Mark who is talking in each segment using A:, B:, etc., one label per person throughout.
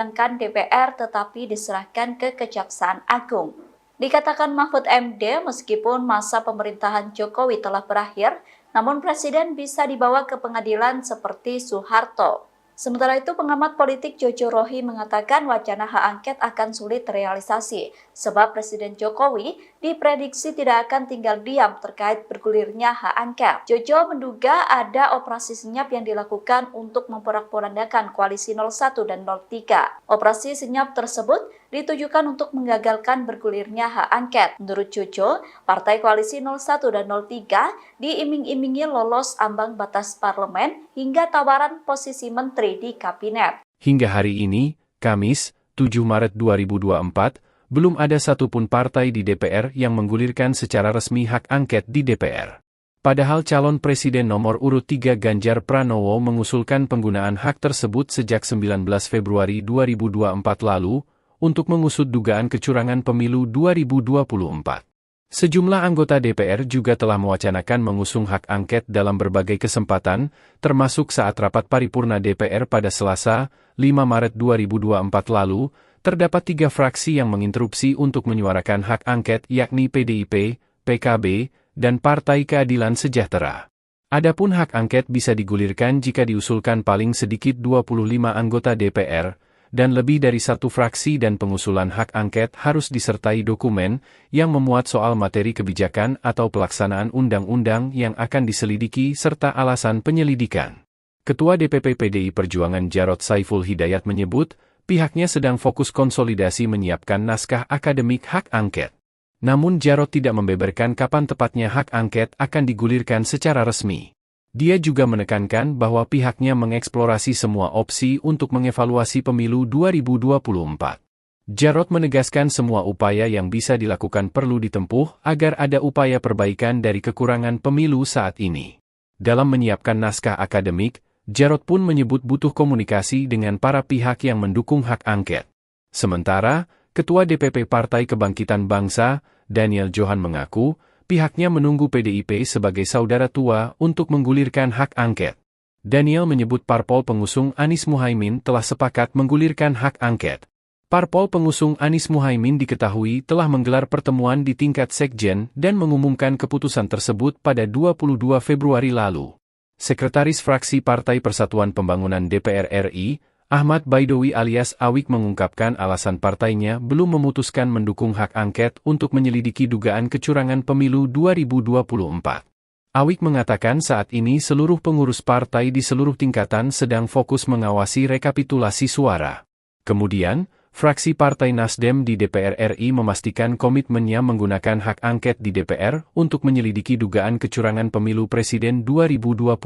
A: disidangkan DPR tetapi diserahkan ke Kejaksaan Agung. Dikatakan Mahfud MD, meskipun masa pemerintahan Jokowi telah berakhir, namun Presiden bisa dibawa ke pengadilan seperti Soeharto. Sementara itu, pengamat politik Jojo Rohi mengatakan wacana hak angket akan sulit terrealisasi, sebab Presiden Jokowi diprediksi tidak akan tinggal diam terkait bergulirnya hak angket. Jojo menduga ada operasi senyap yang dilakukan untuk memporak-porandakan koalisi 01 dan 03. Operasi senyap tersebut ditujukan untuk menggagalkan bergulirnya hak angket. Menurut Jojo, partai koalisi 01 dan 03 diiming-imingi lolos ambang batas parlemen hingga tawaran posisi menteri di kabinet.
B: Hingga hari ini, Kamis, 7 Maret 2024, belum ada satupun partai di DPR yang menggulirkan secara resmi hak angket di DPR. Padahal calon presiden nomor urut 3 Ganjar Pranowo mengusulkan penggunaan hak tersebut sejak 19 Februari 2024 lalu untuk mengusut dugaan kecurangan pemilu 2024. Sejumlah anggota DPR juga telah mewacanakan mengusung hak angket dalam berbagai kesempatan, termasuk saat rapat paripurna DPR pada Selasa, 5 Maret 2024 lalu, terdapat 3 fraksi yang menginterupsi untuk menyuarakan hak angket yakni PDIP, PKB, dan Partai Keadilan Sejahtera. Adapun hak angket bisa digulirkan jika diusulkan paling sedikit 25 anggota DPR, dan lebih dari satu fraksi dan pengusulan hak angket harus disertai dokumen yang memuat soal materi kebijakan atau pelaksanaan undang-undang yang akan diselidiki serta alasan penyelidikan. Ketua DPP PDI Perjuangan Jarod Saiful Hidayat menyebut, pihaknya sedang fokus konsolidasi menyiapkan naskah akademik hak angket. Namun Jarod tidak membeberkan kapan tepatnya hak angket akan digulirkan secara resmi. Dia juga menekankan bahwa pihaknya mengeksplorasi semua opsi untuk mengevaluasi pemilu 2024. Jarod menegaskan semua upaya yang bisa dilakukan perlu ditempuh agar ada upaya perbaikan dari kekurangan pemilu saat ini. Dalam menyiapkan naskah akademik, Jarod pun menyebut butuh komunikasi dengan para pihak yang mendukung hak angket. Sementara, Ketua DPP Partai Kebangkitan Bangsa, Daniel Johan mengaku, pihaknya menunggu PDIP sebagai saudara tua untuk menggulirkan hak angket. Daniel menyebut parpol pengusung Anies Muhaimin telah sepakat menggulirkan hak angket. Parpol pengusung Anies Muhaimin diketahui telah menggelar pertemuan di tingkat sekjen dan mengumumkan keputusan tersebut pada 22 Februari lalu. Sekretaris Fraksi Partai Persatuan Pembangunan DPR RI, Ahmad Baidowi alias Awik mengungkapkan alasan partainya belum memutuskan mendukung hak angket untuk menyelidiki dugaan kecurangan pemilu 2024. Awik mengatakan saat ini seluruh pengurus partai di seluruh tingkatan sedang fokus mengawasi rekapitulasi suara. Kemudian, fraksi Partai Nasdem di DPR RI memastikan komitmennya menggunakan hak angket di DPR untuk menyelidiki dugaan kecurangan pemilu presiden 2024.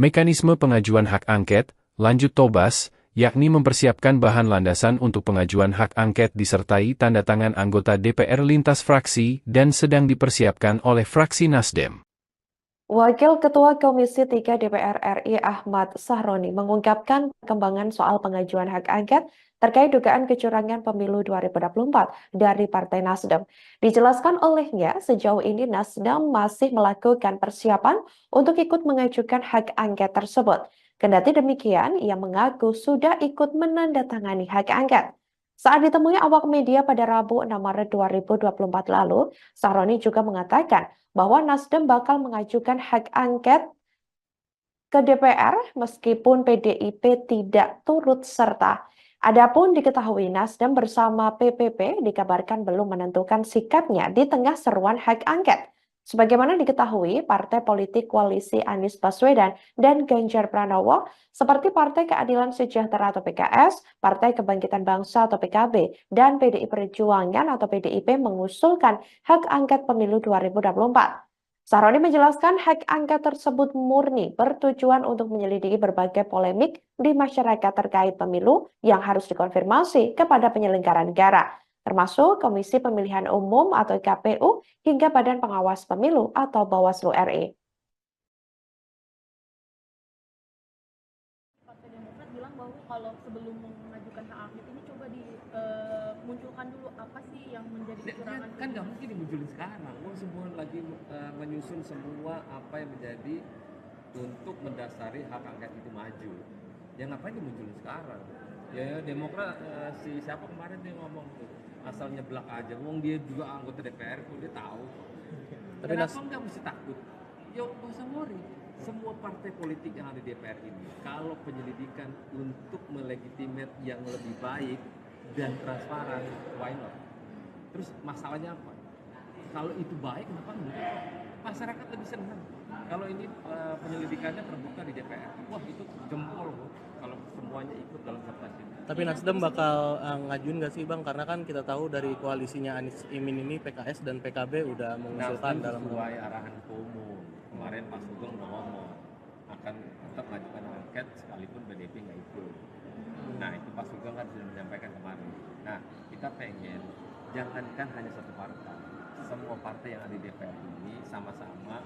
B: Mekanisme pengajuan hak angket, lanjut Tobas, yakni mempersiapkan bahan landasan untuk pengajuan hak angket disertai tanda tangan anggota DPR lintas fraksi dan sedang dipersiapkan oleh fraksi Nasdem.
C: Wakil Ketua Komisi 3 DPR RI Ahmad Sahroni mengungkapkan perkembangan soal pengajuan hak angket terkait dugaan kecurangan pemilu 2024 dari Partai Nasdem. Dijelaskan olehnya, sejauh ini Nasdem masih melakukan persiapan untuk ikut mengajukan hak angket tersebut. Kendati demikian, ia mengaku sudah ikut menandatangani hak angket. Saat ditemui awak media pada Rabu 6 Maret 2024 lalu, Sahroni juga mengatakan bahwa Nasdem bakal mengajukan hak angket ke DPR meskipun PDIP tidak turut serta. Adapun diketahui Nasdem bersama PPP dikabarkan belum menentukan sikapnya di tengah seruan hak angket. Sebagaimana diketahui, partai politik koalisi Anies Baswedan dan Ganjar Pranowo seperti Partai Keadilan Sejahtera atau PKS, Partai Kebangkitan Bangsa atau PKB, dan PDI Perjuangan atau PDIP mengusulkan hak angket pemilu 2024. Sahroni menjelaskan hak angket tersebut murni bertujuan untuk menyelidiki berbagai polemik di masyarakat terkait pemilu yang harus dikonfirmasi kepada penyelenggara negara, termasuk Komisi Pemilihan Umum atau KPU hingga Badan Pengawas Pemilu atau Bawaslu RI.
D: Partai Demokrat bilang bahwa kalau sebelum mengajukan hak angket ini coba dimunculkan dulu apa sih yang menjadi kecurangan.
E: Kan nggak mungkin dimunculin sekarang. Semua lagi menyusun semua apa yang menjadi untuk mendasari hak angket itu maju. Ya ngapain dimunculin sekarang? Ya Demokrat si siapa kemarin dia ngomong tuh asal nyeblak aja, wong dia juga anggota DPR kok, dia tahu.
F: Tapi
E: Kenapa nggak mesti takut? Ya nggak usah worry. Semua partai politik yang ada di DPR ini, kalau penyelidikan untuk melegitimate yang lebih baik dan transparan, why not? Terus masalahnya apa? Kalau itu baik, kenapa enggak? Masyarakat lebih senang. Kalau ini penyelidikannya terbuka di DPR, wah itu jempol loh. Kalau semuanya ikut dalam kertas ini.
F: Tapi Nasdem bakal ngajuin nggak sih Bang? Karena kan kita tahu dari koalisinya Anies Imin ini PKS dan PKB udah mengusulkan
E: Nasdem
F: dalam
E: sesuai arahan Ketua Umum. Kemarin Pak Sugeng udah ngomong akan tetap mengajukan angket sekalipun PDIP nggak ikut. Nah itu Pak Sugeng kan sudah menyampaikan kemarin. Nah kita pengen jangankan hanya satu partai, semua partai yang ada di DPR ini sama-sama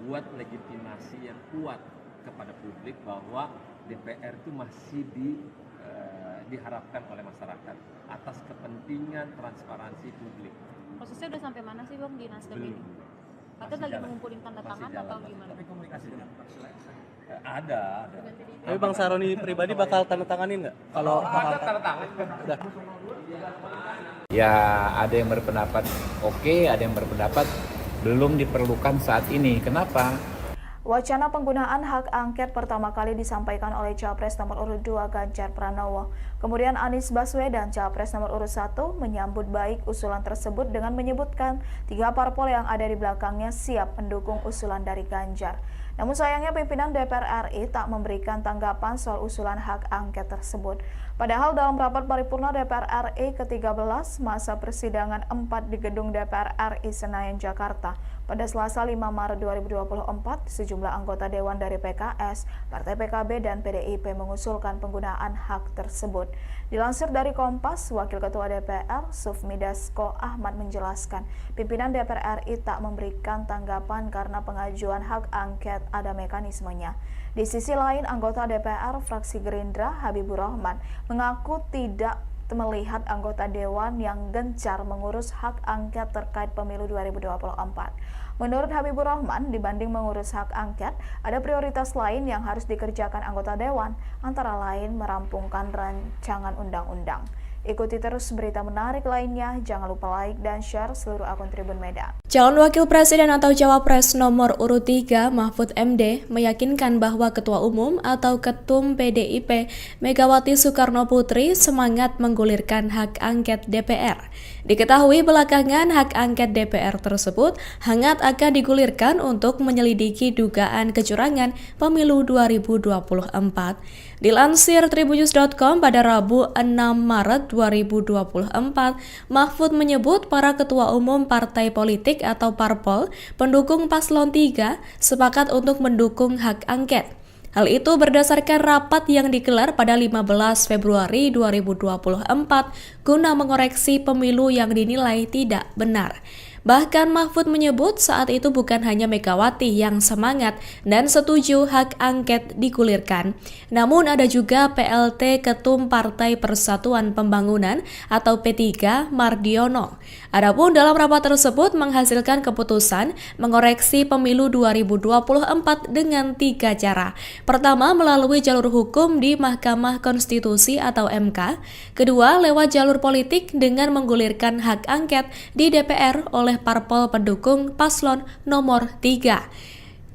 E: buat legitimasi yang kuat kepada publik bahwa DPR itu masih diharapkan oleh masyarakat atas kepentingan transparansi publik.
D: Prosesnya udah sampai mana sih Bang di Nasdem
E: Belum.
D: ini? Katanya lagi mengumpulin tanda tangan atau gimana?
E: Tapi komunikasi ada.
F: Tapi Bang Sahroni pribadi bakal tanda tanganin nggak? Kalau
E: Ada tanda tangan.
F: udah.
G: Ya ada yang berpendapat oke, ada yang berpendapat belum diperlukan saat ini. Kenapa?
A: Wacana penggunaan hak angket pertama kali disampaikan oleh Capres nomor urut 2 Ganjar Pranowo. Kemudian Anies Baswedan, Capres nomor urut 1, menyambut baik usulan tersebut dengan menyebutkan 3 parpol yang ada di belakangnya siap mendukung usulan dari Ganjar. Namun sayangnya pimpinan DPR RI tak memberikan tanggapan soal usulan hak angket tersebut. Padahal dalam rapat paripurna DPR RI ke-13 masa persidangan 4 di gedung DPR RI Senayan, Jakarta, pada Selasa 5 Maret 2024, sejumlah anggota Dewan dari PKS, Partai PKB, dan PDIP mengusulkan penggunaan hak tersebut. Dilansir dari Kompas, Wakil Ketua DPR, Sufmi Dasko Ahmad menjelaskan, pimpinan DPR RI tak memberikan tanggapan karena pengajuan hak angket ada mekanismenya. Di sisi lain, anggota DPR fraksi Gerindra, Habibur Rahman, mengaku tidak melihat anggota Dewan yang gencar mengurus hak angket terkait pemilu 2024. Menurut Habibur Rahman, dibanding mengurus hak angket, ada prioritas lain yang harus dikerjakan anggota Dewan, antara lain merampungkan rancangan undang-undang. Ikuti terus berita menarik lainnya, jangan lupa like dan share seluruh akun Tribun Medan.
H: Calon Wakil Presiden atau Cawapres nomor urut 3 Mahfud MD meyakinkan bahwa Ketua Umum atau Ketum PDIP Megawati Soekarno Putri semangat menggulirkan hak angket DPR. Diketahui belakangan hak angket DPR tersebut hangat akan digulirkan untuk menyelidiki dugaan kecurangan pemilu 2024. Dilansir tribunnews.com pada Rabu 6 Maret 2024, Mahfud menyebut para ketua umum partai politik atau parpol pendukung paslon 3 sepakat untuk mendukung hak angket. Hal itu berdasarkan rapat yang digelar pada 15 Februari 2024 guna mengoreksi pemilu yang dinilai tidak benar. Bahkan Mahfud menyebut saat itu bukan hanya Megawati yang semangat dan setuju hak angket digulirkan, namun ada juga PLT Ketum Partai Persatuan Pembangunan atau P3 Mardiono. Adapun dalam rapat tersebut menghasilkan keputusan mengoreksi pemilu 2024 dengan 3 cara. Pertama, melalui jalur hukum di Mahkamah Konstitusi atau MK. Kedua, lewat jalur politik dengan menggulirkan hak angket di DPR oleh parpol pendukung paslon nomor 3.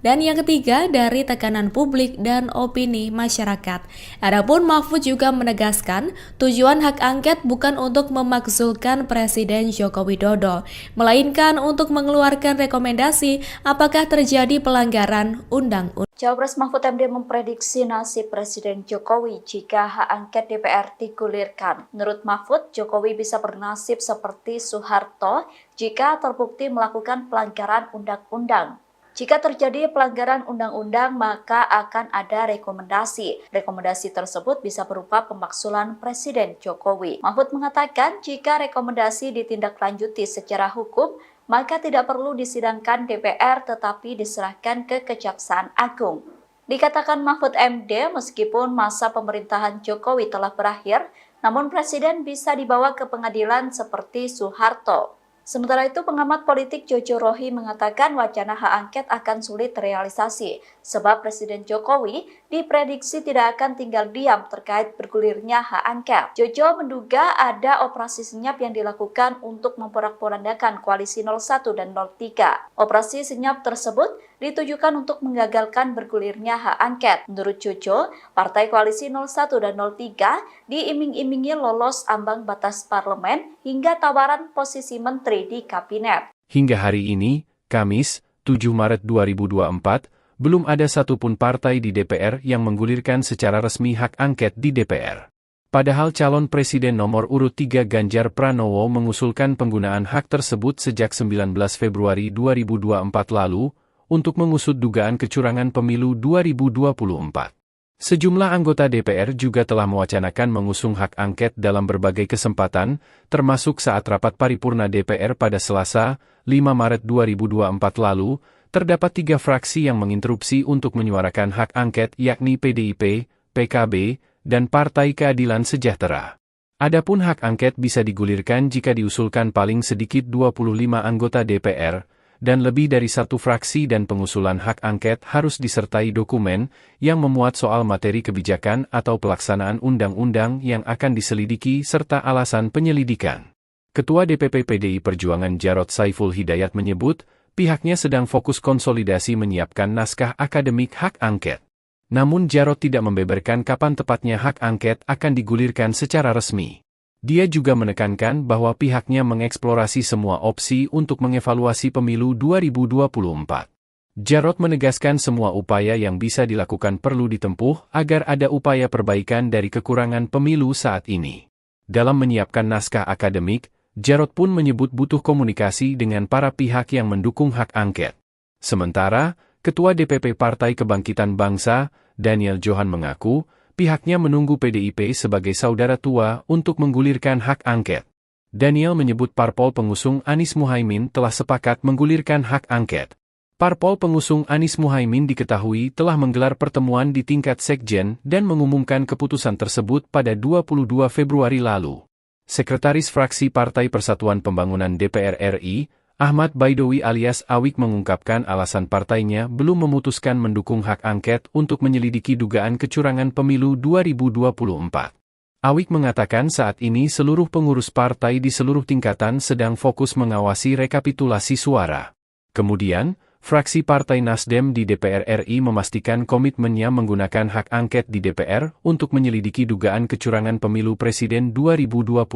H: Dan yang ketiga, dari tekanan publik dan opini masyarakat. Adapun Mahfud juga menegaskan, tujuan hak angket bukan untuk memakzulkan Presiden Joko Widodo, melainkan untuk mengeluarkan rekomendasi apakah terjadi pelanggaran undang-undang.
A: Cawapres Mahfud MD memprediksi nasib Presiden Jokowi jika hak angket DPR digulirkan. Menurut Mahfud, Jokowi bisa bernasib seperti Soeharto jika terbukti melakukan pelanggaran undang-undang. Jika terjadi pelanggaran undang-undang, maka akan ada rekomendasi. Rekomendasi tersebut bisa berupa pemakzulan Presiden Jokowi. Mahfud mengatakan jika rekomendasi ditindaklanjuti secara hukum, maka tidak perlu disidangkan DPR tetapi diserahkan ke Kejaksaan Agung. Dikatakan Mahfud MD, meskipun masa pemerintahan Jokowi telah berakhir, namun Presiden bisa dibawa ke pengadilan seperti Soeharto. Sementara itu, pengamat politik Jojo Rohi mengatakan wacana hak angket akan sulit terrealisasi sebab Presiden Jokowi diprediksi tidak akan tinggal diam terkait bergulirnya hak angket. Jojo menduga ada operasi senyap yang dilakukan untuk memporak-porandakan koalisi 01 dan 03. Operasi senyap tersebut ditujukan untuk menggagalkan bergulirnya hak angket. Menurut Jojo, partai koalisi 01 dan 03 diiming-imingi lolos ambang batas parlemen hingga tawaran posisi menteri di kabinet.
B: Hingga hari ini, Kamis, 7 Maret 2024, belum ada satupun partai di DPR yang menggulirkan secara resmi hak angket di DPR. Padahal calon presiden nomor urut 3 Ganjar Pranowo mengusulkan penggunaan hak tersebut sejak 19 Februari 2024 lalu untuk mengusut dugaan kecurangan pemilu 2024. Sejumlah anggota DPR juga telah mewacanakan mengusung hak angket dalam berbagai kesempatan, termasuk saat rapat paripurna DPR pada Selasa, 5 Maret 2024 lalu, terdapat 3 fraksi yang menginterupsi untuk menyuarakan hak angket yakni PDIP, PKB, dan Partai Keadilan Sejahtera. Adapun hak angket bisa digulirkan jika diusulkan paling sedikit 25 anggota DPR, dan lebih dari 1 fraksi dan pengusulan hak angket harus disertai dokumen yang memuat soal materi kebijakan atau pelaksanaan undang-undang yang akan diselidiki serta alasan penyelidikan. Ketua DPP PDI Perjuangan Jarod Saiful Hidayat menyebut, pihaknya sedang fokus konsolidasi menyiapkan naskah akademik hak angket. Namun Jarod tidak membeberkan kapan tepatnya hak angket akan digulirkan secara resmi. Dia juga menekankan bahwa pihaknya mengeksplorasi semua opsi untuk mengevaluasi pemilu 2024. Jarod menegaskan semua upaya yang bisa dilakukan perlu ditempuh agar ada upaya perbaikan dari kekurangan pemilu saat ini. Dalam menyiapkan naskah akademik, Jarod pun menyebut butuh komunikasi dengan para pihak yang mendukung hak angket. Sementara, Ketua DPP Partai Kebangkitan Bangsa, Daniel Johan mengaku, pihaknya menunggu PDIP sebagai saudara tua untuk menggulirkan hak angket. Daniel menyebut parpol pengusung Anies Muhaimin telah sepakat menggulirkan hak angket. Parpol pengusung Anies Muhaimin diketahui telah menggelar pertemuan di tingkat sekjen dan mengumumkan keputusan tersebut pada 22 Februari lalu. Sekretaris Fraksi Partai Persatuan Pembangunan DPR RI, Ahmad Baidowi alias Awik mengungkapkan alasan partainya belum memutuskan mendukung hak angket untuk menyelidiki dugaan kecurangan pemilu 2024. Awik mengatakan saat ini seluruh pengurus partai di seluruh tingkatan sedang fokus mengawasi rekapitulasi suara. Kemudian, fraksi Partai Nasdem di DPR RI memastikan komitmennya menggunakan hak angket di DPR untuk menyelidiki dugaan kecurangan pemilu presiden 2024.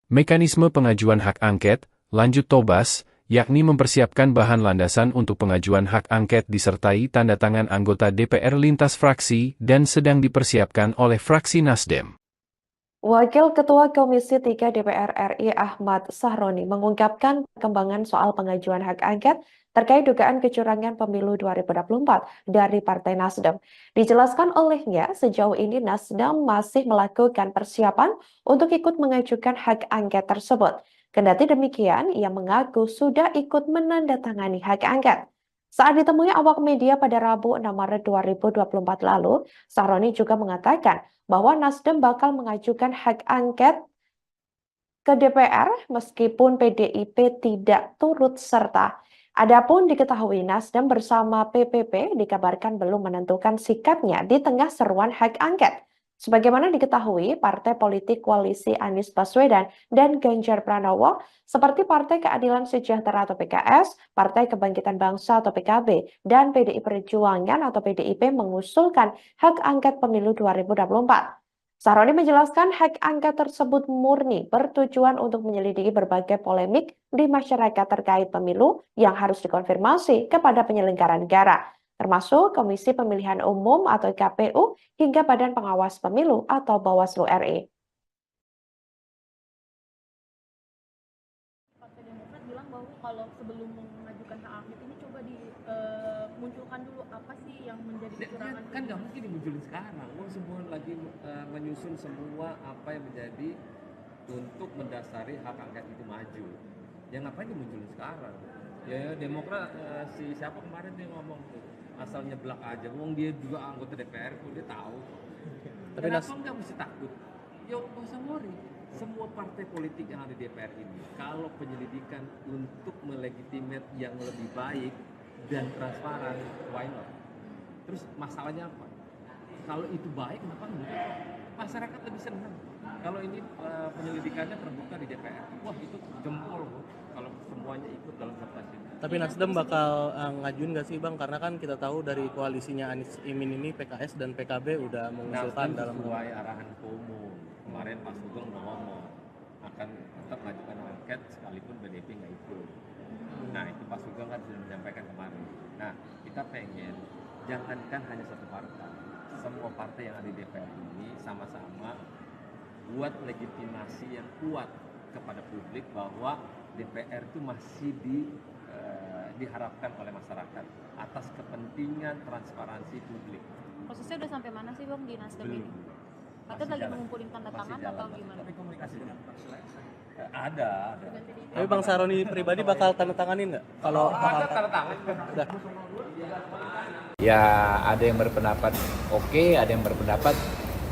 B: Mekanisme pengajuan hak angket, lanjut Tobas, yakni mempersiapkan bahan landasan untuk pengajuan hak angket disertai tanda tangan anggota DPR lintas fraksi dan sedang dipersiapkan oleh fraksi Nasdem.
C: Wakil Ketua Komisi 3 DPR RI Ahmad Sahroni mengungkapkan perkembangan soal pengajuan hak angket terkait dugaan kecurangan pemilu 2024 dari Partai Nasdem. Dijelaskan olehnya, sejauh ini Nasdem masih melakukan persiapan untuk ikut mengajukan hak angket tersebut. Kendati demikian, ia mengaku sudah ikut menandatangani hak angket. Saat ditemui awak media pada Rabu 6 Maret 2024 lalu, Sahroni juga mengatakan bahwa Nasdem bakal mengajukan hak angket ke DPR meskipun PDIP tidak turut serta. Adapun diketahui Nasdem bersama PPP dikabarkan belum menentukan sikapnya di tengah seruan hak angket. Sebagaimana diketahui, partai politik koalisi Anies Baswedan dan Ganjar Pranowo seperti Partai Keadilan Sejahtera atau PKS, Partai Kebangkitan Bangsa atau PKB, dan PDI Perjuangan atau PDIP mengusulkan hak angket pemilu 2024. Sahroni menjelaskan hak angket tersebut murni bertujuan untuk menyelidiki berbagai polemik di masyarakat terkait pemilu yang harus dikonfirmasi kepada penyelenggara negara, termasuk Komisi Pemilihan Umum atau KPU hingga Badan Pengawas Pemilu atau Bawaslu RI.
D: Partai Demokrat bilang bahwa kalau sebelum mengajukan hak angket ini coba dimunculkan dulu apa sih yang menjadi kecurangan.
E: Kan nggak mungkin dimunculin sekarang. Semua lagi menyusun semua apa yang menjadi untuk mendasari hak angket itu maju. Ya ngapain dimunculin sekarang? Ya Demokrat si siapa kemarin dia ngomong tuh asal nyeblak aja. Wong dia juga anggota DPR tuh dia tahu.
F: Tapi
E: Kenapa nggak mesti takut? Ya nggak usah worry. Semua partai politik yang ada di DPR ini, kalau penyelidikan untuk melegitimate yang lebih baik dan transparan, why not? Terus masalahnya apa? Kalau itu baik, kenapa enggak? Masyarakat lebih senang. Kalau ini penyelidikannya terbuka di DPR, wah itu jempol kalau semuanya ikut dalam sertasi.
F: Tapi Nasdem bakal ngajuin nggak sih Bang? Karena kan kita tahu dari koalisinya Anies Imin ini PKS dan PKB udah mengusulkan
E: Nasdem
F: dalam
E: sesuai arahan Ketua Umum. Kemarin Pak Sugeng udah ngomong akan tetap mengajukan angket sekalipun PDIP nggak ikut. Nah itu Pak Sugeng kan sudah menyampaikan kemarin. Nah kita pengen jangankan hanya satu partai, semua partai yang ada di DPR ini sama-sama buat legitimasi yang kuat kepada publik bahwa DPR itu masih diharapkan oleh masyarakat atas kepentingan transparansi publik.
D: Prosesnya udah sampai mana sih Bang di Nasdem ini?
E: Belum.
D: Atau
E: Masih
D: lagi
E: jalan.
D: mengumpulin tanda
E: Masih
D: tangan
E: jalan,
D: atau
E: masih.
D: gimana?
E: Tapi komunikasi dengan ada.
F: Tapi Bang Saroni pribadi bakal tanda tanganin nggak? Kalau
E: Ada tanda tangan.
F: udah.
G: Ya ada yang berpendapat oke, ada yang berpendapat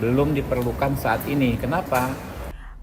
G: belum diperlukan saat ini. Kenapa?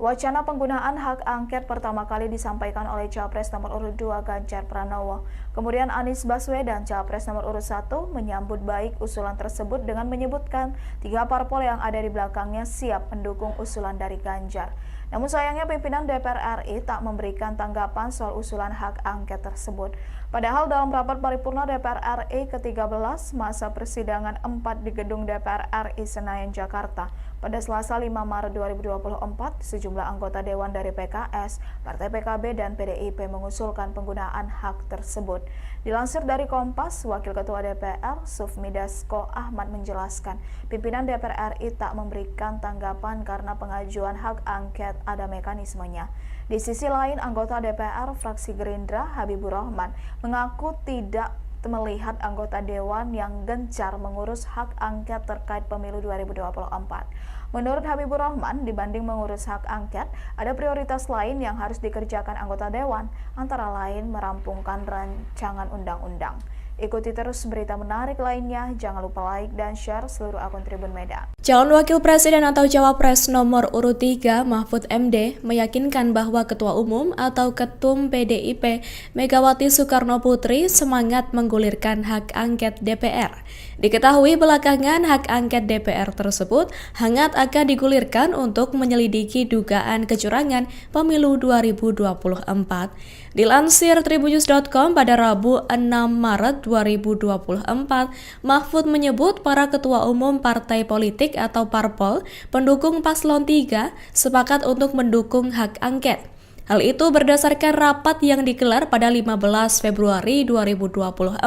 A: Wacana penggunaan hak angket pertama kali disampaikan oleh Capres nomor urut 2 Ganjar Pranowo. Kemudian Anies Baswedan, Capres nomor urut 1, menyambut baik usulan tersebut dengan menyebutkan 3 parpol yang ada di belakangnya siap mendukung usulan dari Ganjar. Namun sayangnya pimpinan DPR RI tak memberikan tanggapan soal usulan hak angket tersebut. Padahal dalam rapat paripurna DPR RI ke-13 masa persidangan 4 di gedung DPR RI Senayan, Jakarta, pada Selasa 5 Maret 2024, sejumlah anggota Dewan dari PKS, Partai PKB, dan PDIP mengusulkan penggunaan hak tersebut. Dilansir dari Kompas, Wakil Ketua DPR, Sufmi Dasko Ahmad menjelaskan, pimpinan DPR RI tak memberikan tanggapan karena pengajuan hak angket ada mekanismenya. Di sisi lain, anggota DPR fraksi Gerindra, Habibur Rahman, mengaku tidak melihat anggota Dewan yang gencar mengurus hak angket terkait pemilu 2024. Menurut Habibur Rahman, dibanding mengurus hak angket, ada prioritas lain yang harus dikerjakan anggota Dewan, antara lain merampungkan rancangan undang-undang. Ikuti terus berita menarik lainnya, jangan lupa like dan share seluruh akun Tribun Medan.
H: Calon Wakil Presiden atau Cawapres nomor urut 3 Mahfud MD meyakinkan bahwa Ketua Umum atau Ketum PDIP Megawati Soekarno Putri semangat menggulirkan hak angket DPR. Diketahui belakangan hak angket DPR tersebut hangat akan digulirkan untuk menyelidiki dugaan kecurangan pemilu 2024. Dilansir tribunnews.com pada Rabu 6 Maret 2024, Mahfud menyebut para ketua umum partai politik atau parpol pendukung paslon 3 sepakat untuk mendukung hak angket. Hal itu berdasarkan rapat yang digelar pada 15 Februari 2024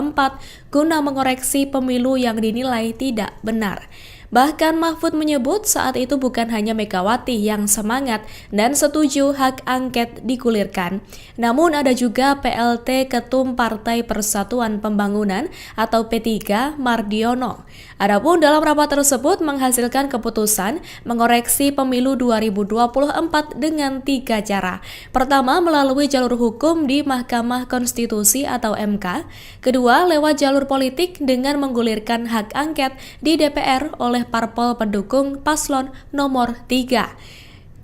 H: guna mengoreksi pemilu yang dinilai tidak benar. Bahkan Mahfud menyebut saat itu bukan hanya Megawati yang semangat dan setuju hak angket digulirkan, namun ada juga PLT Ketum Partai Persatuan Pembangunan atau P3 Mardiono. Adapun dalam rapat tersebut menghasilkan keputusan mengoreksi pemilu 2024 dengan 3 cara. Pertama, melalui jalur hukum di Mahkamah Konstitusi atau MK. Kedua, lewat jalur politik dengan menggulirkan hak angket di DPR oleh parpol pendukung paslon nomor 3.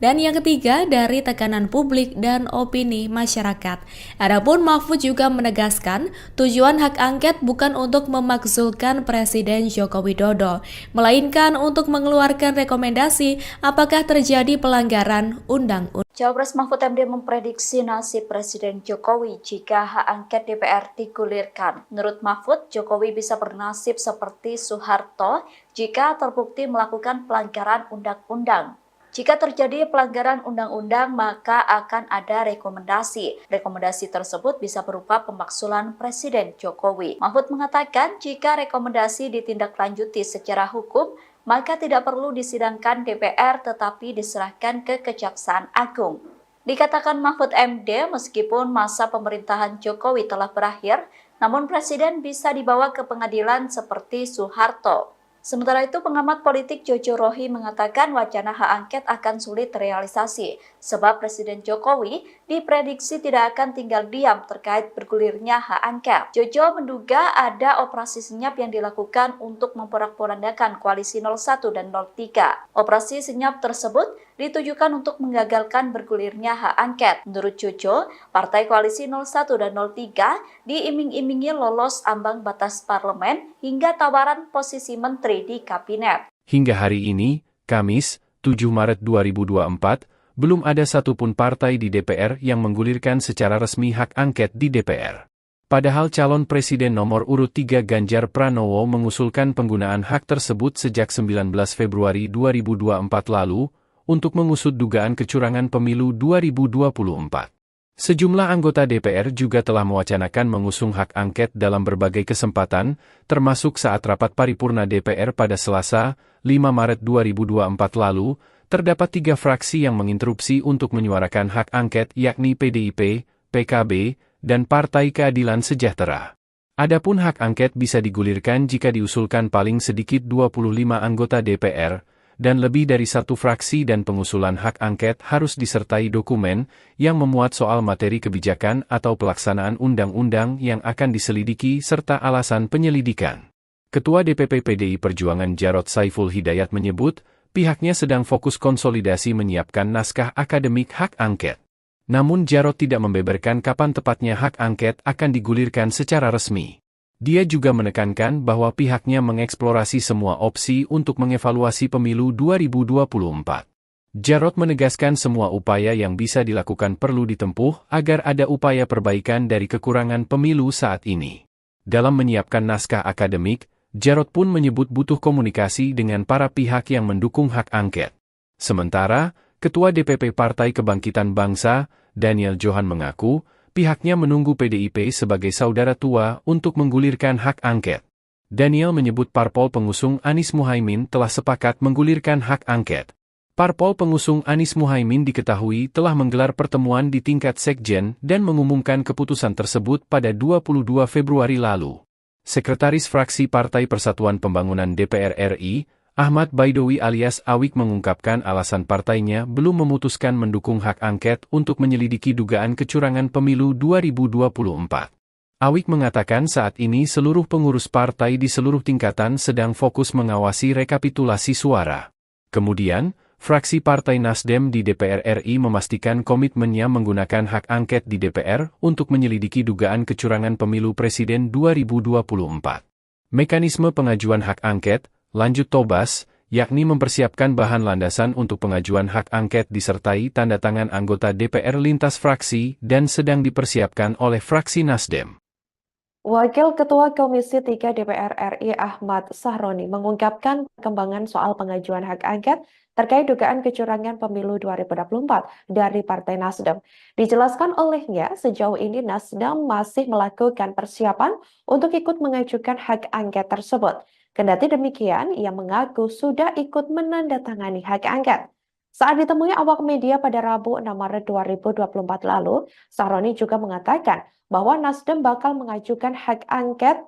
H: Dan yang ketiga, dari tekanan publik dan opini masyarakat. Adapun Mahfud juga menegaskan, tujuan hak angket bukan untuk memakzulkan Presiden Joko Widodo, melainkan untuk mengeluarkan rekomendasi apakah terjadi pelanggaran undang-undang.
A: Cawapres Mahfud MD memprediksi nasib Presiden Jokowi jika hak angket DPR digulirkan. Menurut Mahfud, Jokowi bisa bernasib seperti Soeharto jika terbukti melakukan pelanggaran undang-undang. Jika terjadi pelanggaran undang-undang, maka akan ada rekomendasi. Rekomendasi tersebut bisa berupa pemakzulan Presiden Jokowi. Mahfud mengatakan jika rekomendasi ditindaklanjuti secara hukum, maka tidak perlu disidangkan DPR tetapi diserahkan ke Kejaksaan Agung. Dikatakan Mahfud MD, meskipun masa pemerintahan Jokowi telah berakhir, namun Presiden bisa dibawa ke pengadilan seperti Soeharto. Sementara itu, pengamat politik Jojo Rohi mengatakan wacana hak angket akan sulit terrealisasi, sebab Presiden Jokowi diprediksi tidak akan tinggal diam terkait bergulirnya hak angket. Jojo menduga ada operasi senyap yang dilakukan untuk memporak-porandakan koalisi 01 dan 03. Operasi senyap tersebut ditujukan untuk menggagalkan bergulirnya hak angket. Menurut Jojo, Partai Koalisi 01 dan 03 diiming-imingi lolos ambang batas parlemen hingga tawaran posisi menteri di kabinet.
B: Hingga hari ini, Kamis, 7 Maret 2024, belum ada satupun partai di DPR yang menggulirkan secara resmi hak angket di DPR. Padahal calon presiden nomor urut 3 Ganjar Pranowo mengusulkan penggunaan hak tersebut sejak 19 Februari 2024 lalu untuk mengusut dugaan kecurangan pemilu 2024. Sejumlah anggota DPR juga telah mewacanakan mengusung hak angket dalam berbagai kesempatan, termasuk saat rapat paripurna DPR pada Selasa, 5 Maret 2024 lalu, terdapat 3 fraksi yang menginterupsi untuk menyuarakan hak angket yakni PDIP, PKB, dan Partai Keadilan Sejahtera. Adapun hak angket bisa digulirkan jika diusulkan paling sedikit 25 anggota DPR, dan lebih dari satu fraksi dan pengusulan hak angket harus disertai dokumen yang memuat soal materi kebijakan atau pelaksanaan undang-undang yang akan diselidiki serta alasan penyelidikan. Ketua DPP PDI Perjuangan Jarod Saiful Hidayat menyebut, pihaknya sedang fokus konsolidasi menyiapkan naskah akademik hak angket. Namun Jarod tidak membeberkan kapan tepatnya hak angket akan digulirkan secara resmi. Dia juga menekankan bahwa pihaknya mengeksplorasi semua opsi untuk mengevaluasi pemilu 2024. Jarod menegaskan semua upaya yang bisa dilakukan perlu ditempuh agar ada upaya perbaikan dari kekurangan pemilu saat ini. Dalam menyiapkan naskah akademik, Jarod pun menyebut butuh komunikasi dengan para pihak yang mendukung hak angket. Sementara, Ketua DPP Partai Kebangkitan Bangsa, Daniel Johan mengaku, pihaknya menunggu PDIP sebagai saudara tua untuk menggulirkan hak angket. Daniel menyebut parpol pengusung Anies Muhaimin telah sepakat menggulirkan hak angket. Parpol pengusung Anies Muhaimin diketahui telah menggelar pertemuan di tingkat sekjen dan mengumumkan keputusan tersebut pada 22 Februari lalu. Sekretaris Fraksi Partai Persatuan Pembangunan DPR RI, Ahmad Baidowi alias Awik mengungkapkan alasan partainya belum memutuskan mendukung hak angket untuk menyelidiki dugaan kecurangan pemilu 2024. Awik mengatakan saat ini seluruh pengurus partai di seluruh tingkatan sedang fokus mengawasi rekapitulasi suara. Kemudian, fraksi Partai Nasdem di DPR RI memastikan komitmennya menggunakan hak angket di DPR untuk menyelidiki dugaan kecurangan pemilu presiden 2024. Mekanisme pengajuan hak angket, lanjut Tobas, yakni mempersiapkan bahan landasan untuk pengajuan hak angket disertai tanda tangan anggota DPR lintas fraksi dan sedang dipersiapkan oleh fraksi Nasdem.
C: Wakil Ketua Komisi 3 DPR RI Ahmad Sahroni mengungkapkan perkembangan soal pengajuan hak angket terkait dugaan kecurangan pemilu 2024 dari Partai Nasdem. Dijelaskan olehnya, sejauh ini Nasdem masih melakukan persiapan untuk ikut mengajukan hak angket tersebut. Kendati demikian, ia mengaku sudah ikut menandatangani hak angket. Saat ditemui awak media pada Rabu 6 Maret 2024 lalu, Sahroni juga mengatakan bahwa Nasdem bakal mengajukan hak angket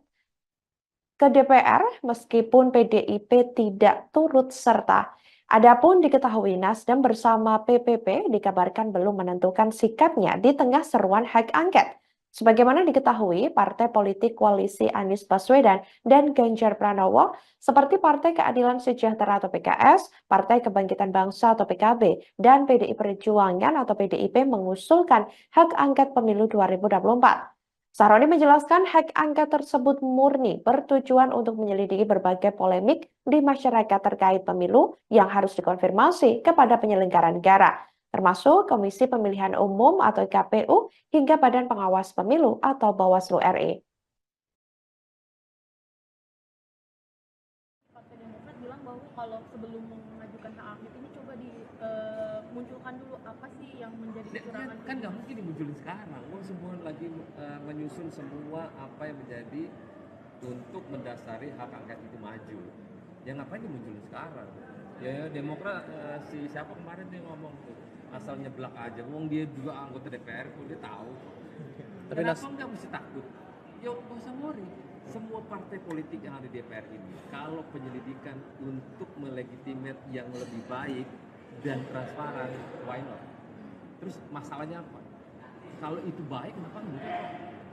C: ke DPR meskipun PDIP tidak turut serta. Adapun diketahui Nasdem bersama PPP dikabarkan belum menentukan sikapnya di tengah seruan hak angket. Sebagaimana diketahui, partai politik koalisi Anies Baswedan dan Ganjar Pranowo seperti Partai Keadilan Sejahtera atau PKS, Partai Kebangkitan Bangsa atau PKB, dan PDI Perjuangan atau PDIP mengusulkan hak angket pemilu 2024. Sahroni menjelaskan hak angket tersebut murni bertujuan untuk menyelidiki berbagai polemik di masyarakat terkait pemilu yang harus dikonfirmasi kepada penyelenggara negara, termasuk Komisi Pemilihan Umum atau KPU hingga Badan Pengawas Pemilu atau Bawaslu RI.
D: Partai Demokrat bilang bahwa kalau sebelum mengajukan hak angket ini coba dimunculkan dulu apa sih yang menjadi kecurangan.
E: Kan nggak mungkin dimunculin sekarang. Semua lagi menyusun semua apa yang menjadi untuk mendasari hak angket itu maju. Ya ngapain dimunculin sekarang? Ya Demokrat si siapa kemarin dia ngomong tuh asal nyeblak aja. Wong dia juga anggota DPR kok dia tahu. Kenapa nggak mesti takut? Ya nggak usah worry. Semua partai politik yang ada di DPR ini, kalau penyelidikan untuk melegitimate yang lebih baik dan transparan, why not? Terus masalahnya apa? Kalau itu baik, kenapa enggak?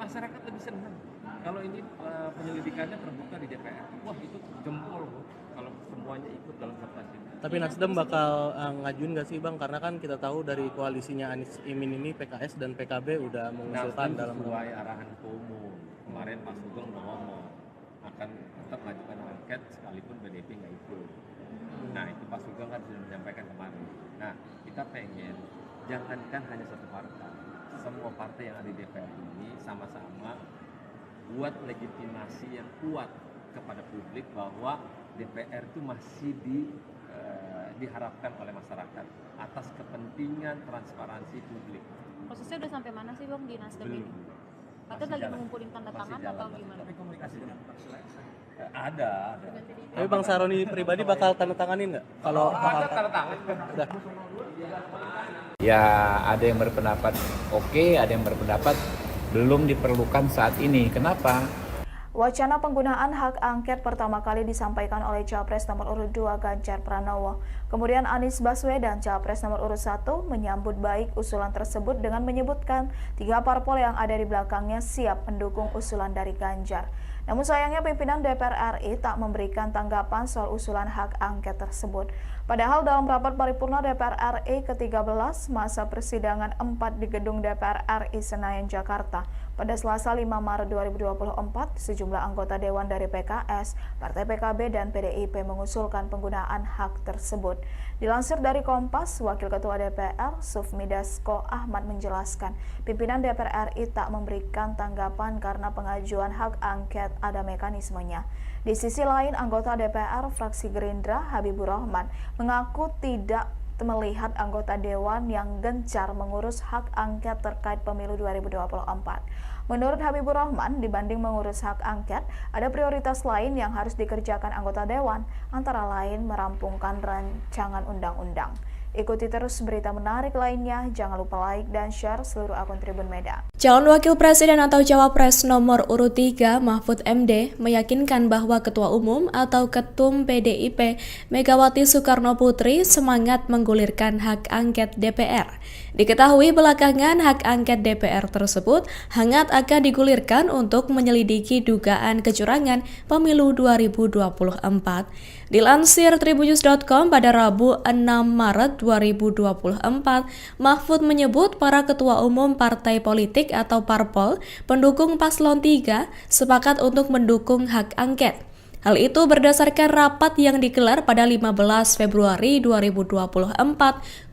E: Masyarakat lebih senang. Kalau ini penyelidikannya terbuka di DPR, wah itu jempol loh kalau semuanya ikut dalam kertas ini.
F: Tapi Nasdem bakal ngajuin nggak sih bang? Karena kan kita tahu dari koalisinya Anies Imin ini PKS dan PKB udah mengusulkan
E: Nasdem
F: dalam
E: sesuai arahan Ketua Umum. Kemarin Pak Sugeng udah ngomong akan tetap mengajukan angket sekalipun PDIP nggak ikut. Nah itu Pak Sugeng kan sudah menyampaikan kemarin. Nah kita pengen jangankan hanya satu partai, semua partai yang ada di DPR ini sama-sama buat legitimasi yang kuat kepada publik bahwa DPR itu masih diharapkan oleh masyarakat atas kepentingan transparansi publik.
D: Prosesnya udah sampai mana sih bang di Nasdem
E: Belum.
D: ini?
E: Masih
D: Atau lagi
E: jalan.
D: mengumpulin tanda
E: Masih
D: tangan
E: jalan,
D: atau
E: masih.
D: gimana?
E: Tapi komunikasinya ada.
D: Dengan PDIP?
F: Tapi bang Saroni pribadi bakal tanda tanganin nggak? Kalau
E: Ada tanda tangan.
F: udah.
G: Ya ada yang berpendapat oke, ada yang berpendapat belum diperlukan saat ini. Kenapa?
A: Wacana penggunaan hak angket pertama kali disampaikan oleh Capres nomor urut 2 Ganjar Pranowo. Kemudian Anies Baswedan, Capres nomor urut 1, menyambut baik usulan tersebut dengan menyebutkan 3 parpol yang ada di belakangnya siap mendukung usulan dari Ganjar. Namun sayangnya pimpinan DPR RI tak memberikan tanggapan soal usulan hak angket tersebut. Padahal dalam rapat paripurna DPR RI ke-13 masa persidangan 4 di gedung DPR RI Senayan, Jakarta, pada Selasa 5 Maret 2024, sejumlah anggota Dewan dari PKS, Partai PKB, dan PDIP mengusulkan penggunaan hak tersebut. Dilansir dari Kompas, Wakil Ketua DPR, Sufmi Dasko Ahmad menjelaskan, pimpinan DPR RI tak memberikan tanggapan karena pengajuan hak angket ada mekanismenya. Di sisi lain, anggota DPR fraksi Gerindra, Habibur Rahman, mengaku tidak melihat anggota Dewan yang gencar mengurus hak angket terkait pemilu 2024. Menurut Habibur Rahman, dibanding mengurus hak angket, ada prioritas lain yang harus dikerjakan anggota Dewan, antara lain merampungkan rancangan undang-undang. Ikuti terus berita menarik lainnya, jangan lupa like dan share seluruh akun Tribun Medan.
H: Calon Wakil Presiden atau Cawapres nomor urut 3 Mahfud MD meyakinkan bahwa Ketua Umum atau Ketum PDIP Megawati Soekarno Putri semangat menggulirkan hak angket DPR. Diketahui belakangan hak angket DPR tersebut hangat akan digulirkan untuk menyelidiki dugaan kecurangan pemilu 2024. Dilansir tribunnews.com pada Rabu 6 Maret 2024, Mahfud menyebut para ketua umum partai politik atau parpol pendukung paslon 3 sepakat untuk mendukung hak angket. Hal itu berdasarkan rapat yang digelar pada 15 Februari 2024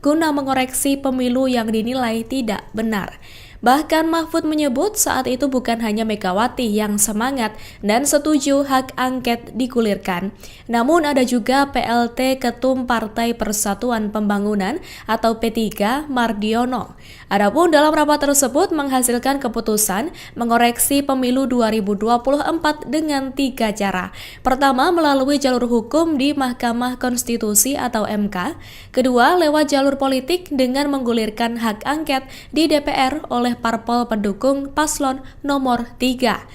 H: guna mengoreksi pemilu yang dinilai tidak benar. Bahkan Mahfud menyebut saat itu bukan hanya Megawati yang semangat dan setuju hak angket digulirkan, namun ada juga PLT Ketum Partai Persatuan Pembangunan atau P3 Mardiono. Adapun dalam rapat tersebut menghasilkan keputusan mengoreksi pemilu 2024 dengan 3 cara. Pertama, melalui jalur hukum di Mahkamah Konstitusi atau MK. Kedua, lewat jalur politik dengan menggulirkan hak angket di DPR oleh parpol pendukung paslon nomor 3.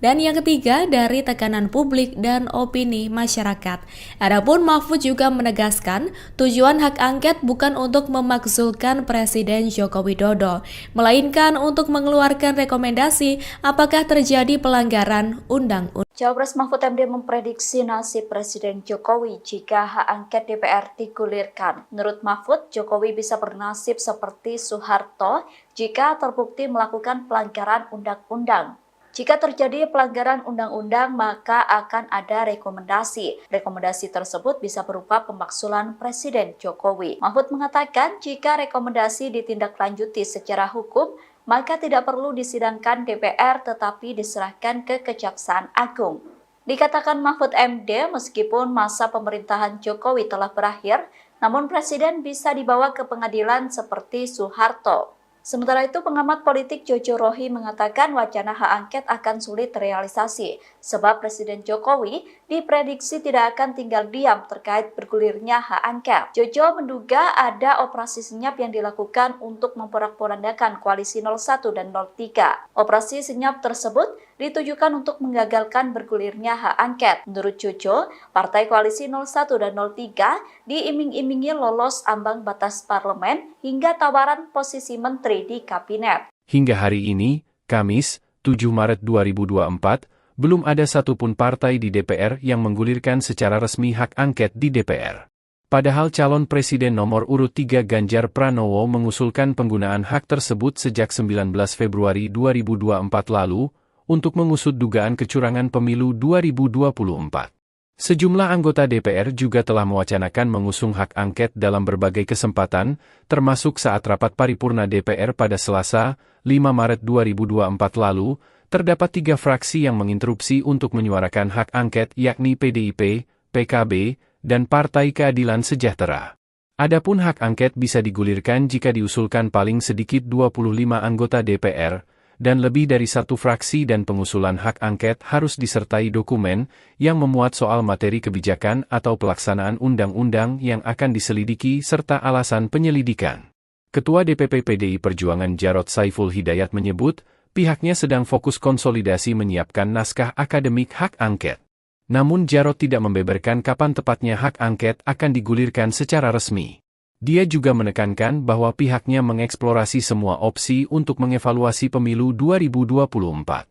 H: Dan yang ketiga, dari tekanan publik dan opini masyarakat. Adapun Mahfud juga menegaskan, tujuan hak angket bukan untuk memakzulkan Presiden Joko Widodo, melainkan untuk mengeluarkan rekomendasi apakah terjadi pelanggaran undang-undang.
A: Cawapres Mahfud MD memprediksi nasib Presiden Jokowi jika hak angket DPR digulirkan. Menurut Mahfud, Jokowi bisa bernasib seperti Soeharto jika terbukti melakukan pelanggaran undang-undang. Jika terjadi pelanggaran undang-undang, maka akan ada rekomendasi. Rekomendasi tersebut bisa berupa pemakzulan Presiden Jokowi. Mahfud mengatakan jika rekomendasi ditindaklanjuti secara hukum, maka tidak perlu disidangkan DPR tetapi diserahkan ke Kejaksaan Agung. Dikatakan Mahfud MD, meskipun masa pemerintahan Jokowi telah berakhir, namun Presiden bisa dibawa ke pengadilan seperti Soeharto. Sementara itu, pengamat politik Jojo Rohi mengatakan wacana hak angket akan sulit terrealisasi, sebab Presiden Jokowi diprediksi tidak akan tinggal diam terkait bergulirnya hak angket. Jojo menduga ada operasi senyap yang dilakukan untuk memporak-porandakan koalisi 01 dan 03. Operasi senyap tersebut ditujukan untuk menggagalkan bergulirnya hak angket. Menurut Jojo, partai koalisi 01 dan 03 diiming-imingi lolos ambang batas parlemen hingga tawaran posisi menteri di kabinet.
B: Hingga hari ini, Kamis, 7 Maret 2024, belum ada satupun partai di DPR yang menggulirkan secara resmi hak angket di DPR. Padahal calon presiden nomor urut 3 Ganjar Pranowo mengusulkan penggunaan hak tersebut sejak 19 Februari 2024 lalu untuk mengusut dugaan kecurangan pemilu 2024. Sejumlah anggota DPR juga telah mewacanakan mengusung hak angket dalam berbagai kesempatan, termasuk saat rapat paripurna DPR pada Selasa, 5 Maret 2024 lalu, terdapat 3 fraksi yang menginterupsi untuk menyuarakan hak angket yakni PDIP, PKB, dan Partai Keadilan Sejahtera. Adapun hak angket bisa digulirkan jika diusulkan paling sedikit 25 anggota DPR, dan lebih dari satu fraksi dan pengusulan hak angket harus disertai dokumen yang memuat soal materi kebijakan atau pelaksanaan undang-undang yang akan diselidiki serta alasan penyelidikan. Ketua DPP PDI Perjuangan Jarod Saiful Hidayat menyebut, pihaknya sedang fokus konsolidasi menyiapkan naskah akademik hak angket. Namun Jarod tidak membeberkan kapan tepatnya hak angket akan digulirkan secara resmi. Dia juga menekankan bahwa pihaknya mengeksplorasi semua opsi untuk mengevaluasi pemilu 2024.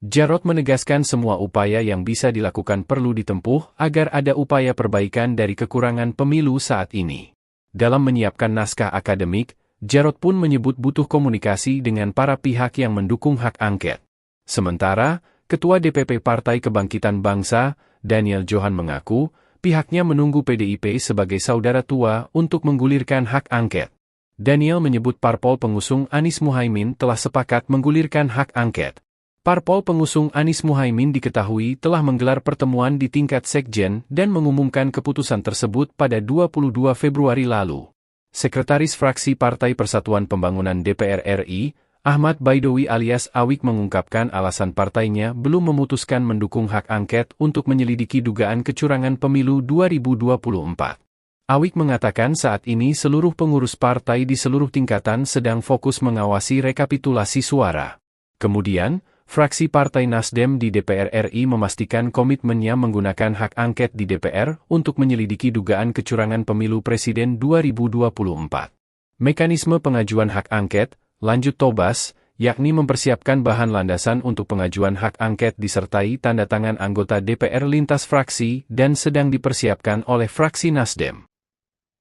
B: Jarod menegaskan semua upaya yang bisa dilakukan perlu ditempuh agar ada upaya perbaikan dari kekurangan pemilu saat ini. Dalam menyiapkan naskah akademik, Jarod pun menyebut butuh komunikasi dengan para pihak yang mendukung hak angket. Sementara, Ketua DPP Partai Kebangkitan Bangsa, Daniel Johan mengaku, pihaknya menunggu PDIP sebagai saudara tua untuk menggulirkan hak angket. Daniel menyebut parpol pengusung Anies Muhaimin telah sepakat menggulirkan hak angket. Parpol pengusung Anies Muhaimin diketahui telah menggelar pertemuan di tingkat sekjen dan mengumumkan keputusan tersebut pada 22 Februari lalu. Sekretaris Fraksi Partai Persatuan Pembangunan DPR RI, Ahmad Baidowi alias Awik mengungkapkan alasan partainya belum memutuskan mendukung hak angket untuk menyelidiki dugaan kecurangan pemilu 2024. Awik mengatakan saat ini seluruh pengurus partai di seluruh tingkatan sedang fokus mengawasi rekapitulasi suara. Kemudian, fraksi Partai Nasdem di DPR RI memastikan komitmennya menggunakan hak angket di DPR untuk menyelidiki dugaan kecurangan pemilu presiden 2024. Mekanisme pengajuan hak angket, lanjut Tobas, yakni mempersiapkan bahan landasan untuk pengajuan hak angket disertai tanda tangan anggota DPR lintas fraksi dan sedang dipersiapkan oleh fraksi Nasdem.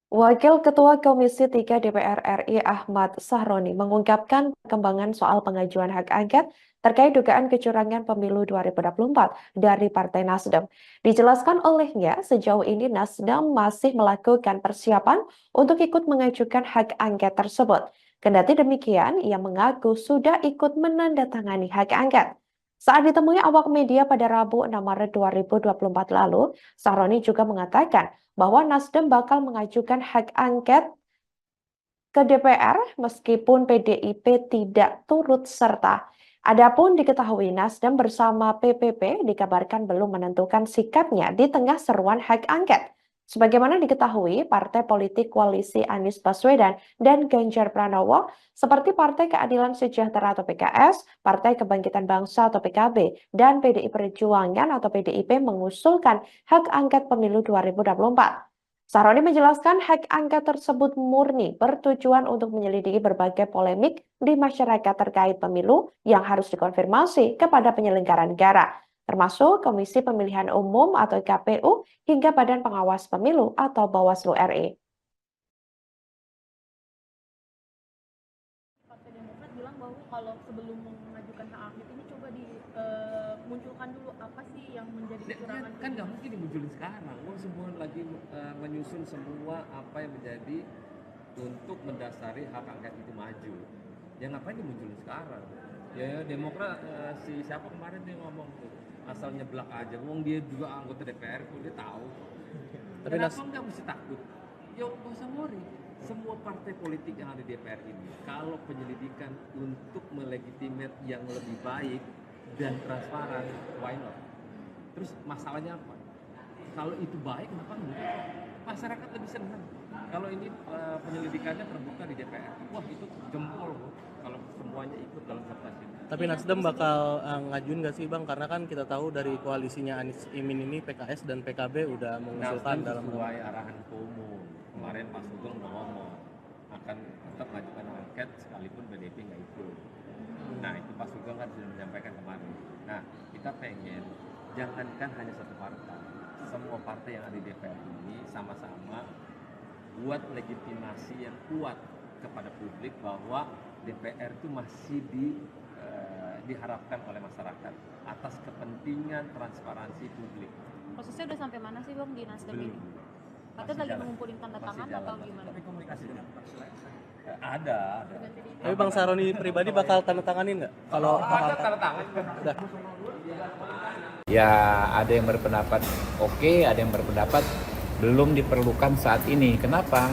C: Wakil Ketua Komisi 3 DPR RI Ahmad Sahroni mengungkapkan perkembangan soal pengajuan hak angket terkait dugaan kecurangan pemilu 2024 dari Partai Nasdem. Dijelaskan olehnya, sejauh ini Nasdem masih melakukan persiapan untuk ikut mengajukan hak angket tersebut. Kendati demikian, ia mengaku sudah ikut menandatangani hak angket. Saat ditemui awak media pada Rabu 6 Maret 2024 lalu, Sahroni juga mengatakan bahwa Nasdem bakal mengajukan hak angket ke DPR meskipun PDIP tidak turut serta. Adapun diketahui Nasdem bersama PPP dikabarkan belum menentukan sikapnya di tengah seruan hak angket. Sebagaimana diketahui, partai politik koalisi Anies Baswedan dan Ganjar Pranowo seperti Partai Keadilan Sejahtera atau PKS, Partai Kebangkitan Bangsa atau PKB, dan PDI Perjuangan atau PDIP mengusulkan hak angket pemilu 2024. Sahroni menjelaskan hak angket tersebut murni bertujuan untuk menyelidiki berbagai polemik di masyarakat terkait pemilu yang harus dikonfirmasi kepada penyelenggara negara, termasuk Komisi Pemilihan Umum atau KPU hingga Badan Pengawas Pemilu atau Bawaslu RI.
D: Partai Demokrat bilang bahwa kalau sebelum mengajukan hak angket ini coba dimunculkan dulu apa sih yang menjadi kecurangan.
E: Kan nggak mungkin dimunculin sekarang. Semua lagi menyusun semua apa yang menjadi untuk mendasari hak angket itu maju. Ya ngapain dimunculin sekarang? Ya Demokrat si siapa kemarin dia ngomong tuh asal nyeblak aja. Wong dia juga anggota DPR kok dia tahu.
F: Tapi
E: Kenapa nggak mesti takut? Ya nggak usah worry. Semua partai politik yang ada di DPR ini, kalau penyelidikan untuk melegitimate yang lebih baik dan transparan, why not? Terus masalahnya apa? Kalau itu baik, kenapa enggak? Masyarakat lebih senang. Kalau ini penyelidikannya terbuka di DPR, wah itu jempol kalau semuanya ikut dalam kertas ini.
F: Tapi Nasdem bakal ngajuin nggak sih Bang? Karena kan kita tahu dari koalisinya Anies Imin ini PKS dan PKB udah mengusulkan dalam
E: sesuai arahan Ketua Umum. Kemarin Pak Sugeng udah ngomong akan tetap mengajukan angket angket sekalipun PDIP nggak ikut. Nah itu Pak Sugeng kan sudah menyampaikan kemarin. Nah kita pengen jangankan hanya satu partai, semua partai yang ada di DPR ini sama-sama buat legitimasi yang kuat kepada publik bahwa DPR itu masih diharapkan oleh masyarakat atas kepentingan transparansi publik.
D: Prosesnya udah sampai mana sih Bang di Nasdem ini? Katanya lagi mengumpulin tanda tangan atau gimana?
E: Tapi komunikasi dengan ada.
F: Tapi Bang Sahroni pribadi bakal tanda tanganin nggak? Kalau
E: Ada tanda tangan.
F: udah.
G: Ya ada yang berpendapat oke, ada yang berpendapat belum diperlukan saat ini. Kenapa?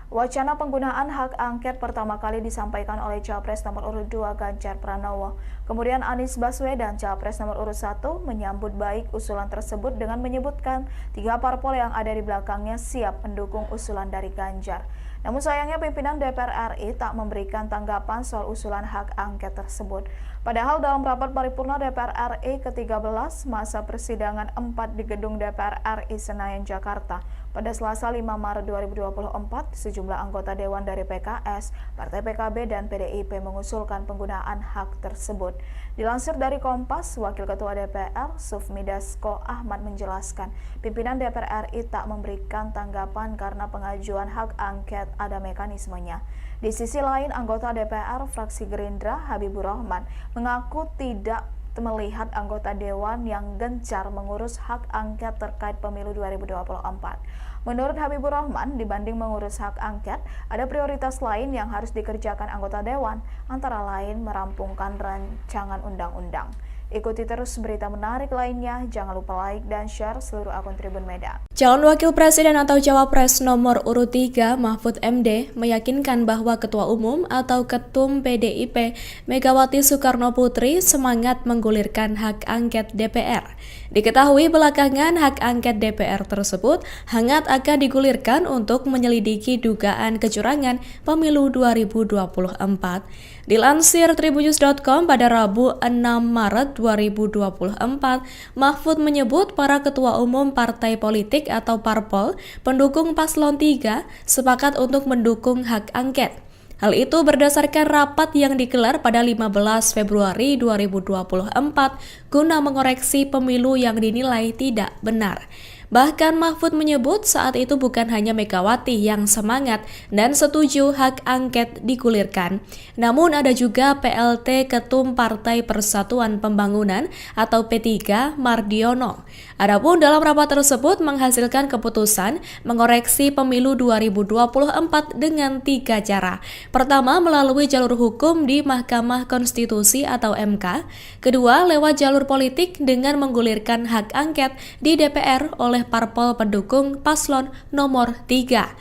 A: Wacana penggunaan hak angket pertama kali disampaikan oleh Capres nomor urut 2 Ganjar Pranowo. Kemudian Anies Baswedan, Capres nomor urut 1, menyambut baik usulan tersebut dengan menyebutkan 3 parpol yang ada di belakangnya siap mendukung usulan dari Ganjar. Namun sayangnya pimpinan DPR RI tak memberikan tanggapan soal usulan hak angket tersebut. Padahal dalam rapat paripurna DPR RI ke-13 masa persidangan 4 di gedung DPR RI Senayan, Jakarta, pada Selasa 5 Maret 2024, sejumlah anggota Dewan dari PKS, Partai PKB, dan PDIP mengusulkan penggunaan hak tersebut. Dilansir dari Kompas, Wakil Ketua DPR, Sufmi Dasko Ahmad menjelaskan, pimpinan DPR RI tak memberikan tanggapan karena pengajuan hak angket ada mekanismenya. Di sisi lain, anggota DPR fraksi Gerindra, Habibur Rahman, mengaku tidak melihat anggota Dewan yang gencar mengurus hak angket terkait pemilu 2024. Menurut Habibur Rahman, dibanding mengurus hak angket, ada prioritas lain yang harus dikerjakan anggota Dewan, antara lain merampungkan rancangan undang-undang. Ikuti terus berita menarik lainnya, jangan lupa like dan share seluruh akun Tribun Medan.
H: Calon Wakil Presiden atau Cawapres nomor urut 3 Mahfud MD meyakinkan bahwa Ketua Umum atau Ketum PDIP Megawati Soekarno Putri semangat menggulirkan hak angket DPR. Diketahui belakangan hak angket DPR tersebut hangat akan digulirkan untuk menyelidiki dugaan kecurangan pemilu 2024. Dilansir tribunnews.com pada Rabu 6 Maret 2024, Mahfud menyebut para ketua umum partai politik atau parpol pendukung paslon 3 sepakat untuk mendukung hak angket. Hal itu berdasarkan rapat yang digelar pada 15 Februari 2024 guna mengoreksi pemilu yang dinilai tidak benar. Bahkan Mahfud menyebut saat itu bukan hanya Megawati yang semangat dan setuju hak angket digulirkan, namun ada juga PLT Ketum Partai Persatuan Pembangunan atau P3 Mardiono. Adapun dalam rapat tersebut menghasilkan keputusan mengoreksi pemilu 2024 dengan 3 cara. Pertama, melalui jalur hukum di Mahkamah Konstitusi atau MK. Kedua, lewat jalur politik dengan menggulirkan hak angket di DPR oleh parpol pendukung paslon nomor 3.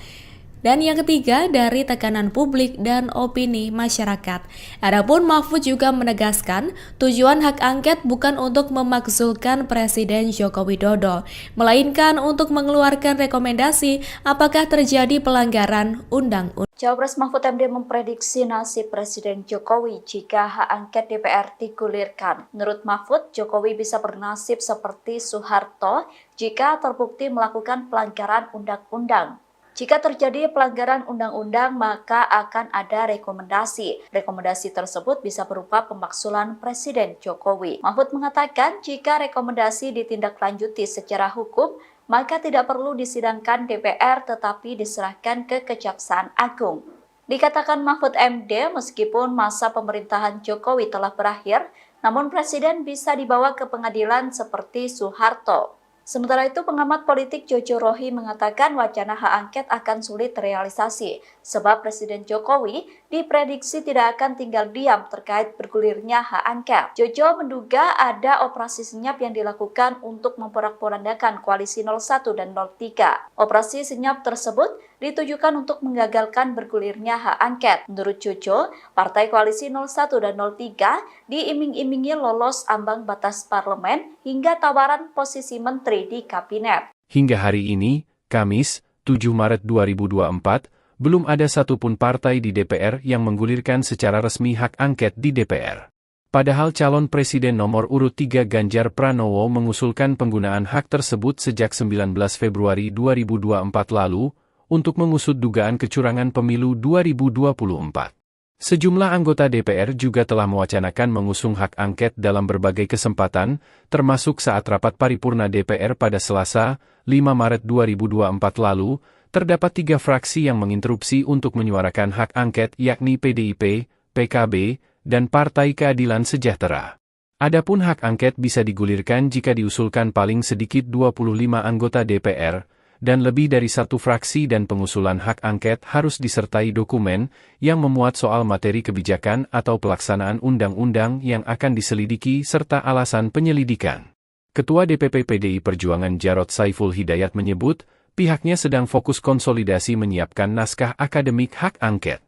H: Dan yang ketiga, dari tekanan publik dan opini masyarakat. Adapun Mahfud juga menegaskan, tujuan hak angket bukan untuk memakzulkan Presiden Joko Widodo, melainkan untuk mengeluarkan rekomendasi apakah terjadi pelanggaran undang-undang.
A: Cawapres Mahfud MD memprediksi nasib Presiden Jokowi jika hak angket DPR digulirkan. Menurut Mahfud, Jokowi bisa bernasib seperti Soeharto jika terbukti melakukan pelanggaran undang-undang. Jika terjadi pelanggaran undang-undang, maka akan ada rekomendasi. Rekomendasi tersebut bisa berupa pemakzulan Presiden Jokowi. Mahfud mengatakan jika rekomendasi ditindaklanjuti secara hukum, maka tidak perlu disidangkan DPR tetapi diserahkan ke Kejaksaan Agung. Dikatakan Mahfud MD, meskipun masa pemerintahan Jokowi telah berakhir, namun Presiden bisa dibawa ke pengadilan seperti Soeharto. Sementara itu, pengamat politik Jojo Rohi mengatakan wacana hak angket akan sulit terrealisasi, sebab Presiden Jokowi diprediksi tidak akan tinggal diam terkait bergulirnya hak angket. Jojo menduga ada operasi senyap yang dilakukan untuk memporak-porandakan koalisi 01 dan 03. Operasi senyap tersebut ditujukan untuk menggagalkan bergulirnya hak angket. Menurut Jojo, partai koalisi 01 dan 03 diiming-imingi lolos ambang batas parlemen hingga tawaran posisi menteri di kabinet.
B: Hingga hari ini, Kamis, 7 Maret 2024, belum ada satupun partai di DPR yang menggulirkan secara resmi hak angket di DPR. Padahal calon presiden nomor urut 3 Ganjar Pranowo mengusulkan penggunaan hak tersebut sejak 19 Februari 2024 lalu untuk mengusut dugaan kecurangan pemilu 2024. Sejumlah anggota DPR juga telah mewacanakan mengusung hak angket dalam berbagai kesempatan, termasuk saat rapat paripurna DPR pada Selasa, 5 Maret 2024 lalu, terdapat 3 fraksi yang menginterupsi untuk menyuarakan hak angket yakni PDIP, PKB, dan Partai Keadilan Sejahtera. Adapun hak angket bisa digulirkan jika diusulkan paling sedikit 25 anggota DPR, dan lebih dari satu fraksi dan pengusulan hak angket harus disertai dokumen yang memuat soal materi kebijakan atau pelaksanaan undang-undang yang akan diselidiki serta alasan penyelidikan. Ketua DPP PDI Perjuangan Jarod Saiful Hidayat menyebut, pihaknya sedang fokus konsolidasi menyiapkan naskah akademik hak angket.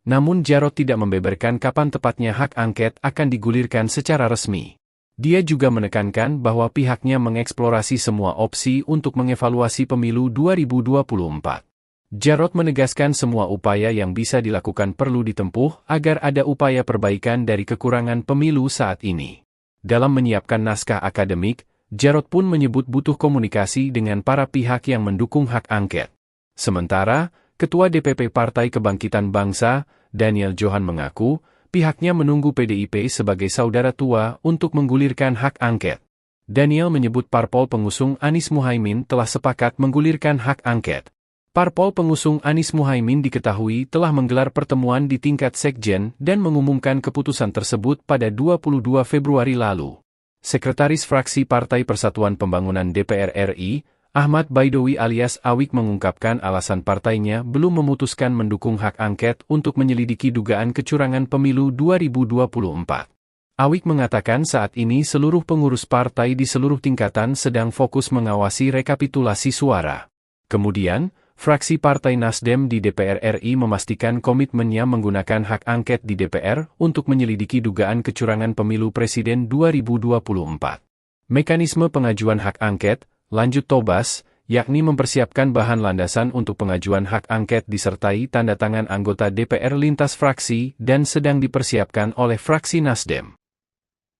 B: Namun Jarod tidak membeberkan kapan tepatnya hak angket akan digulirkan secara resmi. Dia juga menekankan bahwa pihaknya mengeksplorasi semua opsi untuk mengevaluasi pemilu 2024. Jarod menegaskan semua upaya yang bisa dilakukan perlu ditempuh agar ada upaya perbaikan dari kekurangan pemilu saat ini. Dalam menyiapkan naskah akademik, Jarod pun menyebut butuh komunikasi dengan para pihak yang mendukung hak angket. Sementara, Ketua DPP Partai Kebangkitan Bangsa, Daniel Johan mengaku, pihaknya menunggu PDIP sebagai saudara tua untuk menggulirkan hak angket. Daniel menyebut parpol pengusung Anies Muhaimin telah sepakat menggulirkan hak angket. Parpol pengusung Anies Muhaimin diketahui telah menggelar pertemuan di tingkat sekjen dan mengumumkan keputusan tersebut pada 22 Februari lalu. Sekretaris Fraksi Partai Persatuan Pembangunan DPR RI, Ahmad Baidowi alias Awik mengungkapkan alasan partainya belum memutuskan mendukung hak angket untuk menyelidiki dugaan kecurangan pemilu 2024. Awik mengatakan saat ini seluruh pengurus partai di seluruh tingkatan sedang fokus mengawasi rekapitulasi suara. Kemudian, fraksi Partai Nasdem di DPR RI memastikan komitmennya menggunakan hak angket di DPR untuk menyelidiki dugaan kecurangan pemilu presiden 2024. Mekanisme pengajuan hak angket, lanjut Tobas, yakni mempersiapkan bahan landasan untuk pengajuan hak angket disertai tanda tangan anggota DPR lintas fraksi dan sedang dipersiapkan oleh fraksi Nasdem.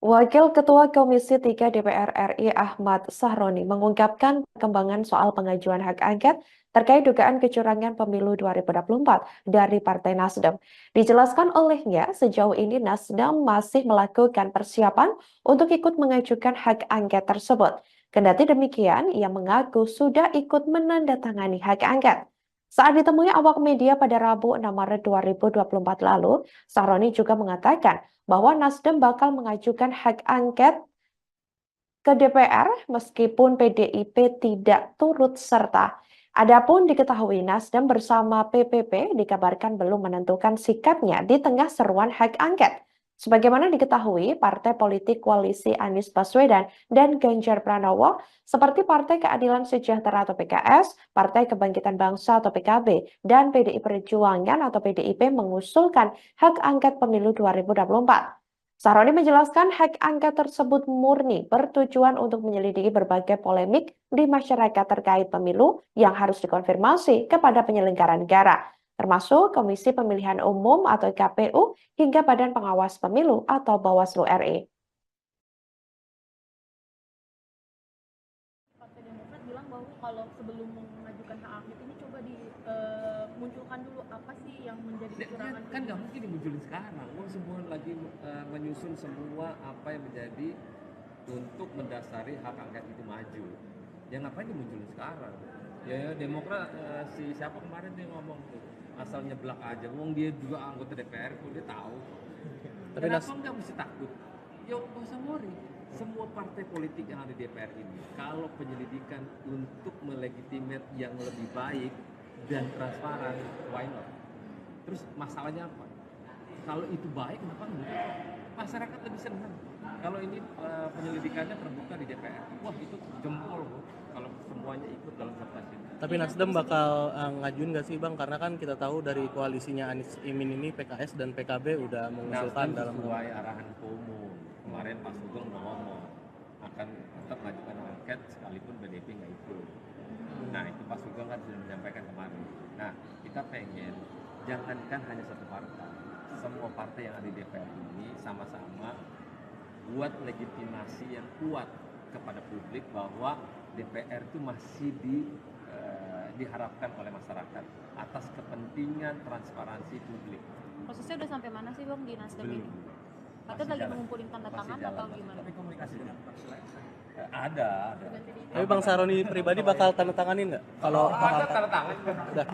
C: Wakil Ketua Komisi 3 DPR RI Ahmad Sahroni mengungkapkan perkembangan soal pengajuan hak angket terkait dugaan kecurangan pemilu 2024 dari Partai Nasdem. Dijelaskan olehnya, sejauh ini Nasdem masih melakukan persiapan untuk ikut mengajukan hak angket tersebut. Kendati demikian, ia mengaku sudah ikut menandatangani hak angket. Saat ditemui awak media pada Rabu 6 Maret 2024 lalu, Sahroni juga mengatakan bahwa Nasdem bakal mengajukan hak angket ke DPR meskipun PDIP tidak turut serta. Adapun diketahui Nasdem bersama PPP dikabarkan belum menentukan sikapnya di tengah seruan hak angket. Sebagaimana diketahui, partai politik koalisi Anies Baswedan dan Ganjar Pranowo seperti Partai Keadilan Sejahtera atau PKS, Partai Kebangkitan Bangsa atau PKB, dan PDI Perjuangan atau PDIP mengusulkan hak angket pemilu 2024. Sahroni menjelaskan hak angket tersebut murni bertujuan untuk menyelidiki berbagai polemik di masyarakat terkait pemilu yang harus dikonfirmasi kepada penyelenggara negara, termasuk Komisi Pemilihan Umum atau KPU hingga Badan Pengawas Pemilu atau Bawaslu RI.
D: Partai Demokrat bilang bahwa kalau sebelum mengajukan hak angket ini coba dimunculkan dulu apa sih yang menjadi kecurangan.
E: Kan nggak mungkin dimunculin sekarang. Semua lagi menyusun semua apa yang menjadi untuk mendasari hak angket itu maju. Ya ngapain dimunculin sekarang? Ya Demokrat si siapa kemarin dia ngomong tuh asal nyeblak aja. Wong dia juga anggota DPR kok dia tahu.
F: Tapi
E: Kenapa nggak mesti takut? Ya nggak usah worry. Semua partai politik yang ada di DPR ini, kalau penyelidikan untuk melegitimate yang lebih baik dan transparan, why not? Terus masalahnya apa? Kalau itu baik, kenapa enggak? Masyarakat lebih senang. Kalau ini penyelidikannya terbuka di DPR, wah itu jempol loh. Kalau semuanya ikut dalam kertas ini.
F: Tapi Nasdem bakal ngajuin nggak sih Bang? Karena kan kita tahu dari koalisinya Anies Imin ini PKS dan PKB udah mengusulkan
E: Nasdem
F: dalam
E: sesuai arahan Ketua Umum. Kemarin Pak Sugeng udah ngomong akan tetap mengajukan angket sekalipun PDIP nggak ikut. Nah itu Pak Sugeng kan sudah menyampaikan kemarin. Nah kita pengen jangankan hanya satu partai, semua partai yang ada di DPR ini sama-sama buat legitimasi yang kuat kepada publik bahwa DPR itu masih diharapkan oleh masyarakat atas kepentingan transparansi publik.
D: Prosesnya prosesnya udah sampai mana sih Bang di Nasdem ini? Katanya lagi mengumpulin tanda tangan atau gimana?
E: Tapi komunikasi dengan ada.
F: Tapi Bang Sahroni pribadi bakal tanda tanganin nggak? Kalau
E: Ada tanda tangan.
F: udah.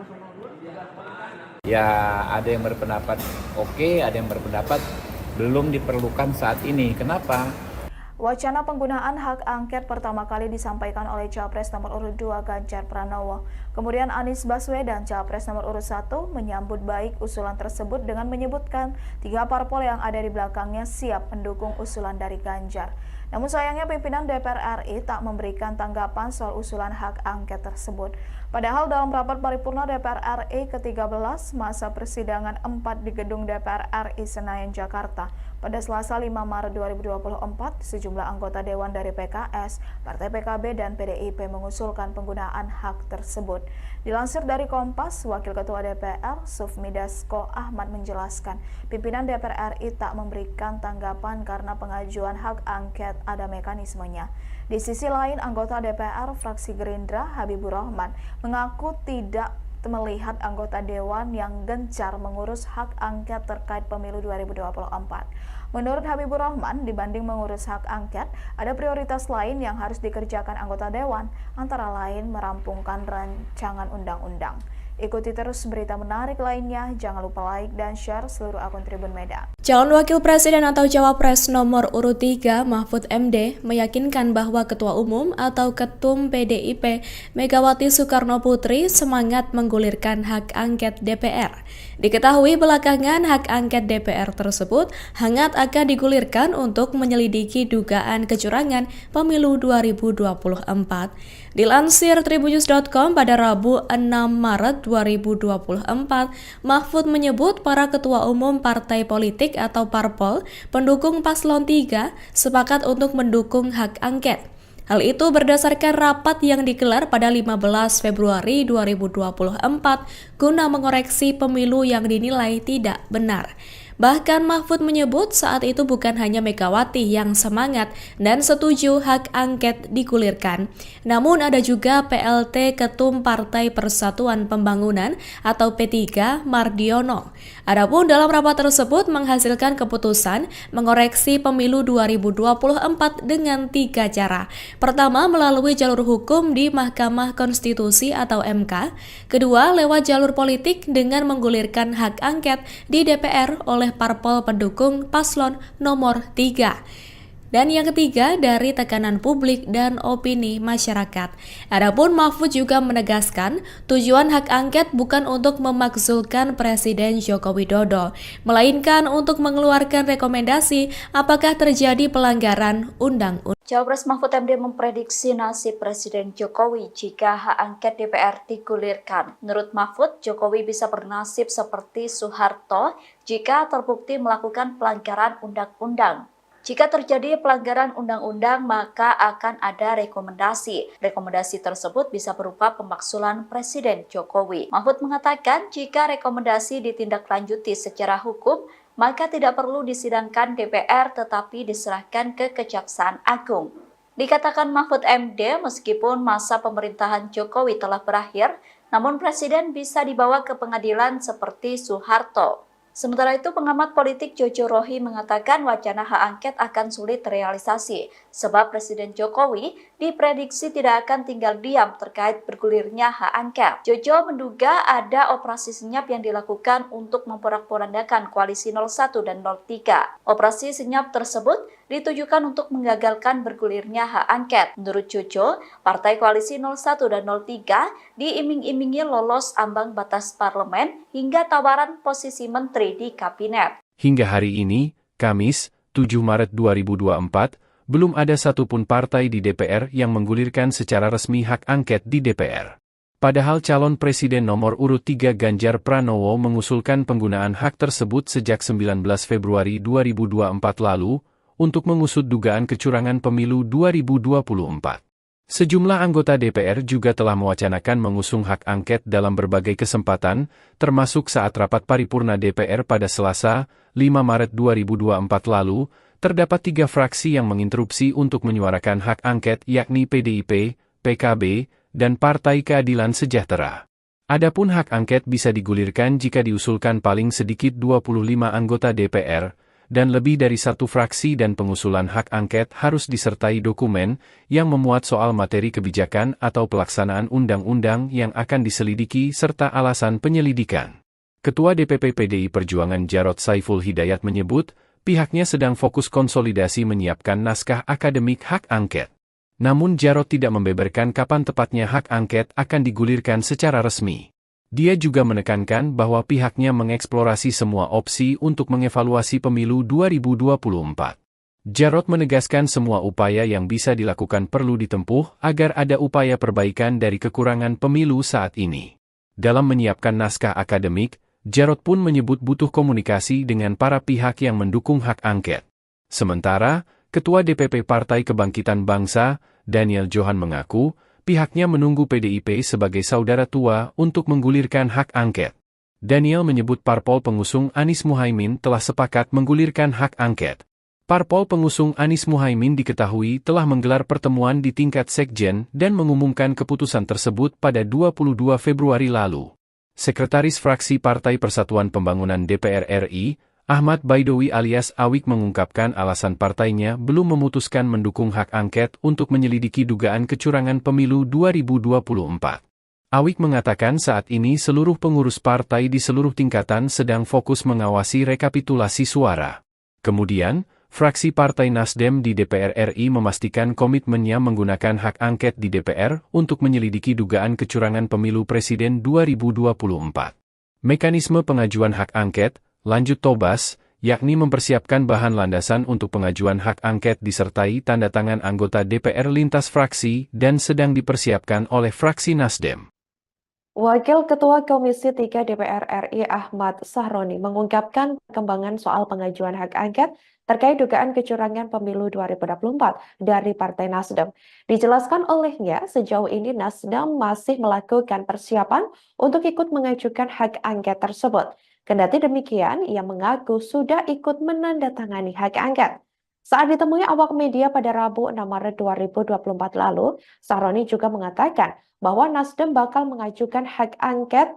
G: Ya ada yang berpendapat oke, ada yang berpendapat belum diperlukan saat ini. Kenapa?
A: Wacana penggunaan hak angket pertama kali disampaikan oleh Capres nomor urut 2 Ganjar Pranowo. Kemudian Anies Baswedan, Capres nomor urut 1, menyambut baik usulan tersebut dengan menyebutkan 3 parpol yang ada di belakangnya siap mendukung usulan dari Ganjar. Namun sayangnya pimpinan DPR RI tak memberikan tanggapan soal usulan hak angket tersebut. Padahal dalam rapat paripurna DPR RI ke-13 masa persidangan 4 di gedung DPR RI Senayan, Jakarta, pada Selasa 5 Maret 2024, sejumlah anggota Dewan dari PKS, Partai PKB, dan PDIP mengusulkan penggunaan hak tersebut. Dilansir dari Kompas, Wakil Ketua DPR, Sufmi Dasko Ahmad menjelaskan, pimpinan DPR RI tak memberikan tanggapan karena pengajuan hak angket ada mekanismenya. Di sisi lain, anggota DPR fraksi Gerindra, Habibur Rahman, mengaku tidak melihat anggota Dewan yang gencar mengurus hak angket terkait pemilu 2024. Menurut Habibur Rahman, dibanding mengurus hak angket, ada prioritas lain yang harus dikerjakan anggota Dewan, antara lain merampungkan rancangan undang-undang. Ikuti terus berita menarik lainnya, jangan lupa like dan share seluruh akun Tribun Medan.
H: Calon Wakil Presiden atau Cawapres nomor urut 3 Mahfud MD meyakinkan bahwa Ketua Umum atau Ketum PDIP Megawati Soekarno Putri semangat menggulirkan hak angket DPR. Diketahui belakangan hak angket DPR tersebut hangat akan digulirkan untuk menyelidiki dugaan kecurangan pemilu 2024. Dilansir tribunnews.com pada Rabu 6 Maret 2024, Mahfud menyebut para ketua umum partai politik atau parpol pendukung paslon 3 sepakat untuk mendukung hak angket. Hal itu berdasarkan rapat yang digelar pada 15 Februari 2024 guna mengoreksi pemilu yang dinilai tidak benar. Bahkan Mahfud menyebut saat itu bukan hanya Megawati yang semangat dan setuju hak angket digulirkan, namun ada juga PLT Ketum Partai Persatuan Pembangunan atau P3 Mardiono. Adapun dalam rapat tersebut menghasilkan keputusan mengoreksi pemilu 2024 dengan 3 cara. Pertama, melalui jalur hukum di Mahkamah Konstitusi atau MK. Kedua, lewat jalur politik dengan menggulirkan hak angket di DPR oleh parpol pendukung paslon nomor 3. Dan yang ketiga, dari tekanan publik dan opini masyarakat. Adapun Mahfud juga menegaskan, tujuan hak angket bukan untuk memakzulkan Presiden Joko Widodo, melainkan untuk mengeluarkan rekomendasi apakah terjadi pelanggaran undang-undang.
A: Cawapres Mahfud MD memprediksi nasib Presiden Jokowi jika hak angket DPR digulirkan. Menurut Mahfud, Jokowi bisa bernasib seperti Soeharto jika terbukti melakukan pelanggaran undang-undang. Jika terjadi pelanggaran undang-undang, maka akan ada rekomendasi. Rekomendasi tersebut bisa berupa pemakzulan Presiden Jokowi. Mahfud mengatakan jika rekomendasi ditindaklanjuti secara hukum, maka tidak perlu disidangkan DPR tetapi diserahkan ke Kejaksaan Agung. Dikatakan Mahfud MD, meskipun masa pemerintahan Jokowi telah berakhir, namun Presiden bisa dibawa ke pengadilan seperti Soeharto. Sementara itu, pengamat politik Jojo Rohi mengatakan wacana hak angket akan sulit terrealisasi, sebab Presiden Jokowi diprediksi tidak akan tinggal diam terkait bergulirnya hak angket. Jojo menduga ada operasi senyap yang dilakukan untuk memporak-porandakan koalisi 01 dan 03. Operasi senyap tersebut ditujukan untuk menggagalkan bergulirnya hak angket. Menurut Jojo, partai koalisi 01 dan 03 diiming-imingi lolos ambang batas parlemen hingga tawaran posisi menteri di kabinet.
B: Hingga hari ini, Kamis, 7 Maret 2024, belum ada satupun partai di DPR yang menggulirkan secara resmi hak angket di DPR. Padahal calon presiden nomor urut 3 Ganjar Pranowo mengusulkan penggunaan hak tersebut sejak 19 Februari 2024 lalu untuk mengusut dugaan kecurangan pemilu 2024. Sejumlah anggota DPR juga telah mewacanakan mengusung hak angket dalam berbagai kesempatan, termasuk saat rapat paripurna DPR pada Selasa, 5 Maret 2024 lalu, terdapat 3 fraksi yang menginterupsi untuk menyuarakan hak angket yakni PDIP, PKB, dan Partai Keadilan Sejahtera. Adapun hak angket bisa digulirkan jika diusulkan paling sedikit 25 anggota DPR, dan lebih dari satu fraksi dan pengusulan hak angket harus disertai dokumen yang memuat soal materi kebijakan atau pelaksanaan undang-undang yang akan diselidiki serta alasan penyelidikan. Ketua DPP PDI Perjuangan Jarod Saiful Hidayat menyebut, pihaknya sedang fokus konsolidasi menyiapkan naskah akademik hak angket. Namun Jarod tidak membeberkan kapan tepatnya hak angket akan digulirkan secara resmi. Dia juga menekankan bahwa pihaknya mengeksplorasi semua opsi untuk mengevaluasi pemilu 2024. Jarod menegaskan semua upaya yang bisa dilakukan perlu ditempuh agar ada upaya perbaikan dari kekurangan pemilu saat ini. Dalam menyiapkan naskah akademik, Jarod pun menyebut butuh komunikasi dengan para pihak yang mendukung hak angket. Sementara, Ketua DPP Partai Kebangkitan Bangsa, Daniel Johan mengaku, pihaknya menunggu PDIP sebagai saudara tua untuk menggulirkan hak angket. Daniel menyebut parpol pengusung Anies Muhaimin telah sepakat menggulirkan hak angket. Parpol pengusung Anies Muhaimin diketahui telah menggelar pertemuan di tingkat sekjen dan mengumumkan keputusan tersebut pada 22 Februari lalu. Sekretaris Fraksi Partai Persatuan Pembangunan DPR RI, Ahmad Baidowi alias Awik mengungkapkan alasan partainya belum memutuskan mendukung hak angket untuk menyelidiki dugaan kecurangan pemilu 2024. Awik mengatakan saat ini seluruh pengurus partai di seluruh tingkatan sedang fokus mengawasi rekapitulasi suara. Kemudian, fraksi Partai Nasdem di DPR RI memastikan komitmennya menggunakan hak angket di DPR untuk menyelidiki dugaan kecurangan pemilu presiden 2024. Mekanisme pengajuan hak angket, lanjut Tobas, yakni mempersiapkan bahan landasan untuk pengajuan hak angket disertai tanda tangan anggota DPR lintas fraksi dan sedang dipersiapkan oleh fraksi Nasdem.
C: Wakil Ketua Komisi 3 DPR RI Ahmad Sahroni mengungkapkan perkembangan soal pengajuan hak angket terkait dugaan kecurangan pemilu 2024 dari Partai Nasdem. Dijelaskan olehnya, sejauh ini Nasdem masih melakukan persiapan untuk ikut mengajukan hak angket tersebut. Kendati demikian, ia mengaku sudah ikut menandatangani hak angket. Saat ditemui awak media pada Rabu 6 Maret 2024 lalu, Sahroni juga mengatakan bahwa Nasdem bakal mengajukan hak angket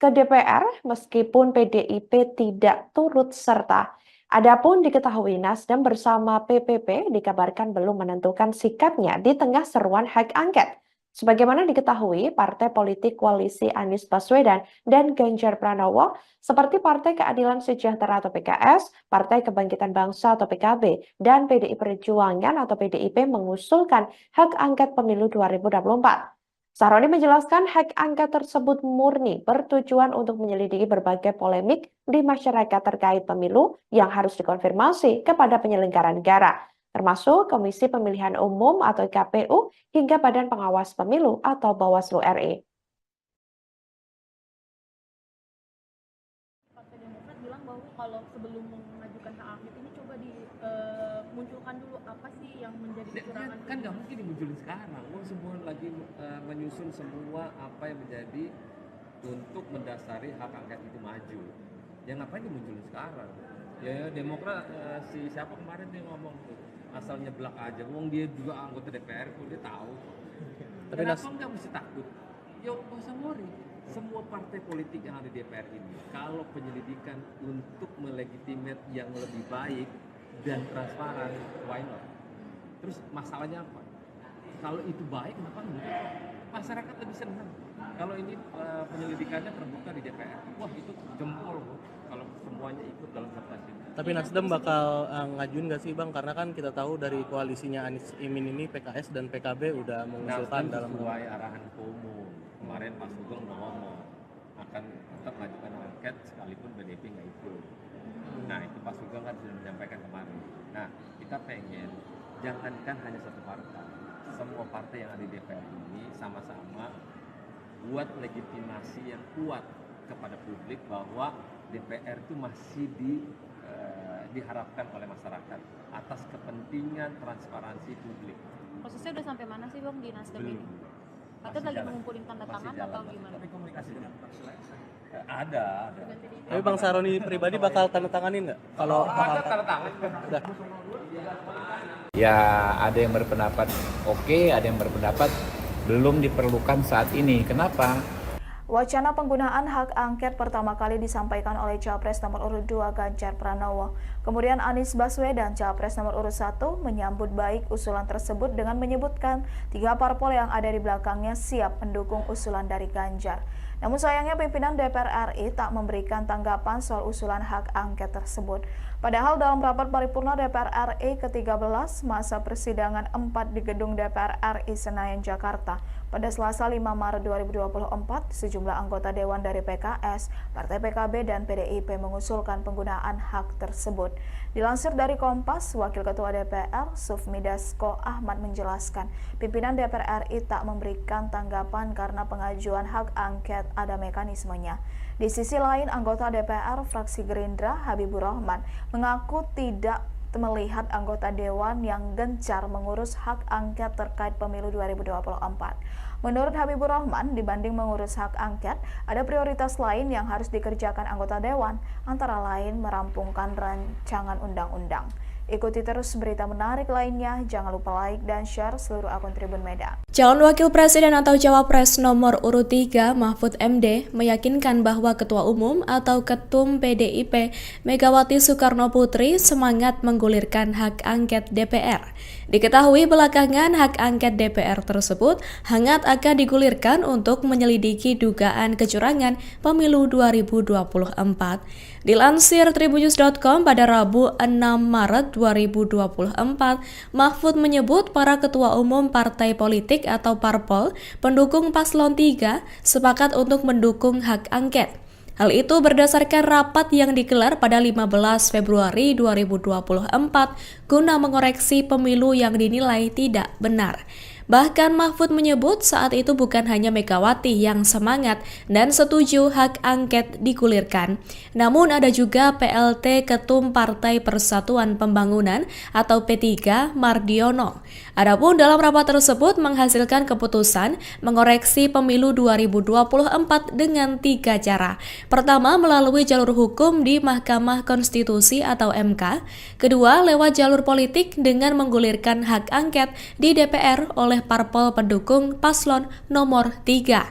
C: ke DPR meskipun PDIP tidak turut serta. Adapun diketahui Nasdem bersama PPP dikabarkan belum menentukan sikapnya di tengah seruan hak angket. Sebagaimana diketahui, partai politik koalisi Anies Baswedan dan Ganjar Pranowo seperti Partai Keadilan Sejahtera atau PKS, Partai Kebangkitan Bangsa atau PKB, dan PDI Perjuangan atau PDIP mengusulkan hak angket pemilu 2024. Sahroni menjelaskan hak angket tersebut murni bertujuan untuk menyelidiki berbagai polemik di masyarakat terkait pemilu yang harus dikonfirmasi kepada penyelenggara negara, termasuk Komisi Pemilihan Umum atau KPU hingga Badan Pengawas Pemilu atau Bawaslu RI.
D: Partai Demokrat bilang bahwa kalau sebelum mengajukan hak angket ini coba dimunculkan dulu apa sih yang menjadi kecurangan.
E: Kan nggak mungkin dimunculin sekarang. Semua lagi menyusun semua apa yang menjadi untuk mendasari hak angket itu maju. Ya ngapain dimunculin sekarang? Ya Demokrat si siapa kemarin dia ngomong tuh asal nyeblak aja. Wong dia juga anggota DPR kok dia tahu.
F: Tapi
E: Kenapa nggak mesti takut? Ya nggak usah worry. Semua partai politik yang ada di DPR ini, kalau penyelidikan untuk melegitimate yang lebih baik dan transparan, why not? Terus masalahnya apa? Kalau itu baik, kenapa enggak? Masyarakat lebih senang. Kalau ini penyelidikannya terbuka di DPR, wah itu jempol kalau semuanya ikut dalam sertasi.
F: Tapi Nasdem bakal ngajuin nggak sih Bang? Karena kan kita tahu dari koalisinya Anies Imin ini PKS dan PKB udah mengusulkan
E: Nasdem
F: dalam
E: sesuai arahan umum. Kemarin Pak Sugeng udah ngomong akan tetap mengajukan angket sekalipun PDIP nggak ikut. Nah itu Pak Sugeng kan sudah menyampaikan kemarin. Nah kita pengen jangankan hanya satu partai, semua partai yang ada di DPR ini sama-sama buat legitimasi yang kuat kepada publik bahwa DPR itu masih diharapkan oleh masyarakat atas kepentingan transparansi publik.
D: Prosesnya udah sampai mana sih Bang di Nasdem ini? Atau
E: Masih
D: lagi
E: jalan.
D: mengumpulin tanda
E: Masih
D: tangan
E: jalan.
D: atau gimana?
E: Tapi komunikasi dengan ada.
F: Tapi Bang Sahroni pribadi bakal tanda tanganin nggak? Kalau
E: ada tanda tangan.
F: udah.
G: Ya ada yang berpendapat oke, ada yang berpendapat belum diperlukan saat ini. Kenapa?
I: Wacana penggunaan hak angket pertama kali disampaikan oleh Capres nomor urut 2 Ganjar Pranowo. Kemudian Anies Baswedan, Capres nomor urut 1, menyambut baik usulan tersebut dengan menyebutkan 3 parpol yang ada di belakangnya siap mendukung usulan dari Ganjar. Namun sayangnya pimpinan DPR RI tak memberikan tanggapan soal usulan hak angket tersebut. Padahal dalam rapat paripurna DPR RI ke-13 masa persidangan 4 di gedung DPR RI Senayan, Jakarta, pada Selasa 5 Maret 2024, sejumlah anggota Dewan dari PKS, Partai PKB, dan PDIP mengusulkan penggunaan hak tersebut. Dilansir dari Kompas, Wakil Ketua DPR, Sufmi Dasko Ahmad menjelaskan, pimpinan DPR RI tak memberikan tanggapan karena pengajuan hak angket ada mekanismenya. Di sisi lain, anggota DPR fraksi Gerindra, Habibur Rahman, mengaku tidak melihat anggota Dewan yang gencar mengurus hak angket terkait pemilu 2024. Menurut Habibur Rahman, dibanding mengurus hak angket, ada prioritas lain yang harus dikerjakan anggota Dewan, antara lain merampungkan rancangan undang-undang. Ikuti terus berita menarik lainnya, jangan lupa like dan share seluruh akun Tribun Medan.
H: Calon Wakil Presiden atau Cawapres nomor urut 3 Mahfud MD meyakinkan bahwa Ketua Umum atau Ketum PDIP Megawati Soekarno Putri semangat menggulirkan hak angket DPR. Diketahui belakangan hak angket DPR tersebut hangat akan digulirkan untuk menyelidiki dugaan kecurangan pemilu 2024. Dilansir tribunnews.com pada Rabu 6 Maret 2024, Mahfud menyebut para ketua umum partai politik atau parpol pendukung paslon 3 sepakat untuk mendukung hak angket. Hal itu berdasarkan rapat yang digelar pada 15 Februari 2024 guna mengoreksi pemilu yang dinilai tidak benar. Bahkan Mahfud menyebut saat itu bukan hanya Megawati yang semangat dan setuju hak angket digulirkan, namun ada juga PLT Ketum Partai Persatuan Pembangunan atau P3 Mardiono. Adapun dalam rapat tersebut menghasilkan keputusan mengoreksi pemilu 2024 dengan 3 cara. Pertama, melalui jalur hukum di Mahkamah Konstitusi atau MK. Kedua, lewat jalur politik dengan menggulirkan hak angket di DPR oleh parpol pendukung paslon nomor 3.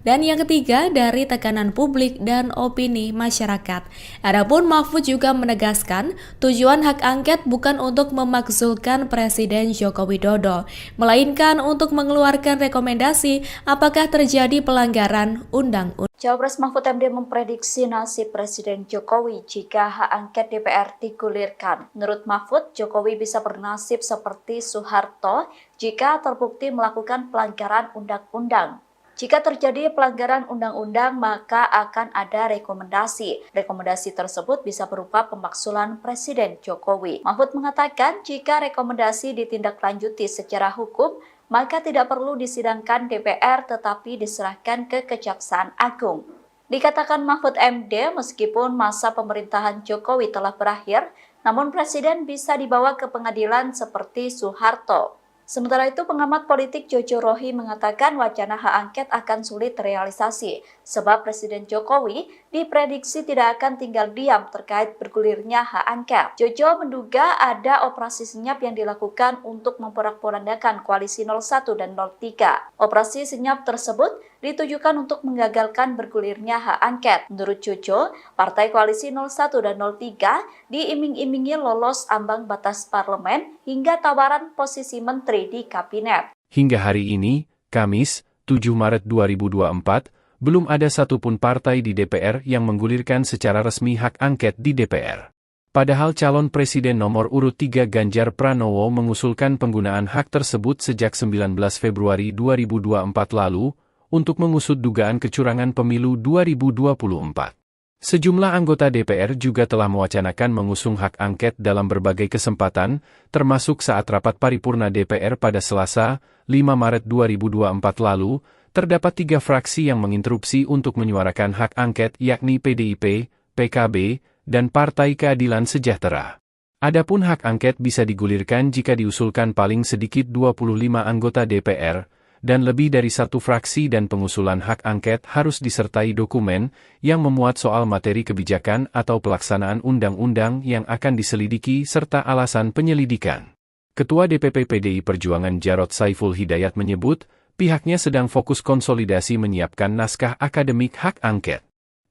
H: Dan yang ketiga, dari tekanan publik dan opini masyarakat. Adapun Mahfud juga menegaskan, tujuan hak angket bukan untuk memakzulkan Presiden Joko Widodo, melainkan untuk mengeluarkan rekomendasi apakah terjadi pelanggaran undang-undang.
A: Cawapres Mahfud MD memprediksi nasib Presiden Jokowi jika hak angket DPR digulirkan. Menurut Mahfud, Jokowi bisa bernasib seperti Soeharto jika terbukti melakukan pelanggaran undang-undang. Jika terjadi pelanggaran undang-undang, maka akan ada rekomendasi. Rekomendasi tersebut bisa berupa pemakzulan Presiden Jokowi. Mahfud mengatakan jika rekomendasi ditindaklanjuti secara hukum, maka tidak perlu disidangkan DPR tetapi diserahkan ke Kejaksaan Agung. Dikatakan Mahfud MD, meskipun masa pemerintahan Jokowi telah berakhir, namun Presiden bisa dibawa ke pengadilan seperti Soeharto. Sementara itu, pengamat politik Jojo Rohi mengatakan wacana hak angket akan sulit terrealisasi, sebab Presiden Jokowi diprediksi tidak akan tinggal diam terkait bergulirnya hak angket. Jojo menduga ada operasi senyap yang dilakukan untuk memporak-porandakan koalisi 01 dan 03. Operasi senyap tersebut ditujukan untuk menggagalkan bergulirnya hak angket. Menurut Jojo, partai koalisi 01 dan 03 diiming-imingi lolos ambang batas parlemen hingga tawaran posisi menteri di kabinet.
B: Hingga hari ini, Kamis, 7 Maret 2024, belum ada satupun partai di DPR yang menggulirkan secara resmi hak angket di DPR. Padahal calon presiden nomor urut 3 Ganjar Pranowo mengusulkan penggunaan hak tersebut sejak 19 Februari 2024 lalu untuk mengusut dugaan kecurangan pemilu 2024. Sejumlah anggota DPR juga telah mewacanakan mengusung hak angket dalam berbagai kesempatan, termasuk saat rapat paripurna DPR pada Selasa, 5 Maret 2024 lalu, terdapat 3 fraksi yang menginterupsi untuk menyuarakan hak angket yakni PDIP, PKB, dan Partai Keadilan Sejahtera. Adapun hak angket bisa digulirkan jika diusulkan paling sedikit 25 anggota DPR, dan lebih dari 1 fraksi dan pengusulan hak angket harus disertai dokumen yang memuat soal materi kebijakan atau pelaksanaan undang-undang yang akan diselidiki serta alasan penyelidikan. Ketua DPP PDI Perjuangan Jarod Saiful Hidayat menyebut, pihaknya sedang fokus konsolidasi menyiapkan naskah akademik hak angket.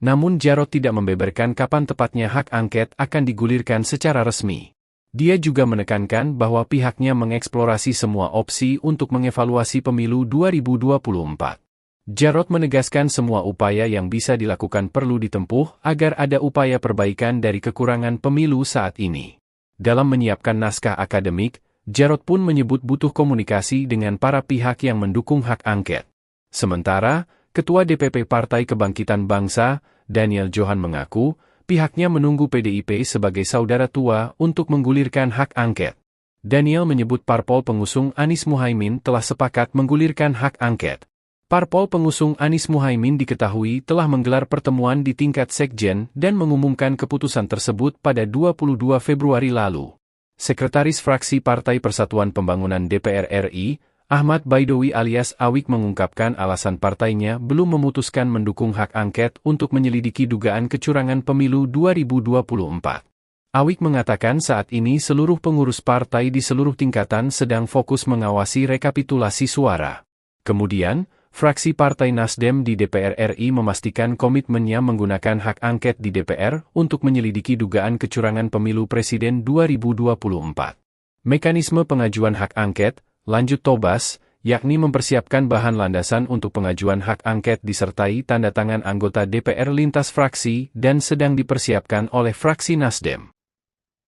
B: Namun Jarod tidak membeberkan kapan tepatnya hak angket akan digulirkan secara resmi. Dia juga menekankan bahwa pihaknya mengeksplorasi semua opsi untuk mengevaluasi pemilu 2024. Jarod menegaskan semua upaya yang bisa dilakukan perlu ditempuh agar ada upaya perbaikan dari kekurangan pemilu saat ini. Dalam menyiapkan naskah akademik, Jarod pun menyebut butuh komunikasi dengan para pihak yang mendukung hak angket. Sementara, Ketua DPP Partai Kebangkitan Bangsa, Daniel Johan mengaku, pihaknya menunggu PDIP sebagai saudara tua untuk menggulirkan hak angket. Daniel menyebut parpol pengusung Anies Muhaimin telah sepakat menggulirkan hak angket. Parpol pengusung Anies Muhaimin diketahui telah menggelar pertemuan di tingkat sekjen dan mengumumkan keputusan tersebut pada 22 Februari lalu. Sekretaris Fraksi Partai Persatuan Pembangunan DPR RI, Ahmad Baidowi alias Awik mengungkapkan alasan partainya belum memutuskan mendukung hak angket untuk menyelidiki dugaan kecurangan pemilu 2024. Awik mengatakan saat ini seluruh pengurus partai di seluruh tingkatan sedang fokus mengawasi rekapitulasi suara. Kemudian, fraksi Partai Nasdem di DPR RI memastikan komitmennya menggunakan hak angket di DPR untuk menyelidiki dugaan kecurangan pemilu presiden 2024. Mekanisme pengajuan hak angket, lanjut Tobas, yakni mempersiapkan bahan landasan untuk pengajuan hak angket disertai tanda tangan anggota DPR lintas fraksi dan sedang dipersiapkan oleh fraksi Nasdem.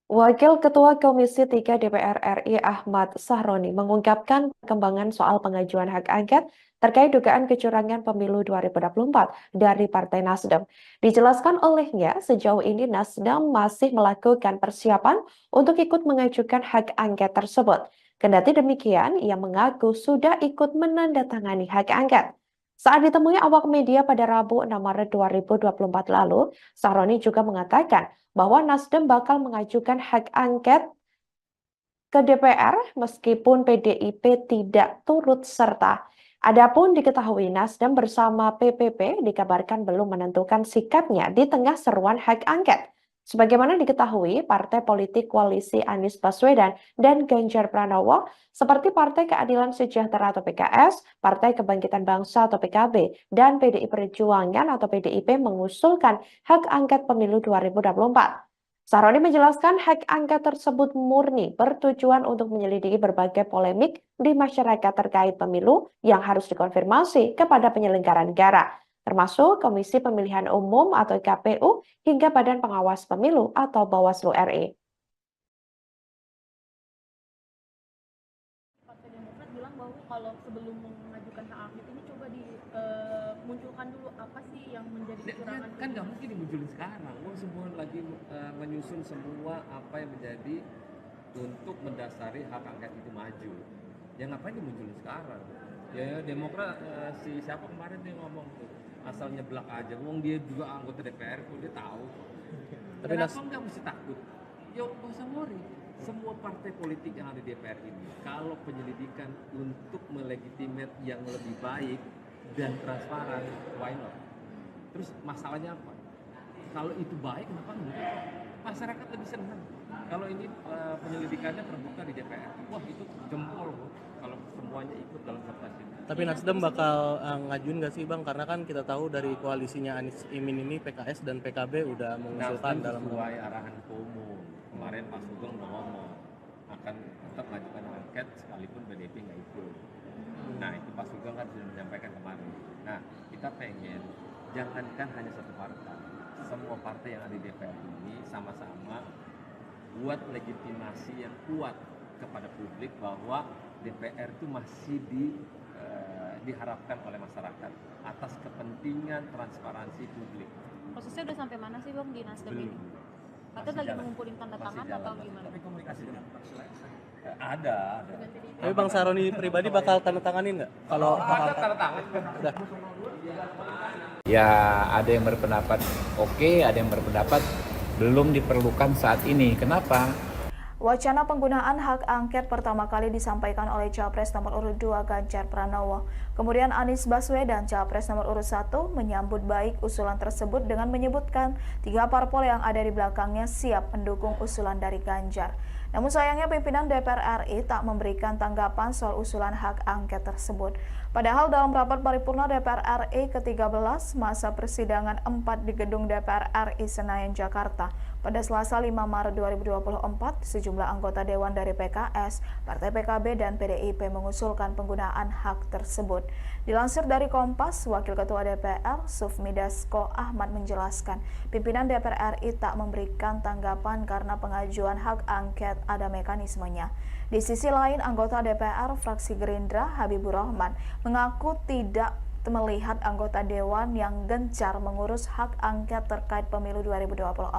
C: Wakil Ketua Komisi 3 DPR RI Ahmad Sahroni mengungkapkan perkembangan soal pengajuan hak angket terkait dugaan kecurangan pemilu 2024 dari Partai Nasdem. Dijelaskan olehnya, sejauh ini Nasdem masih melakukan persiapan untuk ikut mengajukan hak angket tersebut. Kendati demikian, ia mengaku sudah ikut menandatangani hak angket. Saat ditemui awak media pada Rabu 6 Maret 2024 lalu, Sahroni juga mengatakan bahwa Nasdem bakal mengajukan hak angket ke DPR meskipun PDIP tidak turut serta. Adapun diketahui Nasdem bersama PPP dikabarkan belum menentukan sikapnya di tengah seruan hak angket. Sebagaimana diketahui, partai politik koalisi Anies Baswedan dan Ganjar Pranowo seperti Partai Keadilan Sejahtera atau PKS, Partai Kebangkitan Bangsa atau PKB, dan PDI Perjuangan atau PDIP mengusulkan hak angket pemilu 2024. Sahroni menjelaskan hak angket tersebut murni bertujuan untuk menyelidiki berbagai polemik di masyarakat terkait pemilu yang harus dikonfirmasi kepada penyelenggara negara, termasuk Komisi Pemilihan Umum atau KPU hingga Badan Pengawas Pemilu atau Bawaslu RI.
D: Partai Demokrat bilang bahwa kalau sebelum mengajukan hak angket ini coba dimunculkan dulu apa sih yang menjadi kecurangan.
E: Kan nggak mungkin dimunculin sekarang. Semua lagi menyusun semua apa yang menjadi untuk mendasari hak angket itu maju. Ya ngapain dimunculin sekarang? Ya Demokrat si siapa kemarin dia ngomong tuh asal nyeblak aja. Wong dia juga anggota DPR kok dia tahu. Kenapa nggak mesti takut? Ya nggak usah worry. Semua partai politik yang ada di DPR ini, kalau penyelidikan untuk melegitimate yang lebih baik dan transparan, why not? Terus masalahnya apa? Kalau itu baik, kenapa enggak? Masyarakat lebih senang. Kalau ini penyelidikannya terbuka di DPR, wah itu jempol kalau semuanya ikut dalam kertas ini.
F: Tapi Nasdem bakal ngajuin nggak sih Bang? Karena kan kita tahu dari koalisinya Anies Imin ini PKS dan PKB udah mengusulkan dalam
E: sesuai arahan Ketua Umum. Kemarin Pak Sugeng udah ngomong akan tetap mengajukan angket sekalipun PDIP nggak ikut. Nah itu Pak Sugeng kan sudah menyampaikan kemarin. Nah kita pengen jangankan hanya satu partai, semua partai yang ada di DPR ini sama-sama buat legitimasi yang kuat kepada publik bahwa DPR itu masih diharapkan oleh masyarakat atas kepentingan transparansi publik.
D: Prosesnya udah sampai mana sih Bang di Nasdem ini? Atau lagi mengumpulin tanda tangan atau gimana?
E: Tapi komunikasi dengan ada.
F: Tapi Bang Sahroni pribadi bakal tanda tanganin nggak? Kalau
E: ada tanda tangan.
F: udah.
G: Ya ada yang berpendapat oke, ada yang berpendapat belum diperlukan saat ini. Kenapa?
I: Wacana penggunaan hak angket pertama kali disampaikan oleh Capres nomor urut 2 Ganjar Pranowo. Kemudian Anies Baswedan, Capres nomor urut 1, menyambut baik usulan tersebut dengan menyebutkan 3 parpol yang ada di belakangnya siap mendukung usulan dari Ganjar. Namun sayangnya pimpinan DPR RI tak memberikan tanggapan soal usulan hak angket tersebut. Padahal dalam rapat paripurna DPR RI ke-13 masa persidangan 4 di gedung DPR RI Senayan, Jakarta, pada Selasa 5 Maret 2024, sejumlah anggota Dewan dari PKS, Partai PKB, dan PDIP mengusulkan penggunaan hak tersebut. Dilansir dari Kompas, Wakil Ketua DPR, Sufmi Dasko Ahmad menjelaskan, pimpinan DPR RI tak memberikan tanggapan karena pengajuan hak angket ada mekanismenya. Di sisi lain, anggota DPR fraksi Gerindra, Habibur Rahman, mengaku tidak melihat anggota Dewan yang gencar mengurus hak angket terkait pemilu 2024.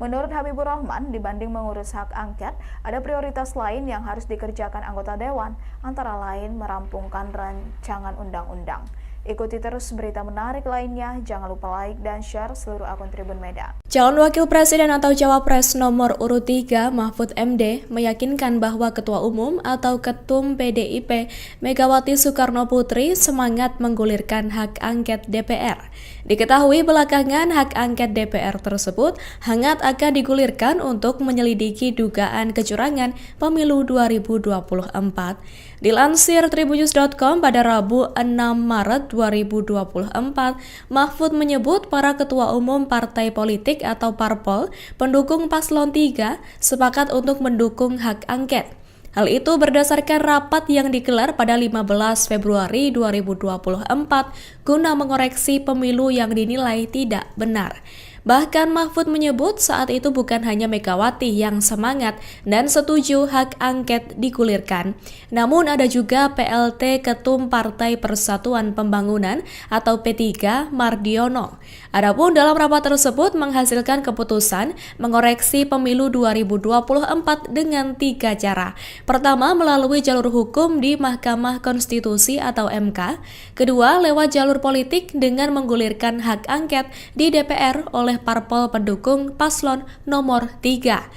I: Menurut Habibur Rahman, dibanding mengurus hak angket, ada prioritas lain yang harus dikerjakan anggota Dewan, antara lain merampungkan rancangan undang-undang. Ikuti terus berita menarik lainnya, jangan lupa like dan share seluruh akun Tribun Medan.
H: Calon Wakil Presiden atau Cawapres nomor urut 3 Mahfud MD meyakinkan bahwa Ketua Umum atau Ketum PDIP Megawati Soekarno Putri semangat menggulirkan hak angket DPR. Diketahui belakangan hak angket DPR tersebut hangat akan digulirkan untuk menyelidiki dugaan kecurangan pemilu 2024. Dilansir tribunnews.com pada Rabu 6 Maret 2024, Mahfud menyebut para ketua umum partai politik atau parpol pendukung paslon 3 sepakat untuk mendukung hak angket. Hal itu berdasarkan rapat yang digelar pada 15 Februari 2024 guna mengoreksi pemilu yang dinilai tidak benar. Bahkan Mahfud menyebut saat itu bukan hanya Megawati yang semangat dan setuju hak angket digulirkan, namun ada juga PLT Ketum Partai Persatuan Pembangunan atau P3 Mardiono. Adapun dalam rapat tersebut menghasilkan keputusan mengoreksi pemilu 2024 dengan 3 cara. Pertama, melalui jalur hukum di Mahkamah Konstitusi atau MK. Kedua, lewat jalur politik dengan menggulirkan hak angket di DPR oleh parpol pendukung paslon nomor 3.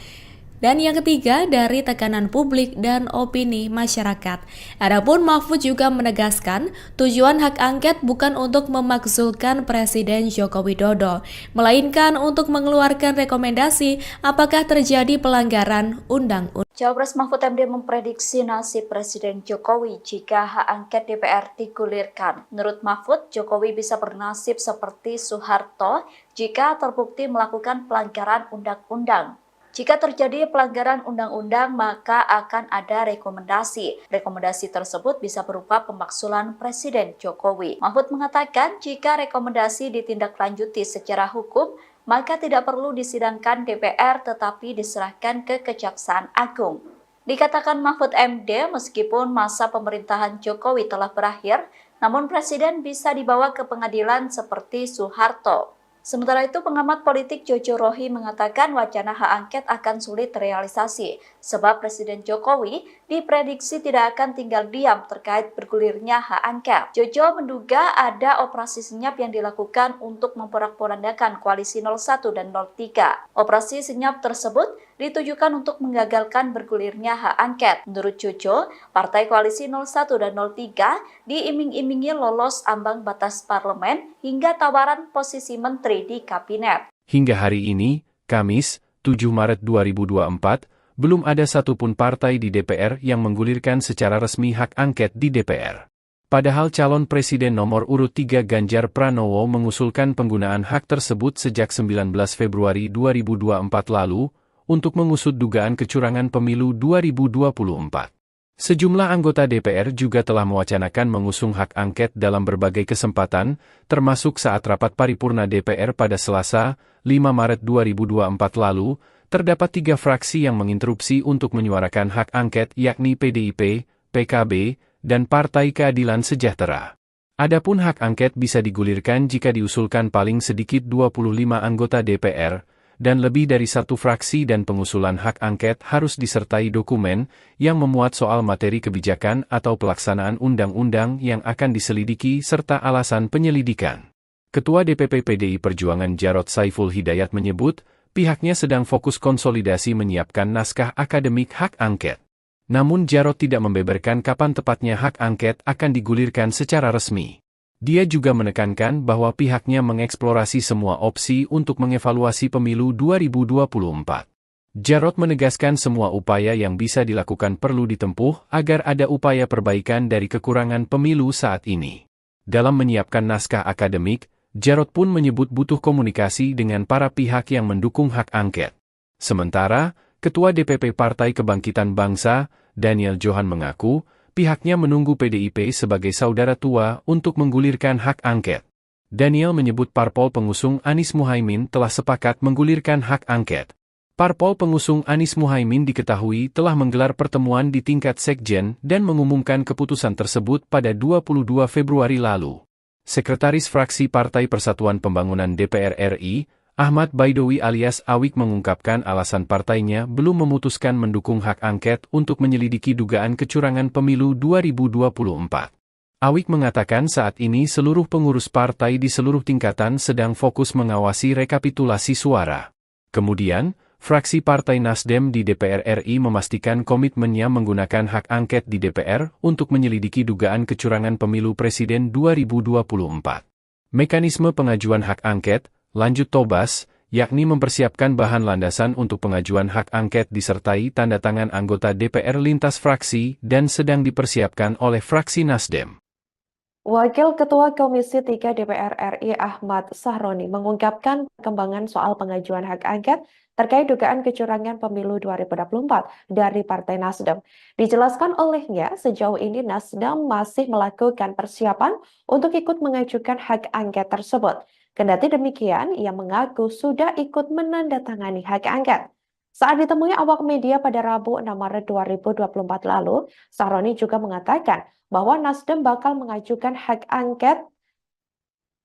H: Dan yang ketiga, dari tekanan publik dan opini masyarakat. Adapun Mahfud juga menegaskan, tujuan hak angket bukan untuk memakzulkan Presiden Joko Widodo, melainkan untuk mengeluarkan rekomendasi apakah terjadi pelanggaran undang-undang.
A: Cawapres Mahfud MD memprediksi nasib Presiden Jokowi jika hak angket DPR digulirkan. Menurut Mahfud, Jokowi bisa bernasib seperti Soeharto jika terbukti melakukan pelanggaran undang-undang. Jika terjadi pelanggaran undang-undang, maka akan ada rekomendasi. Rekomendasi tersebut bisa berupa pemakzulan Presiden Jokowi. Mahfud mengatakan jika rekomendasi ditindaklanjuti secara hukum, maka tidak perlu disidangkan DPR tetapi diserahkan ke Kejaksaan Agung. Dikatakan Mahfud MD, meskipun masa pemerintahan Jokowi telah berakhir, namun Presiden bisa dibawa ke pengadilan seperti Soeharto. Sementara itu, pengamat politik Jojo Rohi mengatakan wacana hak angket akan sulit terrealisasi, sebab Presiden Jokowi diprediksi tidak akan tinggal diam terkait bergulirnya hak angket. Jojo menduga ada operasi senyap yang dilakukan untuk memporak-porandakan koalisi 01 dan 03. Operasi senyap tersebut ditujukan untuk menggagalkan bergulirnya hak angket. Menurut Jojo, partai koalisi 01 dan 03 diiming-imingi lolos ambang batas parlemen hingga tawaran posisi menteri di kabinet.
B: Hingga hari ini, Kamis, 7 Maret 2024, belum ada satupun partai di DPR yang menggulirkan secara resmi hak angket di DPR. Padahal calon presiden nomor urut 3 Ganjar Pranowo mengusulkan penggunaan hak tersebut sejak 19 Februari 2024 lalu untuk mengusut dugaan kecurangan pemilu 2024. Sejumlah anggota DPR juga telah mewacanakan mengusung hak angket dalam berbagai kesempatan, termasuk saat rapat paripurna DPR pada Selasa, 5 Maret 2024 lalu, terdapat 3 fraksi yang menginterupsi untuk menyuarakan hak angket yakni PDIP, PKB, dan Partai Keadilan Sejahtera. Adapun hak angket bisa digulirkan jika diusulkan paling sedikit 25 anggota DPR, dan lebih dari 1 fraksi dan pengusulan hak angket harus disertai dokumen yang memuat soal materi kebijakan atau pelaksanaan undang-undang yang akan diselidiki serta alasan penyelidikan. Ketua DPP PDI Perjuangan Jarod Saiful Hidayat menyebut, Pihaknya sedang fokus konsolidasi menyiapkan naskah akademik hak angket. Namun Jarod tidak membeberkan kapan tepatnya hak angket akan digulirkan secara resmi. Dia juga menekankan bahwa pihaknya mengeksplorasi semua opsi untuk mengevaluasi pemilu 2024. Jarod menegaskan semua upaya yang bisa dilakukan perlu ditempuh agar ada upaya perbaikan dari kekurangan pemilu saat ini. Dalam menyiapkan naskah akademik, Jarod pun menyebut butuh komunikasi dengan para pihak yang mendukung hak angket. Sementara, Ketua DPP Partai Kebangkitan Bangsa, Daniel Johan mengaku, pihaknya menunggu PDIP sebagai saudara tua untuk menggulirkan hak angket. Daniel menyebut parpol pengusung Anies Muhaimin telah sepakat menggulirkan hak angket. Parpol pengusung Anies Muhaimin diketahui telah menggelar pertemuan di tingkat sekjen dan mengumumkan keputusan tersebut pada 22 Februari lalu. Sekretaris Fraksi Partai Persatuan Pembangunan DPR RI, Ahmad Baidowi alias Awik mengungkapkan alasan partainya belum memutuskan mendukung hak angket untuk menyelidiki dugaan kecurangan pemilu 2024. Awik mengatakan saat ini seluruh pengurus partai di seluruh tingkatan sedang fokus mengawasi rekapitulasi suara. Kemudian, fraksi Partai Nasdem di DPR RI memastikan komitmennya menggunakan hak angket di DPR untuk menyelidiki dugaan kecurangan pemilu presiden 2024. Mekanisme pengajuan hak angket, lanjut Tobas, yakni mempersiapkan bahan landasan untuk pengajuan hak angket disertai tanda tangan anggota DPR lintas fraksi dan sedang dipersiapkan oleh fraksi Nasdem.
C: Wakil Ketua Komisi 3 DPR RI Ahmad Sahroni mengungkapkan perkembangan soal pengajuan hak angket terkait dugaan kecurangan pemilu 2024 dari Partai Nasdem. Dijelaskan olehnya, sejauh ini Nasdem masih melakukan persiapan untuk ikut mengajukan hak angket tersebut. Kendati demikian, ia mengaku sudah ikut menandatangani hak angket. Saat ditemui awak media pada Rabu 6 Maret 2024 lalu, Sahroni juga mengatakan bahwa Nasdem bakal mengajukan hak angket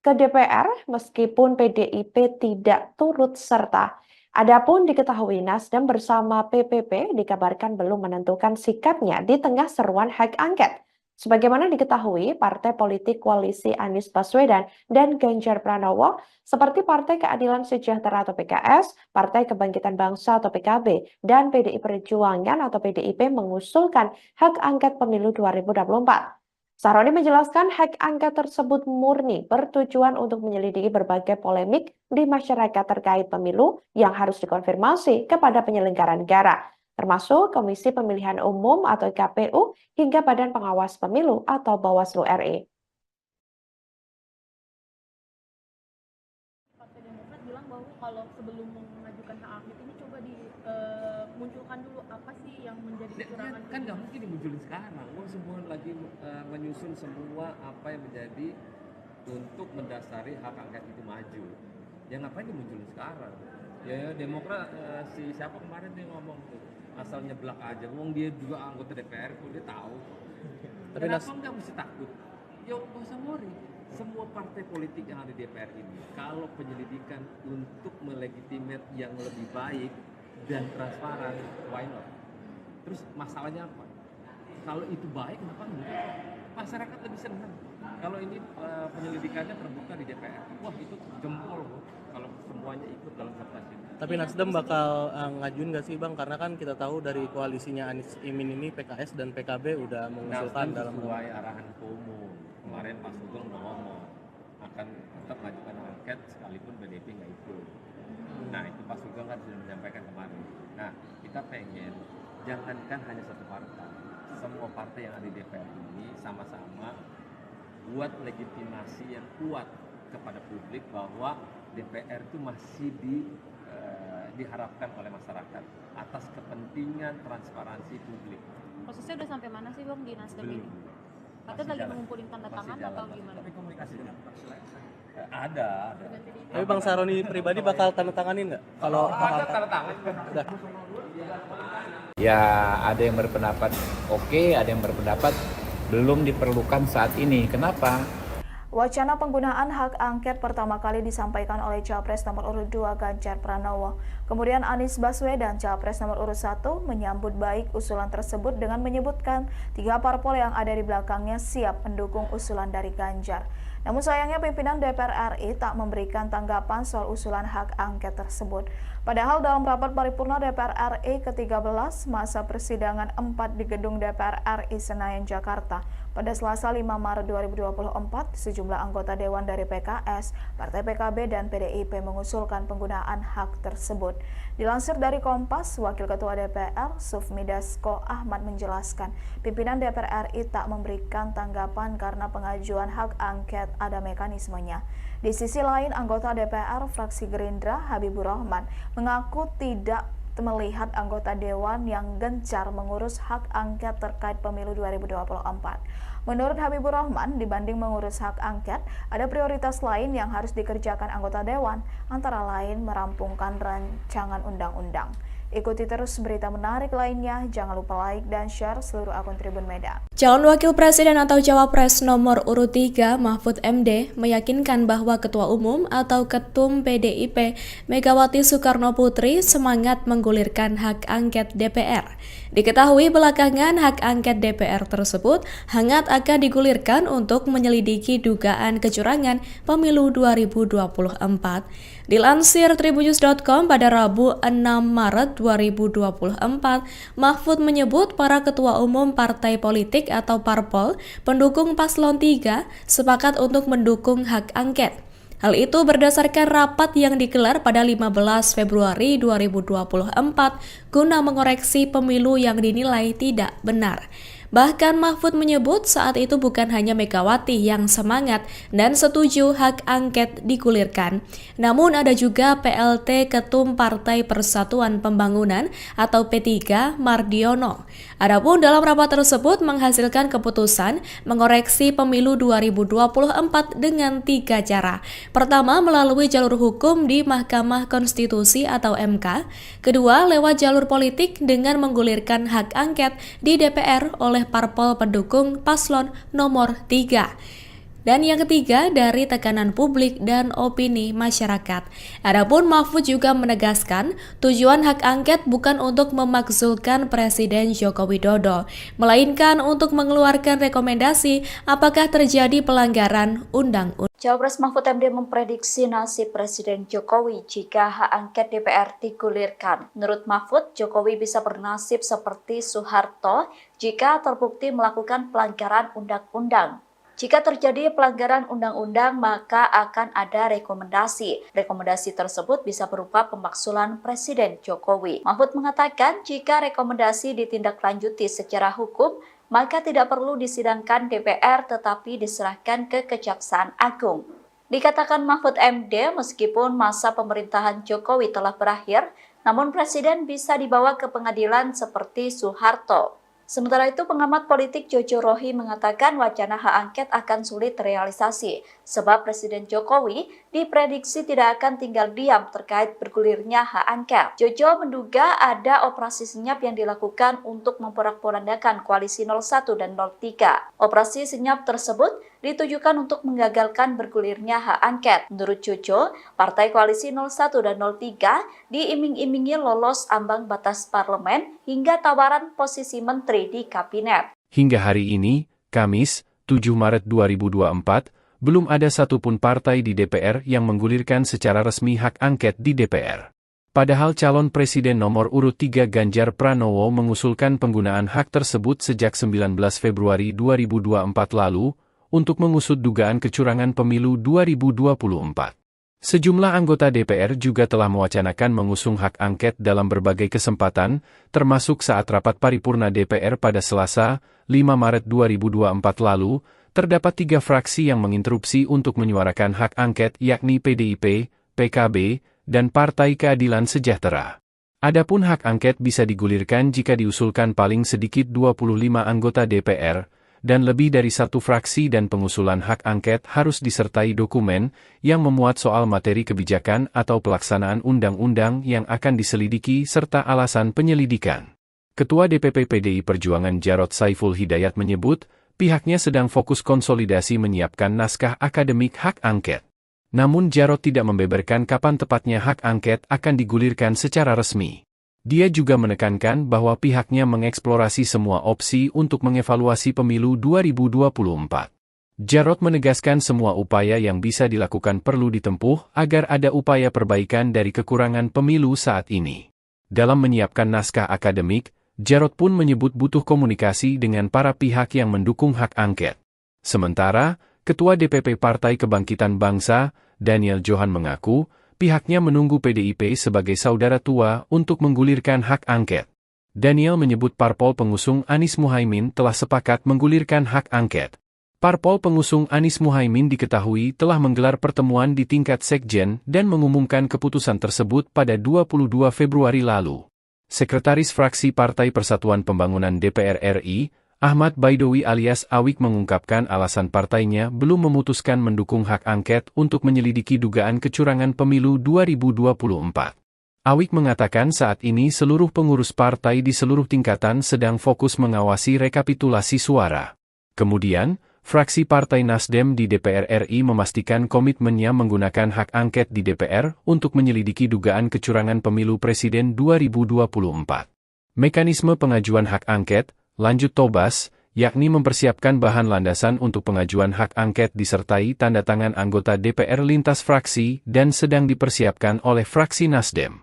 C: ke DPR meskipun PDIP tidak turut serta. Adapun diketahui Nasdem bersama PPP dikabarkan belum menentukan sikapnya di tengah seruan hak angket. Sebagaimana diketahui, partai politik koalisi Anies Baswedan dan Ganjar Pranowo seperti Partai Keadilan Sejahtera atau PKS, Partai Kebangkitan Bangsa atau PKB, dan PDI Perjuangan atau PDIP mengusulkan hak angket pemilu 2024. Sahroni menjelaskan hak angket tersebut murni bertujuan untuk menyelidiki berbagai polemik di masyarakat terkait pemilu yang harus dikonfirmasi kepada penyelenggara negara, termasuk Komisi Pemilihan Umum atau KPU hingga Badan Pengawas Pemilu atau Bawaslu RI.
D: Partai Demokrat bilang bahwa kalau sebelum mengajukan hak angket ini coba dimunculkan dulu apa sih yang menjadi kecurangan.
E: Kan nggak mungkin dimunculin sekarang. Semua lagi menyusun semua apa yang menjadi untuk mendasari hak angket itu maju. Ya ngapain dimunculin sekarang? Ya Demokrat si siapa kemarin dia ngomong tuh asal nyeblak aja. Wong dia juga anggota DPR kok dia tahu.
F: Tapi
E: kenapa nggak mesti takut? Ya nggak usah worry. Semua partai politik yang ada di DPR ini, kalau penyelidikan untuk melegitimate yang lebih baik dan transparan, why not? Terus masalahnya apa? Kalau itu baik, kenapa enggak? Masyarakat lebih senang. Kalau ini penyelidikannya terbuka di DPR, wah itu jempol loh. Kalau semuanya ikut dalam kertas ini.
F: Tapi Nasdem bakal ngajuin nggak sih Bang? Karena kan kita tahu dari koalisinya Anies Imin ini PKS dan PKB udah mengusulkan dalam
E: sesuai arahan umum. Kemarin Pak Sugeng udah ngomong akan tetap mengajukan angket sekalipun PDIP nggak ikut. Nah itu Pak Sugeng kan sudah menyampaikan kemarin. Nah kita pengen jangankan hanya satu partai, semua partai yang ada di DPR ini sama-sama buat legitimasi yang kuat kepada publik bahwa DPR itu masih diharapkan oleh masyarakat atas kepentingan transparansi publik.
J: Prosesnya udah sampai mana sih Bang di Nasdem
E: Belum.
J: ini? Atau lagi mengumpulin tanda tangan atau gimana?
E: Tapi komunikasi ada.
F: Tapi Bang Sahroni pribadi bakal tanda tanganin nggak? Kalau
E: ada tanda tangan.
F: udah.
G: Ya ada yang berpendapat oke, ada yang berpendapat belum diperlukan saat ini. Kenapa?
I: Wacana penggunaan hak angket pertama kali disampaikan oleh Capres nomor urut 2 Ganjar Pranowo. Kemudian Anies Baswedan, Capres nomor urut 1, menyambut baik usulan tersebut dengan menyebutkan 3 parpol yang ada di belakangnya siap mendukung usulan dari Ganjar. Namun sayangnya pimpinan DPR RI tak memberikan tanggapan soal usulan hak angket tersebut. Padahal dalam rapat paripurna DPR RI ke-13 masa persidangan 4 di gedung DPR RI Senayan, Jakarta pada Selasa 5 Maret 2024, sejumlah anggota Dewan dari PKS, Partai PKB, dan PDIP mengusulkan penggunaan hak tersebut. Dilansir dari Kompas, Wakil Ketua DPR, Sufmi Dasko Ahmad menjelaskan, pimpinan DPR RI tak memberikan tanggapan karena pengajuan hak angket ada mekanismenya. Di sisi lain, anggota DPR fraksi Gerindra, Habibur Rahman, mengaku tidak melihat anggota Dewan yang gencar mengurus hak angket terkait pemilu 2024. Menurut Habibur Rahman, dibanding mengurus hak angket, ada prioritas lain yang harus dikerjakan anggota Dewan, antara lain merampungkan rancangan undang-undang. Ikuti terus berita menarik lainnya, jangan lupa like dan share seluruh akun Tribun Medan.
H: Calon Wakil Presiden atau Cawapres nomor urut 3 Mahfud MD meyakinkan bahwa Ketua Umum atau Ketum PDIP Megawati Soekarno Putri semangat menggulirkan hak angket DPR. Diketahui belakangan hak angket DPR tersebut hangat akan digulirkan untuk menyelidiki dugaan kecurangan pemilu 2024. Dilansir tribunnews.com pada Rabu 6 Maret 2024, Mahfud menyebut para ketua umum partai politik atau parpol pendukung paslon 3 sepakat untuk mendukung hak angket. Hal itu berdasarkan rapat yang digelar pada 15 Februari 2024 guna mengoreksi pemilu yang dinilai tidak benar. Bahkan Mahfud menyebut saat itu bukan hanya Megawati yang semangat dan setuju hak angket digulirkan, namun ada juga PLT Ketum Partai Persatuan Pembangunan atau P3 Mardiono. Adapun dalam rapat tersebut menghasilkan keputusan mengoreksi pemilu 2024 dengan 3 cara. Pertama, melalui jalur hukum di Mahkamah Konstitusi atau MK. Kedua, lewat jalur politik dengan menggulirkan hak angket di DPR oleh parpol pendukung paslon nomor 3. Dan yang ketiga, dari tekanan publik dan opini masyarakat. Adapun Mahfud juga menegaskan, tujuan hak angket bukan untuk memakzulkan Presiden Joko Widodo, melainkan untuk mengeluarkan rekomendasi apakah terjadi pelanggaran undang-undang.
A: Cawapres Mahfud MD memprediksi nasib Presiden Jokowi jika hak angket DPR digulirkan. Menurut Mahfud, Jokowi bisa bernasib seperti Soeharto jika terbukti melakukan pelanggaran undang-undang. Jika terjadi pelanggaran undang-undang, maka akan ada rekomendasi. Rekomendasi tersebut bisa berupa pemakzulan Presiden Jokowi. Mahfud mengatakan jika rekomendasi ditindaklanjuti secara hukum, maka tidak perlu disidangkan DPR tetapi diserahkan ke Kejaksaan Agung. Dikatakan Mahfud MD, meskipun masa pemerintahan Jokowi telah berakhir, namun Presiden bisa dibawa ke pengadilan seperti Soeharto. Sementara itu, pengamat politik Jojo Rohi mengatakan wacana hak angket akan sulit terrealisasi, sebab Presiden Jokowi diprediksi tidak akan tinggal diam terkait bergulirnya hak angket. Jojo menduga ada operasi senyap yang dilakukan untuk memporak-porandakan koalisi 01 dan 03. Operasi senyap tersebut ditujukan untuk menggagalkan bergulirnya hak angket. Menurut Jojo, partai koalisi 01 dan 03 diiming-imingi lolos ambang batas parlemen hingga tawaran posisi menteri di kabinet.
B: Hingga hari ini, Kamis, 7 Maret 2024, belum ada satupun partai di DPR yang menggulirkan secara resmi hak angket di DPR. Padahal calon presiden nomor urut 3 Ganjar Pranowo mengusulkan penggunaan hak tersebut sejak 19 Februari 2024 lalu untuk mengusut dugaan kecurangan pemilu 2024. Sejumlah anggota DPR juga telah mewacanakan mengusung hak angket dalam berbagai kesempatan, termasuk saat rapat paripurna DPR pada Selasa, 5 Maret 2024 lalu, terdapat 3 fraksi yang menginterupsi untuk menyuarakan hak angket yakni PDIP, PKB, dan Partai Keadilan Sejahtera. Adapun hak angket bisa digulirkan jika diusulkan paling sedikit 25 anggota DPR, dan lebih dari 1 fraksi dan pengusulan hak angket harus disertai dokumen yang memuat soal materi kebijakan atau pelaksanaan undang-undang yang akan diselidiki serta alasan penyelidikan. Ketua DPP PDI Perjuangan Jarod Saiful Hidayat menyebut, pihaknya sedang fokus konsolidasi menyiapkan naskah akademik hak angket. Namun Jarod tidak membeberkan kapan tepatnya hak angket akan digulirkan secara resmi. Dia juga menekankan bahwa pihaknya mengeksplorasi semua opsi untuk mengevaluasi pemilu 2024. Jarod menegaskan semua upaya yang bisa dilakukan perlu ditempuh agar ada upaya perbaikan dari kekurangan pemilu saat ini. Dalam menyiapkan naskah akademik, Jarod pun menyebut butuh komunikasi dengan para pihak yang mendukung hak angket. Sementara, Ketua DPP Partai Kebangkitan Bangsa, Daniel Johan mengaku, pihaknya menunggu PDIP sebagai saudara tua untuk menggulirkan hak angket. Daniel menyebut parpol pengusung Anies Muhaimin telah sepakat menggulirkan hak angket. Parpol pengusung Anies Muhaimin diketahui telah menggelar pertemuan di tingkat sekjen dan mengumumkan keputusan tersebut pada 22 Februari lalu. Sekretaris Fraksi Partai Persatuan Pembangunan DPR RI, Ahmad Baidowi alias Awik mengungkapkan alasan partainya belum memutuskan mendukung hak angket untuk menyelidiki dugaan kecurangan pemilu 2024. Awik mengatakan saat ini seluruh pengurus partai di seluruh tingkatan sedang fokus mengawasi rekapitulasi suara. Kemudian, fraksi Partai Nasdem di DPR RI memastikan komitmennya menggunakan hak angket di DPR untuk menyelidiki dugaan kecurangan pemilu presiden 2024. Mekanisme pengajuan hak angket, lanjut Tobas, yakni mempersiapkan bahan landasan untuk pengajuan hak angket disertai tanda tangan anggota DPR lintas fraksi dan sedang dipersiapkan oleh fraksi Nasdem.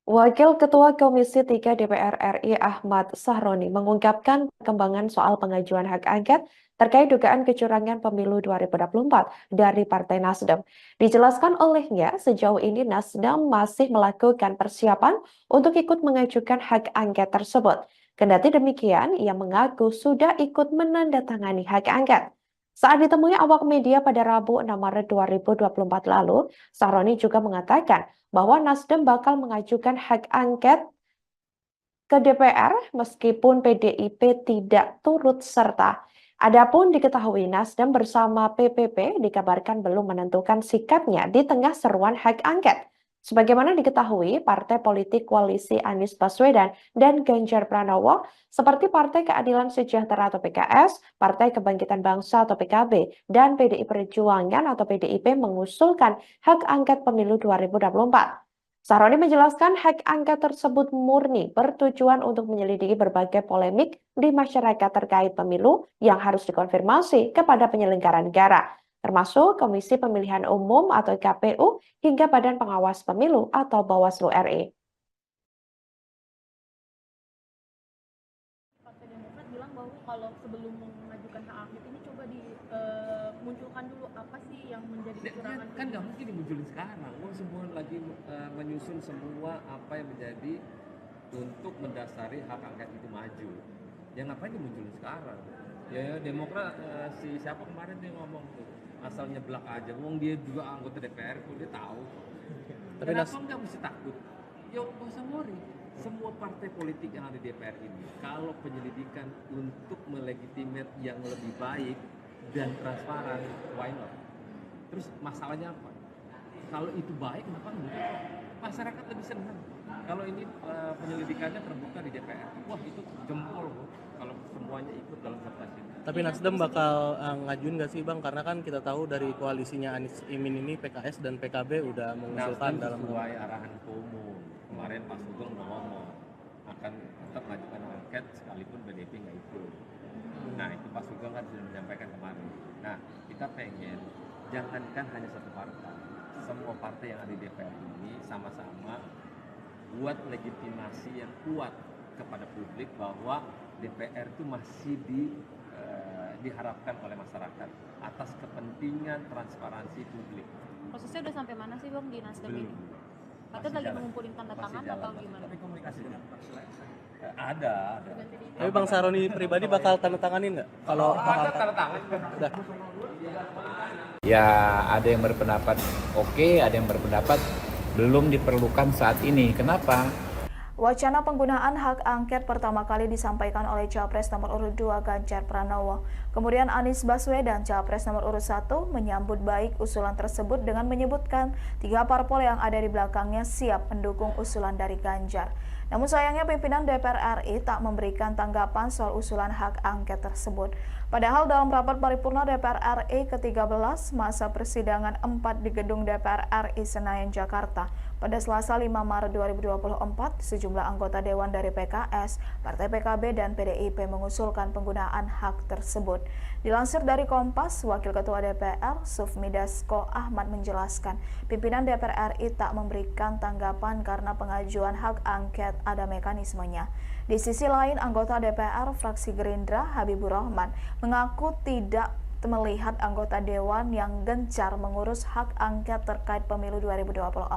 C: Wakil Ketua Komisi 3 DPR RI Ahmad Sahroni mengungkapkan perkembangan soal pengajuan hak angket terkait dugaan kecurangan pemilu 2024 dari Partai Nasdem. Dijelaskan olehnya, sejauh ini Nasdem masih melakukan persiapan untuk ikut mengajukan hak angket tersebut. Kendati demikian, ia mengaku sudah ikut menandatangani hak angket. Saat ditemui awak media pada Rabu 6 Maret 2024 lalu, Sahroni juga mengatakan bahwa Nasdem bakal mengajukan hak angket ke DPR meskipun PDIP tidak turut serta. Adapun diketahui Nasdem bersama PPP dikabarkan belum menentukan sikapnya di tengah seruan hak angket. Sebagaimana diketahui, partai politik koalisi Anies Baswedan dan Ganjar Pranowo seperti Partai Keadilan Sejahtera atau PKS, Partai Kebangkitan Bangsa atau PKB, dan PDI Perjuangan atau PDIP mengusulkan hak angket pemilu 2024. Sahroni menjelaskan hak angket tersebut murni bertujuan untuk menyelidiki berbagai polemik di masyarakat terkait pemilu yang harus dikonfirmasi kepada penyelenggara negara, termasuk Komisi Pemilihan Umum atau KPU hingga Badan Pengawas Pemilu atau Bawaslu RI.
D: Partai Demokrat bilang bahwa kalau sebelum mengajukan hak angket ini coba dimunculkan dulu apa sih yang menjadi kecurangan.
E: Kan nggak mungkin dimunculin sekarang. Semua lagi menyusun semua apa yang menjadi untuk mendasari hak angket itu maju. Ya ngapain dimunculin sekarang? Ya Demokrat si siapa kemarin dia ngomong tuh asal nyeblak aja. Wong dia juga anggota DPR kok dia tahu.
F: Tapi
E: kenapa nggak mesti takut? Ya nggak usah worry. Semua partai politik yang ada di DPR ini, kalau penyelidikan untuk melegitimate yang lebih baik dan transparan, why not? Terus masalahnya apa? Kalau itu baik, kenapa enggak? Masyarakat lebih senang. Kalau ini penyelidikannya terbuka di DPR, wah itu jempol loh. Kalau semuanya ikut dalam kertas ini.
F: Tapi Nasdem bakal ngajuin nggak sih Bang? Karena kan kita tahu dari koalisinya Anies Imin ini PKS dan PKB udah mengusulkan
E: Nasdem
F: dalam
E: sesuai arahan Ketua Umum. Kemarin Pak Sugeng udah ngomong akan tetap mengajukan angket sekalipun PDIP nggak ikut. Nah itu Pak Sugeng kan sudah menyampaikan kemarin. Nah kita pengen jangankan hanya satu partai, semua partai yang ada di DPR ini sama-sama buat legitimasi yang kuat kepada publik bahwa DPR itu masih diharapkan oleh masyarakat atas kepentingan transparansi publik.
J: Prosesnya udah sampai mana sih Bang di Nasdem ini? Katanya lagi mengumpulin tanda tangan atau gimana?
E: Tapi komunikasi dengan ada.
F: Tapi Bang Sahroni pribadi bakal tanda tanganin nggak? Kalau
E: ada tanda tangan.
F: udah.
G: Ya ada yang berpendapat oke, ada yang berpendapat belum diperlukan saat ini. Kenapa?
I: Wacana penggunaan hak angket pertama kali disampaikan oleh Capres nomor urut 2 Ganjar Pranowo. Kemudian Anies Baswedan, Capres nomor urut 1, menyambut baik usulan tersebut dengan menyebutkan 3 parpol yang ada di belakangnya siap mendukung usulan dari Ganjar. Namun sayangnya pimpinan DPR RI tak memberikan tanggapan soal usulan hak angket tersebut. Padahal dalam rapat paripurna DPR RI ke-13 masa persidangan 4 di gedung DPR RI Senayan, Jakarta, Pada Selasa 5 Maret 2024, sejumlah anggota Dewan dari PKS, Partai PKB, dan PDIP mengusulkan penggunaan hak tersebut. Dilansir dari Kompas, Wakil Ketua DPR, Sufmi Dasko Ahmad menjelaskan, pimpinan DPR RI tak memberikan tanggapan karena pengajuan hak angket ada mekanismenya. Di sisi lain, anggota DPR fraksi Gerindra, Habibur Rahman, mengaku tidak melihat anggota Dewan yang gencar mengurus hak angket terkait pemilu 2024.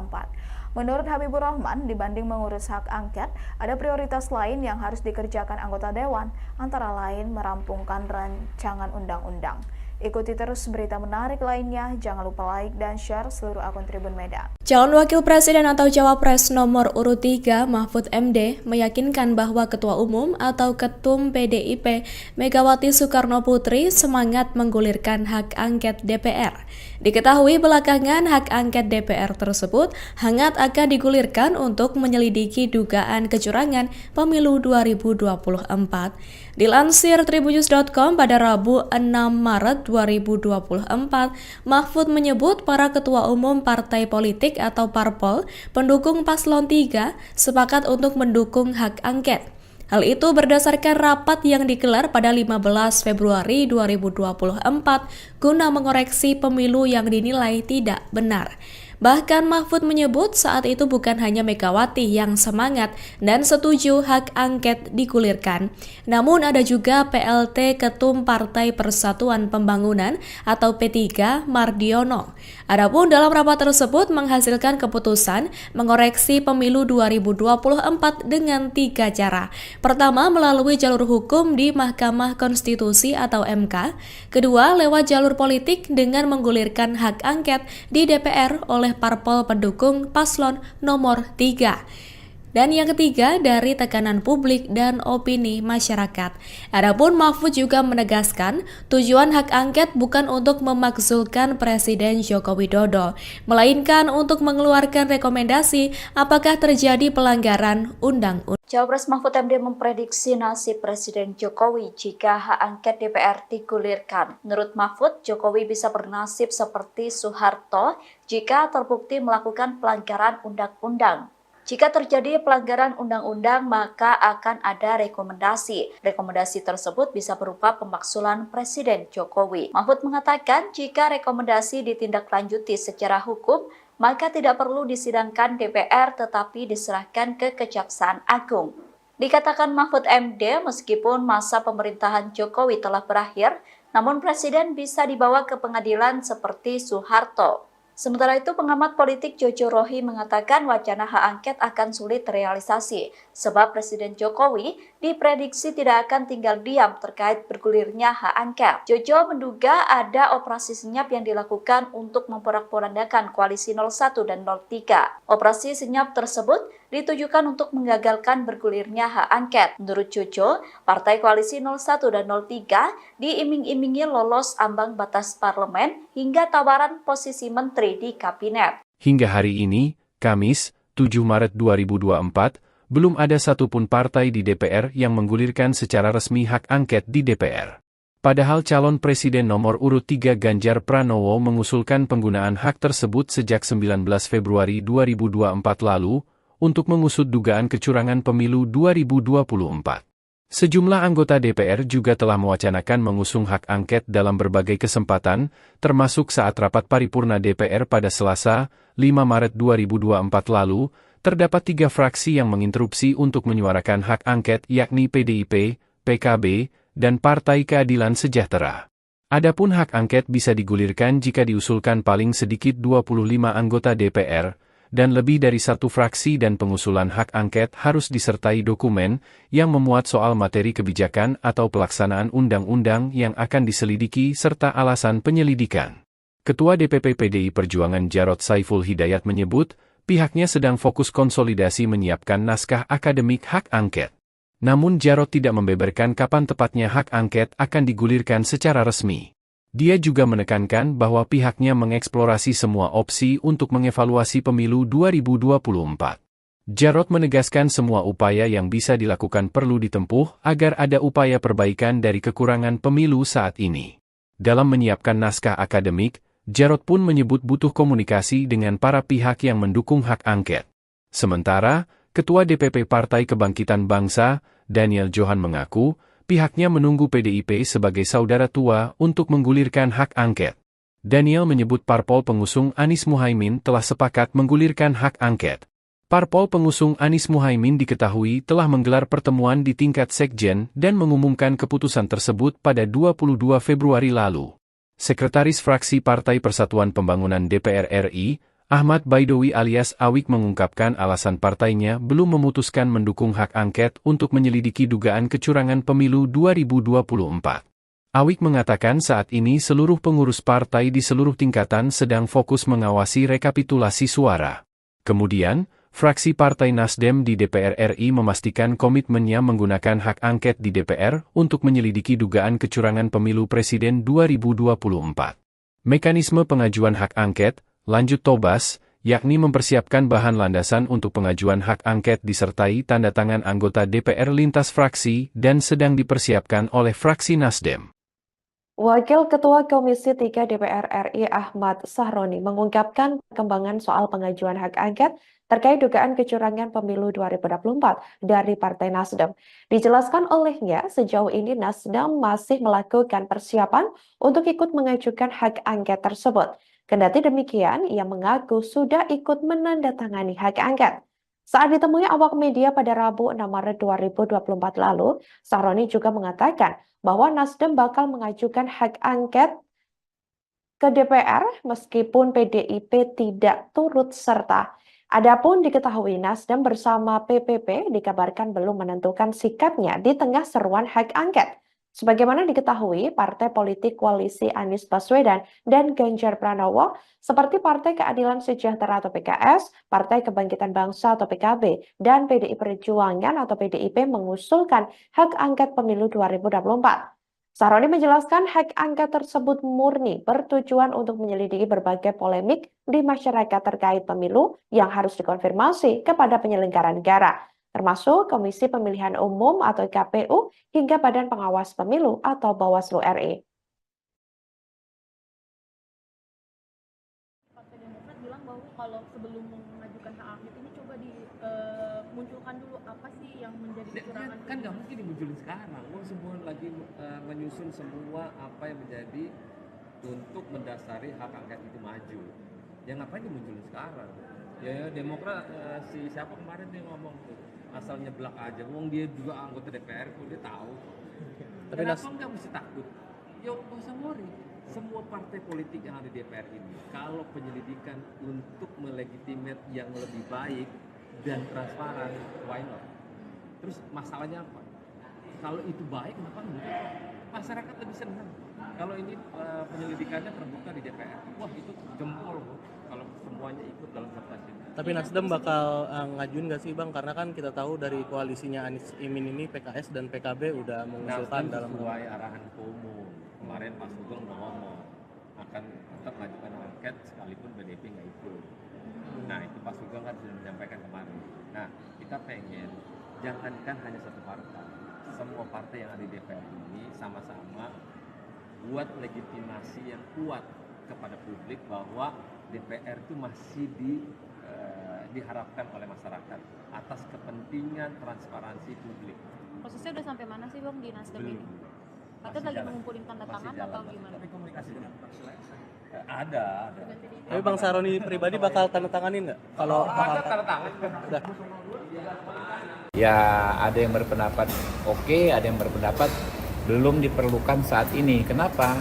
I: Menurut Habibur Rahman, dibanding mengurus hak angket, ada prioritas lain yang harus dikerjakan anggota Dewan, antara lain merampungkan rancangan undang-undang. Ikuti terus berita menarik lainnya, jangan lupa like dan share seluruh akun Tribun Medan.
H: Calon Wakil Presiden atau Cawapres nomor urut 3 Mahfud MD meyakinkan bahwa Ketua Umum atau Ketum PDIP Megawati Soekarno Putri semangat menggulirkan hak angket DPR. Diketahui belakangan hak angket DPR tersebut hangat akan digulirkan untuk menyelidiki dugaan kecurangan pemilu 2024. Dilansir tribunnews.com pada Rabu 6 Maret 2024, Mahfud menyebut para ketua umum partai politik atau parpol pendukung paslon 3 sepakat untuk mendukung hak angket. Hal itu berdasarkan rapat yang digelar pada 15 Februari 2024 guna mengoreksi pemilu yang dinilai tidak benar. Bahkan Mahfud menyebut saat itu bukan hanya Megawati yang semangat dan setuju hak angket digulirkan, namun ada juga PLT Ketum Partai Persatuan Pembangunan atau P3 Mardiono. Adapun dalam rapat tersebut menghasilkan keputusan mengoreksi pemilu 2024 dengan 3 cara. Pertama, melalui jalur hukum di Mahkamah Konstitusi atau MK. Kedua, lewat jalur politik dengan menggulirkan hak angket di DPR oleh parpol pendukung paslon nomor 3. Dan yang ketiga, dari tekanan publik dan opini masyarakat. Adapun Mahfud juga menegaskan, tujuan hak angket bukan untuk memakzulkan Presiden Joko Widodo, melainkan untuk mengeluarkan rekomendasi apakah terjadi pelanggaran undang-undang.
A: Cawapres Mahfud MD memprediksi nasib Presiden Jokowi jika hak angket DPR digulirkan. Menurut Mahfud, Jokowi bisa bernasib seperti Soeharto jika terbukti melakukan pelanggaran undang-undang. Jika terjadi pelanggaran undang-undang, maka akan ada rekomendasi. Rekomendasi tersebut bisa berupa pemakzulan Presiden Jokowi. Mahfud mengatakan jika rekomendasi ditindaklanjuti secara hukum, maka tidak perlu disidangkan DPR tetapi diserahkan ke Kejaksaan Agung. Dikatakan Mahfud MD, meskipun masa pemerintahan Jokowi telah berakhir, namun Presiden bisa dibawa ke pengadilan seperti Soeharto. Sementara itu, pengamat politik Jojo Rohi mengatakan wacana hak angket akan sulit terrealisasi, sebab Presiden Jokowi diprediksi tidak akan tinggal diam terkait bergulirnya hak angket. Jojo menduga ada operasi senyap yang dilakukan untuk memporak-porandakan koalisi 01 dan 03. Operasi senyap tersebut ditujukan untuk menggagalkan bergulirnya hak angket. Menurut Jojo, partai koalisi 01 dan 03 diiming-imingi lolos ambang batas parlemen hingga tawaran posisi menteri di kabinet.
B: Hingga hari ini, Kamis, 7 Maret 2024, belum ada satupun partai di DPR yang menggulirkan secara resmi hak angket di DPR. Padahal calon presiden nomor urut 3 Ganjar Pranowo mengusulkan penggunaan hak tersebut sejak 19 Februari 2024 lalu untuk mengusut dugaan kecurangan pemilu 2024. Sejumlah anggota DPR juga telah mewacanakan mengusung hak angket dalam berbagai kesempatan, termasuk saat rapat paripurna DPR pada Selasa, 5 Maret 2024 lalu, terdapat 3 fraksi yang menginterupsi untuk menyuarakan hak angket yakni PDIP, PKB, dan Partai Keadilan Sejahtera. Adapun hak angket bisa digulirkan jika diusulkan paling sedikit 25 anggota DPR, dan lebih dari 1 fraksi dan pengusulan hak angket harus disertai dokumen yang memuat soal materi kebijakan atau pelaksanaan undang-undang yang akan diselidiki serta alasan penyelidikan. Ketua DPP PDI Perjuangan Jarod Saiful Hidayat menyebut, pihaknya sedang fokus konsolidasi menyiapkan naskah akademik hak angket. Namun Jarod tidak membeberkan kapan tepatnya hak angket akan digulirkan secara resmi. Dia juga menekankan bahwa pihaknya mengeksplorasi semua opsi untuk mengevaluasi pemilu 2024. Jarod menegaskan semua upaya yang bisa dilakukan perlu ditempuh agar ada upaya perbaikan dari kekurangan pemilu saat ini. Dalam menyiapkan naskah akademik, Jarod pun menyebut butuh komunikasi dengan para pihak yang mendukung hak angket. Sementara, Ketua DPP Partai Kebangkitan Bangsa, Daniel Johan mengaku, pihaknya menunggu PDIP sebagai saudara tua untuk menggulirkan hak angket. Daniel menyebut parpol pengusung Anies Muhaimin telah sepakat menggulirkan hak angket. Parpol pengusung Anies Muhaimin diketahui telah menggelar pertemuan di tingkat sekjen dan mengumumkan keputusan tersebut pada 22 Februari lalu. Sekretaris Fraksi Partai Persatuan Pembangunan DPR RI, Ahmad Baidowi alias Awik mengungkapkan alasan partainya belum memutuskan mendukung hak angket untuk menyelidiki dugaan kecurangan pemilu 2024. Awik mengatakan saat ini seluruh pengurus partai di seluruh tingkatan sedang fokus mengawasi rekapitulasi suara. Kemudian, fraksi Partai Nasdem di DPR RI memastikan komitmennya menggunakan hak angket di DPR untuk menyelidiki dugaan kecurangan pemilu presiden 2024. Mekanisme pengajuan hak angket, lanjut Tobas, yakni mempersiapkan bahan landasan untuk pengajuan hak angket disertai tanda tangan anggota DPR lintas fraksi dan sedang dipersiapkan oleh fraksi Nasdem.
C: Wakil Ketua Komisi 3 DPR RI Ahmad Sahroni mengungkapkan perkembangan soal pengajuan hak angket terkait dugaan kecurangan pemilu 2024 dari Partai Nasdem. Dijelaskan olehnya, sejauh ini Nasdem masih melakukan persiapan untuk ikut mengajukan hak angket tersebut. Kendati demikian, ia mengaku sudah ikut menandatangani hak angket. Saat ditemui awak media pada Rabu 6 Maret 2024 lalu, Sahroni juga mengatakan bahwa Nasdem bakal mengajukan hak angket ke DPR meskipun PDIP tidak turut serta. Adapun diketahui Nasdem bersama PPP dikabarkan belum menentukan sikapnya di tengah seruan hak angket. Sebagaimana diketahui, partai politik koalisi Anies Baswedan dan Ganjar Pranowo seperti Partai Keadilan Sejahtera atau PKS, Partai Kebangkitan Bangsa atau PKB, dan PDI Perjuangan atau PDIP mengusulkan hak angket pemilu 2024. Sahroni menjelaskan hak angket tersebut murni bertujuan untuk menyelidiki berbagai polemik di masyarakat terkait pemilu yang harus dikonfirmasi kepada penyelenggara negara, termasuk Komisi Pemilihan Umum atau KPU hingga Badan Pengawas Pemilu atau Bawaslu RI.
D: Partai Demokrat bilang bahwa kalau sebelum mengajukan hak angket ini coba dimunculkan dulu apa sih yang menjadi kecurangan.
E: Kan nggak mungkin dimunculin sekarang. Semua lagi menyusun semua apa yang menjadi untuk mendasari hak angket itu maju. Ya ngapain dimunculin sekarang? Ya Demokrat si siapa kemarin dia ngomong tuh asal nyeblak aja. Wong dia juga anggota DPR kok dia tahu. Tapi kenapa nggak mesti takut? Yuk nggak usah worry. Semua partai politik yang ada di DPR ini, kalau penyelidikan untuk melegitimate yang lebih baik dan transparan, why not? Terus masalahnya apa? Kalau itu baik, kenapa enggak? Masyarakat lebih senang. Kalau ini penyelidikannya terbuka di DPR, wah itu jempol kalau semuanya ikut dalam proses ini.
F: Tapi Nasdem bakal ngajuin nggak sih Bang? Karena kan kita tahu dari koalisinya Anies Imin ini PKS dan PKB udah mengusulkan dalam
E: sesuai arahan umum. Kemarin Pak Sugeng udah ngomong akan tetap mengajukan angket sekalipun PDIP nggak ikut. Nah itu Pak Sugeng kan sudah menyampaikan kemarin. Nah kita pengen jangankan hanya satu partai, semua partai yang ada di DPR ini sama-sama buat legitimasi yang kuat kepada publik bahwa DPR itu masih diharapkan oleh masyarakat atas kepentingan transparansi publik.
J: Prosesnya udah sampai mana sih Bang di Nasdem ini? Katanya lagi mengumpulin tanda tangan atau gimana?
E: Tapi komunikasi dengan ada.
F: Tapi Bang Sahroni pribadi bakal tanda tanganin nggak? Kalau
E: ada tanda tangan.
F: udah.
G: Ya ada yang berpendapat oke, ada yang berpendapat belum diperlukan saat ini. Kenapa?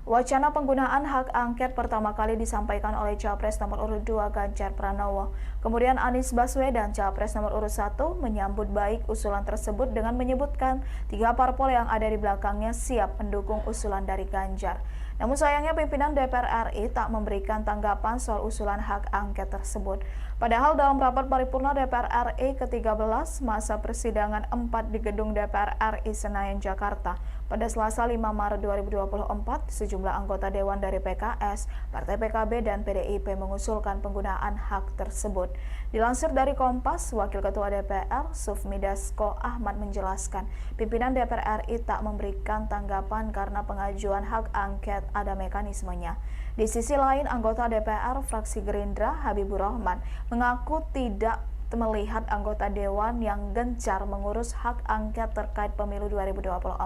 I: Wacana penggunaan hak angket pertama kali disampaikan oleh Capres nomor urut 2 Ganjar Pranowo. Kemudian Anies Baswedan, Capres nomor urut 1, menyambut baik usulan tersebut dengan menyebutkan 3 parpol yang ada di belakangnya siap mendukung usulan dari Ganjar. Namun sayangnya pimpinan DPR RI tak memberikan tanggapan soal usulan hak angket tersebut. Padahal dalam rapat paripurna DPR RI ke-13 masa persidangan 4 di gedung DPR RI Senayan, Jakarta, pada Selasa 5 Maret 2024, sejumlah anggota Dewan dari PKS, Partai PKB, dan PDIP mengusulkan penggunaan hak tersebut. Dilansir dari Kompas, Wakil Ketua DPR, Sufmi Dasko Ahmad menjelaskan, pimpinan DPR RI tak memberikan tanggapan karena pengajuan hak angket ada mekanismenya. Di sisi lain, anggota DPR fraksi Gerindra, Habibur Rahman, mengaku tidak melihat anggota Dewan yang gencar mengurus hak angket terkait pemilu 2024.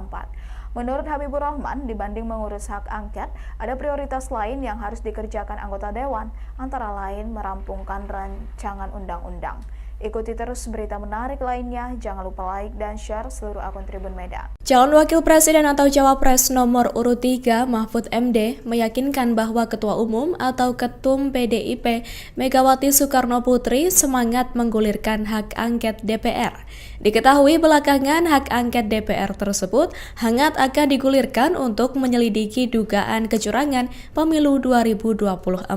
I: Menurut Habibur Rahman, dibanding mengurus hak angket, ada prioritas lain yang harus dikerjakan anggota Dewan, antara lain merampungkan rancangan undang-undang. Ikuti terus berita menarik lainnya, jangan lupa like dan share seluruh akun Tribun Medan.
H: Calon Wakil Presiden atau Cawapres nomor urut 3 Mahfud MD meyakinkan bahwa Ketua Umum atau Ketum PDIP Megawati Soekarno Putri semangat menggulirkan hak angket DPR. Diketahui belakangan hak angket DPR tersebut hangat akan digulirkan untuk menyelidiki dugaan kecurangan pemilu 2024.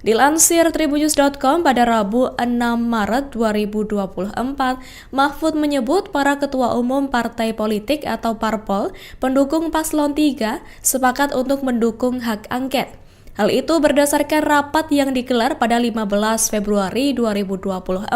H: Dilansir tribunnews.com pada Rabu 6 Maret 2024, Mahfud menyebut para ketua umum partai politik atau parpol pendukung paslon 3 sepakat untuk mendukung hak angket. Hal itu berdasarkan rapat yang digelar pada 15 Februari 2024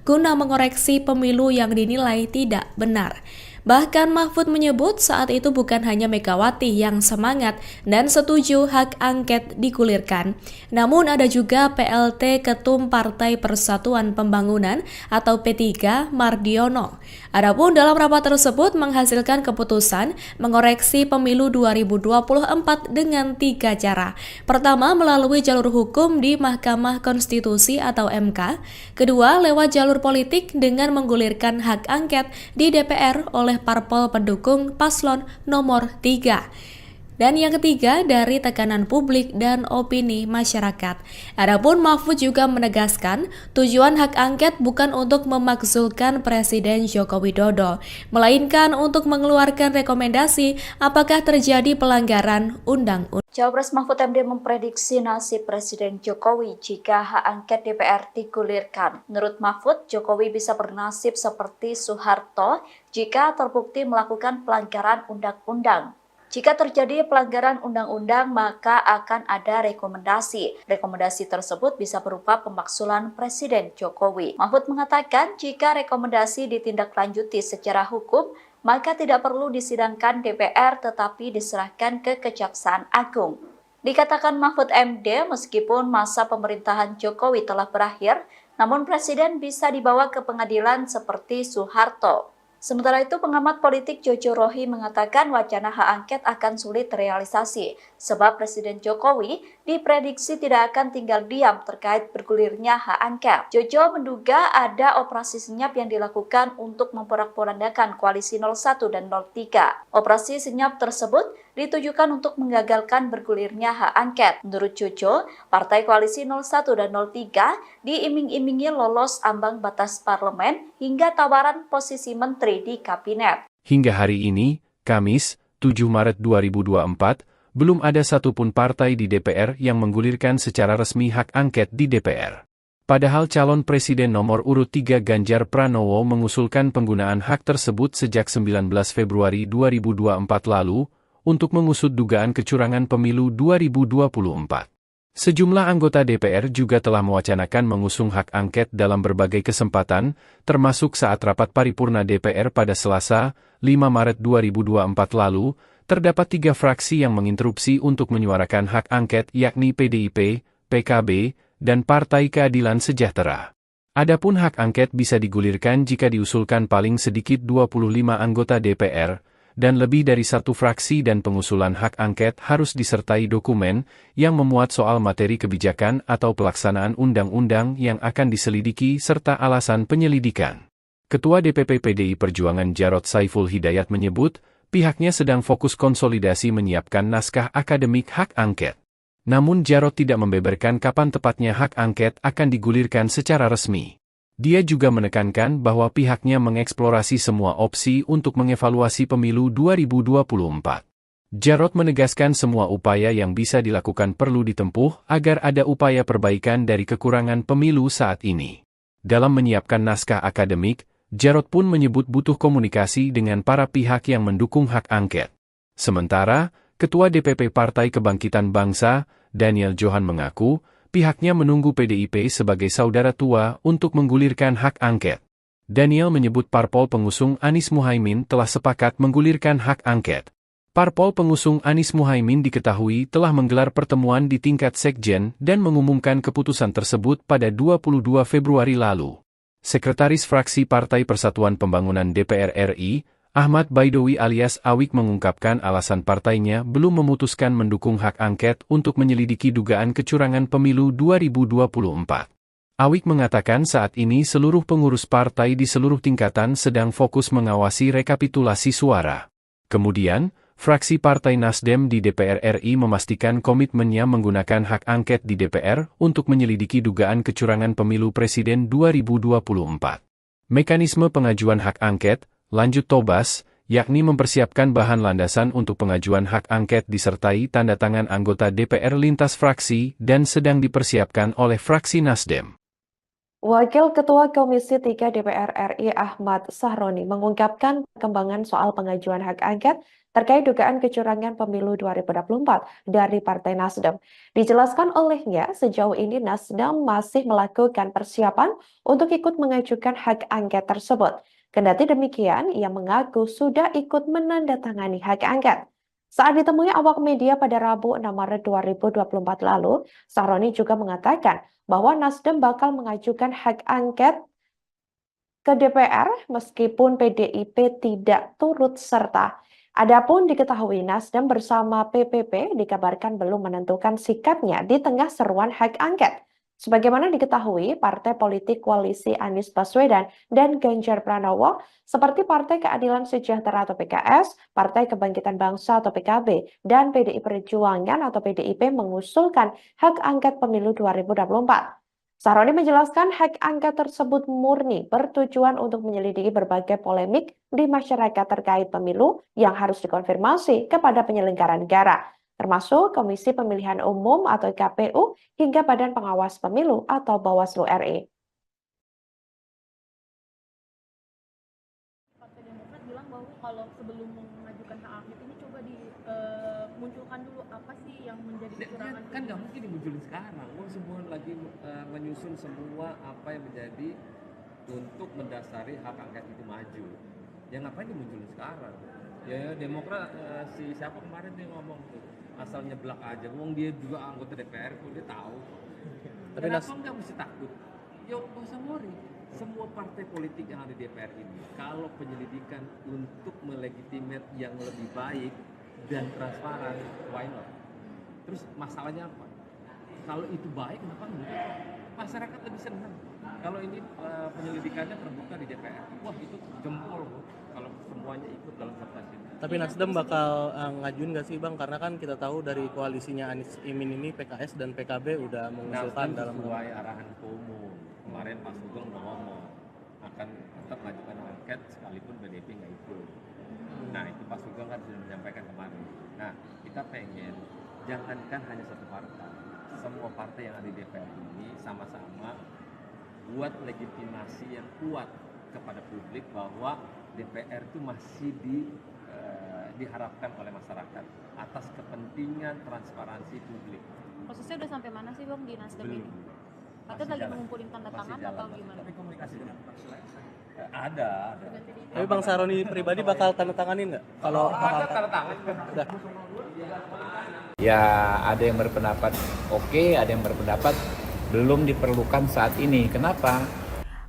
H: guna mengoreksi pemilu yang dinilai tidak benar. Bahkan Mahfud menyebut saat itu bukan hanya Megawati yang semangat dan setuju hak angket digulirkan, namun ada juga PLT Ketum Partai Persatuan Pembangunan atau P3 Mardiono. Adapun dalam rapat tersebut menghasilkan keputusan mengoreksi pemilu 2024 dengan 3 cara. Pertama, melalui jalur hukum di Mahkamah Konstitusi atau MK. Kedua, lewat jalur politik dengan menggulirkan hak angket di DPR oleh parpol pendukung paslon nomor 3. Dan yang ketiga, dari tekanan publik dan opini masyarakat. Adapun Mahfud juga menegaskan, tujuan hak angket bukan untuk memakzulkan Presiden Joko Widodo, melainkan untuk mengeluarkan rekomendasi apakah terjadi pelanggaran undang-undang.
A: Cawapres Mahfud MD memprediksi nasib Presiden Jokowi jika hak angket DPR digulirkan. Menurut Mahfud, Jokowi bisa bernasib seperti Soeharto jika terbukti melakukan pelanggaran undang-undang. Jika terjadi pelanggaran undang-undang, maka akan ada rekomendasi. Rekomendasi tersebut bisa berupa pemakzulan Presiden Jokowi. Mahfud mengatakan jika rekomendasi ditindaklanjuti secara hukum, maka tidak perlu disidangkan DPR tetapi diserahkan ke Kejaksaan Agung. Dikatakan Mahfud MD, meskipun masa pemerintahan Jokowi telah berakhir, namun Presiden bisa dibawa ke pengadilan seperti Soeharto. Sementara itu, pengamat politik Jojo Rohi mengatakan wacana hak angket akan sulit terrealisasi, sebab Presiden Jokowi diprediksi tidak akan tinggal diam terkait bergulirnya hak angket. Jojo menduga ada operasi senyap yang dilakukan untuk memporak-porandakan koalisi 01 dan 03. Operasi senyap tersebut ditujukan untuk menggagalkan bergulirnya hak angket. Menurut Jojo, partai koalisi 01 dan 03 diiming-imingi lolos ambang batas parlemen hingga tawaran posisi menteri di kabinet.
B: Hingga hari ini, Kamis, 7 Maret 2024, belum ada satupun partai di DPR yang menggulirkan secara resmi hak angket di DPR. Padahal calon presiden nomor urut 3 Ganjar Pranowo mengusulkan penggunaan hak tersebut sejak 19 Februari 2024 lalu untuk mengusut dugaan kecurangan pemilu 2024. Sejumlah anggota DPR juga telah mewacanakan mengusung hak angket dalam berbagai kesempatan, termasuk saat rapat paripurna DPR pada Selasa, 5 Maret 2024 lalu, terdapat 3 fraksi yang menginterupsi untuk menyuarakan hak angket yakni PDIP, PKB, dan Partai Keadilan Sejahtera. Adapun hak angket bisa digulirkan jika diusulkan paling sedikit 25 anggota DPR, dan lebih dari 1 fraksi dan pengusulan hak angket harus disertai dokumen yang memuat soal materi kebijakan atau pelaksanaan undang-undang yang akan diselidiki serta alasan penyelidikan. Ketua DPP PDI Perjuangan Jarod Saiful Hidayat menyebut, pihaknya sedang fokus konsolidasi menyiapkan naskah akademik hak angket. Namun Jarod tidak membeberkan kapan tepatnya hak angket akan digulirkan secara resmi. Dia juga menekankan bahwa pihaknya mengeksplorasi semua opsi untuk mengevaluasi pemilu 2024. Jarod menegaskan semua upaya yang bisa dilakukan perlu ditempuh agar ada upaya perbaikan dari kekurangan pemilu saat ini. Dalam menyiapkan naskah akademik, Jarod pun menyebut butuh komunikasi dengan para pihak yang mendukung hak angket. Sementara, Ketua DPP Partai Kebangkitan Bangsa, Daniel Johan mengaku, pihaknya menunggu PDIP sebagai saudara tua untuk menggulirkan hak angket. Daniel menyebut parpol pengusung Anies Muhaimin telah sepakat menggulirkan hak angket. Parpol pengusung Anies Muhaimin diketahui telah menggelar pertemuan di tingkat sekjen dan mengumumkan keputusan tersebut pada 22 Februari lalu. Sekretaris Fraksi Partai Persatuan Pembangunan DPR RI, Ahmad Baidowi alias Awik mengungkapkan alasan partainya belum memutuskan mendukung hak angket untuk menyelidiki dugaan kecurangan pemilu 2024. Awik mengatakan saat ini seluruh pengurus partai di seluruh tingkatan sedang fokus mengawasi rekapitulasi suara. Kemudian, fraksi Partai Nasdem di DPR RI memastikan komitmennya menggunakan hak angket di DPR untuk menyelidiki dugaan kecurangan pemilu presiden 2024. Mekanisme pengajuan hak angket, lanjut Tobas, yakni mempersiapkan bahan landasan untuk pengajuan hak angket disertai tanda tangan anggota DPR lintas fraksi dan sedang dipersiapkan oleh fraksi Nasdem.
C: Wakil Ketua Komisi 3 DPR RI Ahmad Sahroni mengungkapkan perkembangan soal pengajuan hak angket terkait dugaan kecurangan pemilu 2024 dari Partai Nasdem. Dijelaskan olehnya, sejauh ini Nasdem masih melakukan persiapan untuk ikut mengajukan hak angket tersebut. Kendati demikian, ia mengaku sudah ikut menandatangani hak angket. Saat ditemui awak media pada Rabu 6 Maret 2024 lalu, Sahroni juga mengatakan bahwa Nasdem bakal mengajukan hak angket ke DPR meskipun PDIP tidak turut serta. Adapun diketahui Nasdem bersama PPP dikabarkan belum menentukan sikapnya di tengah seruan hak angket. Sebagaimana diketahui, partai politik koalisi Anies Baswedan dan Ganjar Pranowo seperti Partai Keadilan Sejahtera atau PKS, Partai Kebangkitan Bangsa atau PKB, dan PDI Perjuangan atau PDIP mengusulkan hak angket pemilu 2024. Sahroni menjelaskan hak angket tersebut murni bertujuan untuk menyelidiki berbagai polemik di masyarakat terkait pemilu yang harus dikonfirmasi kepada penyelenggara negara, termasuk Komisi Pemilihan Umum atau KPU hingga Badan Pengawas Pemilu atau Bawaslu RI.
D: Partai Demokrat bilang bahwa kalau sebelum mengajukan hak angket ini coba dimunculkan dulu apa sih yang menjadi kecurangan.
E: Kan nggak mungkin dimunculin sekarang. Semua lagi menyusun semua apa yang menjadi untuk mendasari hak angket itu maju. Ya ngapain dimunculin sekarang? Ya Demokrat si siapa kemarin dia ngomong tuh asal nyeblak aja. Wong dia juga anggota DPR kok dia tahu.
F: Tapi
E: Kenapa nggak mesti takut? Ya nggak usah worry. Semua partai politik yang ada di DPR ini, kalau penyelidikan untuk melegitimate yang lebih baik dan transparan, why not? Terus masalahnya apa? Kalau itu baik, kenapa enggak? Masyarakat lebih senang. Kalau ini penyelidikannya terbuka di DPR, wah itu jempol kalau semuanya ikut dalam kertas ini.
F: Tapi Nasdem bakal ngajuin nggak sih Bang? Karena kan kita tahu dari koalisinya Anies Imin ini PKS dan PKB udah mengusulkan
E: Nasdem
F: dalam
E: sesuai arahan Ketua Umum. Kemarin Pak Sugeng udah ngomong akan tetap mengajukan angket sekalipun PDIP nggak ikut. Nah itu Pak Sugeng kan sudah menyampaikan kemarin. Nah kita pengen jangankan hanya satu partai, semua partai yang ada di DPR ini sama-sama buat legitimasi yang kuat kepada publik bahwa DPR itu masih diharapkan oleh masyarakat atas kepentingan transparansi publik.
J: Prosesnya udah sampai mana sih Bang di Nasdem
E: Belum.
J: ini? Katanya lagi mengumpulin tanda tangan atau gimana?
E: Tapi komunikasi dengan ada.
F: Tapi Bang Sahroni pribadi bakal tanda tanganin nggak? Kalau
E: Ada tanda tangan.
F: udah.
G: Ya ada yang berpendapat oke, ada yang berpendapat belum diperlukan saat ini. Kenapa?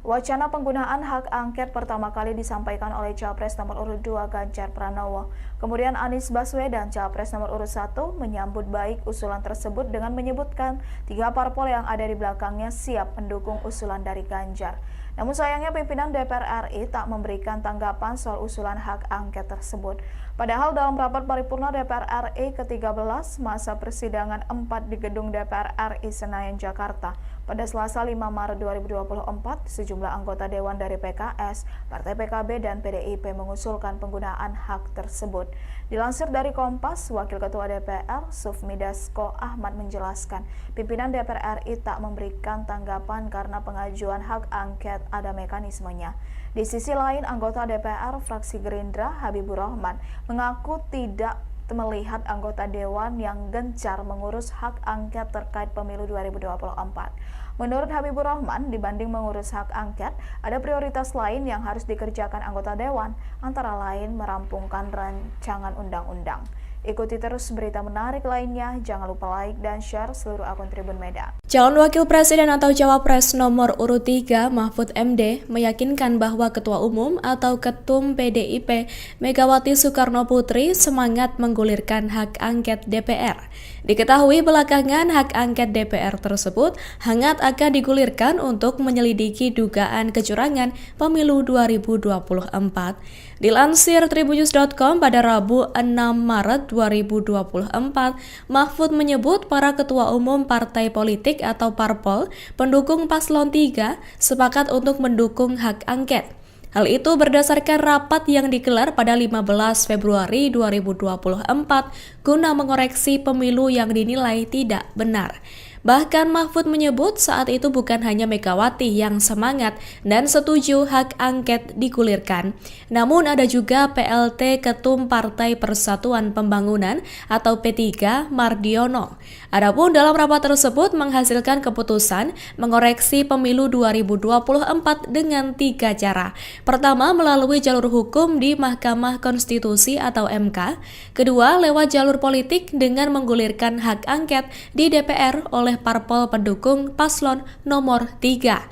I: Wacana penggunaan hak angket pertama kali disampaikan oleh Capres nomor urut 2 Ganjar Pranowo. Kemudian Anies Baswedan, Capres nomor urut 1, menyambut baik usulan tersebut dengan menyebutkan 3 parpol yang ada di belakangnya siap mendukung usulan dari Ganjar. Namun sayangnya pimpinan DPR RI tak memberikan tanggapan soal usulan hak angket tersebut. Padahal dalam rapat paripurna DPR RI ke-13 masa persidangan 4 di gedung DPR RI Senayan, Jakarta, pada Selasa 5 Maret 2024, sejumlah anggota Dewan dari PKS, Partai PKB, dan PDIP mengusulkan penggunaan hak tersebut. Dilansir dari Kompas, Wakil Ketua DPR, Sufmi Dasko Ahmad menjelaskan, pimpinan DPR RI tak memberikan tanggapan karena pengajuan hak angket ada mekanismenya. Di sisi lain, anggota DPR fraksi Gerindra, Habibur Rahman, mengaku tidak melihat anggota dewan yang gencar mengurus hak angket terkait pemilu 2024. Menurut Habibur Rahman, dibanding mengurus hak angket, ada prioritas lain yang harus dikerjakan anggota dewan, antara lain merampungkan rancangan undang-undang. Ikuti terus berita menarik lainnya, jangan lupa like dan share seluruh akun Tribun Medan.
H: Calon Wakil Presiden atau Cawapres nomor urut 3 Mahfud MD meyakinkan bahwa Ketua Umum atau Ketum PDIP Megawati Soekarno Putri semangat menggulirkan hak angket DPR. Diketahui belakangan hak angket DPR tersebut hangat akan digulirkan untuk menyelidiki dugaan kecurangan pemilu 2024. Dilansir tribunnews.com pada Rabu 6 Maret 2024, Mahfud menyebut para ketua umum partai politik atau parpol pendukung paslon 3 sepakat untuk mendukung hak angket. Hal itu berdasarkan rapat yang digelar pada 15 Februari 2024 guna mengoreksi pemilu yang dinilai tidak benar. Bahkan Mahfud menyebut saat itu bukan hanya Megawati yang semangat dan setuju hak angket digulirkan, namun ada juga PLT Ketum Partai Persatuan Pembangunan atau P3 Mardiono. Adapun dalam rapat tersebut menghasilkan keputusan mengoreksi pemilu 2024 dengan 3 cara. Pertama, melalui jalur hukum di Mahkamah Konstitusi atau MK. Kedua, lewat jalur politik dengan menggulirkan hak angket di DPR oleh parpol pendukung paslon nomor 3.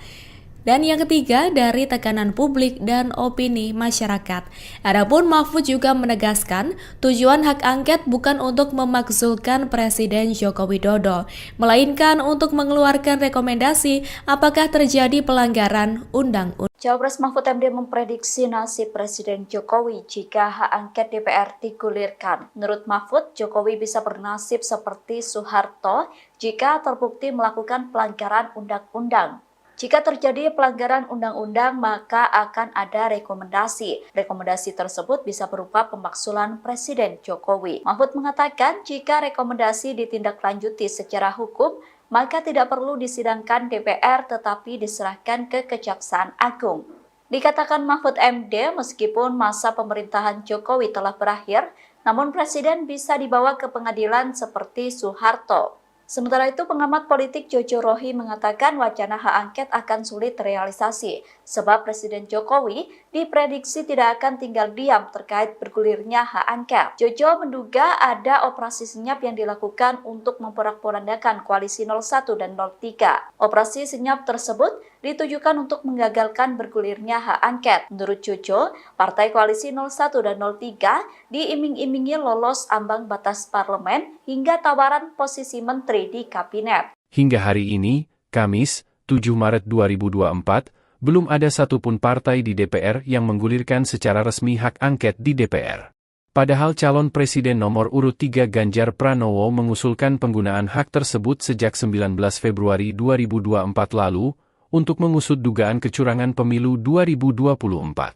H: Dan yang ketiga, dari tekanan publik dan opini masyarakat. Adapun Mahfud juga menegaskan, tujuan hak angket bukan untuk memakzulkan Presiden Joko Widodo, melainkan untuk mengeluarkan rekomendasi apakah terjadi pelanggaran undang-undang.
A: Cawapres Mahfud MD memprediksi nasib Presiden Jokowi jika hak angket DPR digulirkan. Menurut Mahfud, Jokowi bisa bernasib seperti Soeharto jika terbukti melakukan pelanggaran undang-undang. Jika terjadi pelanggaran undang-undang, maka akan ada rekomendasi. Rekomendasi tersebut bisa berupa pemakzulan Presiden Jokowi. Mahfud mengatakan jika rekomendasi ditindaklanjuti secara hukum, maka tidak perlu disidangkan DPR tetapi diserahkan ke Kejaksaan Agung. Dikatakan Mahfud MD, meskipun masa pemerintahan Jokowi telah berakhir, namun Presiden bisa dibawa ke pengadilan seperti Soeharto. Sementara itu, pengamat politik Jojo Rohi mengatakan wacana hak angket akan sulit terrealisasi, sebab Presiden Jokowi diprediksi tidak akan tinggal diam terkait bergulirnya hak angket. Jojo menduga ada operasi senyap yang dilakukan untuk memporak-porandakan koalisi 01 dan 03. Operasi senyap tersebut ditujukan untuk menggagalkan bergulirnya hak angket. Menurut Jojo, partai koalisi 01 dan 03 diiming-imingi lolos ambang batas parlemen hingga tawaran posisi menteri di kabinet.
B: Hingga hari ini, Kamis, 7 Maret 2024, belum ada satupun partai di DPR yang menggulirkan secara resmi hak angket di DPR. Padahal calon presiden nomor urut 3 Ganjar Pranowo mengusulkan penggunaan hak tersebut sejak 19 Februari 2024 lalu untuk mengusut dugaan kecurangan pemilu 2024.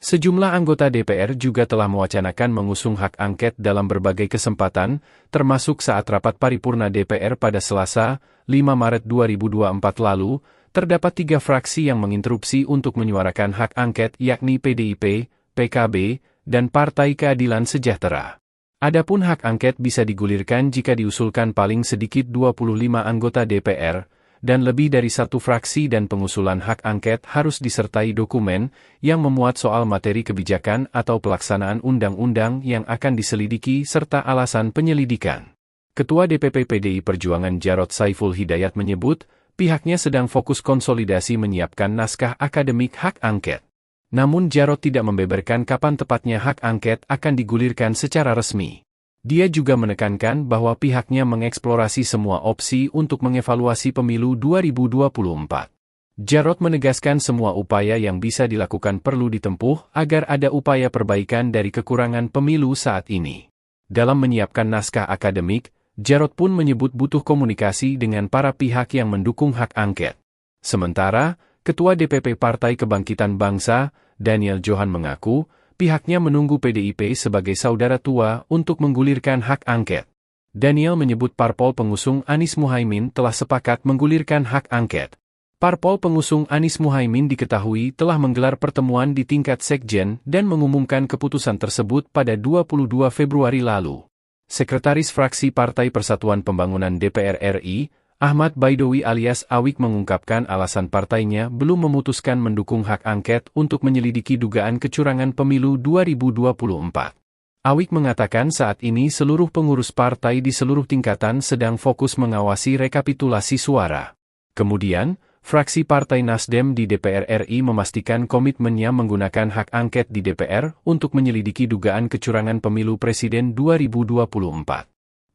B: Sejumlah anggota DPR juga telah mewacanakan mengusung hak angket dalam berbagai kesempatan, termasuk saat rapat paripurna DPR pada Selasa, 5 Maret 2024 lalu, terdapat 3 fraksi yang menginterupsi untuk menyuarakan hak angket yakni PDIP, PKB, dan Partai Keadilan Sejahtera. Adapun hak angket bisa digulirkan jika diusulkan paling sedikit 25 anggota DPR, dan lebih dari 1 fraksi dan pengusulan hak angket harus disertai dokumen yang memuat soal materi kebijakan atau pelaksanaan undang-undang yang akan diselidiki serta alasan penyelidikan. Ketua DPP PDI Perjuangan Jarod Saiful Hidayat menyebut, pihaknya sedang fokus konsolidasi menyiapkan naskah akademik hak angket. Namun Jarod tidak membeberkan kapan tepatnya hak angket akan digulirkan secara resmi. Dia juga menekankan bahwa pihaknya mengeksplorasi semua opsi untuk mengevaluasi pemilu 2024. Jarod menegaskan semua upaya yang bisa dilakukan perlu ditempuh agar ada upaya perbaikan dari kekurangan pemilu saat ini. Dalam menyiapkan naskah akademik, Jarod pun menyebut butuh komunikasi dengan para pihak yang mendukung hak angket. Sementara, Ketua DPP Partai Kebangkitan Bangsa, Daniel Johan mengaku, pihaknya menunggu PDIP sebagai saudara tua untuk menggulirkan hak angket. Daniel menyebut parpol pengusung Anies Muhaimin telah sepakat menggulirkan hak angket. Parpol pengusung Anies Muhaimin diketahui telah menggelar pertemuan di tingkat sekjen dan mengumumkan keputusan tersebut pada 22 Februari lalu. Sekretaris Fraksi Partai Persatuan Pembangunan DPR RI, Ahmad Baidowi alias Awik mengungkapkan alasan partainya belum memutuskan mendukung hak angket untuk menyelidiki dugaan kecurangan pemilu 2024. Awik mengatakan saat ini seluruh pengurus partai di seluruh tingkatan sedang fokus mengawasi rekapitulasi suara. Kemudian, fraksi Partai Nasdem di DPR RI memastikan komitmennya menggunakan hak angket di DPR untuk menyelidiki dugaan kecurangan pemilu presiden 2024.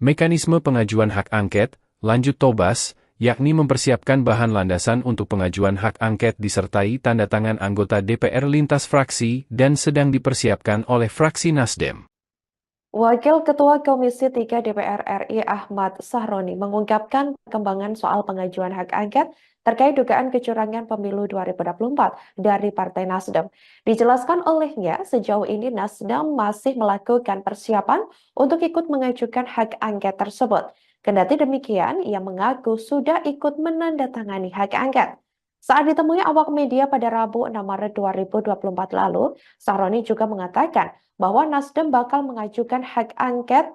B: Mekanisme pengajuan hak angket, lanjut Tobas, yakni mempersiapkan bahan landasan untuk pengajuan hak angket disertai tanda tangan anggota DPR lintas fraksi dan sedang dipersiapkan oleh fraksi Nasdem.
C: Wakil Ketua Komisi 3 DPR RI Ahmad Sahroni mengungkapkan perkembangan soal pengajuan hak angket terkait dugaan kecurangan pemilu 2024 dari Partai Nasdem. Dijelaskan olehnya, sejauh ini Nasdem masih melakukan persiapan untuk ikut mengajukan hak angket tersebut. Kendati demikian, ia mengaku sudah ikut menandatangani hak angket. Saat ditemui awak media pada Rabu 6 Maret 2024 lalu, Sahroni juga mengatakan bahwa Nasdem bakal mengajukan hak angket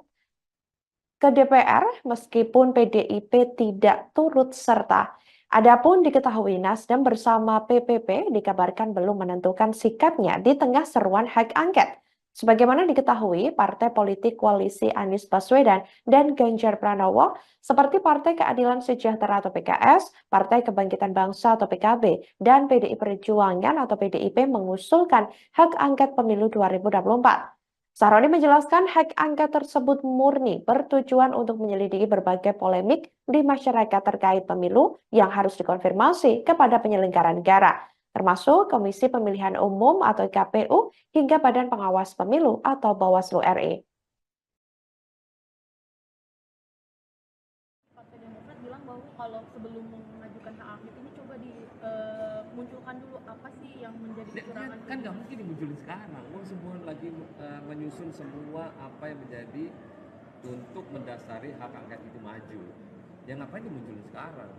C: ke DPR meskipun PDIP tidak turut serta. Adapun diketahui Nasdem bersama PPP dikabarkan belum menentukan sikapnya di tengah seruan hak angket. Sebagaimana diketahui, partai politik koalisi Anies Baswedan dan Ganjar Pranowo seperti Partai Keadilan Sejahtera atau PKS, Partai Kebangkitan Bangsa atau PKB, dan PDI Perjuangan atau PDIP mengusulkan hak angket pemilu 2024. Sahroni menjelaskan hak angket tersebut murni bertujuan untuk menyelidiki berbagai polemik di masyarakat terkait pemilu yang harus dikonfirmasi kepada penyelenggara negara, termasuk Komisi Pemilihan Umum atau KPU hingga Badan Pengawas Pemilu atau Bawaslu RI.
D: Partai Demokrat bilang bahwa kalau sebelum mengajukan hak angket ini coba dimunculkan dulu apa sih yang menjadi kecurangan.
E: Kan nggak mungkin dimunculin sekarang. Semua lagi menyusun semua apa yang menjadi untuk mendasari hak angket itu maju. Ya ngapain dimunculin sekarang?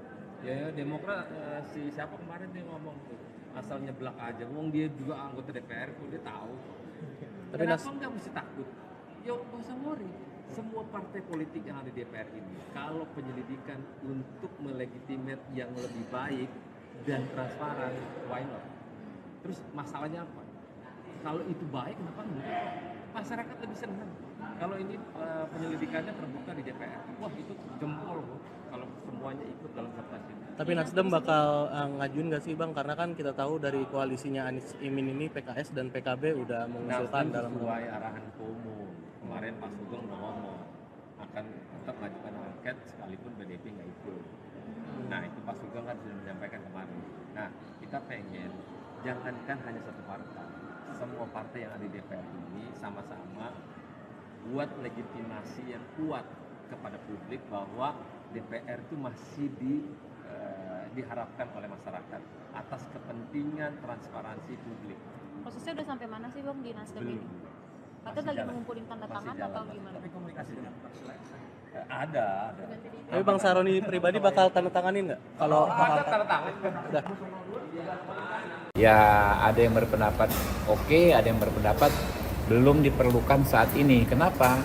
E: Ya Demokrat siapa kemarin dia ngomong tuh asal nyeblak aja. Wong dia juga anggota DPR tuh dia tahu.
F: Tapi
E: Kenapa nggak mesti takut? Ya nggak usah worry. Semua partai politik yang ada di DPR ini, kalau penyelidikan untuk melegitimate yang lebih baik dan transparan, why not? Terus masalahnya apa? Kalau itu baik, kenapa enggak? Masyarakat lebih senang. Kalau ini penyelidikannya terbuka di DPR, wah itu jempol kalau semuanya ikut dalam kertas ini.
F: Tapi Nasdem bakal ngajuin nggak sih Bang? Karena kan kita tahu dari koalisinya Anies Imin ini PKS dan PKB udah mengusulkan dalam
E: sesuai arahan Ketua Umum. Kemarin Pak Sugeng udah ngomong akan tetap mengajukan angket sekalipun PDIP nggak ikut. Nah itu Pak Sugeng kan sudah menyampaikan kemarin. Nah kita pengen jangankan hanya satu partai, semua partai yang ada di DPR ini sama-sama buat legitimasi yang kuat kepada publik bahwa DPR itu masih diharapkan oleh masyarakat atas kepentingan transparansi publik.
J: Prosesnya udah sampai mana sih Bang di Nasdem
E: Belum.
J: ini? Katanya lagi mengumpulin tanda tangan atau gimana?
E: Tapi komunikasinya ada.
F: Tapi Bang Sahroni pribadi bakal tanda tanganin nggak? Kalau
E: Ada tanda tangan.
F: udah.
G: Ya ada yang berpendapat oke, ada yang berpendapat belum diperlukan saat ini. Kenapa?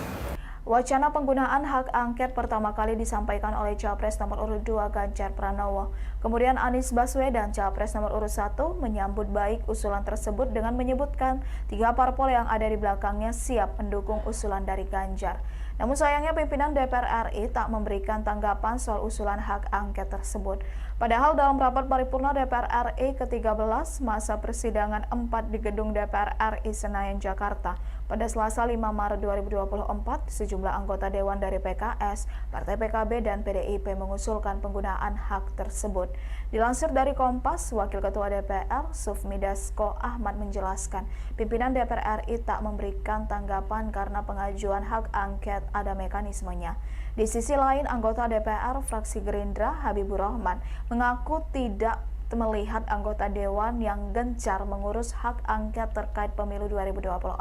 I: Wacana penggunaan hak angket pertama kali disampaikan oleh Capres nomor urut 2 Ganjar Pranowo. Kemudian Anies Baswedan, Capres nomor urut 1, menyambut baik usulan tersebut dengan menyebutkan 3 parpol yang ada di belakangnya siap mendukung usulan dari Ganjar. Namun sayangnya pimpinan DPR RI tak memberikan tanggapan soal usulan hak angket tersebut. Padahal dalam rapat paripurna DPR RI ke-13 masa persidangan 4 di gedung DPR RI Senayan, Jakarta, pada Selasa 5 Maret 2024, sejumlah anggota Dewan dari PKS, Partai PKB, dan PDIP mengusulkan penggunaan hak tersebut. Dilansir dari Kompas, Wakil Ketua DPR, Sufmi Dasko Ahmad menjelaskan, pimpinan DPR RI tak memberikan tanggapan karena pengajuan hak angket ada mekanismenya. Di sisi lain, anggota DPR fraksi Gerindra, Habibur Rahman, mengaku tidak melihat anggota Dewan yang gencar mengurus hak angket terkait pemilu 2024.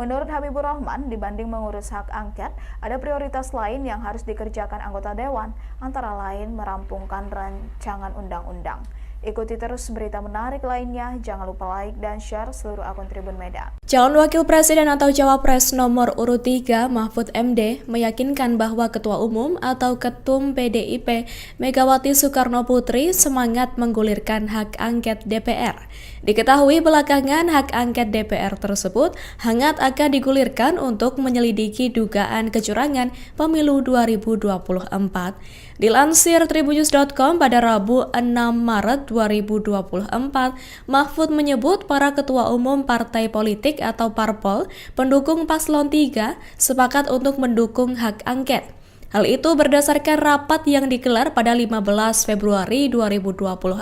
I: Menurut Habibur Rahman, dibanding mengurus hak angket, ada prioritas lain yang harus dikerjakan anggota Dewan, antara lain merampungkan rancangan undang-undang. Ikuti terus berita menarik lainnya, jangan lupa like dan share seluruh akun Tribun Medan.
H: Calon Wakil Presiden atau Cawapres nomor urut 3 Mahfud MD meyakinkan bahwa Ketua Umum atau Ketum PDIP Megawati Soekarno Putri semangat menggulirkan hak angket DPR. Diketahui belakangan hak angket DPR tersebut hangat akan digulirkan untuk menyelidiki dugaan kecurangan pemilu 2024. Dilansir tribunnews.com pada Rabu 6 Maret 2024, Mahfud menyebut para ketua umum partai politik atau parpol pendukung paslon 3 sepakat untuk mendukung hak angket. Hal itu berdasarkan rapat yang digelar pada 15 Februari 2024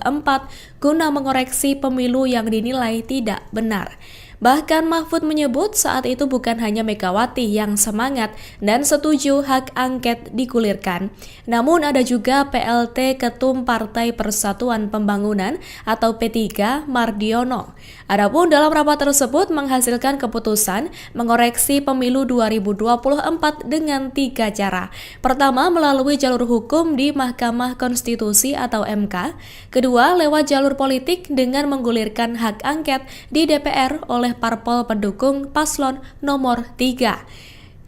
H: guna mengoreksi pemilu yang dinilai tidak benar. Bahkan Mahfud menyebut saat itu bukan hanya Megawati yang semangat dan setuju hak angket digulirkan, namun ada juga PLT Ketum Partai Persatuan Pembangunan atau P3 Mardiono. Adapun dalam rapat tersebut menghasilkan keputusan mengoreksi pemilu 2024 dengan 3 cara. Pertama, melalui jalur hukum di Mahkamah Konstitusi atau MK. Kedua, lewat jalur politik dengan menggulirkan hak angket di DPR oleh parpol pendukung paslon nomor 3.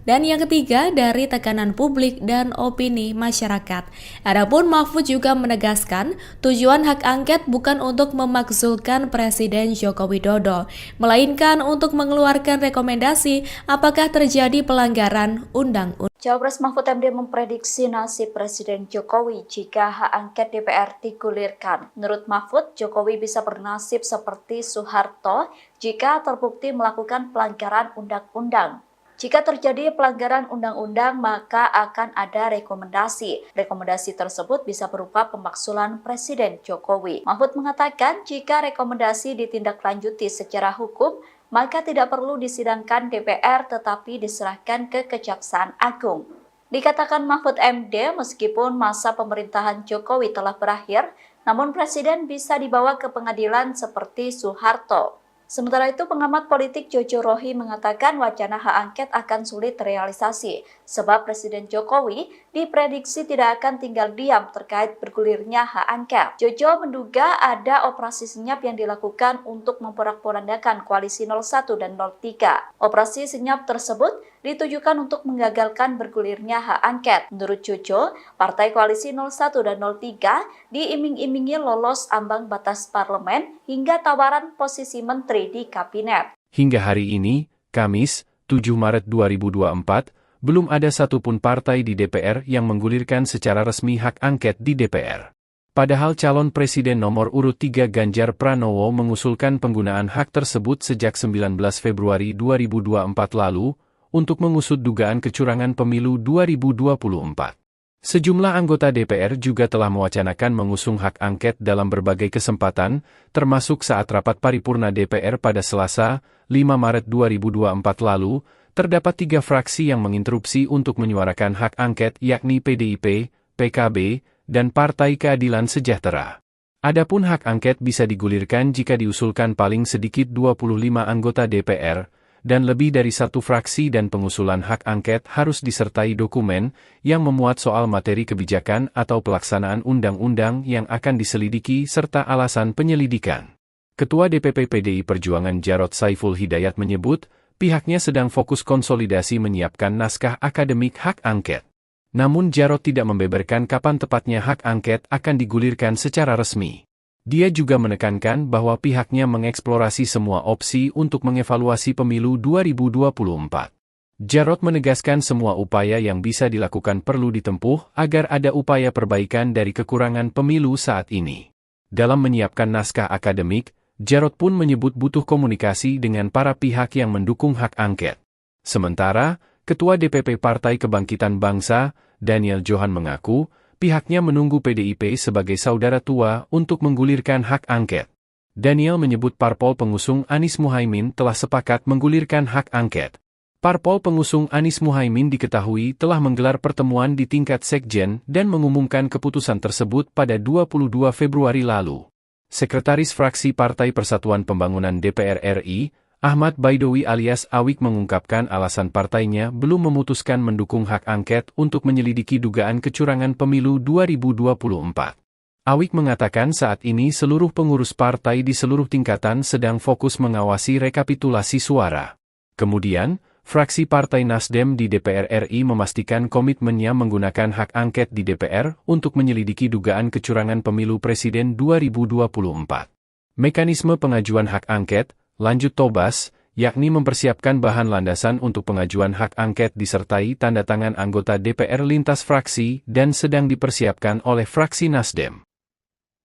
H: Dan yang ketiga, dari tekanan publik dan opini masyarakat. Adapun Mahfud juga menegaskan, tujuan hak angket bukan untuk memakzulkan Presiden Joko Widodo, melainkan untuk mengeluarkan rekomendasi apakah terjadi pelanggaran undang-undang.
A: Cawapres Mahfud MD memprediksi nasib Presiden Jokowi jika hak angket DPR digulirkan. Menurut Mahfud, Jokowi bisa bernasib seperti Soeharto jika terbukti melakukan pelanggaran undang-undang. Jika terjadi pelanggaran undang-undang, maka akan ada rekomendasi. Rekomendasi tersebut bisa berupa pemakzulan Presiden Jokowi. Mahfud mengatakan jika rekomendasi ditindaklanjuti secara hukum, maka tidak perlu disidangkan DPR tetapi diserahkan ke Kejaksaan Agung. Dikatakan Mahfud MD, meskipun masa pemerintahan Jokowi telah berakhir, namun Presiden bisa dibawa ke pengadilan seperti Soeharto. Sementara itu, pengamat politik Jojo Rohi mengatakan wacana hak angket akan sulit terrealisasi, sebab Presiden Jokowi diprediksi tidak akan tinggal diam terkait bergulirnya hak angket. Jojo menduga ada operasi senyap yang dilakukan untuk memporak-porandakan koalisi 01 dan 03. Operasi senyap tersebut ditujukan untuk menggagalkan bergulirnya hak angket. Menurut Jojo, partai koalisi 01 dan 03 diiming-imingi lolos ambang batas parlemen hingga tawaran posisi menteri di kabinet.
B: Hingga hari ini, Kamis, 7 Maret 2024, belum ada satupun partai di DPR yang menggulirkan secara resmi hak angket di DPR. Padahal calon presiden nomor urut 3 Ganjar Pranowo mengusulkan penggunaan hak tersebut sejak 19 Februari 2024 lalu untuk mengusut dugaan kecurangan pemilu 2024. Sejumlah anggota DPR juga telah mewacanakan mengusung hak angket dalam berbagai kesempatan, termasuk saat rapat paripurna DPR pada Selasa, 5 Maret 2024 lalu, terdapat 3 fraksi yang menginterupsi untuk menyuarakan hak angket yakni PDIP, PKB, dan Partai Keadilan Sejahtera. Adapun hak angket bisa digulirkan jika diusulkan paling sedikit 25 anggota DPR, dan lebih dari 1 fraksi dan pengusulan hak angket harus disertai dokumen yang memuat soal materi kebijakan atau pelaksanaan undang-undang yang akan diselidiki serta alasan penyelidikan. Ketua DPP PDI Perjuangan Jarod Saiful Hidayat menyebut, pihaknya sedang fokus konsolidasi menyiapkan naskah akademik hak angket. Namun Jarod tidak membeberkan kapan tepatnya hak angket akan digulirkan secara resmi. Dia juga menekankan bahwa pihaknya mengeksplorasi semua opsi untuk mengevaluasi pemilu 2024. Jarod menegaskan semua upaya yang bisa dilakukan perlu ditempuh agar ada upaya perbaikan dari kekurangan pemilu saat ini. Dalam menyiapkan naskah akademik, Jarod pun menyebut butuh komunikasi dengan para pihak yang mendukung hak angket. Sementara, Ketua DPP Partai Kebangkitan Bangsa, Daniel Johan mengaku, pihaknya menunggu PDIP sebagai saudara tua untuk menggulirkan hak angket. Daniel menyebut parpol pengusung Anies Muhaimin telah sepakat menggulirkan hak angket. Parpol pengusung Anies Muhaimin diketahui telah menggelar pertemuan di tingkat sekjen dan mengumumkan keputusan tersebut pada 22 Februari lalu. Sekretaris Fraksi Partai Persatuan Pembangunan DPR RI, Ahmad Baidowi alias Awik mengungkapkan alasan partainya belum memutuskan mendukung hak angket untuk menyelidiki dugaan kecurangan pemilu 2024. Awik mengatakan saat ini seluruh pengurus partai di seluruh tingkatan sedang fokus mengawasi rekapitulasi suara. Kemudian, fraksi Partai Nasdem di DPR RI memastikan komitmennya menggunakan hak angket di DPR untuk menyelidiki dugaan kecurangan pemilu presiden 2024. Mekanisme pengajuan hak angket, lanjut Tobas, yakni mempersiapkan bahan landasan untuk pengajuan hak angket disertai tanda tangan anggota DPR lintas fraksi dan sedang dipersiapkan oleh fraksi Nasdem.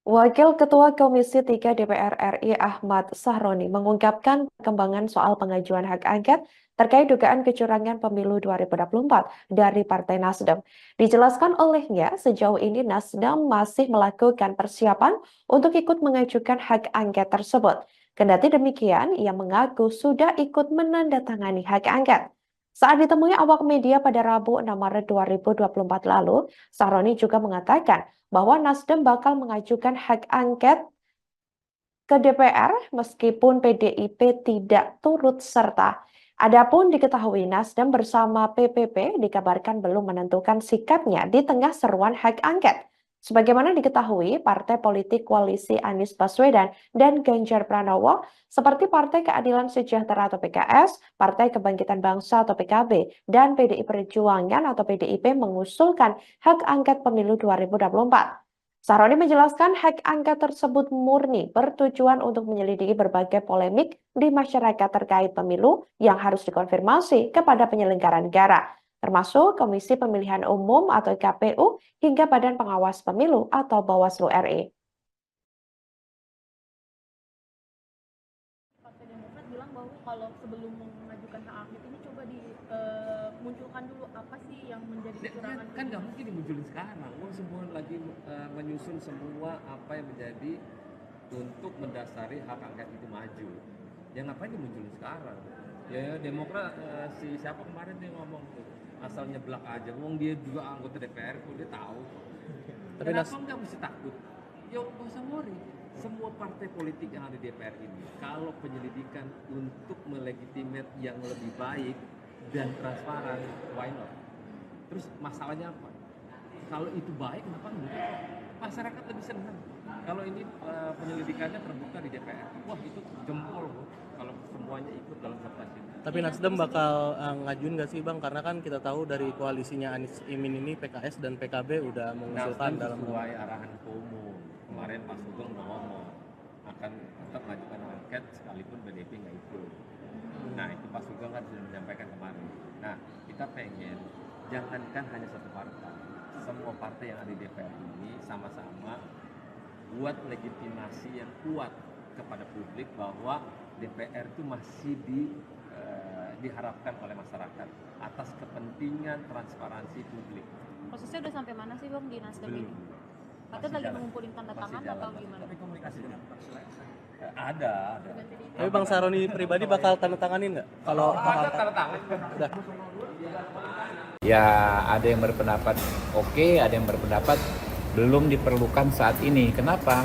C: Wakil Ketua Komisi 3 DPR RI Ahmad Sahroni mengungkapkan perkembangan soal pengajuan hak angket terkait dugaan kecurangan pemilu 2024 dari Partai Nasdem. Dijelaskan olehnya, sejauh ini Nasdem masih melakukan persiapan untuk ikut mengajukan hak angket tersebut. Kendati demikian, ia mengaku sudah ikut menandatangani hak angket. Saat ditemui awak media pada Rabu 6 Maret 2024 lalu, Sahroni juga mengatakan bahwa Nasdem bakal mengajukan hak angket ke DPR meskipun PDIP tidak turut serta. Adapun diketahui Nasdem bersama PPP dikabarkan belum menentukan sikapnya di tengah seruan hak angket. Sebagaimana diketahui, partai politik koalisi Anies Baswedan dan Ganjar Pranowo seperti Partai Keadilan Sejahtera atau PKS, Partai Kebangkitan Bangsa atau PKB, dan PDI Perjuangan atau PDIP mengusulkan hak angket pemilu 2024. Sahroni menjelaskan hak angket tersebut murni bertujuan untuk menyelidiki berbagai polemik di masyarakat terkait pemilu yang harus dikonfirmasi kepada penyelenggara negara, termasuk Komisi Pemilihan Umum atau KPU hingga Badan Pengawas Pemilu atau Bawaslu RI.
D: Partai Demokrat bilang bahwa kalau sebelum mengajukan hak angket ini coba dimunculkan dulu apa sih yang menjadi kecurangan.
E: Kan nggak mungkin dimunculin sekarang. Semua lagi menyusun semua apa yang menjadi untuk mendasari hak angket itu maju. Ya ngapain dimunculin sekarang? Ya Demokrat si siapa kemarin dia ngomong tuh asal nyeblak aja. Wong dia juga anggota DPR kok dia tahu.
F: Tapi
E: kenapa nggak mesti takut? Ya nggak usah worry. Semua partai politik yang ada di DPR ini, kalau penyelidikan untuk melegitimate yang lebih baik dan transparan, why not? Terus masalahnya apa? Kalau itu baik, kenapa enggak? Masyarakat lebih senang. Kalau ini penyelidikannya terbuka di DPR, wah itu jempol loh. Kalau semuanya ikut dalam kertas ini.
F: Tapi Nasdem bakal ngajuin nggak sih Bang? Karena kan kita tahu dari koalisinya Anies Imin ini PKS dan PKB udah mengusulkan dalam
E: sesuai arahan Ketua Umum. Kemarin Pak Sugeng udah ngomong akan tetap mengajukan angket sekalipun BDP nggak ikut. Nah itu Pak Sugeng kan sudah menyampaikan kemarin. Nah kita pengen jangankan hanya satu partai, semua partai yang ada di DPR ini sama-sama buat legitimasi yang kuat kepada publik bahwa DPR itu masih diharapkan oleh masyarakat atas kepentingan transparansi publik.
J: Prosesnya udah sampai mana sih Bang di Nasdem ini? Katanya lagi mengumpulin tanda tangan atau gimana?
E: Tapi komunikasi ada.
F: Tapi Bang Sahroni pribadi bakal tanda tanganin nggak? Kalau
E: ada tanda tangan.
F: Udah.
G: Ya ada yang berpendapat oke, ada yang berpendapat belum diperlukan saat ini. Kenapa?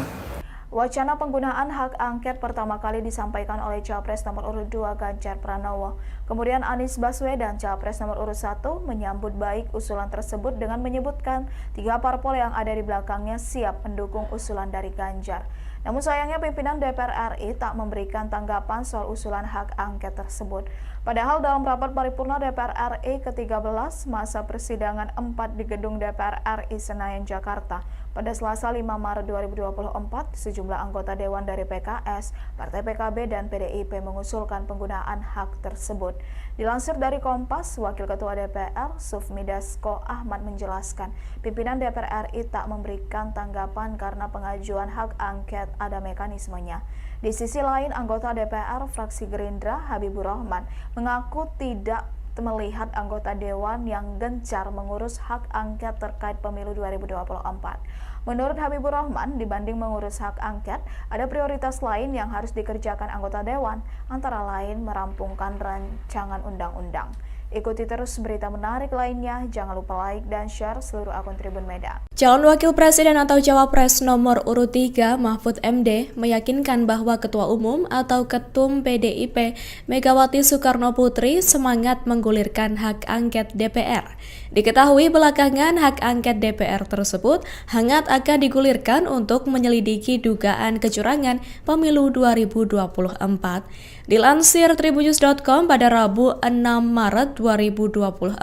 I: Wacana penggunaan hak angket pertama kali disampaikan oleh Capres nomor urut 2 Ganjar Pranowo. Kemudian Anies Baswedan, Capres nomor urut 1, menyambut baik usulan tersebut dengan menyebutkan 3 parpol yang ada di belakangnya siap mendukung usulan dari Ganjar. Namun sayangnya pimpinan DPR RI tak memberikan tanggapan soal usulan hak angket tersebut. Padahal dalam rapat paripurna DPR RI ke-13 masa persidangan 4 di gedung DPR RI Senayan, Jakarta, pada Selasa 5 Maret 2024, sejumlah anggota Dewan dari PKS, Partai PKB, dan PDIP mengusulkan penggunaan hak tersebut. Dilansir dari Kompas, Wakil Ketua DPR, Sufmi Dasko Ahmad menjelaskan, pimpinan DPR RI tak memberikan tanggapan karena pengajuan hak angket ada mekanismenya. Di sisi lain, anggota DPR fraksi Gerindra, Habibur Rahman, mengaku tidak melihat anggota Dewan yang gencar mengurus hak angket terkait pemilu 2024. Menurut Habibur Rahman, dibanding mengurus hak angket, ada prioritas lain yang harus dikerjakan anggota Dewan, antara lain merampungkan rancangan undang-undang. Ikuti terus berita menarik lainnya, jangan lupa like dan share seluruh akun Tribun Medan.
H: Calon Wakil Presiden atau Cawapres nomor urut 3 Mahfud MD meyakinkan bahwa Ketua Umum atau Ketum PDIP Megawati Soekarno Putri semangat menggulirkan hak angket DPR. Diketahui belakangan hak angket DPR tersebut hangat akan digulirkan untuk menyelidiki dugaan kecurangan pemilu 2024. Dilansir tribunnews.com pada Rabu 6 Maret 2024,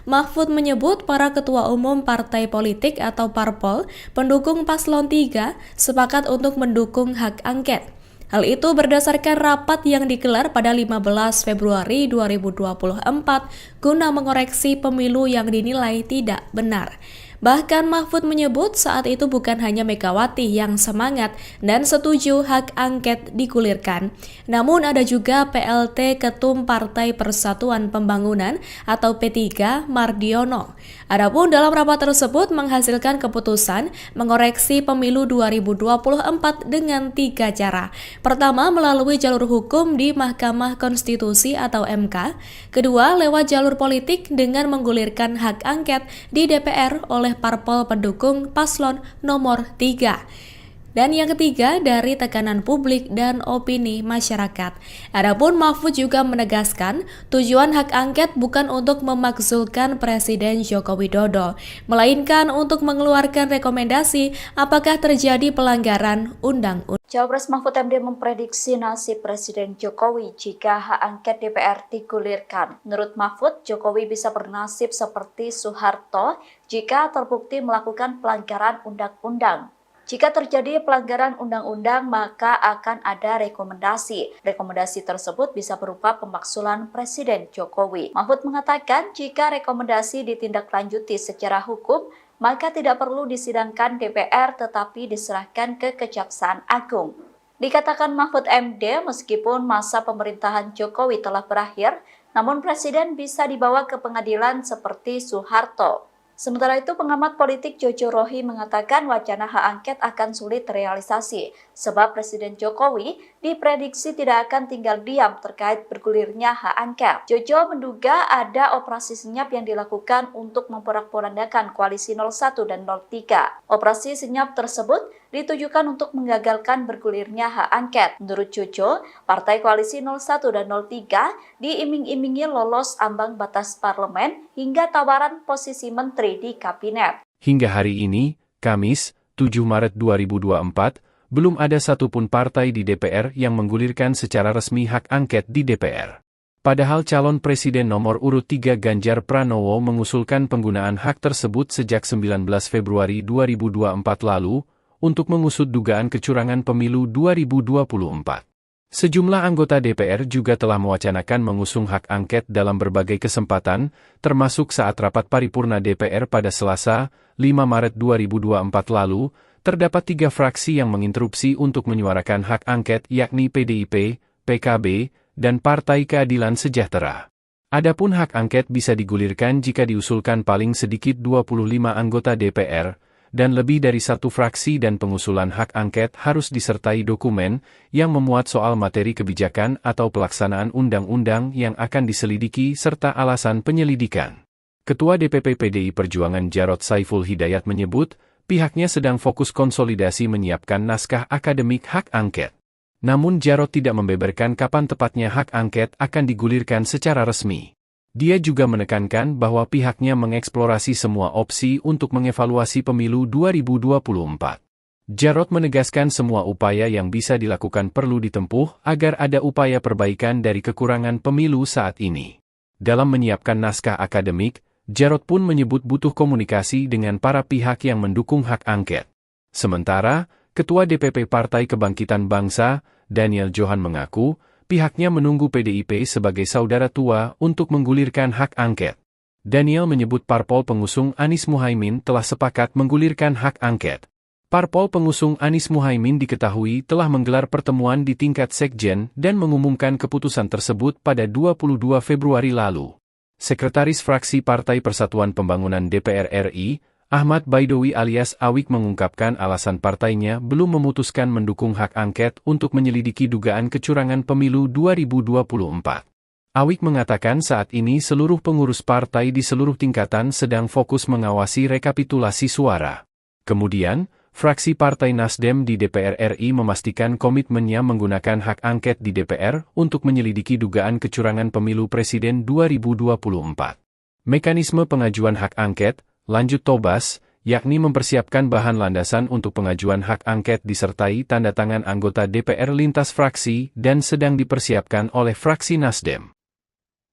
H: Mahfud menyebut para ketua umum partai politik atau parpol pendukung paslon 3 sepakat untuk mendukung hak angket. Hal itu berdasarkan rapat yang digelar pada 15 Februari 2024 guna mengoreksi pemilu yang dinilai tidak benar. Bahkan Mahfud menyebut saat itu bukan hanya Megawati yang semangat dan setuju hak angket digulirkan, namun ada juga PLT Ketum Partai Persatuan Pembangunan atau P3 Mardiono. Adapun dalam rapat tersebut menghasilkan keputusan mengoreksi pemilu 2024 dengan 3 cara. Pertama, melalui jalur hukum di Mahkamah Konstitusi atau MK. Kedua, lewat jalur politik dengan menggulirkan hak angket di DPR oleh parpol pendukung paslon nomor 3. Dan yang ketiga, dari tekanan publik dan opini masyarakat. Adapun Mahfud juga menegaskan, tujuan hak angket bukan untuk memakzulkan Presiden Joko Widodo, melainkan untuk mengeluarkan rekomendasi apakah terjadi pelanggaran undang-undang.
A: Cawapres Mahfud MD memprediksi nasib Presiden Jokowi jika hak angket DPR digulirkan. Menurut Mahfud, Jokowi bisa bernasib seperti Soeharto jika terbukti melakukan pelanggaran undang-undang. Jika terjadi pelanggaran undang-undang, maka akan ada rekomendasi. Rekomendasi tersebut bisa berupa pemakzulan Presiden Jokowi. Mahfud mengatakan jika rekomendasi ditindaklanjuti secara hukum, maka tidak perlu disidangkan DPR tetapi diserahkan ke Kejaksaan Agung. Dikatakan Mahfud MD, meskipun masa pemerintahan Jokowi telah berakhir, namun Presiden bisa dibawa ke pengadilan seperti Soeharto. Sementara itu, pengamat politik Jojo Rohi mengatakan wacana hak angket akan sulit terrealisasi, sebab Presiden Jokowi diprediksi tidak akan tinggal diam terkait bergulirnya hak angket. Jojo menduga ada operasi senyap yang dilakukan untuk memporak-porandakan koalisi 01 dan 03. Operasi senyap tersebut ditujukan untuk menggagalkan bergulirnya hak angket. Menurut Jojo, partai koalisi 01 dan 03 diiming-imingi lolos ambang batas parlemen hingga tawaran posisi menteri di kabinet.
B: Hingga hari ini, Kamis, 7 Maret 2024, belum ada satupun partai di DPR yang menggulirkan secara resmi hak angket di DPR. Padahal calon presiden nomor urut 3 Ganjar Pranowo mengusulkan penggunaan hak tersebut sejak 19 Februari 2024 lalu untuk mengusut dugaan kecurangan pemilu 2024. Sejumlah anggota DPR juga telah mewacanakan mengusung hak angket dalam berbagai kesempatan, termasuk saat rapat paripurna DPR pada Selasa, 5 Maret 2024 lalu, terdapat 3 fraksi yang menginterupsi untuk menyuarakan hak angket yakni PDIP, PKB, dan Partai Keadilan Sejahtera. Adapun hak angket bisa digulirkan jika diusulkan paling sedikit 25 anggota DPR, dan lebih dari 1 fraksi dan pengusulan hak angket harus disertai dokumen yang memuat soal materi kebijakan atau pelaksanaan undang-undang yang akan diselidiki serta alasan penyelidikan. Ketua DPP PDI Perjuangan Jarod Saiful Hidayat menyebut, pihaknya sedang fokus konsolidasi menyiapkan naskah akademik hak angket. Namun Jarod tidak membeberkan kapan tepatnya hak angket akan digulirkan secara resmi. Dia juga menekankan bahwa pihaknya mengeksplorasi semua opsi untuk mengevaluasi pemilu 2024. Jarod menegaskan semua upaya yang bisa dilakukan perlu ditempuh agar ada upaya perbaikan dari kekurangan pemilu saat ini. Dalam menyiapkan naskah akademik, Jarod pun menyebut butuh komunikasi dengan para pihak yang mendukung hak angket. Sementara, Ketua DPP Partai Kebangkitan Bangsa, Daniel Johan mengaku, pihaknya menunggu PDIP sebagai saudara tua untuk menggulirkan hak angket. Daniel menyebut parpol pengusung Anies Muhaimin telah sepakat menggulirkan hak angket. Parpol pengusung Anies Muhaimin diketahui telah menggelar pertemuan di tingkat sekjen dan mengumumkan keputusan tersebut pada 22 Februari lalu. Sekretaris Fraksi Partai Persatuan Pembangunan DPR RI, Ahmad Baidowi alias Awik mengungkapkan alasan partainya belum memutuskan mendukung hak angket untuk menyelidiki dugaan kecurangan pemilu 2024. Awik mengatakan saat ini seluruh pengurus partai di seluruh tingkatan sedang fokus mengawasi rekapitulasi suara. Kemudian, fraksi Partai Nasdem di DPR RI memastikan komitmennya menggunakan hak angket di DPR untuk menyelidiki dugaan kecurangan pemilu presiden 2024. Mekanisme pengajuan hak angket, lanjut Tobas, yakni mempersiapkan bahan landasan untuk pengajuan hak angket disertai tanda tangan anggota DPR lintas fraksi dan sedang dipersiapkan oleh fraksi Nasdem.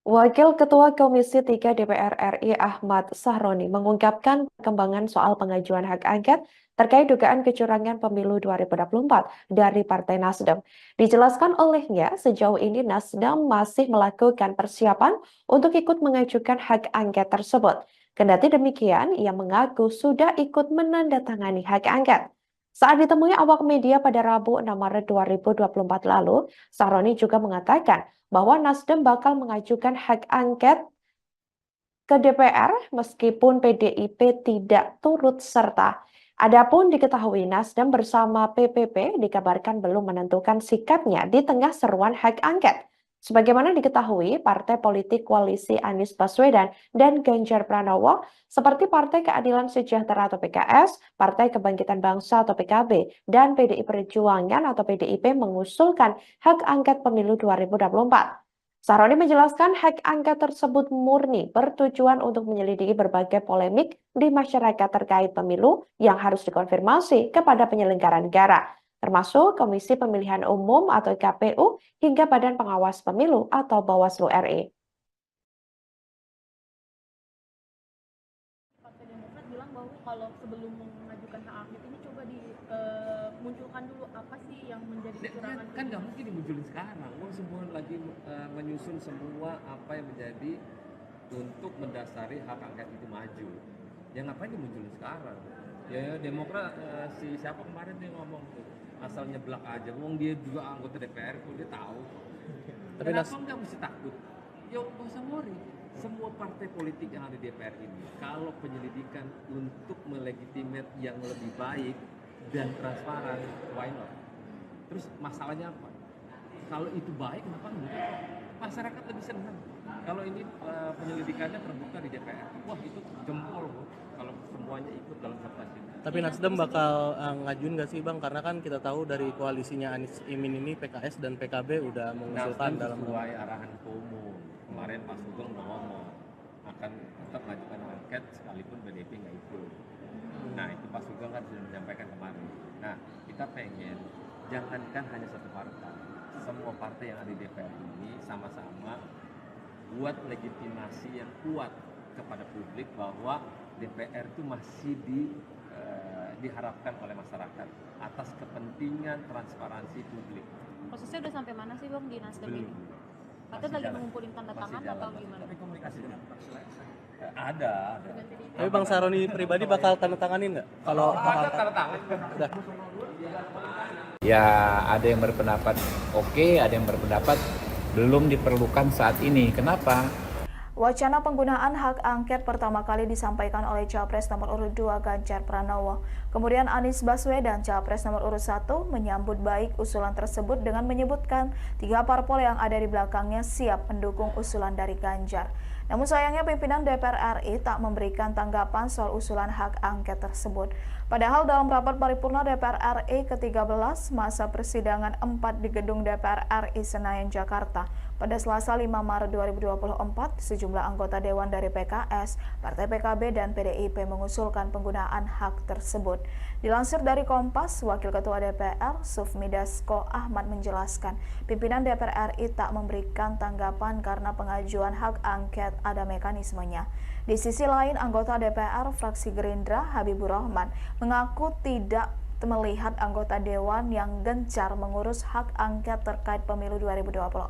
C: Wakil Ketua Komisi 3 DPR RI Ahmad Sahroni mengungkapkan perkembangan soal pengajuan hak angket terkait dugaan kecurangan pemilu 2024 dari Partai Nasdem. Dijelaskan olehnya, sejauh ini Nasdem masih melakukan persiapan untuk ikut mengajukan hak angket tersebut. Kendati demikian, ia mengaku sudah ikut menandatangani hak angket. Saat ditemui awak media pada Rabu 6 Maret 2024 lalu, Sahroni juga mengatakan bahwa Nasdem bakal mengajukan hak angket ke DPR meskipun PDIP tidak turut serta. Adapun diketahui Nasdem bersama PPP dikabarkan belum menentukan sikapnya di tengah seruan hak angket. Sebagaimana diketahui, partai politik koalisi Anies Baswedan dan Ganjar Pranowo seperti Partai Keadilan Sejahtera atau PKS, Partai Kebangkitan Bangsa atau PKB, dan PDI Perjuangan atau PDIP mengusulkan hak angket pemilu 2024. Sahroni menjelaskan hak angket tersebut murni bertujuan untuk menyelidiki berbagai polemik di masyarakat terkait pemilu yang harus dikonfirmasi kepada penyelenggara negara, termasuk Komisi Pemilihan Umum atau KPU hingga Badan Pengawas Pemilu atau Bawaslu RI.
D: Partai Demokrat bilang bahwa kalau sebelum mengajukan hak angket ini coba dimunculkan dulu apa sih yang menjadi kecurangan.
E: Kan nggak mungkin dimunculin sekarang. Semua lagi menyusun semua apa yang menjadi untuk mendasari hak angket itu maju. Ya ngapain dimunculin sekarang? Ya Demokrat si siapa kemarin dia ngomong tuh asal nyeblak aja. Wong dia juga anggota DPR kok dia tahu.
F: Tapi
E: Kenapa nggak mesti takut? Ya nggak usah worry. Semua partai politik yang ada di DPR ini, kalau penyelidikan untuk melegitimate yang lebih baik dan transparan, why not? Terus masalahnya apa? Kalau itu baik, kenapa enggak? Masyarakat lebih senang. Kalau ini penyelidikannya terbuka di DPR, wah itu jempol loh. Kalau semuanya ikut dalam kertas ini.
F: Tapi Nasdem bakal ngajuin nggak sih Bang? Karena kan kita tahu dari koalisinya Anies Imin ini PKS dan PKB udah mengusulkan
E: Nasdem
F: dalam
E: sesuai arahan Ketua Umum. Kemarin Pak Sugeng udah ngomong akan tetap mengajukan angket sekalipun BDP nggak ikut. Nah itu Pak Sugeng kan sudah menyampaikan kemarin. Nah kita pengen jangankan hanya satu partai, semua partai yang ada di DPR ini sama-sama buat legitimasi yang kuat kepada publik bahwa DPR itu masih diharapkan oleh masyarakat atas kepentingan transparansi publik.
J: Prosesnya udah sampai mana sih Bang di Nasdem ini? Katanya lagi mengumpulin tanda tangan atau gimana?
E: Tapi komunikasi ada.
F: Tapi Bang Sahroni pribadi bakal tanda tanganin nggak? Kalau
E: ada tanda tangan.
F: udah.
G: Ya ada yang berpendapat oke, ada yang berpendapat belum diperlukan saat ini. Kenapa?
I: Wacana penggunaan hak angket pertama kali disampaikan oleh Capres nomor urut 2 Ganjar Pranowo. Kemudian Anies Baswedan, Capres nomor urut 1, menyambut baik usulan tersebut dengan menyebutkan 3 parpol yang ada di belakangnya siap mendukung usulan dari Ganjar. Namun sayangnya pimpinan DPR RI tak memberikan tanggapan soal usulan hak angket tersebut. Padahal dalam rapat paripurna DPR RI ke-13 masa persidangan 4 di gedung DPR RI Senayan, Jakarta, pada Selasa 5 Maret 2024, sejumlah anggota Dewan dari PKS, Partai PKB, dan PDIP mengusulkan penggunaan hak tersebut. Dilansir dari Kompas, Wakil Ketua DPR, Sufmi Dasko Ahmad menjelaskan, pimpinan DPR RI tak memberikan tanggapan karena pengajuan hak angket ada mekanismenya. Di sisi lain, anggota DPR fraksi Gerindra, Habibur Rahman, mengaku tidak melihat anggota Dewan yang gencar mengurus hak angket terkait pemilu 2024.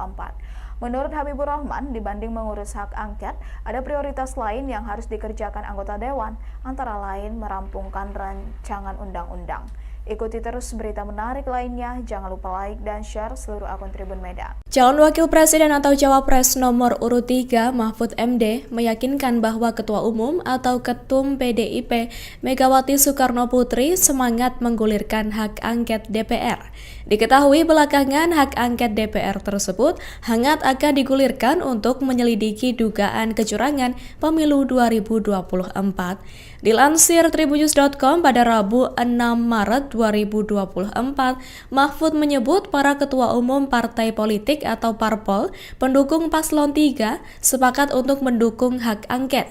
I: Menurut Habibur Rahman, dibanding mengurus hak angket, ada prioritas lain yang harus dikerjakan anggota Dewan, antara lain merampungkan rancangan undang-undang. Ikuti terus berita menarik lainnya, jangan lupa like dan share seluruh akun Tribun Medan.
H: Calon Wakil Presiden atau Cawapres nomor urut 3 Mahfud MD meyakinkan bahwa Ketua Umum atau Ketum PDIP Megawati Soekarno Putri semangat menggulirkan hak angket DPR. Diketahui belakangan hak angket DPR tersebut hangat akan digulirkan untuk menyelidiki dugaan kecurangan pemilu 2024. Dilansir tribunnews.com pada Rabu 6 Maret 2024, Mahfud menyebut para ketua umum partai politik atau parpol pendukung paslon 3 sepakat untuk mendukung hak angket.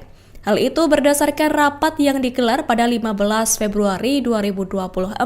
H: Hal itu berdasarkan rapat yang digelar pada 15 Februari 2024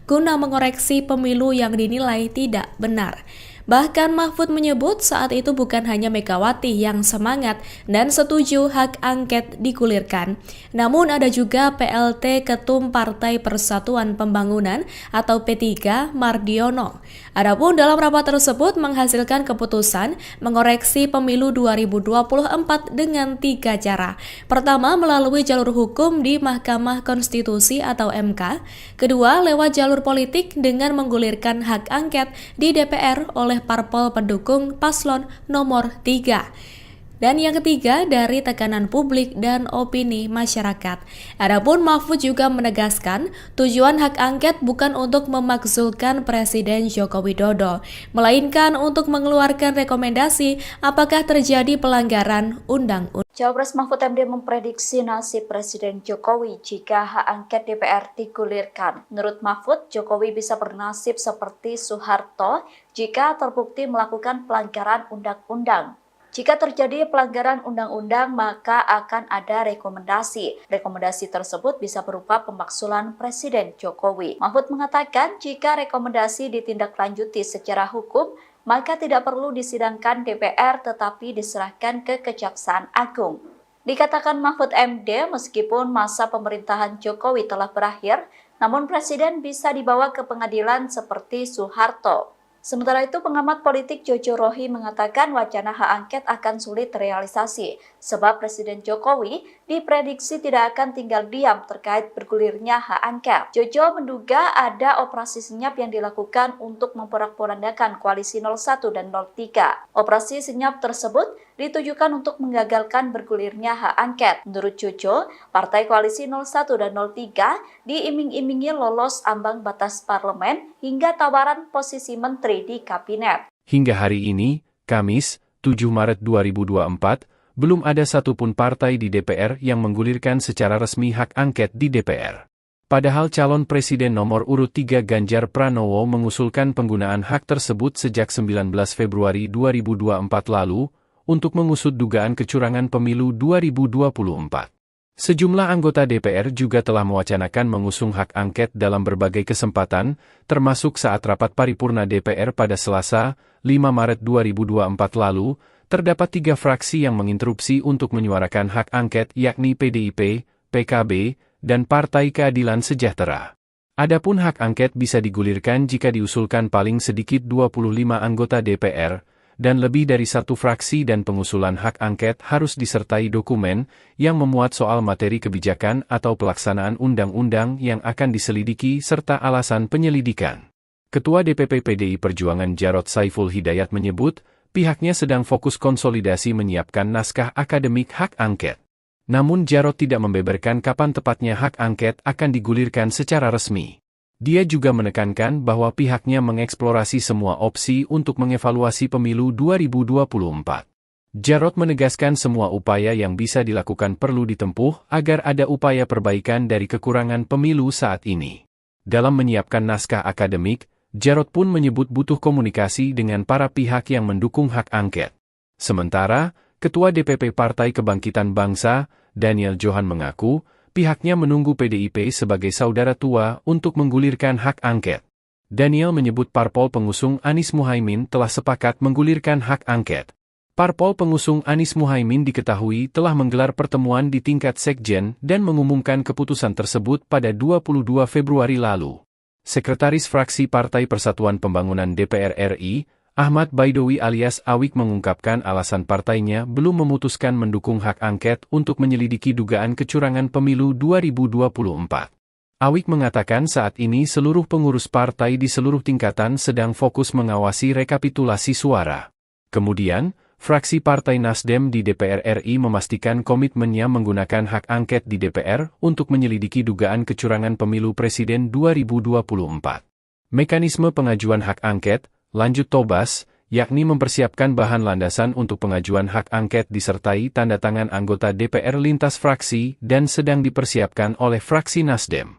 H: guna mengoreksi pemilu yang dinilai tidak benar. Bahkan Mahfud menyebut saat itu bukan hanya Megawati yang semangat dan setuju hak angket digulirkan, namun ada juga PLT Ketum Partai Persatuan Pembangunan atau P3 Mardiono. Adapun dalam rapat tersebut menghasilkan keputusan mengoreksi pemilu 2024 dengan 3 cara. Pertama, melalui jalur hukum di Mahkamah Konstitusi atau MK. Kedua, lewat jalur politik dengan menggulirkan hak angket di DPR oleh parpol pendukung paslon nomor 3. Dan yang ketiga, dari tekanan publik dan opini masyarakat. Adapun Mahfud juga menegaskan, tujuan hak angket bukan untuk memakzulkan Presiden Joko Widodo, melainkan untuk mengeluarkan rekomendasi apakah terjadi pelanggaran undang-undang.
A: Cawapres Mahfud MD memprediksi nasib Presiden Jokowi jika hak angket DPR digulirkan. Menurut Mahfud, Jokowi bisa bernasib seperti Soeharto jika terbukti melakukan pelanggaran undang-undang. Jika terjadi pelanggaran undang-undang, maka akan ada rekomendasi. Rekomendasi tersebut bisa berupa pemakzulan Presiden Jokowi. Mahfud mengatakan jika rekomendasi ditindaklanjuti secara hukum, maka tidak perlu disidangkan DPR tetapi diserahkan ke Kejaksaan Agung. Dikatakan Mahfud MD, meskipun masa pemerintahan Jokowi telah berakhir, namun Presiden bisa dibawa ke pengadilan seperti Soeharto. Sementara itu, pengamat politik Jojo Rohi mengatakan wacana hak angket akan sulit terrealisasi, sebab Presiden Jokowi diprediksi tidak akan tinggal diam terkait bergulirnya hak angket. Jojo menduga ada operasi senyap yang dilakukan untuk memporak-porandakan koalisi 01 dan 03. Operasi senyap tersebut ditujukan untuk menggagalkan bergulirnya hak angket. Menurut Jojo, partai koalisi 01 dan 03 diiming-imingi lolos ambang batas parlemen hingga tawaran posisi menteri di kabinet.
B: Hingga hari ini, Kamis, 7 Maret 2024, belum ada satupun partai di DPR yang menggulirkan secara resmi hak angket di DPR. Padahal calon presiden nomor urut 3 Ganjar Pranowo mengusulkan penggunaan hak tersebut sejak 19 Februari 2024 lalu, untuk mengusut dugaan kecurangan pemilu 2024. Sejumlah anggota DPR juga telah mewacanakan mengusung hak angket dalam berbagai kesempatan, termasuk saat rapat paripurna DPR pada Selasa, 5 Maret 2024 lalu, terdapat 3 fraksi yang menginterupsi untuk menyuarakan hak angket yakni PDIP, PKB, dan Partai Keadilan Sejahtera. Adapun hak angket bisa digulirkan jika diusulkan paling sedikit 25 anggota DPR, dan lebih dari 1 fraksi dan pengusulan hak angket harus disertai dokumen yang memuat soal materi kebijakan atau pelaksanaan undang-undang yang akan diselidiki serta alasan penyelidikan. Ketua DPP PDI Perjuangan Jarod Saiful Hidayat menyebut, pihaknya sedang fokus konsolidasi menyiapkan naskah akademik hak angket. Namun Jarod tidak membeberkan kapan tepatnya hak angket akan digulirkan secara resmi. Dia juga menekankan bahwa pihaknya mengeksplorasi semua opsi untuk mengevaluasi pemilu 2024. Jarod menegaskan semua upaya yang bisa dilakukan perlu ditempuh agar ada upaya perbaikan dari kekurangan pemilu saat ini. Dalam menyiapkan naskah akademik, Jarod pun menyebut butuh komunikasi dengan para pihak yang mendukung hak angket. Sementara, Ketua DPP Partai Kebangkitan Bangsa, Daniel Johan mengaku, pihaknya menunggu PDIP sebagai saudara tua untuk menggulirkan hak angket. Daniel menyebut parpol pengusung Anies Muhaimin telah sepakat menggulirkan hak angket. Parpol pengusung Anies Muhaimin diketahui telah menggelar pertemuan di tingkat sekjen dan mengumumkan keputusan tersebut pada 22 Februari lalu. Sekretaris Fraksi Partai Persatuan Pembangunan DPR RI, Ahmad Baidowi alias Awik mengungkapkan alasan partainya belum memutuskan mendukung hak angket untuk menyelidiki dugaan kecurangan pemilu 2024. Awik mengatakan saat ini seluruh pengurus partai di seluruh tingkatan sedang fokus mengawasi rekapitulasi suara. Kemudian, fraksi Partai Nasdem di DPR RI memastikan komitmennya menggunakan hak angket di DPR untuk menyelidiki dugaan kecurangan pemilu presiden 2024. Mekanisme pengajuan hak angket, lanjut Tobas, yakni mempersiapkan bahan landasan untuk pengajuan hak angket disertai tanda tangan anggota DPR lintas fraksi dan sedang dipersiapkan oleh fraksi Nasdem.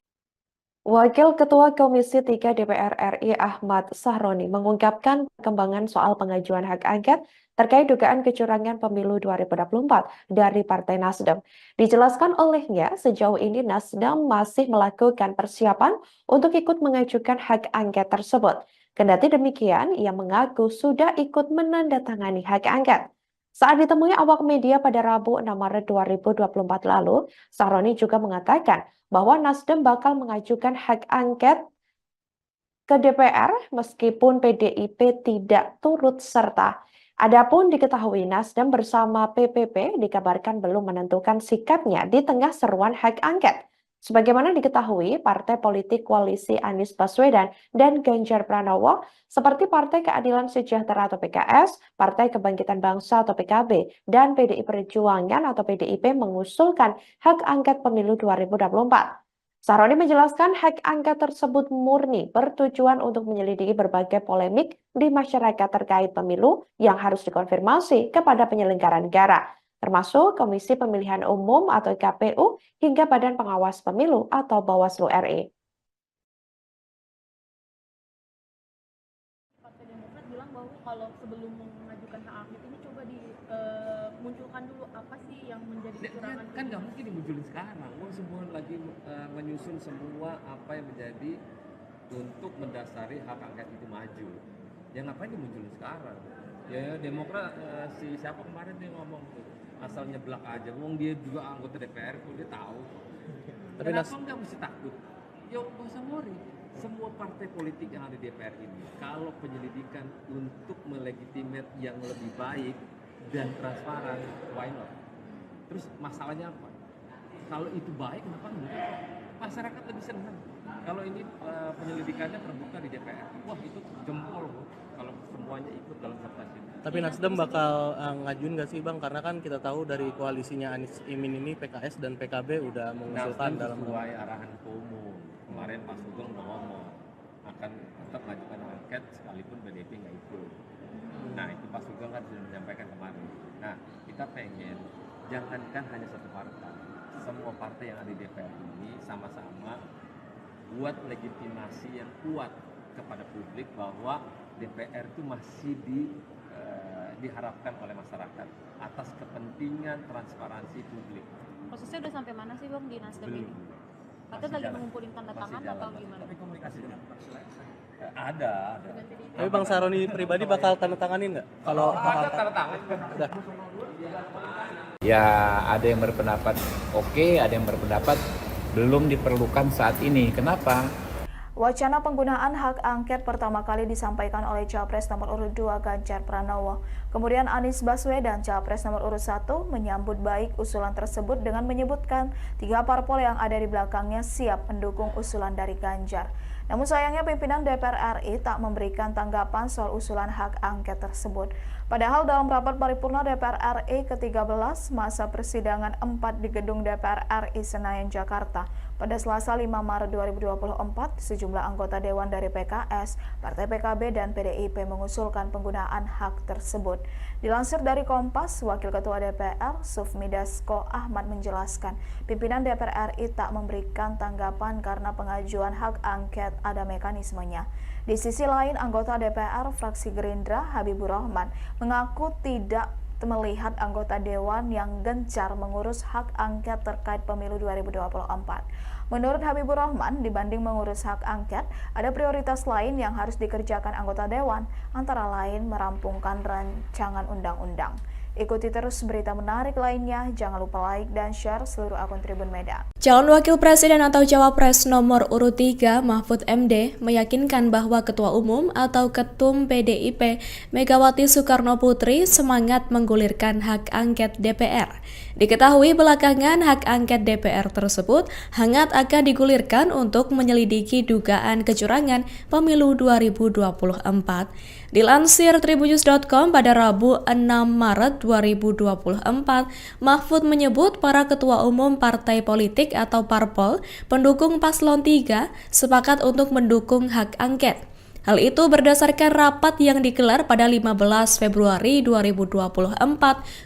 C: Wakil Ketua Komisi 3 DPR RI Ahmad Sahroni mengungkapkan perkembangan soal pengajuan hak angket terkait dugaan kecurangan pemilu 2024 dari Partai Nasdem. Dijelaskan olehnya, sejauh ini Nasdem masih melakukan persiapan untuk ikut mengajukan hak angket tersebut. Kendati demikian, ia mengaku sudah ikut menandatangani hak angket. Saat ditemui awak media pada Rabu 6 Maret 2024 lalu, Sahroni juga mengatakan bahwa Nasdem bakal mengajukan hak angket ke DPR meskipun PDIP tidak turut serta. Adapun diketahui Nasdem bersama PPP dikabarkan belum menentukan sikapnya di tengah seruan hak angket. Sebagaimana diketahui, partai politik koalisi Anies Baswedan dan Ganjar Pranowo seperti Partai Keadilan Sejahtera atau PKS, Partai Kebangkitan Bangsa atau PKB, dan PDI Perjuangan atau PDIP mengusulkan hak angket pemilu 2024. Sahroni menjelaskan hak angket tersebut murni bertujuan untuk menyelidiki berbagai polemik di masyarakat terkait pemilu yang harus dikonfirmasi kepada penyelenggara negara, termasuk Komisi Pemilihan Umum atau KPU hingga Badan Pengawas Pemilu atau Bawaslu RI.
D: Partai Demokrat bilang bahwa kalau sebelum mengajukan hak angket ini coba dimunculkan dulu apa sih yang menjadi kecurangan.
E: Kan nggak mungkin dimunculin sekarang. Semua lagi menyusun semua apa yang menjadi untuk mendasari hak angket itu maju. Ya ngapain dimunculin sekarang? Ya Demokrat si siapa kemarin dia ngomong tuh asal nyeblak aja. Wong dia juga anggota DPR kok dia tahu.
F: Tapi
E: Kenapa nggak mesti takut? Yo nggak usah worry. Semua partai politik yang ada di DPR ini, kalau penyelidikan untuk melegitimate yang lebih baik dan transparan, why not? Terus masalahnya apa? Kalau itu baik, kenapa enggak? Masyarakat lebih senang. Kalau ini penyelidikannya terbuka di DPR, wah itu jempol kalau semuanya ikut dalam sertasi.
F: Tapi Nasdem bakal ngajuin nggak sih Bang? Karena kan kita tahu dari koalisinya Anies Imin ini PKS dan PKB udah mengusulkan dalam
E: sesuai arahan Ketua Umum. Kemarin Pak Sugeng udah ngomong akan tetap mengajukan angket sekalipun PDIP nggak ikut. Nah itu Pak Sugeng kan sudah menyampaikan kemarin. Nah kita pengen jangankan hanya satu partai, semua partai yang ada di DPR ini sama-sama buat legitimasi yang kuat kepada publik bahwa DPR itu masih diharapkan oleh masyarakat atas kepentingan transparansi publik.
J: Prosesnya udah sampai mana sih Bang di Nasdem ini? Katanya lagi mengumpulin tanda tangan atau gimana?
E: Tapi komunikasi dengan ada.
F: Tapi Bang Sahroni pribadi bakal tanda tanganin nggak? Kalau
E: ada tanda tangan.
F: udah.
G: Ya ada yang berpendapat oke, ada yang berpendapat belum diperlukan saat ini. Kenapa?
I: Wacana penggunaan hak angket pertama kali disampaikan oleh Capres nomor urut 2 Ganjar Pranowo. Kemudian Anies Baswedan, Capres nomor urut 1, menyambut baik usulan tersebut dengan menyebutkan 3 parpol yang ada di belakangnya siap mendukung usulan dari Ganjar. Namun sayangnya pimpinan DPR RI tak memberikan tanggapan soal usulan hak angket tersebut. Padahal dalam rapat paripurna DPR RI ke-13 masa persidangan 4 di gedung DPR RI Senayan, Jakarta, pada Selasa 5 Maret 2024, sejumlah anggota Dewan dari PKS, Partai PKB, dan PDIP mengusulkan penggunaan hak tersebut. Dilansir dari Kompas, Wakil Ketua DPR, Sufmi Dasko Ahmad menjelaskan, pimpinan DPR RI tak memberikan tanggapan karena pengajuan hak angket ada mekanismenya. Di sisi lain, anggota DPR fraksi Gerindra, Habibur Rahman, mengaku tidak melihat anggota Dewan yang gencar mengurus hak angket terkait pemilu 2024. Menurut Habibur Rahman, dibanding mengurus hak angket, ada prioritas lain yang harus dikerjakan anggota Dewan, antara lain merampungkan rancangan undang-undang. Ikuti terus berita menarik lainnya, jangan lupa like dan share seluruh akun Tribun Medan.
H: Calon Wakil Presiden atau Cawapres nomor urut 3 Mahfud MD meyakinkan bahwa Ketua Umum atau Ketum PDIP Megawati Soekarno Putri semangat menggulirkan hak angket DPR. Diketahui belakangan hak angket DPR tersebut hangat akan digulirkan untuk menyelidiki dugaan kecurangan pemilu 2024. Dilansir tribunnews.com pada Rabu 6 Maret 2024, Mahfud menyebut para ketua umum partai politik atau parpol pendukung paslon 3 sepakat untuk mendukung hak angket. Hal itu berdasarkan rapat yang digelar pada 15 Februari 2024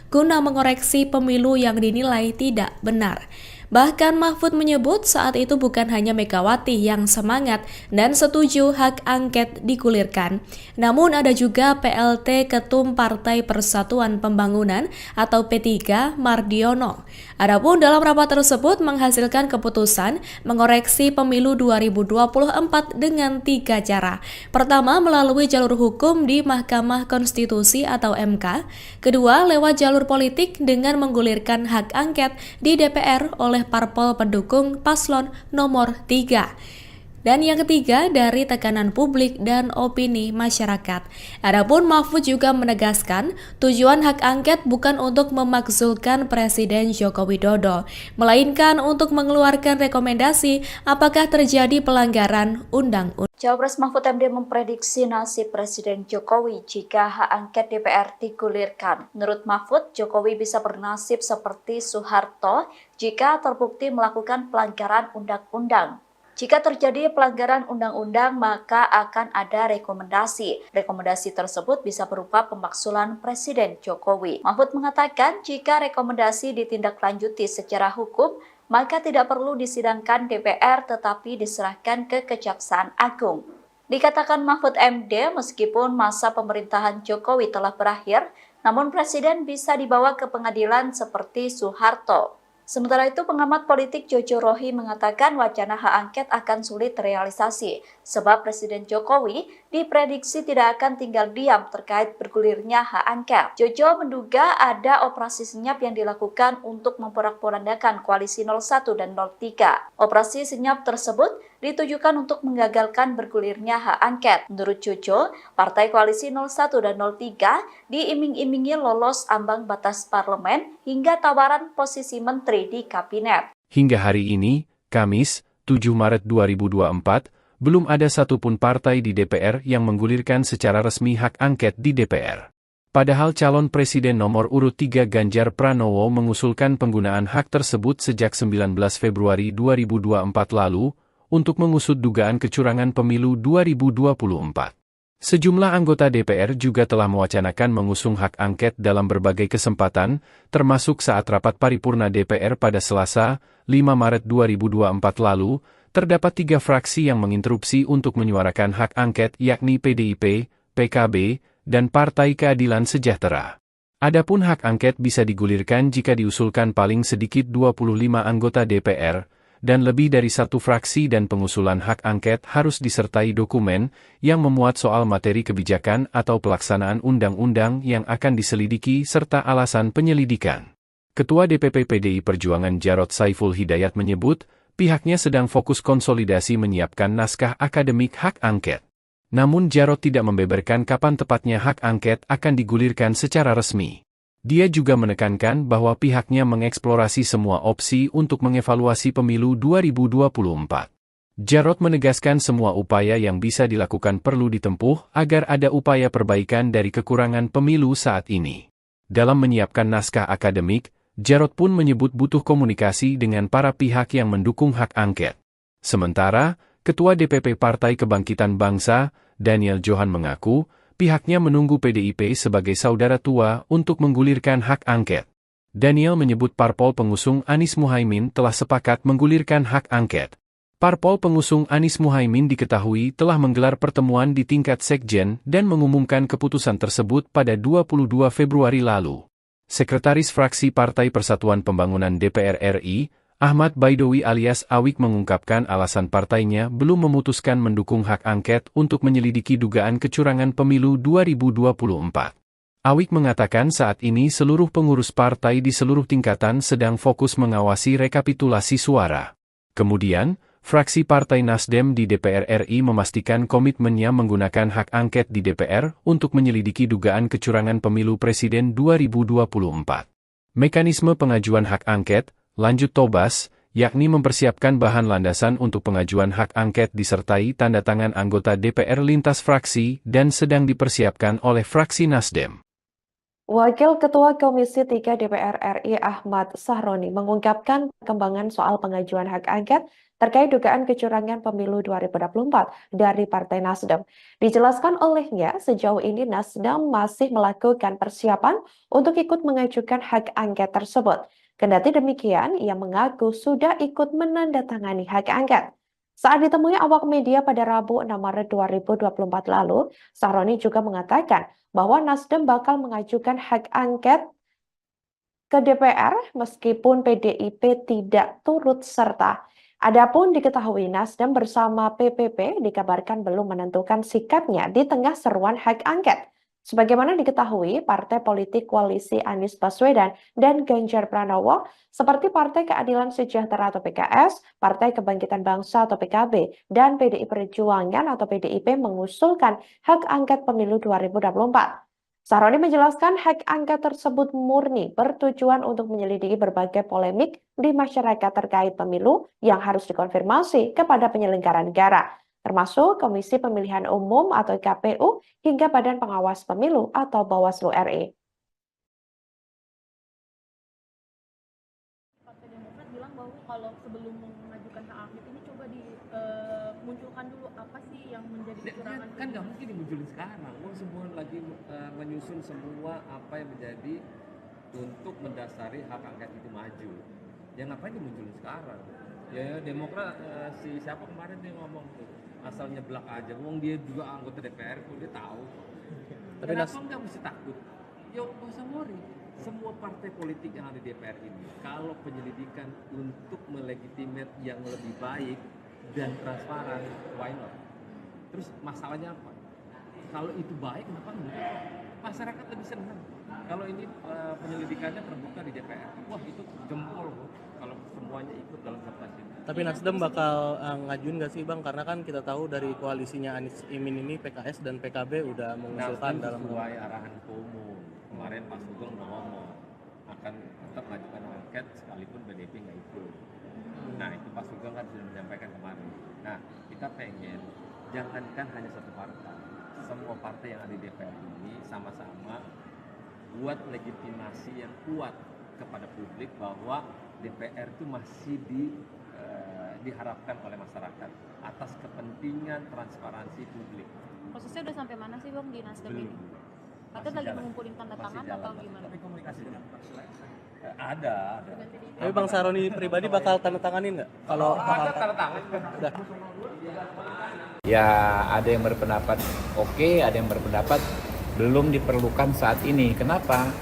H: guna mengoreksi pemilu yang dinilai tidak benar. Bahkan Mahfud menyebut saat itu bukan hanya Megawati yang semangat dan setuju hak angket digulirkan, namun ada juga PLT Ketum Partai Persatuan Pembangunan atau P3 Mardiono. Adapun dalam rapat tersebut menghasilkan keputusan mengoreksi pemilu 2024 dengan 3 cara. Pertama, melalui jalur hukum di Mahkamah Konstitusi atau MK. Kedua, lewat jalur politik dengan menggulirkan hak angket di DPR oleh parpol pendukung paslon nomor 3. Dan yang ketiga, dari tekanan publik dan opini masyarakat. Adapun Mahfud juga menegaskan, tujuan hak angket bukan untuk memakzulkan Presiden Joko Widodo, melainkan untuk mengeluarkan rekomendasi apakah terjadi pelanggaran undang-undang.
A: Cawapres Mahfud MD memprediksi nasib Presiden Jokowi jika hak angket DPR digulirkan. Menurut Mahfud, Jokowi bisa bernasib seperti Soeharto jika terbukti melakukan pelanggaran undang-undang. Jika terjadi pelanggaran undang-undang, maka akan ada rekomendasi. Rekomendasi tersebut bisa berupa pemakzulan Presiden Jokowi. Mahfud mengatakan jika rekomendasi ditindaklanjuti secara hukum, maka tidak perlu disidangkan DPR tetapi diserahkan ke Kejaksaan Agung. Dikatakan Mahfud MD, meskipun masa pemerintahan Jokowi telah berakhir, namun Presiden bisa dibawa ke pengadilan seperti Soeharto. Sementara itu, pengamat politik Jojo Rohi mengatakan wacana hak angket akan sulit terrealisasi, sebab Presiden Jokowi diprediksi tidak akan tinggal diam terkait bergulirnya hak angket. Jojo menduga ada operasi senyap yang dilakukan untuk memporak-porandakan koalisi 01 dan 03. Operasi senyap tersebut ditujukan untuk menggagalkan bergulirnya hak angket. Menurut Jojo, partai koalisi 01 dan 03 diiming-imingi lolos ambang batas parlemen hingga tawaran posisi menteri di kabinet.
B: Hingga hari ini, Kamis, 7 Maret 2024, belum ada satupun partai di DPR yang menggulirkan secara resmi hak angket di DPR. Padahal calon presiden nomor urut 3 Ganjar Pranowo mengusulkan penggunaan hak tersebut sejak 19 Februari 2024 lalu untuk mengusut dugaan kecurangan pemilu 2024. Sejumlah anggota DPR juga telah mewacanakan mengusung hak angket dalam berbagai kesempatan, termasuk saat rapat paripurna DPR pada Selasa, 5 Maret 2024 lalu, terdapat 3 fraksi yang menginterupsi untuk menyuarakan hak angket yakni PDIP, PKB, dan Partai Keadilan Sejahtera. Adapun hak angket bisa digulirkan jika diusulkan paling sedikit 25 anggota DPR, dan lebih dari 1 fraksi dan pengusulan hak angket harus disertai dokumen yang memuat soal materi kebijakan atau pelaksanaan undang-undang yang akan diselidiki serta alasan penyelidikan. Ketua DPP PDI Perjuangan Jarod Saiful Hidayat menyebut, pihaknya sedang fokus konsolidasi menyiapkan naskah akademik hak angket. Namun Jarod tidak membeberkan kapan tepatnya hak angket akan digulirkan secara resmi. Dia juga menekankan bahwa pihaknya mengeksplorasi semua opsi untuk mengevaluasi pemilu 2024. Jarod menegaskan semua upaya yang bisa dilakukan perlu ditempuh agar ada upaya perbaikan dari kekurangan pemilu saat ini. Dalam menyiapkan naskah akademik, Jarod pun menyebut butuh komunikasi dengan para pihak yang mendukung hak angket. Sementara, Ketua DPP Partai Kebangkitan Bangsa, Daniel Johan mengaku, pihaknya menunggu PDIP sebagai saudara tua untuk menggulirkan hak angket. Daniel menyebut parpol pengusung Anies Muhaimin telah sepakat menggulirkan hak angket. Parpol pengusung Anies Muhaimin diketahui telah menggelar pertemuan di tingkat sekjen dan mengumumkan keputusan tersebut pada 22 Februari lalu. Sekretaris Fraksi Partai Persatuan Pembangunan DPR RI, Ahmad Baidowi alias Awik mengungkapkan alasan partainya belum memutuskan mendukung hak angket untuk menyelidiki dugaan kecurangan pemilu 2024. Awik mengatakan saat ini seluruh pengurus partai di seluruh tingkatan sedang fokus mengawasi rekapitulasi suara. Kemudian, fraksi Partai Nasdem di DPR RI memastikan komitmennya menggunakan hak angket di DPR untuk menyelidiki dugaan kecurangan pemilu presiden 2024. Mekanisme pengajuan hak angket, lanjut Tobas, yakni mempersiapkan bahan landasan untuk pengajuan hak angket disertai tanda tangan anggota DPR lintas fraksi dan sedang dipersiapkan oleh fraksi Nasdem.
C: Wakil Ketua Komisi 3 DPR RI Ahmad Sahroni mengungkapkan perkembangan soal pengajuan hak angket terkait dugaan kecurangan pemilu 2024 dari Partai Nasdem. Dijelaskan olehnya, sejauh ini Nasdem masih melakukan persiapan untuk ikut mengajukan hak angket tersebut. Kendati demikian, ia mengaku sudah ikut menandatangani hak angket. Saat ditemui awak media pada Rabu 6 Maret 2024 lalu, Sahroni juga mengatakan bahwa Nasdem bakal mengajukan hak angket ke DPR meskipun PDIP tidak turut serta. Adapun diketahui Nasdem bersama PPP dikabarkan belum menentukan sikapnya di tengah seruan hak angket. Sebagaimana diketahui, partai politik koalisi Anies Baswedan dan Ganjar Pranowo seperti Partai Keadilan Sejahtera atau PKS, Partai Kebangkitan Bangsa atau PKB, dan PDI Perjuangan atau PDIP mengusulkan hak angket pemilu 2024. Sahroni menjelaskan hak angket tersebut murni bertujuan untuk menyelidiki berbagai polemik di masyarakat terkait pemilu yang harus dikonfirmasi kepada penyelenggara negara, termasuk Komisi Pemilihan Umum atau KPU hingga Badan Pengawas Pemilu atau Bawaslu RI.
D: Partai Demokrat bilang bahwa kalau sebelum mengajukan hak angket ini coba dimunculkan dulu apa sih yang menjadi kecurangan.
E: Kan nggak mungkin dimunculin sekarang. Semua lagi menyusun semua apa yang menjadi untuk mendasari hak angket itu maju. Ya ngapain dimunculin sekarang? Ya Demokrat siapa kemarin dia ngomong tuh asal nyeblak aja. Wong dia juga anggota DPR tuh dia tahu.
F: Tapi
E: Kenapa nggak mesti takut? Ya nggak usah worry. Semua partai politik yang ada di DPR ini, kalau penyelidikan untuk melegitimate yang lebih baik dan transparan, why not? Terus masalahnya apa? Kalau itu baik, kenapa enggak? Masyarakat lebih senang. Kalau ini penyelidikannya terbuka di DPR, wah itu jempol kalau semuanya ikut dalam kertas ini.
F: Tapi Nasdem bakal ngajuin nggak sih Bang? Karena kan kita tahu dari koalisinya Anies Imin ini PKS dan PKB udah mengusulkan
E: Nasdem
F: dalam
E: sesuai arahan Ketua Umum. Kemarin Pak Sugeng udah ngomong akan tetap mengajukan angket sekalipun PDIP nggak ikut. Nah itu Pak Sugeng kan sudah menyampaikan kemarin. Nah kita pengen jangankan hanya satu partai, semua partai yang ada di DPR ini sama-sama buat legitimasi yang kuat kepada publik bahwa DPR itu masih diharapkan oleh masyarakat atas kepentingan transparansi publik.
J: Prosesnya udah sampai mana sih Bang di Nasdem
E: Belum.
J: ini? Katanya lagi mengumpulin tanda tangan atau gimana?
E: Tapi komunikasi ada.
F: Tapi Bang Sahroni pribadi bakal tanda tanganin nggak? Kalau
E: Ada tanda tangan.
F: udah.
G: Ya ada yang berpendapat oke, ada yang berpendapat belum diperlukan saat ini. Kenapa?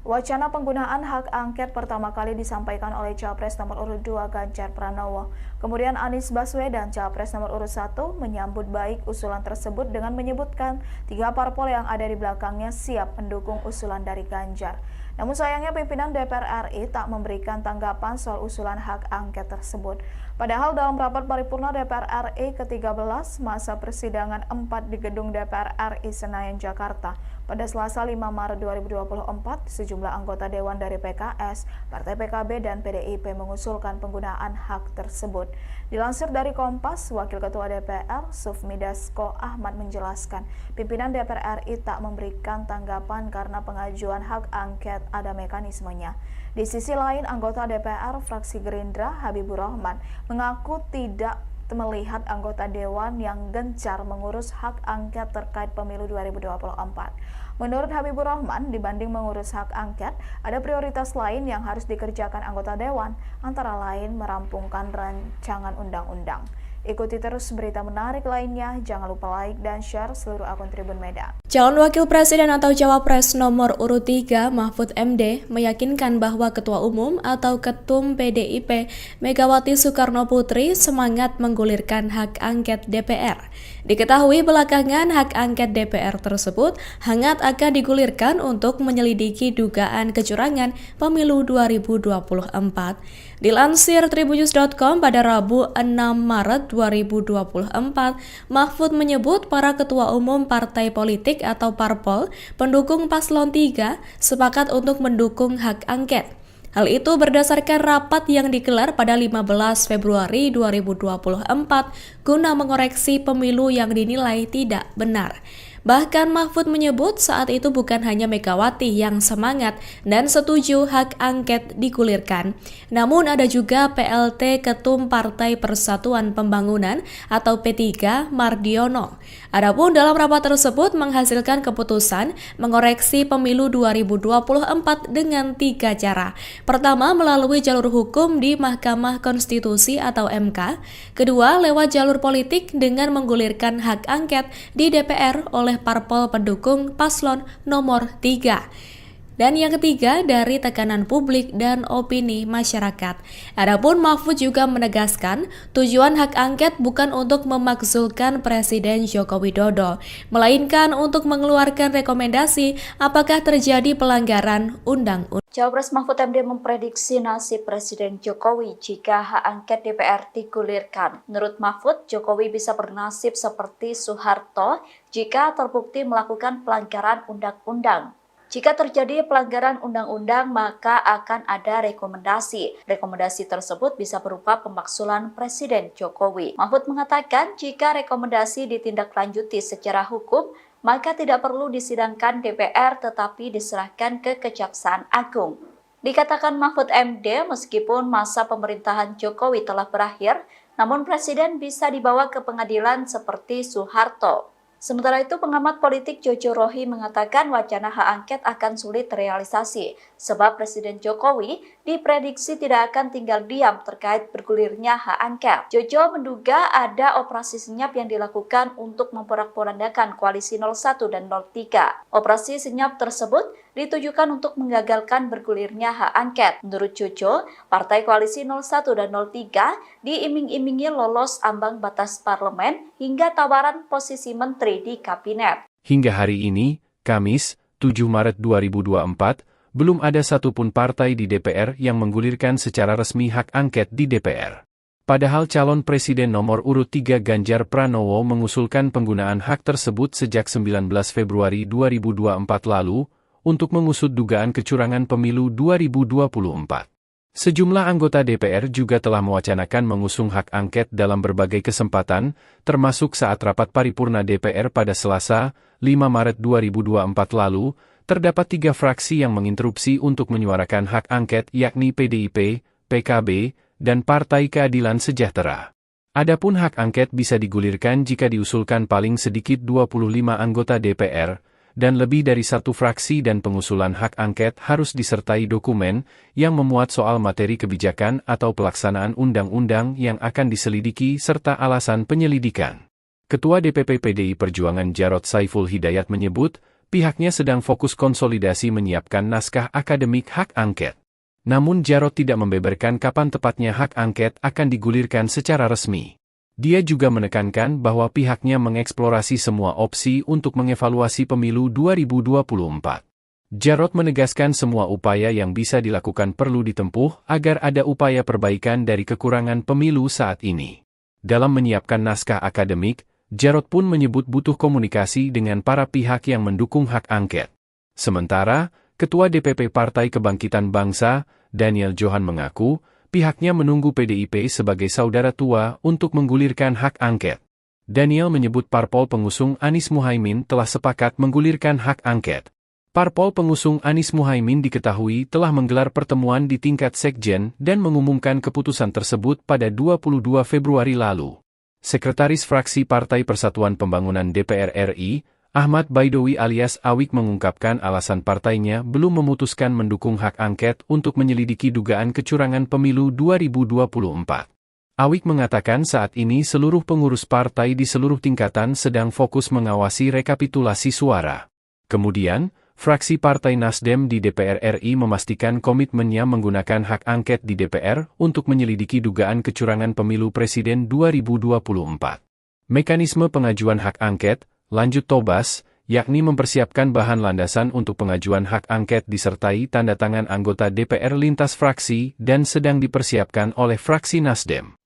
I: Wacana penggunaan hak angket pertama kali disampaikan oleh Capres nomor urut 2 Ganjar Pranowo. Kemudian Anies Baswedan, Capres nomor urut 1, menyambut baik usulan tersebut dengan menyebutkan 3 parpol yang ada di belakangnya siap mendukung usulan dari Ganjar. Namun sayangnya pimpinan DPR RI tak memberikan tanggapan soal usulan hak angket tersebut. Padahal dalam rapat paripurna DPR RI ke-13 masa persidangan 4 di gedung DPR RI Senayan, Jakarta, pada Selasa 5 Maret 2024, sejumlah anggota Dewan dari PKS, Partai PKB, dan PDIP mengusulkan penggunaan hak tersebut. Dilansir dari Kompas, Wakil Ketua DPR, Sufmi Dasko Ahmad menjelaskan, pimpinan DPR RI tak memberikan tanggapan karena pengajuan hak angket ada mekanismenya. Di sisi lain, anggota DPR fraksi Gerindra, Habibur Rahman, mengaku tidak melihat anggota Dewan yang gencar mengurus hak angket terkait pemilu 2024. Menurut Habibur Rahman, dibanding mengurus hak angket, ada prioritas lain yang harus dikerjakan anggota Dewan, antara lain merampungkan rancangan undang-undang. Ikuti terus berita menarik lainnya, jangan lupa like dan share seluruh akun Tribun Medan.
H: Calon Wakil Presiden atau Cawapres nomor urut 3 Mahfud MD meyakinkan bahwa Ketua Umum atau Ketum PDIP Megawati Soekarno Putri semangat menggulirkan hak angket DPR. Diketahui belakangan hak angket DPR tersebut hangat akan digulirkan untuk menyelidiki dugaan kecurangan pemilu 2024. Dilansir tribunnews.com pada Rabu 6 Maret 2024, Mahfud menyebut para ketua umum partai politik atau parpol pendukung paslon 3 sepakat untuk mendukung hak angket. Hal itu berdasarkan rapat yang digelar pada 15 Februari 2024 guna mengoreksi pemilu yang dinilai tidak benar. Bahkan Mahfud menyebut saat itu bukan hanya Megawati yang semangat dan setuju hak angket digulirkan, namun ada juga PLT Ketum Partai Persatuan Pembangunan atau P3 Mardiono. Adapun dalam rapat tersebut menghasilkan keputusan mengoreksi pemilu 2024 dengan 3 cara. Pertama, melalui jalur hukum di Mahkamah Konstitusi atau MK. Kedua, lewat jalur politik dengan menggulirkan hak angket di DPR oleh parpol pendukung paslon nomor 3. Dan yang ketiga, dari tekanan publik dan opini masyarakat. Adapun Mahfud juga menegaskan, tujuan hak angket bukan untuk memakzulkan Presiden Joko Widodo, melainkan untuk mengeluarkan rekomendasi apakah terjadi pelanggaran undang-undang.
A: Cawapres Mahfud MD memprediksi nasib Presiden Jokowi jika hak angket DPR digulirkan. Menurut Mahfud, Jokowi bisa bernasib seperti Soeharto jika terbukti melakukan pelanggaran undang-undang. Jika terjadi pelanggaran undang-undang, maka akan ada rekomendasi. Rekomendasi tersebut bisa berupa pemakzulan Presiden Jokowi. Mahfud mengatakan jika rekomendasi ditindaklanjuti secara hukum, maka tidak perlu disidangkan DPR tetapi diserahkan ke Kejaksaan Agung. Dikatakan Mahfud MD, meskipun masa pemerintahan Jokowi telah berakhir, namun Presiden bisa dibawa ke pengadilan seperti Soeharto. Sementara itu, pengamat politik Jojo Rohi mengatakan wacana hak angket akan sulit terrealisasi, sebab Presiden Jokowi diprediksi tidak akan tinggal diam terkait bergulirnya hak angket. Jojo menduga ada operasi senyap yang dilakukan untuk memporak-porandakan koalisi 01 dan 03. Operasi senyap tersebut ditujukan untuk menggagalkan bergulirnya hak angket. Menurut Jojo, partai koalisi 01 dan 03 diiming-imingi lolos ambang batas parlemen hingga tawaran posisi menteri di kabinet.
B: Hingga hari ini, Kamis, 7 Maret 2024, belum ada satupun partai di DPR yang menggulirkan secara resmi hak angket di DPR. Padahal calon presiden nomor urut 3 Ganjar Pranowo mengusulkan penggunaan hak tersebut sejak 19 Februari 2024 lalu untuk mengusut dugaan kecurangan pemilu 2024. Sejumlah anggota DPR juga telah mewacanakan mengusung hak angket dalam berbagai kesempatan, termasuk saat rapat paripurna DPR pada Selasa, 5 Maret 2024 lalu, terdapat 3 fraksi yang menginterupsi untuk menyuarakan hak angket yakni PDIP, PKB, dan Partai Keadilan Sejahtera. Adapun hak angket bisa digulirkan jika diusulkan paling sedikit 25 anggota DPR, dan lebih dari 1 fraksi dan pengusulan hak angket harus disertai dokumen yang memuat soal materi kebijakan atau pelaksanaan undang-undang yang akan diselidiki serta alasan penyelidikan. Ketua DPP PDI Perjuangan Jarod Saiful Hidayat menyebut, pihaknya sedang fokus konsolidasi menyiapkan naskah akademik hak angket. Namun Jarod tidak membeberkan kapan tepatnya hak angket akan digulirkan secara resmi. Dia juga menekankan bahwa pihaknya mengeksplorasi semua opsi untuk mengevaluasi pemilu 2024. Jarod menegaskan semua upaya yang bisa dilakukan perlu ditempuh agar ada upaya perbaikan dari kekurangan pemilu saat ini. Dalam menyiapkan naskah akademik, Jarod pun menyebut butuh komunikasi dengan para pihak yang mendukung hak angket. Sementara, Ketua DPP Partai Kebangkitan Bangsa, Daniel Johan mengaku, pihaknya menunggu PDIP sebagai saudara tua untuk menggulirkan hak angket. Daniel menyebut parpol pengusung Anies Muhaimin telah sepakat menggulirkan hak angket. Parpol pengusung Anies Muhaimin diketahui telah menggelar pertemuan di tingkat sekjen dan mengumumkan keputusan tersebut pada 22 Februari lalu. Sekretaris Fraksi Partai Persatuan Pembangunan DPR RI, Ahmad Baidowi alias Awik mengungkapkan alasan partainya belum memutuskan mendukung hak angket untuk menyelidiki dugaan kecurangan pemilu 2024. Awik mengatakan saat ini seluruh pengurus partai di seluruh tingkatan sedang fokus mengawasi rekapitulasi suara. Kemudian, fraksi Partai Nasdem di DPR RI memastikan komitmennya menggunakan hak angket di DPR untuk menyelidiki dugaan kecurangan pemilu presiden 2024. Mekanisme pengajuan hak angket, lanjut Tobas, yakni mempersiapkan bahan landasan untuk pengajuan hak angket disertai tanda tangan anggota DPR lintas fraksi dan sedang dipersiapkan oleh fraksi Nasdem.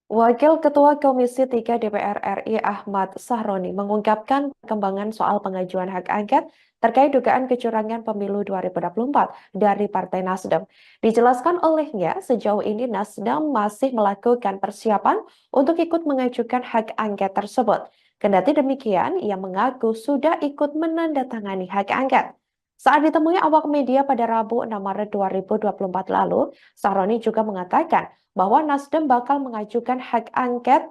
C: Wakil Ketua Komisi 3 DPR RI Ahmad Sahroni mengungkapkan perkembangan soal pengajuan hak angket terkait dugaan kecurangan pemilu 2024 dari Partai Nasdem. Dijelaskan olehnya, sejauh ini Nasdem masih melakukan persiapan untuk ikut mengajukan hak angket tersebut. Kendati demikian, ia mengaku sudah ikut menandatangani hak angket. Saat ditemui awak media pada Rabu 6 Maret 2024 lalu, Sahroni juga mengatakan bahwa Nasdem bakal mengajukan hak angket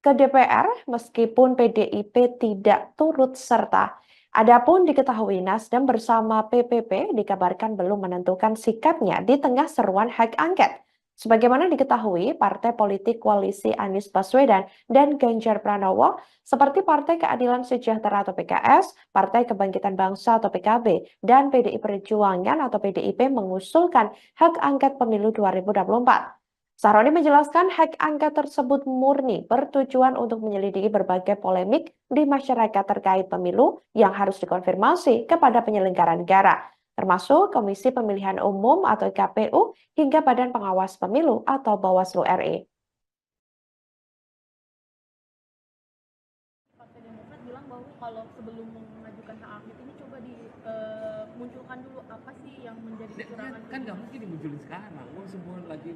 C: ke DPR meskipun PDIP tidak turut serta. Adapun diketahui Nasdem bersama PPP dikabarkan belum menentukan sikapnya di tengah seruan hak angket. Sebagaimana diketahui, partai politik koalisi Anies Baswedan dan Ganjar Pranowo seperti Partai Keadilan Sejahtera atau PKS, Partai Kebangkitan Bangsa atau PKB, dan PDI Perjuangan atau PDIP mengusulkan hak angket pemilu 2024. Sahroni menjelaskan hak angket tersebut murni bertujuan untuk menyelidiki berbagai polemik di masyarakat terkait pemilu yang harus dikonfirmasi kepada penyelenggara negara, termasuk Komisi Pemilihan Umum atau KPU hingga Badan Pengawas Pemilu atau Bawaslu RI.
D: Partai Demokrat bilang bahwa kalau sebelum mengajukan hak angket ini coba dimunculkan dulu apa sih yang menjadi kecurangan.
E: Kan nggak mungkin dimunculin sekarang. Semua lagi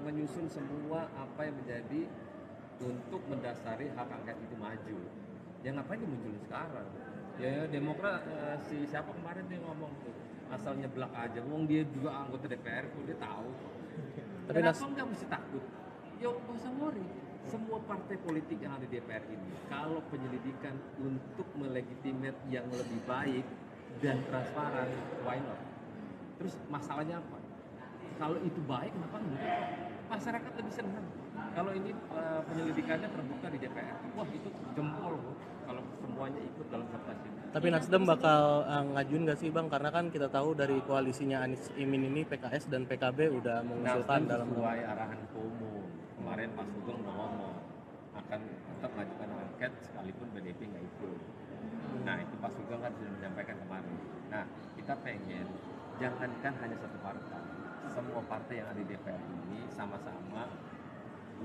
E: menyusun semua apa yang menjadi untuk mendasari hak angket itu maju. Ya ngapain dimunculin sekarang? Ya Demokrat siapa kemarin dia ngomong tuh asal nyeblak aja. Wong dia juga anggota DPR tuh dia tahu.
F: Tapi
E: Kenapa nggak mesti takut? Ya nggak usah worry. Semua partai politik yang ada di DPR ini, kalau penyelidikan untuk melegitimate yang lebih baik dan transparan, why not? Terus masalahnya apa? Kalau itu baik, kenapa enggak? Masyarakat lebih senang. Kalau ini penyelidikannya terbuka di DPR, wah itu jempol loh. Kalau semuanya ikut dalam kertas ini.
F: Tapi Nasdem bakal ngajuin nggak sih Bang? Karena kan kita tahu dari koalisinya Anies Imin ini PKS dan PKB udah mengusulkan dalam
E: sesuai arahan Ketua Umum. Kemarin Pak Sugeng udah ngomong akan tetap mengajukan angket sekalipun BDP nggak ikut. Nah itu Pak Sugeng kan sudah menyampaikan kemarin. Nah kita pengen jangankan hanya satu partai, semua partai yang ada di DPR ini sama-sama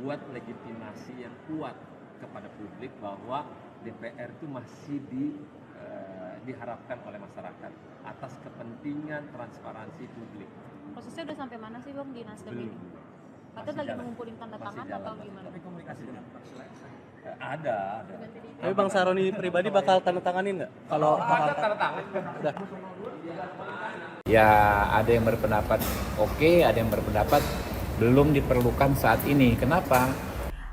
E: buat legitimasi yang kuat kepada publik bahwa DPR itu masih diharapkan oleh masyarakat atas kepentingan transparansi publik.
J: Prosesnya udah sampai mana sih Bang di Nasdem ini? Katanya lagi mengumpulin tanda tangan atau gimana?
E: Tapi komunikasi dengan ada.
F: Tapi Bang Sahroni pribadi bakal tanda tanganin nggak? Kalau
E: ada tanda tangan.
F: udah.
G: Ya ada yang berpendapat oke, ada yang berpendapat belum diperlukan saat ini. Kenapa?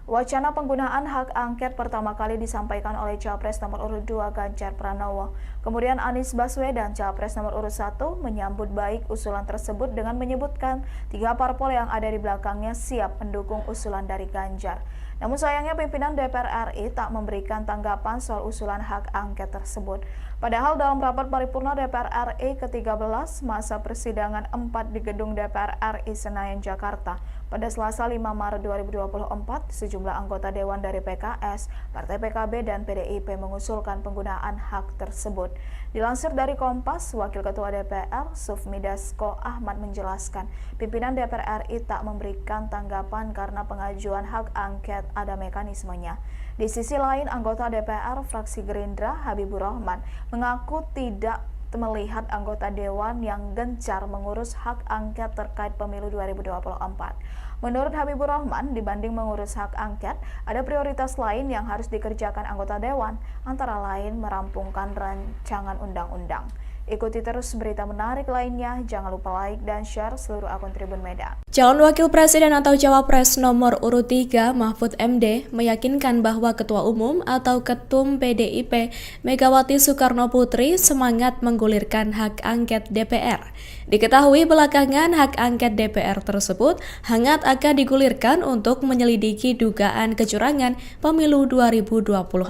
I: Wacana penggunaan hak angket pertama kali disampaikan oleh Capres nomor urut 2 Ganjar Pranowo. Kemudian Anies Baswedan, Capres nomor urut 1, menyambut baik usulan tersebut dengan menyebutkan 3 parpol yang ada di belakangnya siap mendukung usulan dari Ganjar. Namun sayangnya pimpinan DPR RI tak memberikan tanggapan soal usulan hak angket tersebut. Padahal dalam rapat paripurna DPR RI ke-13 masa persidangan 4 di gedung DPR RI Senayan, Jakarta, pada Selasa 5 Maret 2024, sejumlah anggota Dewan dari PKS, Partai PKB, dan PDIP mengusulkan penggunaan hak tersebut. Dilansir dari Kompas, Wakil Ketua DPR, Sufmi Dasko Ahmad menjelaskan, pimpinan DPR RI tak memberikan tanggapan karena pengajuan hak angket ada mekanismenya. Di sisi lain, anggota DPR fraksi Gerindra, Habibur Rahman, mengaku tidak melihat anggota Dewan yang gencar mengurus hak angket terkait pemilu 2024. Menurut Habibur Rahman, dibanding mengurus hak angket, ada prioritas lain yang harus dikerjakan anggota Dewan, antara lain merampungkan rancangan undang-undang. Ikuti terus berita menarik lainnya, jangan lupa like dan share seluruh akun Tribun Medan.
H: Calon Wakil Presiden atau Cawapres nomor urut 3 Mahfud MD meyakinkan bahwa Ketua Umum atau Ketum PDIP Megawati Soekarno Putri semangat menggulirkan hak angket DPR. Diketahui belakangan hak angket DPR tersebut hangat akan digulirkan untuk menyelidiki dugaan kecurangan pemilu 2024.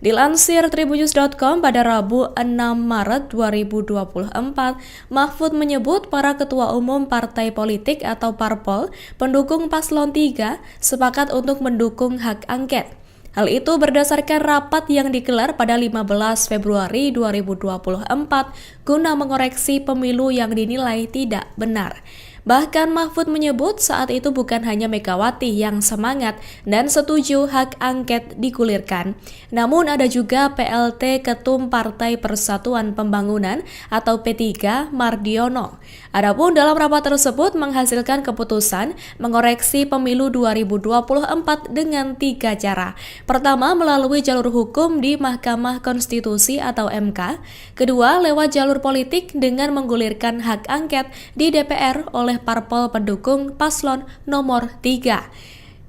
H: Dilansir tribunnews.com pada Rabu 6 Maret 2024, Mahfud menyebut para ketua umum partai politik atau parpol pendukung paslon 3 sepakat untuk mendukung hak angket. Hal itu berdasarkan rapat yang digelar pada 15 Februari 2024 guna mengoreksi pemilu yang dinilai tidak benar. Bahkan Mahfud menyebut saat itu bukan hanya Megawati yang semangat dan setuju hak angket digulirkan, namun ada juga PLT Ketum Partai Persatuan Pembangunan atau P3 Mardiono. Adapun dalam rapat tersebut menghasilkan keputusan mengoreksi pemilu 2024 dengan 3 cara. Pertama, melalui jalur hukum di Mahkamah Konstitusi atau MK. Kedua, lewat jalur politik dengan menggulirkan hak angket di DPR oleh parpol pendukung paslon nomor 3.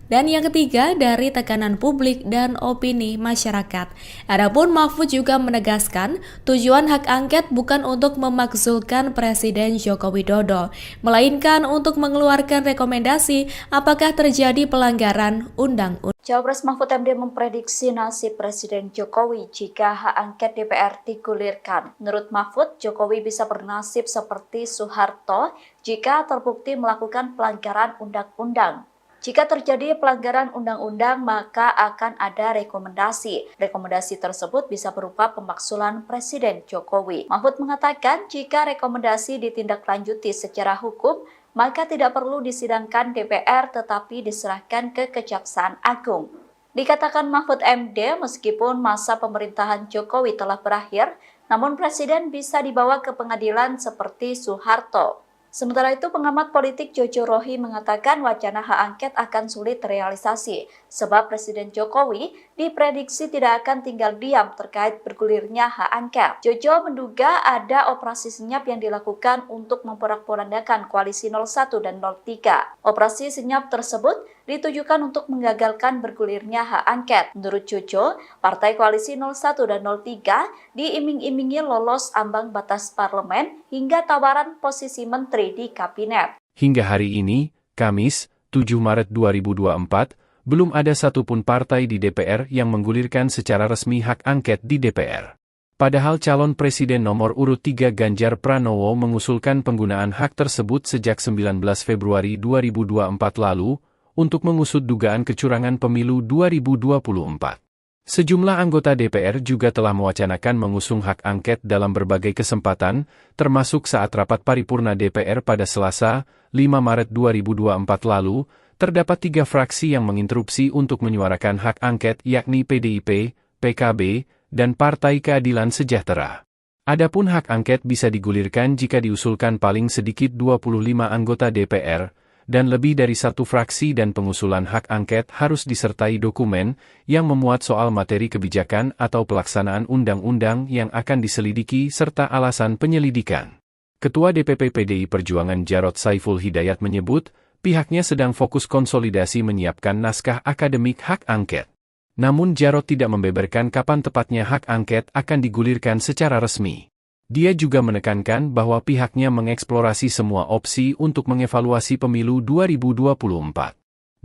H: Dan yang ketiga, dari tekanan publik dan opini masyarakat. Adapun Mahfud juga menegaskan tujuan hak angket bukan untuk memakzulkan Presiden Joko Widodo, melainkan untuk mengeluarkan rekomendasi apakah terjadi pelanggaran undang-undang.
A: Cawapres Mahfud MD memprediksi nasib Presiden Jokowi jika hak angket DPR digulirkan. Menurut Mahfud, Jokowi bisa bernasib seperti Soeharto jika terbukti melakukan pelanggaran undang-undang. Jika terjadi pelanggaran undang-undang, maka akan ada rekomendasi. Rekomendasi tersebut bisa berupa pemakzulan Presiden Jokowi. Mahfud mengatakan jika rekomendasi ditindaklanjuti secara hukum, maka tidak perlu disidangkan DPR tetapi diserahkan ke Kejaksaan Agung. Dikatakan Mahfud MD, meskipun masa pemerintahan Jokowi telah berakhir, namun Presiden bisa dibawa ke pengadilan seperti Soeharto. Sementara itu, pengamat politik Jojo Rohi mengatakan wacana hak angket akan sulit terrealisasi, sebab Presiden Jokowi diprediksi tidak akan tinggal diam terkait bergulirnya hak angket. Jojo menduga ada operasi senyap yang dilakukan untuk memporak-porandakan koalisi 01 dan 03. Operasi senyap tersebut ditujukan untuk menggagalkan bergulirnya hak angket. Menurut Jojo, partai koalisi 01 dan 03 diiming-imingi lolos ambang batas parlemen hingga tawaran posisi menteri di kabinet.
B: Hingga hari ini, Kamis, 7 Maret 2024, belum ada satupun partai di DPR yang menggulirkan secara resmi hak angket di DPR. Padahal calon presiden nomor urut 3 Ganjar Pranowo mengusulkan penggunaan hak tersebut sejak 19 Februari 2024 lalu untuk mengusut dugaan kecurangan pemilu 2024. Sejumlah anggota DPR juga telah mewacanakan mengusung hak angket dalam berbagai kesempatan, termasuk saat rapat paripurna DPR pada Selasa, 5 Maret 2024 lalu, terdapat 3 fraksi yang menginterupsi untuk menyuarakan hak angket yakni PDIP, PKB, dan Partai Keadilan Sejahtera. Adapun hak angket bisa digulirkan jika diusulkan paling sedikit 25 anggota DPR, dan lebih dari 1 fraksi dan pengusulan hak angket harus disertai dokumen yang memuat soal materi kebijakan atau pelaksanaan undang-undang yang akan diselidiki serta alasan penyelidikan. Ketua DPP PDI Perjuangan Jarod Saiful Hidayat menyebut, pihaknya sedang fokus konsolidasi menyiapkan naskah akademik hak angket. Namun Jarod tidak membeberkan kapan tepatnya hak angket akan digulirkan secara resmi. Dia juga menekankan bahwa pihaknya mengeksplorasi semua opsi untuk mengevaluasi pemilu 2024.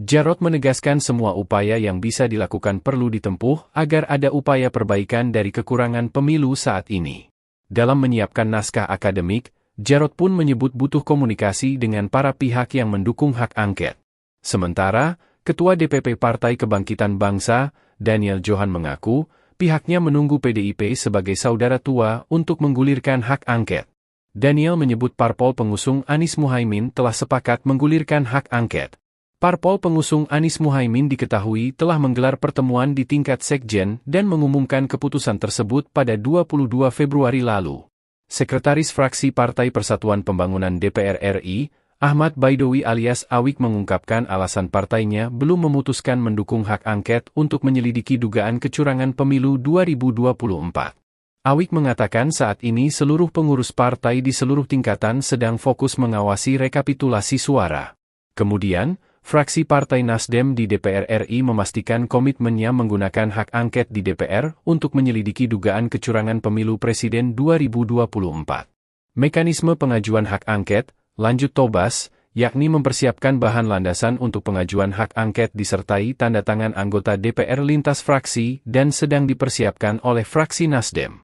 B: Jarod menegaskan semua upaya yang bisa dilakukan perlu ditempuh agar ada upaya perbaikan dari kekurangan pemilu saat ini. Dalam menyiapkan naskah akademik, Jarod pun menyebut butuh komunikasi dengan para pihak yang mendukung hak angket. Sementara, Ketua DPP Partai Kebangkitan Bangsa, Daniel Johan mengaku, pihaknya menunggu PDIP sebagai saudara tua untuk menggulirkan hak angket. Daniel menyebut parpol pengusung Anies Muhaimin telah sepakat menggulirkan hak angket. Parpol pengusung Anies Muhaimin diketahui telah menggelar pertemuan di tingkat sekjen dan mengumumkan keputusan tersebut pada 22 Februari lalu. Sekretaris Fraksi Partai Persatuan Pembangunan DPR RI, Ahmad Baidowi alias Awik mengungkapkan alasan partainya belum memutuskan mendukung hak angket untuk menyelidiki dugaan kecurangan pemilu 2024. Awik mengatakan saat ini seluruh pengurus partai di seluruh tingkatan sedang fokus mengawasi rekapitulasi suara. Kemudian, fraksi Partai Nasdem di DPR RI memastikan komitmennya menggunakan hak angket di DPR untuk menyelidiki dugaan kecurangan pemilu presiden 2024. Mekanisme pengajuan hak angket, lanjut Tobas, yakni mempersiapkan bahan landasan untuk pengajuan hak angket disertai tanda tangan anggota DPR lintas fraksi dan sedang dipersiapkan oleh fraksi Nasdem.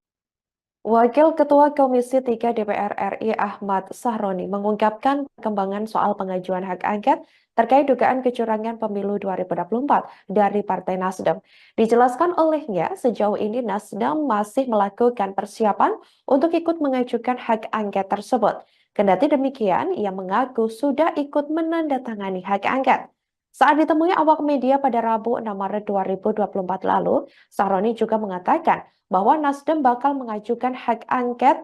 C: Wakil Ketua Komisi 3 DPR RI Ahmad Sahroni mengungkapkan perkembangan soal pengajuan hak angket terkait dugaan kecurangan pemilu 2024 dari Partai Nasdem. Dijelaskan olehnya, sejauh ini Nasdem masih melakukan persiapan untuk ikut mengajukan hak angket tersebut. Kendati demikian, ia mengaku sudah ikut menandatangani hak angket. Saat ditemui awak media pada Rabu 6 Maret 2024 lalu, Sahroni juga mengatakan bahwa Nasdem bakal mengajukan hak angket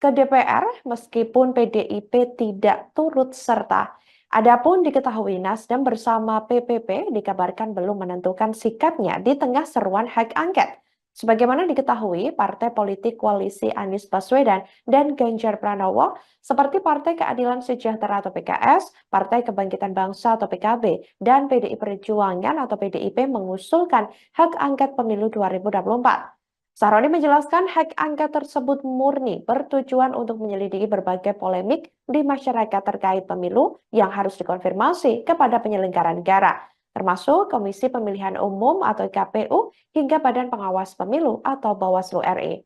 C: ke DPR meskipun PDIP tidak turut serta. Adapun diketahui Nasdem bersama PPP dikabarkan belum menentukan sikapnya di tengah seruan hak angket. Sebagaimana diketahui, partai politik koalisi Anies Baswedan dan Ganjar Pranowo seperti Partai Keadilan Sejahtera atau PKS, Partai Kebangkitan Bangsa atau PKB, dan PDI Perjuangan atau PDIP mengusulkan hak angket pemilu 2024. Sahroni menjelaskan hak angket tersebut murni bertujuan untuk menyelidiki berbagai polemik di masyarakat terkait pemilu yang harus dikonfirmasi kepada penyelenggara negara, termasuk Komisi Pemilihan Umum atau KPU hingga Badan Pengawas Pemilu atau Bawaslu RI.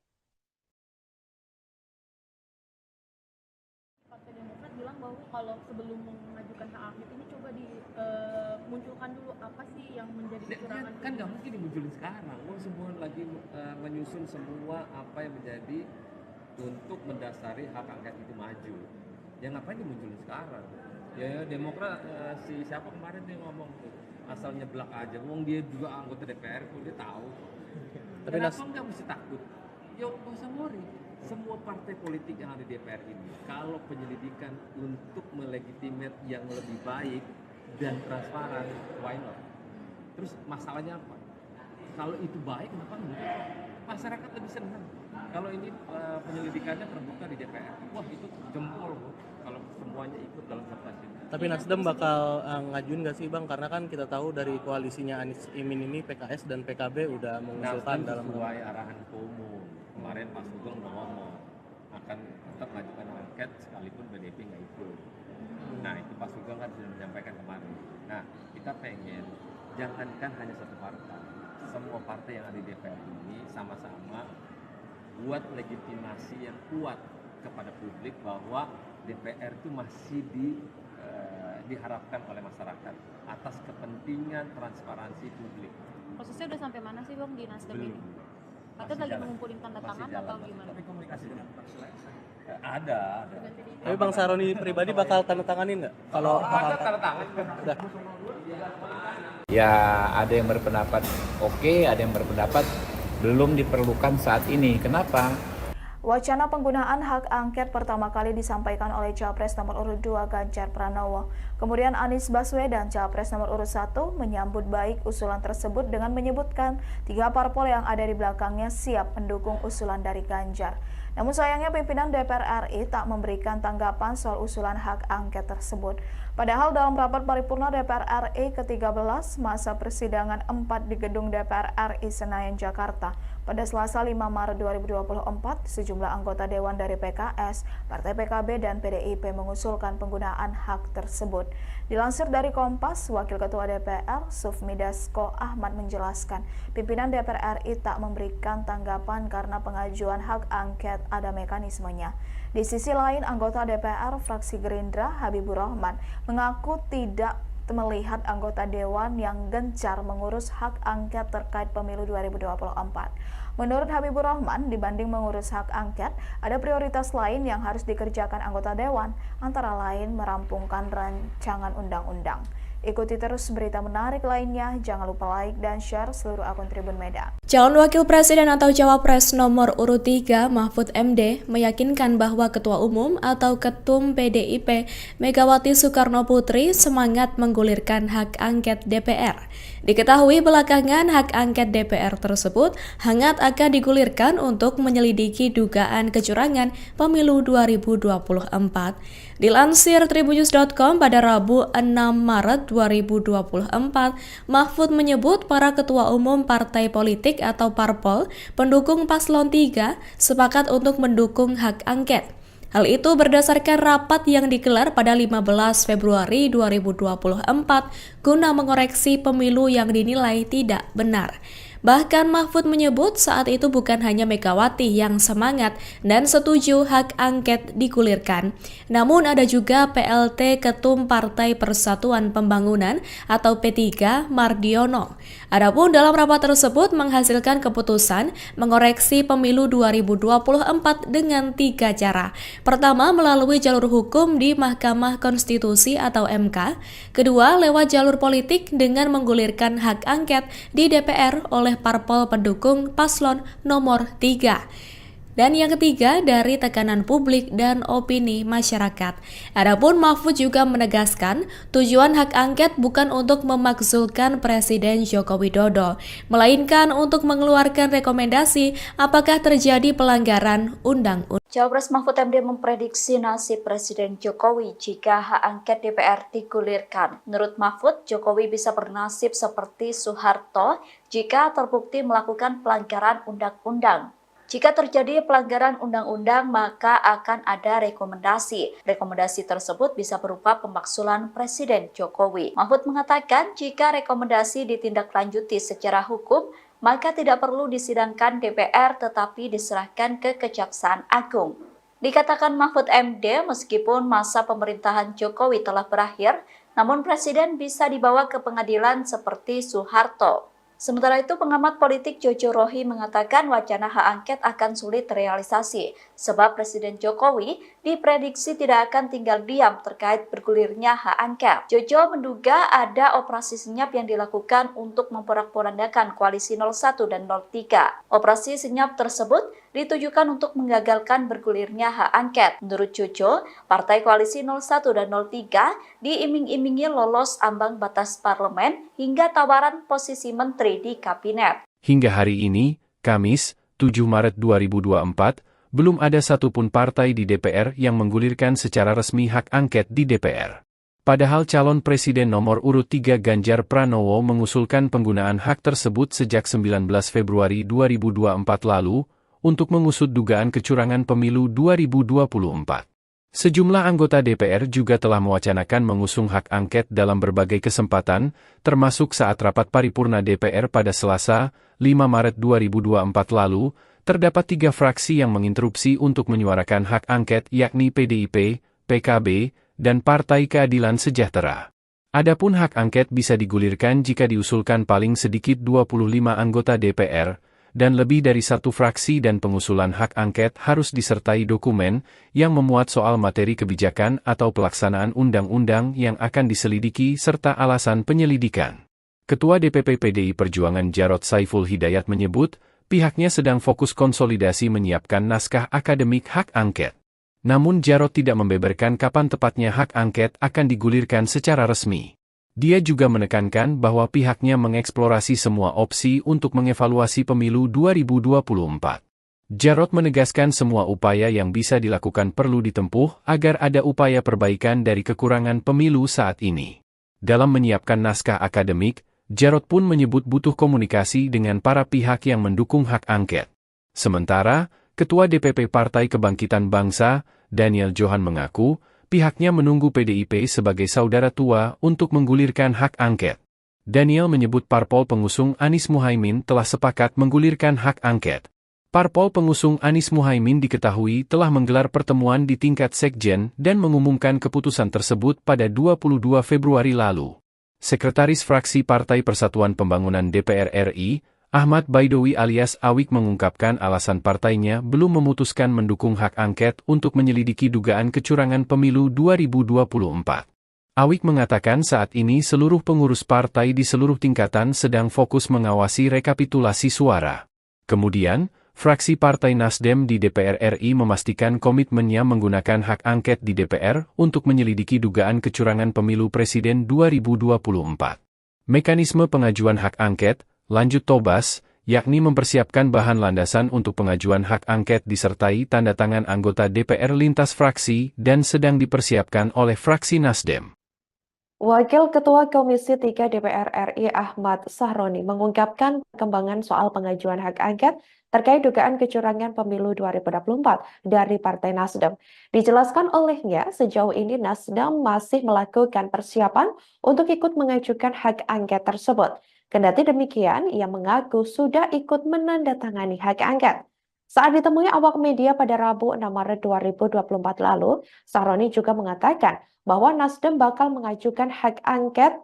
D: Partai Demokrat bilang bahwa kalau sebelum mengajukan hak angket ini coba dimunculkan dulu apa sih yang menjadi kecurangan.
E: Kan nggak mungkin dimunculin sekarang. Semua lagi menyusun semua apa yang menjadi untuk mendasari hak angket itu maju. Ya ngapain dimunculin sekarang? Ya Demokrat si siapa kemarin dia ngomong tuh asal nyeblak aja. Wong dia juga anggota DPR kok dia tahu.
F: Tapi
E: Kenapa nggak mesti takut? Ya nggak usah worry. Semua partai politik yang ada di DPR ini, kalau penyelidikan untuk melegitimate yang lebih baik dan transparan, why not? Terus masalahnya apa? Kalau itu baik, kenapa enggak? Masyarakat lebih senang. Kalau ini penyelidikannya terbuka di DPR, wah itu jempol kalau semuanya ikut dalam kertas ini.
F: Tapi Nasdem bakal ngajuin nggak sih Bang? Karena kan kita tahu dari koalisinya Anies Imin ini PKS dan PKB udah mengusulkan
E: Nasdem
F: dalam
E: sesuai arahan Ketua Umum. Kemarin Pak Sugeng udah ngomong akan tetap mengajukan angket sekalipun PDIP nggak ikut. Nah itu Pak Sugeng kan sudah menyampaikan kemarin. Nah kita pengen jangankan hanya satu partai, semua partai yang ada di DPR ini sama-sama buat legitimasi yang kuat kepada publik bahwa DPR itu masih diharapkan oleh masyarakat atas kepentingan transparansi publik.
J: Prosesnya udah sampai mana sih Bang di Nasdem ini? Katanya lagi mengumpulin tanda tangan atau gimana?
E: Tapi komunikasi ada.
F: Tapi Bang Sahroni pribadi bakal tanda tanganin nggak? Kalau
E: ada tanda tangan.
F: udah.
G: Ya ada yang berpendapat oke, ada yang berpendapat belum diperlukan saat ini. Kenapa?
I: Wacana penggunaan hak angket pertama kali disampaikan oleh Capres nomor urut 2 Ganjar Pranowo. Kemudian Anies Baswedan, Capres nomor urut 1, menyambut baik usulan tersebut dengan menyebutkan 3 parpol yang ada di belakangnya siap mendukung usulan dari Ganjar. Namun sayangnya pimpinan DPR RI tak memberikan tanggapan soal usulan hak angket tersebut. Padahal dalam rapat paripurna DPR RI ke-13 masa persidangan 4 di gedung DPR RI Senayan, Jakarta, pada Selasa 5 Maret 2024, sejumlah anggota Dewan dari PKS, Partai PKB, dan PDIP mengusulkan penggunaan hak tersebut. Dilansir dari Kompas, Wakil Ketua DPR, Sufmi Dasko Ahmad menjelaskan, pimpinan DPR RI tak memberikan tanggapan karena pengajuan hak angket ada mekanismenya. Di sisi lain, anggota DPR fraksi Gerindra, Habibur Rahman, mengaku tidak melihat anggota Dewan yang gencar mengurus hak angket terkait pemilu 2024. Menurut Habibur Rahman, dibanding mengurus hak angket, ada prioritas lain yang harus dikerjakan anggota Dewan, antara lain merampungkan rancangan undang-undang. Ikuti terus berita menarik lainnya, jangan lupa like dan share seluruh akun Tribun Medan.
H: Calon Wakil Presiden atau Cawapres nomor urut 3 Mahfud MD meyakinkan bahwa Ketua Umum atau Ketum PDIP Megawati Soekarno Putri semangat menggulirkan hak angket DPR. Diketahui belakangan hak angket DPR tersebut hangat akan digulirkan untuk menyelidiki dugaan kecurangan pemilu 2024. Dilansir tribunnews.com pada Rabu 6 Maret 2024, Mahfud menyebut para ketua umum partai politik atau parpol pendukung paslon 3 sepakat untuk mendukung hak angket. Hal itu berdasarkan rapat yang digelar pada 15 Februari 2024 guna mengoreksi pemilu yang dinilai tidak benar. Bahkan Mahfud menyebut saat itu bukan hanya Megawati yang semangat dan setuju hak angket digulirkan, namun ada juga PLT Ketum Partai Persatuan Pembangunan atau P3 Mardiono. Adapun dalam rapat tersebut menghasilkan keputusan mengoreksi pemilu 2024 dengan 3 cara. Pertama, melalui jalur hukum di Mahkamah Konstitusi atau MK. Kedua, lewat jalur politik dengan menggulirkan hak angket di DPR oleh parpol pendukung paslon nomor 3. Dan yang ketiga, dari tekanan publik dan opini masyarakat. Adapun Mahfud juga menegaskan, tujuan hak angket bukan untuk memakzulkan Presiden Joko Widodo, melainkan untuk mengeluarkan rekomendasi apakah terjadi pelanggaran undang-undang.
A: Cawapres Mahfud MD memprediksi nasib Presiden Jokowi jika hak angket DPR digulirkan. Menurut Mahfud, Jokowi bisa bernasib seperti Soeharto jika terbukti melakukan pelanggaran undang-undang. Jika terjadi pelanggaran undang-undang, maka akan ada rekomendasi. Rekomendasi tersebut bisa berupa pemakzulan Presiden Jokowi. Mahfud mengatakan jika rekomendasi ditindaklanjuti secara hukum, maka tidak perlu disidangkan DPR tetapi diserahkan ke Kejaksaan Agung. Dikatakan Mahfud MD, meskipun masa pemerintahan Jokowi telah berakhir, namun Presiden bisa dibawa ke pengadilan seperti Soeharto. Sementara itu, pengamat politik Jojo Rohi mengatakan wacana hak angket akan sulit terrealisasi, sebab Presiden Jokowi diprediksi tidak akan tinggal diam terkait bergulirnya hak angket. Jojo menduga ada operasi senyap yang dilakukan untuk memporak-porandakan koalisi 01 dan 03. Operasi senyap tersebut ditujukan untuk menggagalkan bergulirnya hak angket. Menurut Jojo, partai koalisi 01 dan 03 diiming-imingi lolos ambang batas parlemen hingga tawaran posisi menteri di kabinet.
B: Hingga hari ini, Kamis, 7 Maret 2024, belum ada satupun partai di DPR yang menggulirkan secara resmi hak angket di DPR. Padahal calon presiden nomor urut 3 Ganjar Pranowo mengusulkan penggunaan hak tersebut sejak 19 Februari 2024 lalu untuk mengusut dugaan kecurangan pemilu 2024. Sejumlah anggota DPR juga telah mewacanakan mengusung hak angket dalam berbagai kesempatan, termasuk saat rapat paripurna DPR pada Selasa, 5 Maret 2024 lalu, terdapat 3 fraksi yang menginterupsi untuk menyuarakan hak angket yakni PDIP, PKB, dan Partai Keadilan Sejahtera. Adapun hak angket bisa digulirkan jika diusulkan paling sedikit 25 anggota DPR, dan lebih dari 1 fraksi dan pengusulan hak angket harus disertai dokumen yang memuat soal materi kebijakan atau pelaksanaan undang-undang yang akan diselidiki serta alasan penyelidikan. Ketua DPP PDI Perjuangan Jarod Saiful Hidayat menyebut, pihaknya sedang fokus konsolidasi menyiapkan naskah akademik hak angket. Namun Jarod tidak membeberkan kapan tepatnya hak angket akan digulirkan secara resmi. Dia juga menekankan bahwa pihaknya mengeksplorasi semua opsi untuk mengevaluasi pemilu 2024. Jarod menegaskan semua upaya yang bisa dilakukan perlu ditempuh agar ada upaya perbaikan dari kekurangan pemilu saat ini. Dalam menyiapkan naskah akademik, Jarod pun menyebut butuh komunikasi dengan para pihak yang mendukung hak angket. Sementara, Ketua DPP Partai Kebangkitan Bangsa, Daniel Johan mengaku, pihaknya menunggu PDIP sebagai saudara tua untuk menggulirkan hak angket. Daniel menyebut parpol pengusung Anies Muhaimin telah sepakat menggulirkan hak angket. Parpol pengusung Anies Muhaimin diketahui telah menggelar pertemuan di tingkat sekjen dan mengumumkan keputusan tersebut pada 22 Februari lalu. Sekretaris Fraksi Partai Persatuan Pembangunan DPR RI, Ahmad Baidowi alias Awik mengungkapkan alasan partainya belum memutuskan mendukung hak angket untuk menyelidiki dugaan kecurangan pemilu 2024. Awik mengatakan saat ini seluruh pengurus partai di seluruh tingkatan sedang fokus mengawasi rekapitulasi suara. Kemudian, fraksi Partai Nasdem di DPR RI memastikan komitmennya menggunakan hak angket di DPR untuk menyelidiki dugaan kecurangan pemilu presiden 2024. Mekanisme pengajuan hak angket, lanjut Tobas, yakni mempersiapkan bahan landasan untuk pengajuan hak angket disertai tanda tangan anggota DPR lintas fraksi dan sedang dipersiapkan oleh fraksi Nasdem.
C: Wakil Ketua Komisi 3 DPR RI Ahmad Sahroni mengungkapkan perkembangan soal pengajuan hak angket terkait dugaan kecurangan pemilu 2024 dari Partai Nasdem. Dijelaskan olehnya, sejauh ini Nasdem masih melakukan persiapan untuk ikut mengajukan hak angket tersebut. Kendati demikian, ia mengaku sudah ikut menandatangani hak angket. Saat ditemui awak media pada Rabu 6 Maret 2024 lalu, Sahroni juga mengatakan bahwa Nasdem bakal mengajukan hak angket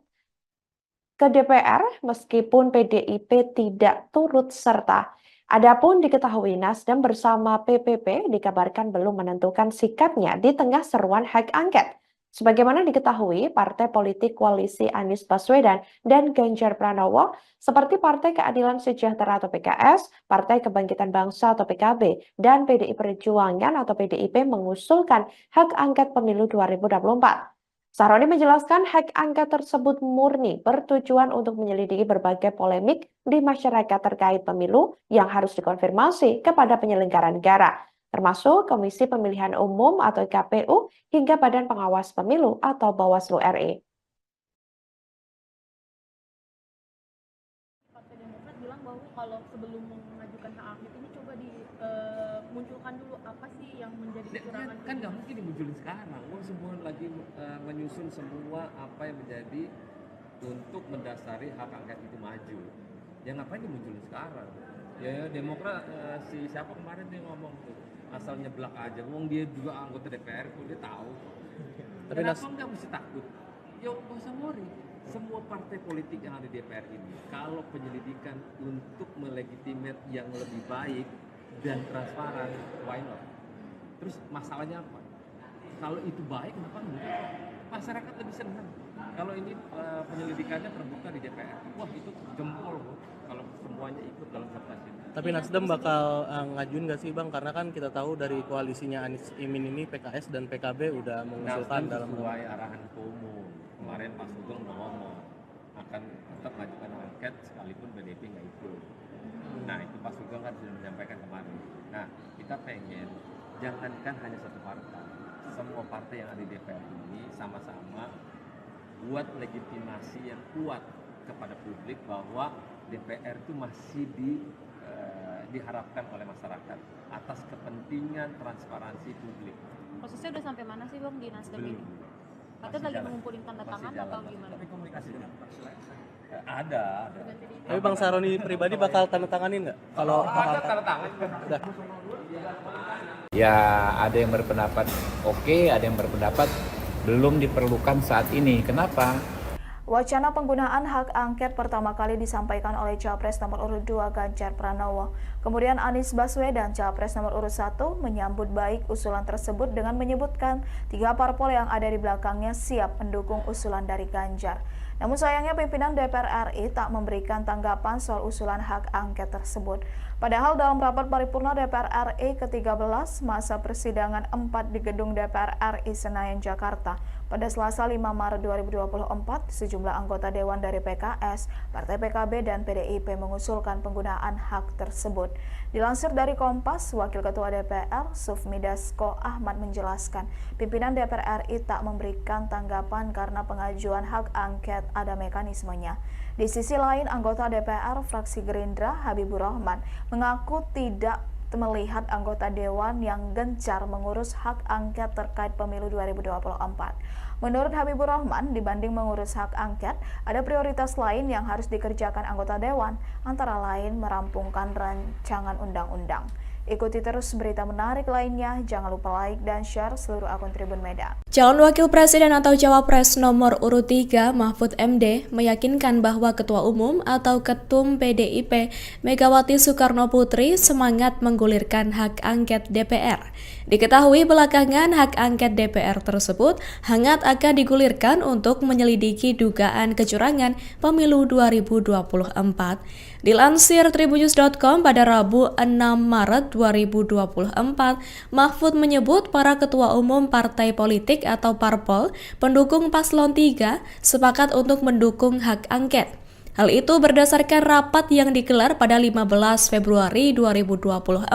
C: ke DPR meskipun PDIP tidak turut serta. Adapun diketahui Nasdem bersama PPP dikabarkan belum menentukan sikapnya di tengah seruan hak angket. Sebagaimana diketahui, partai politik koalisi Anies Baswedan dan Ganjar Pranowo seperti Partai Keadilan Sejahtera atau PKS, Partai Kebangkitan Bangsa atau PKB, dan PDI Perjuangan atau PDIP mengusulkan hak angket pemilu 2024. Sahroni menjelaskan hak angket tersebut murni bertujuan untuk menyelidiki berbagai polemik di masyarakat terkait pemilu yang harus dikonfirmasi kepada penyelenggara negara, termasuk Komisi Pemilihan Umum atau KPU hingga Badan Pengawas Pemilu atau Bawaslu RI.
D: Partai Demokrat bilang bahwa kalau sebelum mengajukan hak angket ini coba dimunculkan dulu apa sih yang menjadi kecurangan.
E: Kan nggak mungkin dimunculin sekarang. Semua lagi menyusun semua apa yang menjadi untuk mendasari hak angket itu maju. Ya ngapain dimunculin sekarang? Ya Demokrat si siapa kemarin dia ngomong tuh asal nyeblak aja. Wong dia juga anggota DPR kok dia tahu. Tapi kenapa nggak mesti takut? Yo nggak usah worry. Semua partai politik yang ada di DPR ini, kalau penyelidikan untuk melegitimate yang lebih baik dan transparan, why not? Terus masalahnya apa? Kalau itu baik, kenapa enggak? Masyarakat lebih senang. Kalau ini penyelidikannya terbuka di DPR, wah itu jempol kalau semuanya ikut dalam sertasi.
F: Tapi Nasdem bakal ngajuin nggak sih Bang? Karena kan kita tahu dari koalisinya Anies Imin ini PKS dan PKB udah mengusulkan dalam
E: sesuai arahan umum. Kemarin Pak Sugeng udah ngomong akan tetap mengajukan angket sekalipun PDIP nggak ikut. Nah itu Pak Sugeng kan sudah menyampaikan kemarin. Nah kita pengen jangankan hanya satu partai, semua partai yang ada di DPR ini sama-sama buat legitimasi yang kuat kepada publik bahwa DPR itu masih diharapkan oleh masyarakat atas kepentingan transparansi publik.
J: Prosesnya udah sampai mana sih Bang di Nasdem ini? Katanya lagi mengumpulin tanda tangan atau gimana?
E: Tapi komunikasi dengan ada.
F: Tapi Bang Sahroni pribadi bakal tanda tanganin nggak? Kalau
E: ada tanda tangan
F: udah.
G: Ya ada yang berpendapat oke, ada yang berpendapat belum diperlukan saat ini. Kenapa?
I: Wacana penggunaan hak angket pertama kali disampaikan oleh Capres nomor urut 2 Ganjar Pranowo. Kemudian Anies Baswedan, Capres nomor urut 1, menyambut baik usulan tersebut dengan menyebutkan 3 parpol yang ada di belakangnya siap mendukung usulan dari Ganjar. Namun sayangnya pimpinan DPR RI tak memberikan tanggapan soal usulan hak angket tersebut. Padahal dalam rapat paripurna DPR RI ke-13 masa persidangan 4 di gedung DPR RI Senayan, Jakarta, pada Selasa 5 Maret 2024, sejumlah anggota Dewan dari PKS, Partai PKB, dan PDIP mengusulkan penggunaan hak tersebut. Dilansir dari Kompas, Wakil Ketua DPR, Sufmi Dasko Ahmad menjelaskan, pimpinan DPR RI tak memberikan tanggapan karena pengajuan hak angket ada mekanismenya. Di sisi lain, anggota DPR fraksi Gerindra, Habibur Rahman, mengaku tidak melihat anggota Dewan yang gencar mengurus hak angket terkait pemilu 2024. Menurut Habibur Rahman, dibanding mengurus hak angket, ada prioritas lain yang harus dikerjakan anggota Dewan, antara lain merampungkan rancangan undang-undang. Ikuti terus berita menarik lainnya, jangan lupa like dan share seluruh akun Tribun Medan.
H: Calon Wakil Presiden atau Cawapres nomor urut 3 Mahfud MD meyakinkan bahwa Ketua Umum atau Ketum PDIP Megawati Soekarno Putri semangat menggulirkan hak angket DPR. Diketahui belakangan hak angket DPR tersebut hangat akan digulirkan untuk menyelidiki dugaan kecurangan pemilu 2024. Dilansir tribunnews.com pada Rabu 6 Maret 2024, Mahfud menyebut para ketua umum partai politik atau parpol pendukung paslon 3 sepakat untuk mendukung hak angket. Hal itu berdasarkan rapat yang digelar pada 15 Februari 2024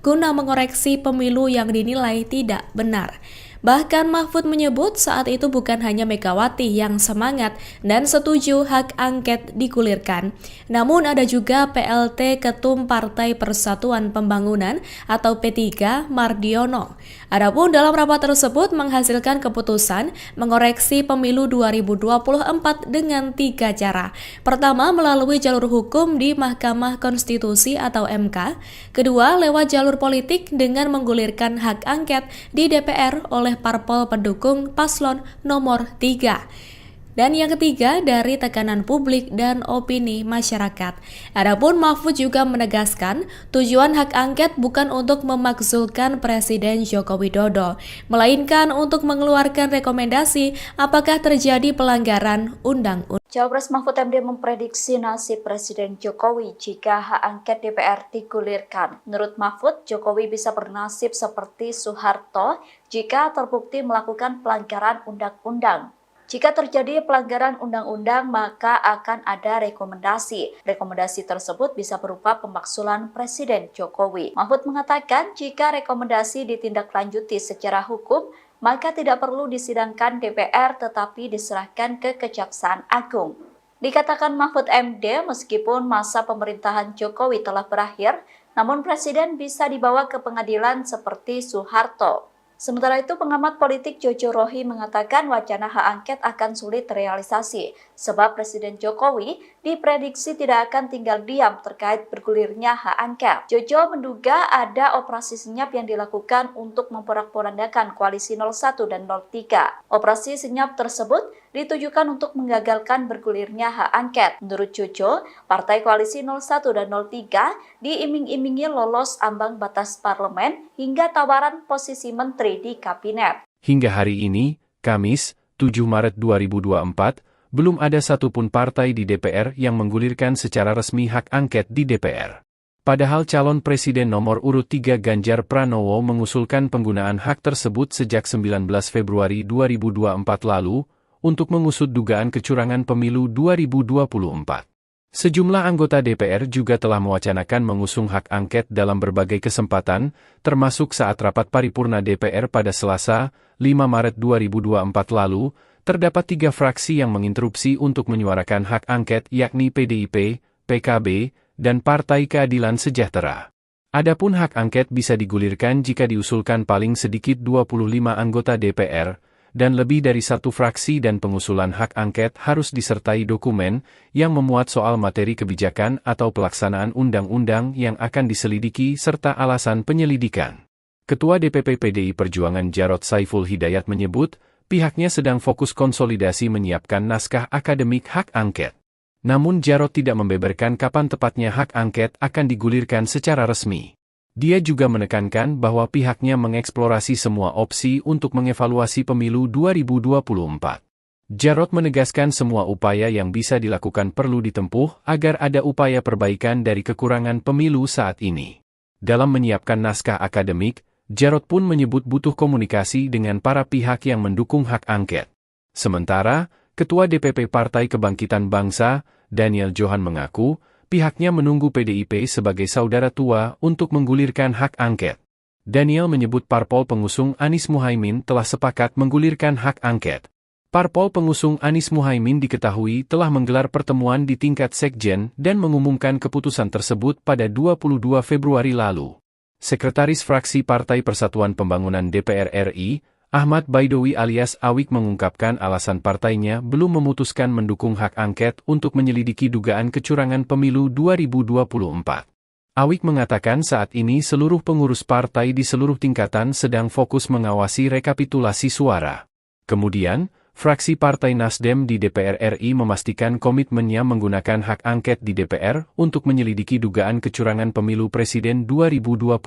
H: guna mengoreksi pemilu yang dinilai tidak benar. Bahkan Mahfud menyebut saat itu bukan hanya Megawati yang semangat dan setuju hak angket digulirkan, namun ada juga PLT Ketum Partai Persatuan Pembangunan atau P3 Mardiono. Adapun dalam rapat tersebut menghasilkan keputusan mengoreksi pemilu 2024 dengan 3 cara. Pertama, melalui jalur hukum di Mahkamah Konstitusi atau MK. Kedua, lewat jalur politik dengan menggulirkan hak angket di DPR oleh parpol pendukung paslon nomor 3. Dan yang ketiga, dari tekanan publik dan opini masyarakat. Adapun Mahfud juga menegaskan, tujuan hak angket bukan untuk memakzulkan Presiden Joko Widodo, melainkan untuk mengeluarkan rekomendasi apakah terjadi pelanggaran undang-undang.
A: Cawapres Mahfud MD memprediksi nasib Presiden Jokowi jika hak angket DPR digulirkan. Menurut Mahfud, Jokowi bisa bernasib seperti Soeharto jika terbukti melakukan pelanggaran undang-undang. Jika terjadi pelanggaran undang-undang, maka akan ada rekomendasi. Rekomendasi tersebut bisa berupa pemakzulan Presiden Jokowi. Mahfud mengatakan jika rekomendasi ditindaklanjuti secara hukum, maka tidak perlu disidangkan DPR tetapi diserahkan ke Kejaksaan Agung. Dikatakan Mahfud MD, meskipun masa pemerintahan Jokowi telah berakhir, namun Presiden bisa dibawa ke pengadilan seperti Soeharto. Sementara itu, pengamat politik Jojo Rohi mengatakan wacana hak angket akan sulit terrealisasi, sebab Presiden Jokowi diprediksi tidak akan tinggal diam terkait bergulirnya hak angket. Jojo menduga ada operasi senyap yang dilakukan untuk memporak-porandakan koalisi 01 dan 03. Operasi senyap tersebut ditujukan untuk menggagalkan bergulirnya hak angket. Menurut Jojo, partai koalisi 01 dan 03 diiming-imingi lolos ambang batas parlemen hingga tawaran posisi menteri di kabinet.
B: Hingga hari ini, Kamis, 7 Maret 2024, belum ada satupun partai di DPR yang menggulirkan secara resmi hak angket di DPR. Padahal calon presiden nomor urut 3 Ganjar Pranowo mengusulkan penggunaan hak tersebut sejak 19 Februari 2024 lalu untuk mengusut dugaan kecurangan pemilu 2024. Sejumlah anggota DPR juga telah mewacanakan mengusung hak angket dalam berbagai kesempatan, termasuk saat rapat paripurna DPR pada Selasa, 5 Maret 2024 lalu, terdapat 3 fraksi yang menginterupsi untuk menyuarakan hak angket yakni PDIP, PKB, dan Partai Keadilan Sejahtera. Adapun hak angket bisa digulirkan jika diusulkan paling sedikit 25 anggota DPR, dan lebih dari 1 fraksi dan pengusulan hak angket harus disertai dokumen yang memuat soal materi kebijakan atau pelaksanaan undang-undang yang akan diselidiki serta alasan penyelidikan. Ketua DPP PDI Perjuangan Jarod Saiful Hidayat menyebut, pihaknya sedang fokus konsolidasi menyiapkan naskah akademik hak angket. Namun Jarod tidak membeberkan kapan tepatnya hak angket akan digulirkan secara resmi. Dia juga menekankan bahwa pihaknya mengeksplorasi semua opsi untuk mengevaluasi pemilu 2024. Jarod menegaskan semua upaya yang bisa dilakukan perlu ditempuh agar ada upaya perbaikan dari kekurangan pemilu saat ini. Dalam menyiapkan naskah akademik, Jarod pun menyebut butuh komunikasi dengan para pihak yang mendukung hak angket. Sementara, Ketua DPP Partai Kebangkitan Bangsa, Daniel Johan mengaku, pihaknya menunggu PDIP sebagai saudara tua untuk menggulirkan hak angket. Daniel menyebut parpol pengusung Anies Muhaimin telah sepakat menggulirkan hak angket. Parpol pengusung Anies Muhaimin diketahui telah menggelar pertemuan di tingkat sekjen dan mengumumkan keputusan tersebut pada 22 Februari lalu. Sekretaris Fraksi Partai Persatuan Pembangunan DPR RI, Ahmad Baidowi alias Awik mengungkapkan alasan partainya belum memutuskan mendukung hak angket untuk menyelidiki dugaan kecurangan pemilu 2024. Awik mengatakan saat ini seluruh pengurus partai di seluruh tingkatan sedang fokus mengawasi rekapitulasi suara. Kemudian, fraksi Partai Nasdem di DPR RI memastikan komitmennya menggunakan hak angket di DPR untuk menyelidiki dugaan kecurangan pemilu presiden 2024.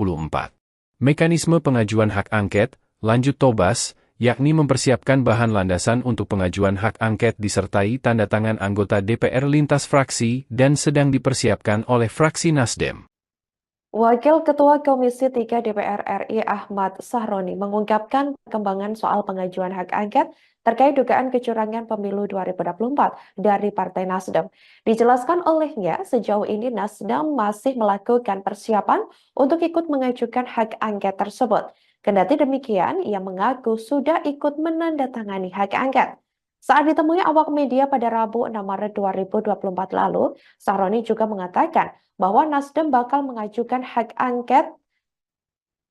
B: Mekanisme pengajuan hak angket, lanjut Tobas, yakni mempersiapkan bahan landasan untuk pengajuan hak angket disertai tanda tangan anggota DPR lintas fraksi dan sedang dipersiapkan oleh fraksi Nasdem.
C: Wakil Ketua Komisi 3 DPR RI Ahmad Sahroni mengungkapkan perkembangan soal pengajuan hak angket terkait dugaan kecurangan pemilu 2024 dari Partai Nasdem. Dijelaskan olehnya, sejauh ini Nasdem masih melakukan persiapan untuk ikut mengajukan hak angket tersebut. Kendati demikian, ia mengaku sudah ikut menandatangani hak angket. Saat ditemui awak media pada Rabu 6 Maret 2024 lalu, Sahroni juga mengatakan bahwa Nasdem bakal mengajukan hak angket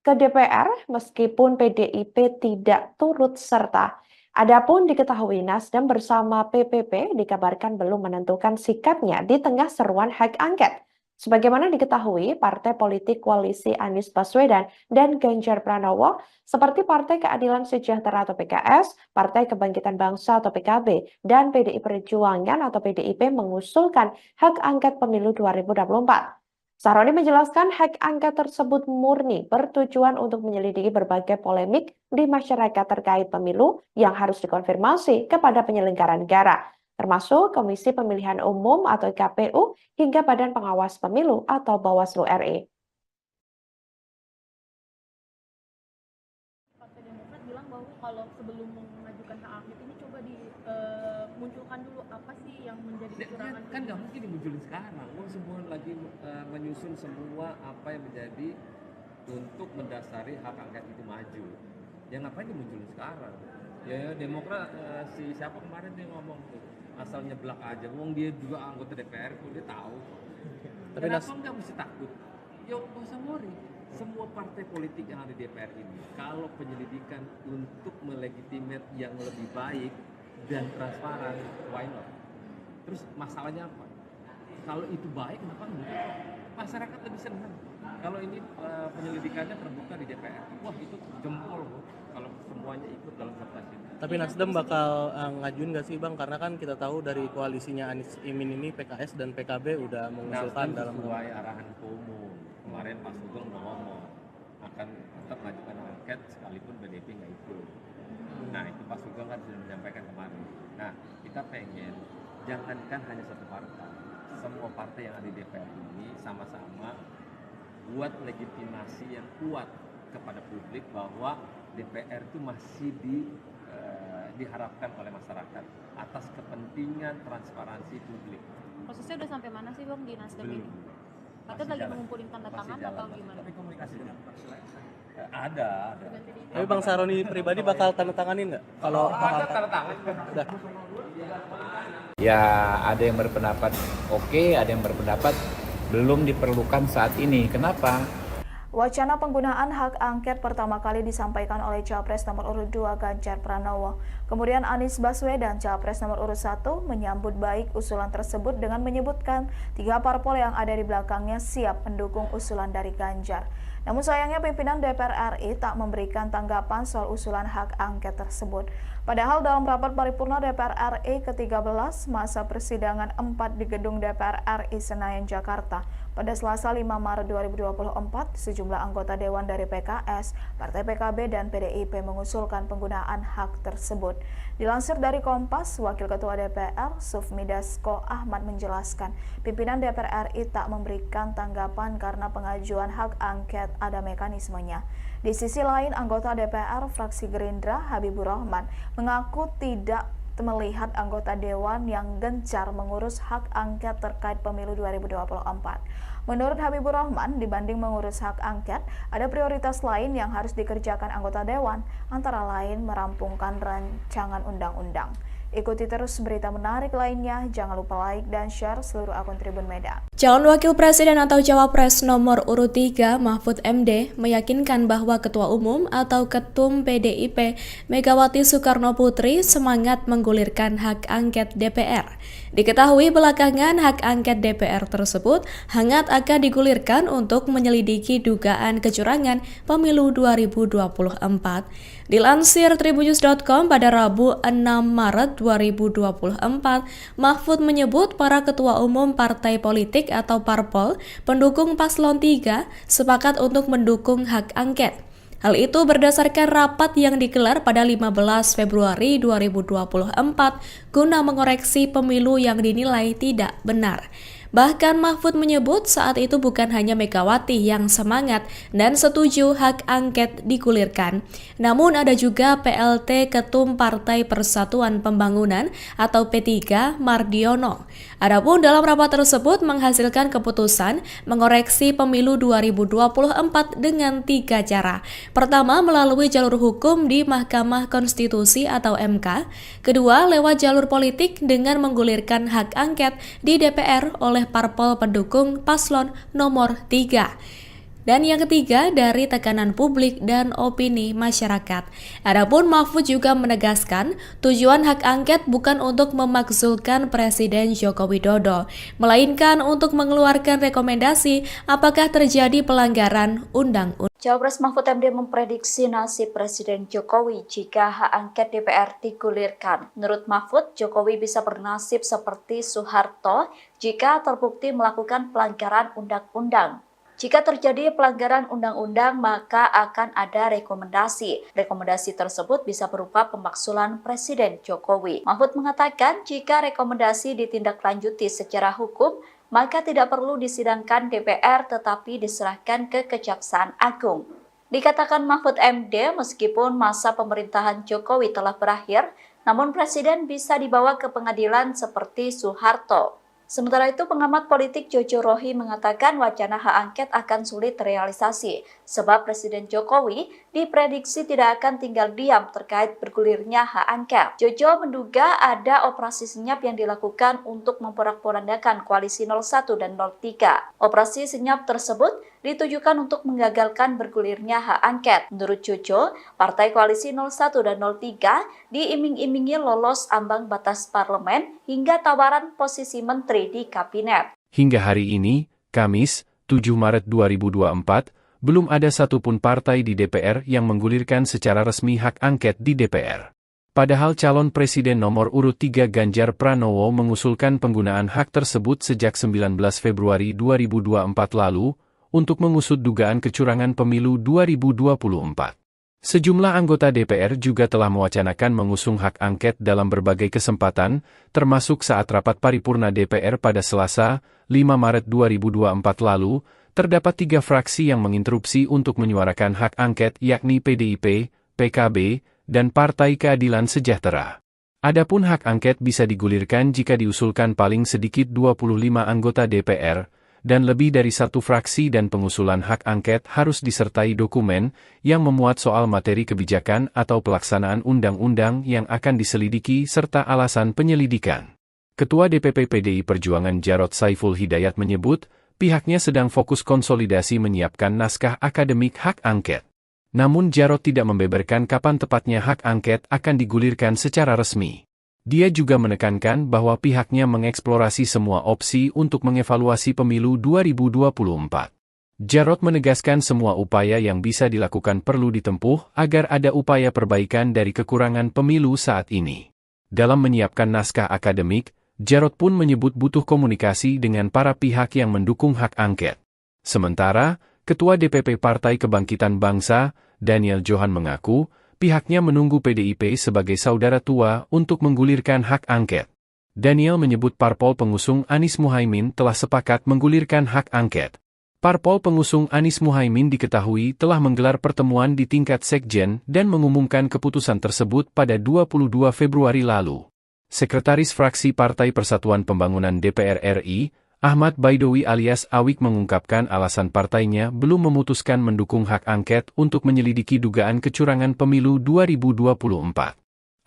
C: ke DPR meskipun PDIP tidak turut serta. Adapun diketahui Nasdem bersama PPP dikabarkan belum menentukan sikapnya di tengah seruan hak angket. Sebagaimana diketahui, partai politik koalisi Anies Baswedan dan Ganjar Pranowo seperti Partai Keadilan Sejahtera atau PKS, Partai Kebangkitan Bangsa atau PKB, dan PDI Perjuangan atau PDIP mengusulkan hak angket pemilu 2024. Sahroni menjelaskan hak angket tersebut murni bertujuan untuk menyelidiki berbagai polemik di masyarakat terkait pemilu yang harus dikonfirmasi kepada penyelenggara negara, termasuk Komisi Pemilihan Umum atau KPU hingga Badan Pengawas Pemilu atau Bawaslu RI.
D: Partai Demokrat bilang bahwa kalau sebelum mengajukan hak angket ini coba dimunculkan dulu apa sih yang menjadi kecurangan.
E: Kan nggak mungkin dimunculin sekarang. Semua lagi menyusun semua apa yang menjadi untuk mendasari hak angket itu maju. Yang ngapain dimunculin sekarang? Ya Demokrat si siapa kemarin dia ngomong tuh asal nyeblak aja. Wong dia juga anggota DPR tuh dia tahu.
F: Tapi
E: Kenapa nggak mesti takut? Yo nggak usah worry. Semua partai politik yang ada di DPR ini, kalau penyelidikan untuk melegitimate yang lebih baik dan transparan, why not? Terus masalahnya apa? Kalau itu baik, kenapa enggak? Masyarakat lebih senang. Kalau ini penyelidikannya terbuka di DPR, wah itu jempol loh. Kalau semuanya ikut dalam kertas ini.
F: Tapi Nasdem bakal ngajuin nggak sih Bang? Karena kan kita tahu dari koalisinya Anies Imin ini PKS dan PKB udah mengusulkan dalam
E: sesuai arahan Ketua Umum. Kemarin Pak Sugeng udah ngomong akan tetap mengajukan angket sekalipun PDIP nggak ikut. Nah itu Pak Sugeng kan sudah menyampaikan kemarin. Nah kita pengen jangankan hanya satu partai, semua partai yang ada di DPR ini sama-sama buat legitimasi yang kuat kepada publik bahwa DPR itu masih diharapkan oleh masyarakat atas kepentingan transparansi publik.
J: Prosesnya udah sampai mana sih Bang di Nasdem
E: Belum.
J: ini? Katanya lagi ngumpulin tanda tangan atau gimana?
E: Tapi komunikasi ada.
F: Tapi Bang Sahroni pribadi bakal tanda tanganin nggak? Kalau
E: Ada tanda tangan.
F: udah.
G: Ya ada yang berpendapat oke, ada yang berpendapat belum diperlukan saat ini. Kenapa?
I: Wacana penggunaan hak angket pertama kali disampaikan oleh Capres nomor urut 2 Ganjar Pranowo. Kemudian Anies Baswedan, Capres nomor urut 1, menyambut baik usulan tersebut dengan menyebutkan 3 parpol yang ada di belakangnya siap mendukung usulan dari Ganjar. Namun sayangnya pimpinan DPR RI tak memberikan tanggapan soal usulan hak angket tersebut. Padahal dalam rapat paripurna DPR RI ke-13 masa persidangan 4 di gedung DPR RI Senayan, Jakarta, pada Selasa 5 Maret 2024, sejumlah anggota Dewan dari PKS, Partai PKB, dan PDIP mengusulkan penggunaan hak tersebut. Dilansir dari Kompas, Wakil Ketua DPR, Sufmi Dasko Ahmad menjelaskan, pimpinan DPR RI tak memberikan tanggapan karena pengajuan hak angket ada mekanismenya. Di sisi lain, anggota DPR fraksi Gerindra, Habibur Rahman, mengaku tidak melihat anggota Dewan yang gencar mengurus hak angket terkait pemilu 2024. Menurut Habibur Rahman, dibanding mengurus hak angket, ada prioritas lain yang harus dikerjakan anggota Dewan, antara lain merampungkan rancangan undang-undang. Ikuti terus berita menarik lainnya, jangan lupa like dan share seluruh akun Tribun Medan.
H: Calon Wakil Presiden atau Cawapres nomor urut 3 Mahfud MD meyakinkan bahwa Ketua Umum atau Ketum PDIP Megawati Soekarno Putri semangat menggulirkan hak angket DPR. Diketahui belakangan hak angket DPR tersebut hangat akan digulirkan untuk menyelidiki dugaan kecurangan pemilu 2024. Dilansir tribunnews.com pada Rabu 6 Maret 2024, Mahfud menyebut para ketua umum partai politik atau parpol pendukung paslon 3 sepakat untuk mendukung hak angket. Hal itu berdasarkan rapat yang digelar pada 15 Februari 2024 guna mengoreksi pemilu yang dinilai tidak benar. Bahkan Mahfud menyebut saat itu bukan hanya Megawati yang semangat dan setuju hak angket digulirkan, namun ada juga PLT Ketum Partai Persatuan Pembangunan atau P3 Mardiono. Adapun dalam rapat tersebut menghasilkan keputusan mengoreksi pemilu 2024 dengan 3 cara. Pertama, melalui jalur hukum di Mahkamah Konstitusi atau MK. Kedua, lewat jalur politik dengan menggulirkan hak angket di DPR oleh parpol pendukung paslon nomor 3. Dan yang ketiga, dari tekanan publik dan opini masyarakat. Adapun Mahfud juga menegaskan, tujuan hak angket bukan untuk memakzulkan Presiden Joko Widodo, melainkan untuk mengeluarkan rekomendasi apakah terjadi pelanggaran undang-undang.
A: Cawapres Mahfud MD memprediksi nasib Presiden Jokowi jika hak angket DPR digulirkan. Menurut Mahfud, Jokowi bisa bernasib seperti Soeharto jika terbukti melakukan pelanggaran undang-undang. Jika terjadi pelanggaran undang-undang, maka akan ada rekomendasi. Rekomendasi tersebut bisa berupa pemakzulan Presiden Jokowi. Mahfud mengatakan jika rekomendasi ditindaklanjuti secara hukum, maka tidak perlu disidangkan DPR tetapi diserahkan ke Kejaksaan Agung. Dikatakan Mahfud MD, meskipun masa pemerintahan Jokowi telah berakhir, namun Presiden bisa dibawa ke pengadilan seperti Soeharto. Sementara itu, pengamat politik Jojo Rohi mengatakan wacana hak angket akan sulit terrealisasi, sebab Presiden Jokowi diprediksi tidak akan tinggal diam terkait bergulirnya hak angket. Jojo menduga ada operasi senyap yang dilakukan untuk memporak-porandakan koalisi 01 dan 03. Operasi senyap tersebut ditujukan untuk menggagalkan bergulirnya hak angket. Menurut Jojo, partai koalisi 01 dan 03 diiming-imingi lolos ambang batas parlemen hingga tawaran posisi menteri di kabinet.
B: Hingga hari ini, Kamis, 7 Maret 2024, belum ada satupun partai di DPR yang menggulirkan secara resmi hak angket di DPR. Padahal calon presiden nomor urut 3 Ganjar Pranowo mengusulkan penggunaan hak tersebut sejak 19 Februari 2024 lalu untuk mengusut dugaan kecurangan pemilu 2024. Sejumlah anggota DPR juga telah mewacanakan mengusung hak angket dalam berbagai kesempatan, termasuk saat rapat paripurna DPR pada Selasa, 5 Maret 2024 lalu, terdapat 3 fraksi yang menginterupsi untuk menyuarakan hak angket yakni PDIP, PKB, dan Partai Keadilan Sejahtera. Adapun hak angket bisa digulirkan jika diusulkan paling sedikit 25 anggota DPR, dan lebih dari 1 fraksi dan pengusulan hak angket harus disertai dokumen yang memuat soal materi kebijakan atau pelaksanaan undang-undang yang akan diselidiki serta alasan penyelidikan. Ketua DPP PDI Perjuangan Jarod Saiful Hidayat menyebut, pihaknya sedang fokus konsolidasi menyiapkan naskah akademik hak angket. Namun Jarod tidak membeberkan kapan tepatnya hak angket akan digulirkan secara resmi. Dia juga menekankan bahwa pihaknya mengeksplorasi semua opsi untuk mengevaluasi pemilu 2024. Jarod menegaskan semua upaya yang bisa dilakukan perlu ditempuh agar ada upaya perbaikan dari kekurangan pemilu saat ini. Dalam menyiapkan naskah akademik, Jarod pun menyebut butuh komunikasi dengan para pihak yang mendukung hak angket. Sementara, Ketua DPP Partai Kebangkitan Bangsa, Daniel Johan mengaku, pihaknya menunggu PDIP sebagai saudara tua untuk menggulirkan hak angket. Daniel menyebut parpol pengusung Anies Muhaimin telah sepakat menggulirkan hak angket. Parpol pengusung Anies Muhaimin diketahui telah menggelar pertemuan di tingkat sekjen dan mengumumkan keputusan tersebut pada 22 Februari lalu. Sekretaris Fraksi Partai Persatuan Pembangunan DPR RI, Ahmad Baidowi alias Awik mengungkapkan alasan partainya belum memutuskan mendukung hak angket untuk menyelidiki dugaan kecurangan pemilu 2024.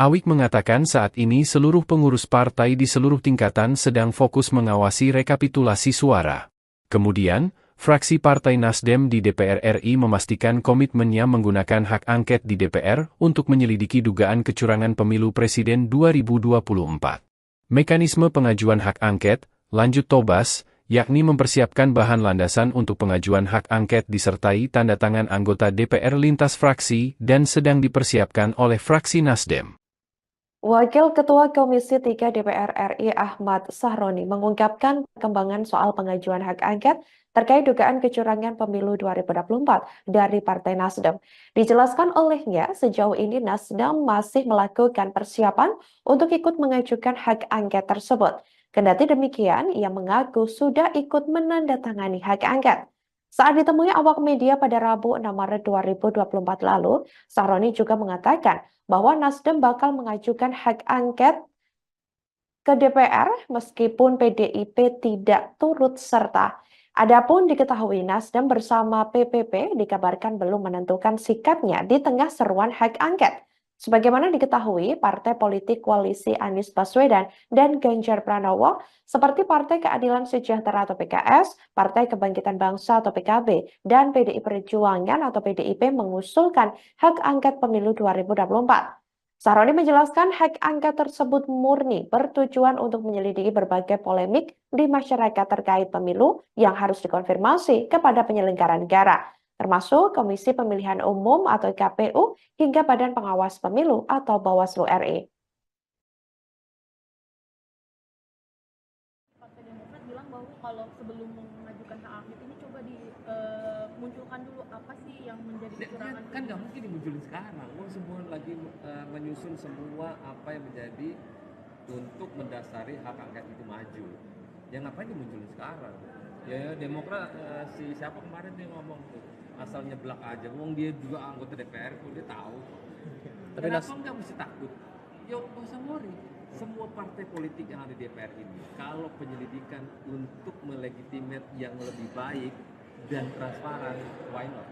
B: Awik mengatakan saat ini seluruh pengurus partai di seluruh tingkatan sedang fokus mengawasi rekapitulasi suara. Kemudian, fraksi Partai Nasdem di DPR RI memastikan komitmennya menggunakan hak angket di DPR untuk menyelidiki dugaan kecurangan pemilu presiden 2024. Mekanisme pengajuan hak angket, lanjut Tobas, yakni mempersiapkan bahan landasan untuk pengajuan hak angket disertai tanda tangan anggota DPR lintas fraksi dan sedang dipersiapkan oleh fraksi Nasdem.
C: Wakil Ketua Komisi 3 DPR RI Ahmad Sahroni mengungkapkan perkembangan soal pengajuan hak angket terkait dugaan kecurangan pemilu 2024 dari Partai Nasdem. Dijelaskan olehnya, sejauh ini Nasdem masih melakukan persiapan untuk ikut mengajukan hak angket tersebut. Kendati demikian, ia mengaku sudah ikut menandatangani hak angket. Saat ditemui awak media pada Rabu 6 Maret 2024 lalu, Sahroni juga mengatakan bahwa Nasdem bakal mengajukan hak angket ke DPR meskipun PDIP tidak turut serta. Adapun diketahui Nasdem bersama PPP dikabarkan belum menentukan sikapnya di tengah seruan hak angket. Sebagaimana diketahui, partai politik koalisi Anies Baswedan dan Ganjar Pranowo seperti Partai Keadilan Sejahtera atau PKS, Partai Kebangkitan Bangsa atau PKB, dan PDI Perjuangan atau PDIP mengusulkan hak angket pemilu 2024. Sahroni menjelaskan hak angket tersebut murni bertujuan untuk menyelidiki berbagai polemik di masyarakat terkait pemilu yang harus dikonfirmasi kepada penyelenggara negara, termasuk Komisi Pemilihan Umum atau KPU hingga Badan Pengawas Pemilu atau Bawaslu RI.
D: Partai Demokrat bilang bahwa kalau sebelum mengajukan hak angket ini coba dimunculkan dulu apa sih yang menjadi kecurangan.
E: Kan nggak mungkin dimunculin sekarang. Semua lagi menyusun semua apa yang menjadi untuk mendasari hak angket itu maju. Ya ngapain dimunculin sekarang? Ya Demokrat siapa kemarin dia ngomong tuh asal nyeblak aja. Wong dia juga anggota DPR kok dia tahu.
F: Tapi
E: Kenapa nggak mesti takut? Ya nggak usah worry. Semua partai politik yang ada di DPR ini, kalau penyelidikan untuk melegitimate yang lebih baik dan transparan, why not?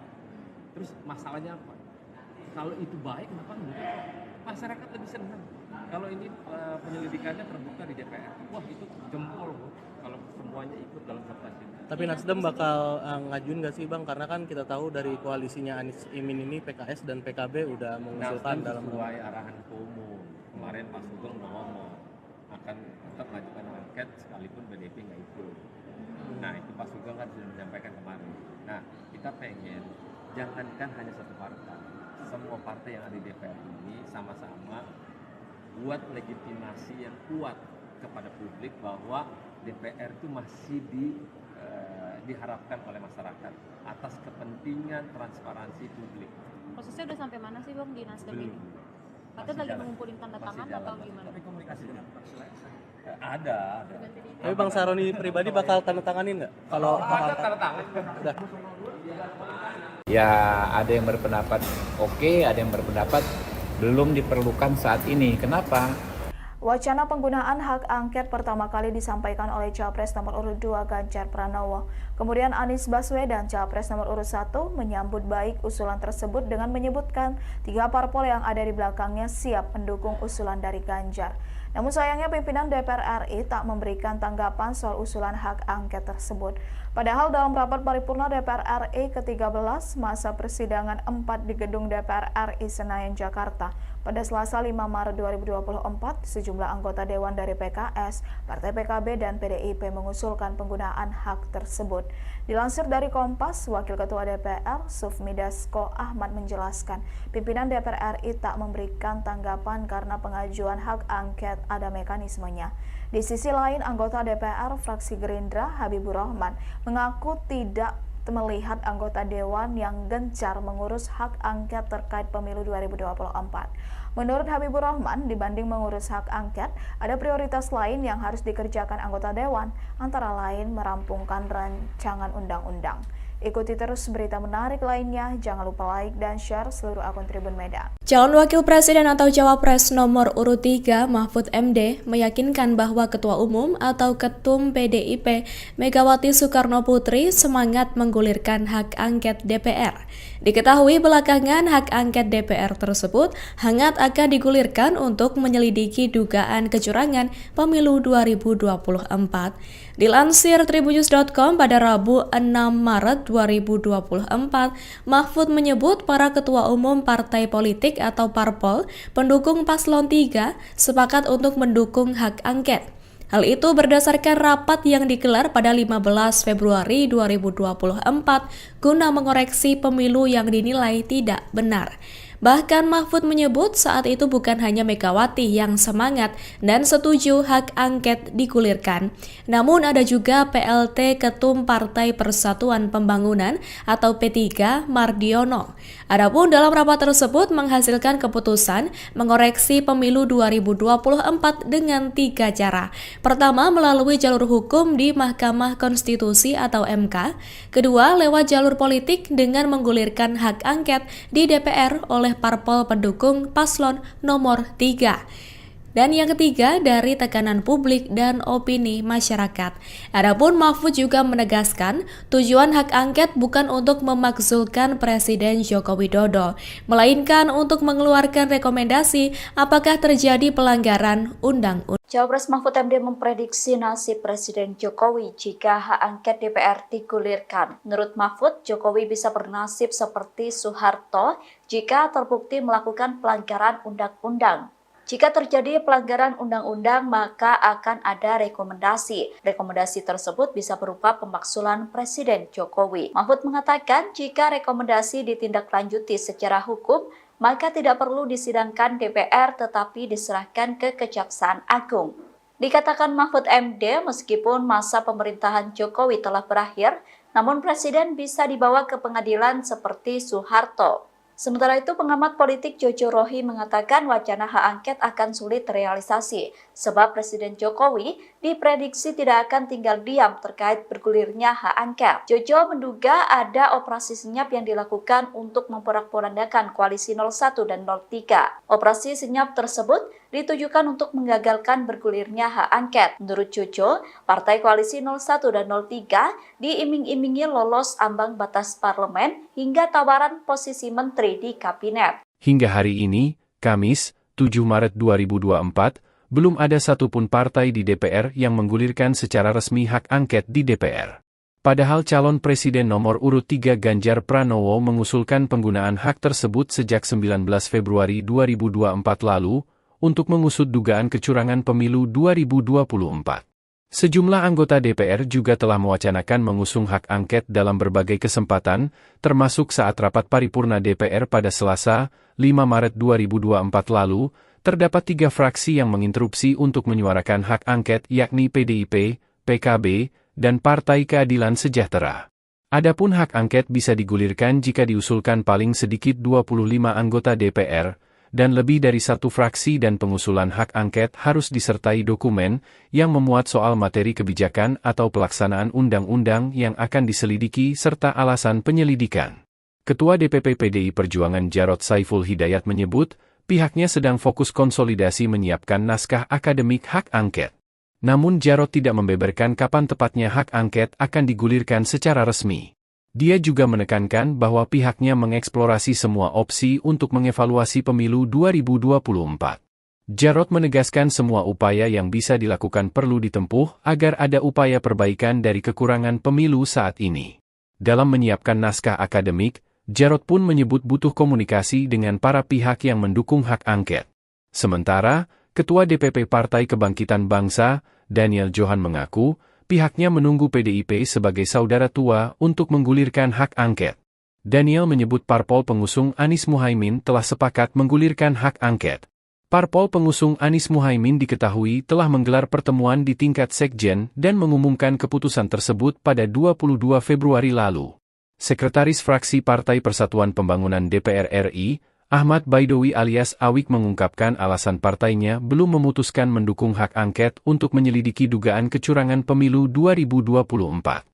E: Terus masalahnya apa? Kalau itu baik, kenapa enggak? Masyarakat lebih senang. Kalau ini penyelidikannya terbuka di DPR, wah itu jempol loh. Kalau semuanya ikut dalam kertas ini.
F: Tapi Nasdem bakal ngajuin nggak sih Bang? Karena kan kita tahu dari koalisinya Anies Imin ini PKS dan PKB udah mengusulkan dalam
E: sesuai arahan Ketua Umum. Kemarin Pak Sugeng udah ngomong akan tetap mengajukan angket sekalipun PDIP nggak ikut. Nah itu Pak Sugeng kan sudah menyampaikan kemarin. Nah kita pengen jangankan hanya satu partai, semua partai yang ada di DPR ini sama-sama buat legitimasi yang kuat kepada publik bahwa DPR itu masih diharapkan oleh masyarakat atas kepentingan transparansi publik.
J: Prosesnya udah sampai mana sih Bang di Nasdem
E: Belum.
J: ini? Katanya lagi mengumpulin tanda tangan atau gimana?
E: Tapi komunikasinya ada.
F: Tapi Bang Sahroni pribadi bakal tanda tanganin nggak? Kalau
E: Ada tanda tangan.
F: udah.
G: Ya ada yang berpendapat oke, ada yang berpendapat belum diperlukan saat ini. Kenapa?
I: Wacana penggunaan hak angket pertama kali disampaikan oleh Capres nomor urut 2 Ganjar Pranowo. Kemudian Anies Baswedan, Capres nomor urut 1, menyambut baik usulan tersebut dengan menyebutkan 3 parpol yang ada di belakangnya siap mendukung usulan dari Ganjar. Namun sayangnya pimpinan DPR RI tak memberikan tanggapan soal usulan hak angket tersebut. Padahal dalam rapat paripurna DPR RI ke-13 masa persidangan 4 di gedung DPR RI Senayan, Jakarta, pada Selasa 5 Maret 2024, sejumlah anggota Dewan dari PKS, Partai PKB, dan PDIP mengusulkan penggunaan hak tersebut. Dilansir dari Kompas, Wakil Ketua DPR, Sufmi Dasko Ahmad menjelaskan, pimpinan DPR RI tak memberikan tanggapan karena pengajuan hak angket ada mekanismenya. Di sisi lain, anggota DPR fraksi Gerindra, Habibur Rahman, mengaku tidak melihat anggota Dewan yang gencar mengurus hak angket terkait pemilu 2024. Menurut Habibur Rahman, dibanding mengurus hak angket, ada prioritas lain yang harus dikerjakan anggota Dewan, antara lain merampungkan rancangan undang-undang. Ikuti terus berita menarik lainnya, jangan lupa like dan share seluruh akun Tribun Medan.
H: Calon Wakil Presiden atau Cawapres nomor urut 3 Mahfud MD meyakinkan bahwa Ketua Umum atau Ketum PDIP Megawati Soekarno Putri semangat menggulirkan hak angket DPR. Diketahui belakangan hak angket DPR tersebut hangat akan digulirkan untuk menyelidiki dugaan kecurangan pemilu 2024. Dilansir tribunnews.com pada Rabu 6 Maret 2024, Mahfud menyebut para ketua umum partai politik atau parpol pendukung paslon 3 sepakat untuk mendukung hak angket. Hal itu berdasarkan rapat yang digelar pada 15 Februari 2024 guna mengoreksi pemilu yang dinilai tidak benar. Bahkan Mahfud menyebut saat itu bukan hanya Megawati yang semangat dan setuju hak angket digulirkan, namun ada juga PLT Ketum Partai Persatuan Pembangunan atau P3 Mardiono. Adapun dalam rapat tersebut menghasilkan keputusan mengoreksi pemilu 2024 dengan 3 cara. Pertama, melalui jalur hukum di Mahkamah Konstitusi atau MK. Kedua, lewat jalur politik dengan menggulirkan hak angket di DPR oleh parpol pendukung paslon nomor 3. Dan yang ketiga, dari tekanan publik dan opini masyarakat. Adapun Mahfud juga menegaskan, tujuan hak angket bukan untuk memakzulkan Presiden Joko Widodo, melainkan untuk mengeluarkan rekomendasi apakah terjadi pelanggaran undang-undang.
A: Cawapres Mahfud MD memprediksi nasib Presiden Jokowi jika hak angket DPR digulirkan. Menurut Mahfud, Jokowi bisa bernasib seperti Soeharto jika terbukti melakukan pelanggaran undang-undang. Jika terjadi pelanggaran undang-undang, maka akan ada rekomendasi. Rekomendasi tersebut bisa berupa pemakzulan Presiden Jokowi. Mahfud mengatakan jika rekomendasi ditindaklanjuti secara hukum, maka tidak perlu disidangkan DPR tetapi diserahkan ke Kejaksaan Agung. Dikatakan Mahfud MD, meskipun masa pemerintahan Jokowi telah berakhir, namun Presiden bisa dibawa ke pengadilan seperti Soeharto. Sementara itu, pengamat politik Jojo Rohi mengatakan wacana hak angket akan sulit terrealisasi, sebab Presiden Jokowi diprediksi tidak akan tinggal diam terkait bergulirnya hak angket. Jojo menduga ada operasi senyap yang dilakukan untuk memporak-porandakan koalisi 01 dan 03. Operasi senyap tersebut ditujukan untuk menggagalkan bergulirnya hak angket. Menurut Jojo, partai koalisi 01 dan 03 diiming-imingi lolos ambang batas parlemen hingga tawaran posisi menteri di kabinet.
B: Hingga hari ini, Kamis, 7 Maret 2024, belum ada satupun partai di DPR yang menggulirkan secara resmi hak angket di DPR. Padahal calon presiden nomor urut 3 Ganjar Pranowo mengusulkan penggunaan hak tersebut sejak 19 Februari 2024 lalu untuk mengusut dugaan kecurangan pemilu 2024. Sejumlah anggota DPR juga telah mewacanakan mengusung hak angket dalam berbagai kesempatan, termasuk saat rapat paripurna DPR pada Selasa, 5 Maret 2024 lalu, terdapat 3 fraksi yang menginterupsi untuk menyuarakan hak angket yakni PDIP, PKB, dan Partai Keadilan Sejahtera. Adapun hak angket bisa digulirkan jika diusulkan paling sedikit 25 anggota DPR, dan lebih dari 1 fraksi dan pengusulan hak angket harus disertai dokumen yang memuat soal materi kebijakan atau pelaksanaan undang-undang yang akan diselidiki serta alasan penyelidikan. Ketua DPP PDI Perjuangan Jarod Saiful Hidayat menyebut, pihaknya sedang fokus konsolidasi menyiapkan naskah akademik hak angket. Namun Jarod tidak membeberkan kapan tepatnya hak angket akan digulirkan secara resmi. Dia juga menekankan bahwa pihaknya mengeksplorasi semua opsi untuk mengevaluasi pemilu 2024. Jarod menegaskan semua upaya yang bisa dilakukan perlu ditempuh agar ada upaya perbaikan dari kekurangan pemilu saat ini. Dalam menyiapkan naskah akademik, Jarod pun menyebut butuh komunikasi dengan para pihak yang mendukung hak angket. Sementara, Ketua DPP Partai Kebangkitan Bangsa, Daniel Johan mengaku, pihaknya menunggu PDIP sebagai saudara tua untuk menggulirkan hak angket. Daniel menyebut parpol pengusung Anies Muhaimin telah sepakat menggulirkan hak angket. Parpol pengusung Anies Muhaimin diketahui telah menggelar pertemuan di tingkat sekjen dan mengumumkan keputusan tersebut pada 22 Februari lalu. Sekretaris Fraksi Partai Persatuan Pembangunan DPR RI, Ahmad Baidowi alias Awik mengungkapkan alasan partainya belum memutuskan mendukung hak angket untuk menyelidiki dugaan kecurangan pemilu 2024.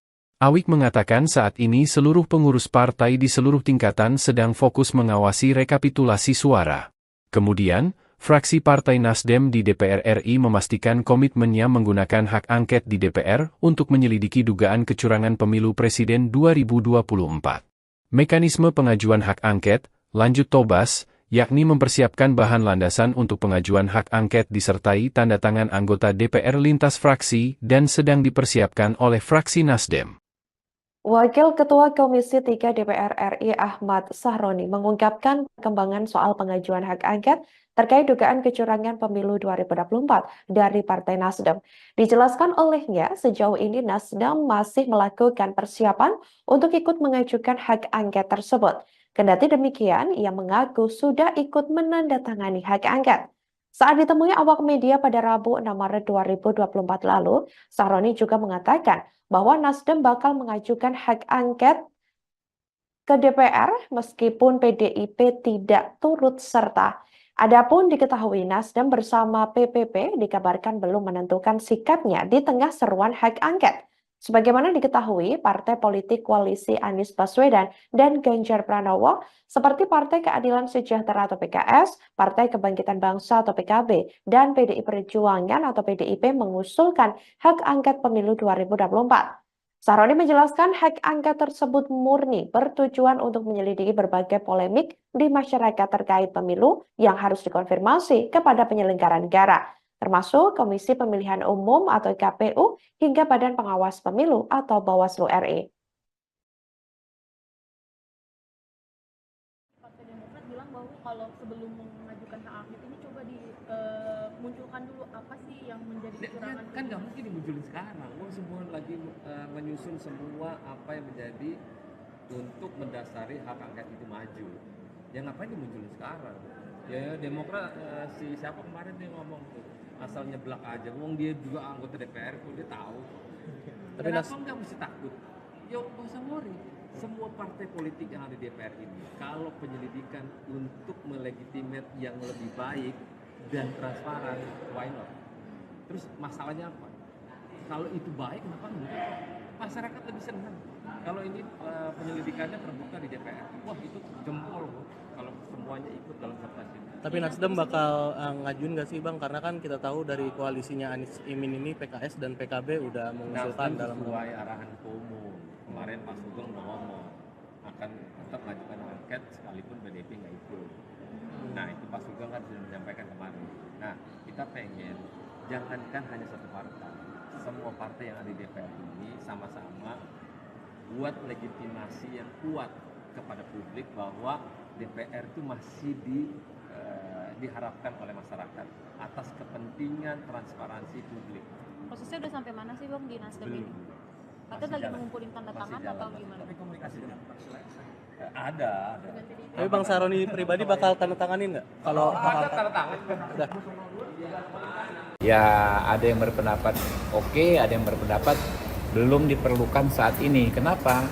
B: Awik mengatakan saat ini seluruh pengurus partai di seluruh tingkatan sedang fokus mengawasi rekapitulasi suara. Kemudian, fraksi Partai Nasdem di DPR RI memastikan komitmennya menggunakan hak angket di DPR untuk menyelidiki dugaan kecurangan pemilu presiden 2024. Mekanisme pengajuan hak angket, lanjut Tobas, yakni mempersiapkan bahan landasan untuk pengajuan hak angket disertai tanda tangan anggota DPR lintas fraksi dan sedang dipersiapkan oleh fraksi Nasdem.
C: Wakil Ketua Komisi 3 DPR RI Ahmad Sahroni mengungkapkan perkembangan soal pengajuan hak angket terkait dugaan kecurangan pemilu 2024 dari Partai Nasdem. Dijelaskan olehnya, sejauh ini Nasdem masih melakukan persiapan untuk ikut mengajukan hak angket tersebut. Kendati demikian, ia mengaku sudah ikut menandatangani hak angket. Saat ditemui awak media pada Rabu 6 Maret 2024 lalu, Sahroni juga mengatakan bahwa Nasdem bakal mengajukan hak angket ke DPR meskipun PDIP tidak turut serta. Adapun diketahui Nasdem bersama PPP dikabarkan belum menentukan sikapnya di tengah seruan hak angket. Sebagaimana diketahui, partai politik koalisi Anies Baswedan dan Ganjar Pranowo seperti Partai Keadilan Sejahtera atau PKS, Partai Kebangkitan Bangsa atau PKB, dan PDI Perjuangan atau PDIP mengusulkan hak angket pemilu 2024. Sahroni menjelaskan hak angket tersebut murni bertujuan untuk menyelidiki berbagai polemik di masyarakat terkait pemilu yang harus dikonfirmasi kepada penyelenggara negara, termasuk Komisi Pemilihan Umum atau KPU hingga Badan Pengawas Pemilu atau Bawaslu RI.
D: Partai Demokrat bilang bahwa kalau sebelum mengajukan hak angket ini coba dimunculkan dulu apa sih yang menjadi kecurangan.
E: Kan nggak mungkin dimunculin sekarang. Semua lagi menyusun semua apa yang menjadi untuk mendasari hak angket itu maju. Ya ngapain dimunculin sekarang? Ya Demokrat si siapa kemarin dia ngomong tuh asal nyeblak aja. Wong dia juga anggota DPR kok dia tahu.
F: Tapi
E: kenapa nggak mesti takut? Ya nggak usah worry. Semua partai politik yang ada di DPR ini, kalau penyelidikan untuk melegitimate yang lebih baik dan transparan, why not? Terus masalahnya apa? Kalau itu baik, kenapa enggak? Masyarakat lebih senang. Kalau ini penyelidikannya terbuka di DPR, wah itu jempol kalau semuanya ikut dalam kertas ini.
F: Tapi Nasdem bakal ngajuin nggak sih Bang? Karena kan kita tahu dari koalisinya Anies Imin ini PKS dan PKB udah mengusulkan dalam
E: sesuai arahan Ketua Umum. Kemarin Pak Sugeng udah ngomong akan tetap mengajukan angket sekalipun PDIP nggak ikut. Nah itu Pak Sugeng kan sudah menyampaikan kemarin. Nah kita pengen jangankan hanya satu partai, semua partai yang ada di DPR ini sama-sama buat legitimasi yang kuat kepada publik bahwa DPR itu masih diharapkan oleh masyarakat atas kepentingan transparansi publik.
J: Prosesnya udah sampai mana sih Bang di Nasdem ini? Katanya lagi mengumpulin tanda tangan atau gimana?
E: Tapi komunikasi ada.
F: Tapi Bang Sahroni pribadi bakal tanda tanganin nggak? Kalau
E: ada tanda tangan.
F: Udah.
G: Ya ada yang berpendapat oke, ada yang berpendapat belum diperlukan saat ini. Kenapa?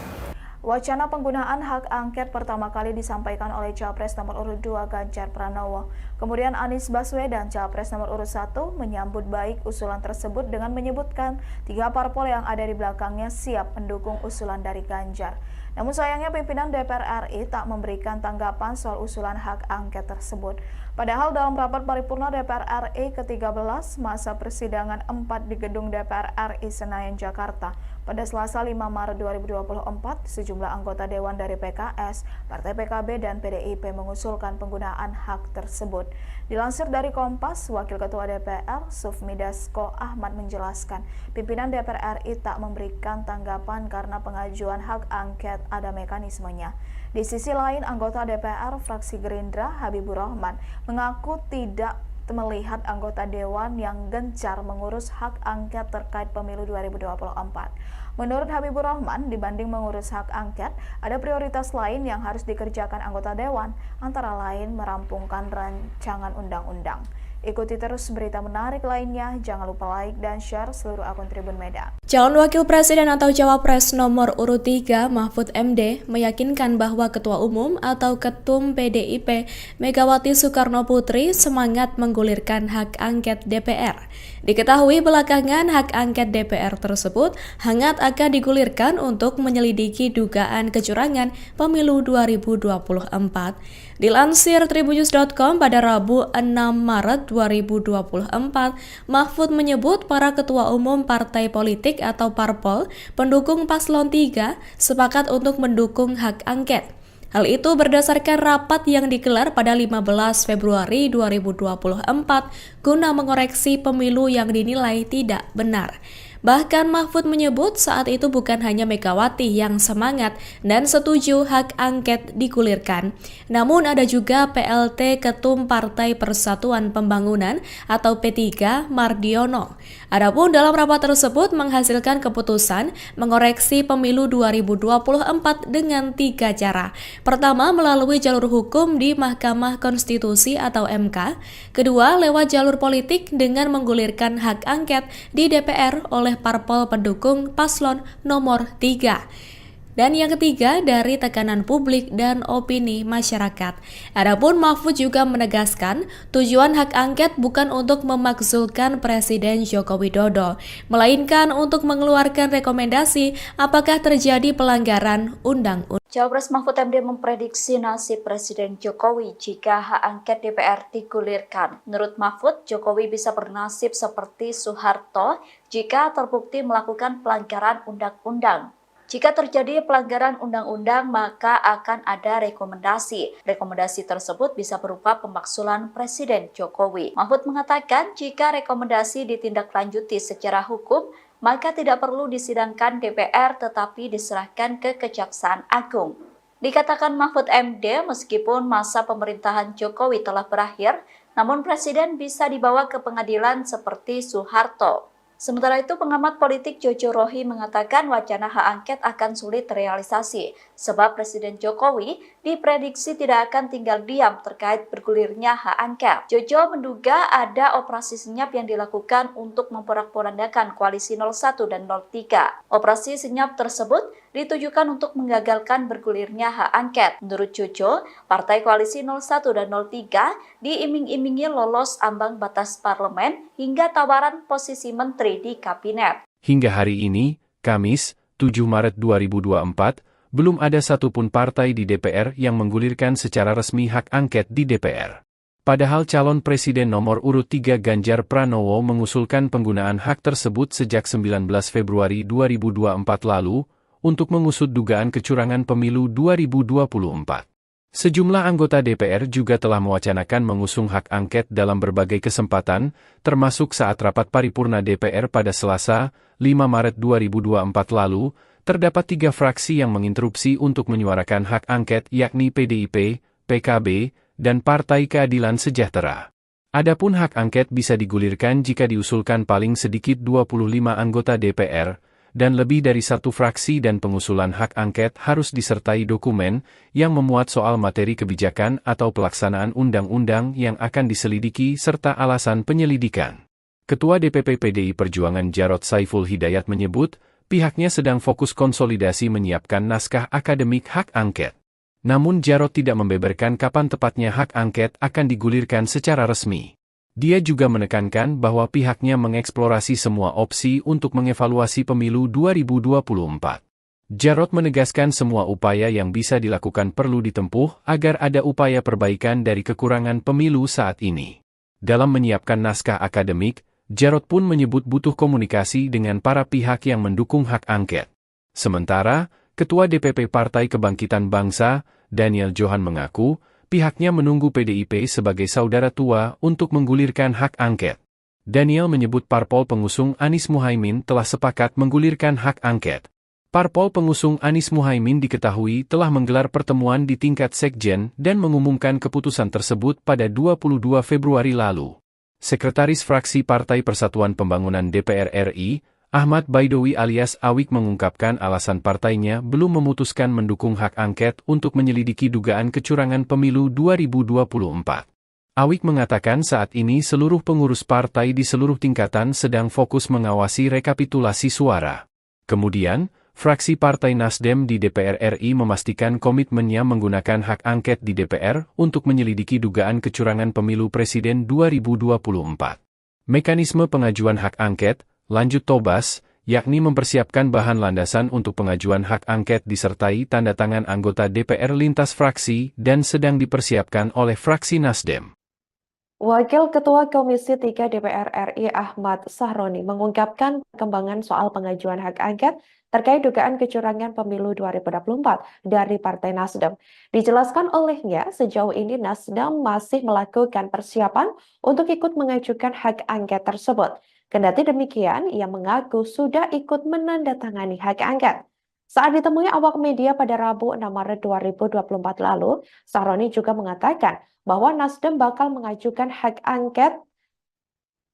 I: Wacana penggunaan hak angket pertama kali disampaikan oleh Capres nomor urut 2 Ganjar Pranowo. Kemudian Anies Baswedan, Capres nomor urut 1, menyambut baik usulan tersebut dengan menyebutkan 3 parpol yang ada di belakangnya siap mendukung usulan dari Ganjar. Namun sayangnya pimpinan DPR RI tak memberikan tanggapan soal usulan hak angket tersebut. Padahal dalam rapat paripurna DPR RI ke-13 masa persidangan 4 di gedung DPR RI Senayan, Jakarta, pada Selasa 5 Maret 2024, sejumlah anggota Dewan dari PKS, Partai PKB, dan PDIP mengusulkan penggunaan hak tersebut. Dilansir dari Kompas, Wakil Ketua DPR, Sufmi Dasko Ahmad menjelaskan, pimpinan DPR RI tak memberikan tanggapan karena pengajuan hak angket ada mekanismenya. Di sisi lain, anggota DPR fraksi Gerindra, Habibur Rahman, mengaku tidak melihat anggota Dewan yang gencar mengurus hak angket terkait pemilu 2024. Menurut Habibur Rahman, dibanding mengurus hak angket, ada prioritas lain yang harus dikerjakan anggota Dewan, antara lain merampungkan rancangan undang-undang. Ikuti terus berita menarik lainnya, jangan lupa like dan share seluruh akun Tribun Medan.
H: Calon Wakil Presiden atau Cawapres nomor urut 3 Mahfud MD meyakinkan bahwa Ketua Umum atau Ketum PDIP Megawati Soekarno Putri semangat menggulirkan hak angket DPR. Diketahui belakangan hak angket DPR tersebut hangat akan digulirkan untuk menyelidiki dugaan kecurangan pemilu 2024. Dilansir Tribunnews.com pada Rabu 6 Maret 2024, Mahfud menyebut para ketua umum partai politik atau parpol pendukung paslon 3 sepakat untuk mendukung hak angket. Hal itu berdasarkan rapat yang digelar pada 15 Februari 2024 guna mengoreksi pemilu yang dinilai tidak benar. Bahkan Mahfud menyebut saat itu bukan hanya Megawati yang semangat dan setuju hak angket digulirkan, namun ada juga PLT Ketum Partai Persatuan Pembangunan atau P3 Mardiono. Adapun dalam rapat tersebut menghasilkan keputusan mengoreksi pemilu 2024 dengan 3 cara. Pertama, melalui jalur hukum di Mahkamah Konstitusi atau MK. Kedua, lewat jalur politik dengan menggulirkan hak angket di DPR oleh parpol pendukung paslon nomor 3. Dan yang ketiga, dari tekanan publik dan opini masyarakat. Adapun Mahfud juga menegaskan, tujuan hak angket bukan untuk memakzulkan Presiden Joko Widodo, melainkan untuk mengeluarkan rekomendasi apakah terjadi pelanggaran undang-undang.
A: Cawapres Mahfud MD memprediksi nasib Presiden Jokowi jika hak angket DPR digulirkan. Menurut Mahfud, Jokowi bisa bernasib seperti Soeharto jika terbukti melakukan pelanggaran undang-undang. Jika terjadi pelanggaran undang-undang, maka akan ada rekomendasi. Rekomendasi tersebut bisa berupa pemakzulan Presiden Jokowi. Mahfud mengatakan jika rekomendasi ditindaklanjuti secara hukum, maka tidak perlu disidangkan DPR tetapi diserahkan ke Kejaksaan Agung. Dikatakan Mahfud MD, meskipun masa pemerintahan Jokowi telah berakhir, namun Presiden bisa dibawa ke pengadilan seperti Soeharto. Sementara itu, pengamat politik Jojo Rohi mengatakan wacana hak angket akan sulit terrealisasi, sebab Presiden Jokowi diprediksi tidak akan tinggal diam terkait bergulirnya hak angket. Jojo menduga ada operasi senyap yang dilakukan untuk memporak-porandakan koalisi 01 dan 03. Operasi senyap tersebut ditujukan untuk menggagalkan bergulirnya hak angket. Menurut Jojo, partai koalisi 01 dan 03 diiming-imingi lolos ambang batas parlemen hingga tawaran posisi menteri di kabinet.
B: Hingga hari ini, Kamis, 7 Maret 2024, belum ada satupun partai di DPR yang menggulirkan secara resmi hak angket di DPR. Padahal calon presiden nomor urut 3 Ganjar Pranowo mengusulkan penggunaan hak tersebut sejak 19 Februari 2024 lalu untuk mengusut dugaan kecurangan pemilu 2024. Sejumlah anggota DPR juga telah mewacanakan mengusung hak angket dalam berbagai kesempatan, termasuk saat rapat paripurna DPR pada Selasa, 5 Maret 2024 lalu, terdapat 3 fraksi yang menginterupsi untuk menyuarakan hak angket yakni PDIP, PKB, dan Partai Keadilan Sejahtera. Adapun hak angket bisa digulirkan jika diusulkan paling sedikit 25 anggota DPR, dan lebih dari 1 fraksi dan pengusulan hak angket harus disertai dokumen yang memuat soal materi kebijakan atau pelaksanaan undang-undang yang akan diselidiki serta alasan penyelidikan. Ketua DPP PDI Perjuangan Jarod Saiful Hidayat menyebut, pihaknya sedang fokus konsolidasi menyiapkan naskah akademik hak angket. Namun Jarod tidak membeberkan kapan tepatnya hak angket akan digulirkan secara resmi. Dia juga menekankan bahwa pihaknya mengeksplorasi semua opsi untuk mengevaluasi pemilu 2024. Jarod menegaskan semua upaya yang bisa dilakukan perlu ditempuh agar ada upaya perbaikan dari kekurangan pemilu saat ini. Dalam menyiapkan naskah akademik, Jarod pun menyebut butuh komunikasi dengan para pihak yang mendukung hak angket. Sementara, Ketua DPP Partai Kebangkitan Bangsa, Daniel Johan mengaku, pihaknya menunggu PDIP sebagai saudara tua untuk menggulirkan hak angket. Daniel menyebut parpol pengusung Anies Muhaimin telah sepakat menggulirkan hak angket. Parpol pengusung Anies Muhaimin diketahui telah menggelar pertemuan di tingkat sekjen dan mengumumkan keputusan tersebut pada 22 Februari lalu. Sekretaris Fraksi Partai Persatuan Pembangunan DPR RI, Ahmad Baidowi alias Awik mengungkapkan alasan partainya belum memutuskan mendukung hak angket untuk menyelidiki dugaan kecurangan pemilu 2024. Awik mengatakan saat ini seluruh pengurus partai di seluruh tingkatan sedang fokus mengawasi rekapitulasi suara. Kemudian, fraksi Partai Nasdem di DPR RI memastikan komitmennya menggunakan hak angket di DPR untuk menyelidiki dugaan kecurangan pemilu presiden 2024. Mekanisme pengajuan hak angket, lanjut Tobas, yakni mempersiapkan bahan landasan untuk pengajuan hak angket disertai tanda tangan anggota DPR lintas fraksi dan sedang dipersiapkan oleh fraksi Nasdem.
C: Wakil Ketua Komisi 3 DPR RI Ahmad Sahroni mengungkapkan perkembangan soal pengajuan hak angket terkait dugaan kecurangan pemilu 2024 dari Partai Nasdem. Dijelaskan olehnya, sejauh ini Nasdem masih melakukan persiapan untuk ikut mengajukan hak angket tersebut. Kendati demikian, ia mengaku sudah ikut menandatangani hak angket. Saat ditemui awak media pada Rabu 6 Maret 2024 lalu, Sahroni juga mengatakan bahwa Nasdem bakal mengajukan hak angket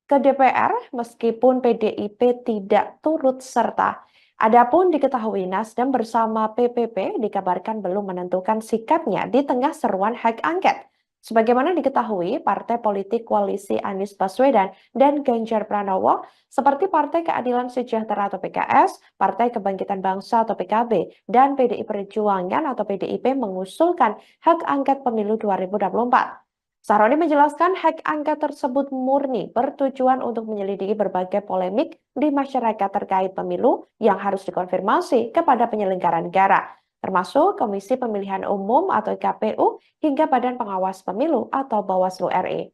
C: ke DPR meskipun PDIP tidak turut serta. Adapun diketahui Nasdem bersama PPP dikabarkan belum menentukan sikapnya di tengah seruan hak angket. Sebagaimana diketahui, partai politik koalisi Anies Baswedan dan Ganjar Pranowo seperti Partai Keadilan Sejahtera atau PKS, Partai Kebangkitan Bangsa atau PKB, dan PDI Perjuangan atau PDIP mengusulkan hak angket pemilu 2024. Sahroni menjelaskan hak angket tersebut murni bertujuan untuk menyelidiki berbagai polemik di masyarakat terkait pemilu yang harus dikonfirmasi kepada penyelenggara negara, termasuk Komisi Pemilihan Umum atau KPU hingga Badan Pengawas Pemilu atau Bawaslu RI.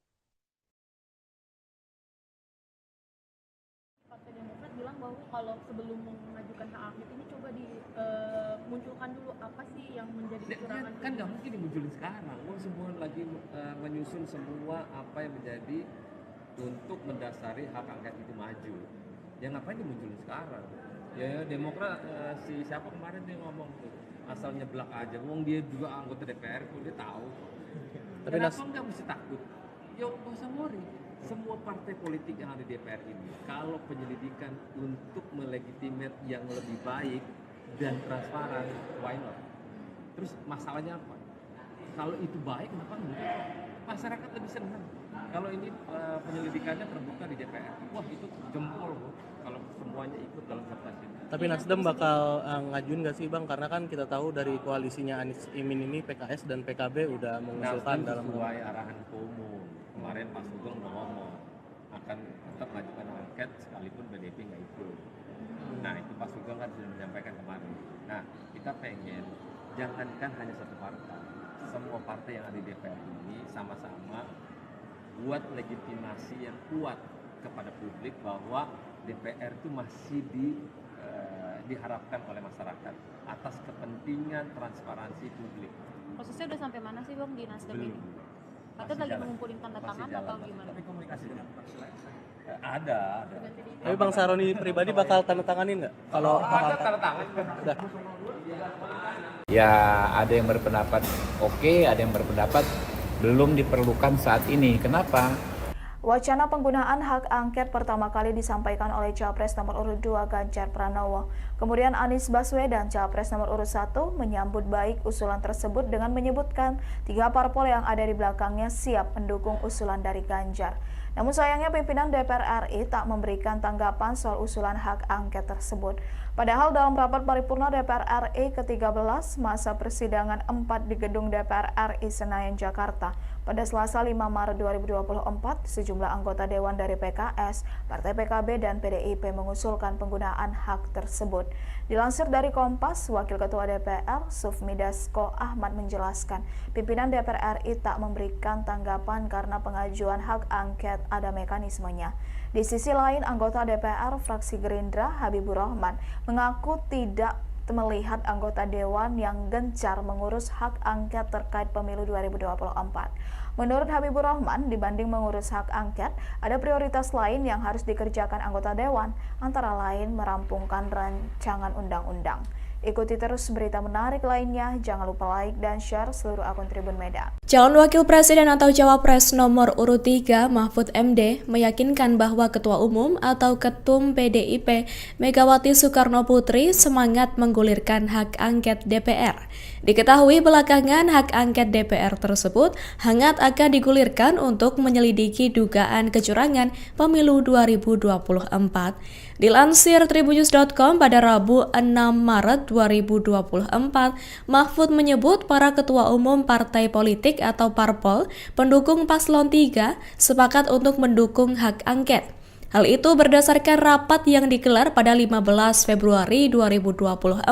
D: Partai Demokrat bilang bahwa kalau sebelum mengajukan hak angket ini coba dimunculkan dulu apa sih yang menjadi kecurangan.
E: Kan nggak mungkin dimunculin sekarang. Semua lagi menyusun semua apa yang menjadi untuk mendasari hak angket itu maju. Ya ngapain dimunculin sekarang? Ya Demokrat siapa kemarin dia ngomong tuh asal nyeblak aja. Wong dia juga anggota DPR kok dia tahu.
F: Tapi
E: Kenapa nggak mesti takut? Ya nggak usah worry. Semua partai politik yang ada di DPR ini, kalau penyelidikan untuk melegitimate yang lebih baik dan transparan, why not? Terus masalahnya apa? Kalau itu baik, kenapa enggak? Masyarakat lebih senang. Kalau ini penyelidikannya terbuka di DPR, wah itu jempol loh. Kalau semuanya ikut dalam kertas ini.
F: Tapi Nasdem bakal ngajuin nggak sih Bang? Karena kan kita tahu dari koalisinya Anies Imin ini PKS dan PKB udah mengusulkan
E: Nasdem
F: dalam
E: sesuai arahan Ketua Umum. Kemarin Pak Sugeng udah ngomong akan tetap mengajukan angket sekalipun BDP nggak ikut. Nah itu Pak Sugeng kan sudah menyampaikan kemarin. Nah kita pengen jangankan hanya satu partai, semua partai yang ada di DPR ini sama-sama buat legitimasi yang kuat kepada publik bahwa DPR itu masih diharapkan oleh masyarakat atas kepentingan transparansi publik.
J: Prosesnya udah sampai mana sih Bang di Nasdem ini? Katanya lagi mengumpulin tanda tangan atau gimana?
E: Tapi komunikasi ada.
F: Tapi Bang Sahroni pribadi bakal tanda tanganin nggak? Kalau
E: ada tanda tangan.
F: udah.
G: Ya ada yang berpendapat oke, ada yang berpendapat belum diperlukan saat ini. Kenapa?
I: Wacana penggunaan hak angket pertama kali disampaikan oleh Capres nomor urut 2 Ganjar Pranowo. Kemudian Anies Baswedan, Capres nomor urut 1, menyambut baik usulan tersebut dengan menyebutkan 3 parpol yang ada di belakangnya siap mendukung usulan dari Ganjar. Namun sayangnya pimpinan DPR RI tak memberikan tanggapan soal usulan hak angket tersebut. Padahal dalam rapat paripurna DPR RI ke-13 masa persidangan 4 di gedung DPR RI Senayan, Jakarta, pada Selasa 5 Maret 2024, sejumlah anggota Dewan dari PKS, Partai PKB, dan PDIP mengusulkan penggunaan hak tersebut. Dilansir dari Kompas, Wakil Ketua DPR, Sufmi Dasko Ahmad menjelaskan, pimpinan DPR RI tak memberikan tanggapan karena pengajuan hak angket ada mekanismenya. Di sisi lain, anggota DPR fraksi Gerindra, Habibur Rahman, mengaku tidak melihat anggota Dewan yang gencar mengurus hak angket terkait pemilu 2024. Menurut Habibur Rahman, dibanding mengurus hak angket, ada prioritas lain yang harus dikerjakan anggota Dewan, antara lain merampungkan rancangan undang-undang. Ikuti terus berita menarik lainnya, jangan lupa like dan share seluruh akun Tribun Medan.
H: Calon Wakil Presiden atau Cawapres nomor urut 3 Mahfud MD meyakinkan bahwa Ketua Umum atau Ketum PDIP Megawati Soekarno Putri semangat menggulirkan hak angket DPR. Diketahui belakangan hak angket DPR tersebut hangat akan digulirkan untuk menyelidiki dugaan kecurangan pemilu 2024. Dilansir tribunnews.com pada Rabu 6 Maret 2024, Mahfud menyebut para ketua umum partai politik atau parpol pendukung paslon 3 sepakat untuk mendukung hak angket. Hal itu berdasarkan rapat yang digelar pada 15 Februari 2024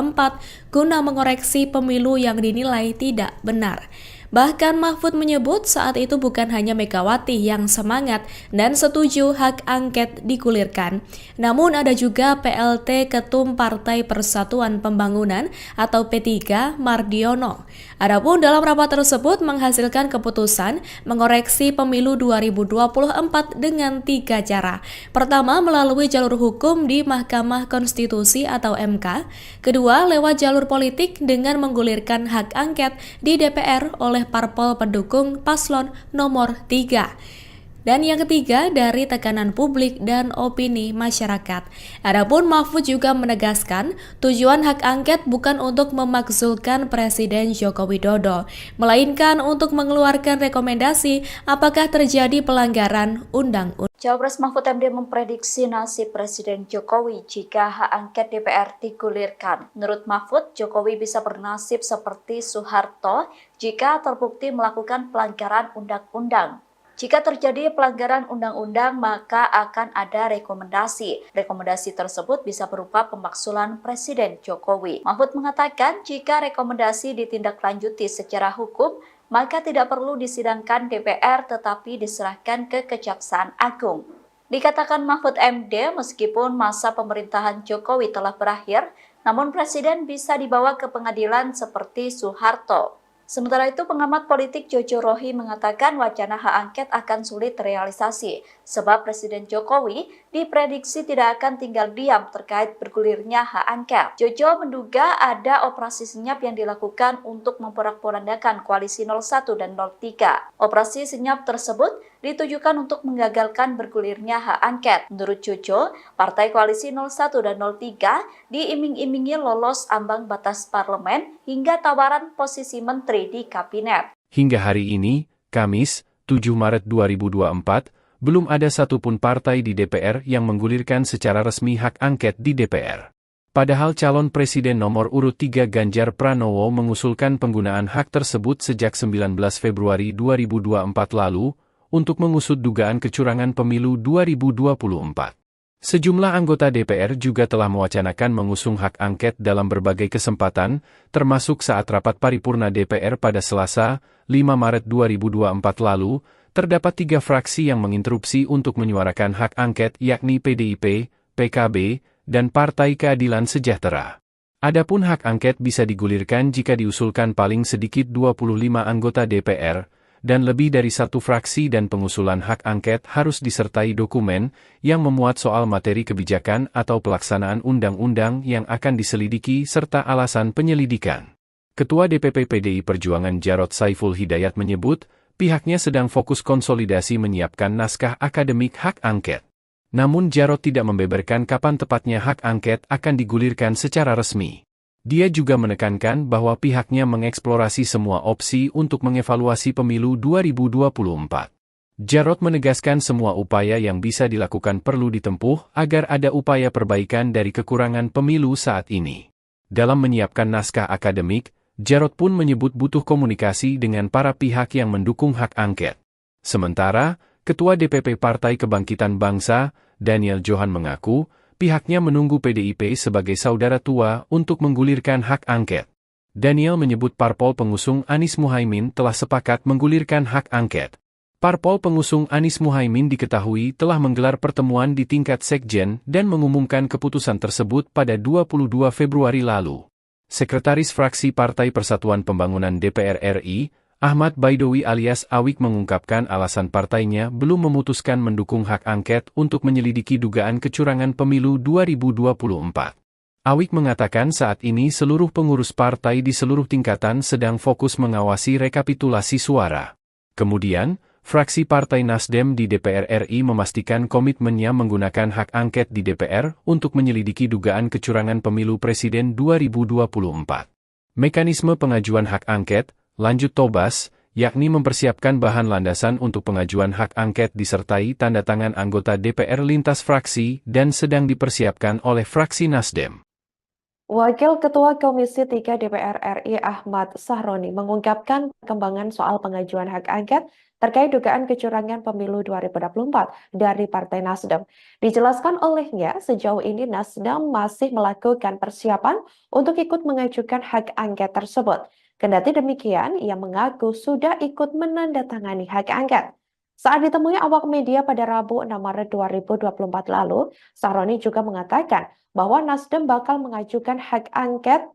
H: guna mengoreksi pemilu yang dinilai tidak benar. Bahkan Mahfud menyebut saat itu bukan hanya Megawati yang semangat dan setuju hak angket digulirkan, namun ada juga PLT Ketum Partai Persatuan Pembangunan atau P3 Mardiono. Adapun dalam rapat tersebut menghasilkan keputusan mengoreksi pemilu 2024 dengan 3 cara. Pertama, melalui jalur hukum di Mahkamah Konstitusi atau MK. Kedua, lewat jalur politik dengan menggulirkan hak angket di DPR oleh parpol pendukung paslon nomor 3. Dan yang ketiga, dari tekanan publik dan opini masyarakat. Adapun Mahfud juga menegaskan, tujuan hak angket bukan untuk memakzulkan Presiden Joko Widodo, melainkan untuk mengeluarkan rekomendasi apakah terjadi pelanggaran undang-undang.
A: Cawapres Mahfud MD memprediksi nasib Presiden Jokowi jika hak angket DPR digulirkan. Menurut Mahfud, Jokowi bisa bernasib seperti Soeharto jika terbukti melakukan pelanggaran undang-undang. Jika terjadi pelanggaran undang-undang, maka akan ada rekomendasi. Rekomendasi tersebut bisa berupa pemakzulan Presiden Jokowi. Mahfud mengatakan jika rekomendasi ditindaklanjuti secara hukum, maka tidak perlu disidangkan DPR tetapi diserahkan ke Kejaksaan Agung. Dikatakan Mahfud MD, meskipun masa pemerintahan Jokowi telah berakhir, namun Presiden bisa dibawa ke pengadilan seperti Soeharto. Sementara itu, pengamat politik Jojo Rohi mengatakan wacana hak angket akan sulit terrealisasi, sebab Presiden Jokowi diprediksi tidak akan tinggal diam terkait bergulirnya hak angket. Jojo menduga ada operasi senyap yang dilakukan untuk memporak-porandakan koalisi 01 dan 03. Operasi senyap tersebut ditujukan untuk menggagalkan bergulirnya hak angket. Menurut Jojo, partai koalisi 01 dan 03 diiming-imingi lolos ambang batas parlemen hingga tawaran posisi menteri di kabinet.
B: Hingga hari ini, Kamis, 7 Maret 2024, belum ada satupun partai di DPR yang menggulirkan secara resmi hak angket di DPR. Padahal calon presiden nomor urut 3 Ganjar Pranowo mengusulkan penggunaan hak tersebut sejak 19 Februari 2024 lalu untuk mengusut dugaan kecurangan pemilu 2024. Sejumlah anggota DPR juga telah mewacanakan mengusung hak angket dalam berbagai kesempatan, termasuk saat rapat paripurna DPR pada Selasa, 5 Maret 2024 lalu, terdapat 3 fraksi yang menginterupsi untuk menyuarakan hak angket yakni PDIP, PKB, dan Partai Keadilan Sejahtera. Adapun hak angket bisa digulirkan jika diusulkan paling sedikit 25 anggota DPR, dan lebih dari 1 fraksi dan pengusulan hak angket harus disertai dokumen yang memuat soal materi kebijakan atau pelaksanaan undang-undang yang akan diselidiki serta alasan penyelidikan. Ketua DPP PDI Perjuangan Jarod Saiful Hidayat menyebut, pihaknya sedang fokus konsolidasi menyiapkan naskah akademik hak angket. Namun Jarod tidak membeberkan kapan tepatnya hak angket akan digulirkan secara resmi. Dia juga menekankan bahwa pihaknya mengeksplorasi semua opsi untuk mengevaluasi pemilu 2024. Jarod menegaskan semua upaya yang bisa dilakukan perlu ditempuh agar ada upaya perbaikan dari kekurangan pemilu saat ini. Dalam menyiapkan naskah akademik, Jarod pun menyebut butuh komunikasi dengan para pihak yang mendukung hak angket. Sementara, Ketua DPP Partai Kebangkitan Bangsa, Daniel Johan mengaku, pihaknya menunggu PDIP sebagai saudara tua untuk menggulirkan hak angket. Daniel menyebut parpol pengusung Anies Muhaimin telah sepakat menggulirkan hak angket. Parpol pengusung Anies Muhaimin diketahui telah menggelar pertemuan di tingkat sekjen dan mengumumkan keputusan tersebut pada 22 Februari lalu. Sekretaris Fraksi Partai Persatuan Pembangunan DPR RI, Ahmad Baidowi alias Awik mengungkapkan alasan partainya belum memutuskan mendukung hak angket untuk menyelidiki dugaan kecurangan pemilu 2024. Awik mengatakan saat ini seluruh pengurus partai di seluruh tingkatan sedang fokus mengawasi rekapitulasi suara. Kemudian, fraksi Partai Nasdem di DPR RI memastikan komitmennya menggunakan hak angket di DPR untuk menyelidiki dugaan kecurangan pemilu presiden 2024. Mekanisme pengajuan hak angket, lanjut Tobas, yakni mempersiapkan bahan landasan untuk pengajuan hak angket disertai tanda tangan anggota DPR lintas fraksi dan sedang dipersiapkan oleh fraksi Nasdem.
C: Wakil Ketua Komisi 3 DPR RI Ahmad Sahroni mengungkapkan perkembangan soal pengajuan hak angket terkait dugaan kecurangan pemilu 2024 dari Partai Nasdem. Dijelaskan olehnya, sejauh ini Nasdem masih melakukan persiapan untuk ikut mengajukan hak angket tersebut. Kendati demikian, ia mengaku sudah ikut menandatangani hak angket. Saat ditemui awak media pada Rabu 6 Maret 2024 lalu, Sahroni juga mengatakan bahwa Nasdem bakal mengajukan hak angket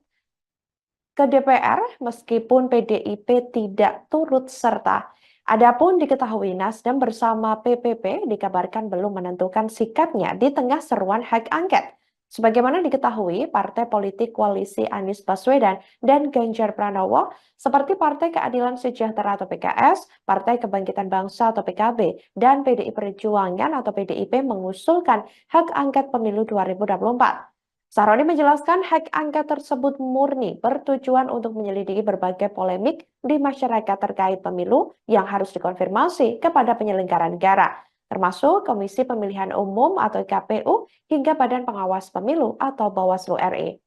C: ke DPR meskipun PDIP tidak turut serta. Adapun diketahui Nasdem bersama PPP dikabarkan belum menentukan sikapnya di tengah seruan hak angket. Sebagaimana diketahui, partai politik koalisi Anies Baswedan dan Ganjar Pranowo seperti Partai Keadilan Sejahtera atau PKS, Partai Kebangkitan Bangsa atau PKB, dan PDI Perjuangan atau PDIP mengusulkan hak angket pemilu 2024. Sahroni menjelaskan hak angket tersebut murni bertujuan untuk menyelidiki berbagai polemik di masyarakat terkait pemilu yang harus dikonfirmasi kepada penyelenggara negara, termasuk Komisi Pemilihan Umum atau KPU hingga Badan Pengawas Pemilu atau Bawaslu RI.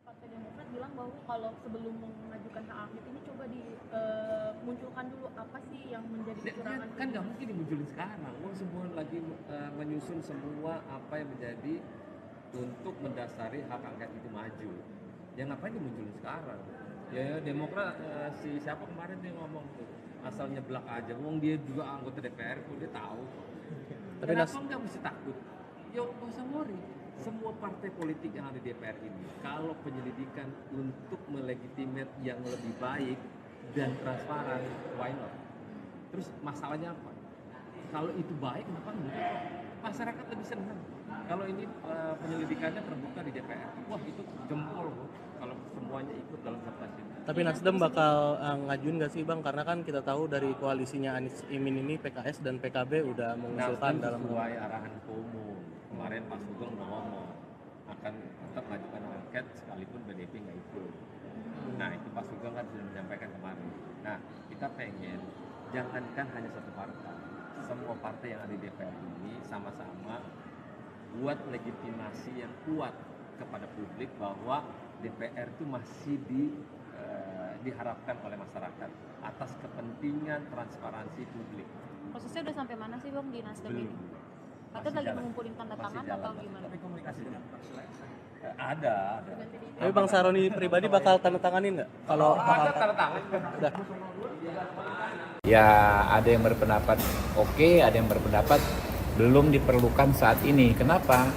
D: Partai Demokrat bilang bahwa kalau sebelum mengajukan hak angket ini coba dimunculkan dulu apa sih yang menjadi kecurangan.
E: Kan nggak mungkin dimunculin sekarang. Semua lagi menyusun semua apa yang menjadi untuk mendasari hak angket itu maju. Ya ngapain dimunculin sekarang? Ya Demokrat siapa kemarin dia ngomong tuh asal nyeblak aja. Wong dia juga anggota DPR kok dia tahu.
F: Tapi
E: Kenapa nggak mesti takut? Ya nggak usah worry. Semua partai politik yang ada di DPR ini, kalau penyelidikan untuk melegitimate yang lebih baik dan transparan, why not? Terus masalahnya apa? Kalau itu baik, kenapa enggak? Masyarakat lebih senang. Kalau ini penyelidikannya terbuka di DPR, wah itu jempol kalau semuanya ikut dalam sertasi.
F: Tapi Nasdem bakal ngajuin nggak sih Bang? Karena kan kita tahu dari koalisinya Anies Imin ini PKS dan PKB udah mengusulkan
E: Nasdem
F: dalam
E: sesuai arahan umum. Kemarin Pak Sugeng udah ngomong akan tetap mengajukan angket sekalipun PDIP nggak ikut. Nah itu Pak Sugeng kan sudah menyampaikan kemarin. Nah kita pengen jangankan hanya satu partai, semua partai yang ada di DPR ini sama-sama buat legitimasi yang kuat kepada publik bahwa DPR itu masih diharapkan oleh masyarakat atas kepentingan transparansi publik.
J: Prosesnya udah sampai mana sih Bang di Nasdem ini? Katanya lagi mengumpulin tanda tangan atau gimana?
E: Tapi komunikasi dengan ada.
F: Tapi Bang Sahroni pribadi bakal tanda tanganin nggak? Kalau
E: ada tanda tangan.
F: udah.
G: Ya ada yang berpendapat oke, ada yang berpendapat belum diperlukan saat ini. Kenapa?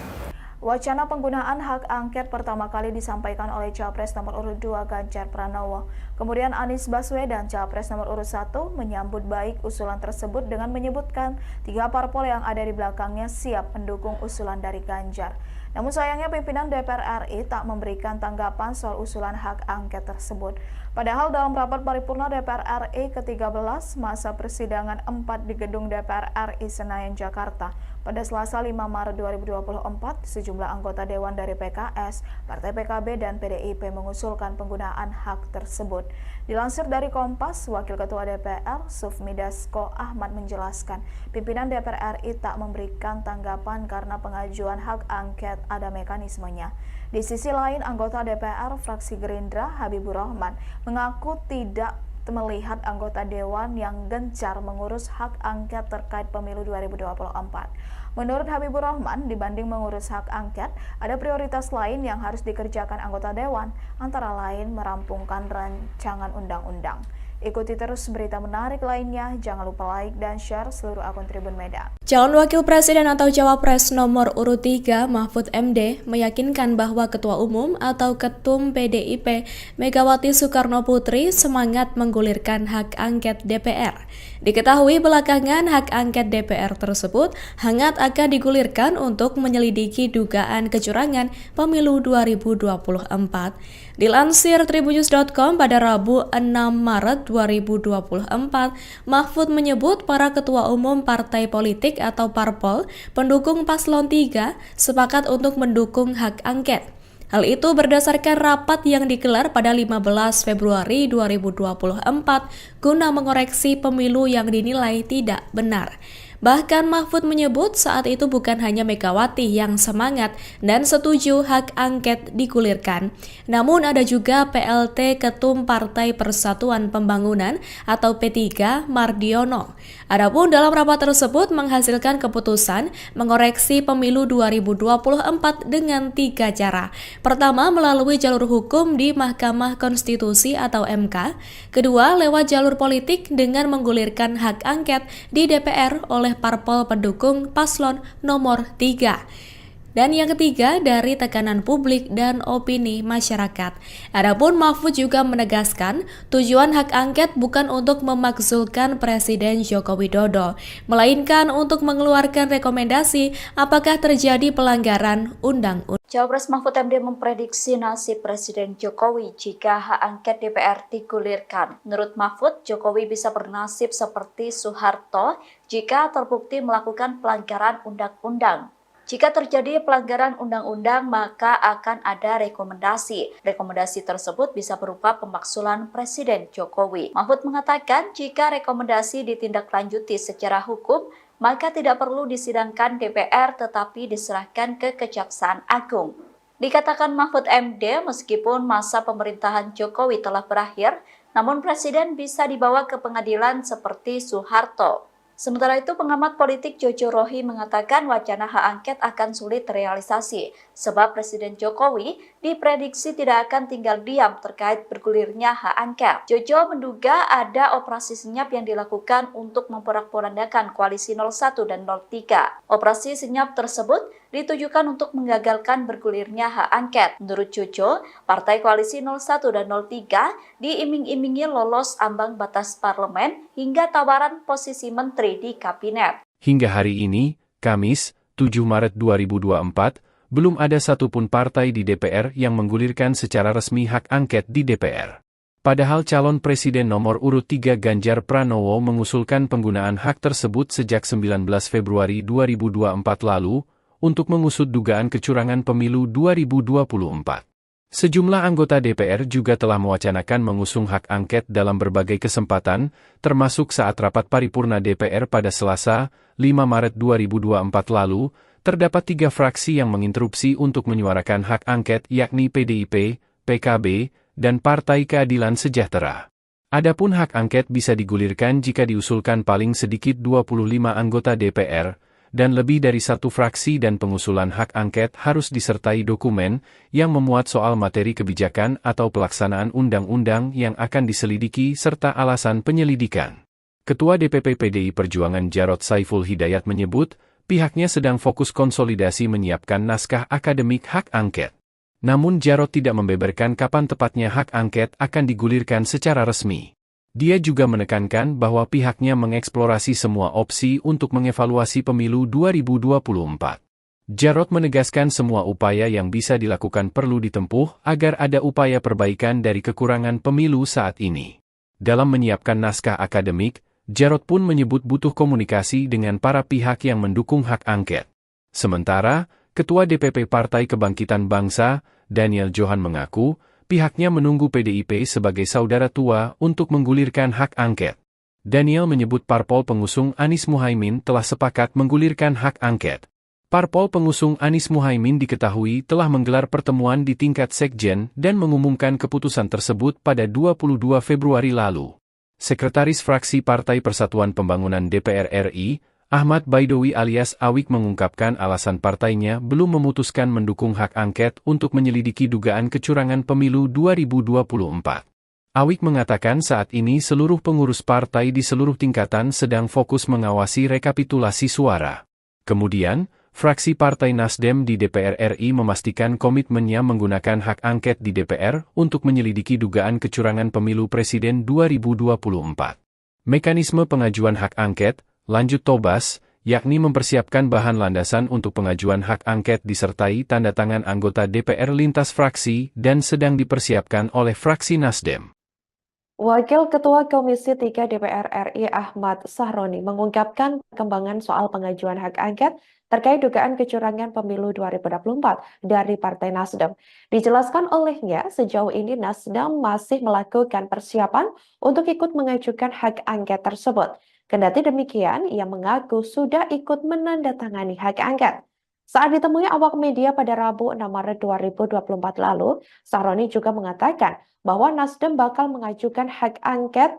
I: Wacana penggunaan hak angket pertama kali disampaikan oleh Capres nomor urut 2 Ganjar Pranowo. Kemudian Anies Baswedan, Capres nomor urut 1, menyambut baik usulan tersebut dengan menyebutkan 3 parpol yang ada di belakangnya siap mendukung usulan dari Ganjar. Namun sayangnya pimpinan DPR RI tak memberikan tanggapan soal usulan hak angket tersebut. Padahal dalam rapat paripurna DPR RI ke-13 masa persidangan 4 di gedung DPR RI Senayan, Jakarta, pada Selasa 5 Maret 2024, sejumlah anggota Dewan dari PKS, Partai PKB, dan PDIP mengusulkan penggunaan hak tersebut. Dilansir dari Kompas, Wakil Ketua DPR, Sufmi Dasko Ahmad menjelaskan, pimpinan DPR RI tak memberikan tanggapan karena pengajuan hak angket ada mekanismenya. Di sisi lain, anggota DPR fraksi Gerindra, Habibur Rahman, mengaku tidak melihat anggota Dewan yang gencar mengurus hak angket terkait pemilu 2024. Menurut Habibur Rahman, dibanding mengurus hak angket, ada prioritas lain yang harus dikerjakan anggota Dewan, antara lain merampungkan rancangan undang-undang. Ikuti terus berita menarik lainnya, jangan lupa like dan share seluruh akun Tribun Medan.
H: Calon Wakil Presiden atau Cawapres nomor urut 3 Mahfud MD meyakinkan bahwa Ketua Umum atau Ketum PDIP Megawati Soekarno Putri semangat menggulirkan hak angket DPR. Diketahui belakangan hak angket DPR tersebut hangat akan digulirkan untuk menyelidiki dugaan kecurangan pemilu 2024. Dilansir tribunnews.com pada Rabu 6 Maret 2024, Mahfud menyebut para ketua umum partai politik atau parpol pendukung paslon 3 sepakat untuk mendukung hak angket. Hal itu berdasarkan rapat yang digelar pada 15 Februari 2024 guna mengoreksi pemilu yang dinilai tidak benar. Bahkan Mahfud menyebut saat itu bukan hanya Megawati yang semangat dan setuju hak angket digulirkan, namun ada juga PLT Ketum Partai Persatuan Pembangunan atau P3 Mardiono. Adapun dalam rapat tersebut menghasilkan keputusan mengoreksi pemilu 2024 dengan 3 cara. Pertama, melalui jalur hukum di Mahkamah Konstitusi atau MK. Kedua, lewat jalur politik dengan menggulirkan hak angket di DPR oleh parpol pendukung paslon nomor 3. Dan yang ketiga, dari tekanan publik dan opini masyarakat. Adapun Mahfud juga menegaskan, tujuan hak angket bukan untuk memakzulkan Presiden Joko Widodo, melainkan untuk mengeluarkan rekomendasi apakah terjadi pelanggaran undang-undang.
A: Cawapres Mahfud MD memprediksi nasib Presiden Jokowi jika hak angket DPR digulirkan. Menurut Mahfud, Jokowi bisa bernasib seperti Soeharto jika terbukti melakukan pelanggaran undang-undang. Jika terjadi pelanggaran undang-undang, maka akan ada rekomendasi. Rekomendasi tersebut bisa berupa pemakzulan Presiden Jokowi. Mahfud mengatakan jika rekomendasi ditindaklanjuti secara hukum, maka tidak perlu disidangkan DPR tetapi diserahkan ke Kejaksaan Agung. Dikatakan Mahfud MD, meskipun masa pemerintahan Jokowi telah berakhir, namun Presiden bisa dibawa ke pengadilan seperti Soeharto. Sementara itu, pengamat politik Jojo Rohi mengatakan wacana hak angket akan sulit terrealisasi, sebab Presiden Jokowi diprediksi tidak akan tinggal diam terkait bergulirnya hak angket. Jojo menduga ada operasi senyap yang dilakukan untuk memporak-porandakan koalisi 01 dan 03. Operasi senyap tersebut ditujukan untuk menggagalkan bergulirnya hak angket. Menurut Jojo, partai koalisi 01 dan 03 diiming-imingi lolos ambang batas parlemen hingga tawaran posisi menteri di kabinet.
B: Hingga hari ini, Kamis, 7 Maret 2024, belum ada satupun partai di DPR yang menggulirkan secara resmi hak angket di DPR. Padahal calon presiden nomor urut 3 Ganjar Pranowo mengusulkan penggunaan hak tersebut sejak 19 Februari 2024 lalu untuk mengusut dugaan kecurangan pemilu 2024. Sejumlah anggota DPR juga telah mewacanakan mengusung hak angket dalam berbagai kesempatan, termasuk saat rapat paripurna DPR pada Selasa, 5 Maret 2024 lalu, terdapat 3 fraksi yang menginterupsi untuk menyuarakan hak angket yakni PDIP, PKB, dan Partai Keadilan Sejahtera. Adapun hak angket bisa digulirkan jika diusulkan paling sedikit 25 anggota DPR, dan lebih dari 1 fraksi dan pengusulan hak angket harus disertai dokumen yang memuat soal materi kebijakan atau pelaksanaan undang-undang yang akan diselidiki serta alasan penyelidikan. Ketua DPP PDI Perjuangan Jarod Saiful Hidayat menyebut, pihaknya sedang fokus konsolidasi menyiapkan naskah akademik hak angket. Namun Jarod tidak membeberkan kapan tepatnya hak angket akan digulirkan secara resmi. Dia juga menekankan bahwa pihaknya mengeksplorasi semua opsi untuk mengevaluasi pemilu 2024. Jarod menegaskan semua upaya yang bisa dilakukan perlu ditempuh agar ada upaya perbaikan dari kekurangan pemilu saat ini. Dalam menyiapkan naskah akademik, Jarod pun menyebut butuh komunikasi dengan para pihak yang mendukung hak angket. Sementara, Ketua DPP Partai Kebangkitan Bangsa, Daniel Johan mengaku, pihaknya menunggu PDIP sebagai saudara tua untuk menggulirkan hak angket. Daniel menyebut parpol pengusung Anies Muhaimin telah sepakat menggulirkan hak angket. Parpol pengusung Anies Muhaimin diketahui telah menggelar pertemuan di tingkat sekjen dan mengumumkan keputusan tersebut pada 22 Februari lalu. Sekretaris Fraksi Partai Persatuan Pembangunan DPR RI, Ahmad Baidowi alias Awik mengungkapkan alasan partainya belum memutuskan mendukung hak angket untuk menyelidiki dugaan kecurangan pemilu 2024. Awik mengatakan saat ini seluruh pengurus partai di seluruh tingkatan sedang fokus mengawasi rekapitulasi suara. Kemudian, fraksi Partai Nasdem di DPR RI memastikan komitmennya menggunakan hak angket di DPR untuk menyelidiki dugaan kecurangan pemilu presiden 2024. Mekanisme pengajuan hak angket, lanjut Tobas, yakni mempersiapkan bahan landasan untuk pengajuan hak angket disertai tanda tangan anggota DPR lintas fraksi dan sedang dipersiapkan oleh fraksi Nasdem.
C: Wakil Ketua Komisi 3 DPR RI Ahmad Sahroni mengungkapkan perkembangan soal pengajuan hak angket terkait dugaan kecurangan pemilu 2024 dari Partai Nasdem. Dijelaskan olehnya, sejauh ini Nasdem masih melakukan persiapan untuk ikut mengajukan hak angket tersebut. Kendati demikian, ia mengaku sudah ikut menandatangani hak angket. Saat ditemui awak media pada Rabu 6 Maret 2024 lalu, Sahroni juga mengatakan bahwa Nasdem bakal mengajukan hak angket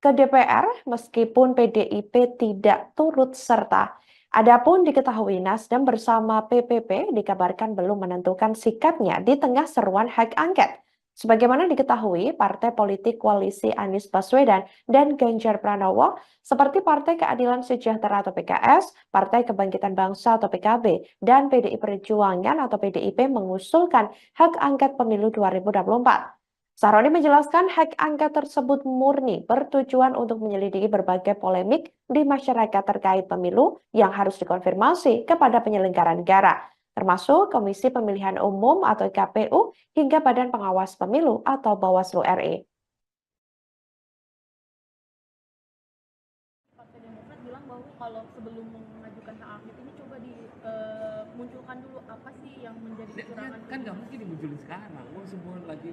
C: ke DPR meskipun PDIP tidak turut serta. Adapun diketahui Nasdem bersama PPP dikabarkan belum menentukan sikapnya di tengah seruan hak angket. Sebagaimana diketahui, partai politik koalisi Anies Baswedan dan Ganjar Pranowo seperti Partai Keadilan Sejahtera atau PKS, Partai Kebangkitan Bangsa atau PKB, dan PDI Perjuangan atau PDIP mengusulkan hak angket pemilu 2024. Sahroni menjelaskan hak angket tersebut murni bertujuan untuk menyelidiki berbagai polemik di masyarakat terkait pemilu yang harus dikonfirmasi kepada penyelenggara negara, termasuk Komisi Pemilihan Umum atau KPU hingga Badan Pengawas Pemilu atau Bawaslu RI.
D: Partai Demokrat bilang bahwa kalau sebelum mengajukan hak angket ini coba dimunculkan dulu apa sih yang menjadi kecurangan.
E: Kan nggak mungkin dimunculin sekarang. Semua lagi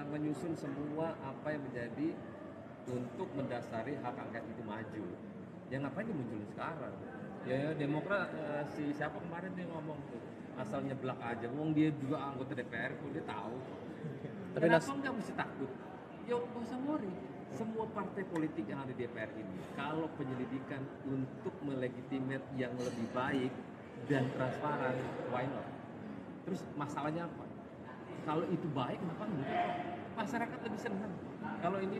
E: menyusun semua apa yang menjadi untuk mendasari hak angket itu maju. Ya ngapain dimunculin sekarang? Ya Demokrat siapa kemarin dia ngomong tuh asal nyeblak aja. Wong dia juga anggota DPR kok dia tahu. Kenapa nggak mesti takut? Ya nggak usah worry. Semua partai politik yang ada di DPR ini, kalau penyelidikan untuk melegitimate yang lebih baik dan transparan, why not? Terus masalahnya apa? Kalau itu baik, kenapa enggak? Masyarakat lebih senang. Kalau ini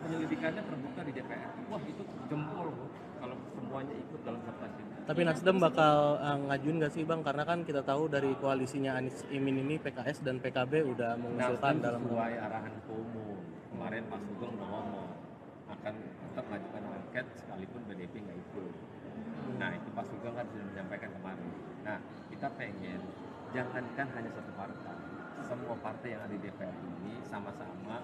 E: penyelidikannya terbuka di DPR, wah itu jempol kalau semuanya ikut dalam sertasi.
F: Tapi Nasdem bakal ngajuin nggak sih Bang? Karena kan kita tahu dari koalisinya Anies Imin ini PKS dan PKB udah mengusulkan dalam
E: sesuai arahan Ketua Umum. Kemarin Pak Sugeng udah ngomong akan tetap mengajukan angket sekalipun PDIP nggak ikut. Nah itu Pak Sugeng kan sudah menyampaikan kemarin. Nah kita pengen jangankan hanya satu partai, semua partai yang ada di DPR ini sama-sama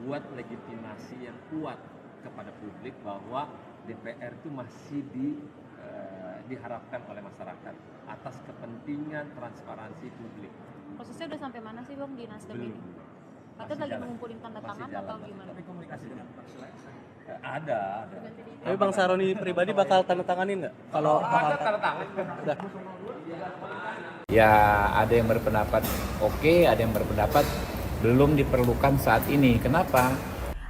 E: buat legitimasi yang kuat kepada publik bahwa DPR itu masih diharapkan oleh masyarakat atas kepentingan transparansi publik.
J: Prosesnya udah sampai mana sih Bang di Nasdem ini? Katanya lagi mengumpulin tanda tangan atau gimana?
E: Tapi komunikasi ada.
F: Tapi Bang Sahroni pribadi bakal tanda tanganin nggak? Kalau
E: ada tanda tangan.
F: Udah.
G: Ya ada yang berpendapat oke, ada yang berpendapat belum diperlukan saat ini. Kenapa?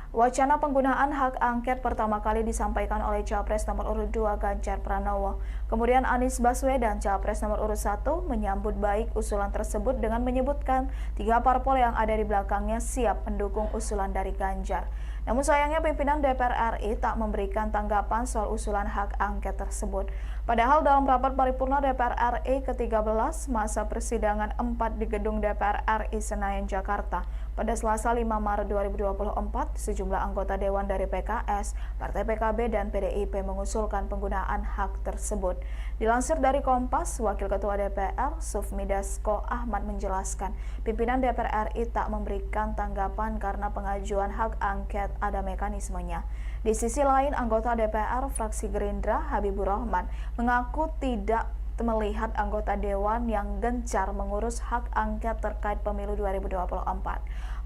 I: Wacana penggunaan hak angket pertama kali disampaikan oleh Capres nomor urut 2 Ganjar Pranowo. Kemudian Anies Baswedan, Capres nomor urut 1, menyambut baik usulan tersebut dengan menyebutkan 3 parpol yang ada di belakangnya siap mendukung usulan dari Ganjar. Namun sayangnya pimpinan DPR RI tak memberikan tanggapan soal usulan hak angket tersebut. Padahal dalam rapat paripurna DPR RI ke-13 masa persidangan 4 di gedung DPR RI Senayan, Jakarta, pada Selasa 5 Maret 2024, sejumlah anggota Dewan dari PKS, Partai PKB, dan PDIP mengusulkan penggunaan hak tersebut. Dilansir dari Kompas, Wakil Ketua DPR, Sufmi Dasko Ahmad menjelaskan, pimpinan DPR RI tak memberikan tanggapan karena pengajuan hak angket ada mekanismenya. Di sisi lain, anggota DPR fraksi Gerindra, Habibur Rahman, mengaku tidak melihat anggota Dewan yang gencar mengurus hak angket terkait pemilu 2024.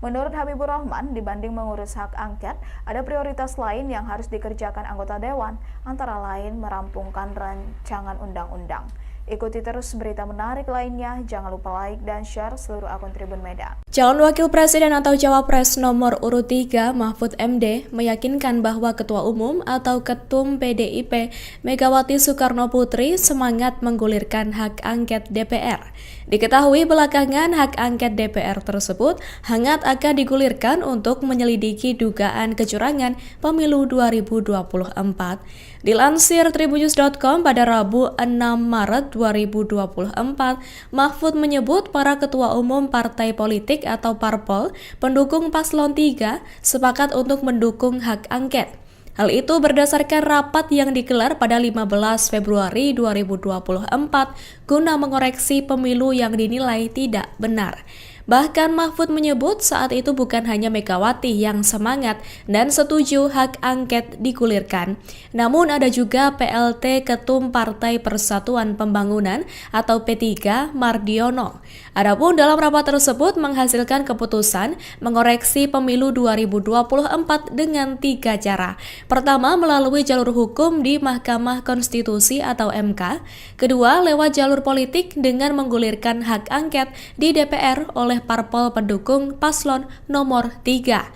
I: Menurut Habibur Rahman, dibanding mengurus hak angket, ada prioritas lain yang harus dikerjakan anggota Dewan, antara lain merampungkan rancangan undang-undang. Ikuti terus berita menarik lainnya, jangan lupa like dan share seluruh akun Tribun Medan.
H: Calon Wakil Presiden atau Cawapres nomor urut 3 Mahfud MD meyakinkan bahwa Ketua Umum atau Ketum PDIP Megawati Soekarno Putri semangat menggulirkan hak angket DPR. Diketahui belakangan hak angket DPR tersebut hangat akan digulirkan untuk menyelidiki dugaan kecurangan pemilu 2024. Dilansir tribunnews.com pada Rabu 6 Maret 2024, Mahfud menyebut para ketua umum partai politik atau parpol pendukung paslon 3 sepakat untuk mendukung hak angket. Hal itu berdasarkan rapat yang digelar pada 15 Februari 2024 guna mengoreksi pemilu yang dinilai tidak benar. Bahkan Mahfud menyebut saat itu bukan hanya Megawati yang semangat dan setuju hak angket digulirkan, namun ada juga PLT Ketum Partai Persatuan Pembangunan atau P3 Mardiono. Adapun dalam rapat tersebut menghasilkan keputusan mengoreksi pemilu 2024 dengan 3 cara. Pertama, melalui jalur hukum di Mahkamah Konstitusi atau MK. Kedua, lewat jalur politik dengan menggulirkan hak angket di DPR oleh parpol pendukung paslon nomor 3.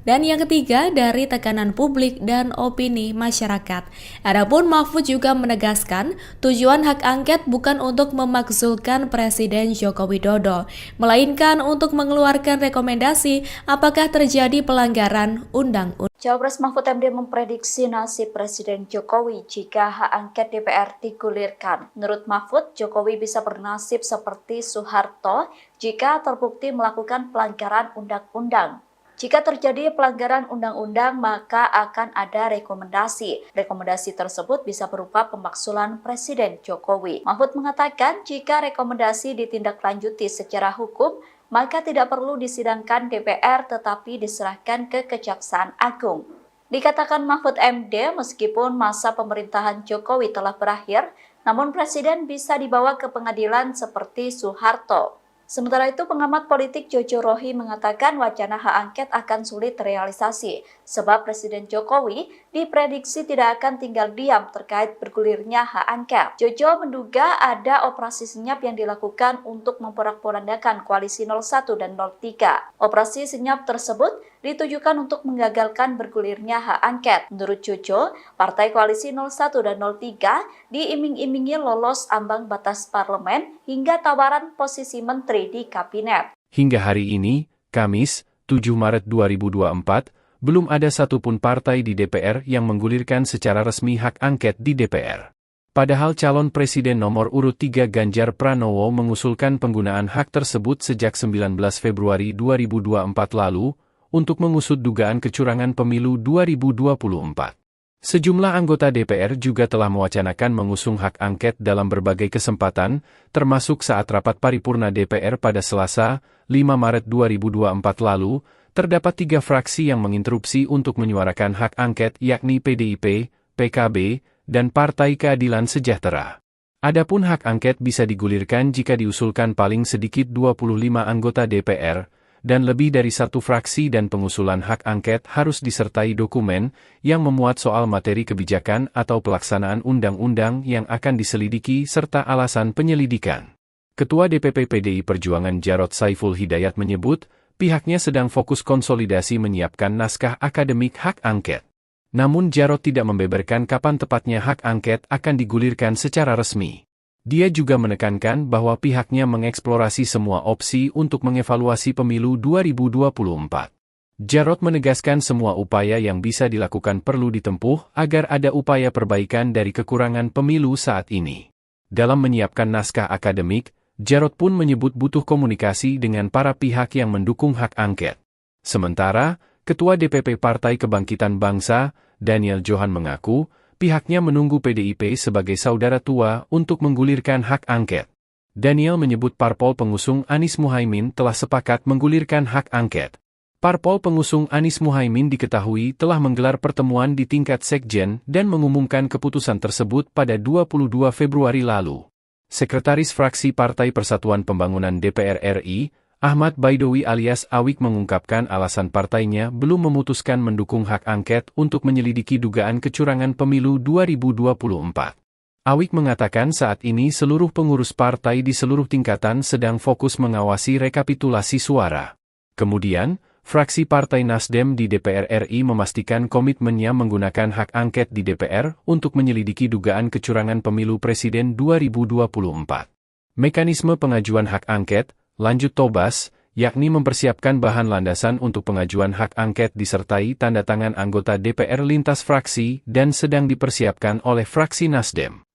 H: Dan yang ketiga, dari tekanan publik dan opini masyarakat. Adapun Mahfud juga menegaskan, tujuan hak angket bukan untuk memakzulkan Presiden Joko Widodo, melainkan untuk mengeluarkan rekomendasi apakah terjadi pelanggaran undang-undang.
A: Cawapres Mahfud MD memprediksi nasib Presiden Jokowi jika hak angket DPR digulirkan. Menurut Mahfud, Jokowi bisa bernasib seperti Soeharto jika terbukti melakukan pelanggaran undang-undang. Jika terjadi pelanggaran undang-undang, maka akan ada rekomendasi. Rekomendasi tersebut bisa berupa pemakzulan Presiden Jokowi. Mahfud mengatakan jika rekomendasi ditindaklanjuti secara hukum, maka tidak perlu disidangkan DPR tetapi diserahkan ke Kejaksaan Agung. Dikatakan Mahfud MD, meskipun masa pemerintahan Jokowi telah berakhir, namun Presiden bisa dibawa ke pengadilan seperti Soeharto. Sementara itu, pengamat politik Jojo Rohi mengatakan wacana hak angket akan sulit terrealisasi, sebab Presiden Jokowi diprediksi tidak akan tinggal diam terkait bergulirnya hak angket. Jojo menduga ada operasi senyap yang dilakukan untuk memporak-porandakan koalisi 01 dan 03. Operasi senyap tersebut ditujukan untuk menggagalkan bergulirnya hak angket. Menurut Jojo, partai koalisi 01 dan 03 diiming-imingi lolos ambang batas parlemen hingga tawaran posisi menteri di kabinet.
B: Hingga hari ini, Kamis, 7 Maret 2024, belum ada satupun partai di DPR yang menggulirkan secara resmi hak angket di DPR. Padahal calon presiden nomor urut 3 Ganjar Pranowo mengusulkan penggunaan hak tersebut sejak 19 Februari 2024 lalu untuk mengusut dugaan kecurangan pemilu 2024. Sejumlah anggota DPR juga telah mewacanakan mengusung hak angket dalam berbagai kesempatan, termasuk saat rapat paripurna DPR pada Selasa, 5 Maret 2024 lalu, terdapat 3 fraksi yang menginterupsi untuk menyuarakan hak angket yakni PDIP, PKB, dan Partai Keadilan Sejahtera. Adapun hak angket bisa digulirkan jika diusulkan paling sedikit 25 anggota DPR, dan lebih dari 1 fraksi dan pengusulan hak angket harus disertai dokumen yang memuat soal materi kebijakan atau pelaksanaan undang-undang yang akan diselidiki serta alasan penyelidikan. Ketua DPP PDI Perjuangan Jarod Saiful Hidayat menyebut, pihaknya sedang fokus konsolidasi menyiapkan naskah akademik hak angket. Namun Jarod tidak membeberkan kapan tepatnya hak angket akan digulirkan secara resmi. Dia juga menekankan bahwa pihaknya mengeksplorasi semua opsi untuk mengevaluasi pemilu 2024. Jarod menegaskan semua upaya yang bisa dilakukan perlu ditempuh agar ada upaya perbaikan dari kekurangan pemilu saat ini. Dalam menyiapkan naskah akademik, Jarod pun menyebut butuh komunikasi dengan para pihak yang mendukung hak angket. Sementara, Ketua DPP Partai Kebangkitan Bangsa, Daniel Johan mengaku, pihaknya menunggu PDIP sebagai saudara tua untuk menggulirkan hak angket. Daniel menyebut parpol pengusung Anies Muhaimin telah sepakat menggulirkan hak angket. Parpol pengusung Anies Muhaimin diketahui telah menggelar pertemuan di tingkat sekjen dan mengumumkan keputusan tersebut pada 22 Februari lalu. Sekretaris Fraksi Partai Persatuan Pembangunan DPR RI, Ahmad Baidowi alias Awik mengungkapkan alasan partainya belum memutuskan mendukung hak angket untuk menyelidiki dugaan kecurangan pemilu 2024. Awik mengatakan saat ini seluruh pengurus partai di seluruh tingkatan sedang fokus mengawasi rekapitulasi suara. Kemudian, fraksi Partai Nasdem di DPR RI memastikan komitmennya menggunakan hak angket di DPR untuk menyelidiki dugaan kecurangan pemilu presiden 2024. Mekanisme pengajuan hak angket, lanjut Tobas, yakni mempersiapkan bahan landasan untuk pengajuan hak angket disertai tanda tangan anggota DPR lintas fraksi dan sedang dipersiapkan oleh fraksi Nasdem.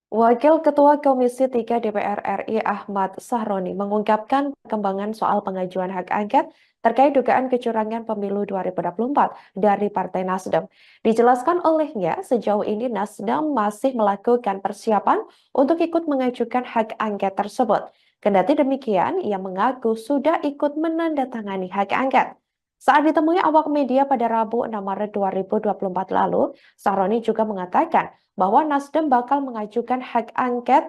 C: Wakil Ketua Komisi 3 DPR RI Ahmad Sahroni mengungkapkan perkembangan soal pengajuan hak angket terkait dugaan kecurangan pemilu 2024 dari Partai Nasdem. Dijelaskan olehnya, sejauh ini Nasdem masih melakukan persiapan untuk ikut mengajukan hak angket tersebut. Kendati demikian, ia mengaku sudah ikut menandatangani hak angket. Saat ditemui awak media pada Rabu 6 Maret 2024 lalu, Sahroni juga mengatakan bahwa Nasdem bakal mengajukan hak angket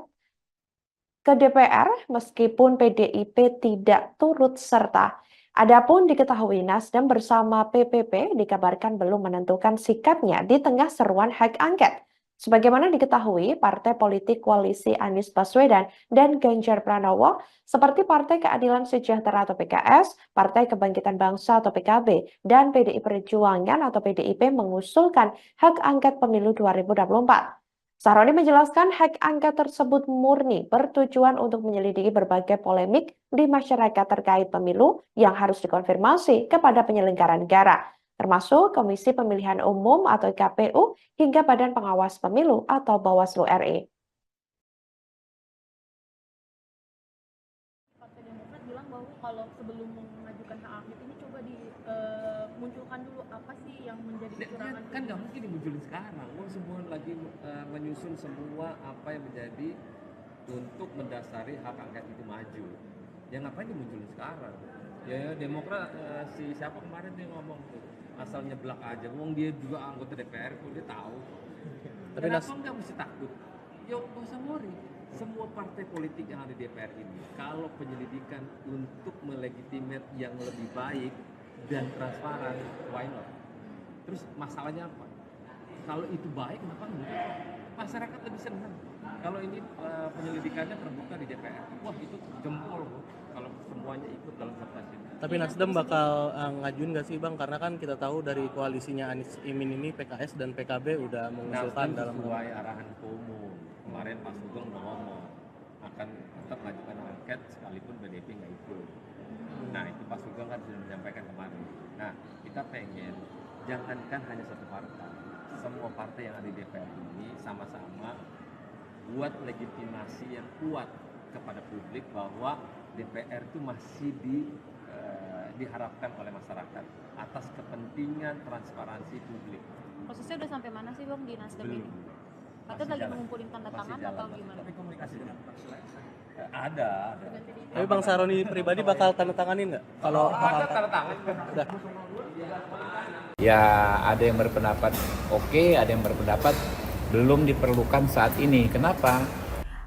C: ke DPR meskipun PDIP tidak turut serta. Adapun diketahui Nasdem bersama PPP dikabarkan belum menentukan sikapnya di tengah seruan hak angket. Sebagaimana diketahui, partai politik koalisi Anies Baswedan dan Ganjar Pranowo seperti Partai Keadilan Sejahtera atau PKS, Partai Kebangkitan Bangsa atau PKB, dan PDI Perjuangan atau PDIP mengusulkan hak angket pemilu 2024. Sahroni menjelaskan hak angket tersebut murni bertujuan untuk menyelidiki berbagai polemik di masyarakat terkait pemilu yang harus dikonfirmasi kepada penyelenggara negara, termasuk Komisi Pemilihan Umum atau KPU hingga Badan Pengawas Pemilu atau Bawaslu RI.
D: Partai Demokrat bilang bahwa kalau sebelum mengajukan hak angket ini coba dimunculkan dulu apa sih yang menjadi kecurangan.
E: Kan nggak mungkin dimunculin sekarang. Semua lagi menyusun semua apa yang menjadi untuk mendasari hak angket itu maju. Ya ngapain dimunculin sekarang? Ya Demokrat siapa kemarin dia ngomong tuh asal nyeblak aja. Wong dia juga anggota DPR kok dia tahu.
F: Tapi
E: Kenapa nggak mesti takut? Ya nggak usah worry. Semua partai politik yang ada di DPR ini, kalau penyelidikan untuk melegitimate yang lebih baik dan transparan, why not? Terus masalahnya apa? Kalau itu baik, kenapa enggak? Masyarakat lebih senang. Kalau ini penyelidikannya terbuka di DPR, wah itu jempol kalau semuanya ikut dalam kertas ini.
F: Tapi Nasdem bakal ngajuin nggak sih Bang? Karena kan kita tahu dari koalisinya Anies Imin ini PKS dan PKB udah mengusulkan dalam
E: sesuai arahan Ketua Umum. Kemarin Pak Sugeng udah ngomong akan tetap mengajukan angket sekalipun PDIP nggak ikut. Nah itu Pak Sugeng kan sudah menyampaikan kemarin. Nah kita pengen jangankan hanya satu partai, semua partai yang ada di DPR ini sama-sama buat legitimasi yang kuat kepada publik bahwa DPR itu masih diharapkan oleh masyarakat atas kepentingan transparansi publik.
J: Prosesnya udah sampai mana sih Bang di Nasdem ini? Atau lagi mengumpulin tanda tangan atau gimana?
E: Tapi komunikasinya ada.
F: Tapi Bang Sahroni pribadi bakal tanda tanganin nggak? Kalau
E: ada tanda tangan.
F: udah.
G: Ya ada yang berpendapat oke, ada yang berpendapat belum diperlukan saat ini. Kenapa?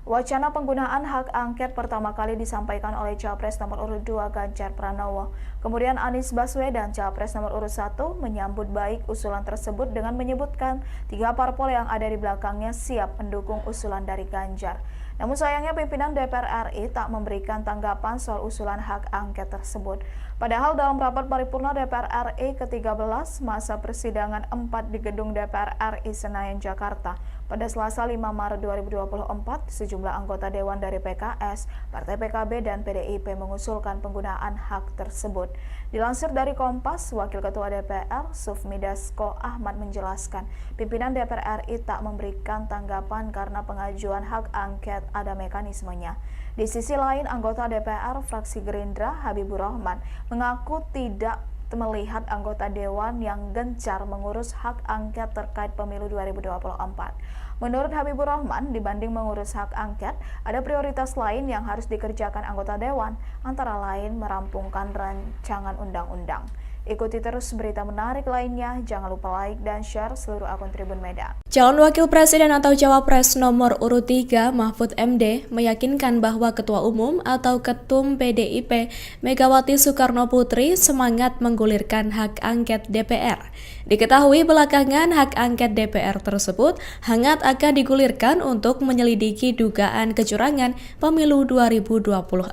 I: Wacana penggunaan hak angket pertama kali disampaikan oleh Capres nomor urut 2 Ganjar Pranowo. Kemudian Anies Baswedan, Capres nomor urut 1, menyambut baik usulan tersebut dengan menyebutkan 3 parpol yang ada di belakangnya siap mendukung usulan dari Ganjar. Namun sayangnya pimpinan DPR RI tak memberikan tanggapan soal usulan hak angket tersebut. Padahal dalam rapat paripurna DPR RI ke-13 masa persidangan 4 di gedung DPR RI Senayan, Jakarta, pada Selasa 5 Maret 2024, sejumlah anggota Dewan dari PKS, Partai PKB, dan PDIP mengusulkan penggunaan hak tersebut. Dilansir dari Kompas, Wakil Ketua DPR, Sufmi Dasko Ahmad menjelaskan, pimpinan DPR RI tak memberikan tanggapan karena pengajuan hak angket ada mekanismenya. Di sisi lain, anggota DPR fraksi Gerindra, Habibur Rahman, mengaku tidak melihat anggota Dewan yang gencar mengurus hak angket terkait pemilu 2024. Menurut Habibur Rahman, dibanding mengurus hak angket, ada prioritas lain yang harus dikerjakan anggota Dewan, antara lain merampungkan rancangan undang-undang. Ikuti terus berita menarik lainnya, jangan lupa like dan share seluruh akun Tribun Medan.
H: Calon Wakil Presiden atau Cawapres nomor urut 3 Mahfud MD meyakinkan bahwa Ketua Umum atau Ketum PDIP Megawati Soekarno Putri semangat menggulirkan hak angket DPR. Diketahui belakangan hak angket DPR tersebut hangat akan digulirkan untuk menyelidiki dugaan kecurangan pemilu 2024.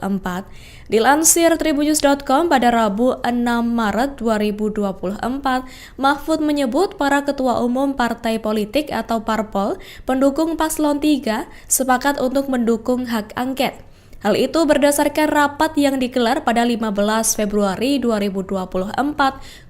H: Dilansir tribunnews.com pada Rabu 6 Maret 2024, Mahfud menyebut para ketua umum partai politik atau parpol pendukung paslon 3 sepakat untuk mendukung hak angket. Hal itu berdasarkan rapat yang digelar pada 15 Februari 2024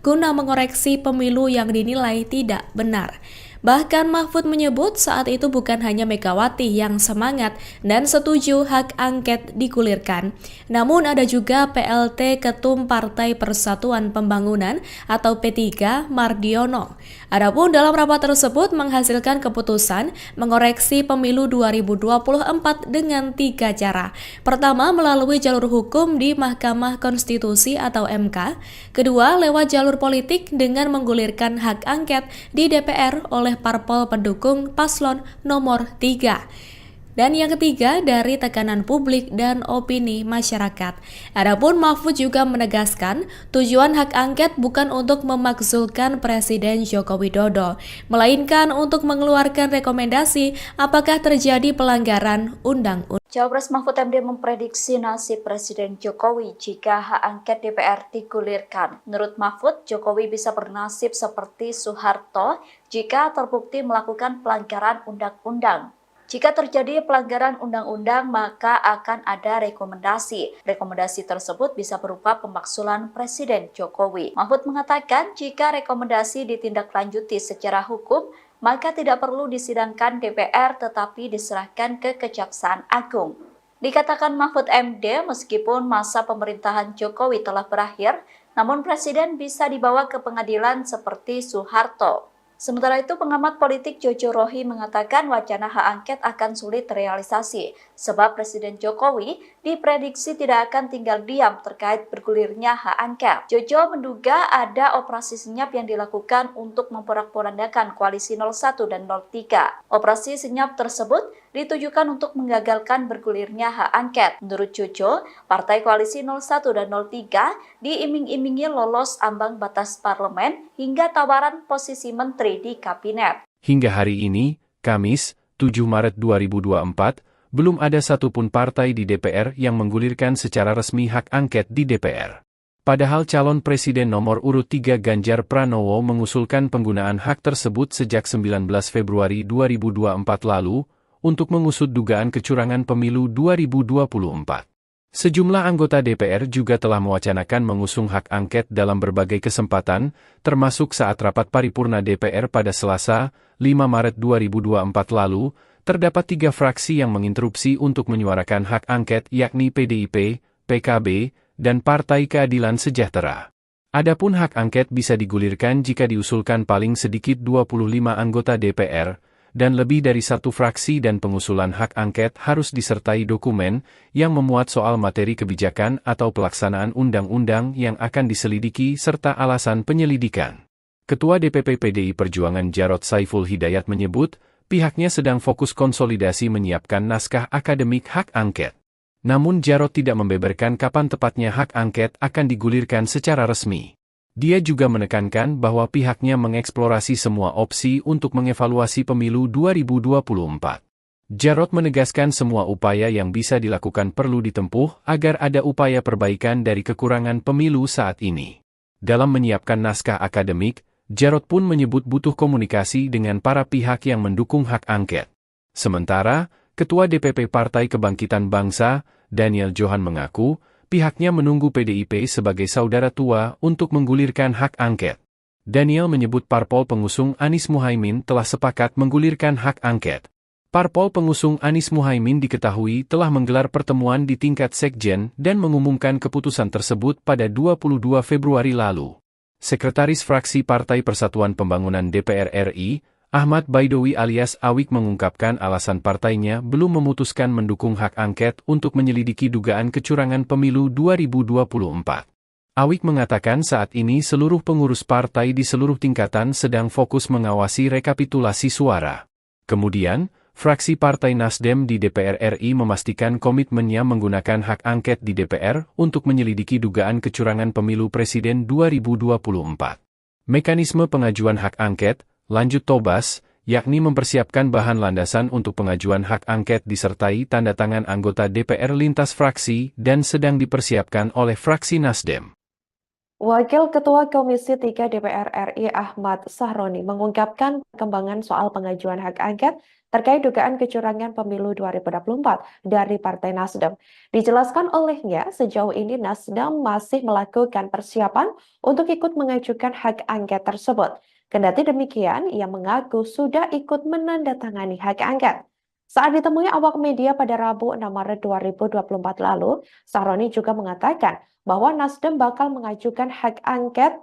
H: guna mengoreksi pemilu yang dinilai tidak benar. Bahkan Mahfud menyebut saat itu bukan hanya Megawati yang semangat dan setuju hak angket digulirkan, namun ada juga PLT Ketum Partai Persatuan Pembangunan atau P3 Mardiono. Adapun dalam rapat tersebut menghasilkan keputusan mengoreksi pemilu 2024 dengan 3 cara. Pertama, melalui jalur hukum di Mahkamah Konstitusi atau MK. Kedua, lewat jalur politik dengan menggulirkan hak angket di DPR oleh parpol pendukung paslon nomor 3. Dan yang ketiga, dari tekanan publik dan opini masyarakat. Adapun Mahfud juga menegaskan, tujuan hak angket bukan untuk memakzulkan Presiden Joko Widodo, melainkan untuk mengeluarkan rekomendasi apakah terjadi pelanggaran undang-undang.
A: Cawapres Mahfud MD memprediksi nasib Presiden Jokowi jika hak angket DPR digulirkan. Menurut Mahfud, Jokowi bisa bernasib seperti Soeharto jika terbukti melakukan pelanggaran undang-undang. Jika terjadi pelanggaran undang-undang, maka akan ada rekomendasi. Rekomendasi tersebut bisa berupa pemakzulan Presiden Jokowi. Mahfud mengatakan jika rekomendasi ditindaklanjuti secara hukum, maka tidak perlu disidangkan DPR tetapi diserahkan ke Kejaksaan Agung. Dikatakan Mahfud MD, meskipun masa pemerintahan Jokowi telah berakhir, namun Presiden bisa dibawa ke pengadilan seperti Soeharto. Sementara itu, pengamat politik Jojo Rohi mengatakan wacana hak angket akan sulit terrealisasi, sebab Presiden Jokowi diprediksi tidak akan tinggal diam terkait bergulirnya hak angket. Jojo menduga ada operasi senyap yang dilakukan untuk memporak-porandakan koalisi 01 dan 03. Operasi senyap tersebut ditujukan untuk menggagalkan bergulirnya hak angket. Menurut Jojo, partai koalisi 01 dan 03 diiming-imingi lolos ambang batas parlemen hingga tawaran posisi menteri di kabinet.
B: Hingga hari ini, Kamis, 7 Maret 2024, belum ada satupun partai di DPR yang menggulirkan secara resmi hak angket di DPR. Padahal calon presiden nomor urut 3 Ganjar Pranowo mengusulkan penggunaan hak tersebut sejak 19 Februari 2024 lalu untuk mengusut dugaan kecurangan pemilu 2024. Sejumlah anggota DPR juga telah mewacanakan mengusung hak angket dalam berbagai kesempatan, termasuk saat rapat paripurna DPR pada Selasa, 5 Maret 2024 lalu, terdapat 3 fraksi yang menginterupsi untuk menyuarakan hak angket yakni PDIP, PKB, dan Partai Keadilan Sejahtera. Adapun hak angket bisa digulirkan jika diusulkan paling sedikit 25 anggota DPR, dan lebih dari 1 fraksi dan pengusulan hak angket harus disertai dokumen yang memuat soal materi kebijakan atau pelaksanaan undang-undang yang akan diselidiki serta alasan penyelidikan. Ketua DPP PDI Perjuangan Jarod Saiful Hidayat menyebut, pihaknya sedang fokus konsolidasi menyiapkan naskah akademik hak angket. Namun Jarod tidak membeberkan kapan tepatnya hak angket akan digulirkan secara resmi. Dia juga menekankan bahwa pihaknya mengeksplorasi semua opsi untuk mengevaluasi pemilu 2024. Jarod menegaskan semua upaya yang bisa dilakukan perlu ditempuh agar ada upaya perbaikan dari kekurangan pemilu saat ini. Dalam menyiapkan naskah akademik, Jarod pun menyebut butuh komunikasi dengan para pihak yang mendukung hak angket. Sementara, Ketua DPP Partai Kebangkitan Bangsa, Daniel Johan mengaku, pihaknya menunggu PDIP sebagai saudara tua untuk menggulirkan hak angket. Daniel menyebut parpol pengusung Anies Muhaimin telah sepakat menggulirkan hak angket. Parpol pengusung Anies Muhaimin diketahui telah menggelar pertemuan di tingkat sekjen dan mengumumkan keputusan tersebut pada 22 Februari lalu. Sekretaris Fraksi Partai Persatuan Pembangunan DPR RI, Ahmad Baidowi alias Awik mengungkapkan alasan partainya belum memutuskan mendukung hak angket untuk menyelidiki dugaan kecurangan pemilu 2024. Awik mengatakan saat ini seluruh pengurus partai di seluruh tingkatan sedang fokus mengawasi rekapitulasi suara. Kemudian, fraksi Partai Nasdem di DPR RI memastikan komitmennya menggunakan hak angket di DPR untuk menyelidiki dugaan kecurangan pemilu presiden 2024. Mekanisme pengajuan hak angket, lanjut Tobas, yakni mempersiapkan bahan landasan untuk pengajuan hak angket disertai tanda tangan anggota DPR lintas fraksi dan sedang dipersiapkan oleh fraksi Nasdem.
C: Wakil Ketua Komisi 3 DPR RI Ahmad Sahroni mengungkapkan perkembangan soal pengajuan hak angket terkait dugaan kecurangan pemilu 2024 dari Partai Nasdem. Dijelaskan olehnya, sejauh ini Nasdem masih melakukan persiapan untuk ikut mengajukan hak angket tersebut. Kendati demikian, ia mengaku sudah ikut menandatangani hak angket. Saat ditemui awak media pada Rabu 6 Maret 2024 lalu, Sahroni juga mengatakan bahwa Nasdem bakal mengajukan hak angket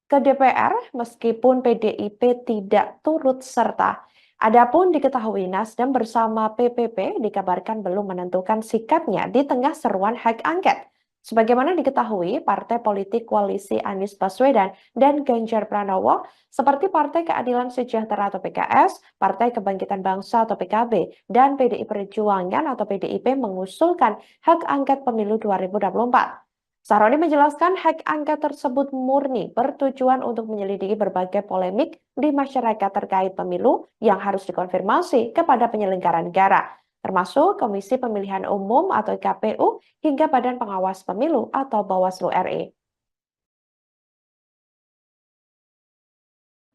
C: ke DPR meskipun PDIP tidak turut serta. Adapun diketahui Nasdem bersama PPP dikabarkan belum menentukan sikapnya di tengah seruan hak angket. Sebagaimana diketahui, partai politik koalisi Anies Baswedan dan Ganjar Pranowo seperti Partai Keadilan Sejahtera atau PKS, Partai Kebangkitan Bangsa atau PKB, dan PDI Perjuangan atau PDIP mengusulkan hak angket pemilu 2024. Sahroni menjelaskan hak angket tersebut murni bertujuan untuk menyelidiki berbagai polemik di masyarakat terkait pemilu yang harus dikonfirmasi kepada penyelenggara negara, termasuk Komisi Pemilihan Umum atau KPU hingga Badan Pengawas Pemilu atau Bawaslu RI.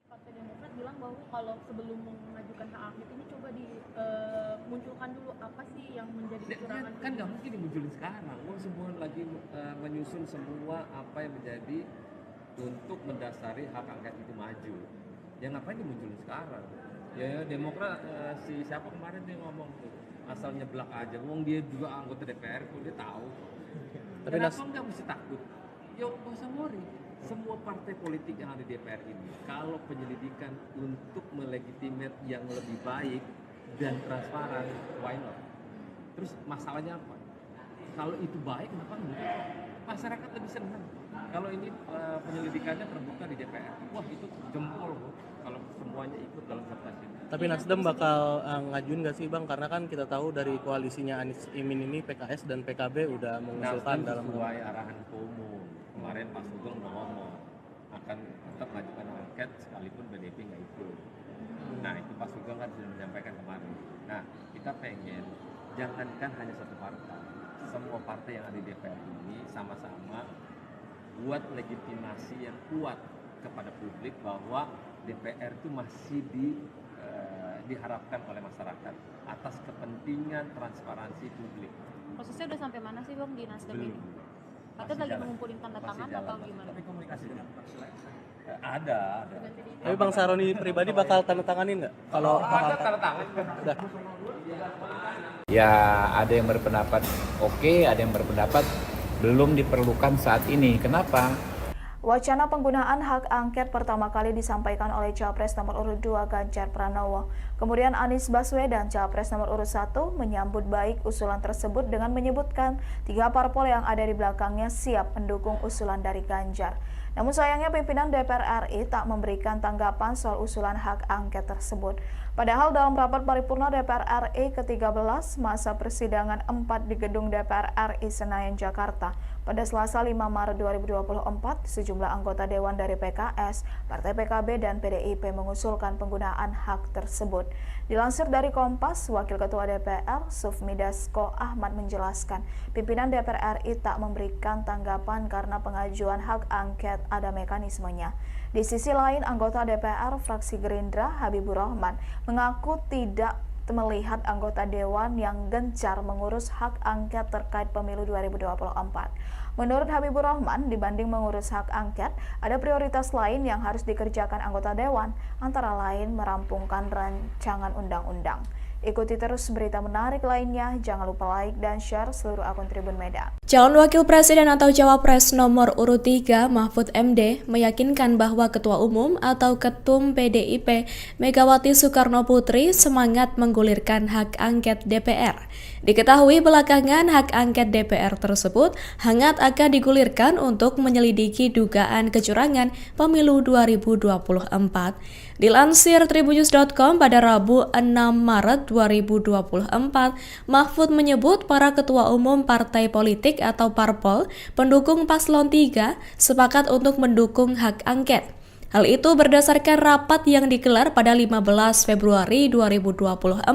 D: Partai Demokrat bilang bahwa kalau sebelum mengajukan hak angket ini coba dimunculkan dulu apa sih yang menjadi kecurangan.
E: Kan nggak mungkin dimunculin sekarang. Semua lagi menyusun semua apa yang menjadi untuk mendasari hak angket itu maju. Ya ngapain dimunculin sekarang? Ya Demokrat si siapa kemarin dia ngomong tuh asal nyeblak aja. Wong dia juga anggota DPR kok dia tahu.
F: Tapi
E: Kenapa nggak mesti takut? Ya nggak usah worry. Semua partai politik yang ada di DPR ini, kalau penyelidikan untuk melegitimate yang lebih baik dan transparan, why not? Terus masalahnya apa? Kalau itu baik, kenapa enggak? Masyarakat lebih senang. Kalau ini penyelidikannya terbuka di DPR, wah itu jempol loh. Kalau semuanya ikut dalam kertas ini.
F: Tapi Nasdem bakal ngajuin nggak sih Bang? Karena kan kita tahu dari koalisinya Anies Imin ini PKS dan PKB udah mengusulkan
E: Nasdem
F: dalam
E: sesuai arahan Ketua Umum. Kemarin Pak Sugeng udah ngomong akan tetap mengajukan angket sekalipun PDIP nggak ikut. Nah itu Pak Sugeng kan sudah menyampaikan kemarin. Nah kita pengen jangankan hanya satu partai, semua partai yang ada di DPR ini sama-sama buat legitimasi yang kuat kepada publik bahwa DPR itu masih diharapkan oleh masyarakat atas kepentingan transparansi publik.
J: Prosesnya udah sampai mana sih Bang di Nasdem ini? Katanya lagi mengumpulin tanda tangan atau gimana?
E: Tapi komunikasi dengan ada.
F: Tapi Bang Sahroni pribadi bakal tanda tanganin nggak? Kalau
E: ada tanda tangan.
F: udah.
G: Ya ada yang berpendapat oke, ada yang berpendapat belum diperlukan saat ini. Kenapa?
I: Wacana penggunaan hak angket pertama kali disampaikan oleh Capres nomor urut 2 Ganjar Pranowo. Kemudian Anies Baswedan, Capres nomor urut 1, menyambut baik usulan tersebut dengan menyebutkan 3 parpol yang ada di belakangnya siap mendukung usulan dari Ganjar. Namun sayangnya pimpinan DPR RI tak memberikan tanggapan soal usulan hak angket tersebut. Padahal dalam rapat paripurna DPR RI ke-13 masa persidangan 4 di gedung DPR RI Senayan, Jakarta, pada Selasa 5 Maret 2024, sejumlah anggota Dewan dari PKS, Partai PKB, dan PDIP mengusulkan penggunaan hak tersebut. Dilansir dari Kompas, Wakil Ketua DPR, Sufmi Dasko Ahmad menjelaskan, pimpinan DPR RI tak memberikan tanggapan karena pengajuan hak angket ada mekanismenya. Di sisi lain, anggota DPR fraksi Gerindra, Habibur Rahman, mengaku tidak melihat anggota Dewan yang gencar mengurus hak angket terkait pemilu 2024. Menurut Habibur Rahman, dibanding mengurus hak angket, ada prioritas lain yang harus dikerjakan anggota Dewan, antara lain merampungkan rancangan undang-undang. Ikuti terus berita menarik lainnya, jangan lupa like dan share seluruh akun Tribun Medan.
H: Calon Wakil Presiden atau Cawapres nomor urut 3 Mahfud MD meyakinkan bahwa Ketua Umum atau Ketum PDIP Megawati Soekarno Putri semangat menggulirkan hak angket DPR. Diketahui belakangan hak angket DPR tersebut hangat akan digulirkan untuk menyelidiki dugaan kecurangan pemilu 2024. Dilansir tribunnews.com pada Rabu 6 Maret 2024, Mahfud menyebut para ketua umum partai politik atau parpol pendukung paslon 3 sepakat untuk mendukung hak angket. Hal itu berdasarkan rapat yang digelar pada 15 Februari 2024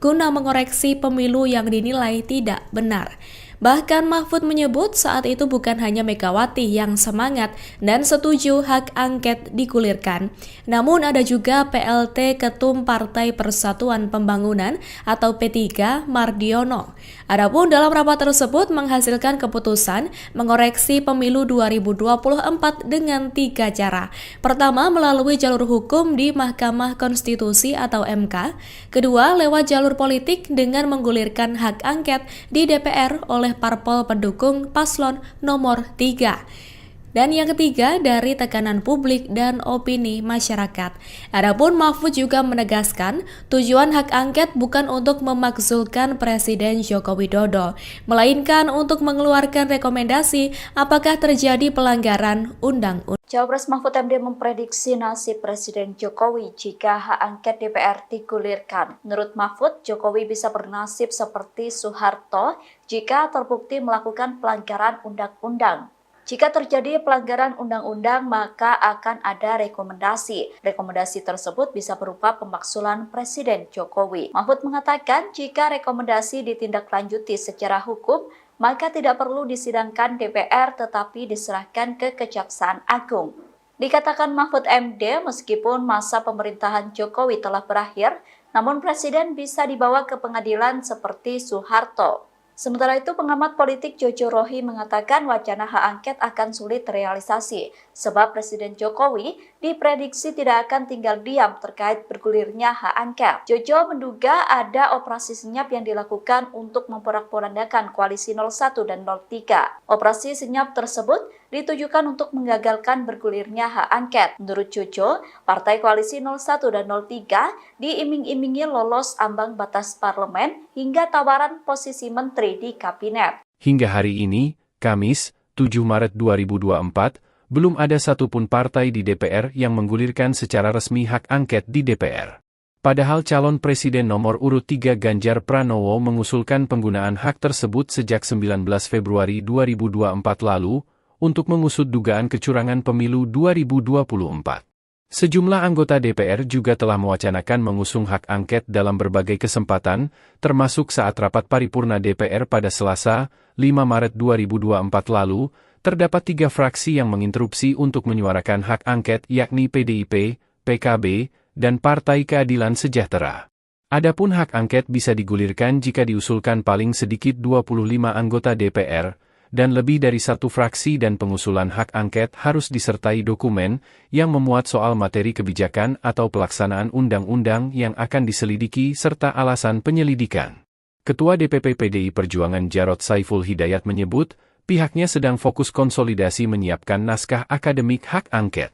H: guna mengoreksi pemilu yang dinilai tidak benar. Bahkan Mahfud menyebut saat itu bukan hanya Megawati yang semangat dan setuju hak angket digulirkan, namun ada juga PLT Ketum Partai Persatuan Pembangunan atau P3 Mardiono. Adapun dalam rapat tersebut menghasilkan keputusan mengoreksi pemilu 2024 dengan 3 cara. Pertama, melalui jalur hukum di Mahkamah Konstitusi atau MK. Kedua, lewat jalur politik dengan menggulirkan hak angket di DPR oleh parpol pendukung paslon nomor 3. Dan yang ketiga, dari tekanan publik dan opini masyarakat. Adapun Mahfud juga menegaskan, tujuan hak angket bukan untuk memakzulkan Presiden Joko Widodo, melainkan untuk mengeluarkan rekomendasi apakah terjadi pelanggaran undang-undang.
A: Cawapres Mahfud MD memprediksi nasib Presiden Jokowi jika hak angket DPR digulirkan. Menurut Mahfud, Jokowi bisa bernasib seperti Soeharto jika terbukti melakukan pelanggaran undang-undang. Jika terjadi pelanggaran undang-undang, maka akan ada rekomendasi. Rekomendasi tersebut bisa berupa pemakzulan Presiden Jokowi. Mahfud mengatakan jika rekomendasi ditindaklanjuti secara hukum, maka tidak perlu disidangkan DPR tetapi diserahkan ke Kejaksaan Agung. Dikatakan Mahfud MD, meskipun masa pemerintahan Jokowi telah berakhir, namun Presiden bisa dibawa ke pengadilan seperti Soeharto. Sementara itu, pengamat politik Jojo Rohi mengatakan wacana hak angket akan sulit terrealisasi, sebab Presiden Jokowi diprediksi tidak akan tinggal diam terkait bergulirnya hak angket. Jojo menduga ada operasi senyap yang dilakukan untuk memporak-porandakan koalisi 01 dan 03. Operasi senyap tersebut ditujukan untuk menggagalkan bergulirnya hak angket. Menurut Jojo, partai koalisi 01 dan 03 diiming-imingi lolos ambang batas parlemen hingga tawaran posisi menteri di kabinet.
B: Hingga hari ini, Kamis, 7 Maret 2024, belum ada satupun partai di DPR yang menggulirkan secara resmi hak angket di DPR. Padahal calon presiden nomor urut 3 Ganjar Pranowo mengusulkan penggunaan hak tersebut sejak 19 Februari 2024 lalu untuk mengusut dugaan kecurangan pemilu 2024. Sejumlah anggota DPR juga telah mewacanakan mengusung hak angket dalam berbagai kesempatan, termasuk saat rapat paripurna DPR pada Selasa, 5 Maret 2024 lalu, terdapat 3 fraksi yang menginterupsi untuk menyuarakan hak angket yakni PDIP, PKB, dan Partai Keadilan Sejahtera. Adapun hak angket bisa digulirkan jika diusulkan paling sedikit 25 anggota DPR, dan lebih dari 1 fraksi dan pengusulan hak angket harus disertai dokumen yang memuat soal materi kebijakan atau pelaksanaan undang-undang yang akan diselidiki serta alasan penyelidikan. Ketua DPP PDI Perjuangan Jarod Saiful Hidayat menyebut, pihaknya sedang fokus konsolidasi menyiapkan naskah akademik hak angket.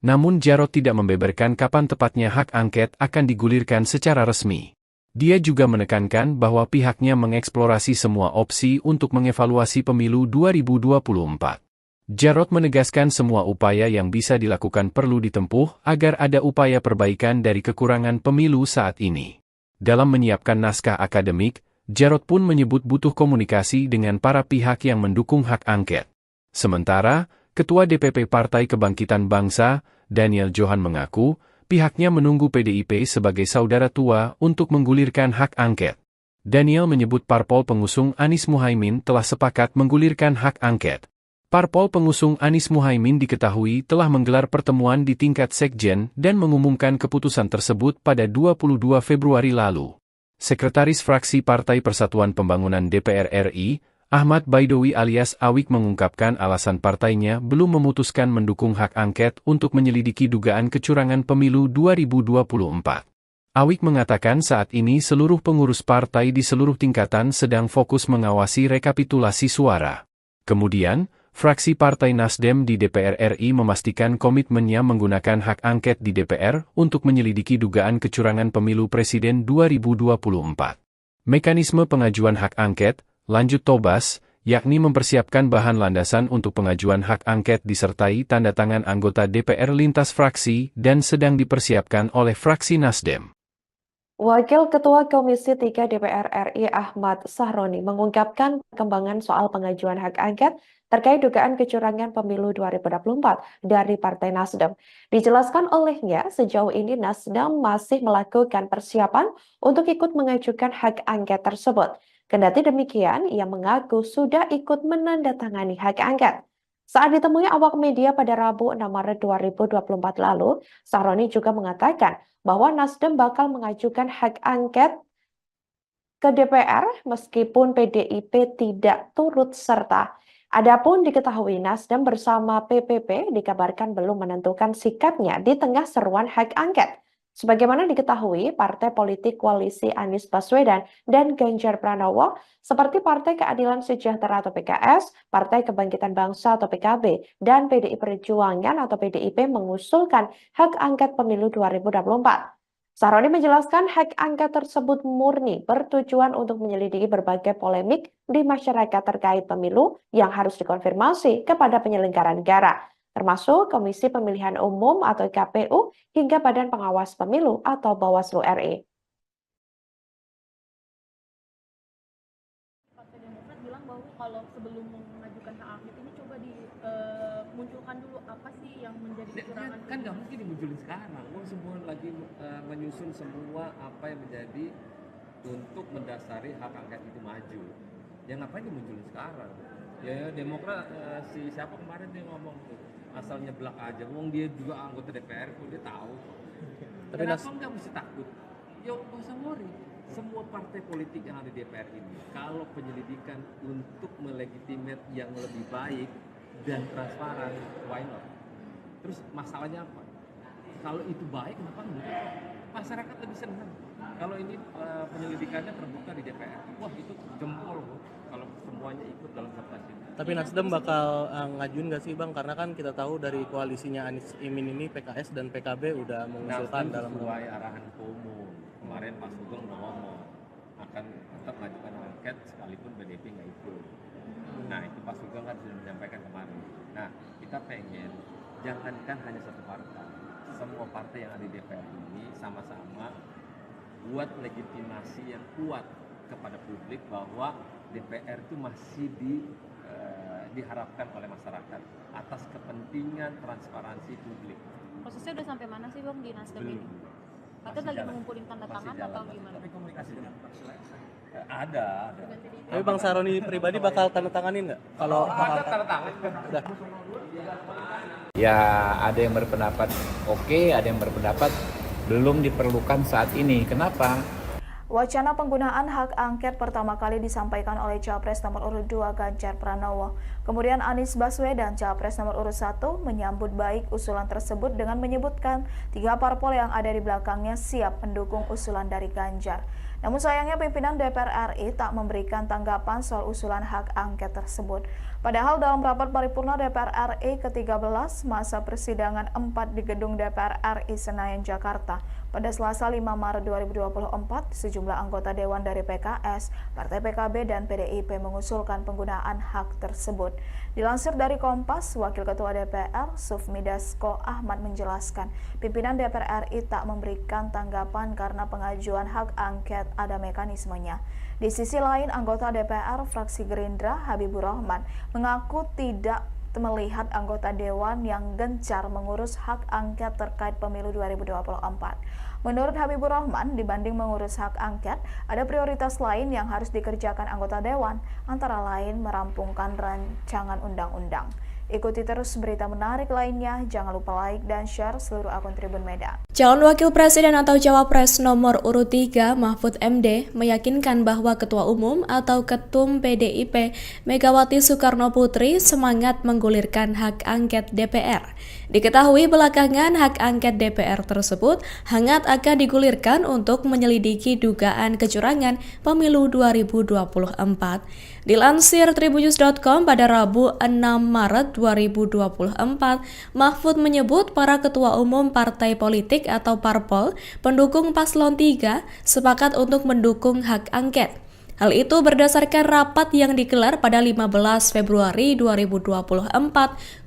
B: Namun Jarod tidak membeberkan kapan tepatnya hak angket akan digulirkan secara resmi. Dia juga menekankan bahwa pihaknya mengeksplorasi semua opsi untuk mengevaluasi pemilu 2024. Jarod menegaskan semua upaya yang bisa dilakukan perlu ditempuh agar ada upaya perbaikan dari kekurangan pemilu saat ini. Dalam menyiapkan naskah akademik, Jarod pun menyebut butuh komunikasi dengan para pihak yang mendukung hak angket. Sementara, Ketua DPP Partai Kebangkitan Bangsa, Daniel Johan mengaku, pihaknya menunggu PDIP sebagai saudara tua untuk menggulirkan hak angket. Daniel menyebut parpol pengusung Anies Muhaimin telah sepakat menggulirkan hak angket. Parpol pengusung Anies Muhaimin diketahui telah menggelar pertemuan di tingkat sekjen dan mengumumkan keputusan tersebut pada 22 Februari lalu. Sekretaris Fraksi Partai Persatuan Pembangunan DPR RI, Ahmad Baidowi alias Awik mengungkapkan alasan partainya belum memutuskan mendukung hak angket untuk menyelidiki dugaan kecurangan pemilu 2024. Awik mengatakan saat ini seluruh pengurus partai di seluruh tingkatan sedang fokus mengawasi rekapitulasi suara. Kemudian, fraksi Partai Nasdem di DPR RI memastikan komitmennya menggunakan hak angket di DPR untuk menyelidiki dugaan kecurangan pemilu presiden 2024. Mekanisme pengajuan hak angket, lanjut Tobas, yakni mempersiapkan bahan landasan untuk pengajuan hak angket disertai tanda tangan anggota DPR lintas fraksi dan sedang dipersiapkan oleh fraksi Nasdem.
C: Wakil Ketua Komisi 3 DPR RI Ahmad Sahroni mengungkapkan perkembangan soal pengajuan hak angket terkait dugaan kecurangan pemilu 2024 dari Partai Nasdem. Dijelaskan olehnya, sejauh ini Nasdem masih melakukan persiapan untuk ikut mengajukan hak angket tersebut. Kendati demikian, ia mengaku sudah ikut menandatangani hak angket. Saat ditemui awak media pada Rabu 6 Maret 2024 lalu, Sahroni juga mengatakan bahwa Nasdem bakal mengajukan hak angket ke DPR meskipun PDIP tidak turut serta. Adapun diketahui Nasdem bersama PPP dikabarkan belum menentukan sikapnya di tengah seruan hak angket. Sebagaimana diketahui, partai politik koalisi Anies Baswedan dan Ganjar Pranowo seperti Partai Keadilan Sejahtera atau PKS, Partai Kebangkitan Bangsa atau PKB, dan PDI Perjuangan atau PDIP mengusulkan hak angket pemilu 2024. Sahroni menjelaskan hak angket tersebut murni bertujuan untuk menyelidiki berbagai polemik di masyarakat terkait pemilu yang harus dikonfirmasi kepada penyelenggara negara, termasuk Komisi Pemilihan Umum atau KPU hingga Badan Pengawas Pemilu atau Bawaslu RI.
D: Partai Demokrat bilang bahwa kalau sebelum mengajukan hak angket ini coba dimunculkan dulu apa sih yang menjadi kecurangan.
E: Kan nggak mungkin dimunculin sekarang. Semua lagi menyusun semua apa yang menjadi untuk mendasari hak angket itu maju. Ya ngapain dimunculin sekarang? Ya Demokrat si siapa kemarin dia ngomong tuh asal nyeblak aja. Wong dia juga anggota DPR kok dia tahu.
F: Tapi
E: Kenapa nggak mesti takut? Yo nggak usah worry. Semua partai politik yang ada di DPR ini, kalau penyelidikan untuk melegitimate yang lebih baik dan transparan, why not? Terus masalahnya apa? Kalau itu baik, kenapa enggak? Masyarakat lebih senang. Kalau ini penyelidikannya terbuka di DPR, wah itu jempol kalau semuanya ikut dalam sertasi.
F: Tapi Nasdem bakal ngajuin nggak sih Bang? Karena kan kita tahu dari koalisinya Anies Imin ini PKS dan PKB udah mengusulkan dalam
E: sesuai arahan umum. Kemarin Pak Sugeng udah ngomong akan tetap mengajukan angket sekalipun PDIP nggak ikut. Nah itu Pak Sugeng kan sudah menyampaikan kemarin. Nah kita pengen jangankan hanya satu partai, semua partai yang ada di DPR ini sama-sama buat legitimasi yang kuat kepada publik bahwa DPR itu masih diharapkan oleh masyarakat atas kepentingan transparansi publik.
J: Prosesnya udah sampai mana sih Bang di Nasdem ini? Katanya lagi mengumpulin tanda tangan atau gimana?
E: Tapi komunikasi dengan ada.
F: Tapi Bang Sahroni pribadi bakal tanda tanganin nggak? Kalau
E: ada tanda tangan.
F: udah.
G: Ya ada yang berpendapat oke, ada yang berpendapat belum diperlukan saat ini. Kenapa?
I: Wacana penggunaan hak angket pertama kali disampaikan oleh Capres nomor urut 2 Ganjar Pranowo. Kemudian Anies Baswedan, Capres nomor urut 1, menyambut baik usulan tersebut dengan menyebutkan 3 parpol yang ada di belakangnya siap mendukung usulan dari Ganjar. Namun sayangnya pimpinan DPR RI tak memberikan tanggapan soal usulan hak angket tersebut. Padahal dalam rapat paripurna DPR RI ke-13 masa persidangan 4 di gedung DPR RI Senayan, Jakarta, pada Selasa 5 Maret 2024, sejumlah anggota Dewan dari PKS, Partai PKB, dan PDIP mengusulkan penggunaan hak tersebut. Dilansir dari Kompas, Wakil Ketua DPR, Sufmi Dasko Ahmad menjelaskan, pimpinan DPR RI tak memberikan tanggapan karena pengajuan hak angket ada mekanismenya. Di sisi lain, anggota DPR fraksi Gerindra, Habibur Rahman, mengaku tidak melihat anggota Dewan yang gencar mengurus hak angket terkait pemilu 2024. Menurut Habibur Rahman, dibanding mengurus hak angket, ada prioritas lain yang harus dikerjakan anggota Dewan, antara lain merampungkan rancangan undang-undang. Ikuti terus berita menarik lainnya, jangan lupa like dan share seluruh akun Tribun Medan.
H: Calon Wakil Presiden atau Cawapres nomor urut 3 Mahfud MD meyakinkan bahwa Ketua Umum atau Ketum PDIP Megawati Soekarno Putri semangat menggulirkan hak angket DPR. Diketahui belakangan hak angket DPR tersebut hangat akan digulirkan untuk menyelidiki dugaan kecurangan pemilu 2024. Dilansir tribunnews.com pada Rabu 6 Maret 2024, Mahfud menyebut para ketua umum partai politik atau parpol pendukung paslon 3 sepakat untuk mendukung hak angket. Hal itu berdasarkan rapat yang digelar pada 15 Februari 2024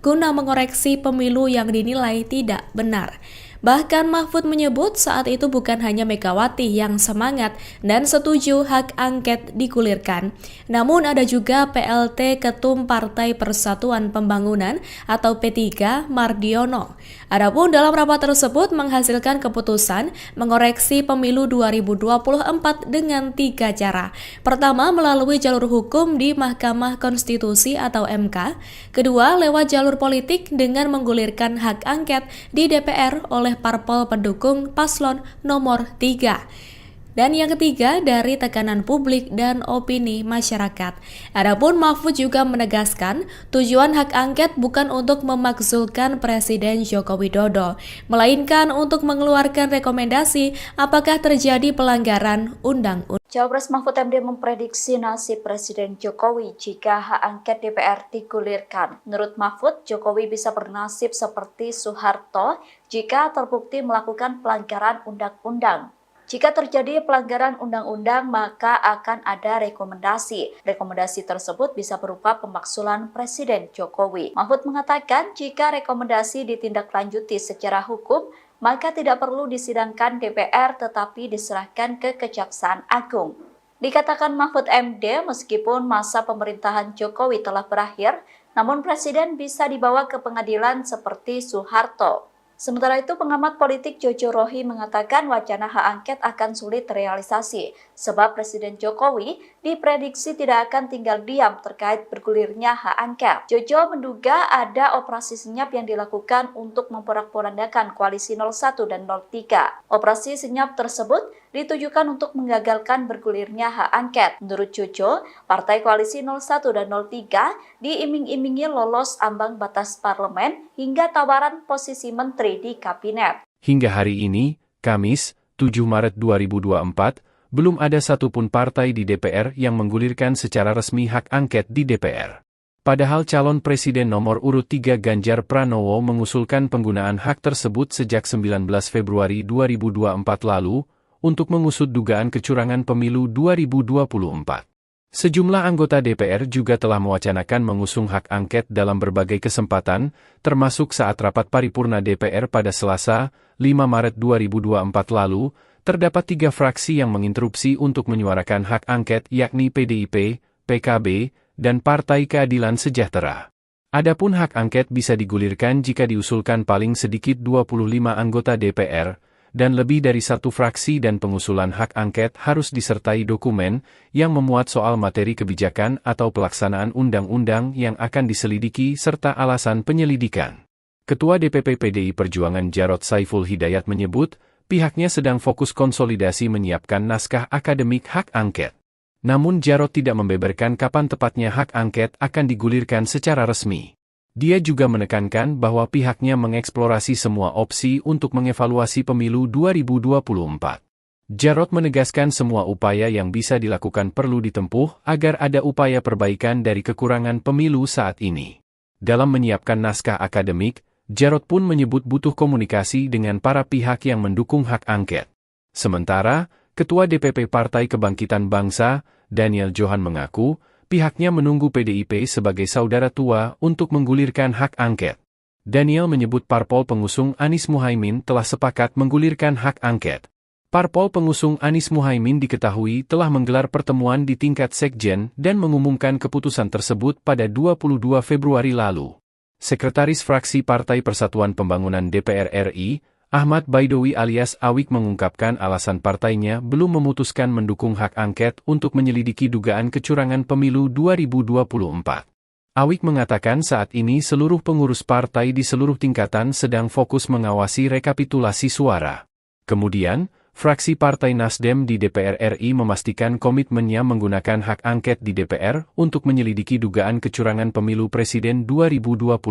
H: guna mengoreksi pemilu yang dinilai tidak benar. Bahkan Mahfud menyebut saat itu bukan hanya Megawati yang semangat dan setuju hak angket digulirkan, namun ada juga PLT Ketum Partai Persatuan Pembangunan atau P3 Mardiono. Adapun dalam rapat tersebut menghasilkan keputusan mengoreksi pemilu 2024 dengan 3 cara. Pertama, melalui jalur hukum di Mahkamah Konstitusi atau MK. Kedua, lewat jalur politik dengan menggulirkan hak angket di DPR oleh parpol pendukung paslon nomor 3. Dan yang ketiga, dari tekanan publik dan opini masyarakat. Adapun Mahfud juga menegaskan, tujuan hak angket bukan untuk memakzulkan Presiden Joko Widodo, melainkan untuk mengeluarkan rekomendasi apakah terjadi pelanggaran undang-undang.
A: Cawapres Mahfud MD memprediksi nasib Presiden Jokowi jika hak angket DPR digulirkan. Menurut Mahfud, Jokowi bisa bernasib seperti Soeharto jika terbukti melakukan pelanggaran undang-undang. Jika terjadi pelanggaran undang-undang, maka akan ada rekomendasi. Rekomendasi tersebut bisa berupa pemakzulan Presiden Jokowi. Mahfud mengatakan jika rekomendasi ditindaklanjuti secara hukum, maka tidak perlu disidangkan DPR tetapi diserahkan ke Kejaksaan Agung. Dikatakan Mahfud MD, meskipun masa pemerintahan Jokowi telah berakhir, namun Presiden bisa dibawa ke pengadilan seperti Soeharto. Sementara itu, pengamat politik Jojo Rohi mengatakan wacana hak angket akan sulit terrealisasi, sebab Presiden Jokowi diprediksi tidak akan tinggal diam terkait bergulirnya hak angket. Jojo menduga ada operasi senyap yang dilakukan untuk memporak-porandakan koalisi 01 dan 03. Operasi senyap tersebut ditujukan untuk menggagalkan bergulirnya hak angket. Menurut Jojo, partai koalisi 01 dan 03 diiming-imingi lolos ambang batas parlemen hingga tawaran posisi menteri di kabinet.
B: Hingga hari ini, Kamis, 7 Maret 2024, belum ada satupun partai di DPR yang menggulirkan secara resmi hak angket di DPR. Padahal calon presiden nomor urut 3 Ganjar Pranowo mengusulkan penggunaan hak tersebut sejak 19 Februari 2024 lalu untuk mengusut dugaan kecurangan pemilu 2024. Sejumlah anggota DPR juga telah mewacanakan mengusung hak angket dalam berbagai kesempatan, termasuk saat rapat paripurna DPR pada Selasa, 5 Maret 2024 lalu, terdapat 3 fraksi yang menginterupsi untuk menyuarakan hak angket yakni PDIP, PKB, dan Partai Keadilan Sejahtera. Adapun hak angket bisa digulirkan jika diusulkan paling sedikit 25 anggota DPR, dan lebih dari 1 fraksi dan pengusulan hak angket harus disertai dokumen yang memuat soal materi kebijakan atau pelaksanaan undang-undang yang akan diselidiki serta alasan penyelidikan. Ketua DPP PDI Perjuangan Jarod Saiful Hidayat menyebut, pihaknya sedang fokus konsolidasi menyiapkan naskah akademik hak angket. Namun Jarod tidak membeberkan kapan tepatnya hak angket akan digulirkan secara resmi. Dia juga menekankan bahwa pihaknya mengeksplorasi semua opsi untuk mengevaluasi pemilu 2024. Jarod menegaskan semua upaya yang bisa dilakukan perlu ditempuh agar ada upaya perbaikan dari kekurangan pemilu saat ini. Dalam menyiapkan naskah akademik, Jarod pun menyebut butuh komunikasi dengan para pihak yang mendukung hak angket. Sementara, Ketua DPP Partai Kebangkitan Bangsa, Daniel Johan mengaku, pihaknya menunggu PDIP sebagai saudara tua untuk menggulirkan hak angket. Daniel menyebut parpol pengusung Anies Muhaimin telah sepakat menggulirkan hak angket. Parpol pengusung Anies Muhaimin diketahui telah menggelar pertemuan di tingkat sekjen dan mengumumkan keputusan tersebut pada 22 Februari lalu. Sekretaris Fraksi Partai Persatuan Pembangunan DPR RI, Ahmad Baidowi alias Awik mengungkapkan alasan partainya belum memutuskan mendukung hak angket untuk menyelidiki dugaan kecurangan pemilu 2024. Awik mengatakan saat ini seluruh pengurus partai di seluruh tingkatan sedang fokus mengawasi rekapitulasi suara. Kemudian, fraksi Partai Nasdem di DPR RI memastikan komitmennya menggunakan hak angket di DPR untuk menyelidiki dugaan kecurangan pemilu presiden 2024.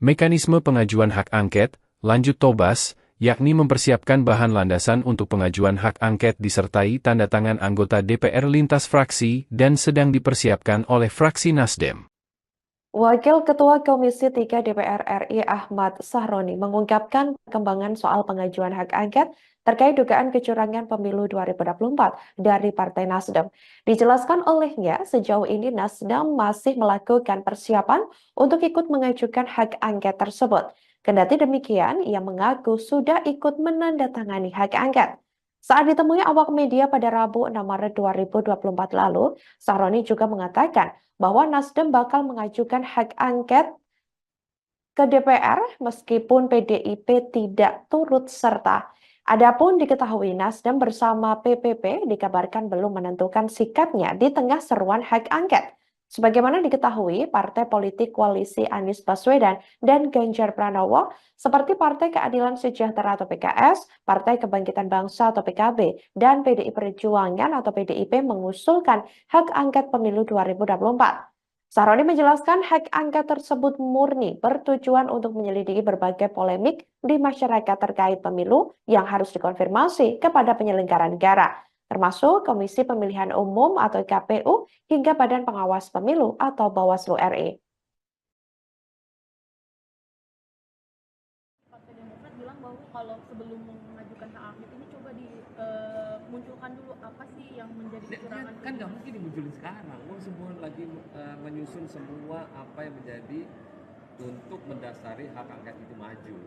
B: Mekanisme pengajuan hak angket, lanjut Tobas, yakni mempersiapkan bahan landasan untuk pengajuan hak angket disertai tanda tangan anggota DPR lintas fraksi dan sedang dipersiapkan oleh fraksi Nasdem.
C: Wakil Ketua Komisi 3 DPR RI Ahmad Sahroni mengungkapkan perkembangan soal pengajuan hak angket terkait dugaan kecurangan pemilu 2024 dari Partai Nasdem. Dijelaskan olehnya, sejauh ini Nasdem masih melakukan persiapan untuk ikut mengajukan hak angket tersebut. Kendati demikian, ia mengaku sudah ikut menandatangani hak angket. Saat ditemui awak media pada Rabu 6 Maret 2024 lalu, Sahroni juga mengatakan bahwa Nasdem bakal mengajukan hak angket ke DPR meskipun PDIP tidak turut serta. Adapun diketahui Nasdem bersama PPP dikabarkan belum menentukan sikapnya di tengah seruan hak angket. Sebagaimana diketahui, partai politik koalisi Anies Baswedan dan Ganjar Pranowo seperti Partai Keadilan Sejahtera atau PKS, Partai Kebangkitan Bangsa atau PKB, dan PDI Perjuangan atau PDIP mengusulkan hak angket pemilu 2024. Sahroni menjelaskan hak angket tersebut murni bertujuan untuk menyelidiki berbagai polemik di masyarakat terkait pemilu yang harus dikonfirmasi kepada penyelenggara negara, termasuk Komisi Pemilihan Umum atau KPU hingga Badan Pengawas Pemilu atau Bawaslu RI.
D: Partai Demokrat bilang bahwa kalau sebelum mengajukan hak angket ini coba dimunculkan dulu apa sih yang menjadi kecurangan.
E: Kan nggak mungkin dimunculin sekarang. Semua lagi menyusun semua apa yang menjadi untuk mendasari hak angket itu maju.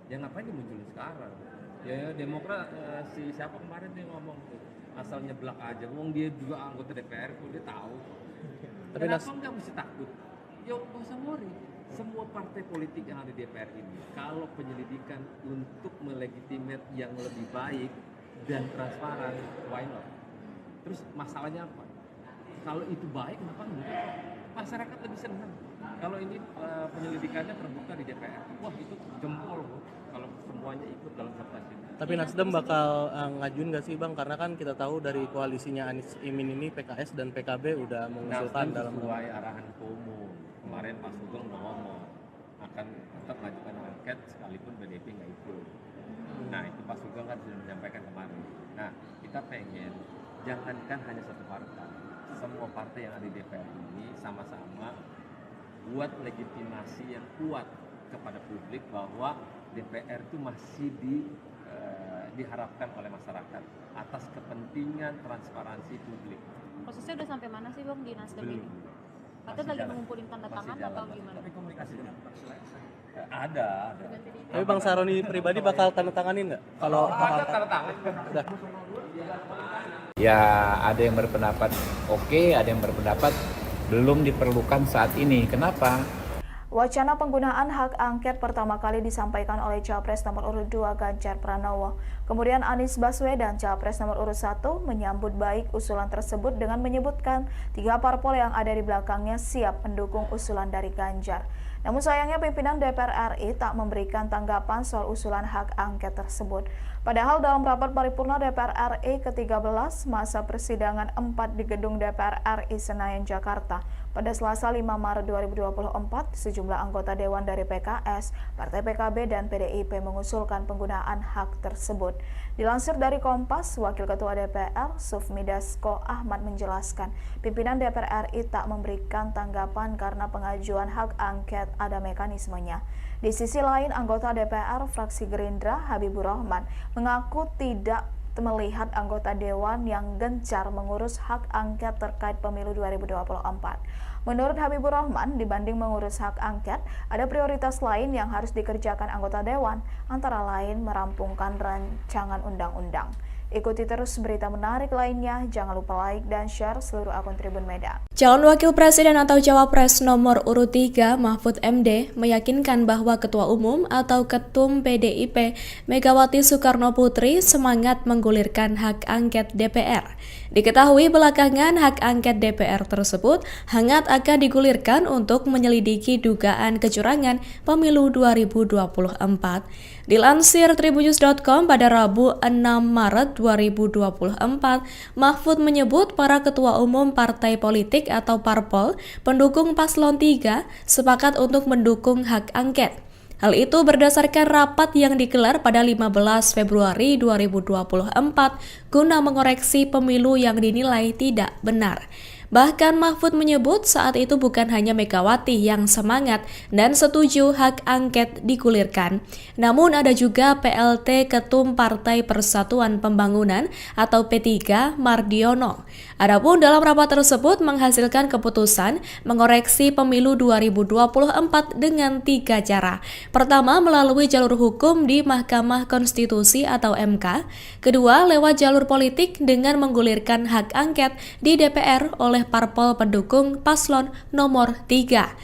E: Yang ngapain dimunculin sekarang? Ya Demokrat si siapa kemarin dia ngomong tuh asal nyeblak aja. Wong dia juga anggota DPR kok dia tahu. Kenapa nggak mesti takut? Ya nggak usah worry. Semua partai politik yang ada di DPR ini, kalau penyelidikan untuk melegitimate yang lebih baik dan transparan, why not? Terus masalahnya apa? Kalau itu baik, kenapa enggak? Masyarakat lebih senang. Kalau ini penyelidikannya terbuka di DPR, wah itu jempol kalau semuanya ikut dalam kertas ini.
F: Tapi Nasdem bakal ngajuin nggak sih Bang? Karena kan kita tahu dari koalisinya Anies Imin ini PKS dan PKB udah mengusulkan dalam
E: sesuai arahan Ketua Umum. Kemarin Pak Sugeng udah ngomong akan tetap mengajukan angket sekalipun PDIP nggak ikut. Nah itu Pak Sugeng kan sudah menyampaikan kemarin. Nah kita pengen jangankan hanya satu partai, semua partai yang ada di DPR ini sama-sama buat legitimasi yang kuat kepada publik bahwa DPR itu masih diharapkan oleh masyarakat atas kepentingan transparansi publik.
J: Prosesnya udah sampai mana sih Bang di Nasdem ini? Katanya lagi mengumpulin tanda tangan atau gimana?
E: Tapi komunikasi ada.
F: Tapi Bang Sahroni pribadi bakal tanda tanganin nggak? Kalau
E: ada tanda tangan.
G: Ya ada yang berpendapat oke, ada yang berpendapat belum diperlukan saat ini. Kenapa?
I: Wacana penggunaan hak angket pertama kali disampaikan oleh Capres nomor urut 2 Ganjar Pranowo. Kemudian Anies Baswedan, Capres nomor urut 1, menyambut baik usulan tersebut dengan menyebutkan 3 parpol yang ada di belakangnya siap mendukung usulan dari Ganjar. Namun sayangnya pimpinan DPR RI tak memberikan tanggapan soal usulan hak angket tersebut. Padahal dalam rapat paripurna DPR RI ke-13 masa persidangan 4 di gedung DPR RI Senayan, Jakarta, pada Selasa 5 Maret 2024, sejumlah anggota Dewan dari PKS, Partai PKB, dan PDIP mengusulkan penggunaan hak tersebut. Dilansir dari Kompas, Wakil Ketua DPR, Sufmi Dasko Ahmad menjelaskan, pimpinan DPR RI tak memberikan tanggapan karena pengajuan hak angket ada mekanismenya. Di sisi lain, anggota DPR fraksi Gerindra, Habibur Rahman, mengaku tidak melihat anggota Dewan yang gencar mengurus hak angket terkait pemilu 2024. Menurut Habibur Rahman, dibanding mengurus hak angket, ada prioritas lain yang harus dikerjakan anggota Dewan, antara lain merampungkan rancangan undang-undang. Ikuti terus berita menarik lainnya, jangan lupa like dan share seluruh akun Tribun Medan.
H: Calon Wakil Presiden atau Cawapres nomor urut 3 Mahfud MD meyakinkan bahwa Ketua Umum atau Ketum PDIP Megawati Soekarno Putri semangat menggulirkan hak angket DPR. Diketahui belakangan hak angket DPR tersebut hangat akan digulirkan untuk menyelidiki dugaan kecurangan pemilu 2024. Dilansir tribunnews.com pada Rabu 6 Maret 2024, Mahfud menyebut para ketua umum partai politik atau parpol pendukung paslon 3 sepakat untuk mendukung hak angket. Hal itu berdasarkan rapat yang digelar pada 15 Februari 2024 guna mengoreksi pemilu yang dinilai tidak benar. Bahkan Mahfud menyebut saat itu bukan hanya Megawati yang semangat dan setuju hak angket digulirkan, namun ada juga PLT Ketum Partai Persatuan Pembangunan atau P3 Mardiono. Adapun dalam rapat tersebut menghasilkan keputusan mengoreksi pemilu 2024 dengan 3 cara. Pertama, melalui jalur hukum di Mahkamah Konstitusi atau MK. Kedua, lewat jalur politik dengan menggulirkan hak angket di DPR oleh parpol pendukung paslon nomor 3.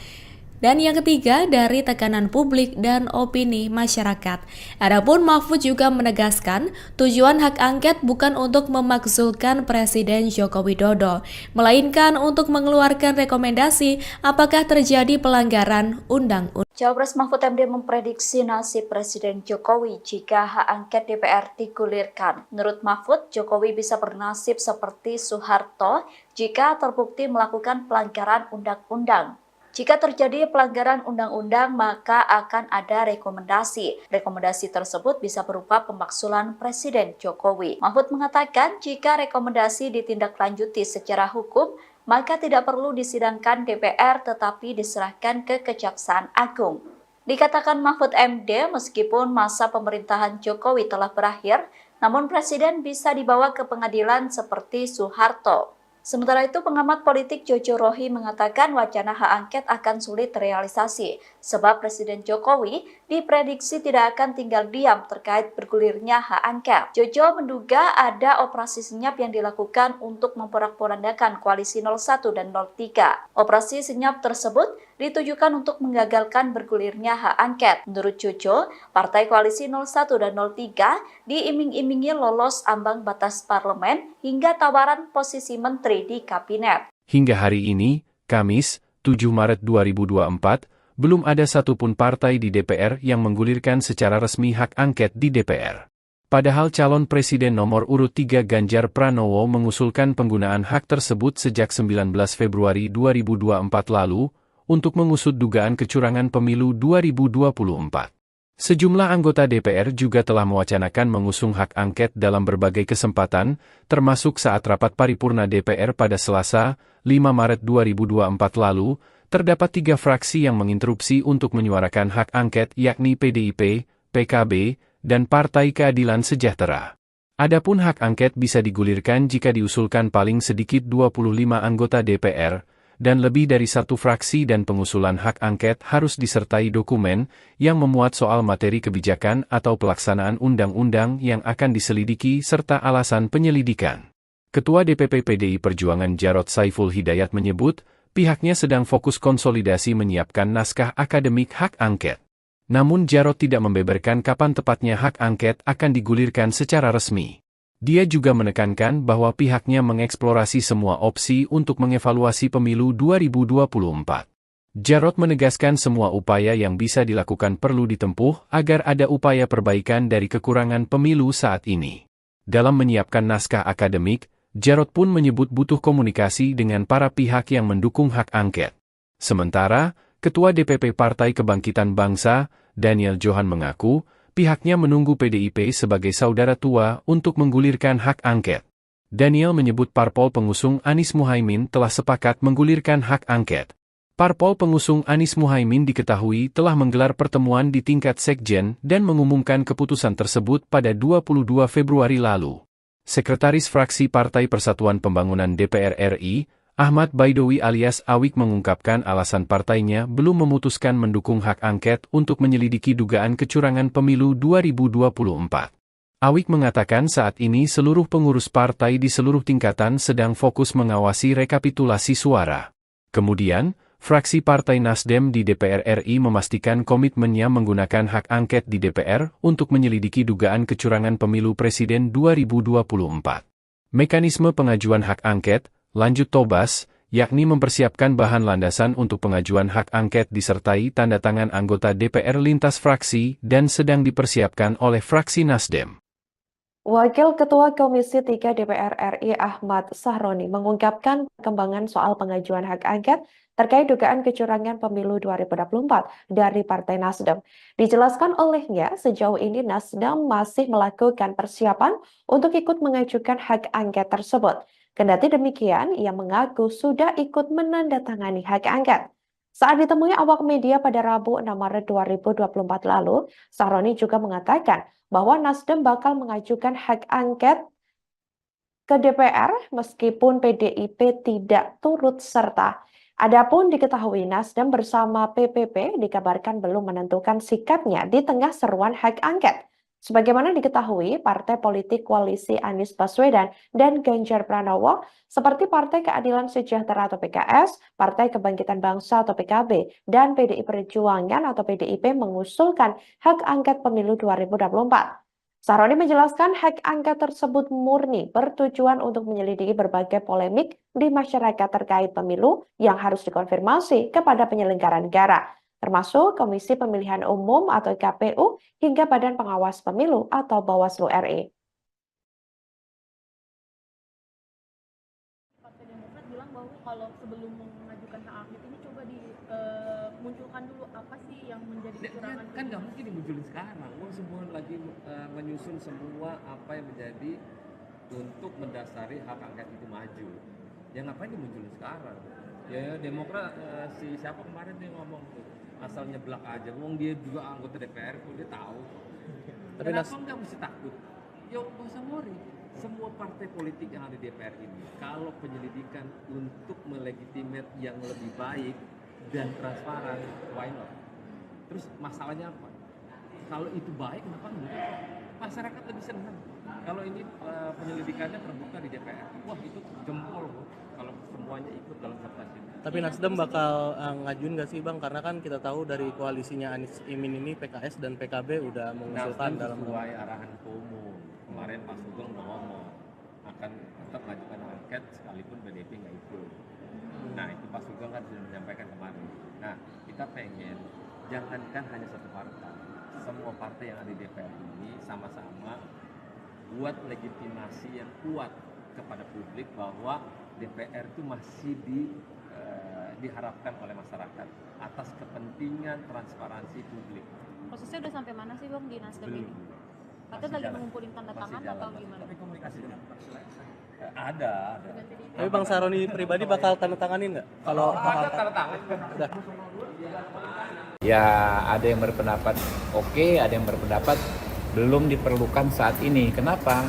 H: Dan yang ketiga, dari tekanan publik dan opini masyarakat. Adapun Mahfud juga menegaskan, tujuan hak angket bukan untuk memakzulkan Presiden Joko Widodo, melainkan untuk mengeluarkan rekomendasi apakah terjadi pelanggaran undang-undang.
A: Cawapres Mahfud MD memprediksi nasib Presiden Jokowi jika hak angket DPR digulirkan. Menurut Mahfud, Jokowi bisa bernasib seperti Soeharto jika terbukti melakukan pelanggaran undang-undang. Jika terjadi pelanggaran undang-undang, maka akan ada rekomendasi. Rekomendasi tersebut bisa berupa pemakzulan Presiden Jokowi. Mahfud mengatakan jika rekomendasi ditindaklanjuti secara hukum, maka tidak perlu disidangkan DPR tetapi diserahkan ke Kejaksaan Agung. Dikatakan Mahfud MD, meskipun masa pemerintahan Jokowi telah berakhir, namun Presiden bisa dibawa ke pengadilan seperti Soeharto. Sementara itu, pengamat politik Jojo Rohi mengatakan wacana hak angket akan sulit terrealisasi, sebab Presiden Jokowi diprediksi tidak akan tinggal diam terkait bergulirnya hak angket. Jojo menduga ada operasi senyap yang dilakukan untuk memporak-porandakan koalisi 01 dan 03. Operasi senyap tersebut ditujukan untuk menggagalkan bergulirnya hak angket. Menurut Jojo, partai koalisi 01 dan 03 diiming-imingi lolos ambang batas parlemen hingga tawaran posisi menteri di kabinet.
B: Hingga hari ini, Kamis, 7 Maret 2024, belum ada satupun partai di DPR yang menggulirkan secara resmi hak angket di DPR. Padahal calon presiden nomor urut 3 Ganjar Pranowo mengusulkan penggunaan hak tersebut sejak 19 Februari 2024 lalu untuk mengusut dugaan kecurangan pemilu 2024. Sejumlah anggota DPR juga telah mewacanakan mengusung hak angket dalam berbagai kesempatan, termasuk saat rapat paripurna DPR pada Selasa, 5 Maret 2024 lalu, terdapat 3 fraksi yang menginterupsi untuk menyuarakan hak angket yakni PDIP, PKB, dan Partai Keadilan Sejahtera. Adapun hak angket bisa digulirkan jika diusulkan paling sedikit 25 anggota DPR, dan lebih dari 1 fraksi dan pengusulan hak angket harus disertai dokumen yang memuat soal materi kebijakan atau pelaksanaan undang-undang yang akan diselidiki serta alasan penyelidikan. Ketua DPP PDI Perjuangan Jarod Saiful Hidayat menyebut, pihaknya sedang fokus konsolidasi menyiapkan naskah akademik hak angket. Namun Jarod tidak membeberkan kapan tepatnya hak angket akan digulirkan secara resmi. Dia juga menekankan bahwa pihaknya mengeksplorasi semua opsi untuk mengevaluasi pemilu 2024. Jarod menegaskan semua upaya yang bisa dilakukan perlu ditempuh agar ada upaya perbaikan dari kekurangan pemilu saat ini. Dalam menyiapkan naskah akademik, Jarod pun menyebut butuh komunikasi dengan para pihak yang mendukung hak angket. Sementara, Ketua DPP Partai Kebangkitan Bangsa, Daniel Johan mengaku, pihaknya menunggu PDIP sebagai saudara tua untuk menggulirkan hak angket. Daniel menyebut parpol pengusung Anies Muhaimin telah sepakat menggulirkan hak angket. Parpol pengusung Anies Muhaimin diketahui telah menggelar pertemuan di tingkat sekjen dan mengumumkan keputusan tersebut pada 22 Februari lalu. Sekretaris Fraksi Partai Persatuan Pembangunan DPR RI, Ahmad Baidowi alias Awik mengungkapkan alasan partainya belum memutuskan mendukung hak angket untuk menyelidiki dugaan kecurangan pemilu 2024. Awik mengatakan saat ini seluruh pengurus partai di seluruh tingkatan sedang fokus mengawasi rekapitulasi suara. Kemudian, fraksi Partai Nasdem di DPR RI memastikan komitmennya menggunakan hak angket di DPR untuk menyelidiki dugaan kecurangan pemilu presiden 2024. Mekanisme pengajuan hak angket, lanjut Tobas, yakni mempersiapkan bahan landasan untuk pengajuan hak angket disertai tanda tangan anggota DPR lintas fraksi dan sedang dipersiapkan oleh fraksi Nasdem.
C: Wakil Ketua Komisi 3 DPR RI Ahmad Sahroni mengungkapkan perkembangan soal pengajuan hak angket terkait dugaan kecurangan pemilu 2024 dari Partai Nasdem. Dijelaskan olehnya, sejauh ini Nasdem masih melakukan persiapan untuk ikut mengajukan hak angket tersebut. Kendati demikian, ia mengaku sudah ikut menandatangani hak angket. Saat ditemui awak media pada Rabu 6 Maret 2024 lalu, Sahroni juga mengatakan bahwa Nasdem bakal mengajukan hak angket ke DPR meskipun PDIP tidak turut serta. Adapun diketahui Nasdem bersama PPP dikabarkan belum menentukan sikapnya di tengah seruan hak angket. Sebagaimana diketahui, partai politik koalisi Anies Baswedan dan Ganjar Pranowo seperti Partai Keadilan Sejahtera atau PKS, Partai Kebangkitan Bangsa atau PKB, dan PDI Perjuangan atau PDIP mengusulkan hak angket pemilu 2024. Sahroni menjelaskan hak angket tersebut murni bertujuan untuk menyelidiki berbagai polemik di masyarakat terkait pemilu yang harus dikonfirmasi kepada penyelenggara negara, termasuk Komisi Pemilihan Umum atau KPU hingga Badan Pengawas Pemilu atau Bawaslu RI.
D: Partai Demokrat bilang bahwa kalau sebelum mengajukan hak angket ini coba dimunculkan dulu apa sih yang menjadi kecurangan.
E: Kan nggak mungkin dimunculin sekarang. Semua lagi menyusun semua apa yang menjadi untuk mendasari hak angket itu maju. Ya ngapain dimunculin sekarang? Ya Demokrat siapa kemarin dia ngomong tuh asal nyeblak aja. Wong dia juga anggota DPR kok dia tahu.
F: Tapi
E: Kenapa nggak mesti takut? Ya nggak usah worry. Semua partai politik yang ada di DPR ini, kalau penyelidikan untuk melegitimate yang lebih baik dan transparan, why not? Terus masalahnya apa? Kalau itu baik, kenapa enggak? Masyarakat lebih senang. Kalau ini penyelidikannya terbuka di DPR, wah itu jempol loh. Kalau semuanya ikut dalam kertas ini.
F: Tapi Nasdem bakal ngajuin nggak sih Bang? Karena kan kita tahu dari koalisinya Anies Imin ini PKS dan PKB udah mengusulkan dalam
E: sesuai arahan Ketua Umum. Kemarin Pak Sugeng udah ngomong akan tetap mengajukan angket sekalipun PDIP nggak ikut. Nah itu Pak Sugeng kan sudah menyampaikan kemarin. Nah kita pengen jangankan hanya satu partai, semua partai yang ada di DPR ini sama-sama buat legitimasi yang kuat kepada publik bahwa DPR itu masih diharapkan oleh masyarakat atas kepentingan transparansi publik.
J: Prosesnya udah sampai mana sih Bang di Nasdem
E: Belum.
J: ini? Katanya lagi mengumpulin tanda tangan atau gimana?
E: Tapi komunikasinya ada.
F: Tapi Bang Sahroni pribadi bakal tanda tanganin nggak? Kalau
E: ada tanda tangan.
F: udah.
G: Ya ada yang berpendapat oke, ada yang berpendapat belum diperlukan saat ini. Kenapa?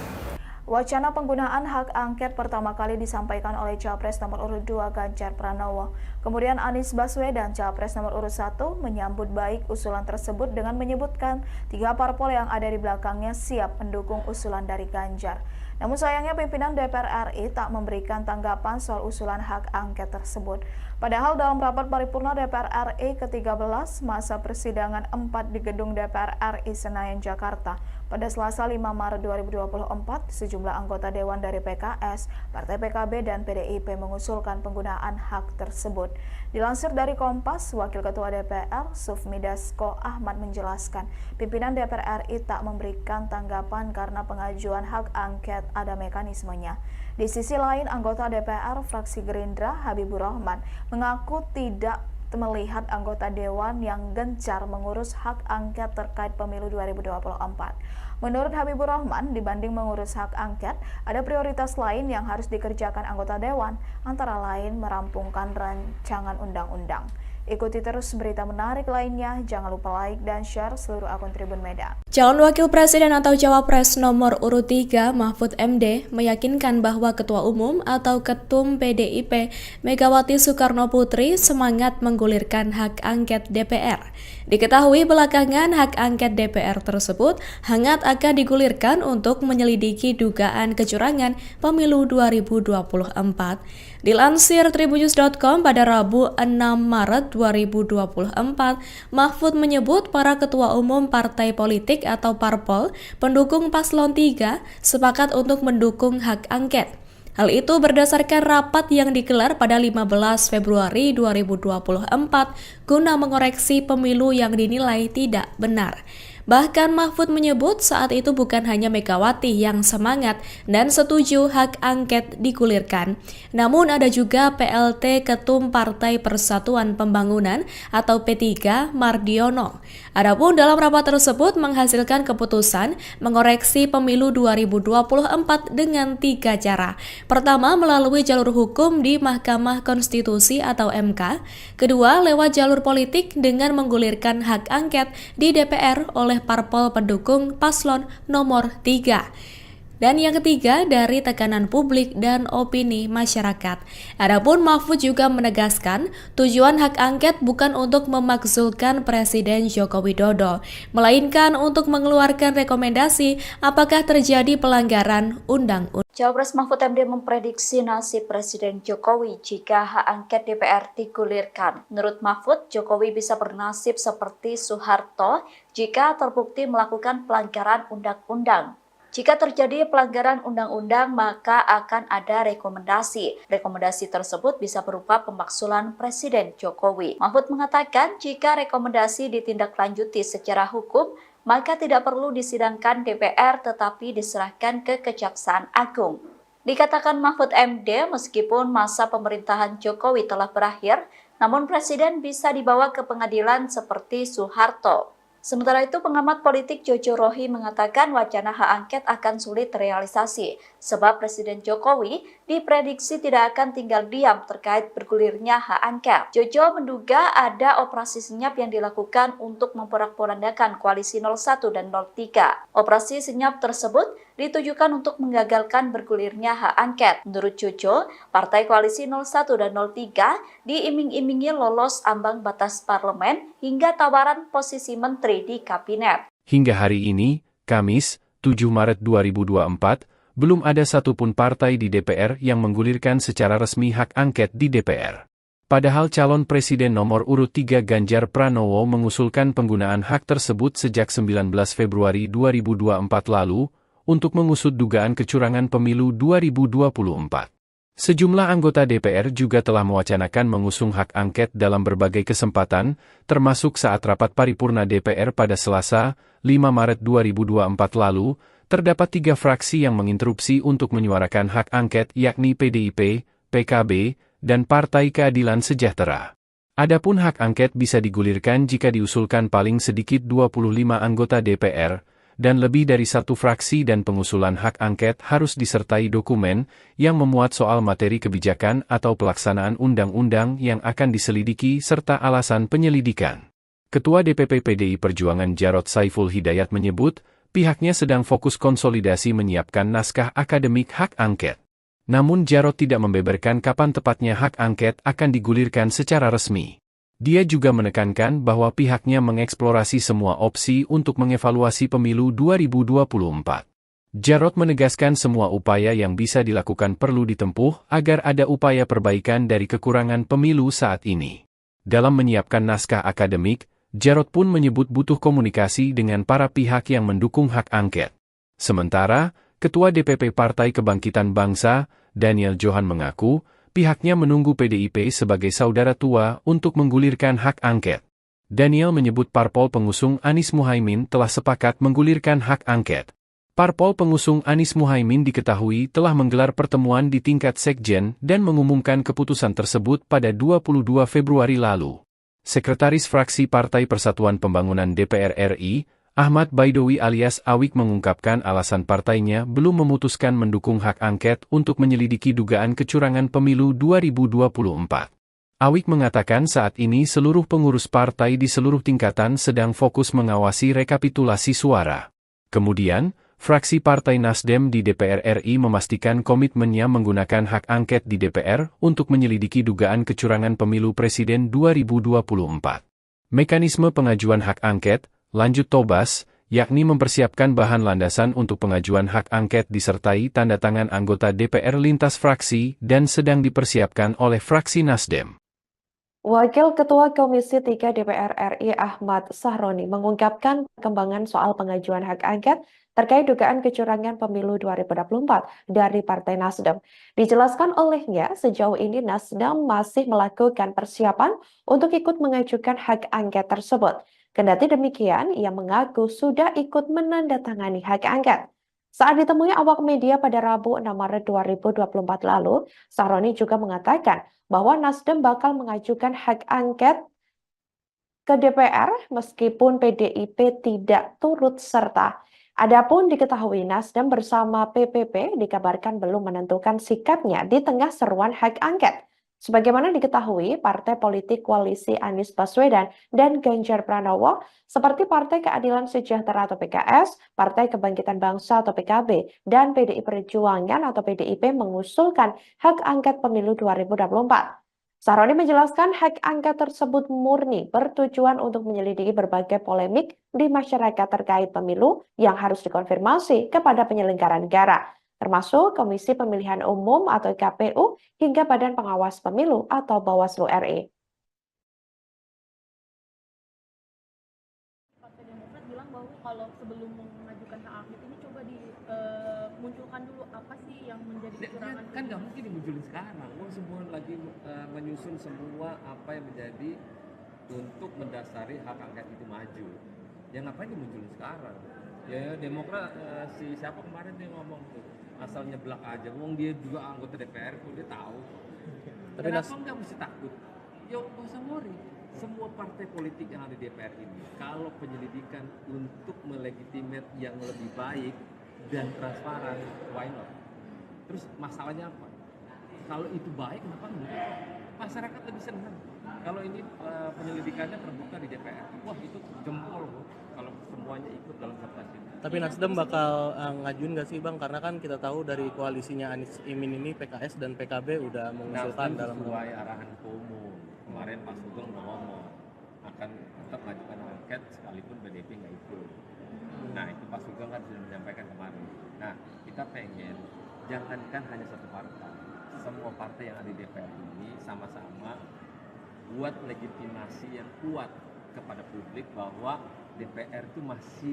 I: Wacana penggunaan hak angket pertama kali disampaikan oleh Capres nomor urut 2 Ganjar Pranowo. Kemudian Anies Baswedan, Capres nomor urut 1, menyambut baik usulan tersebut dengan menyebutkan 3 parpol yang ada di belakangnya siap mendukung usulan dari Ganjar. Namun sayangnya pimpinan DPR RI tak memberikan tanggapan soal usulan hak angket tersebut. Padahal dalam rapat paripurna DPR RI ke-13 masa persidangan 4 di gedung DPR RI Senayan, Jakarta, pada Selasa 5 Maret 2024, sejumlah anggota Dewan dari PKS, Partai PKB, dan PDIP mengusulkan penggunaan hak tersebut. Dilansir dari Kompas, Wakil Ketua DPR, Sufmi Dasko Ahmad menjelaskan, pimpinan DPR RI tak memberikan tanggapan karena pengajuan hak angket ada mekanismenya. Di sisi lain, anggota DPR fraksi Gerindra, Habibur Rahman, mengaku tidak melihat anggota Dewan yang gencar mengurus hak angket terkait pemilu 2024. Menurut Habibur Rahman, dibanding mengurus hak angket, ada prioritas lain yang harus dikerjakan anggota Dewan, antara lain merampungkan rancangan undang-undang. Ikuti terus berita menarik lainnya, jangan lupa like dan share seluruh akun Tribun Medan.
H: Calon Wakil Presiden atau Cawapres nomor urut 3 Mahfud MD meyakinkan bahwa Ketua Umum atau Ketum PDIP Megawati Soekarno Putri semangat menggulirkan hak angket DPR. Diketahui belakangan hak angket DPR tersebut hangat akan digulirkan untuk menyelidiki dugaan kecurangan pemilu 2024. Dilansir tribunnews.com pada Rabu 6 Maret 2024, Mahfud menyebut para ketua umum partai politik atau parpol pendukung paslon 3 sepakat untuk mendukung hak angket. Hal itu berdasarkan rapat yang digelar pada 15 Februari 2024 guna mengoreksi pemilu yang dinilai tidak benar. Bahkan Mahfud menyebut saat itu bukan hanya Megawati yang semangat dan setuju hak angket digulirkan, namun ada juga PLT Ketum Partai Persatuan Pembangunan atau P3 Mardiono. Adapun dalam rapat tersebut menghasilkan keputusan mengoreksi pemilu 2024 dengan 3 cara. Pertama, melalui jalur hukum di Mahkamah Konstitusi atau MK. Kedua, lewat jalur politik dengan menggulirkan hak angket di DPR oleh parpol pendukung paslon nomor 3. Dan yang ketiga, dari tekanan publik dan opini masyarakat. Adapun Mahfud juga menegaskan, tujuan hak angket bukan untuk memakzulkan Presiden Joko Widodo, melainkan untuk mengeluarkan rekomendasi apakah terjadi pelanggaran undang-undang.
A: Cawapres Mahfud MD memprediksi nasib Presiden Jokowi jika hak angket DPR digulirkan. Menurut Mahfud, Jokowi bisa bernasib seperti Soeharto jika terbukti melakukan pelanggaran undang-undang. Jika terjadi pelanggaran undang-undang, maka akan ada rekomendasi. Rekomendasi tersebut bisa berupa pemakzulan Presiden Jokowi. Mahfud mengatakan jika rekomendasi ditindaklanjuti secara hukum, maka tidak perlu disidangkan DPR tetapi diserahkan ke Kejaksaan Agung. Dikatakan Mahfud MD, meskipun masa pemerintahan Jokowi telah berakhir, namun Presiden bisa dibawa ke pengadilan seperti Soeharto. Sementara itu, pengamat politik Jojo Rohi mengatakan wacana hak angket akan sulit terrealisasi, sebab Presiden Jokowi diprediksi tidak akan tinggal diam terkait bergulirnya hak angket. Jojo menduga ada operasi senyap yang dilakukan untuk memporak-porandakan koalisi 01 dan 03. Operasi senyap tersebut ditujukan untuk menggagalkan bergulirnya hak angket. Menurut Jojo, partai koalisi 01 dan 03 diiming-imingi lolos ambang batas parlemen hingga tawaran posisi menteri di kabinet.
B: Hingga hari ini, Kamis, 7 Maret 2024, belum ada satupun partai di DPR yang menggulirkan secara resmi hak angket di DPR. Padahal calon presiden nomor urut 3 Ganjar Pranowo mengusulkan penggunaan hak tersebut sejak 19 Februari 2024 lalu untuk mengusut dugaan kecurangan pemilu 2024. Sejumlah anggota DPR juga telah mewacanakan mengusung hak angket dalam berbagai kesempatan, termasuk saat rapat paripurna DPR pada Selasa, 5 Maret 2024 lalu, terdapat 3 fraksi yang menginterupsi untuk menyuarakan hak angket yakni PDIP, PKB, dan Partai Keadilan Sejahtera. Adapun hak angket bisa digulirkan jika diusulkan paling sedikit 25 anggota DPR, dan lebih dari 1 fraksi dan pengusulan hak angket harus disertai dokumen yang memuat soal materi kebijakan atau pelaksanaan undang-undang yang akan diselidiki serta alasan penyelidikan. Ketua DPP PDI Perjuangan Jarod Saiful Hidayat menyebut, pihaknya sedang fokus konsolidasi menyiapkan naskah akademik hak angket. Namun Jarod tidak membeberkan kapan tepatnya hak angket akan digulirkan secara resmi. Dia juga menekankan bahwa pihaknya mengeksplorasi semua opsi untuk mengevaluasi pemilu 2024. Jarod menegaskan semua upaya yang bisa dilakukan perlu ditempuh agar ada upaya perbaikan dari kekurangan pemilu saat ini. Dalam menyiapkan naskah akademik, Jarod pun menyebut butuh komunikasi dengan para pihak yang mendukung hak angket. Sementara, Ketua DPP Partai Kebangkitan Bangsa, Daniel Johan mengaku, pihaknya menunggu PDIP sebagai saudara tua untuk menggulirkan hak angket. Daniel menyebut parpol pengusung Anies Muhaimin telah sepakat menggulirkan hak angket. Parpol pengusung Anies Muhaimin diketahui telah menggelar pertemuan di tingkat sekjen dan mengumumkan keputusan tersebut pada 22 Februari lalu. Sekretaris Fraksi Partai Persatuan Pembangunan DPR RI, Ahmad Baidowi alias Awik mengungkapkan alasan partainya belum memutuskan mendukung hak angket untuk menyelidiki dugaan kecurangan pemilu 2024. Awik mengatakan saat ini seluruh pengurus partai di seluruh tingkatan sedang fokus mengawasi rekapitulasi suara. Kemudian, fraksi Partai Nasdem di DPR RI memastikan komitmennya menggunakan hak angket di DPR untuk menyelidiki dugaan kecurangan pemilu presiden 2024. Mekanisme pengajuan hak angket, lanjut Tobas, yakni mempersiapkan bahan landasan untuk pengajuan hak angket disertai tanda tangan anggota DPR lintas fraksi dan sedang dipersiapkan oleh fraksi Nasdem.
C: Wakil Ketua Komisi 3 DPR RI Ahmad Sahroni mengungkapkan perkembangan soal pengajuan hak angket terkait dugaan kecurangan pemilu 2024 dari Partai Nasdem. Dijelaskan olehnya, sejauh ini Nasdem masih melakukan persiapan untuk ikut mengajukan hak angket tersebut. Kendati demikian, ia mengaku sudah ikut menandatangani hak angket. Saat ditemui awak media pada Rabu 6 Maret 2024 lalu, Sahroni juga mengatakan bahwa Nasdem bakal mengajukan hak angket ke DPR meskipun PDIP tidak turut serta. Adapun diketahui Nasdem bersama PPP dikabarkan belum menentukan sikapnya di tengah seruan hak angket. Sebagaimana diketahui, partai politik koalisi Anies Baswedan dan Ganjar Pranowo seperti Partai Keadilan Sejahtera atau PKS, Partai Kebangkitan Bangsa atau PKB, dan PDI Perjuangan atau PDIP mengusulkan hak angket pemilu 2024. Sahroni menjelaskan hak angket tersebut murni bertujuan untuk menyelidiki berbagai polemik di masyarakat terkait pemilu yang harus dikonfirmasi kepada penyelenggara negara, termasuk Komisi Pemilihan Umum atau KPU hingga Badan Pengawas Pemilu atau Bawaslu RI.
D: Partai Demokrat bilang bahwa kalau sebelum mengajukan hak angket ini coba dimunculkan dulu apa sih yang menjadi kecurangan.
E: Kan nggak mungkin dimunculin sekarang. Semua lagi menyusun semua apa yang menjadi untuk mendasari hak angket itu maju. Ya ngapain dimunculin sekarang? Ya Demokrat si siapa kemarin dia ngomong tuh asal nyeblak aja. Wong dia juga anggota DPR kok dia tahu.
F: Tapi
E: kenapa nggak mesti takut? Ya nggak usah worry. Semua partai politik yang ada di DPR ini, kalau penyelidikan untuk melegitimate yang lebih baik dan transparan, why not? Terus masalahnya apa? Kalau itu baik, kenapa enggak? Masyarakat lebih senang. Kalau ini penyelidikannya terbuka di DPR, wah itu jempol loh. Kalau semuanya ikut dalam kertas ini.
F: Tapi Nasdem bakal ngajuin nggak sih Bang? Karena kan kita tahu dari koalisinya Anies Imin ini PKS dan PKB udah mengusulkan dalam
E: sesuai arahan Ketua Umum. Kemarin Pak Sugeng ngomong akan tetap mengajukan angket sekalipun PDIP nggak ikut. Nah itu Pak Sugeng kan sudah menyampaikan kemarin. Nah kita pengen jangankan hanya satu partai, semua partai yang ada di DPR ini sama-sama buat legitimasi yang kuat kepada publik bahwa DPR itu masih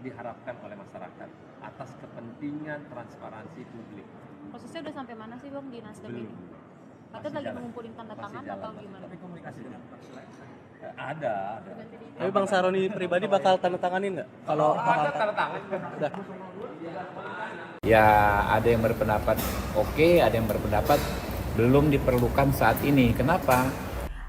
E: diharapkan oleh masyarakat atas kepentingan transparansi publik.
J: Prosesnya udah sampai mana sih Bang di Nasdem ini? Katanya lagi mengumpulin tanda tangan atau gimana?
E: Tapi komunikasi dengan ada.
F: Tapi Bang Sahroni pribadi bakal tanda tanganin nggak? Kalau
E: ada tanda tangan.
F: udah.
G: Ya ada yang berpendapat oke, ada yang berpendapat belum diperlukan saat ini. Kenapa?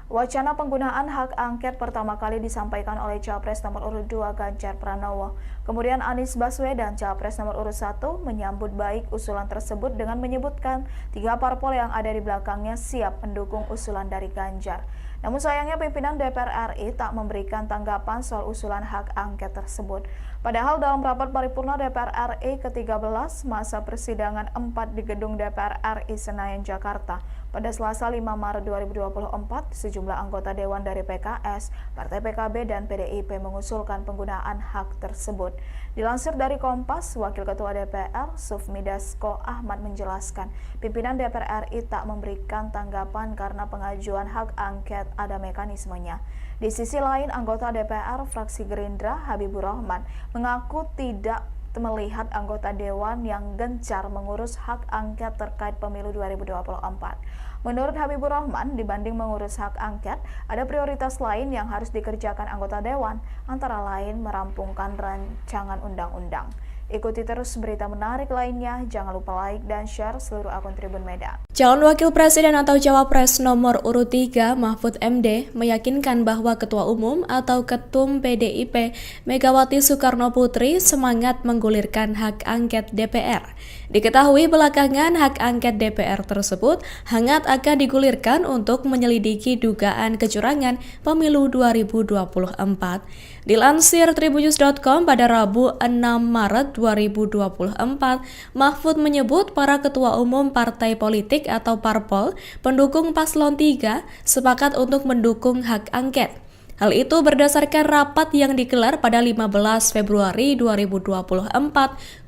I: Wacana penggunaan hak angket pertama kali disampaikan oleh Capres nomor urut 2 Ganjar Pranowo. Kemudian Anies Baswedan, Capres nomor urut 1, menyambut baik usulan tersebut dengan menyebutkan 3 parpol yang ada di belakangnya siap mendukung usulan dari Ganjar. Namun sayangnya pimpinan DPR RI tak memberikan tanggapan soal usulan hak angket tersebut. Padahal dalam rapat paripurna DPR RI ke-13 masa persidangan 4 di gedung DPR RI Senayan, Jakarta, pada Selasa 5 Maret 2024, sejumlah anggota Dewan dari PKS, Partai PKB, dan PDIP mengusulkan penggunaan hak tersebut. Dilansir dari Kompas, Wakil Ketua DPR, Sufmi Dasko Ahmad menjelaskan, pimpinan DPR RI tak memberikan tanggapan karena pengajuan hak angket ada mekanismenya. Di sisi lain, anggota DPR fraksi Gerindra, Habibur Rahman, mengaku tidak melihat anggota Dewan yang gencar mengurus hak angket terkait pemilu 2024. Menurut Habibur Rahman, dibanding mengurus hak angket, ada prioritas lain yang harus dikerjakan anggota Dewan, antara lain merampungkan rancangan undang-undang. Ikuti terus berita menarik lainnya, jangan lupa like dan share seluruh akun Tribun Medan.
H: Calon Wakil Presiden atau Cawapres nomor urut 3 Mahfud MD meyakinkan bahwa Ketua Umum atau Ketum PDIP Megawati Soekarno Putri semangat menggulirkan hak angket DPR. Diketahui belakangan hak angket DPR tersebut hangat akan digulirkan untuk menyelidiki dugaan kecurangan pemilu 2024. Dilansir tribunnews.com pada Rabu 6 Maret 2024, Mahfud menyebut para ketua umum partai politik atau parpol pendukung paslon 3 sepakat untuk mendukung hak angket. Hal itu berdasarkan rapat yang digelar pada 15 Februari 2024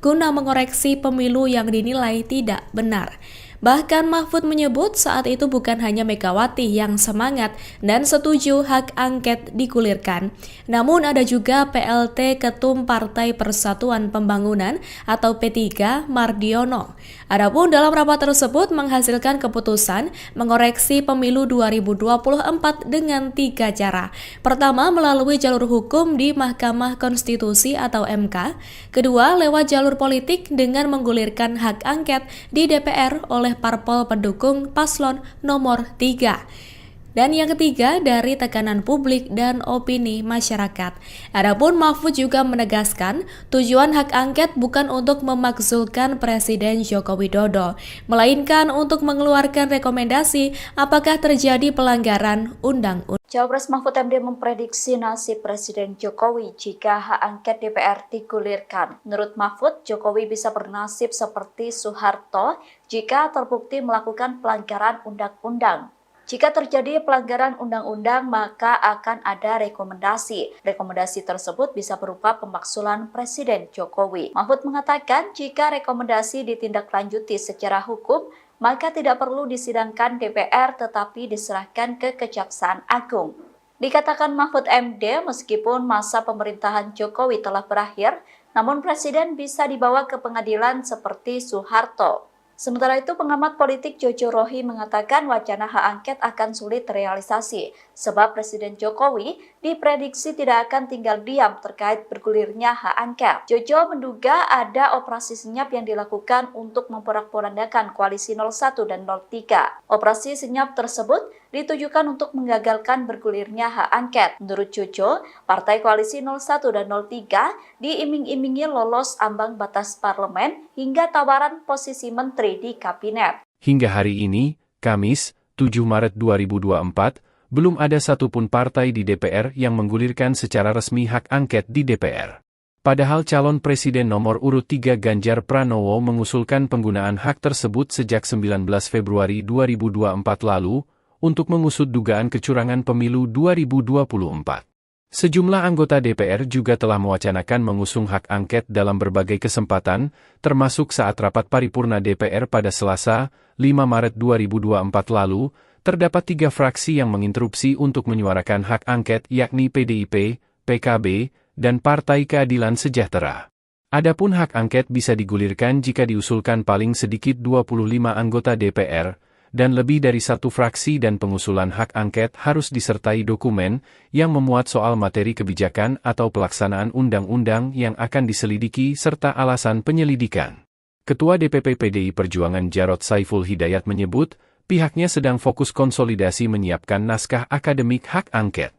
H: guna mengoreksi pemilu yang dinilai tidak benar. Bahkan Mahfud menyebut saat itu bukan hanya Megawati yang semangat dan setuju hak angket digulirkan, namun ada juga PLT Ketum Partai Persatuan Pembangunan atau P3 Mardiono. Adapun dalam rapat tersebut menghasilkan keputusan mengoreksi pemilu 2024 dengan 3 cara. Pertama, melalui jalur hukum di Mahkamah Konstitusi atau MK. Kedua, lewat jalur politik dengan menggulirkan hak angket di DPR oleh parpol pendukung paslon nomor 3. Dan yang ketiga, dari tekanan publik dan opini masyarakat. Adapun Mahfud juga menegaskan, tujuan hak angket bukan untuk memakzulkan Presiden Joko Widodo, melainkan untuk mengeluarkan rekomendasi apakah terjadi pelanggaran undang-undang.
A: Cawapres Mahfud MD memprediksi nasib Presiden Jokowi jika hak angket DPR digulirkan. Menurut Mahfud, Jokowi bisa bernasib seperti Soeharto jika terbukti melakukan pelanggaran undang-undang. Jika terjadi pelanggaran undang-undang, maka akan ada rekomendasi. Rekomendasi tersebut bisa berupa pemakzulan Presiden Jokowi. Mahfud mengatakan jika rekomendasi ditindaklanjuti secara hukum, maka tidak perlu disidangkan DPR tetapi diserahkan ke Kejaksaan Agung. Dikatakan Mahfud MD, meskipun masa pemerintahan Jokowi telah berakhir, namun Presiden bisa dibawa ke pengadilan seperti Soeharto. Sementara itu, pengamat politik Jojo Rohi mengatakan wacana hak angket akan sulit terrealisasi, sebab Presiden Jokowi diprediksi tidak akan tinggal diam terkait bergulirnya hak angket. Jojo menduga ada operasi senyap yang dilakukan untuk memporak-porandakan koalisi 01 dan 03. Operasi senyap tersebut ditujukan untuk menggagalkan bergulirnya hak angket. Menurut Jojo, partai koalisi 01 dan 03 diiming-imingi lolos ambang batas parlemen hingga tawaran posisi menteri di kabinet.
B: Hingga hari ini, Kamis, 7 Maret 2024, belum ada satupun partai di DPR yang menggulirkan secara resmi hak angket di DPR. Padahal calon presiden nomor urut 3 Ganjar Pranowo mengusulkan penggunaan hak tersebut sejak 19 Februari 2024 lalu untuk mengusut dugaan kecurangan pemilu 2024. Sejumlah anggota DPR juga telah mewacanakan mengusung hak angket dalam berbagai kesempatan, termasuk saat rapat paripurna DPR pada Selasa, 5 Maret 2024 lalu, terdapat 3 fraksi yang menginterupsi untuk menyuarakan hak angket yakni PDIP, PKB, dan Partai Keadilan Sejahtera. Adapun hak angket bisa digulirkan jika diusulkan paling sedikit 25 anggota DPR, dan lebih dari 1 fraksi dan pengusulan hak angket harus disertai dokumen yang memuat soal materi kebijakan atau pelaksanaan undang-undang yang akan diselidiki serta alasan penyelidikan. Ketua DPP PDI Perjuangan Jarod Saiful Hidayat menyebut, pihaknya sedang fokus konsolidasi menyiapkan naskah akademik hak angket.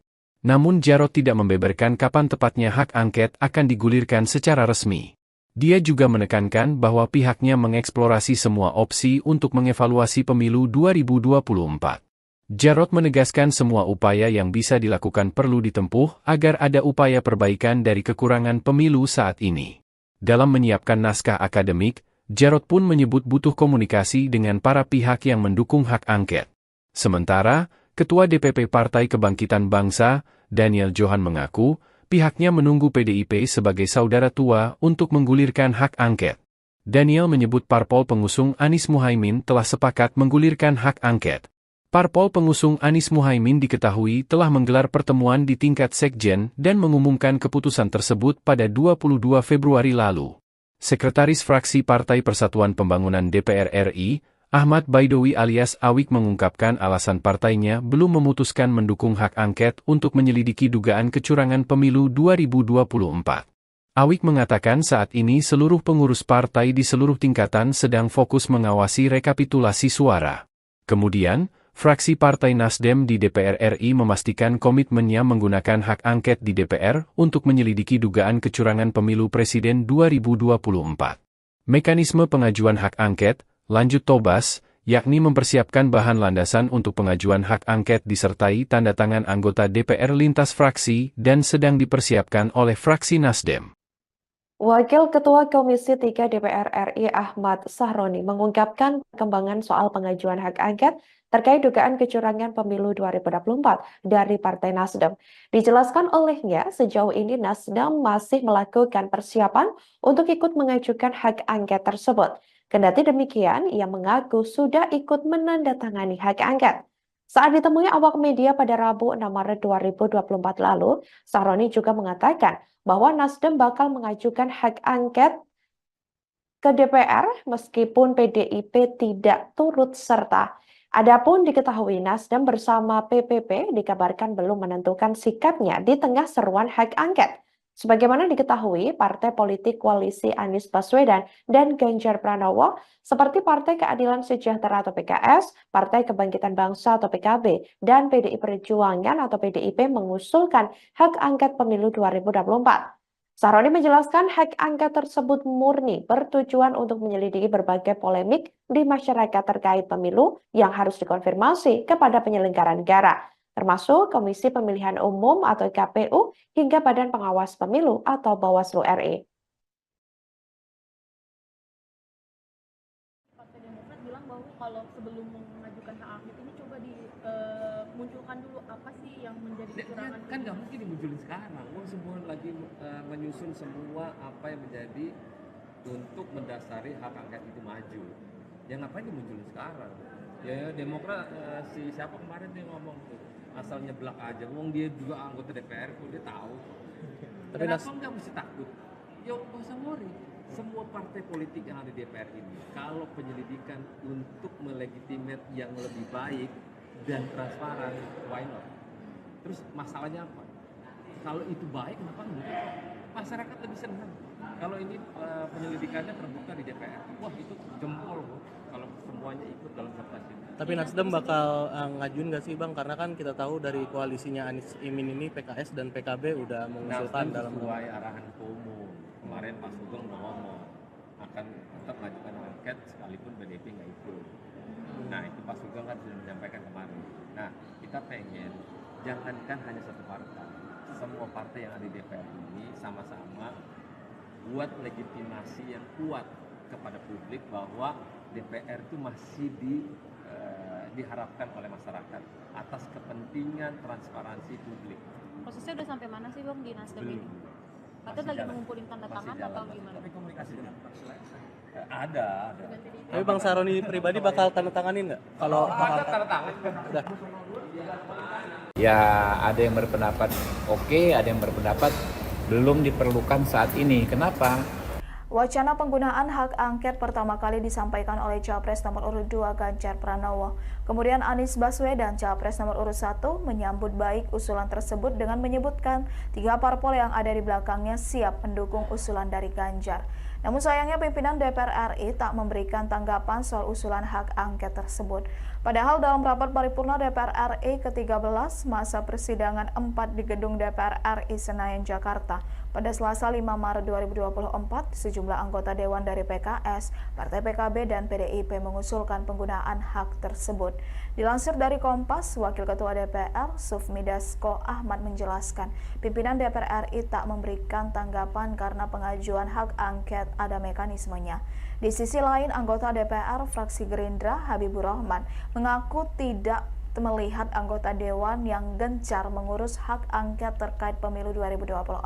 B: Namun Jarod tidak membeberkan kapan tepatnya hak angket akan digulirkan secara resmi. Dia juga menekankan bahwa pihaknya mengeksplorasi semua opsi untuk mengevaluasi pemilu 2024. Jarod menegaskan semua upaya yang bisa dilakukan perlu ditempuh agar ada upaya perbaikan dari kekurangan pemilu saat ini. Dalam menyiapkan naskah akademik, Jarod pun menyebut butuh komunikasi dengan para pihak yang mendukung hak angket. Sementara, Ketua DPP Partai Kebangkitan Bangsa, Daniel Johan mengaku, pihaknya menunggu PDIP sebagai saudara tua untuk menggulirkan hak angket. Daniel menyebut parpol pengusung Anies Muhaimin telah sepakat menggulirkan hak angket. Parpol pengusung Anies Muhaimin diketahui telah menggelar pertemuan di tingkat sekjen dan mengumumkan keputusan tersebut pada 22 Februari lalu. Sekretaris Fraksi Partai Persatuan Pembangunan DPR RI, Ahmad Baidowi alias Awik mengungkapkan alasan partainya belum memutuskan mendukung hak angket untuk menyelidiki dugaan kecurangan pemilu 2024. Awik mengatakan saat ini seluruh pengurus partai di seluruh tingkatan sedang fokus mengawasi rekapitulasi suara. Kemudian, fraksi Partai Nasdem di DPR RI memastikan komitmennya menggunakan hak angket di DPR untuk menyelidiki dugaan kecurangan pemilu presiden 2024. Mekanisme pengajuan hak angket, lanjut Tobas, yakni mempersiapkan bahan landasan untuk pengajuan hak angket disertai tanda tangan anggota DPR lintas fraksi dan sedang dipersiapkan oleh fraksi Nasdem.
C: Wakil Ketua Komisi 3 DPR RI Ahmad Sahroni mengungkapkan perkembangan soal pengajuan hak angket terkait dugaan kecurangan pemilu 2024 dari Partai Nasdem. Dijelaskan olehnya, sejauh ini Nasdem masih melakukan persiapan untuk ikut mengajukan hak angket tersebut. Kendati demikian, ia mengaku sudah ikut menandatangani hak angket. Saat ditemui awak media pada Rabu 6 Maret 2024 lalu, Sahroni juga mengatakan bahwa Nasdem bakal mengajukan hak angket ke DPR meskipun PDIP tidak turut serta. Adapun diketahui Nasdem bersama PPP dikabarkan belum menentukan sikapnya di tengah seruan hak angket. Sebagaimana diketahui, partai politik koalisi Anies Baswedan dan Ganjar Pranowo seperti Partai Keadilan Sejahtera atau PKS, Partai Kebangkitan Bangsa atau PKB, dan PDI Perjuangan atau PDIP mengusulkan hak angket pemilu 2024. Sahroni menjelaskan hak angket tersebut murni bertujuan untuk menyelidiki berbagai polemik di masyarakat terkait pemilu yang harus dikonfirmasi kepada penyelenggara negara, termasuk Komisi Pemilihan Umum atau KPU hingga Badan Pengawas Pemilu atau Bawaslu RI.
D: Partai Demokrat bilang bahwa kalau sebelum mengajukan hak angket ini coba dimunculkan dulu apa sih yang menjadi kecurangan.
E: Kan nggak mungkin dimunculin sekarang. Semua lagi menyusun semua apa yang menjadi untuk mendasari hak angket itu maju. Ya ngapain dimunculin sekarang? Ya Demokrat si siapa kemarin dia ngomong tuh asal nyeblak aja. Wong dia juga anggota DPR kok dia tahu.
F: Tapi
E: Kenapa nggak mesti takut? Yo nggak usah worry. Semua partai politik yang ada di DPR ini, kalau penyelidikan untuk melegitimate yang lebih baik dan transparan, why not? Terus masalahnya apa? Kalau itu baik, kenapa enggak? Masyarakat lebih senang. Kalau ini penyelidikannya terbuka di DPR, wah itu jempol loh. Kalau semuanya ikut dalam kertas ini.
F: Tapi Nasdem bakal ngajuin nggak sih Bang? Karena kan kita tahu dari koalisinya Anies Imin ini PKS dan PKB udah mengusulkan
E: Nasdem
F: dalam
E: sesuai arahan Ketua Umum. Kemarin Pak Sugeng udah ngomong akan tetap mengajukan angket sekalipun PDIP nggak ikut. Nah itu Pak Sugeng kan sudah menyampaikan kemarin. Nah kita pengen jangankan hanya satu partai, semua partai yang ada di DPR ini sama-sama buat legitimasi yang kuat kepada publik bahwa DPR itu masih diharapkan oleh masyarakat atas kepentingan transparansi publik.
J: Prosesnya udah sampai mana sih Bang di Nasdem ini? Katanya lagi mengumpulin tanda tangan atau gimana?
E: Tapi komunikasi dengan ada.
F: Tapi Bang Sahroni pribadi bakal tanda tanganin nggak? Kalau
E: Ada tanda tangan.
F: udah.
G: Ya ada yang berpendapat oke, ada yang berpendapat belum diperlukan saat ini. Kenapa?
I: Wacana penggunaan hak angket pertama kali disampaikan oleh Capres nomor urut 2 Ganjar Pranowo. Kemudian Anies Baswedan, Capres nomor urut 1, menyambut baik usulan tersebut dengan menyebutkan 3 parpol yang ada di belakangnya siap mendukung usulan dari Ganjar. Namun sayangnya pimpinan DPR RI tak memberikan tanggapan soal usulan hak angket tersebut. Padahal dalam rapat paripurna DPR RI ke-13 masa persidangan 4 di gedung DPR RI Senayan, Jakarta, pada Selasa 5 Maret 2024, sejumlah anggota Dewan dari PKS, Partai PKB, dan PDIP mengusulkan penggunaan hak tersebut. Dilansir dari Kompas, Wakil Ketua DPR, Sufmi Dasko Ahmad menjelaskan, pimpinan DPR RI tak memberikan tanggapan karena pengajuan hak angket ada mekanismenya. Di sisi lain, anggota DPR fraksi Gerindra, Habibur Rahman, mengaku tidak melihat anggota Dewan yang gencar mengurus hak angket terkait pemilu 2024.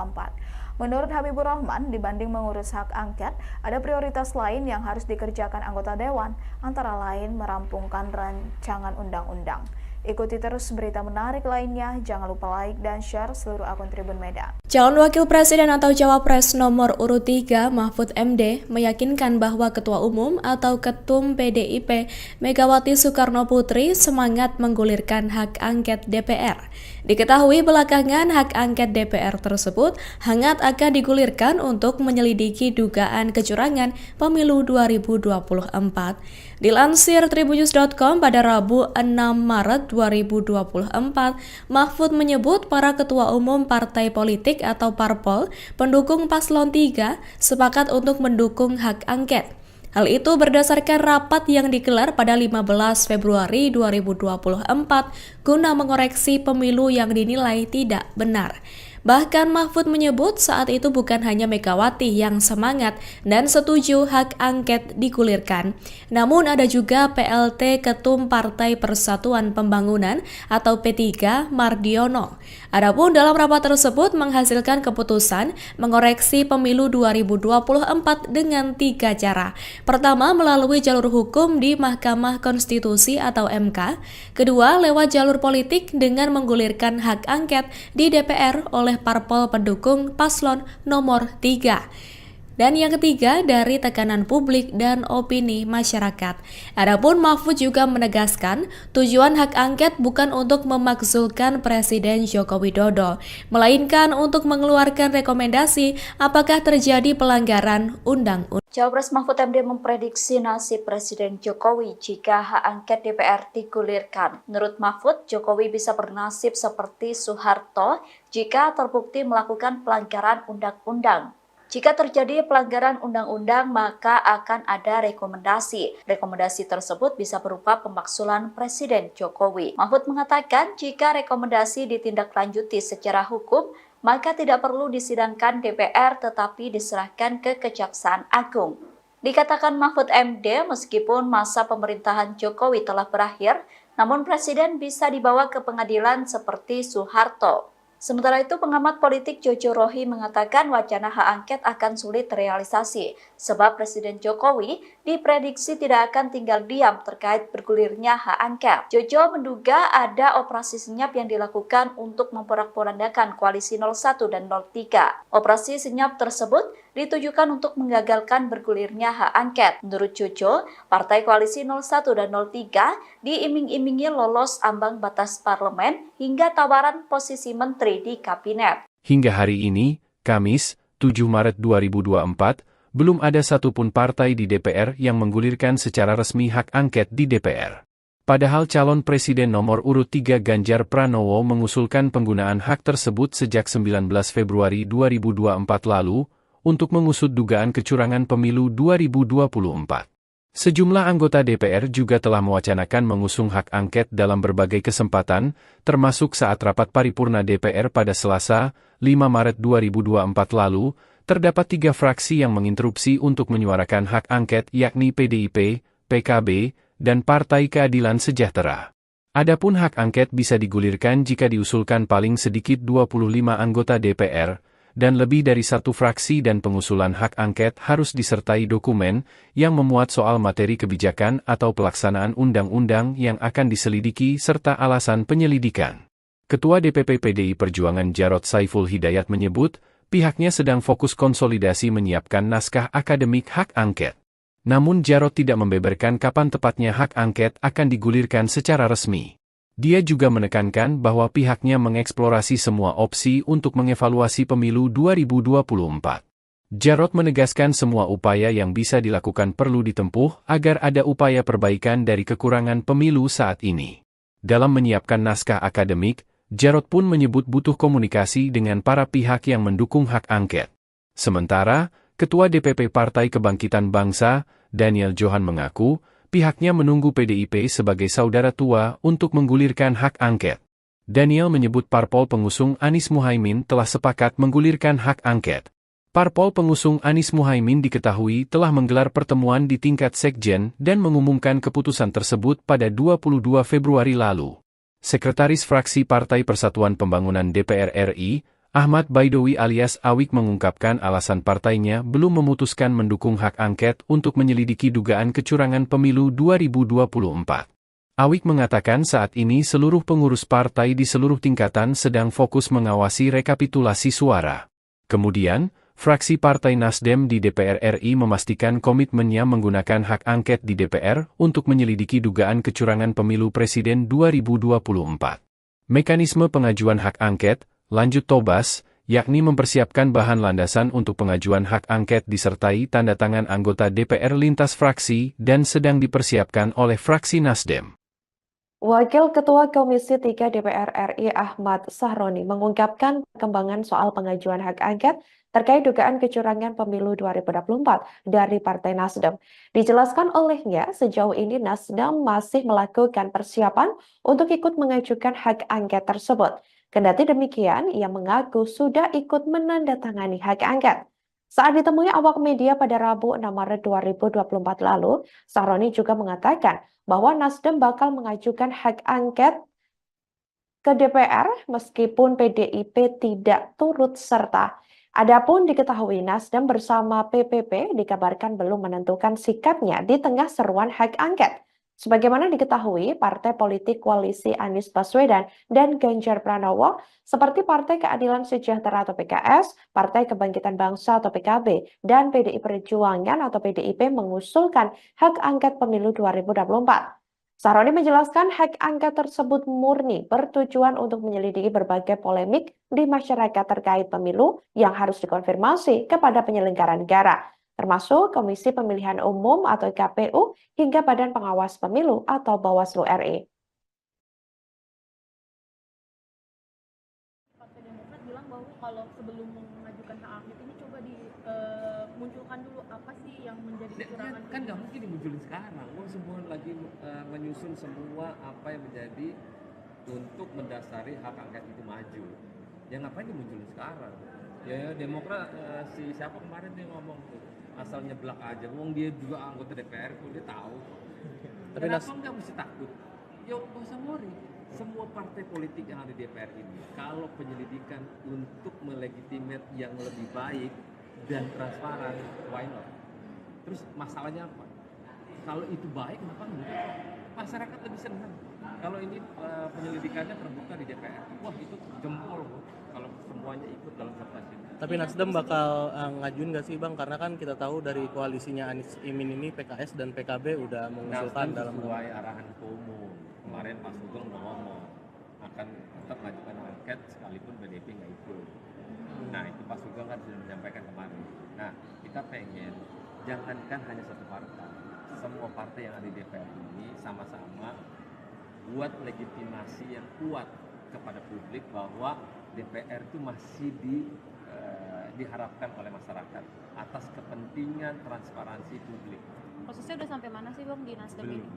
I: Menurut Habibur Rahman, dibanding mengurus hak angket, ada prioritas lain yang harus dikerjakan anggota Dewan, antara lain merampungkan rancangan undang-undang. Ikuti terus berita menarik lainnya, jangan lupa like dan share seluruh akun Tribun Medan.
H: Calon Wakil Presiden atau Cawapres nomor urut 3 Mahfud MD meyakinkan bahwa Ketua Umum atau Ketum PDIP Megawati Soekarno Putri semangat menggulirkan hak angket DPR. Diketahui belakangan hak angket DPR tersebut hangat akan digulirkan untuk menyelidiki dugaan kecurangan pemilu 2024. Dilansir tribunnews.com pada Rabu 6 Maret 2024, Mahfud menyebut para ketua umum partai politik atau parpol pendukung paslon 3 sepakat untuk mendukung hak angket. Hal itu berdasarkan rapat yang digelar pada 15 Februari 2024 guna mengoreksi pemilu yang dinilai tidak benar. Bahkan Mahfud menyebut saat itu bukan hanya Megawati yang semangat dan setuju hak angket digulirkan, namun ada juga PLT Ketum Partai Persatuan Pembangunan atau P3 Mardiono. Adapun dalam rapat tersebut menghasilkan keputusan mengoreksi pemilu 2024 dengan 3 cara. Pertama, melalui jalur hukum di Mahkamah Konstitusi atau MK. Kedua, lewat jalur politik dengan menggulirkan hak angket di DPR oleh parpol pendukung paslon nomor 3. Dan yang ketiga, dari tekanan publik dan opini masyarakat. Adapun Mahfud juga menegaskan, tujuan hak angket bukan untuk memakzulkan Presiden Joko Widodo, melainkan untuk mengeluarkan rekomendasi apakah terjadi pelanggaran undang-undang.
A: Cawapres Mahfud MD memprediksi nasib Presiden Jokowi jika hak angket DPR digulirkan. Menurut Mahfud, Jokowi bisa bernasib seperti Soeharto jika terbukti melakukan pelanggaran undang-undang. Jika terjadi pelanggaran undang-undang, maka akan ada rekomendasi. Rekomendasi tersebut bisa berupa pemakzulan Presiden Jokowi. Mahfud mengatakan jika rekomendasi ditindaklanjuti secara hukum, maka tidak perlu disidangkan DPR tetapi diserahkan ke Kejaksaan Agung. Dikatakan Mahfud MD, meskipun masa pemerintahan Jokowi telah berakhir, namun Presiden bisa dibawa ke pengadilan seperti Soeharto. Sementara itu, pengamat politik Jojo Rohi mengatakan wacana hak angket akan sulit terrealisasi, sebab Presiden Jokowi diprediksi tidak akan tinggal diam terkait bergulirnya hak angket. Jojo menduga ada operasi senyap yang dilakukan untuk memporak-porandakan koalisi 01 dan 03. Operasi senyap tersebut ditujukan untuk menggagalkan bergulirnya hak angket. Menurut Jojo, partai koalisi 01 dan 03 diiming-imingi lolos ambang batas parlemen hingga tawaran posisi menteri di kabinet.
B: Hingga hari ini, Kamis, 7 Maret 2024, belum ada satupun partai di DPR yang menggulirkan secara resmi hak angket di DPR. Padahal calon presiden nomor urut 3 Ganjar Pranowo mengusulkan penggunaan hak tersebut sejak 19 Februari 2024 lalu untuk mengusut dugaan kecurangan pemilu 2024. Sejumlah anggota DPR juga telah mewacanakan mengusung hak angket dalam berbagai kesempatan, termasuk saat rapat paripurna DPR pada Selasa, 5 Maret 2024 lalu, terdapat 3 fraksi yang menginterupsi untuk menyuarakan hak angket yakni PDIP, PKB, dan Partai Keadilan Sejahtera. Adapun hak angket bisa digulirkan jika diusulkan paling sedikit 25 anggota DPR, dan lebih dari 1 fraksi dan pengusulan hak angket harus disertai dokumen yang memuat soal materi kebijakan atau pelaksanaan undang-undang yang akan diselidiki serta alasan penyelidikan. Ketua DPP PDI Perjuangan Jarod Saiful Hidayat menyebut, pihaknya sedang fokus konsolidasi menyiapkan naskah akademik hak angket. Namun Jarod tidak membeberkan kapan tepatnya hak angket akan digulirkan secara resmi. Dia juga menekankan bahwa pihaknya mengeksplorasi semua opsi untuk mengevaluasi pemilu 2024. Jarod menegaskan semua upaya yang bisa dilakukan perlu ditempuh agar ada upaya perbaikan dari kekurangan pemilu saat ini. Dalam menyiapkan naskah akademik, Jarod pun menyebut butuh komunikasi dengan para pihak yang mendukung hak angket. Sementara, Ketua DPP Partai Kebangkitan Bangsa, Daniel Johan mengaku, pihaknya menunggu PDIP sebagai saudara tua untuk menggulirkan hak angket. Daniel menyebut parpol pengusung Anies Muhaimin telah sepakat menggulirkan hak angket. Parpol pengusung Anies Muhaimin diketahui telah menggelar pertemuan di tingkat sekjen dan mengumumkan keputusan tersebut pada 22 Februari lalu. Sekretaris Fraksi Partai Persatuan Pembangunan DPR RI, Ahmad Baidowi alias Awik mengungkapkan alasan partainya belum memutuskan mendukung hak angket untuk menyelidiki dugaan kecurangan pemilu 2024. Awik mengatakan saat ini seluruh pengurus partai di seluruh tingkatan sedang fokus mengawasi rekapitulasi suara. Kemudian, fraksi Partai Nasdem di DPR RI memastikan komitmennya menggunakan hak angket di DPR untuk menyelidiki dugaan kecurangan pemilu presiden 2024. Mekanisme pengajuan hak angket, lanjut Tobas, yakni mempersiapkan bahan landasan untuk pengajuan hak angket disertai tanda tangan anggota DPR lintas fraksi dan sedang dipersiapkan oleh fraksi Nasdem.
C: Wakil Ketua Komisi 3 DPR RI Ahmad Sahroni mengungkapkan perkembangan soal pengajuan hak angket terkait dugaan kecurangan pemilu 2024 dari Partai Nasdem. Dijelaskan olehnya, sejauh ini Nasdem masih melakukan persiapan untuk ikut mengajukan hak angket tersebut. Kendati demikian, ia mengaku sudah ikut menandatangani hak angket. Saat ditemui awak media pada Rabu 6 Maret 2024 lalu, Sahroni juga mengatakan bahwa Nasdem bakal mengajukan hak angket ke DPR meskipun PDIP tidak turut serta. Adapun diketahui Nasdem bersama PPP dikabarkan belum menentukan sikapnya di tengah seruan hak angket. Sebagaimana diketahui, partai politik koalisi Anies Baswedan dan Ganjar Pranowo seperti Partai Keadilan Sejahtera atau PKS, Partai Kebangkitan Bangsa atau PKB, dan PDI Perjuangan atau PDIP mengusulkan hak angket pemilu 2024. Sahroni menjelaskan hak angket tersebut murni bertujuan untuk menyelidiki berbagai polemik di masyarakat terkait pemilu yang harus dikonfirmasi kepada penyelenggara negara, termasuk Komisi Pemilihan Umum atau KPU hingga Badan Pengawas Pemilu atau Bawaslu RI.
D: Partai Demokrat bilang bahwa kalau sebelum mengajukan hak angket ini coba dimunculkan dulu apa sih yang menjadi kecurangan.
E: Kan nggak mungkin dimunculin sekarang. Semua lagi menyusun semua apa yang menjadi untuk mendasari hak angket itu maju. Ya ngapain dimunculin sekarang? Ya Demokrat si siapa kemarin dia ngomong tuh asal nyeblak aja. Wong dia juga anggota DPR tuh dia tahu.
F: Tapi
E: Kenapa nggak mesti takut? Ya nggak usah worry. Semua partai politik yang ada di DPR ini, kalau penyelidikan untuk melegitimate yang lebih baik dan transparan, why not? Terus masalahnya apa? Kalau itu baik, kenapa enggak? Masyarakat lebih senang. Kalau ini penyelidikannya terbuka di DPR, wah itu jempol kalau semuanya ikut dalam sertasi.
F: Tapi Nasdem bakal ngajuin nggak sih Bang? Karena kan kita tahu dari koalisinya Anies Imin ini PKS dan PKB udah mengusulkan dalam
E: sesuai arahan Ketua Umum. Kemarin Pak Sugeng udah ngomong akan tetap mengajukan angket sekalipun PDIP nggak ikut. Nah itu Pak Sugeng kan sudah menyampaikan kemarin. Nah kita pengen jangankan hanya satu partai, semua partai yang ada di DPR ini sama-sama buat legitimasi yang kuat kepada publik bahwa DPR itu masih diharapkan oleh masyarakat atas kepentingan transparansi publik.
J: Prosesnya udah sampai mana sih Bang di Nasdem ini?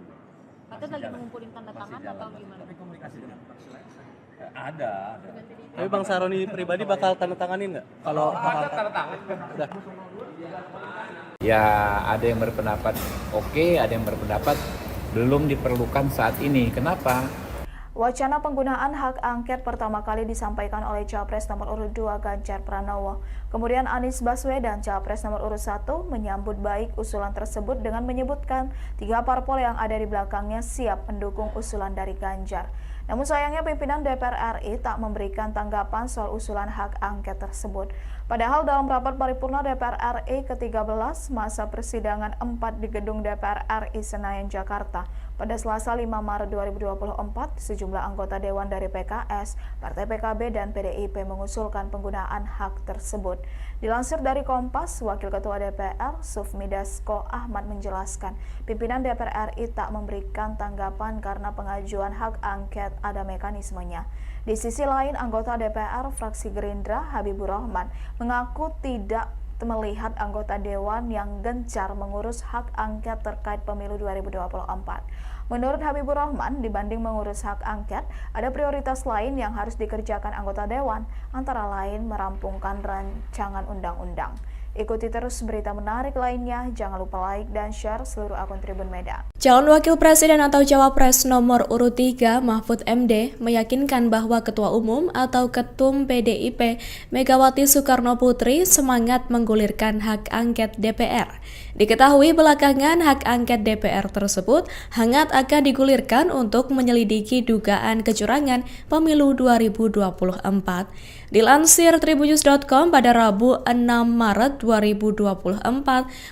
J: Katanya lagi mengumpulin tanda tangan atau gimana?
E: Tapi komunikasi dengan ada.
F: Tapi Bang Sahroni pribadi bakal tanda tanganin nggak? Kalau
E: ada tanda tangan.
F: udah.
G: Ya ada yang berpendapat oke, ada yang berpendapat belum diperlukan saat ini. Kenapa?
I: Wacana penggunaan hak angket pertama kali disampaikan oleh Capres nomor urut 2 Ganjar Pranowo. Kemudian Anies Baswedan, Capres nomor urut 1, menyambut baik usulan tersebut dengan menyebutkan 3 parpol yang ada di belakangnya siap mendukung usulan dari Ganjar. Namun sayangnya pimpinan DPR RI tak memberikan tanggapan soal usulan hak angket tersebut. Padahal dalam rapat paripurna DPR RI ke-13 masa persidangan 4 di gedung DPR RI Senayan, Jakarta, pada Selasa 5 Maret 2024, sejumlah anggota Dewan dari PKS, Partai PKB, dan PDIP mengusulkan penggunaan hak tersebut. Dilansir dari Kompas, Wakil Ketua DPR, Sufmi Dasko Ahmad menjelaskan, pimpinan DPR RI tak memberikan tanggapan karena pengajuan hak angket ada mekanismenya. Di sisi lain, anggota DPR fraksi Gerindra, Habibur Rahman, mengaku tidak melihat anggota Dewan yang gencar mengurus hak angket terkait pemilu 2024. Menurut Habibur Rahman, dibanding mengurus hak angket, ada prioritas lain yang harus dikerjakan anggota Dewan, antara lain merampungkan rancangan undang-undang. Ikuti terus berita menarik lainnya, jangan lupa like dan share seluruh akun Tribun Medan.
H: Calon Wakil Presiden atau Cawapres nomor urut 3 Mahfud MD meyakinkan bahwa Ketua Umum atau Ketum PDIP Megawati Soekarno Putri semangat menggulirkan hak angket DPR. Diketahui belakangan hak angket DPR tersebut hangat akan digulirkan untuk menyelidiki dugaan kecurangan pemilu 2024. Dilansir tribunnews.com pada Rabu 6 Maret 2024,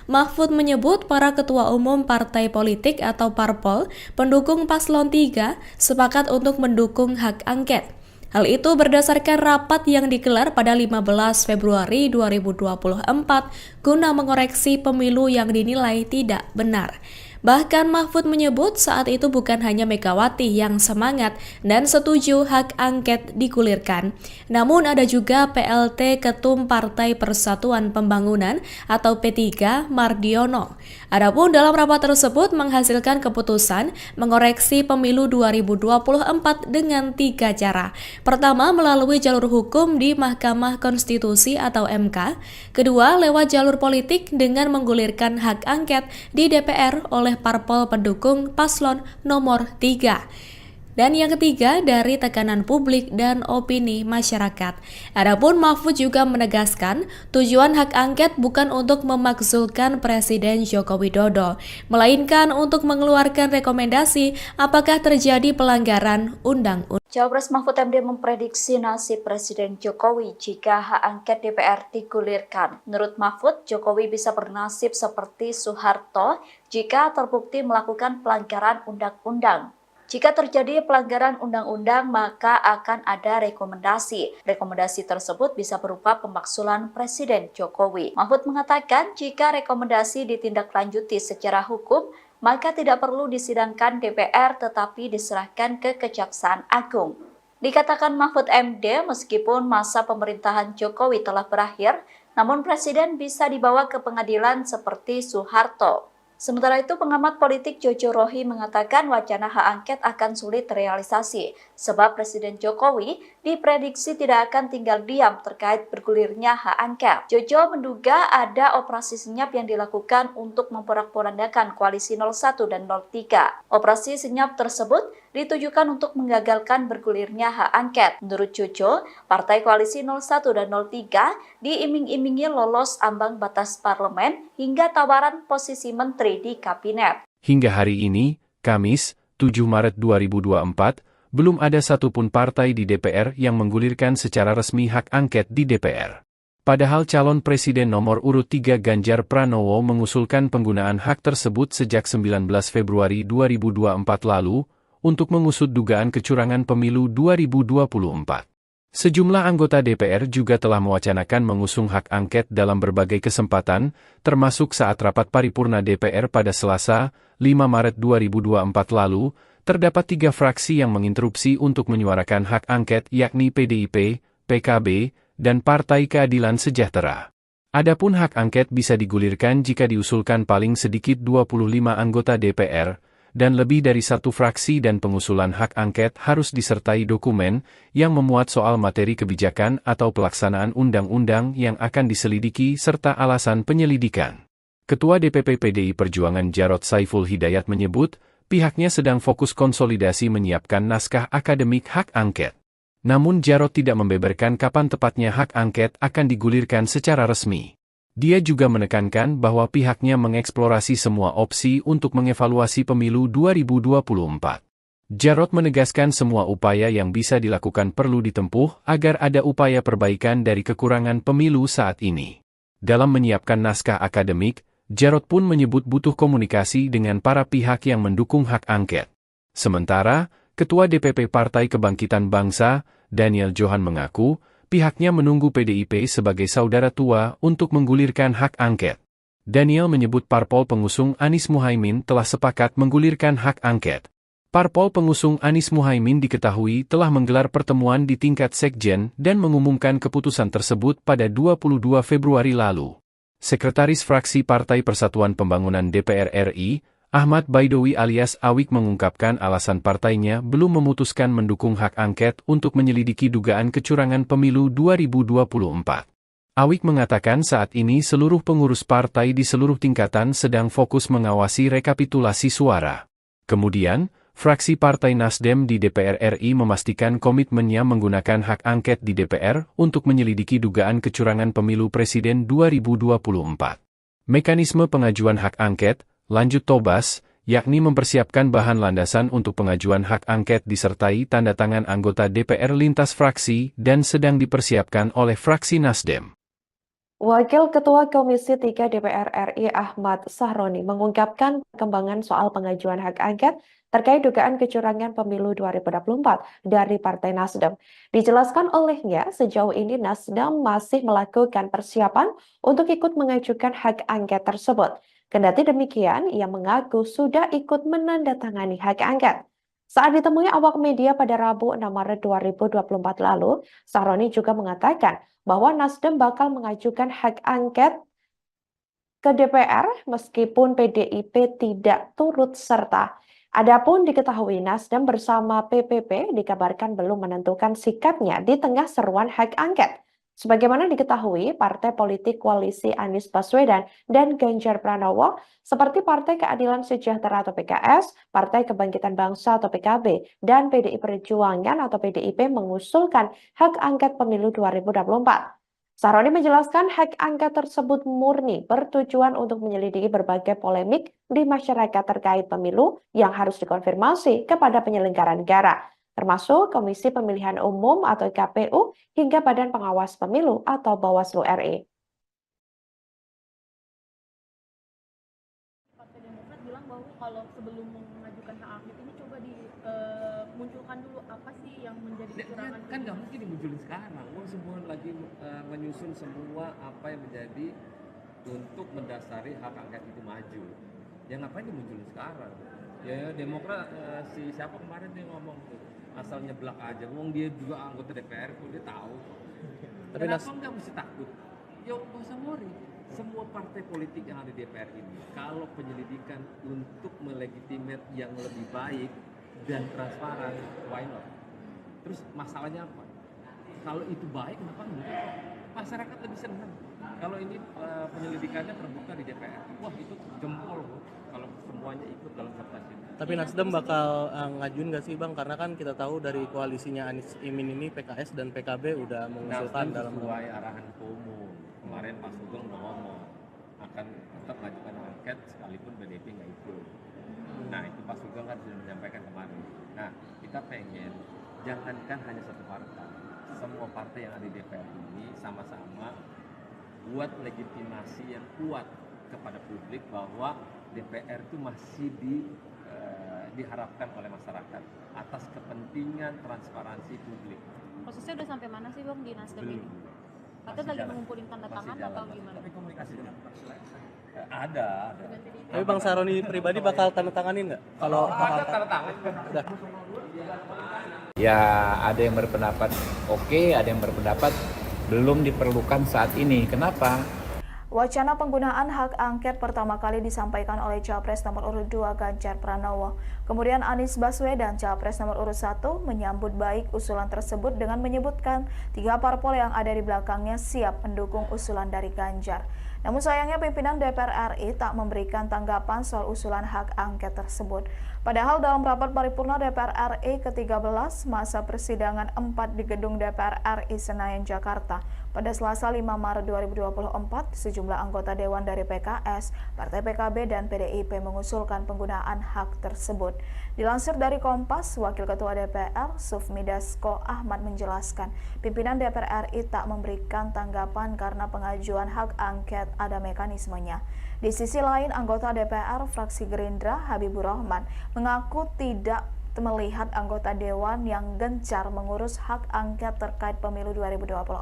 H: Mahfud menyebut para ketua umum partai politik atau parpol pendukung paslon 3 sepakat untuk mendukung hak angket. Hal itu berdasarkan rapat yang digelar pada 15 Februari 2024 guna mengoreksi pemilu yang dinilai tidak benar. Bahkan Mahfud menyebut saat itu bukan hanya Megawati yang semangat dan setuju hak angket digulirkan, namun ada juga PLT Ketum Partai Persatuan Pembangunan atau P3 Mardiono. Adapun dalam rapat tersebut menghasilkan keputusan mengoreksi pemilu 2024 dengan 3 cara. Pertama, melalui jalur hukum di Mahkamah Konstitusi atau MK. Kedua, lewat jalur politik dengan menggulirkan hak angket di DPR oleh parpol pendukung paslon nomor 3. Dan yang ketiga, dari tekanan publik dan opini masyarakat. Adapun Mahfud juga menegaskan, tujuan hak angket bukan untuk memakzulkan Presiden Joko Widodo, melainkan untuk mengeluarkan rekomendasi apakah terjadi pelanggaran undang-undang.
A: Cawapres Mahfud MD memprediksi nasib Presiden Jokowi jika hak angket DPR digulirkan. Menurut Mahfud, Jokowi bisa bernasib seperti Soeharto jika terbukti melakukan pelanggaran undang-undang. Jika terjadi pelanggaran undang-undang, maka akan ada rekomendasi. Rekomendasi tersebut bisa berupa pemakzulan Presiden Jokowi. Mahfud mengatakan jika rekomendasi ditindaklanjuti secara hukum, maka tidak perlu disidangkan DPR tetapi diserahkan ke Kejaksaan Agung. Dikatakan Mahfud MD, meskipun masa pemerintahan Jokowi telah berakhir, namun Presiden bisa dibawa ke pengadilan seperti Soeharto. Sementara itu, pengamat politik Jojo Rohi mengatakan wacana hak angket akan sulit terrealisasi, sebab Presiden Jokowi diprediksi tidak akan tinggal diam terkait bergulirnya hak angket. Jojo menduga ada operasi senyap yang dilakukan untuk memporak-porandakan koalisi 01 dan 03. Operasi senyap tersebut ditujukan untuk menggagalkan bergulirnya hak angket. Menurut Jojo, partai koalisi 01 dan 03 diiming-imingi lolos ambang batas parlemen hingga tawaran posisi menteri di kabinet.
B: Hingga hari ini, Kamis, 7 Maret 2024, belum ada satupun partai di DPR yang menggulirkan secara resmi hak angket di DPR. Padahal calon presiden nomor urut 3 Ganjar Pranowo mengusulkan penggunaan hak tersebut sejak 19 Februari 2024 lalu untuk mengusut dugaan kecurangan pemilu 2024. Sejumlah anggota DPR juga telah mewacanakan mengusung hak angket dalam berbagai kesempatan, termasuk saat rapat paripurna DPR pada Selasa, 5 Maret 2024 lalu, terdapat 3 fraksi yang menginterupsi untuk menyuarakan hak angket yakni PDIP, PKB, dan Partai Keadilan Sejahtera. Adapun hak angket bisa digulirkan jika diusulkan paling sedikit 25 anggota DPR, dan lebih dari 1 fraksi dan pengusulan hak angket harus disertai dokumen yang memuat soal materi kebijakan atau pelaksanaan undang-undang yang akan diselidiki serta alasan penyelidikan. Ketua DPP PDI Perjuangan Jarod Saiful Hidayat menyebut, pihaknya sedang fokus konsolidasi menyiapkan naskah akademik hak angket. Namun Jarod tidak membeberkan kapan tepatnya hak angket akan digulirkan secara resmi. Dia juga menekankan bahwa pihaknya mengeksplorasi semua opsi untuk mengevaluasi pemilu 2024. Jarod menegaskan semua upaya yang bisa dilakukan perlu ditempuh agar ada upaya perbaikan dari kekurangan pemilu saat ini. Dalam menyiapkan naskah akademik, Jarod pun menyebut butuh komunikasi dengan para pihak yang mendukung hak angket. Sementara, Ketua DPP Partai Kebangkitan Bangsa, Daniel Johan mengaku, pihaknya menunggu PDIP sebagai saudara tua untuk menggulirkan hak angket. Daniel menyebut parpol pengusung Anies Muhaimin telah sepakat menggulirkan hak angket. Parpol pengusung Anies Muhaimin diketahui telah menggelar pertemuan di tingkat sekjen dan mengumumkan keputusan tersebut pada 22 Februari lalu. Sekretaris Fraksi Partai Persatuan Pembangunan DPR RI, Ahmad Baidowi alias Awik mengungkapkan alasan partainya belum memutuskan mendukung hak angket untuk menyelidiki dugaan kecurangan pemilu 2024. Awik mengatakan saat ini seluruh pengurus partai di seluruh tingkatan sedang fokus mengawasi rekapitulasi suara. Kemudian, fraksi Partai Nasdem di DPR RI memastikan komitmennya menggunakan hak angket di DPR untuk menyelidiki dugaan kecurangan pemilu presiden 2024. Mekanisme pengajuan hak angket, lanjut Tobas, yakni mempersiapkan bahan landasan untuk pengajuan hak angket disertai tanda tangan anggota DPR lintas fraksi dan sedang dipersiapkan oleh fraksi Nasdem.
C: Wakil Ketua Komisi 3 DPR RI Ahmad Sahroni mengungkapkan perkembangan soal pengajuan hak angket terkait dugaan kecurangan pemilu 2024 dari Partai Nasdem. Dijelaskan olehnya, sejauh ini Nasdem masih melakukan persiapan untuk ikut mengajukan hak angket tersebut. Kendati demikian, ia mengaku sudah ikut menandatangani hak angket. Saat ditemui awak media pada Rabu 6 Maret 2024 lalu, Sahroni juga mengatakan bahwa Nasdem bakal mengajukan hak angket ke DPR meskipun PDIP tidak turut serta. Adapun diketahui Nasdem bersama PPP dikabarkan belum menentukan sikapnya di tengah seruan hak angket. Sebagaimana diketahui, partai politik koalisi Anies Baswedan dan Ganjar Pranowo seperti Partai Keadilan Sejahtera atau PKS, Partai Kebangkitan Bangsa atau PKB, dan PDI Perjuangan atau PDIP mengusulkan hak angket pemilu 2024. Sahroni menjelaskan hak angket tersebut murni bertujuan untuk menyelidiki berbagai polemik di masyarakat terkait pemilu yang harus dikonfirmasi kepada penyelenggara negara, termasuk Komisi Pemilihan Umum atau KPU hingga Badan Pengawas Pemilu atau Bawaslu RI.
D: Partai Demokrat bilang bahwa kalau sebelum mengajukan hak angket ini coba dimunculkan dulu apa sih yang menjadi kecurangan.
E: Kan nggak mungkin dimunculin sekarang. Semua lagi menyusun semua apa yang menjadi untuk mendasari hak angket itu maju. Ya ngapain dimunculin sekarang? Ya Demokrat si siapa kemarin dia ngomong tuh asal nyeblak aja. Wong dia juga anggota DPR tuh dia tahu.
F: Tapi
E: Kenapa nggak mesti takut? Ya nggak usah worry. Semua partai politik yang ada di DPR ini, kalau penyelidikan untuk melegitimate yang lebih baik dan transparan, why not? Terus masalahnya apa? Kalau itu baik, kenapa enggak? Masyarakat lebih senang. Kalau ini penyelidikannya terbuka di DPR, wah itu jempol kalau semuanya ikut dalam kertas ini.
F: Tapi Nasdem bakal ngajuin nggak sih Bang? Karena kan kita tahu dari koalisinya Anies Imin ini PKS dan PKB udah mengusulkan dalam
E: sesuai arahan Ketua Umum. Kemarin Pak Sugeng udah ngomong akan tetap mengajukan angket sekalipun PDIP nggak ikut. Nah itu Pak Sugeng kan sudah menyampaikan kemarin. Nah kita pengen jangankan hanya satu partai, semua partai yang ada di DPR ini sama-sama buat legitimasi yang kuat kepada publik bahwa DPR itu masih diharapkan oleh masyarakat atas kepentingan transparansi publik.
J: Prosesnya udah sampai mana sih Bang di Nasdem ini? Katanya lagi mengumpulin tanda tangan atau gimana?
E: Tapi komunikasinya ada.
F: Tapi Bang Sahroni pribadi bakal tanda tanganin nggak? Kalau
E: ada tanda tangan.
F: udah.
G: Ya ada yang berpendapat oke, ada yang berpendapat belum diperlukan saat ini. Kenapa?
I: Wacana penggunaan hak angket pertama kali disampaikan oleh Capres nomor urut 2 Ganjar Pranowo. Kemudian Anies Baswedan, Capres nomor urut 1, menyambut baik usulan tersebut dengan menyebutkan 3 parpol yang ada di belakangnya siap mendukung usulan dari Ganjar. Namun sayangnya pimpinan DPR RI tak memberikan tanggapan soal usulan hak angket tersebut. Padahal dalam rapat paripurna DPR RI ke-13 masa persidangan 4 di gedung DPR RI Senayan, Jakarta, pada Selasa 5 Maret 2024, sejumlah anggota Dewan dari PKS, Partai PKB, dan PDIP mengusulkan penggunaan hak tersebut. Dilansir dari Kompas, Wakil Ketua DPR, Sufmi Dasko Ahmad menjelaskan, pimpinan DPR RI tak memberikan tanggapan karena pengajuan hak angket ada mekanismenya. Di sisi lain, anggota DPR fraksi Gerindra, Habibur Rahman, mengaku tidak melihat anggota Dewan yang gencar mengurus hak angket terkait pemilu 2024.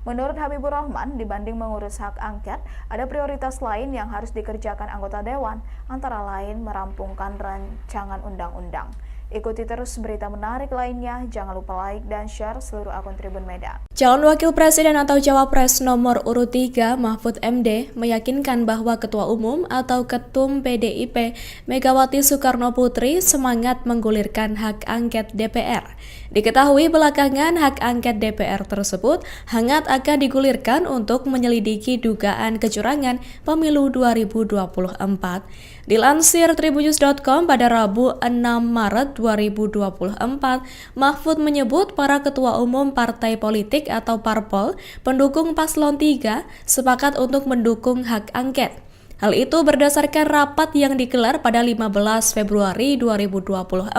I: Menurut Habibur Rahman, dibanding mengurus hak angket, ada prioritas lain yang harus dikerjakan anggota Dewan, antara lain merampungkan rancangan undang-undang. Ikuti terus berita menarik lainnya, jangan lupa like dan share seluruh akun Tribun Medan.
H: Calon Wakil Presiden atau Cawapres nomor urut 3 Mahfud MD meyakinkan bahwa Ketua Umum atau Ketum PDIP Megawati Soekarno Putri semangat menggulirkan hak angket DPR. Diketahui belakangan hak angket DPR tersebut hangat akan digulirkan untuk menyelidiki dugaan kecurangan pemilu 2024. Dilansir tribunnews.com pada Rabu 6 Maret 2024, Mahfud menyebut para ketua umum partai politik atau parpol pendukung paslon 3 sepakat untuk mendukung hak angket. Hal itu berdasarkan rapat yang digelar pada 15 Februari 2024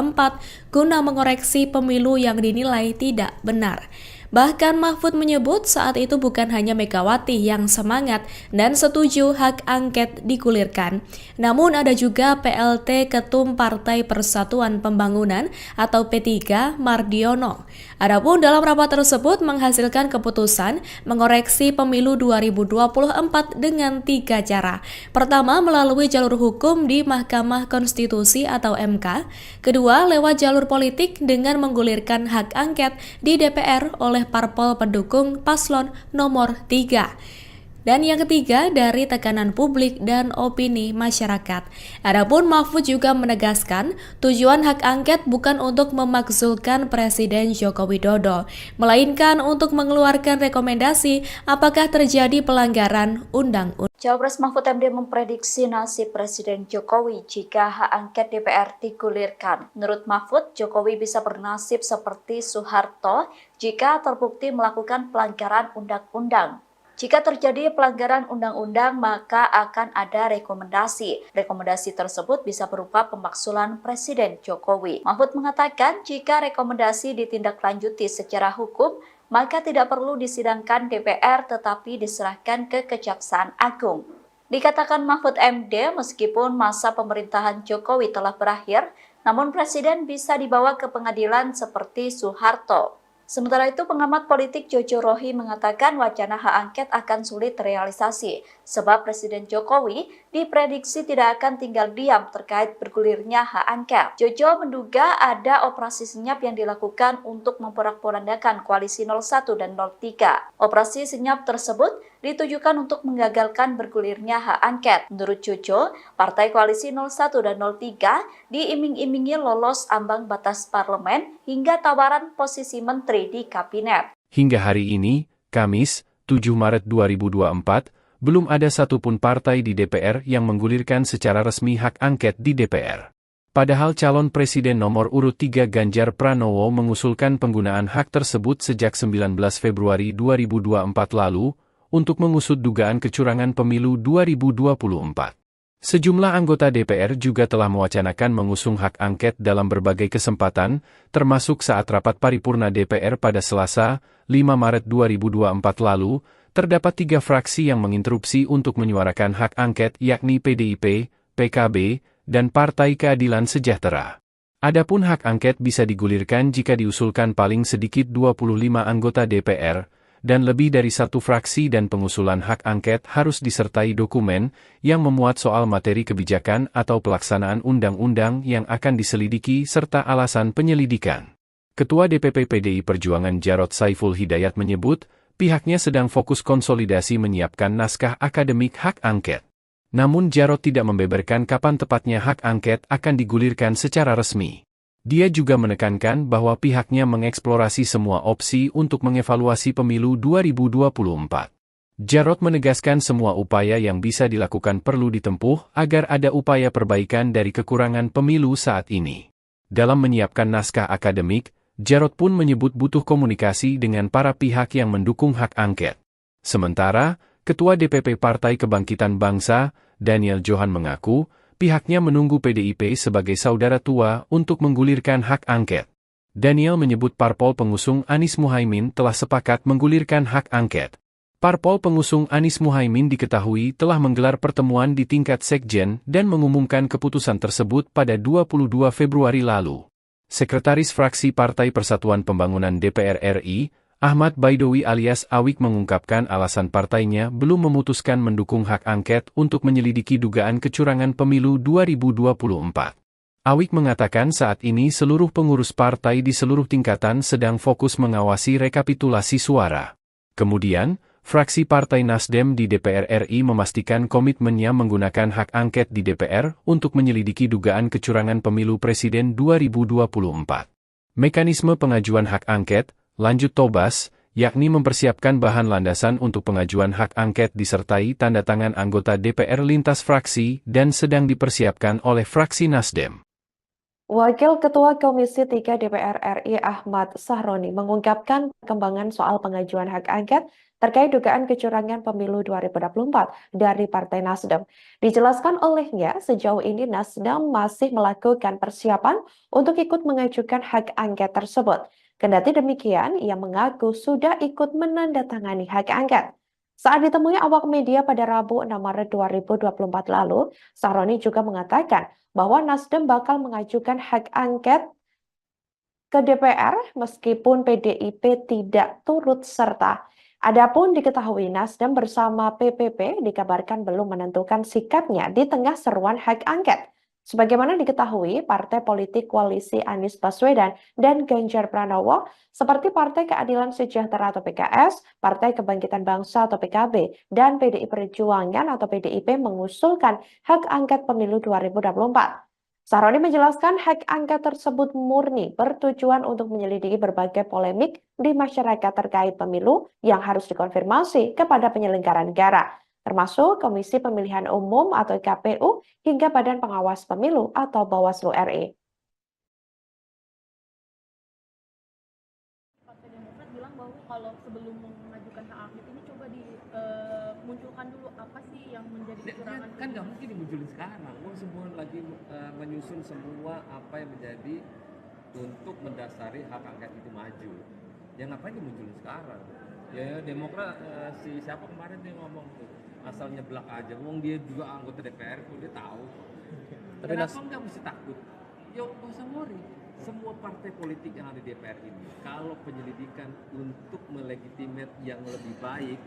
H: guna mengoreksi pemilu yang dinilai tidak benar. Bahkan Mahfud menyebut saat itu bukan hanya Megawati yang semangat dan setuju hak angket digulirkan, namun ada juga PLT Ketum Partai Persatuan Pembangunan atau P3 Mardiono. Adapun dalam rapat tersebut menghasilkan keputusan mengoreksi pemilu 2024 dengan 3 cara. Pertama, melalui jalur hukum di Mahkamah Konstitusi atau MK. Kedua, lewat jalur politik dengan menggulirkan hak angket di DPR oleh parpol pendukung paslon nomor 3. Dan yang ketiga, dari tekanan publik dan opini masyarakat. Adapun Mahfud juga menegaskan, tujuan hak angket bukan untuk memakzulkan Presiden Joko Widodo, melainkan untuk mengeluarkan rekomendasi apakah terjadi pelanggaran undang-undang.
A: Cawapres Mahfud MD memprediksi nasib Presiden Jokowi jika hak angket DPR digulirkan. Menurut Mahfud, Jokowi bisa bernasib seperti Soeharto jika terbukti melakukan pelanggaran undang-undang. Jika terjadi pelanggaran undang-undang, maka akan ada rekomendasi. Rekomendasi tersebut bisa berupa pemakzulan Presiden Jokowi. Mahfud mengatakan jika rekomendasi ditindaklanjuti secara hukum, maka tidak perlu disidangkan DPR tetapi diserahkan ke Kejaksaan Agung. Dikatakan Mahfud MD, meskipun masa pemerintahan Jokowi telah berakhir, namun Presiden bisa dibawa ke pengadilan seperti Soeharto. Sementara itu, pengamat politik Jojo Rohi mengatakan wacana hak angket akan sulit terrealisasi, sebab Presiden Jokowi diprediksi tidak akan tinggal diam terkait bergulirnya hak angket. Jojo menduga ada operasi senyap yang dilakukan untuk memporak-porandakan koalisi 01 dan 03. Operasi senyap tersebut ditujukan untuk menggagalkan bergulirnya hak angket. Menurut Jojo, partai koalisi 01 dan 03 diiming-imingi lolos ambang batas parlemen hingga tawaran posisi menteri di kabinet.
B: Hingga hari ini, Kamis, 7 Maret 2024, belum ada satupun partai di DPR yang menggulirkan secara resmi hak angket di DPR. Padahal calon presiden nomor urut 3 Ganjar Pranowo mengusulkan penggunaan hak tersebut sejak 19 Februari 2024 lalu untuk mengusut dugaan kecurangan pemilu 2024. Sejumlah anggota DPR juga telah mewacanakan mengusung hak angket dalam berbagai kesempatan, termasuk saat rapat paripurna DPR pada Selasa, 5 Maret 2024 lalu, terdapat 3 fraksi yang menginterupsi untuk menyuarakan hak angket yakni PDIP, PKB, dan Partai Keadilan Sejahtera. Adapun hak angket bisa digulirkan jika diusulkan paling sedikit 25 anggota DPR, dan lebih dari 1 fraksi dan pengusulan hak angket harus disertai dokumen yang memuat soal materi kebijakan atau pelaksanaan undang-undang yang akan diselidiki serta alasan penyelidikan. Ketua DPP PDI Perjuangan Jarod Saiful Hidayat menyebut, pihaknya sedang fokus konsolidasi menyiapkan naskah akademik hak angket. Namun Jarod tidak membeberkan kapan tepatnya hak angket akan digulirkan secara resmi. Dia juga menekankan bahwa pihaknya mengeksplorasi semua opsi untuk mengevaluasi pemilu 2024. Jarod menegaskan semua upaya yang bisa dilakukan perlu ditempuh agar ada upaya perbaikan dari kekurangan pemilu saat ini. Dalam menyiapkan naskah akademik, Jarod pun menyebut butuh komunikasi dengan para pihak yang mendukung hak angket. Sementara, Ketua DPP Partai Kebangkitan Bangsa, Daniel Johan mengaku, pihaknya menunggu PDIP sebagai saudara tua untuk menggulirkan hak angket. Daniel menyebut parpol pengusung Anies Muhaimin telah sepakat menggulirkan hak angket. Parpol pengusung Anies Muhaimin diketahui telah menggelar pertemuan di tingkat sekjen dan mengumumkan keputusan tersebut pada 22 Februari lalu. Sekretaris Fraksi Partai Persatuan Pembangunan DPR RI, Ahmad Baidowi alias Awik mengungkapkan alasan partainya belum memutuskan mendukung hak angket untuk menyelidiki dugaan kecurangan pemilu 2024. Awik mengatakan saat ini seluruh pengurus partai di seluruh tingkatan sedang fokus mengawasi rekapitulasi suara. Kemudian, fraksi Partai Nasdem di DPR RI memastikan komitmennya menggunakan hak angket di DPR untuk menyelidiki dugaan kecurangan pemilu presiden 2024. Mekanisme pengajuan hak angket, lanjut Tobas, yakni mempersiapkan bahan landasan untuk pengajuan hak angket disertai tanda tangan anggota DPR lintas fraksi dan sedang dipersiapkan oleh fraksi Nasdem.
C: Wakil Ketua Komisi 3 DPR RI Ahmad Sahroni mengungkapkan perkembangan soal pengajuan hak angket terkait dugaan kecurangan pemilu 2024 dari Partai Nasdem. Dijelaskan olehnya, sejauh ini Nasdem masih melakukan persiapan untuk ikut mengajukan hak angket tersebut. Kendati demikian, ia mengaku sudah ikut menandatangani hak angket. Saat ditemui awak media pada Rabu 6 Maret 2024 lalu, Sahroni juga mengatakan bahwa Nasdem bakal mengajukan hak angket ke DPR meskipun PDIP tidak turut serta. Adapun diketahui Nasdem bersama PPP dikabarkan belum menentukan sikapnya di tengah seruan hak angket. Sebagaimana diketahui, partai politik koalisi Anies Baswedan dan Ganjar Pranowo seperti Partai Keadilan Sejahtera atau PKS, Partai Kebangkitan Bangsa atau PKB, dan PDI Perjuangan atau PDIP mengusulkan hak angket pemilu 2024. Sahroni menjelaskan hak angket tersebut murni bertujuan untuk menyelidiki berbagai polemik di masyarakat terkait pemilu yang harus dikonfirmasi kepada penyelenggara negara, termasuk Komisi Pemilihan Umum atau KPU hingga Badan Pengawas Pemilu atau Bawaslu RI.
D: Partai Demokrat bilang bahwa kalau sebelum mengajukan hak angket ini coba dimunculkan dulu apa sih yang menjadi kecurangan.
E: Kan nggak mungkin dimunculin sekarang. Semua lagi menyusun semua apa yang menjadi untuk mendasari hak angket itu maju. Ya ngapain dimunculin sekarang? Ya Demokrat si siapa kemarin dia ngomong tuh asal nyeblak aja. Wong dia juga anggota DPR kok dia tahu.
F: Tapi
E: Kenapa nggak mesti takut? Ya nggak usah worry. Semua partai politik yang ada di DPR ini, kalau penyelidikan untuk melegitimate yang lebih baik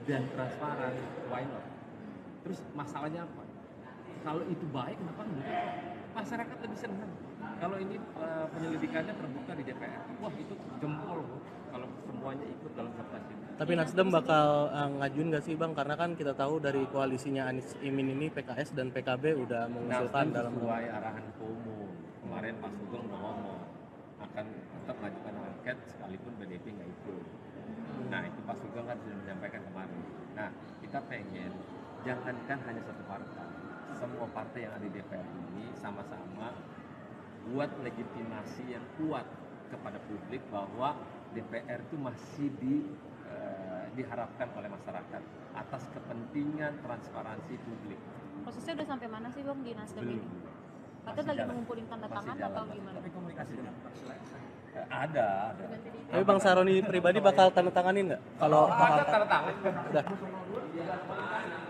E: dan transparan, why not? Terus masalahnya apa? Kalau itu baik, kenapa enggak? Masyarakat lebih senang. Kalau ini penyelidikannya terbuka di DPR, wah itu jempol loh. Kalau semuanya ikut dalam kertas ini.
F: Tapi Nasdem bakal ngajuin nggak sih Bang? Karena kan kita tahu dari koalisinya Anies Imin ini PKS dan PKB udah mengusulkan
E: Nasdem
F: dalam
E: sesuai arahan Ketua Umum. Kemarin Pak Sugeng udah ngomong akan tetap mengajukan angket sekalipun PDIP nggak ikut. Nah itu Pak Sugeng kan sudah menyampaikan kemarin. Nah kita pengen jangankan hanya satu partai, semua partai yang ada di DPR ini sama-sama buat legitimasi yang kuat kepada publik bahwa DPR itu masih diharapkan oleh masyarakat atas kepentingan transparansi publik.
J: Prosesnya udah sampai mana sih Bang di Nasdem ini? Katanya lagi mengumpulin tanda tangan atau gimana?
E: Tapi komunikasinya ada.
F: Tapi Bang Sahroni pribadi bakal tanda tanganin nggak? Kalau
E: ada tanda tangan.
F: udah.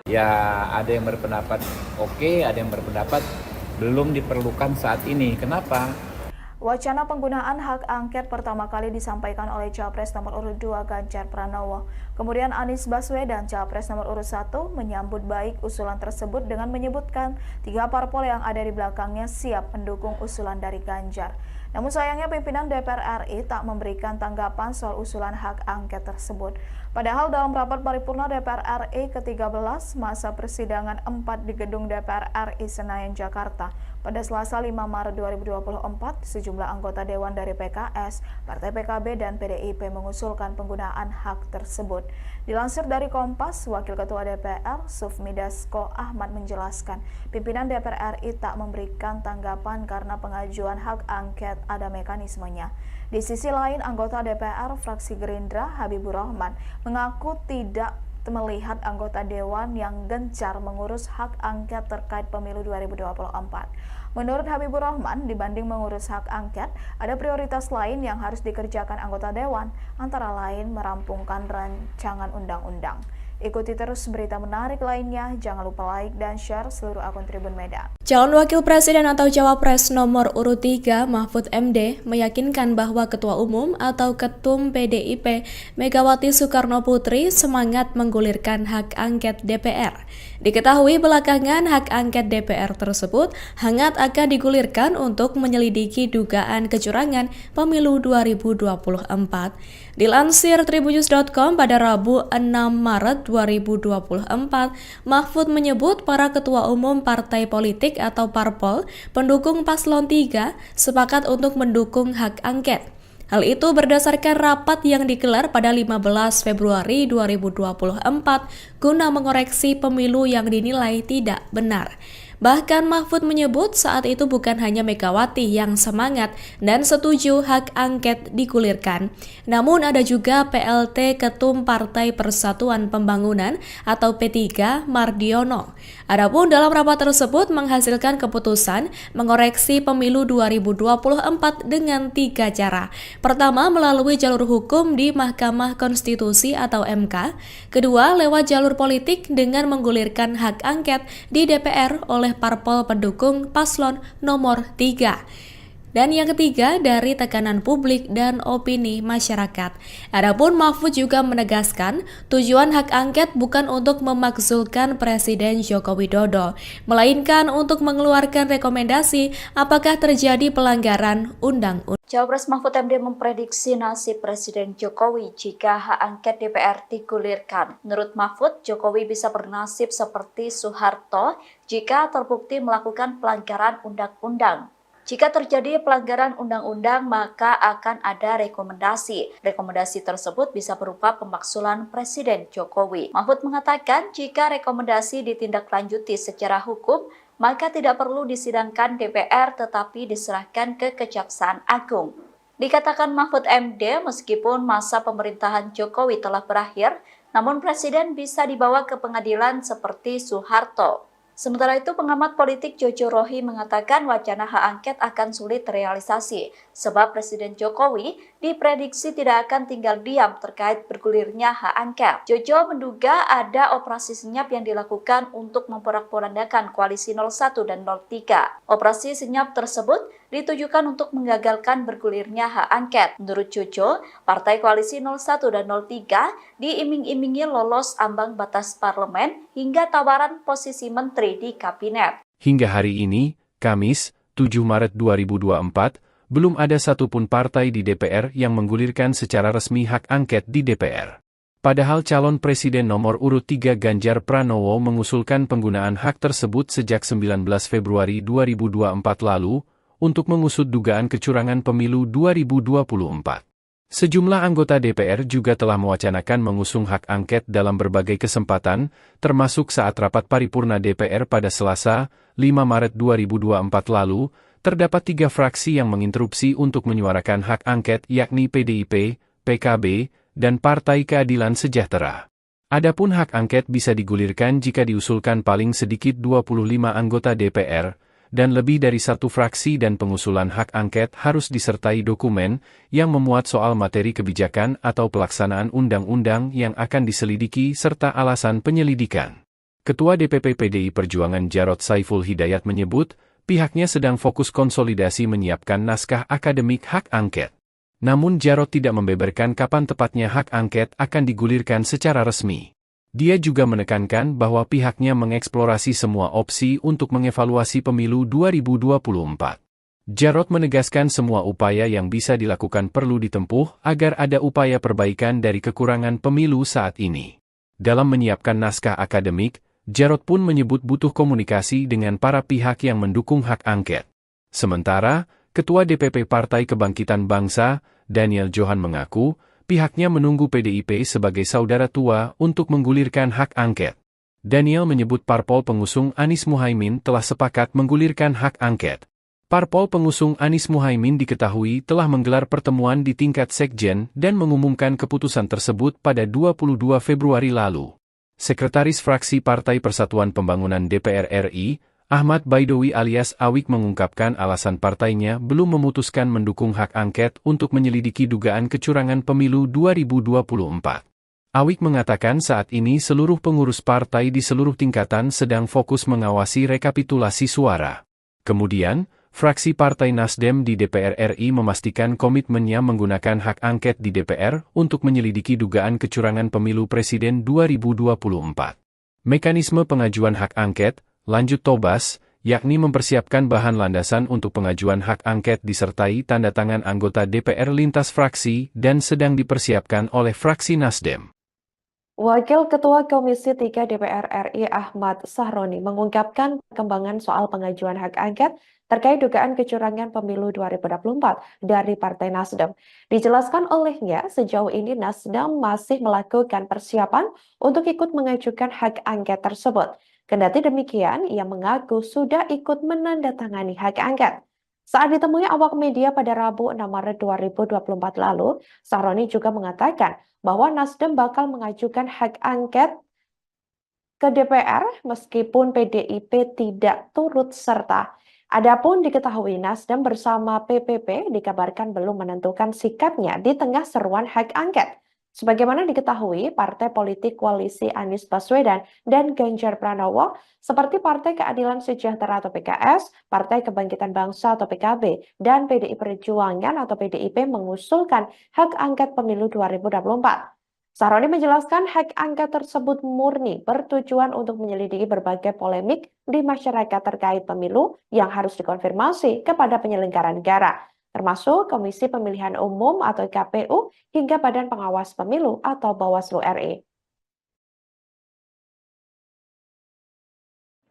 G: Ya ada yang berpendapat oke, ada yang berpendapat belum diperlukan saat ini. Kenapa?
I: Wacana penggunaan hak angket pertama kali disampaikan oleh Capres nomor urut 2 Ganjar Pranowo. Kemudian Anies Baswedan, Capres nomor urut 1, menyambut baik usulan tersebut dengan menyebutkan 3 parpol yang ada di belakangnya siap mendukung usulan dari Ganjar. Namun sayangnya pimpinan DPR RI tak memberikan tanggapan soal usulan hak angket tersebut. Padahal dalam rapat paripurna DPR RI ke-13 masa persidangan 4 di gedung DPR RI Senayan, Jakarta, pada Selasa 5 Maret 2024, sejumlah anggota Dewan dari PKS, Partai PKB, dan PDIP mengusulkan penggunaan hak tersebut. Dilansir dari Kompas, Wakil Ketua DPR, Sufmi Dasko Ahmad menjelaskan, pimpinan DPR RI tak memberikan tanggapan karena pengajuan hak angket ada mekanismenya. Di sisi lain, anggota DPR fraksi Gerindra, Habibur Rahman, mengaku tidak melihat anggota Dewan yang gencar mengurus hak angket terkait pemilu 2024. Menurut Habibur Rahman, dibanding mengurus hak angket, ada prioritas lain yang harus dikerjakan anggota Dewan, antara lain merampungkan rancangan undang-undang. Ikuti terus berita menarik lainnya, jangan lupa like dan share seluruh akun Tribun Medan.
H: Calon Wakil Presiden atau Cawapres nomor urut 3 Mahfud MD meyakinkan bahwa Ketua Umum atau Ketum PDIP Megawati Soekarno Putri semangat menggulirkan hak angket DPR. Diketahui belakangan hak angket DPR tersebut hangat akan digulirkan untuk menyelidiki dugaan kecurangan pemilu 2024. Dilansir tribunnews.com pada Rabu 6 Maret 2024, Mahfud menyebut para ketua umum partai politik atau parpol pendukung paslon 3 sepakat untuk mendukung hak angket. Hal itu berdasarkan rapat yang digelar pada 15 Februari 2024 guna mengoreksi pemilu yang dinilai tidak benar. Bahkan Mahfud menyebut saat itu bukan hanya Megawati yang semangat dan setuju hak angket digulirkan, namun ada juga PLT Ketum Partai Persatuan Pembangunan atau P3 Mardiono. Adapun dalam rapat tersebut menghasilkan keputusan mengoreksi pemilu 2024 dengan 3 cara. Pertama, melalui jalur hukum di Mahkamah Konstitusi atau MK. Kedua, lewat jalur politik dengan menggulirkan hak angket di DPR oleh parpol pendukung paslon nomor 3. Dan yang ketiga, dari tekanan publik dan opini masyarakat. Adapun Mahfud juga menegaskan, tujuan hak angket bukan untuk memakzulkan Presiden Joko Widodo, melainkan untuk mengeluarkan rekomendasi apakah terjadi pelanggaran undang-undang.
A: Cawapres Mahfud MD memprediksi nasib Presiden Jokowi jika hak angket DPR digulirkan. Menurut Mahfud, Jokowi bisa bernasib seperti Soeharto jika terbukti melakukan pelanggaran undang-undang. Jika terjadi pelanggaran undang-undang, maka akan ada rekomendasi. Rekomendasi tersebut bisa berupa pemakzulan Presiden Jokowi. Mahfud mengatakan jika rekomendasi ditindaklanjuti secara hukum, maka tidak perlu disidangkan DPR tetapi diserahkan ke Kejaksaan Agung. Dikatakan Mahfud MD, meskipun masa pemerintahan Jokowi telah berakhir, namun Presiden bisa dibawa ke pengadilan seperti Soeharto. Sementara itu, pengamat politik Jojo Rohi mengatakan wacana hak angket akan sulit terrealisasi, sebab Presiden Jokowi diprediksi tidak akan tinggal diam terkait bergulirnya hak angket. Jojo menduga ada operasi senyap yang dilakukan untuk memporak-porandakan koalisi 01 dan 03. Operasi senyap tersebut ditujukan untuk menggagalkan bergulirnya hak angket. Menurut Jojo, partai koalisi 01 dan 03 diiming-imingi lolos ambang batas parlemen hingga tawaran posisi menteri di kabinet.
B: Hingga hari ini, Kamis, 7 Maret 2024, belum ada satupun partai di DPR yang menggulirkan secara resmi hak angket di DPR. Padahal calon presiden nomor urut 3 Ganjar Pranowo mengusulkan penggunaan hak tersebut sejak 19 Februari 2024 lalu untuk mengusut dugaan kecurangan pemilu 2024. Sejumlah anggota DPR juga telah mewacanakan mengusung hak angket dalam berbagai kesempatan, termasuk saat rapat paripurna DPR pada Selasa, 5 Maret 2024 lalu, terdapat 3 fraksi yang menginterupsi untuk menyuarakan hak angket yakni PDIP, PKB, dan Partai Keadilan Sejahtera. Adapun hak angket bisa digulirkan jika diusulkan paling sedikit 25 anggota DPR, dan lebih dari 1 fraksi dan pengusulan hak angket harus disertai dokumen yang memuat soal materi kebijakan atau pelaksanaan undang-undang yang akan diselidiki serta alasan penyelidikan. Ketua DPP PDI Perjuangan Jarod Saiful Hidayat menyebut, pihaknya sedang fokus konsolidasi menyiapkan naskah akademik hak angket. Namun Jarod tidak membeberkan kapan tepatnya hak angket akan digulirkan secara resmi. Dia juga menekankan bahwa pihaknya mengeksplorasi semua opsi untuk mengevaluasi pemilu 2024. Jarod menegaskan semua upaya yang bisa dilakukan perlu ditempuh agar ada upaya perbaikan dari kekurangan pemilu saat ini. Dalam menyiapkan naskah akademik, Jarod pun menyebut butuh komunikasi dengan para pihak yang mendukung hak angket. Sementara, Ketua DPP Partai Kebangkitan Bangsa, Daniel Johan mengaku, pihaknya menunggu PDIP sebagai saudara tua untuk menggulirkan hak angket. Daniel menyebut parpol pengusung Anies Muhaimin telah sepakat menggulirkan hak angket. Parpol pengusung Anies Muhaimin diketahui telah menggelar pertemuan di tingkat sekjen dan mengumumkan keputusan tersebut pada 22 Februari lalu. Sekretaris Fraksi Partai Persatuan Pembangunan DPR RI, Ahmad Baidowi alias Awik mengungkapkan alasan partainya belum memutuskan mendukung hak angket untuk menyelidiki dugaan kecurangan pemilu 2024. Awik mengatakan saat ini seluruh pengurus partai di seluruh tingkatan sedang fokus mengawasi rekapitulasi suara. Kemudian, fraksi Partai Nasdem di DPR RI memastikan komitmennya menggunakan hak angket di DPR untuk menyelidiki dugaan kecurangan pemilu presiden 2024. Mekanisme pengajuan hak angket, lanjut Tobas, yakni mempersiapkan bahan landasan untuk pengajuan hak angket disertai tanda tangan anggota DPR lintas fraksi dan sedang dipersiapkan oleh fraksi Nasdem.
C: Wakil Ketua Komisi 3 DPR RI Ahmad Sahroni mengungkapkan perkembangan soal pengajuan hak angket terkait dugaan kecurangan pemilu 2024 dari Partai Nasdem. Dijelaskan olehnya, sejauh ini Nasdem masih melakukan persiapan untuk ikut mengajukan hak angket tersebut. Kendati demikian, ia mengaku sudah ikut menandatangani hak angket. Saat ditemui awak media pada Rabu 6 Maret 2024 lalu, Sahroni juga mengatakan bahwa Nasdem bakal mengajukan hak angket ke DPR meskipun PDIP tidak turut serta. Adapun diketahui Nasdem bersama PPP dikabarkan belum menentukan sikapnya di tengah seruan hak angket. Sebagaimana diketahui, partai politik koalisi Anies Baswedan dan Ganjar Pranowo seperti Partai Keadilan Sejahtera atau PKS, Partai Kebangkitan Bangsa atau PKB, dan PDI Perjuangan atau PDIP mengusulkan hak angket pemilu 2024. Sahroni menjelaskan hak angket tersebut murni bertujuan untuk menyelidiki berbagai polemik di masyarakat terkait pemilu yang harus dikonfirmasi kepada penyelenggara negara, termasuk Komisi Pemilihan Umum atau KPU hingga Badan Pengawas Pemilu atau Bawaslu RI.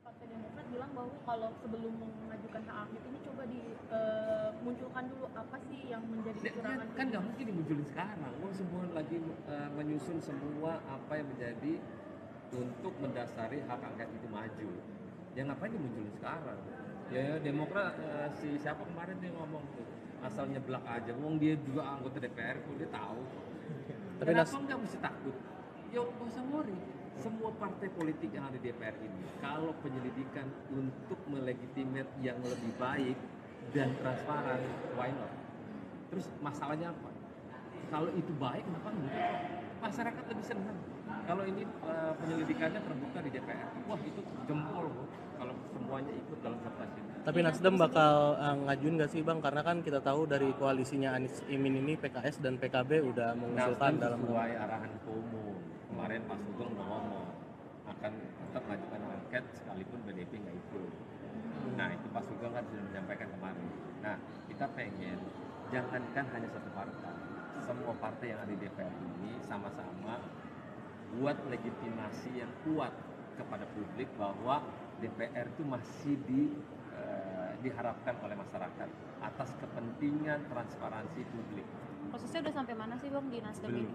D: Partai Demokrat bilang bahwa kalau sebelum mengajukan hak angket ini coba dimunculkan dulu apa sih yang menjadi kecurangan.
E: Kan nggak mungkin dimunculin sekarang. Semua lagi menyusun semua apa yang menjadi untuk mendasari hak angket itu maju. Ya ngapain dimunculin sekarang? Ya Demokrat si siapa kemarin dia ngomong tuh asal nyeblak aja. Wong dia juga anggota DPR kok dia tahu.
F: Tapi
E: Kenapa nggak mesti takut? Ya nggak usah worry. Semua partai politik yang ada di DPR ini, kalau penyelidikan untuk melegitimate yang lebih baik dan transparan, why not? Terus masalahnya apa? Kalau itu baik, kenapa enggak? Masyarakat lebih senang. Kalau ini penyelidikannya terbuka di DPR, wah itu jempol loh. Kalau semuanya ikut dalam kertas ini.
F: Tapi Nasdem bakal ngajuin nggak sih Bang? Karena kan kita tahu dari koalisinya Anies Imin ini PKS dan PKB udah mengusulkan
E: Nasdem
F: dalam
E: sesuai arahan Ketua Umum. Kemarin Pak Sugeng udah ngomong akan tetap mengajukan angket sekalipun BDP nggak ikut. Nah itu Pak Sugeng kan sudah menyampaikan kemarin. Nah kita pengen jangankan hanya satu partai, semua partai yang ada di DPR ini sama-sama buat legitimasi yang kuat kepada publik bahwa DPR itu masih diharapkan oleh masyarakat atas kepentingan transparansi publik.
J: Prosesnya udah sampai mana sih Bang di Nasdem ini?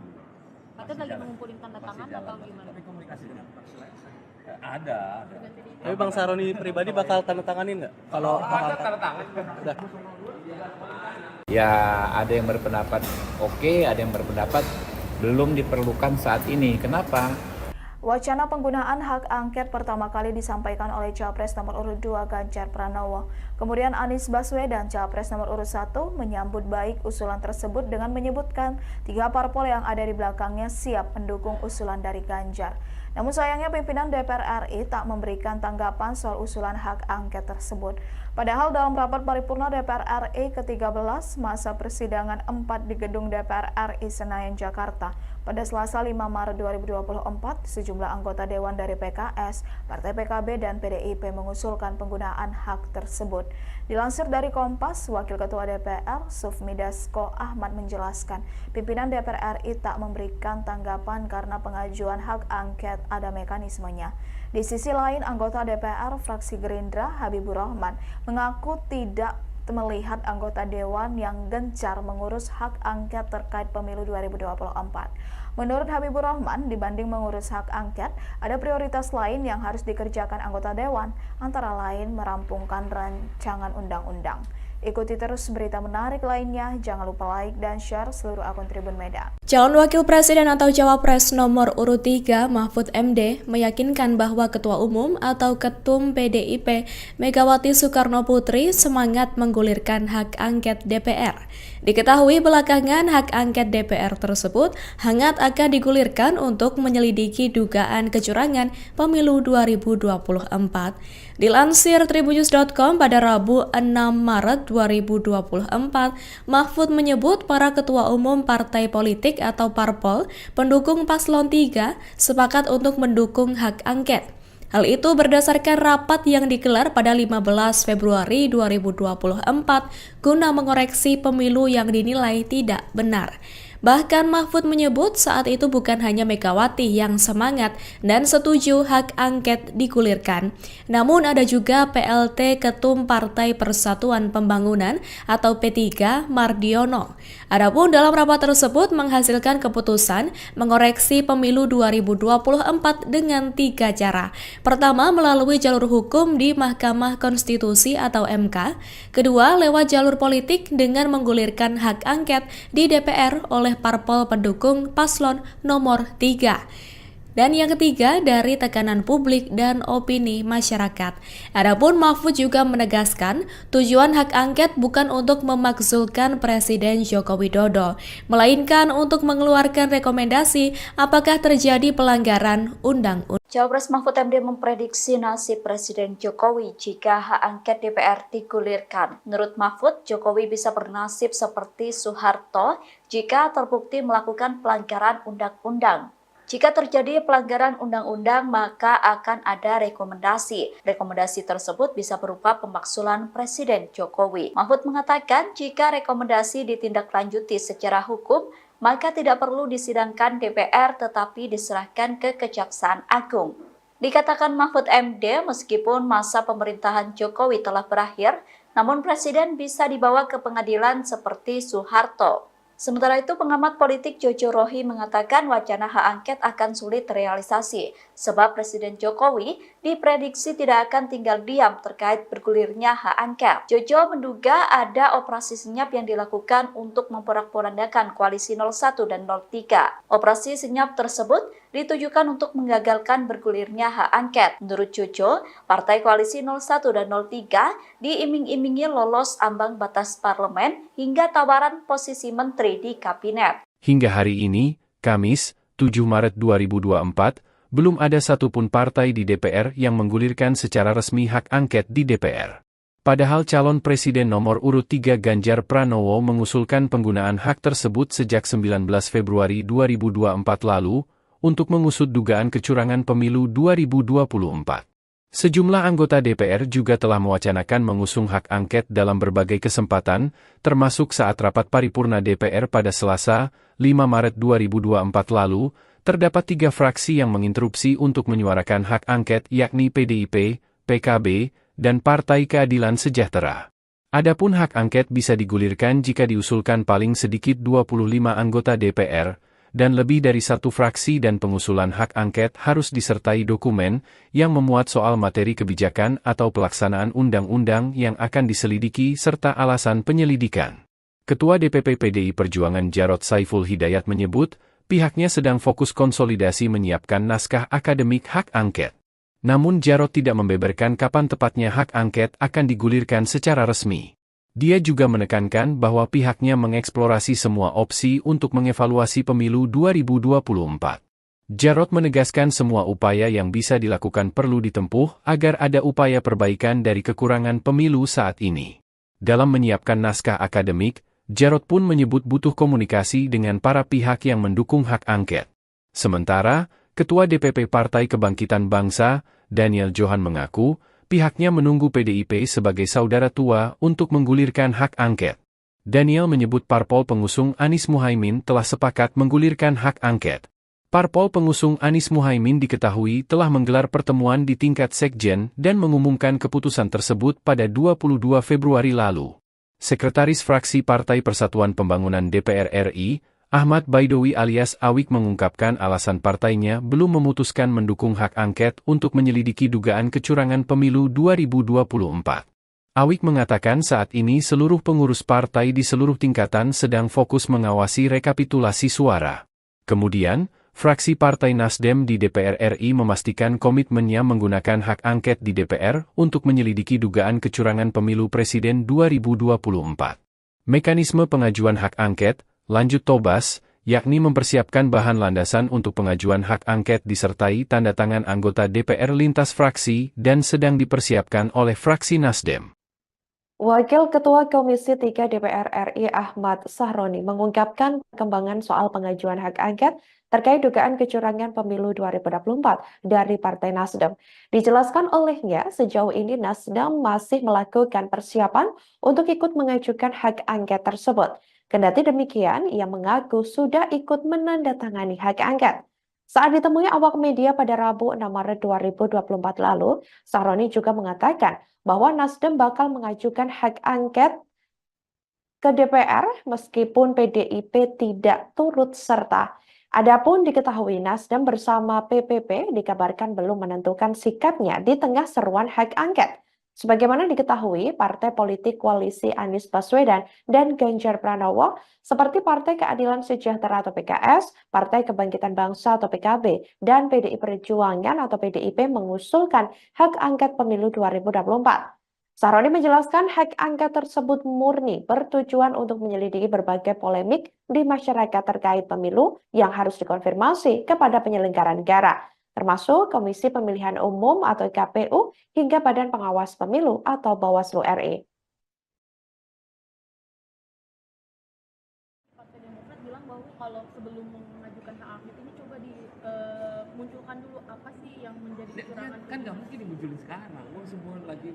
J: Katanya lagi mengumpulin tanda tangan atau gimana?
E: Tapi komunikasi dengan ada.
F: Tapi Bang Sahroni pribadi bakal tanda tanganin nggak? Kalau
E: Ada tanda tangan.
F: udah.
G: Ya ada yang berpendapat oke, ada yang berpendapat belum diperlukan saat ini. Kenapa?
I: Wacana penggunaan hak angket pertama kali disampaikan oleh Capres nomor urut 2 Ganjar Pranowo. Kemudian Anies Baswedan, Capres nomor urut 1, menyambut baik usulan tersebut dengan menyebutkan 3 parpol yang ada di belakangnya siap mendukung usulan dari Ganjar. Namun sayangnya pimpinan DPR RI tak memberikan tanggapan soal usulan hak angket tersebut. Padahal dalam rapat paripurna DPR RI ke-13 masa persidangan 4 di gedung DPR RI Senayan, Jakarta, pada Selasa 5 Maret 2024, sejumlah anggota Dewan dari PKS, Partai PKB, dan PDIP mengusulkan penggunaan hak tersebut. Dilansir dari Kompas, Wakil Ketua DPR, Sufmi Dasko Ahmad menjelaskan, pimpinan DPR RI tak memberikan tanggapan karena pengajuan hak angket ada mekanismenya. Di sisi lain, anggota DPR fraksi Gerindra, Habibur Rahman, mengaku tidak melihat anggota Dewan yang gencar mengurus hak angket terkait pemilu 2024. Menurut Habibur Rahman, dibanding mengurus hak angket, ada prioritas lain yang harus dikerjakan anggota Dewan, antara lain merampungkan rancangan undang-undang. Ikuti terus berita menarik lainnya, jangan lupa like dan share seluruh akun Tribun Medan.
H: Calon Wakil Presiden atau Cawapres nomor urut 3 Mahfud MD meyakinkan bahwa Ketua Umum atau Ketum PDIP Megawati Soekarno Putri semangat menggulirkan hak angket DPR. Diketahui belakangan hak angket DPR tersebut hangat akan digulirkan untuk menyelidiki dugaan kecurangan pemilu 2024. Dilansir tribunnews.com pada Rabu 6 Maret 2024, Mahfud menyebut para ketua umum partai politik atau parpol pendukung paslon 3 sepakat untuk mendukung hak angket. Hal itu berdasarkan rapat yang digelar pada 15 Februari 2024 guna mengoreksi pemilu yang dinilai tidak benar. Bahkan Mahfud menyebut saat itu bukan hanya Megawati yang semangat dan setuju hak angket digulirkan, namun ada juga PLT Ketum Partai Persatuan Pembangunan atau P3 Mardiono. Adapun dalam rapat tersebut menghasilkan keputusan mengoreksi pemilu 2024 dengan 3 cara. Pertama, melalui jalur hukum di Mahkamah Konstitusi atau MK. Kedua, lewat jalur politik dengan menggulirkan hak angket di DPR oleh parpol pendukung paslon nomor 3. Dan yang ketiga, dari tekanan publik dan opini masyarakat. Adapun Mahfud juga menegaskan, tujuan hak angket bukan untuk memakzulkan Presiden Joko Widodo, melainkan untuk mengeluarkan rekomendasi apakah terjadi pelanggaran undang-undang.
A: Cawapres Mahfud MD memprediksi nasib Presiden Jokowi jika hak angket DPR digulirkan. Menurut Mahfud, Jokowi bisa bernasib seperti Soeharto jika terbukti melakukan pelanggaran undang-undang. Jika terjadi pelanggaran undang-undang, maka akan ada rekomendasi. Rekomendasi tersebut bisa berupa pemakzulan Presiden Jokowi. Mahfud mengatakan jika rekomendasi ditindaklanjuti secara hukum, maka tidak perlu disidangkan DPR tetapi diserahkan ke Kejaksaan Agung. Dikatakan Mahfud MD, meskipun masa pemerintahan Jokowi telah berakhir, namun Presiden bisa dibawa ke pengadilan seperti Soeharto. Sementara itu, pengamat politik Jojo Rohi mengatakan wacana hak angket akan sulit terrealisasi, sebab Presiden Jokowi diprediksi tidak akan tinggal diam terkait bergulirnya hak angket. Jojo menduga ada operasi senyap yang dilakukan untuk memporak-porandakan koalisi 01 dan 03. Operasi senyap tersebut ditujukan untuk menggagalkan bergulirnya hak angket. Menurut Jojo, partai koalisi 01 dan 03 diiming-imingi lolos ambang batas parlemen hingga tawaran posisi menteri di kabinet.
B: Hingga hari ini, Kamis, 7 Maret 2024, belum ada satupun partai di DPR yang menggulirkan secara resmi hak angket di DPR. Padahal calon presiden nomor urut 3 Ganjar Pranowo mengusulkan penggunaan hak tersebut sejak 19 Februari 2024 lalu, untuk mengusut dugaan kecurangan pemilu 2024. Sejumlah anggota DPR juga telah mewacanakan mengusung hak angket dalam berbagai kesempatan, termasuk saat rapat paripurna DPR pada Selasa, 5 Maret 2024 lalu, terdapat 3 fraksi yang menginterupsi untuk menyuarakan hak angket yakni PDIP, PKB, dan Partai Keadilan Sejahtera. Adapun hak angket bisa digulirkan jika diusulkan paling sedikit 25 anggota DPR, dan lebih dari 1 fraksi dan pengusulan hak angket harus disertai dokumen yang memuat soal materi kebijakan atau pelaksanaan undang-undang yang akan diselidiki serta alasan penyelidikan. Ketua DPP PDI Perjuangan Jarod Saiful Hidayat menyebut, pihaknya sedang fokus konsolidasi menyiapkan naskah akademik hak angket. Namun Jarod tidak membeberkan kapan tepatnya hak angket akan digulirkan secara resmi. Dia juga menekankan bahwa pihaknya mengeksplorasi semua opsi untuk mengevaluasi pemilu 2024. Jarod menegaskan semua upaya yang bisa dilakukan perlu ditempuh agar ada upaya perbaikan dari kekurangan pemilu saat ini. Dalam menyiapkan naskah akademik, Jarod pun menyebut butuh komunikasi dengan para pihak yang mendukung hak angket. Sementara, Ketua DPP Partai Kebangkitan Bangsa, Daniel Johan mengaku, pihaknya menunggu PDIP sebagai saudara tua untuk menggulirkan hak angket. Daniel menyebut parpol pengusung Anies Muhaimin telah sepakat menggulirkan hak angket. Parpol pengusung Anies Muhaimin diketahui telah menggelar pertemuan di tingkat sekjen dan mengumumkan keputusan tersebut pada 22 Februari lalu. Sekretaris Fraksi Partai Persatuan Pembangunan DPR RI, Ahmad Baidowi alias Awik mengungkapkan alasan partainya belum memutuskan mendukung hak angket untuk menyelidiki dugaan kecurangan pemilu 2024. Awik mengatakan saat ini seluruh pengurus partai di seluruh tingkatan sedang fokus mengawasi rekapitulasi suara. Kemudian, fraksi Partai Nasdem di DPR RI memastikan komitmennya menggunakan hak angket di DPR untuk menyelidiki dugaan kecurangan pemilu presiden 2024. Mekanisme pengajuan hak angket, lanjut Tobas, yakni mempersiapkan bahan landasan untuk pengajuan hak angket disertai tanda tangan anggota DPR lintas fraksi dan sedang dipersiapkan oleh fraksi Nasdem.
C: Wakil Ketua Komisi 3 DPR RI Ahmad Sahroni mengungkapkan perkembangan soal pengajuan hak angket terkait dugaan kecurangan pemilu 2024 dari Partai Nasdem. Dijelaskan olehnya, sejauh ini Nasdem masih melakukan persiapan untuk ikut mengajukan hak angket tersebut. Kendati demikian, ia mengaku sudah ikut menandatangani hak angket. Saat ditemui awak media pada Rabu 6 Maret 2024 lalu, Sahroni juga mengatakan bahwa Nasdem bakal mengajukan hak angket ke DPR meskipun PDIP tidak turut serta. Adapun diketahui Nasdem bersama PPP dikabarkan belum menentukan sikapnya di tengah seruan hak angket. Sebagaimana diketahui, partai politik koalisi Anies Baswedan dan Ganjar Pranowo seperti Partai Keadilan Sejahtera atau PKS, Partai Kebangkitan Bangsa atau PKB, dan PDI Perjuangan atau PDIP mengusulkan hak angket pemilu 2024. Sahroni menjelaskan hak angket tersebut murni bertujuan untuk menyelidiki berbagai polemik di masyarakat terkait pemilu yang harus dikonfirmasi kepada penyelenggara negara, termasuk Komisi Pemilihan Umum atau KPU hingga Badan Pengawas Pemilu atau Bawaslu RI.
D: Partai Demokrat bilang bahwa kalau sebelum mengajukan hak angket ini coba dimunculkan dulu apa sih yang menjadi kecurangan.
E: Kan nggak mungkin dimunculin sekarang. Semua lagi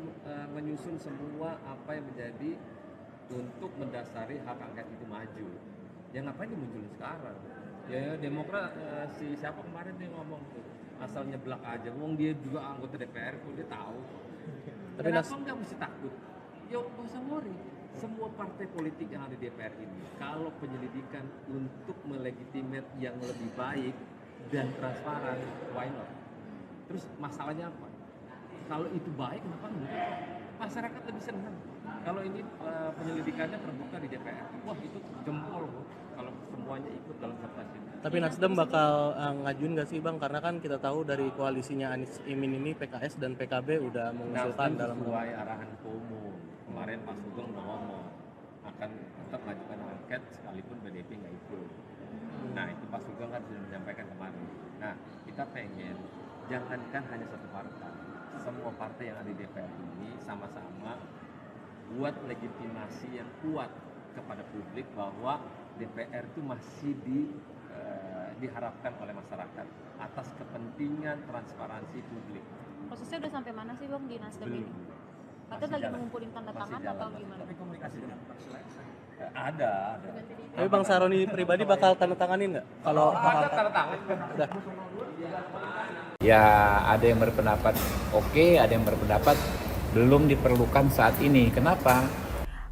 E: menyusun semua apa yang menjadi untuk mendasari hak angket itu maju. Ya ngapain dimunculin sekarang? Ya Demokrat si siapa kemarin dia ngomong tuh asal nyeblak aja. Wong dia juga anggota DPR kok dia tahu.
F: Tapi
E: Kenapa nggak mesti takut? Ya nggak usah worry. Semua partai politik yang ada di DPR ini, kalau penyelidikan untuk melegitimate yang lebih baik dan transparan, why not? Terus masalahnya apa? Kalau itu baik, kenapa enggak? Masyarakat lebih senang. Kalau ini penyelidikannya terbuka di DPR, wah itu jempol kalau semuanya ikut dalam sertasi.
F: Tapi Nasdem bakal ngajuin nggak sih Bang? Karena kan kita tahu dari koalisinya Anies Imin ini PKS dan PKB udah mengusulkan dalam
E: sesuai arahan Ketua Umum. Kemarin Pak Sugeng udah ngomong akan tetap mengajukan angket sekalipun PDIP nggak ikut. Nah itu Pak Sugeng kan sudah menyampaikan kemarin. Nah kita pengen jangankan hanya satu partai, semua partai yang ada di DPR ini sama-sama buat legitimasi yang kuat kepada publik bahwa DPR itu masih diharapkan oleh masyarakat atas kepentingan transparansi publik.
J: Prosesnya udah sampai mana sih Bang di Nasdem ini? Katanya lagi mengumpulin tanda tangan atau gimana?
E: Tapi komunikasi dengan ada.
F: Tapi Bang Sahroni pribadi bakal tanda tanganin nggak? Kalau
E: ada tanda tangan.
F: udah.
G: Ya ada yang berpendapat oke, ada yang berpendapat belum diperlukan saat ini. Kenapa?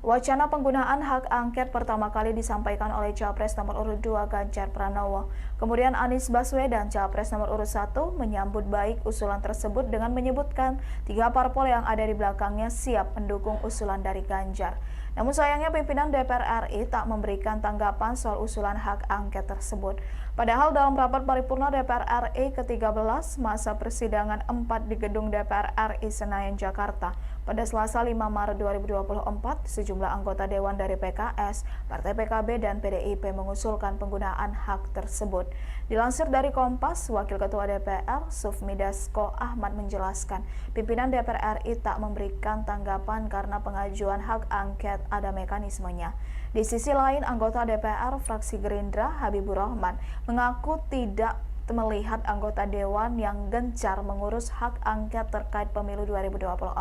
I: Wacana penggunaan hak angket pertama kali disampaikan oleh Capres nomor urut 2 Ganjar Pranowo. Kemudian Anies Baswedan, Capres nomor urut 1, menyambut baik usulan tersebut dengan menyebutkan 3 parpol yang ada di belakangnya siap mendukung usulan dari Ganjar. Namun sayangnya pimpinan DPR RI tak memberikan tanggapan soal usulan hak angket tersebut. Padahal dalam rapat paripurna DPR RI ke-13 masa persidangan 4 di gedung DPR RI Senayan, Jakarta, pada Selasa 5 Maret 2024, sejumlah anggota Dewan dari PKS, Partai PKB, dan PDIP mengusulkan penggunaan hak tersebut. Dilansir dari Kompas, Wakil Ketua DPR, Sufmi Dasko Ahmad menjelaskan, pimpinan DPR RI tak memberikan tanggapan karena pengajuan hak angket ada mekanismenya. Di sisi lain, anggota DPR fraksi Gerindra, Habibur Rahman, mengaku tidak melihat anggota Dewan yang gencar mengurus hak angket terkait pemilu 2024.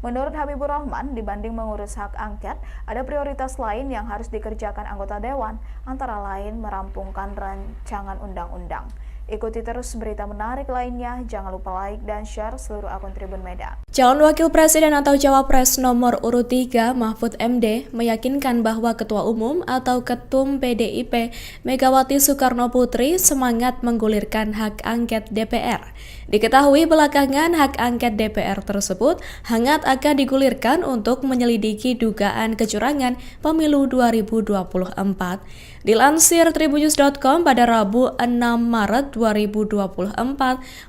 I: Menurut Habibur Rahman, dibanding mengurus hak angket, ada prioritas lain yang harus dikerjakan anggota Dewan, antara lain merampungkan rancangan undang-undang. Ikuti terus berita menarik lainnya, jangan lupa like dan share seluruh akun Tribun Medan.
H: Calon Wakil Presiden atau Cawapres nomor urut 3 Mahfud MD meyakinkan bahwa Ketua Umum atau Ketum PDIP Megawati Soekarno Putri semangat menggulirkan hak angket DPR. Diketahui belakangan hak angket DPR tersebut hangat akan digulirkan untuk menyelidiki dugaan kecurangan pemilu 2024. Dilansir tribunnews.com pada Rabu 6 Maret 2024,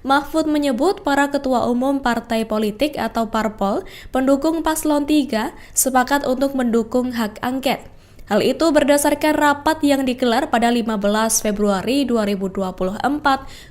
H: Mahfud menyebut para ketua umum partai politik atau parpol pendukung paslon 3 sepakat untuk mendukung hak angket. Hal itu berdasarkan rapat yang digelar pada 15 Februari 2024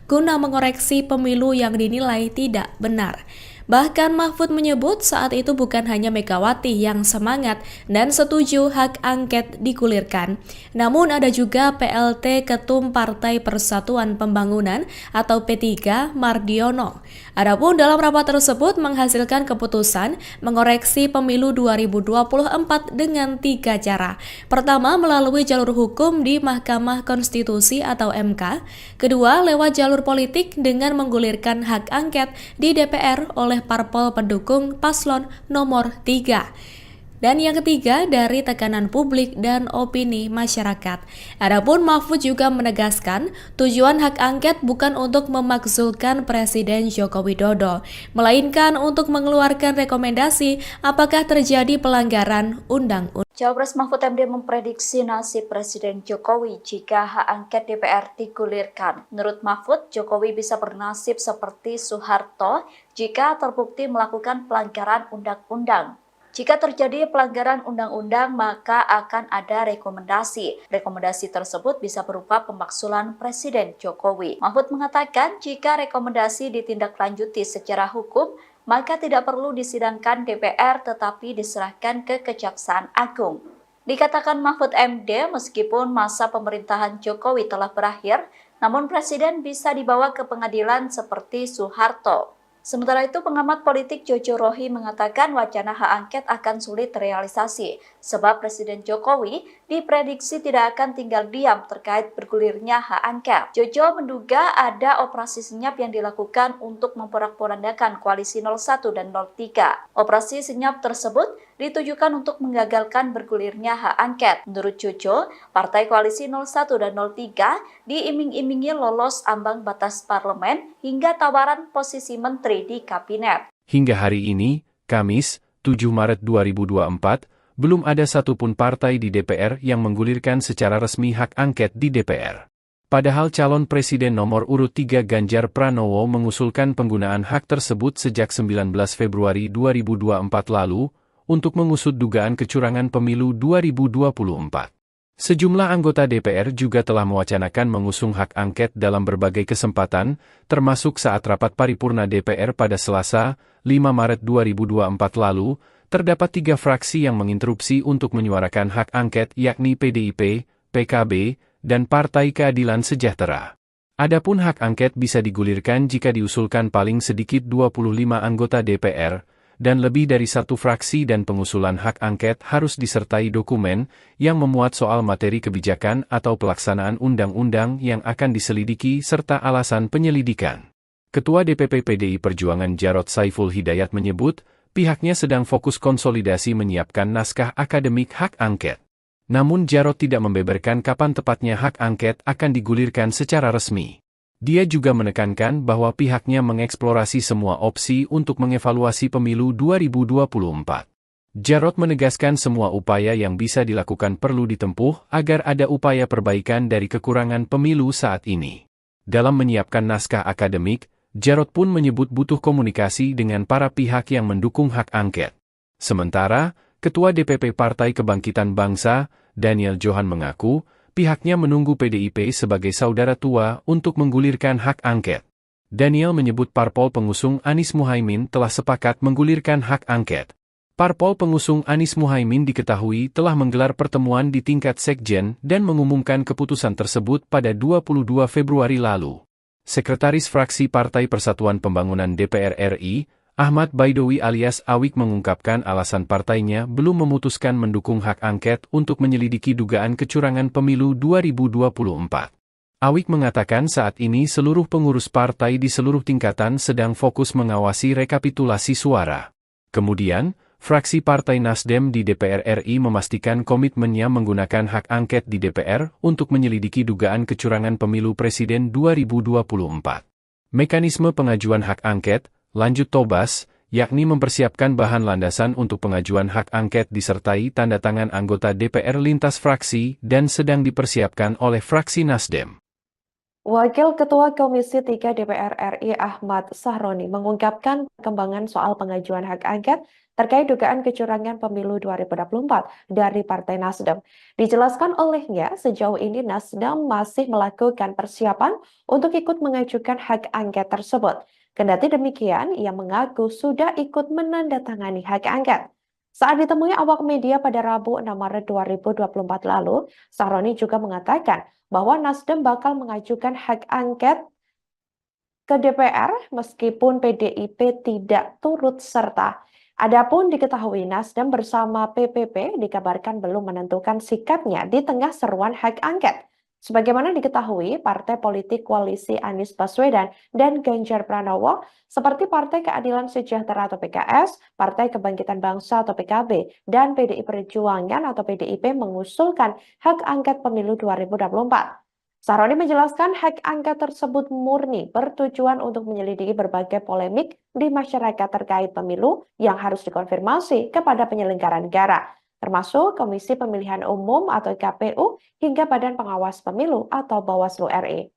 H: guna mengoreksi pemilu yang dinilai tidak benar. Bahkan Mahfud menyebut saat itu bukan hanya Megawati yang semangat dan setuju hak angket digulirkan, namun ada juga PLT Ketum Partai Persatuan Pembangunan atau P3 Mardiono. Adapun dalam rapat tersebut menghasilkan keputusan mengoreksi pemilu 2024 dengan 3 cara. Pertama, melalui jalur hukum di Mahkamah Konstitusi atau MK. Kedua, lewat jalur politik dengan menggulirkan hak angket di DPR oleh parpol pendukung paslon nomor 3. Dan yang ketiga, dari tekanan publik dan opini masyarakat. Adapun Mahfud juga menegaskan, tujuan hak angket bukan untuk memakzulkan Presiden Joko Widodo, melainkan untuk mengeluarkan rekomendasi apakah terjadi pelanggaran undang-undang.
A: Cawapres Mahfud MD memprediksi nasib Presiden Jokowi jika hak angket DPR digulirkan. Menurut Mahfud, Jokowi bisa bernasib seperti Soeharto jika terbukti melakukan pelanggaran undang-undang. Jika terjadi pelanggaran undang-undang, maka akan ada rekomendasi. Rekomendasi tersebut bisa berupa pemakzulan Presiden Jokowi. Mahfud mengatakan jika rekomendasi ditindaklanjuti secara hukum, maka tidak perlu disidangkan DPR tetapi diserahkan ke Kejaksaan Agung. Dikatakan Mahfud MD, meskipun masa pemerintahan Jokowi telah berakhir, namun Presiden bisa dibawa ke pengadilan seperti Soeharto. Sementara itu, pengamat politik Jojo Rohi mengatakan wacana hak angket akan sulit terrealisasi, sebab Presiden Jokowi diprediksi tidak akan tinggal diam terkait bergulirnya hak angket. Jojo menduga ada operasi senyap yang dilakukan untuk memporak-porandakan koalisi 01 dan 03. Operasi senyap tersebut ditujukan untuk menggagalkan bergulirnya hak angket. Menurut Jojo, partai koalisi 01 dan 03 diiming-imingi lolos ambang batas parlemen hingga tawaran posisi menteri di kabinet.
B: Hingga hari ini, Kamis, 7 Maret 2024, belum ada satupun partai di DPR yang menggulirkan secara resmi hak angket di DPR. Padahal calon presiden nomor urut 3 Ganjar Pranowo mengusulkan penggunaan hak tersebut sejak 19 Februari 2024 lalu untuk mengusut dugaan kecurangan pemilu 2024. Sejumlah anggota DPR juga telah mewacanakan mengusung hak angket dalam berbagai kesempatan, termasuk saat rapat paripurna DPR pada Selasa, 5 Maret 2024 lalu, terdapat 3 fraksi yang menginterupsi untuk menyuarakan hak angket yakni PDIP, PKB, dan Partai Keadilan Sejahtera. Adapun hak angket bisa digulirkan jika diusulkan paling sedikit 25 anggota DPR, dan lebih dari 1 fraksi dan pengusulan hak angket harus disertai dokumen yang memuat soal materi kebijakan atau pelaksanaan undang-undang yang akan diselidiki serta alasan penyelidikan. Ketua DPP PDI Perjuangan Jarod Saiful Hidayat menyebut, pihaknya sedang fokus konsolidasi menyiapkan naskah akademik hak angket. Namun Jarod tidak membeberkan kapan tepatnya hak angket akan digulirkan secara resmi. Dia juga menekankan bahwa pihaknya mengeksplorasi semua opsi untuk mengevaluasi pemilu 2024. Jarod menegaskan semua upaya yang bisa dilakukan perlu ditempuh agar ada upaya perbaikan dari kekurangan pemilu saat ini. Dalam menyiapkan naskah akademik, Jarod pun menyebut butuh komunikasi dengan para pihak yang mendukung hak angket. Sementara, Ketua DPP Partai Kebangkitan Bangsa, Daniel Johan mengaku, pihaknya menunggu PDIP sebagai saudara tua untuk menggulirkan hak angket. Daniel menyebut parpol pengusung Anies Muhaimin telah sepakat menggulirkan hak angket. Parpol pengusung Anies Muhaimin diketahui telah menggelar pertemuan di tingkat sekjen dan mengumumkan keputusan tersebut pada 22 Februari lalu. Sekretaris Fraksi Partai Persatuan Pembangunan DPR RI, Ahmad Baidowi alias Awik mengungkapkan alasan partainya belum memutuskan mendukung hak angket untuk menyelidiki dugaan kecurangan pemilu 2024. Awik mengatakan saat ini seluruh pengurus partai di seluruh tingkatan sedang fokus mengawasi rekapitulasi suara. Kemudian, fraksi Partai Nasdem di DPR RI memastikan komitmennya menggunakan hak angket di DPR untuk menyelidiki dugaan kecurangan pemilu presiden 2024. Mekanisme pengajuan hak angket, lanjut Tobas, yakni mempersiapkan bahan landasan untuk pengajuan hak angket disertai tanda tangan anggota DPR lintas fraksi dan sedang dipersiapkan oleh fraksi Nasdem.
C: Wakil Ketua Komisi 3 DPR RI Ahmad Sahroni mengungkapkan perkembangan soal pengajuan hak angket terkait dugaan kecurangan pemilu 2024 dari Partai Nasdem. Dijelaskan olehnya, sejauh ini Nasdem masih melakukan persiapan untuk ikut mengajukan hak angket tersebut. Kendati demikian, ia mengaku sudah ikut menandatangani hak angket. Saat ditemui awak media pada Rabu 6 Maret 2024 lalu, Sahroni juga mengatakan bahwa Nasdem bakal mengajukan hak angket ke DPR meskipun PDIP tidak turut serta. Adapun diketahui Nasdem bersama PPP dikabarkan belum menentukan sikapnya di tengah seruan hak angket. Sebagaimana diketahui, partai politik koalisi Anies Baswedan dan Ganjar Pranowo seperti Partai Keadilan Sejahtera atau PKS, Partai Kebangkitan Bangsa atau PKB, dan PDI Perjuangan atau PDIP mengusulkan hak angket pemilu 2024. Sahroni menjelaskan hak angket tersebut murni bertujuan untuk menyelidiki berbagai polemik di masyarakat terkait pemilu yang harus dikonfirmasi kepada penyelenggara negara, termasuk Komisi Pemilihan Umum atau KPU hingga Badan Pengawas Pemilu atau Bawaslu RI.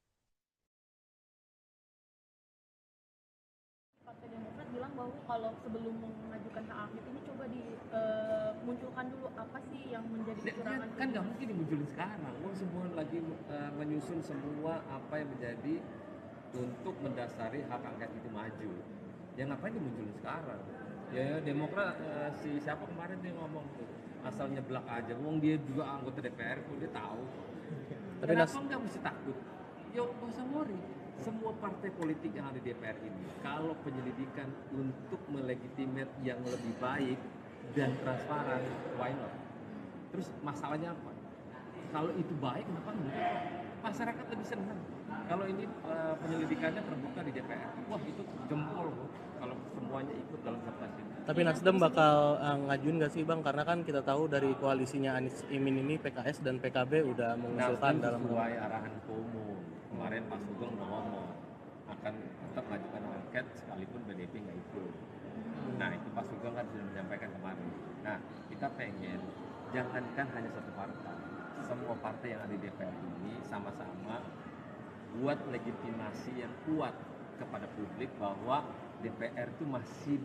D: Partai Demokrat bilang bahwa kalau sebelum mengajukan hak angket ini coba dimunculkan dulu apa sih yang menjadi kecurangan.
E: Kan nggak mungkin dimunculin sekarang. Semua lagi menyusun semua apa yang menjadi untuk mendasari hak angket itu maju. Ya ngapain dimunculin sekarang? Ya Demokrat siapa kemarin dia ngomong tuh asal nyeblak aja. Wong dia juga anggota DPR tuh dia tahu. Kenapa nggak mesti takut? Ya nggak usah worry. Semua partai politik yang ada di DPR ini, kalau penyelidikan untuk melegitimate yang lebih baik dan transparan, why not? Terus masalahnya apa? Kalau itu baik, kenapa enggak? Masyarakat lebih senang. Kalau ini penyelidikannya terbuka di DPR, wah itu jempol kalau semuanya ikut dalam sertasi.
F: Tapi Nasdem bakal ngajuin nggak sih Bang? Karena kan kita tahu dari koalisinya Anies Imin ini PKS dan PKB udah mengusulkan dalam
E: sesuai arahan Ketua Umum. Kemarin Pak Sugeng udah ngomong akan tetap mengajukan angket sekalipun PDIP nggak ikut. Nah itu Pak Sugeng kan sudah menyampaikan kemarin. Nah kita pengen jangankan hanya satu partai, semua partai yang ada di DPR ini sama-sama buat legitimasi yang kuat kepada publik bahwa DPR itu masih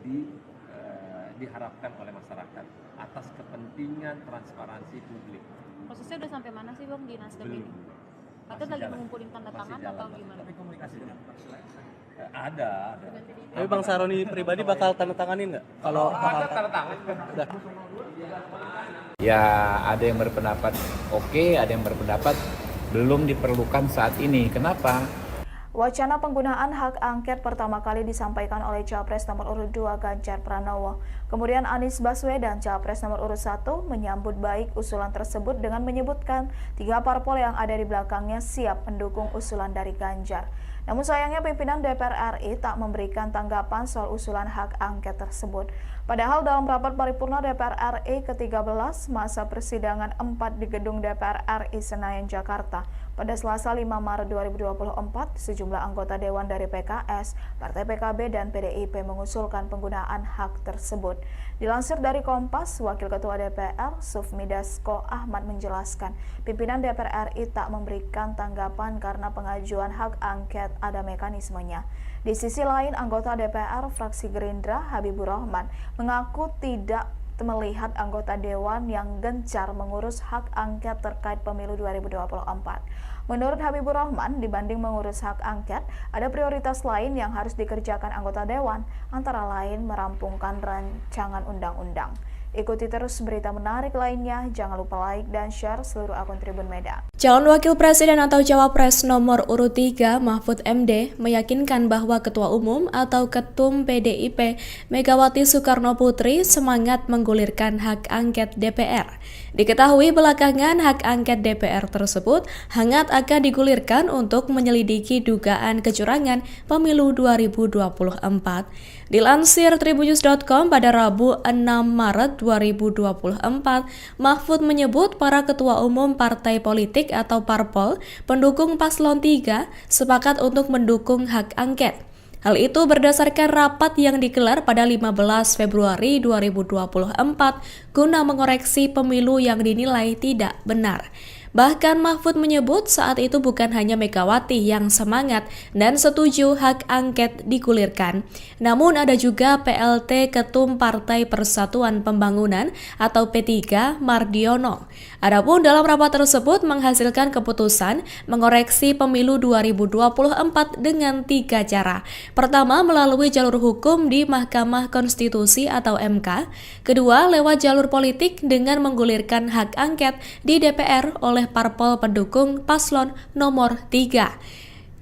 E: diharapkan oleh masyarakat atas kepentingan transparansi publik.
J: Prosesnya udah sampai mana sih Bang di Nasdem
E: Belum.
J: ini? Katanya lagi mengumpulin tanda tangan atau gimana?
E: Tapi komunikasi ada.
F: Tapi Bang Sahroni pribadi bakal tanda tanganin nggak? Kalau
E: ada tanda tangan.
G: Ya ada yang berpendapat oke, ada yang berpendapat belum diperlukan saat ini. Kenapa?
I: Wacana penggunaan hak angket pertama kali disampaikan oleh Capres nomor urut 2 Ganjar Pranowo. Kemudian Anies Baswedan, Capres nomor urut 1, menyambut baik usulan tersebut dengan menyebutkan 3 parpol yang ada di belakangnya siap mendukung usulan dari Ganjar. Namun sayangnya pimpinan DPR RI tak memberikan tanggapan soal usulan hak angket tersebut. Padahal dalam rapat paripurna DPR RI ke-13 masa persidangan 4 di gedung DPR RI Senayan, Jakarta, pada Selasa 5 Maret 2024, sejumlah anggota Dewan dari PKS, Partai PKB, dan PDIP mengusulkan penggunaan hak tersebut. Dilansir dari Kompas, Wakil Ketua DPR, Sufmi Dasko Ahmad menjelaskan, pimpinan DPR RI tak memberikan tanggapan karena pengajuan hak angket ada mekanismenya. Di sisi lain, anggota DPR fraksi Gerindra, Habibur Rahman, mengaku tidak melihat anggota Dewan yang gencar mengurus hak angket terkait pemilu 2024. Menurut Habibur Rahman, dibanding mengurus hak angket, ada prioritas lain yang harus dikerjakan anggota Dewan, antara lain merampungkan rancangan undang-undang. Ikuti terus berita menarik lainnya, jangan lupa like dan share seluruh akun Tribun Medan.
H: Calon Wakil Presiden atau Cawapres nomor urut 3 Mahfud MD meyakinkan bahwa Ketua Umum atau Ketum PDIP Megawati Soekarno Putri semangat menggulirkan hak angket DPR. Diketahui belakangan hak angket DPR tersebut hangat akan digulirkan untuk menyelidiki dugaan kecurangan pemilu 2024. Dilansir tribunnews.com pada Rabu 6 Maret 2024, Mahfud menyebut para ketua umum partai politik atau parpol pendukung paslon 3 sepakat untuk mendukung hak angket. Hal itu berdasarkan rapat yang digelar pada 15 Februari 2024 guna mengoreksi pemilu yang dinilai tidak benar. Bahkan Mahfud menyebut saat itu bukan hanya Megawati yang semangat dan setuju hak angket digulirkan, namun ada juga PLT Ketum Partai Persatuan Pembangunan atau P3 Mardiono. Adapun dalam rapat tersebut menghasilkan keputusan mengoreksi pemilu 2024 dengan 3 cara. Pertama, melalui jalur hukum di Mahkamah Konstitusi atau MK. Kedua, lewat jalur politik dengan menggulirkan hak angket di DPR oleh parpol pendukung paslon nomor 3.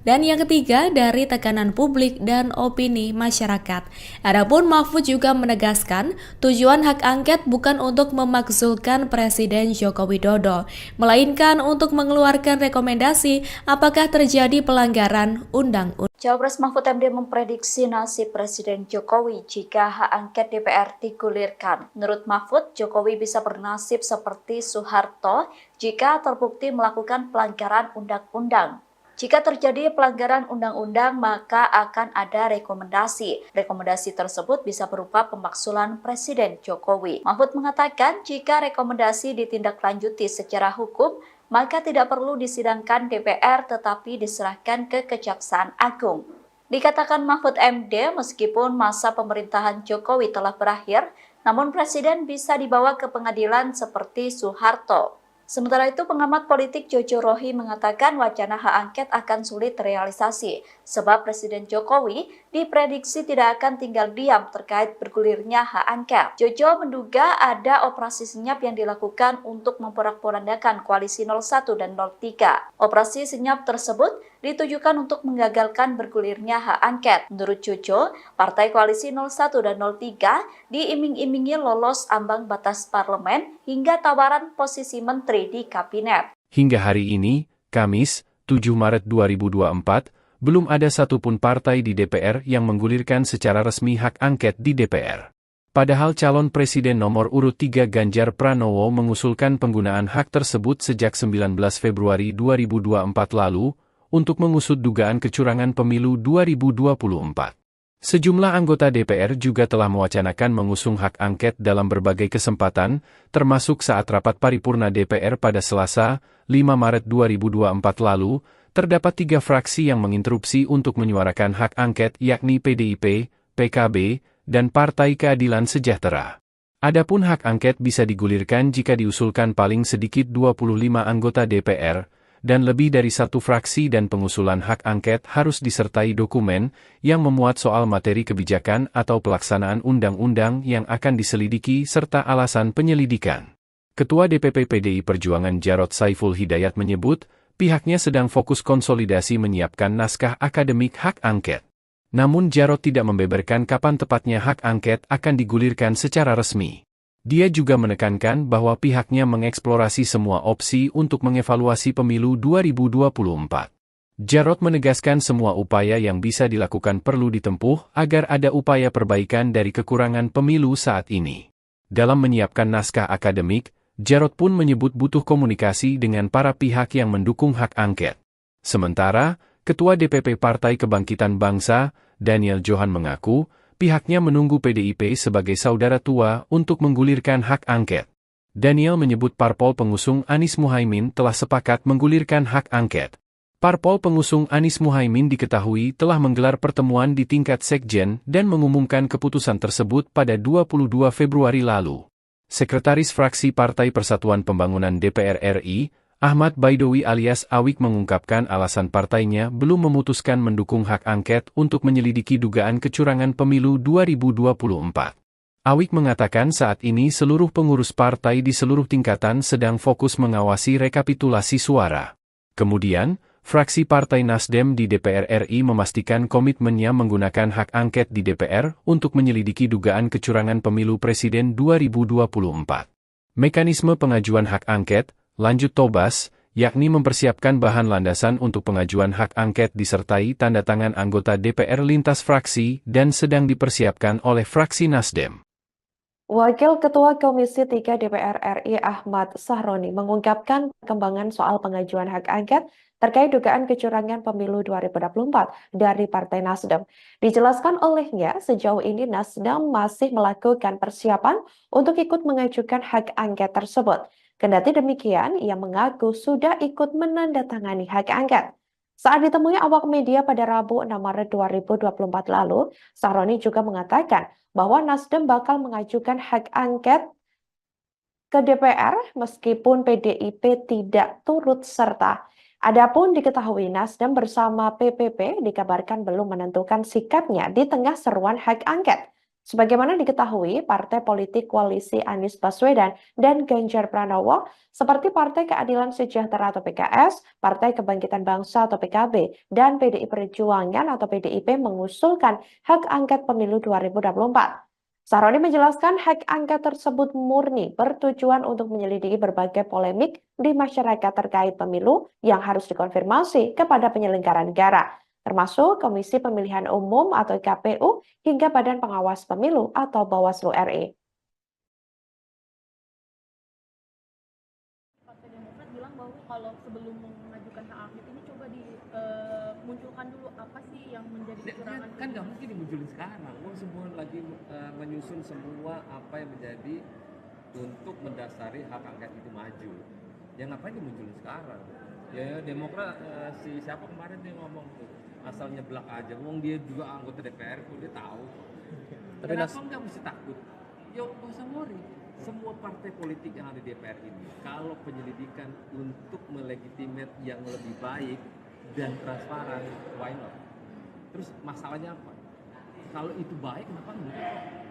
H: Dan yang ketiga, dari tekanan publik dan opini masyarakat. Adapun Mahfud juga menegaskan, tujuan hak angket bukan untuk memakzulkan Presiden Joko Widodo, melainkan untuk mengeluarkan rekomendasi apakah terjadi pelanggaran undang-undang.
A: Cawapres Mahfud MD memprediksi nasib Presiden Jokowi jika hak angket DPR digulirkan. Menurut Mahfud, Jokowi bisa bernasib seperti Soeharto jika terbukti melakukan pelanggaran undang-undang. Jika terjadi pelanggaran undang-undang, maka akan ada rekomendasi. Rekomendasi tersebut bisa berupa pemakzulan Presiden Jokowi. Mahfud mengatakan jika rekomendasi ditindaklanjuti secara hukum, maka tidak perlu disidangkan DPR tetapi diserahkan ke Kejaksaan Agung. Dikatakan Mahfud MD, meskipun masa pemerintahan Jokowi telah berakhir, namun Presiden bisa dibawa ke pengadilan seperti Soeharto. Sementara itu, pengamat politik Jojo Rohi mengatakan wacana hak angket akan sulit terrealisasi, sebab Presiden Jokowi diprediksi tidak akan tinggal diam terkait bergulirnya hak angket. Jojo menduga ada operasi senyap yang dilakukan untuk memporak-porandakan koalisi 01 dan 03. Operasi senyap tersebut ditujukan untuk menggagalkan bergulirnya hak angket. Menurut Jojo, partai koalisi 01 dan 03 diiming-imingi lolos ambang batas parlemen hingga tawaran posisi menteri di kabinet.
B: Hingga hari ini, Kamis, 7 Maret 2024, belum ada satupun partai di DPR yang menggulirkan secara resmi hak angket di DPR. Padahal calon presiden nomor urut 3 Ganjar Pranowo mengusulkan penggunaan hak tersebut sejak 19 Februari 2024 lalu untuk mengusut dugaan kecurangan pemilu 2024. Sejumlah anggota DPR juga telah mewacanakan mengusung hak angket dalam berbagai kesempatan, termasuk saat rapat paripurna DPR pada Selasa, 5 Maret 2024 lalu, terdapat 3 fraksi yang menginterupsi untuk menyuarakan hak angket yakni PDIP, PKB, dan Partai Keadilan Sejahtera. Adapun hak angket bisa digulirkan jika diusulkan paling sedikit 25 anggota DPR, dan lebih dari 1 fraksi dan pengusulan hak angket harus disertai dokumen yang memuat soal materi kebijakan atau pelaksanaan undang-undang yang akan diselidiki serta alasan penyelidikan. Ketua DPP PDI Perjuangan Jarod Saiful Hidayat menyebut, pihaknya sedang fokus konsolidasi menyiapkan naskah akademik hak angket. Namun Jarod tidak membeberkan kapan tepatnya hak angket akan digulirkan secara resmi. Dia juga menekankan bahwa pihaknya mengeksplorasi semua opsi untuk mengevaluasi pemilu 2024. Jarod menegaskan semua upaya yang bisa dilakukan perlu ditempuh agar ada upaya perbaikan dari kekurangan pemilu saat ini. Dalam menyiapkan naskah akademik, Jarod pun menyebut butuh komunikasi dengan para pihak yang mendukung hak angket. Sementara, Ketua DPP Partai Kebangkitan Bangsa, Daniel Johan mengaku, pihaknya menunggu PDIP sebagai saudara tua untuk menggulirkan hak angket. Daniel menyebut parpol pengusung Anies Muhaimin telah sepakat menggulirkan hak angket. Parpol pengusung Anies Muhaimin diketahui telah menggelar pertemuan di tingkat sekjen dan mengumumkan keputusan tersebut pada 22 Februari lalu. Sekretaris Fraksi Partai Persatuan Pembangunan DPR RI, Ahmad Baidowi alias Awik mengungkapkan alasan partainya belum memutuskan mendukung hak angket untuk menyelidiki dugaan kecurangan pemilu 2024. Awik mengatakan saat ini seluruh pengurus partai di seluruh tingkatan sedang fokus mengawasi rekapitulasi suara. Kemudian, fraksi Partai Nasdem di DPR RI memastikan komitmennya menggunakan hak angket di DPR untuk menyelidiki dugaan kecurangan pemilu presiden 2024. Mekanisme pengajuan hak angket, lanjut Tobas, yakni mempersiapkan bahan landasan untuk pengajuan hak angket disertai tanda tangan anggota DPR lintas fraksi dan sedang dipersiapkan oleh fraksi Nasdem.
C: Wakil Ketua Komisi 3 DPR RI Ahmad Sahroni mengungkapkan perkembangan soal pengajuan hak angket terkait dugaan kecurangan pemilu 2024 dari Partai Nasdem. Dijelaskan olehnya, sejauh ini Nasdem masih melakukan persiapan untuk ikut mengajukan hak angket tersebut. Kendati demikian, ia mengaku sudah ikut menandatangani hak angket. Saat ditemui awak media pada Rabu 6 Maret 2024 lalu, Sahroni juga mengatakan bahwa Nasdem bakal mengajukan hak angket ke DPR meskipun PDIP tidak turut serta. Adapun diketahui Nasdem bersama PPP dikabarkan belum menentukan sikapnya di tengah seruan hak angket. Sebagaimana diketahui, partai politik koalisi Anies Baswedan dan Ganjar Pranowo seperti Partai Keadilan Sejahtera atau PKS, Partai Kebangkitan Bangsa atau PKB, dan PDI Perjuangan atau PDIP mengusulkan hak angket pemilu 2024. Sahroni menjelaskan hak angket tersebut murni bertujuan untuk menyelidiki berbagai polemik di masyarakat terkait pemilu yang harus dikonfirmasi kepada penyelenggara negara, termasuk Komisi Pemilihan Umum atau KPU hingga Badan Pengawas Pemilu atau Bawaslu RI.
D: Partai Demokrat bilang bahwa kalau sebelum mengajukan hak angket ini coba dimunculkan dulu apa sih yang menjadi kecurangan.
E: Kan nggak mungkin dimunculin sekarang. Semua lagi menyusun semua apa yang menjadi untuk mendasari hak angket itu maju. Ya ngapain dimunculin sekarang? Ya Demokrat si siapa kemarin dia ngomong tuh asal nyeblak aja. Wong dia juga anggota DPR tuh dia tahu.
F: Tapi
E: Kenapa nggak mesti takut? Ya nggak usah worry. Semua partai politik yang ada di DPR ini, kalau penyelidikan untuk melegitimate yang lebih baik dan transparan, why not? Terus masalahnya apa? Kalau itu baik, kenapa enggak?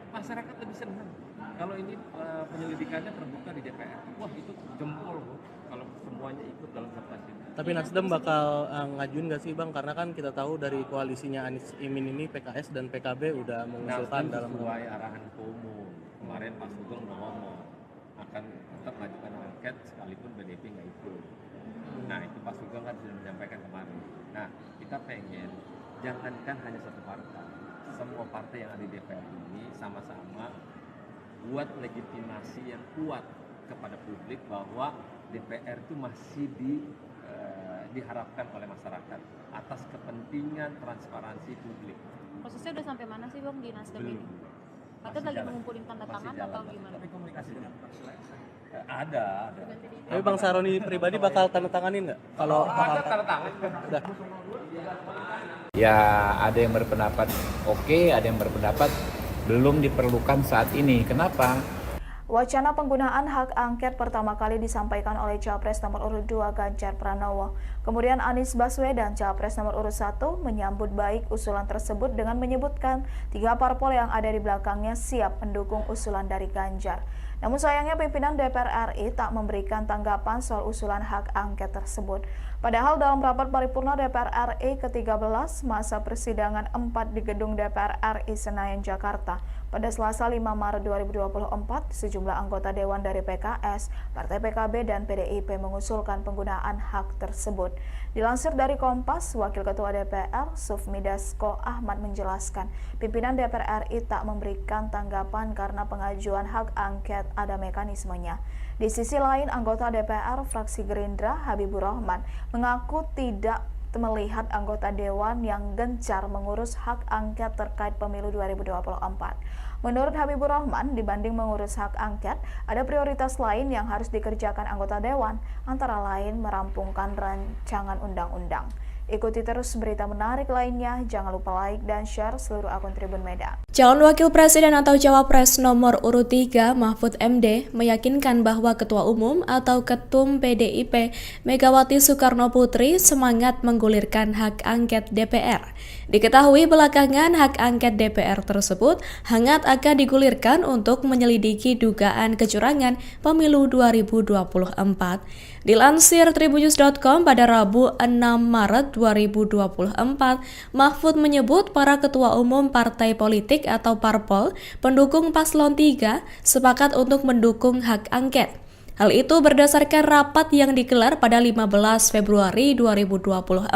E: Masyarakat lebih senang. Kalau ini penyelidikannya terbuka di DPR, wah itu jempol loh. Kalau semuanya ikut dalam kertas ini.
F: Tapi Nasdem bakal ngajuin nggak sih Bang? Karena kan kita tahu dari koalisinya Anies Imin ini PKS dan PKB udah mengusulkan dalam
E: sesuai arahan umum. Kemarin Pak Sugeng udah ngomong akan tetap mengajukan angket sekalipun PDIP nggak ikut. Nah itu Pak Sugeng kan sudah menyampaikan kemarin. Nah kita pengen jangankan hanya satu partai, semua partai yang ada di DPR ini sama-sama buat legitimasi yang kuat kepada publik bahwa DPR itu masih diharapkan oleh masyarakat atas kepentingan transparansi publik.
J: Prosesnya udah sampai mana sih Bang di Nasdem
E: Belum.
J: ini? Katanya lagi mengumpulin tanda tangan atau gimana?
E: Tapi komunikasi ada.
F: Tapi Bang Sahroni pribadi bakal tanda tanganin nggak? Kalau
E: Ada tanda tangan.
F: udah.
G: Ya ada yang berpendapat oke, ada yang berpendapat belum diperlukan saat ini. Kenapa?
I: Wacana penggunaan hak angket pertama kali disampaikan oleh Capres nomor urut 2 Ganjar Pranowo. Kemudian Anies Baswedan, Capres nomor urut 1, menyambut baik usulan tersebut dengan menyebutkan 3 parpol yang ada di belakangnya siap mendukung usulan dari Ganjar. Namun sayangnya pimpinan DPR RI tak memberikan tanggapan soal usulan hak angket tersebut. Padahal dalam rapat paripurna DPR RI ke-13 masa persidangan 4 di gedung DPR RI Senayan, Jakarta, pada Selasa 5 Maret 2024, sejumlah anggota Dewan dari PKS, Partai PKB, dan PDIP mengusulkan penggunaan hak tersebut. Dilansir dari Kompas, Wakil Ketua DPR, Sufmi Dasko Ahmad menjelaskan, pimpinan DPR RI tak memberikan tanggapan karena pengajuan hak angket ada mekanismenya. Di sisi lain, anggota DPR fraksi Gerindra, Habibur Rahman, mengaku tidak melihat anggota Dewan yang gencar mengurus hak angket terkait pemilu 2024. Menurut Habibur Rahman, dibanding mengurus hak angket, ada prioritas lain yang harus dikerjakan anggota Dewan, antara lain merampungkan rancangan undang-undang. Ikuti terus berita menarik lainnya, jangan lupa like dan share seluruh akun Tribun Medan.
H: Calon Wakil Presiden atau Cawapres nomor urut 3 Mahfud MD meyakinkan bahwa Ketua Umum atau Ketum PDIP Megawati Soekarno Putri semangat menggulirkan hak angket DPR. Diketahui belakangan hak angket DPR tersebut hangat akan digulirkan untuk menyelidiki dugaan kecurangan pemilu 2024. Dilansir tribunnews.com pada Rabu 6 Maret 2024, Mahfud menyebut para ketua umum partai politik atau parpol pendukung paslon 3 sepakat untuk mendukung hak angket. Hal itu berdasarkan rapat yang digelar pada 15 Februari 2024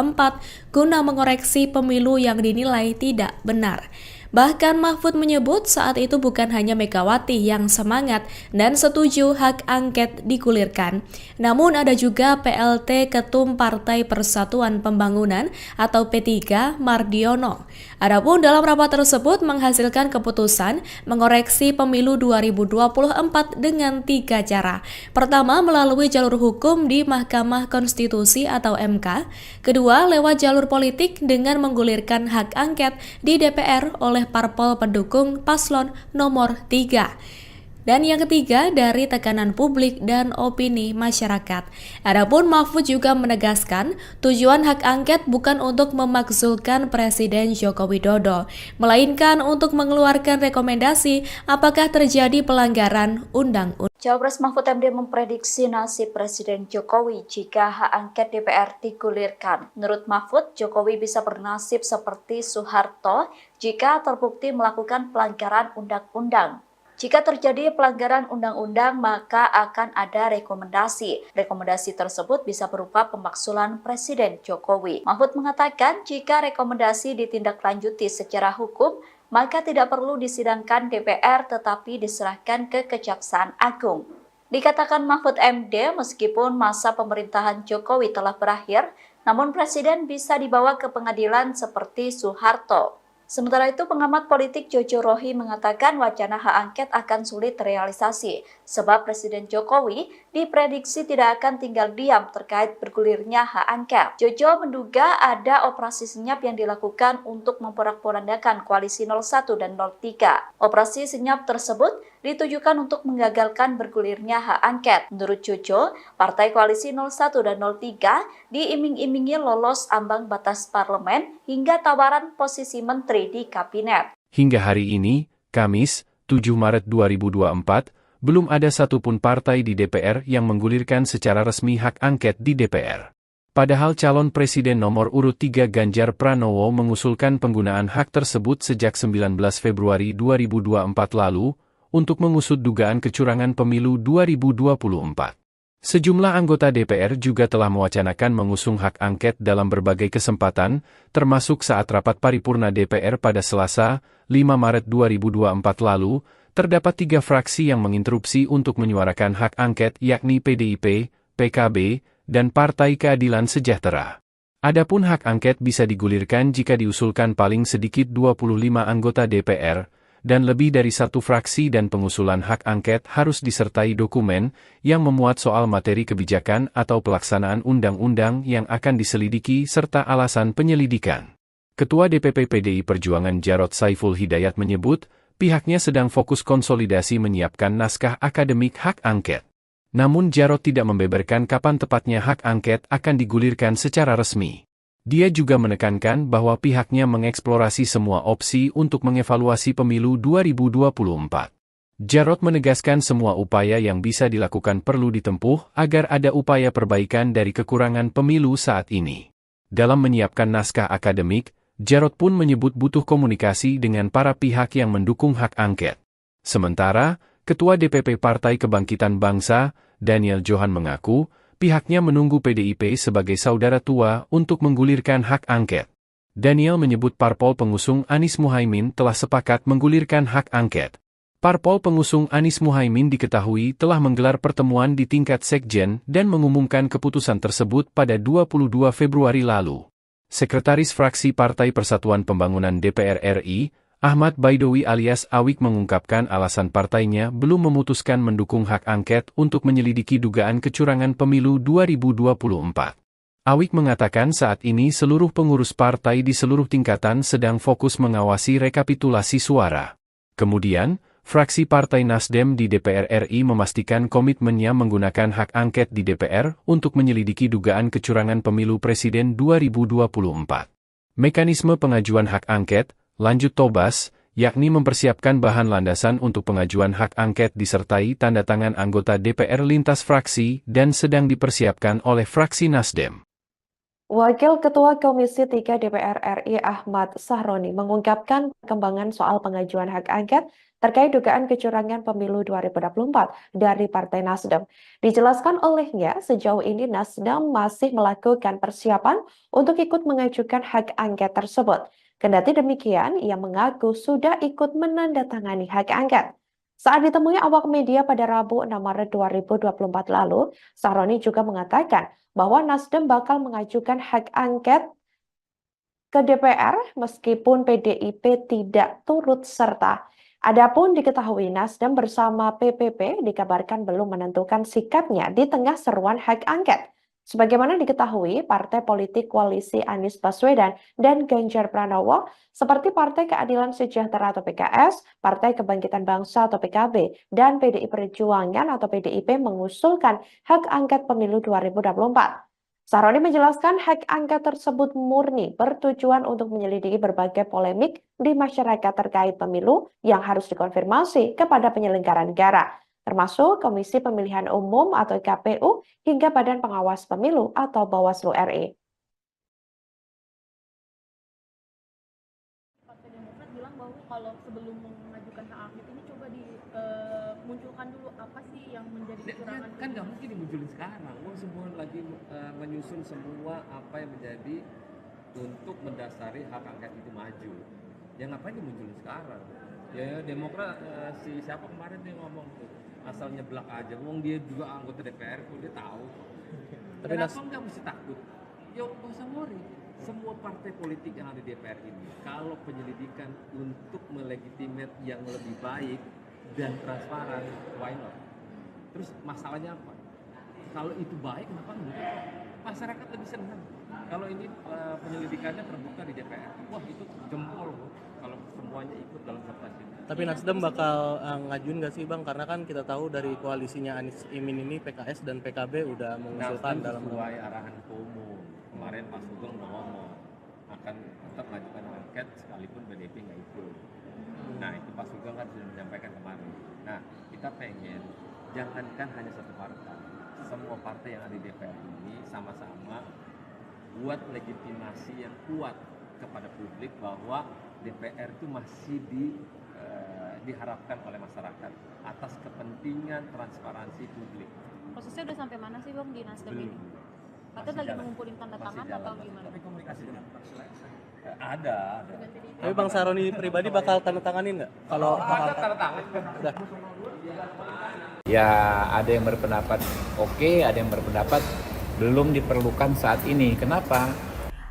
H: guna mengoreksi pemilu yang dinilai tidak benar. Bahkan Mahfud menyebut saat itu bukan hanya Megawati yang semangat dan setuju hak angket digulirkan, namun ada juga PLT Ketum Partai Persatuan Pembangunan atau P3 Mardiono. Adapun dalam rapat tersebut menghasilkan keputusan mengoreksi pemilu 2024 dengan 3 cara. Pertama, melalui jalur hukum di Mahkamah Konstitusi atau MK. Kedua, lewat jalur politik dengan menggulirkan hak angket di DPR oleh parpol pendukung paslon nomor 3. Dan yang ketiga, dari tekanan publik dan opini masyarakat. Adapun Mahfud juga menegaskan, tujuan hak angket bukan untuk memakzulkan Presiden Joko Widodo, melainkan untuk mengeluarkan rekomendasi apakah terjadi pelanggaran undang-undang.
A: Cawapres Mahfud MD memprediksi nasib Presiden Jokowi jika hak angket DPR digulirkan. Menurut Mahfud, Jokowi bisa bernasib seperti Soeharto jika terbukti melakukan pelanggaran undang-undang. Jika terjadi pelanggaran undang-undang, maka akan ada rekomendasi. Rekomendasi tersebut bisa berupa pemakzulan Presiden Jokowi. Mahfud mengatakan jika rekomendasi ditindaklanjuti secara hukum, maka tidak perlu disidangkan DPR tetapi diserahkan ke Kejaksaan Agung. Dikatakan Mahfud MD, meskipun masa pemerintahan Jokowi telah berakhir, namun Presiden bisa dibawa ke pengadilan seperti Soeharto. Sementara itu, pengamat politik Jojo Rohi mengatakan wacana hak angket akan sulit terrealisasi, sebab Presiden Jokowi diprediksi tidak akan tinggal diam terkait bergulirnya hak angket. Jojo menduga ada operasi senyap yang dilakukan untuk memporak-porandakan koalisi 01 dan 03. Operasi senyap tersebut ditujukan untuk menggagalkan bergulirnya hak angket. Menurut Jojo, partai koalisi 01 dan 03 diiming-imingi lolos ambang batas parlemen hingga tawaran posisi menteri di kabinet.
B: Hingga hari ini, Kamis, 7 Maret 2024, belum ada satupun partai di DPR yang menggulirkan secara resmi hak angket di DPR. Padahal calon presiden nomor urut 3 Ganjar Pranowo mengusulkan penggunaan hak tersebut sejak 19 Februari 2024 lalu untuk mengusut dugaan kecurangan pemilu 2024. Sejumlah anggota DPR juga telah mewacanakan mengusung hak angket dalam berbagai kesempatan, termasuk saat rapat paripurna DPR pada Selasa, 5 Maret 2024 lalu, terdapat 3 fraksi yang menginterupsi untuk menyuarakan hak angket yakni PDIP, PKB, dan Partai Keadilan Sejahtera. Adapun hak angket bisa digulirkan jika diusulkan paling sedikit 25 anggota DPR, dan lebih dari 1 fraksi dan pengusulan hak angket harus disertai dokumen yang memuat soal materi kebijakan atau pelaksanaan undang-undang yang akan diselidiki serta alasan penyelidikan. Ketua DPP PDI Perjuangan Jarod Saiful Hidayat menyebut, pihaknya sedang fokus konsolidasi menyiapkan naskah akademik hak angket. Namun Jarod tidak membeberkan kapan tepatnya hak angket akan digulirkan secara resmi. Dia juga menekankan bahwa pihaknya mengeksplorasi semua opsi untuk mengevaluasi pemilu 2024. Jarod menegaskan semua upaya yang bisa dilakukan perlu ditempuh agar ada upaya perbaikan dari kekurangan pemilu saat ini. Dalam menyiapkan naskah akademik, Jarod pun menyebut butuh komunikasi dengan para pihak yang mendukung hak angket. Sementara, Ketua DPP Partai Kebangkitan Bangsa, Daniel Johan mengaku, pihaknya menunggu PDIP sebagai saudara tua untuk menggulirkan hak angket. Daniel menyebut parpol pengusung Anies Muhaimin telah sepakat menggulirkan hak angket. Parpol pengusung Anies Muhaimin diketahui telah menggelar pertemuan di tingkat sekjen dan mengumumkan keputusan tersebut pada 22 Februari lalu. Sekretaris Fraksi Partai Persatuan Pembangunan DPR RI, Ahmad Baidowi alias Awik mengungkapkan alasan partainya belum memutuskan mendukung hak angket untuk menyelidiki dugaan kecurangan pemilu 2024. Awik mengatakan saat ini seluruh pengurus partai di seluruh tingkatan sedang fokus mengawasi rekapitulasi suara. Kemudian, fraksi Partai Nasdem di DPR RI memastikan komitmennya menggunakan hak angket di DPR untuk menyelidiki dugaan kecurangan pemilu presiden 2024. Mekanisme pengajuan hak angket, lanjut Tobas, yakni mempersiapkan bahan landasan untuk pengajuan hak angket disertai tanda tangan anggota DPR lintas fraksi dan sedang dipersiapkan oleh fraksi Nasdem.
C: Wakil Ketua Komisi 3 DPR RI Ahmad Sahroni mengungkapkan perkembangan soal pengajuan hak angket terkait dugaan kecurangan pemilu 2024 dari Partai Nasdem. Dijelaskan olehnya, sejauh ini Nasdem masih melakukan persiapan untuk ikut mengajukan hak angket tersebut. Kendati demikian, ia mengaku sudah ikut menandatangani hak angket. Saat ditemui awak media pada Rabu 6 Maret 2024 lalu, Sahroni juga mengatakan bahwa Nasdem bakal mengajukan hak angket ke DPR meskipun PDIP tidak turut serta. Adapun diketahui Nasdem bersama PPP dikabarkan belum menentukan sikapnya di tengah seruan hak angket. Sebagaimana diketahui, partai politik koalisi Anies Baswedan dan Ganjar Pranowo seperti Partai Keadilan Sejahtera atau PKS, Partai Kebangkitan Bangsa atau PKB, dan PDI Perjuangan atau PDIP mengusulkan hak angket pemilu 2024. Sahroni menjelaskan hak angket tersebut murni bertujuan untuk menyelidiki berbagai polemik di masyarakat terkait pemilu yang harus dikonfirmasi kepada penyelenggara negara, termasuk Komisi Pemilihan Umum atau KPU hingga Badan Pengawas Pemilu atau Bawaslu RI.
D: Partai Demokrat bilang bahwa kalau sebelum mengajukan hak angket ini coba dimunculkan dulu apa sih yang menjadi kecurangan.
E: Kan nggak mungkin dimunculin sekarang. Semua lagi menyusun semua apa yang menjadi untuk mendasari hak angket itu maju. Ya ngapain dimunculin sekarang? Ya Demokrat si siapa kemarin dia ngomong tuh asal nyeblak aja. Wong dia juga anggota DPR kok dia tahu.
F: Tapi
E: Kenapa nggak mesti takut? Ya nggak usah worry. Semua partai politik yang ada di DPR ini, kalau penyelidikan untuk melegitimate yang lebih baik dan transparan, why not? Terus masalahnya apa? Kalau itu baik, kenapa enggak? Masyarakat lebih senang. Kalau ini penyelidikannya terbuka di DPR, wah itu jempol kalau semuanya ikut dalam kertas ini.
F: Tapi Nasdem bakal ngajuin nggak sih Bang? Karena kan kita tahu dari koalisinya Anies Imin ini PKS dan PKB udah mengusulkan
E: Nasdem
F: dalam
E: sesuai arahan Ketua Umum. Kemarin Pak Sugeng udah ngomong akan tetap mengajukan angket sekalipun PDIP nggak ikut. Nah itu Pak Sugeng kan sudah menyampaikan kemarin. Nah kita pengen jangankan hanya satu partai, semua partai yang ada di DPR ini sama-sama buat legitimasi yang kuat kepada publik bahwa DPR itu masih diharapkan oleh masyarakat atas kepentingan transparansi publik.
J: Prosesnya udah sampai mana sih Bang di Nasdem ini? Katanya lagi mengumpulin tanda tangan atau gimana?
E: Tapi komunikasi ada.
F: Tapi Bang Sahroni pribadi bakal tanda tanganin nggak? Kalau
E: ada tanda tangan.
F: udah.
G: Ya ada yang berpendapat oke, ada yang berpendapat belum diperlukan saat ini. Kenapa?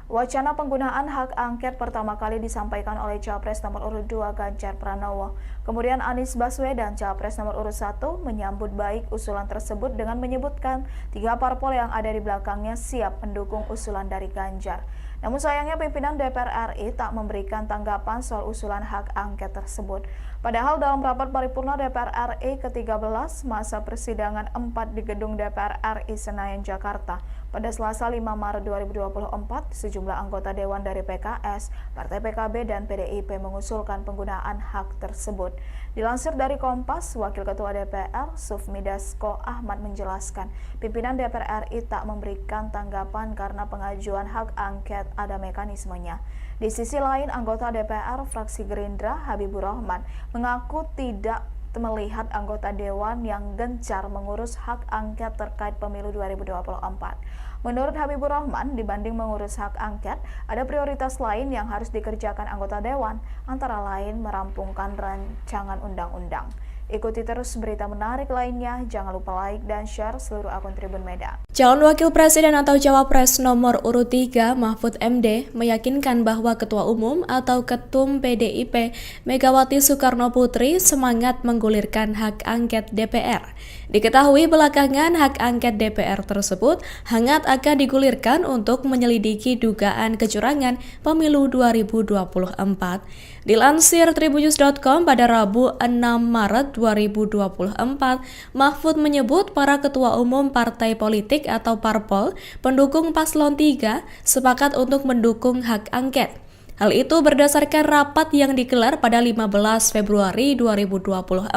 I: Wacana penggunaan hak angket pertama kali disampaikan oleh Capres nomor urut 2 Ganjar Pranowo. Kemudian Anies Baswedan, Capres nomor urut 1, menyambut baik usulan tersebut dengan menyebutkan 3 parpol yang ada di belakangnya siap mendukung usulan dari Ganjar. Namun sayangnya pimpinan DPR RI tak memberikan tanggapan soal usulan hak angket tersebut. Padahal dalam rapat paripurna DPR RI ke-13 masa persidangan 4 di gedung DPR RI Senayan, Jakarta, pada Selasa 5 Maret 2024, sejumlah anggota Dewan dari PKS, Partai PKB, dan PDIP mengusulkan penggunaan hak tersebut. Dilansir dari Kompas, Wakil Ketua DPR, Sufmi Dasko Ahmad menjelaskan, pimpinan DPR RI tak memberikan tanggapan karena pengajuan hak angket ada mekanismenya. Di sisi lain, anggota DPR fraksi Gerindra, Habibur Rahman, mengaku tidak melihat anggota Dewan yang gencar mengurus hak angket terkait pemilu 2024. Menurut Habibur Rahman, dibanding mengurus hak angket, ada prioritas lain yang harus dikerjakan anggota Dewan, antara lain merampungkan rancangan undang-undang. Ikuti terus berita menarik lainnya, jangan lupa like dan share seluruh akun Tribun Medan.
H: Calon Wakil Presiden atau Cawapres nomor urut 3 Mahfud MD meyakinkan bahwa Ketua Umum atau Ketum PDIP Megawati Soekarno Putri semangat menggulirkan hak angket DPR. Diketahui belakangan hak angket DPR tersebut hangat akan digulirkan untuk menyelidiki dugaan kecurangan pemilu 2024. Dilansir tribunnews.com pada Rabu 6 Maret 2024, Mahfud menyebut para ketua umum partai politik atau parpol pendukung paslon 3 sepakat untuk mendukung hak angket. Hal itu berdasarkan rapat yang digelar pada 15 Februari 2024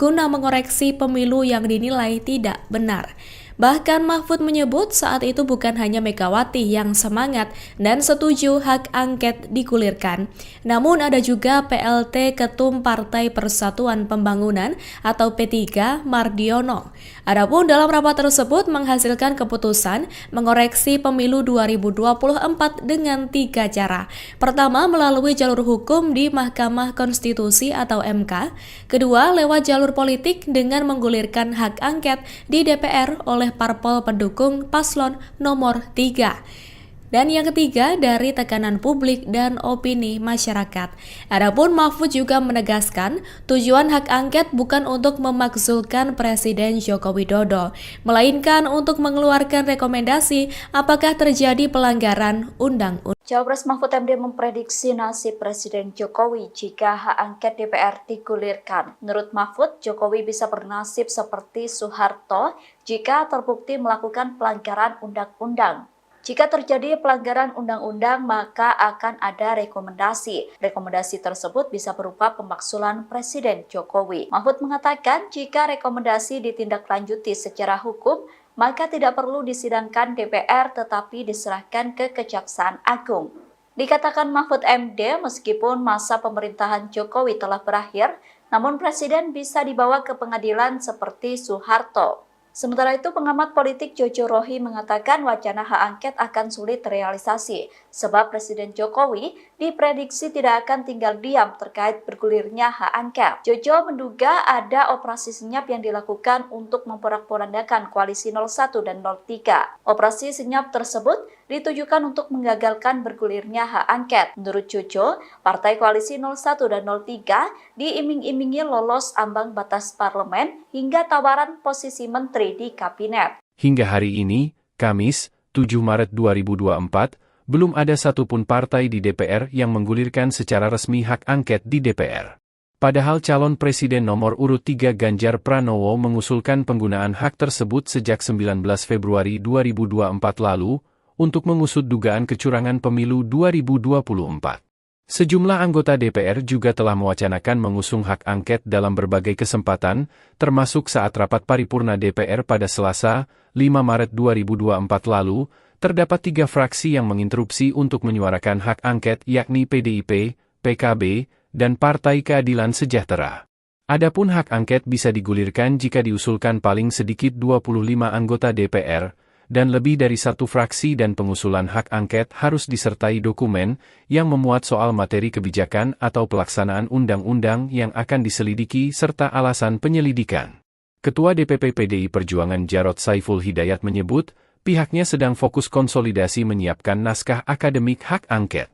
H: guna mengoreksi pemilu yang dinilai tidak benar. Bahkan Mahfud menyebut saat itu bukan hanya Megawati yang semangat dan setuju hak angket digulirkan, namun ada juga PLT Ketum Partai Persatuan Pembangunan atau P3 Mardiono. Adapun dalam rapat tersebut menghasilkan keputusan mengoreksi pemilu 2024 dengan 3 cara. Pertama, melalui jalur hukum di Mahkamah Konstitusi atau MK. Kedua, lewat jalur politik dengan menggulirkan hak angket di DPR oleh parpol pendukung paslon nomor 3. Dan yang ketiga, dari tekanan publik dan opini masyarakat. Adapun Mahfud juga menegaskan, tujuan hak angket bukan untuk memakzulkan Presiden Joko Widodo, melainkan untuk mengeluarkan rekomendasi apakah terjadi pelanggaran undang-undang.
A: Cawapres Mahfud MD memprediksi nasib Presiden Jokowi jika hak angket DPR digulirkan. Menurut Mahfud, Jokowi bisa bernasib seperti Soeharto jika terbukti melakukan pelanggaran undang-undang. Jika terjadi pelanggaran undang-undang, maka akan ada rekomendasi. Rekomendasi tersebut bisa berupa pemakzulan Presiden Jokowi. Mahfud mengatakan jika rekomendasi ditindaklanjuti secara hukum, maka tidak perlu disidangkan DPR tetapi diserahkan ke Kejaksaan Agung. Dikatakan Mahfud MD, meskipun masa pemerintahan Jokowi telah berakhir, namun Presiden bisa dibawa ke pengadilan seperti Soeharto. Sementara itu, pengamat politik Jojo Rohi mengatakan wacana hak angket akan sulit terrealisasi, sebab Presiden Jokowi diprediksi tidak akan tinggal diam terkait bergulirnya hak angket. Jojo menduga ada operasi senyap yang dilakukan untuk memporak-porandakan koalisi 01 dan 03. Operasi senyap tersebut ditujukan untuk menggagalkan bergulirnya hak angket. Menurut Jojo, partai koalisi 01 dan 03 diiming-imingi lolos ambang batas parlemen hingga tawaran posisi menteri di kabinet.
B: Hingga hari ini, Kamis, 7 Maret 2024, belum ada satupun partai di DPR yang menggulirkan secara resmi hak angket di DPR. Padahal calon presiden nomor urut 3 Ganjar Pranowo mengusulkan penggunaan hak tersebut sejak 19 Februari 2024 lalu untuk mengusut dugaan kecurangan pemilu 2024. Sejumlah anggota DPR juga telah mewacanakan mengusung hak angket dalam berbagai kesempatan, termasuk saat rapat paripurna DPR pada Selasa, 5 Maret 2024 lalu, terdapat 3 fraksi yang menginterupsi untuk menyuarakan hak angket yakni PDIP, PKB, dan Partai Keadilan Sejahtera. Adapun hak angket bisa digulirkan jika diusulkan paling sedikit 25 anggota DPR, dan lebih dari 1 fraksi dan pengusulan hak angket harus disertai dokumen yang memuat soal materi kebijakan atau pelaksanaan undang-undang yang akan diselidiki serta alasan penyelidikan. Ketua DPP PDI Perjuangan Jarod Saiful Hidayat menyebut, pihaknya sedang fokus konsolidasi menyiapkan naskah akademik hak angket.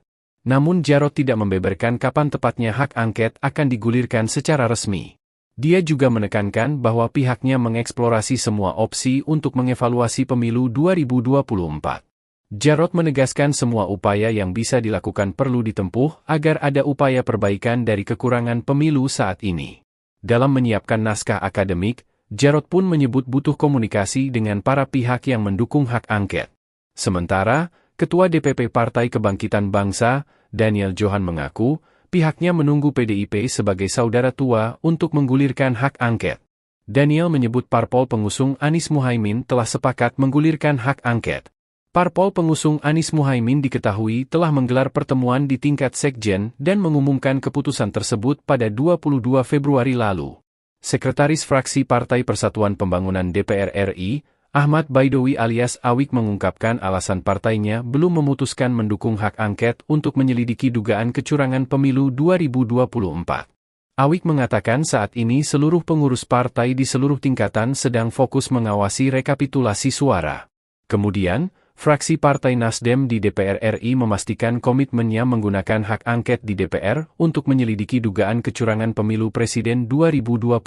B: Namun Jarod tidak membeberkan kapan tepatnya hak angket akan digulirkan secara resmi. Dia juga menekankan bahwa pihaknya mengeksplorasi semua opsi untuk mengevaluasi pemilu 2024. Jarod menegaskan semua upaya yang bisa dilakukan perlu ditempuh agar ada upaya perbaikan dari kekurangan pemilu saat ini. Dalam menyiapkan naskah akademik, Jarod pun menyebut butuh komunikasi dengan para pihak yang mendukung hak angket. Sementara, Ketua DPP Partai Kebangkitan Bangsa, Daniel Johan mengaku, pihaknya menunggu PDIP sebagai saudara tua untuk menggulirkan hak angket. Daniel menyebut parpol pengusung Anies Muhaimin telah sepakat menggulirkan hak angket. Parpol pengusung Anies Muhaimin diketahui telah menggelar pertemuan di tingkat sekjen dan mengumumkan keputusan tersebut pada 22 Februari lalu. Sekretaris Fraksi Partai Persatuan Pembangunan DPR RI, Ahmad Baidowi alias Awik mengungkapkan alasan partainya belum memutuskan mendukung hak angket untuk menyelidiki dugaan kecurangan pemilu 2024. Awik mengatakan saat ini seluruh pengurus partai di seluruh tingkatan sedang fokus mengawasi rekapitulasi suara. Kemudian, fraksi Partai Nasdem di DPR RI memastikan komitmennya menggunakan hak angket di DPR untuk menyelidiki dugaan kecurangan pemilu presiden 2024.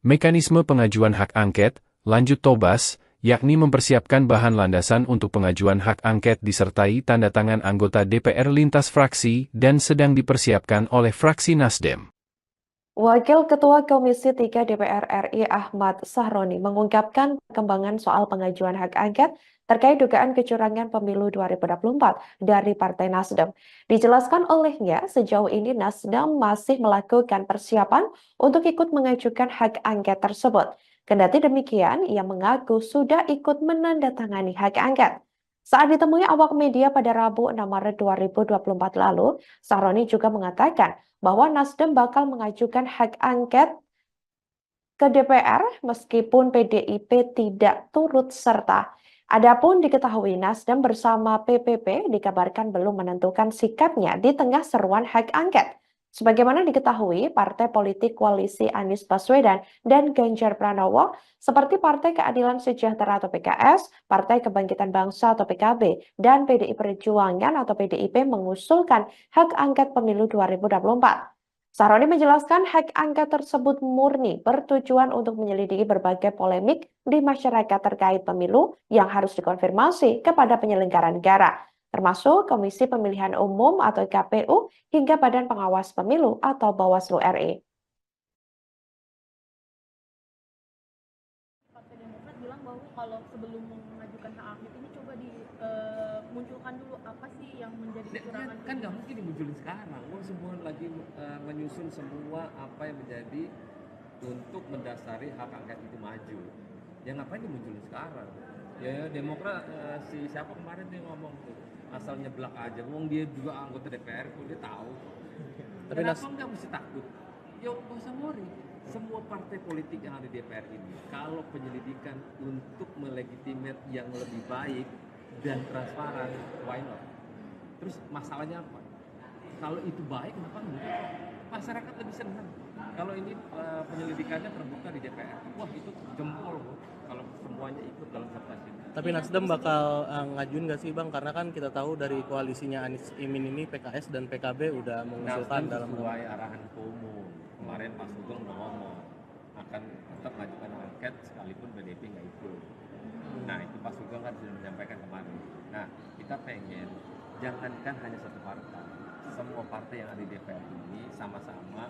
B: Mekanisme pengajuan hak angket, lanjut Tobas, yakni mempersiapkan bahan landasan untuk pengajuan hak angket disertai tanda tangan anggota DPR lintas fraksi dan sedang dipersiapkan oleh fraksi Nasdem.
C: Wakil Ketua Komisi 3 DPR RI Ahmad Sahroni mengungkapkan perkembangan soal pengajuan hak angket terkait dugaan kecurangan pemilu 2024 dari Partai Nasdem. Dijelaskan olehnya, sejauh ini Nasdem masih melakukan persiapan untuk ikut mengajukan hak angket tersebut. Kendati demikian, ia mengaku sudah ikut menandatangani hak angket. Saat ditemui awak media pada Rabu 6 Maret 2024 lalu, Sahroni juga mengatakan bahwa Nasdem bakal mengajukan hak angket ke DPR meskipun PDIP tidak turut serta. Adapun diketahui Nasdem bersama PPP dikabarkan belum menentukan sikapnya di tengah seruan hak angket. Sebagaimana diketahui, partai politik koalisi Anies Baswedan dan Ganjar Pranowo seperti Partai Keadilan Sejahtera atau PKS, Partai Kebangkitan Bangsa atau PKB, dan PDI Perjuangan atau PDIP mengusulkan hak angket pemilu 2024. Sahroni menjelaskan hak angket tersebut murni bertujuan untuk menyelidiki berbagai polemik di masyarakat terkait pemilu yang harus dikonfirmasi kepada penyelenggara negara, termasuk Komisi Pemilihan Umum atau KPU hingga Badan Pengawas Pemilu atau Bawaslu RI.
D: Partai Demokrat bilang bahwa kalau sebelum mengajukan hak angket ini coba dimunculkan dulu apa sih yang menjadi kecurangan.
E: Kan nggak mungkin dimunculin sekarang. Semua lagi menyusun semua apa yang menjadi untuk mendasari hak angket itu maju. Ya ngapain dimunculin sekarang? Ya Demokrat si siapa kemarin dia ngomong tuh asal nyeblak aja. Wong dia juga anggota DPR kok dia tahu. Tapi kenapa nggak mesti takut? Yuk nggak usah worry. Semua partai politik yang ada di DPR ini, kalau penyelidikan untuk melegitimate yang lebih baik dan transparan, why not? Terus masalahnya apa? Kalau itu baik, kenapa enggak? Masyarakat lebih senang. Kalau ini penyelidikannya terbuka di DPR, wah itu jempol kalau semuanya ikut dalam sertasi.
F: Tapi Nasdem bakal ngajuin nggak sih Bang? Karena kan kita tahu dari koalisinya Anies Imin ini PKS dan PKB udah mengusulkan dalam
E: sesuai arahan umum. Kemarin Pak Sugeng udah ngomong akan tetap mengajukan angket sekalipun PDIP nggak ikut. Nah itu Pak Sugeng kan sudah menyampaikan kemarin. Nah kita pengen jangankan hanya satu partai, semua partai yang ada di DPR ini sama-sama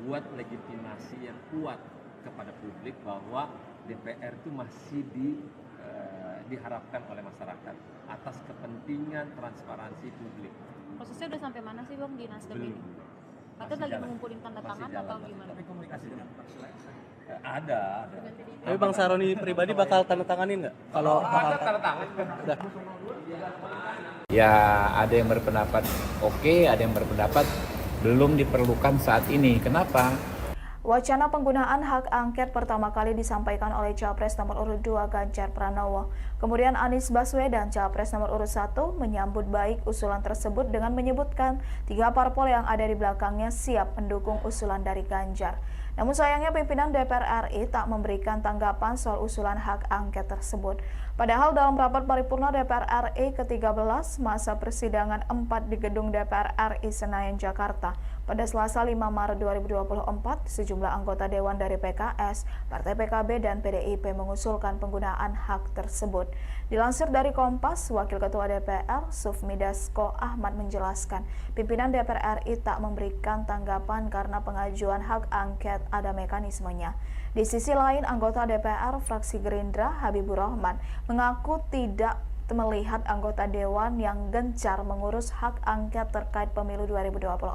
E: buat legitimasi yang kuat kepada publik bahwa DPR itu masih diharapkan oleh masyarakat atas kepentingan transparansi publik.
J: Prosesnya udah sampai mana sih Bang di Nasdem ini? Katanya lagi mengumpulin tanda tangan atau gimana?
E: Tapi komunikasi dengan ada.
F: Tapi Bang Sahroni pribadi bakal tanda tanganin nggak? Kalau
E: ada tanda tangan.
F: Udah.
G: Ya ada yang berpendapat oke, ada yang berpendapat belum diperlukan saat ini. Kenapa?
I: Wacana penggunaan hak angket pertama kali disampaikan oleh Capres nomor urut 2 Ganjar Pranowo. Kemudian Anies Baswedan, Capres nomor urut 1, menyambut baik usulan tersebut dengan menyebutkan 3 parpol yang ada di belakangnya siap mendukung usulan dari Ganjar. Namun sayangnya pimpinan DPR RI tak memberikan tanggapan soal usulan hak angket tersebut. Padahal dalam rapat paripurna DPR RI ke-13 masa persidangan 4 di gedung DPR RI Senayan, Jakarta, pada Selasa 5 Maret 2024, sejumlah anggota Dewan dari PKS, Partai PKB, dan PDIP mengusulkan penggunaan hak tersebut. Dilansir dari Kompas, Wakil Ketua DPR, Sufmi Dasko Ahmad menjelaskan, pimpinan DPR RI tak memberikan tanggapan karena pengajuan hak angket ada mekanismenya. Di sisi lain, anggota DPR fraksi Gerindra, Habibur Rahman, mengaku tidak melihat anggota Dewan yang gencar mengurus hak angket terkait pemilu 2024.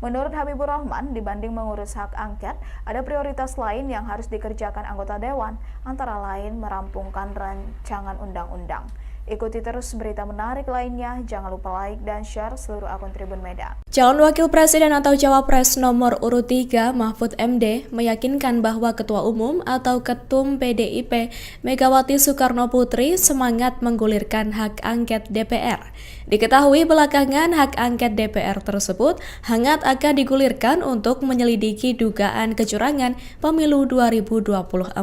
I: Menurut Habibur Rahman, dibanding mengurus hak angket, ada prioritas lain yang harus dikerjakan anggota Dewan, antara lain merampungkan rancangan undang-undang. Ikuti terus berita menarik lainnya, jangan lupa like dan share seluruh akun Tribun Medan.
H: Calon Wakil Presiden atau Cawapres nomor urut 3 Mahfud MD meyakinkan bahwa Ketua Umum atau Ketum PDIP Megawati Soekarno Putri semangat menggulirkan hak angket DPR. Diketahui belakangan hak angket DPR tersebut hangat akan digulirkan untuk menyelidiki dugaan kecurangan pemilu 2024.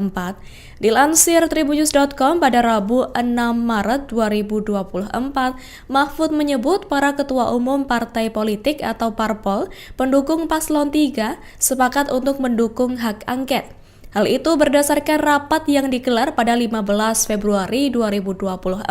H: Dilansir tribunnews.com pada Rabu 6 Maret 2024, Mahfud menyebut para ketua umum partai politik atau parpol pendukung paslon 3 sepakat untuk mendukung hak angket. Hal itu berdasarkan rapat yang digelar pada 15 Februari 2024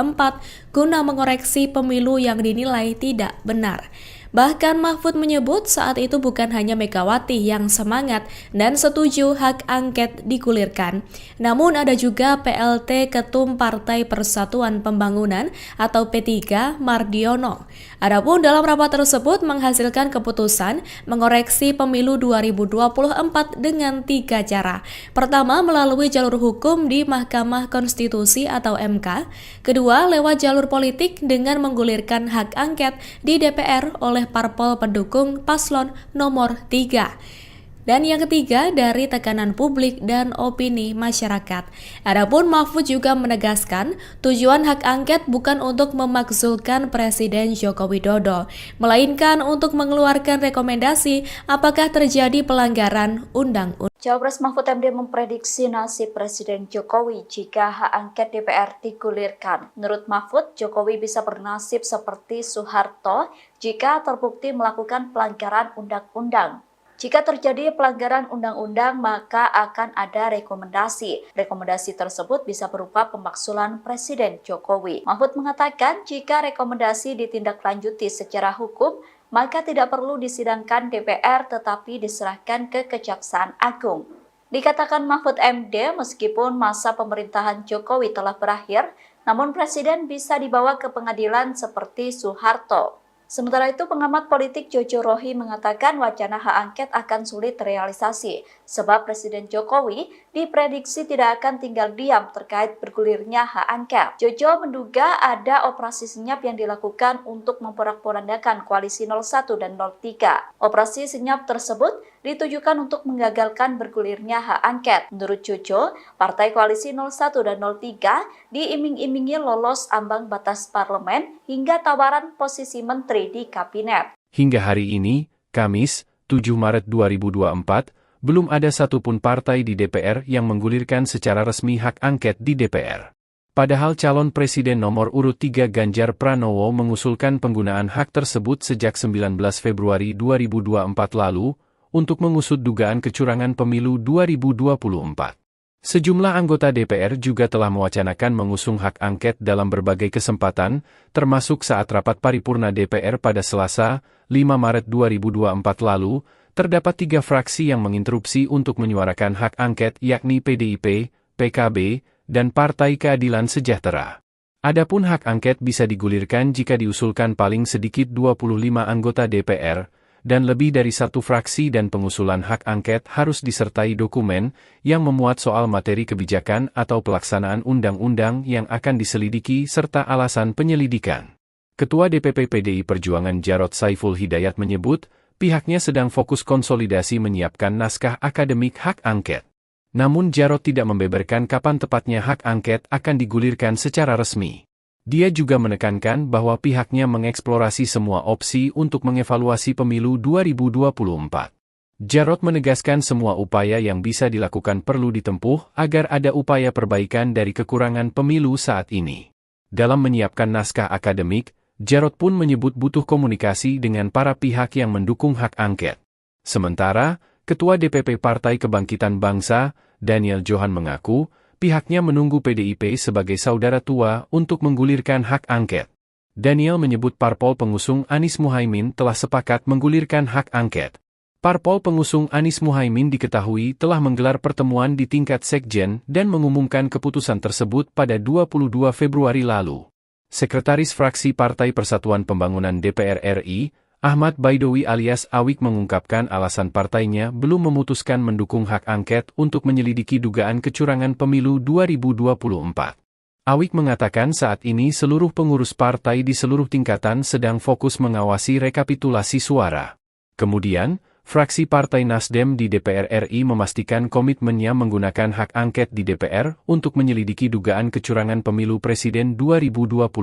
H: guna mengoreksi pemilu yang dinilai tidak benar. Bahkan Mahfud menyebut saat itu bukan hanya Megawati yang semangat dan setuju hak angket digulirkan, namun ada juga PLT Ketum Partai Persatuan Pembangunan atau P3 Mardiono. Adapun dalam rapat tersebut menghasilkan keputusan mengoreksi pemilu 2024 dengan 3 cara. Pertama, melalui jalur hukum di Mahkamah Konstitusi atau MK. Kedua, lewat jalur politik dengan menggulirkan hak angket di DPR oleh parpol pendukung paslon nomor 3. Dan yang ketiga, dari tekanan publik dan opini masyarakat. Adapun Mahfud juga menegaskan, tujuan hak angket bukan untuk memakzulkan Presiden Joko Widodo, melainkan untuk mengeluarkan rekomendasi apakah terjadi pelanggaran undang-undang.
A: Cawapres Mahfud MD memprediksi nasib Presiden Jokowi jika hak angket DPR digulirkan. Menurut Mahfud, Jokowi bisa bernasib seperti Soeharto jika terbukti melakukan pelanggaran undang-undang. Jika terjadi pelanggaran undang-undang, maka akan ada rekomendasi. Rekomendasi tersebut bisa berupa pemakzulan Presiden Jokowi. Mahfud mengatakan jika rekomendasi ditindaklanjuti secara hukum, maka tidak perlu disidangkan DPR tetapi diserahkan ke Kejaksaan Agung. Dikatakan Mahfud MD, meskipun masa pemerintahan Jokowi telah berakhir, namun Presiden bisa dibawa ke pengadilan seperti Soeharto. Sementara itu, pengamat politik Jojo Rohi mengatakan wacana hak angket akan sulit terrealisasi, sebab Presiden Jokowi diprediksi tidak akan tinggal diam terkait bergulirnya hak angket. Jojo menduga ada operasi senyap yang dilakukan untuk memporak-porandakan koalisi 01 dan 03. Operasi senyap tersebut ditujukan untuk menggagalkan bergulirnya hak angket. Menurut Jojo, partai koalisi 01 dan 03 diiming-imingi lolos ambang batas parlemen hingga tawaran posisi menteri di kabinet.
B: Hingga hari ini, Kamis, 7 Maret 2024, belum ada satupun partai di DPR yang menggulirkan secara resmi hak angket di DPR. Padahal calon presiden nomor urut 3 Ganjar Pranowo mengusulkan penggunaan hak tersebut sejak 19 Februari 2024 lalu untuk mengusut dugaan kecurangan pemilu 2024. Sejumlah anggota DPR juga telah mewacanakan mengusung hak angket dalam berbagai kesempatan, termasuk saat rapat paripurna DPR pada Selasa, 5 Maret 2024 lalu, terdapat 3 fraksi yang menginterupsi untuk menyuarakan hak angket yakni PDIP, PKB, dan Partai Keadilan Sejahtera. Adapun hak angket bisa digulirkan jika diusulkan paling sedikit 25 anggota DPR, dan lebih dari 1 fraksi dan pengusulan hak angket harus disertai dokumen yang memuat soal materi kebijakan atau pelaksanaan undang-undang yang akan diselidiki serta alasan penyelidikan. Ketua DPP PDI Perjuangan Jarod Saiful Hidayat menyebut, pihaknya sedang fokus konsolidasi menyiapkan naskah akademik hak angket. Namun Jarod tidak membeberkan kapan tepatnya hak angket akan digulirkan secara resmi. Dia juga menekankan bahwa pihaknya mengeksplorasi semua opsi untuk mengevaluasi pemilu 2024. Jarod menegaskan semua upaya yang bisa dilakukan perlu ditempuh agar ada upaya perbaikan dari kekurangan pemilu saat ini. Dalam menyiapkan naskah akademik, Jarod pun menyebut butuh komunikasi dengan para pihak yang mendukung hak angket. Sementara, Ketua DPP Partai Kebangkitan Bangsa, Daniel Johan mengaku, pihaknya menunggu PDIP sebagai saudara tua untuk menggulirkan hak angket. Daniel menyebut parpol pengusung Anies Muhaimin telah sepakat menggulirkan hak angket. Parpol pengusung Anies Muhaimin diketahui telah menggelar pertemuan di tingkat sekjen dan mengumumkan keputusan tersebut pada 22 Februari lalu. Sekretaris Fraksi Partai Persatuan Pembangunan DPR RI, Ahmad Baidowi alias Awik mengungkapkan alasan partainya belum memutuskan mendukung hak angket untuk menyelidiki dugaan kecurangan pemilu 2024. Awik mengatakan saat ini seluruh pengurus partai di seluruh tingkatan sedang fokus mengawasi rekapitulasi suara. Kemudian, fraksi Partai Nasdem di DPR RI memastikan komitmennya menggunakan hak angket di DPR untuk menyelidiki dugaan kecurangan pemilu presiden 2024.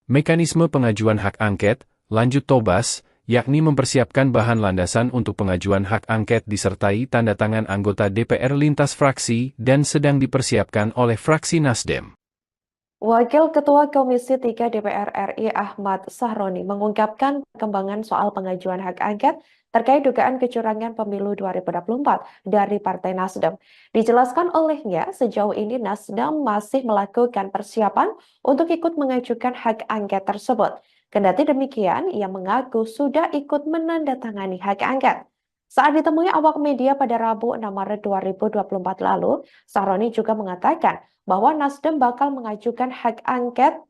B: Mekanisme pengajuan hak angket, lanjut Tobas, yakni mempersiapkan bahan landasan untuk pengajuan hak angket disertai tanda tangan anggota DPR lintas fraksi dan sedang dipersiapkan oleh fraksi Nasdem.
C: Wakil Ketua Komisi 3 DPR RI Ahmad Sahroni mengungkapkan perkembangan soal pengajuan hak angket terkait dugaan kecurangan pemilu 2024 dari Partai Nasdem. Dijelaskan olehnya, sejauh ini Nasdem masih melakukan persiapan untuk ikut mengajukan hak angket tersebut. Kendati demikian, ia mengaku sudah ikut menandatangani hak angket. Saat ditemui awak media pada Rabu 6 Maret 2024 lalu, Sahroni juga mengatakan bahwa Nasdem bakal mengajukan hak angket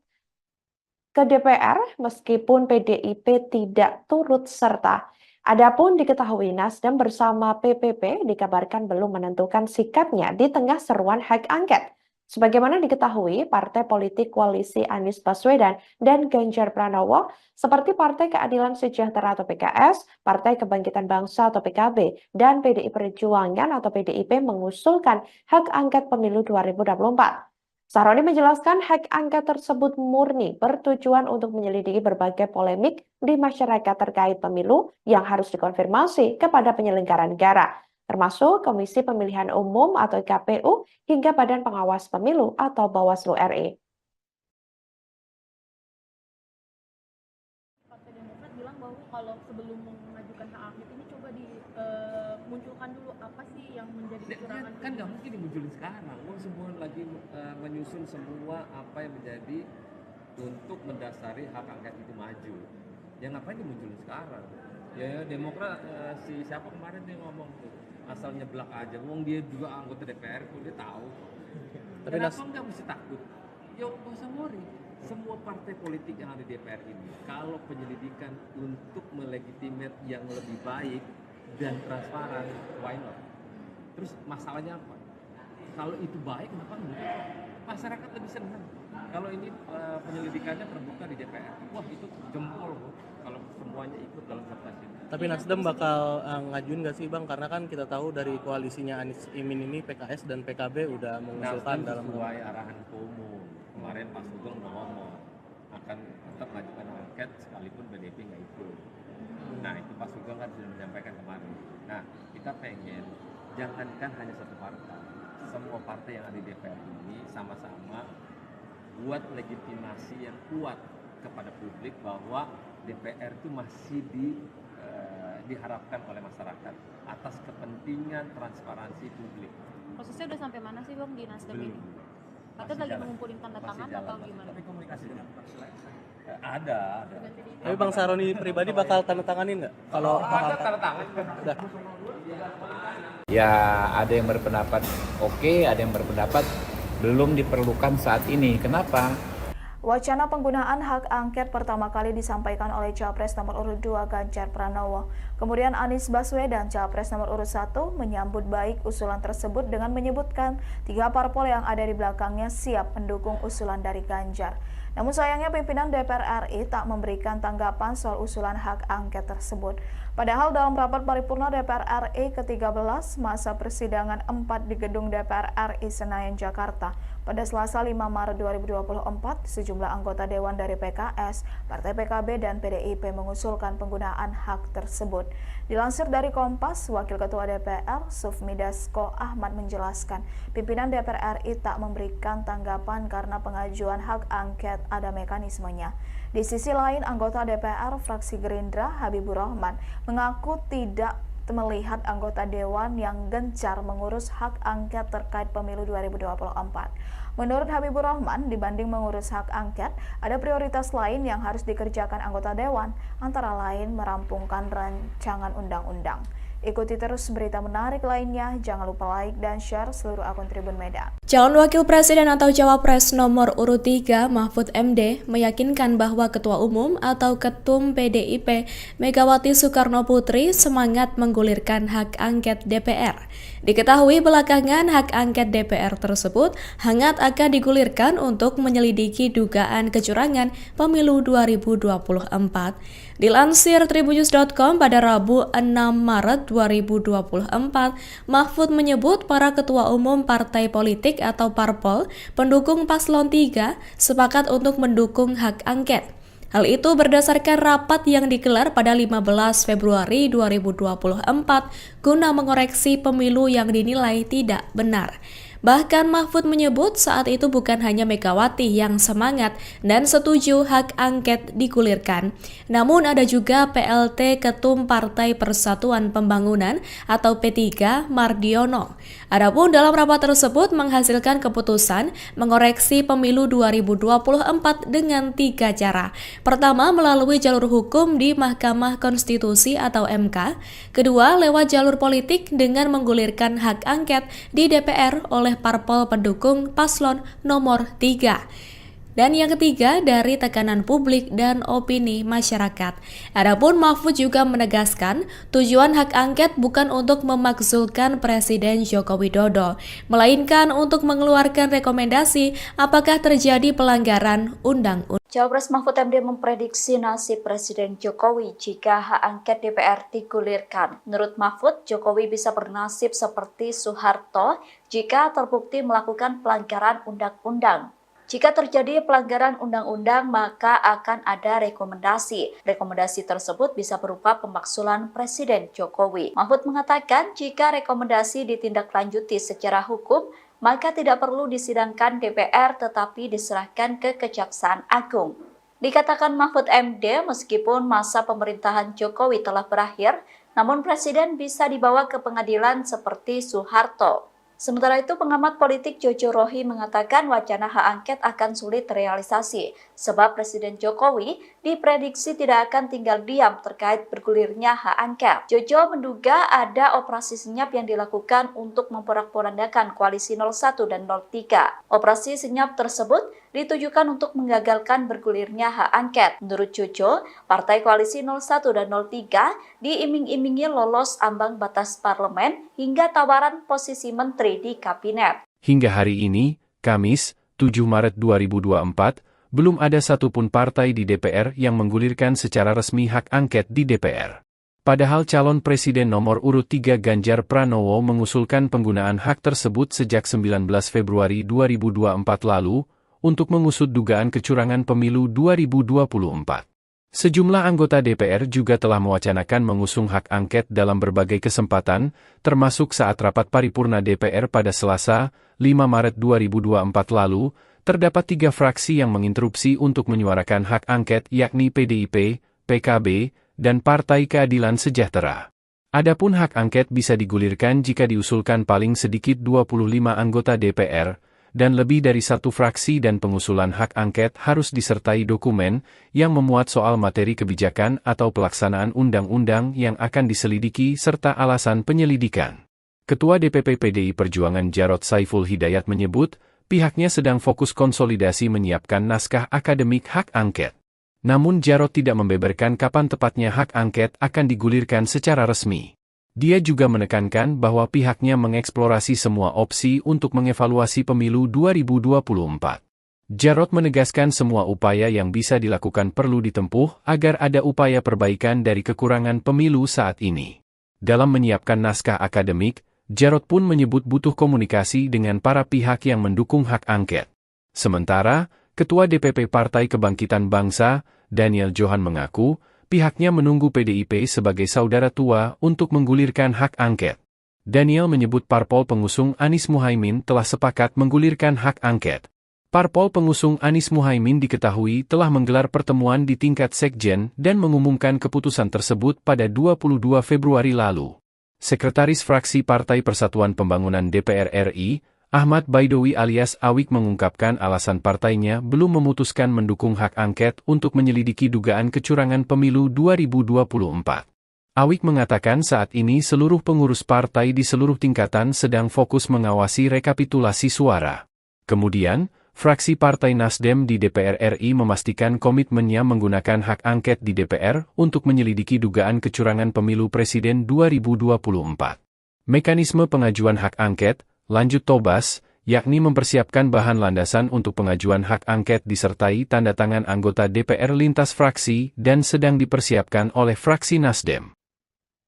C: ke DPR meskipun PDIP tidak turut serta. Adapun diketahui Nasdem bersama PPP dikabarkan belum menentukan sikapnya di tengah seruan hak angket. Sebagaimana diketahui, partai politik koalisi Anies Baswedan dan Ganjar Pranowo seperti Partai Keadilan Sejahtera atau PKS, Partai Kebangkitan Bangsa atau PKB, dan PDI Perjuangan atau PDIP mengusulkan hak angket pemilu 2024. Sahroni menjelaskan hak angket tersebut murni bertujuan untuk menyelidiki berbagai polemik di masyarakat terkait pemilu yang harus dikonfirmasi kepada penyelenggara negara, termasuk Komisi Pemilihan Umum atau KPU hingga Badan Pengawas Pemilu atau Bawaslu RI.
D: Partai Demokrat bilang bahwa kalau sebelum mengajukan hak angket ini coba dimunculkan dulu apa sih yang menjadi kecurangan.
E: Kan nggak mungkin dimunculin sekarang. Semua lagi menyusun semua apa yang menjadi untuk mendasari hak angket itu maju. Yang ngapain dimunculin sekarang? Ya Demokrat si siapa kemarin dia ngomong tuh asal nyeblak aja. Wong dia juga anggota DPR tuh dia tahu.
F: Tapi
E: Kenapa nggak mesti takut? Ya nggak usah worry. Semua partai politik yang ada di DPR ini, kalau penyelidikan untuk melegitimate yang lebih baik dan transparan, why not? Terus masalahnya apa? Kalau itu baik, kenapa enggak? Masyarakat lebih senang. Kalau ini penyelidikannya terbuka di DPR, wah itu jempol kalau semuanya ikut dalam sertasi.
F: Tapi Nasdem bakal ngajuin nggak sih Bang? Karena kan kita tahu dari koalisinya Anies Imin ini PKS dan PKB udah mengusulkan dalam
E: sesuai arahan Ketua Umum. Kemarin Pak Sugeng udah ngomong akan tetap mengajukan angket sekalipun PDIP nggak ikut. Nah itu Pak Sugeng kan sudah menyampaikan kemarin. Nah kita pengen jangankan hanya satu partai, semua partai yang ada di DPR ini sama-sama buat legitimasi yang kuat kepada publik bahwa DPR itu masih diharapkan oleh masyarakat atas kepentingan transparansi publik.
J: Prosesnya udah sampai mana sih Bang di Nasdem ini? Katanya lagi mengumpulin tanda tangan atau gimana?
E: Tapi komunikasi dengan ada.
F: Tapi Bang Sahroni pribadi bakal tanda tanganin nggak? Kalau
E: ada tanda tangan.
G: Ya ada yang berpendapat oke, ada yang berpendapat belum diperlukan saat ini. Kenapa?
I: Wacana penggunaan hak angket pertama kali disampaikan oleh Capres nomor urut 2 Ganjar Pranowo. Kemudian Anies Baswedan, Capres nomor urut 1, menyambut baik usulan tersebut dengan menyebutkan 3 parpol yang ada di belakangnya siap mendukung usulan dari Ganjar. Namun sayangnya pimpinan DPR RI tak memberikan tanggapan soal usulan hak angket tersebut. Padahal dalam rapat paripurna DPR RI ke-13 masa persidangan 4 di gedung DPR RI Senayan, Jakarta, pada Selasa 5 Maret 2024, sejumlah anggota Dewan dari PKS, Partai PKB, dan PDIP mengusulkan penggunaan hak tersebut. Dilansir dari Kompas, Wakil Ketua DPR, Sufmi Dasko Ahmad menjelaskan, pimpinan DPR RI tak memberikan tanggapan karena pengajuan hak angket ada mekanismenya. Di sisi lain, anggota DPR fraksi Gerindra, Habibur Rahman, mengaku tidak melihat anggota Dewan yang gencar mengurus hak angket terkait pemilu 2024. Menurut Habibur Rahman, dibanding mengurus hak angket, ada prioritas lain yang harus dikerjakan anggota Dewan, antara lain merampungkan rancangan undang-undang. Ikuti terus berita menarik lainnya, jangan lupa like dan share seluruh akun Tribun Medan.
H: Calon Wakil Presiden atau Cawapres nomor urut 3 Mahfud MD meyakinkan bahwa Ketua Umum atau Ketum PDIP Megawati Soekarno Putri semangat menggulirkan hak angket DPR. Diketahui belakangan hak angket DPR tersebut hangat akan digulirkan untuk menyelidiki dugaan kecurangan pemilu 2024. Dilansir tribunnews.com pada Rabu 6 Maret 2024, Mahfud menyebut para ketua umum partai politik atau parpol pendukung paslon 3 sepakat untuk mendukung hak angket. Hal itu berdasarkan rapat yang digelar pada 15 Februari 2024 guna mengoreksi pemilu yang dinilai tidak benar. Bahkan Mahfud menyebut saat itu bukan hanya Megawati yang semangat dan setuju hak angket digulirkan, namun ada juga PLT Ketum Partai Persatuan Pembangunan atau P3 Mardiono. Adapun dalam rapat tersebut menghasilkan keputusan mengoreksi pemilu 2024 dengan 3 cara. Pertama, melalui jalur hukum di Mahkamah Konstitusi atau MK. Kedua, lewat jalur politik dengan menggulirkan hak angket di DPR oleh parpol pendukung paslon nomor 3. Dan yang ketiga, dari tekanan publik dan opini masyarakat. Adapun Mahfud juga menegaskan, tujuan hak angket bukan untuk memakzulkan Presiden Joko Widodo, melainkan untuk mengeluarkan rekomendasi apakah terjadi pelanggaran undang-undang.
A: Cawapres Mahfud MD memprediksi nasib Presiden Jokowi jika hak angket DPR digulirkan. Menurut Mahfud, Jokowi bisa bernasib seperti Soeharto jika terbukti melakukan pelanggaran undang-undang. Jika terjadi pelanggaran undang-undang, maka akan ada rekomendasi. Rekomendasi tersebut bisa berupa pemakzulan Presiden Jokowi. Mahfud mengatakan jika rekomendasi ditindaklanjuti secara hukum, maka tidak perlu disidangkan DPR tetapi diserahkan ke Kejaksaan Agung. Dikatakan Mahfud MD, meskipun masa pemerintahan Jokowi telah berakhir, namun Presiden bisa dibawa ke pengadilan seperti Soeharto. Sementara itu, pengamat politik Jojo Rohi mengatakan wacana hak angket akan sulit terrealisasi, sebab Presiden Jokowi diprediksi tidak akan tinggal diam terkait bergulirnya hak angket. Jojo menduga ada operasi senyap yang dilakukan untuk memporak-porandakan koalisi 01 dan 03. Operasi senyap tersebut ditujukan untuk menggagalkan bergulirnya hak angket. Menurut Jojo, partai koalisi 01 dan 03 diiming-imingi lolos ambang batas parlemen hingga tawaran posisi menteri di kabinet.
B: Hingga hari ini, Kamis, 7 Maret 2024, belum ada satupun partai di DPR yang menggulirkan secara resmi hak angket di DPR. Padahal calon presiden nomor urut 3 Ganjar Pranowo mengusulkan penggunaan hak tersebut sejak 19 Februari 2024 lalu untuk mengusut dugaan kecurangan pemilu 2024. Sejumlah anggota DPR juga telah mewacanakan mengusung hak angket dalam berbagai kesempatan, termasuk saat rapat paripurna DPR pada Selasa, 5 Maret 2024 lalu, terdapat 3 fraksi yang menginterupsi untuk menyuarakan hak angket yakni PDIP, PKB, dan Partai Keadilan Sejahtera. Adapun hak angket bisa digulirkan jika diusulkan paling sedikit 25 anggota DPR, dan lebih dari 1 fraksi dan pengusulan hak angket harus disertai dokumen yang memuat soal materi kebijakan atau pelaksanaan undang-undang yang akan diselidiki serta alasan penyelidikan. Ketua DPP PDI Perjuangan Jarod Saiful Hidayat menyebut, pihaknya sedang fokus konsolidasi menyiapkan naskah akademik hak angket. Namun Jarod tidak membeberkan kapan tepatnya hak angket akan digulirkan secara resmi. Dia juga menekankan bahwa pihaknya mengeksplorasi semua opsi untuk mengevaluasi pemilu 2024. Jarod menegaskan semua upaya yang bisa dilakukan perlu ditempuh agar ada upaya perbaikan dari kekurangan pemilu saat ini. Dalam menyiapkan naskah akademik, Jarod pun menyebut butuh komunikasi dengan para pihak yang mendukung hak angket. Sementara, Ketua DPP Partai Kebangkitan Bangsa, Daniel Johan mengaku, pihaknya menunggu PDIP sebagai saudara tua untuk menggulirkan hak angket. Daniel menyebut parpol pengusung Anies Muhaimin telah sepakat menggulirkan hak angket. Parpol pengusung Anies Muhaimin diketahui telah menggelar pertemuan di tingkat sekjen dan mengumumkan keputusan tersebut pada 22 Februari lalu. Sekretaris Fraksi Partai Persatuan Pembangunan DPR RI, Ahmad Baidowi alias Awik mengungkapkan alasan partainya belum memutuskan mendukung hak angket untuk menyelidiki dugaan kecurangan pemilu 2024. Awik mengatakan saat ini seluruh pengurus partai di seluruh tingkatan sedang fokus mengawasi rekapitulasi suara. Kemudian, fraksi Partai Nasdem di DPR RI memastikan komitmennya menggunakan hak angket di DPR untuk menyelidiki dugaan kecurangan pemilu presiden 2024. Mekanisme pengajuan hak angket, lanjut Tobas, yakni mempersiapkan bahan landasan untuk pengajuan hak angket disertai tanda tangan anggota DPR lintas fraksi dan sedang dipersiapkan oleh fraksi Nasdem.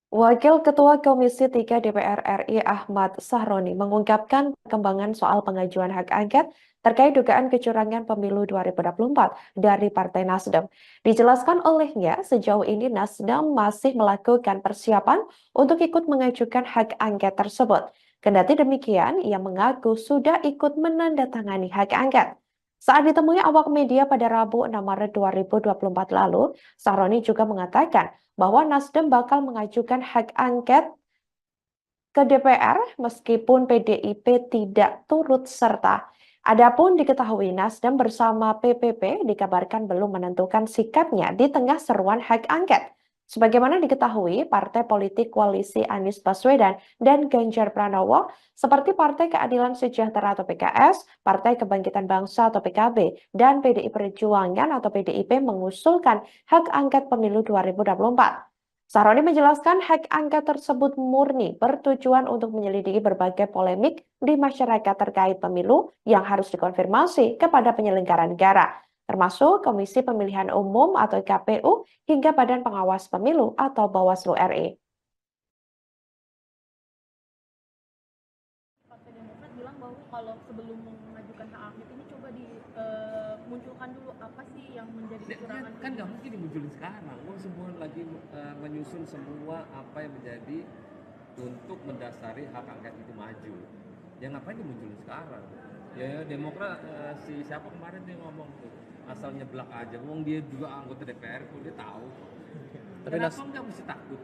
C: Wakil Ketua Komisi 3 DPR RI Ahmad Sahroni mengungkapkan perkembangan soal pengajuan hak angket terkait dugaan kecurangan pemilu 2024 dari Partai Nasdem. Dijelaskan olehnya, sejauh ini Nasdem masih melakukan persiapan untuk ikut mengajukan hak angket tersebut. Kendati demikian, ia mengaku sudah ikut menandatangani hak angket. Saat ditemui awak media pada Rabu 6 Maret 2024 lalu, Sahroni juga mengatakan bahwa Nasdem bakal mengajukan hak angket ke DPR meskipun PDIP tidak turut serta. Adapun diketahui Nasdem bersama PPP dikabarkan belum menentukan sikapnya di tengah seruan hak angket. Sebagaimana diketahui, partai politik koalisi Anies Baswedan dan Ganjar Pranowo seperti Partai Keadilan Sejahtera atau PKS, Partai Kebangkitan Bangsa atau PKB, dan PDI Perjuangan atau PDIP mengusulkan hak angket pemilu 2024. Sahroni menjelaskan hak angket tersebut murni bertujuan untuk menyelidiki berbagai polemik di masyarakat terkait pemilu yang harus dikonfirmasi kepada penyelenggara negara, termasuk Komisi Pemilihan Umum atau KPU hingga Badan Pengawas Pemilu atau Bawaslu RI.
D: Partai Demokrat bilang bahwa kalau sebelum mengajukan hak angket ini coba dimunculkan dulu apa sih yang menjadi kecurangan.
E: Kan nggak mungkin dimunculin sekarang. Semua lagi menyusun semua apa yang menjadi untuk mendasari hak angket itu maju. Ya ngapain dimunculin sekarang? Ya Demokrat siapa kemarin dia ngomong tuh asal nyeblak aja. Wong dia juga anggota DPR kok dia tahu.
F: Tapi
E: Kenapa nggak mesti takut?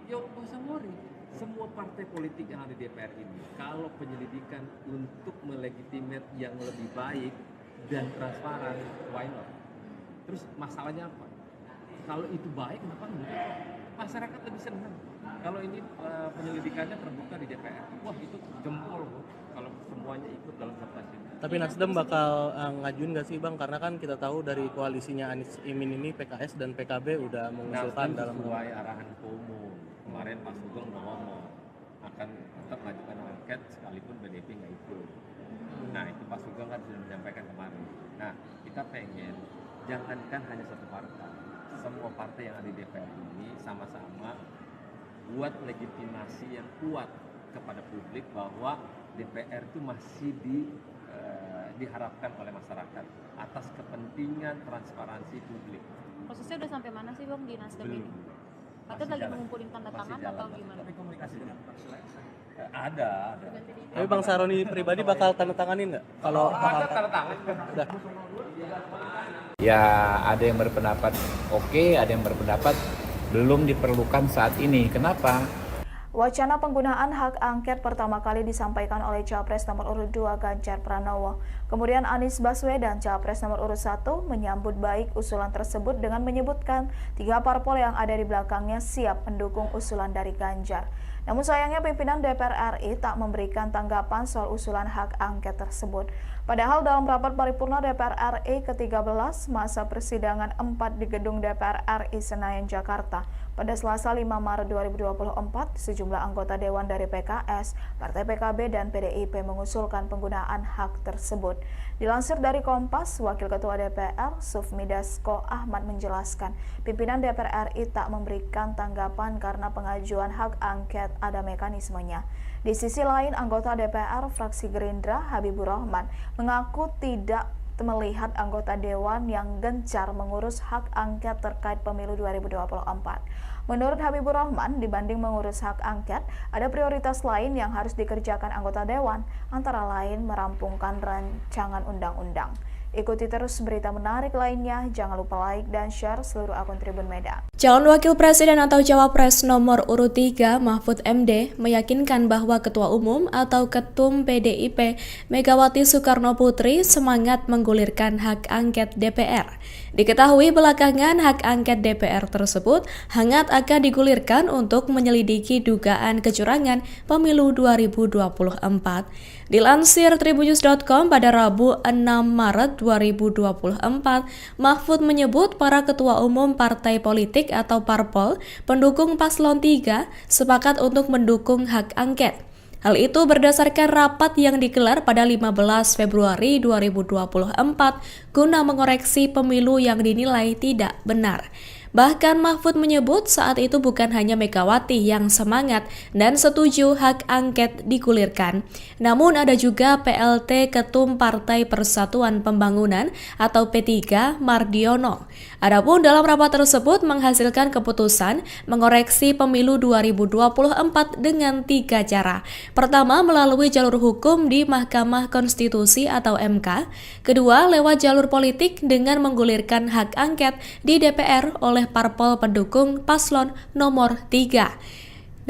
E: Ya nggak usah worry. Semua partai politik yang ada di DPR ini, kalau penyelidikan untuk melegitimate yang lebih baik dan transparan, why not? Terus masalahnya apa? Kalau itu baik, kenapa enggak? Masyarakat lebih senang. Kalau ini penyelidikannya terbuka di DPR, wah itu jempol loh. Kalau semuanya ikut dalam sertasi.
F: Tapi Nasdem bakal ngajuin nggak sih Bang? Karena kan kita tahu dari koalisinya Anies Imin ini PKS dan PKB udah mengusulkan dalam
E: sesuai arahan Ketua Umum. Kemarin Pak Sugeng udah ngomong akan tetap mengajukan angket sekalipun PDIP nggak ikut. Nah itu Pak Sugeng kan sudah menyampaikan kemarin. Nah kita pengen jangankan hanya satu partai, semua partai yang ada di DPR ini sama-sama buat legitimasi yang kuat kepada publik bahwa DPR itu masih diharapkan oleh masyarakat atas kepentingan transparansi publik.
J: Prosesnya udah sampai mana sih Bang di Nasdem
E: Belum.
J: ini? Katanya lagi mengumpulin tanda tangan atau gimana?
E: Tapi komunikasinya ada.
F: Tapi Bang Sahroni pribadi bakal tanda tanganin nggak? Kalau
E: Ada tanda tangan.
F: udah.
G: Ya ada yang berpendapat oke, ada yang berpendapat belum diperlukan saat ini. Kenapa?
I: Wacana penggunaan hak angket pertama kali disampaikan oleh Capres nomor urut 2 Ganjar Pranowo. Kemudian Anies Baswedan Capres nomor urut 1 menyambut baik usulan tersebut dengan menyebutkan 3 parpol yang ada di belakangnya siap mendukung usulan dari Ganjar. Namun sayangnya pimpinan DPR RI tak memberikan tanggapan soal usulan hak angket tersebut. Padahal dalam rapat paripurna DPR RI ke-13 masa persidangan 4 di gedung DPR RI Senayan, Jakarta pada Selasa 5 Maret 2024, sejumlah anggota Dewan dari PKS, Partai PKB, dan PDIP mengusulkan penggunaan hak tersebut. Dilansir dari Kompas, Wakil Ketua DPR, Sufmi Dasko Ahmad menjelaskan, pimpinan DPR RI tak memberikan tanggapan karena pengajuan hak angket ada mekanismenya. Di sisi lain, anggota DPR fraksi Gerindra, Habibur Rahman, mengaku tidak melihat anggota Dewan yang gencar mengurus hak angket terkait pemilu 2024. Menurut Habibur Rahman, dibanding mengurus hak angket, ada prioritas lain yang harus dikerjakan anggota Dewan, antara lain merampungkan rancangan undang-undang. Ikuti terus berita menarik lainnya, jangan lupa like dan share seluruh akun Tribun Medan.
H: Calon Wakil Presiden atau Cawapres nomor urut 3 Mahfud MD meyakinkan bahwa Ketua Umum atau Ketum PDIP Megawati Soekarno Putri semangat menggulirkan hak angket DPR. Diketahui belakangan hak angket DPR tersebut hangat akan digulirkan untuk menyelidiki dugaan kecurangan pemilu 2024. Dilansir tribunnews.com pada Rabu 6 Maret 2024, Mahfud menyebut para ketua umum partai politik atau parpol pendukung paslon 3 sepakat untuk mendukung hak angket. Hal itu berdasarkan rapat yang digelar pada 15 Februari 2024 guna mengoreksi pemilu yang dinilai tidak benar. Bahkan Mahfud menyebut saat itu bukan hanya Megawati yang semangat dan setuju hak angket digulirkan, namun ada juga PLT Ketum Partai Persatuan Pembangunan atau P3 Mardiono. Adapun dalam rapat tersebut menghasilkan keputusan mengoreksi pemilu 2024 dengan 3 cara. Pertama, melalui jalur hukum di Mahkamah Konstitusi atau MK. Kedua, lewat jalur politik dengan menggulirkan hak angket di DPR oleh parpol pendukung paslon nomor 3.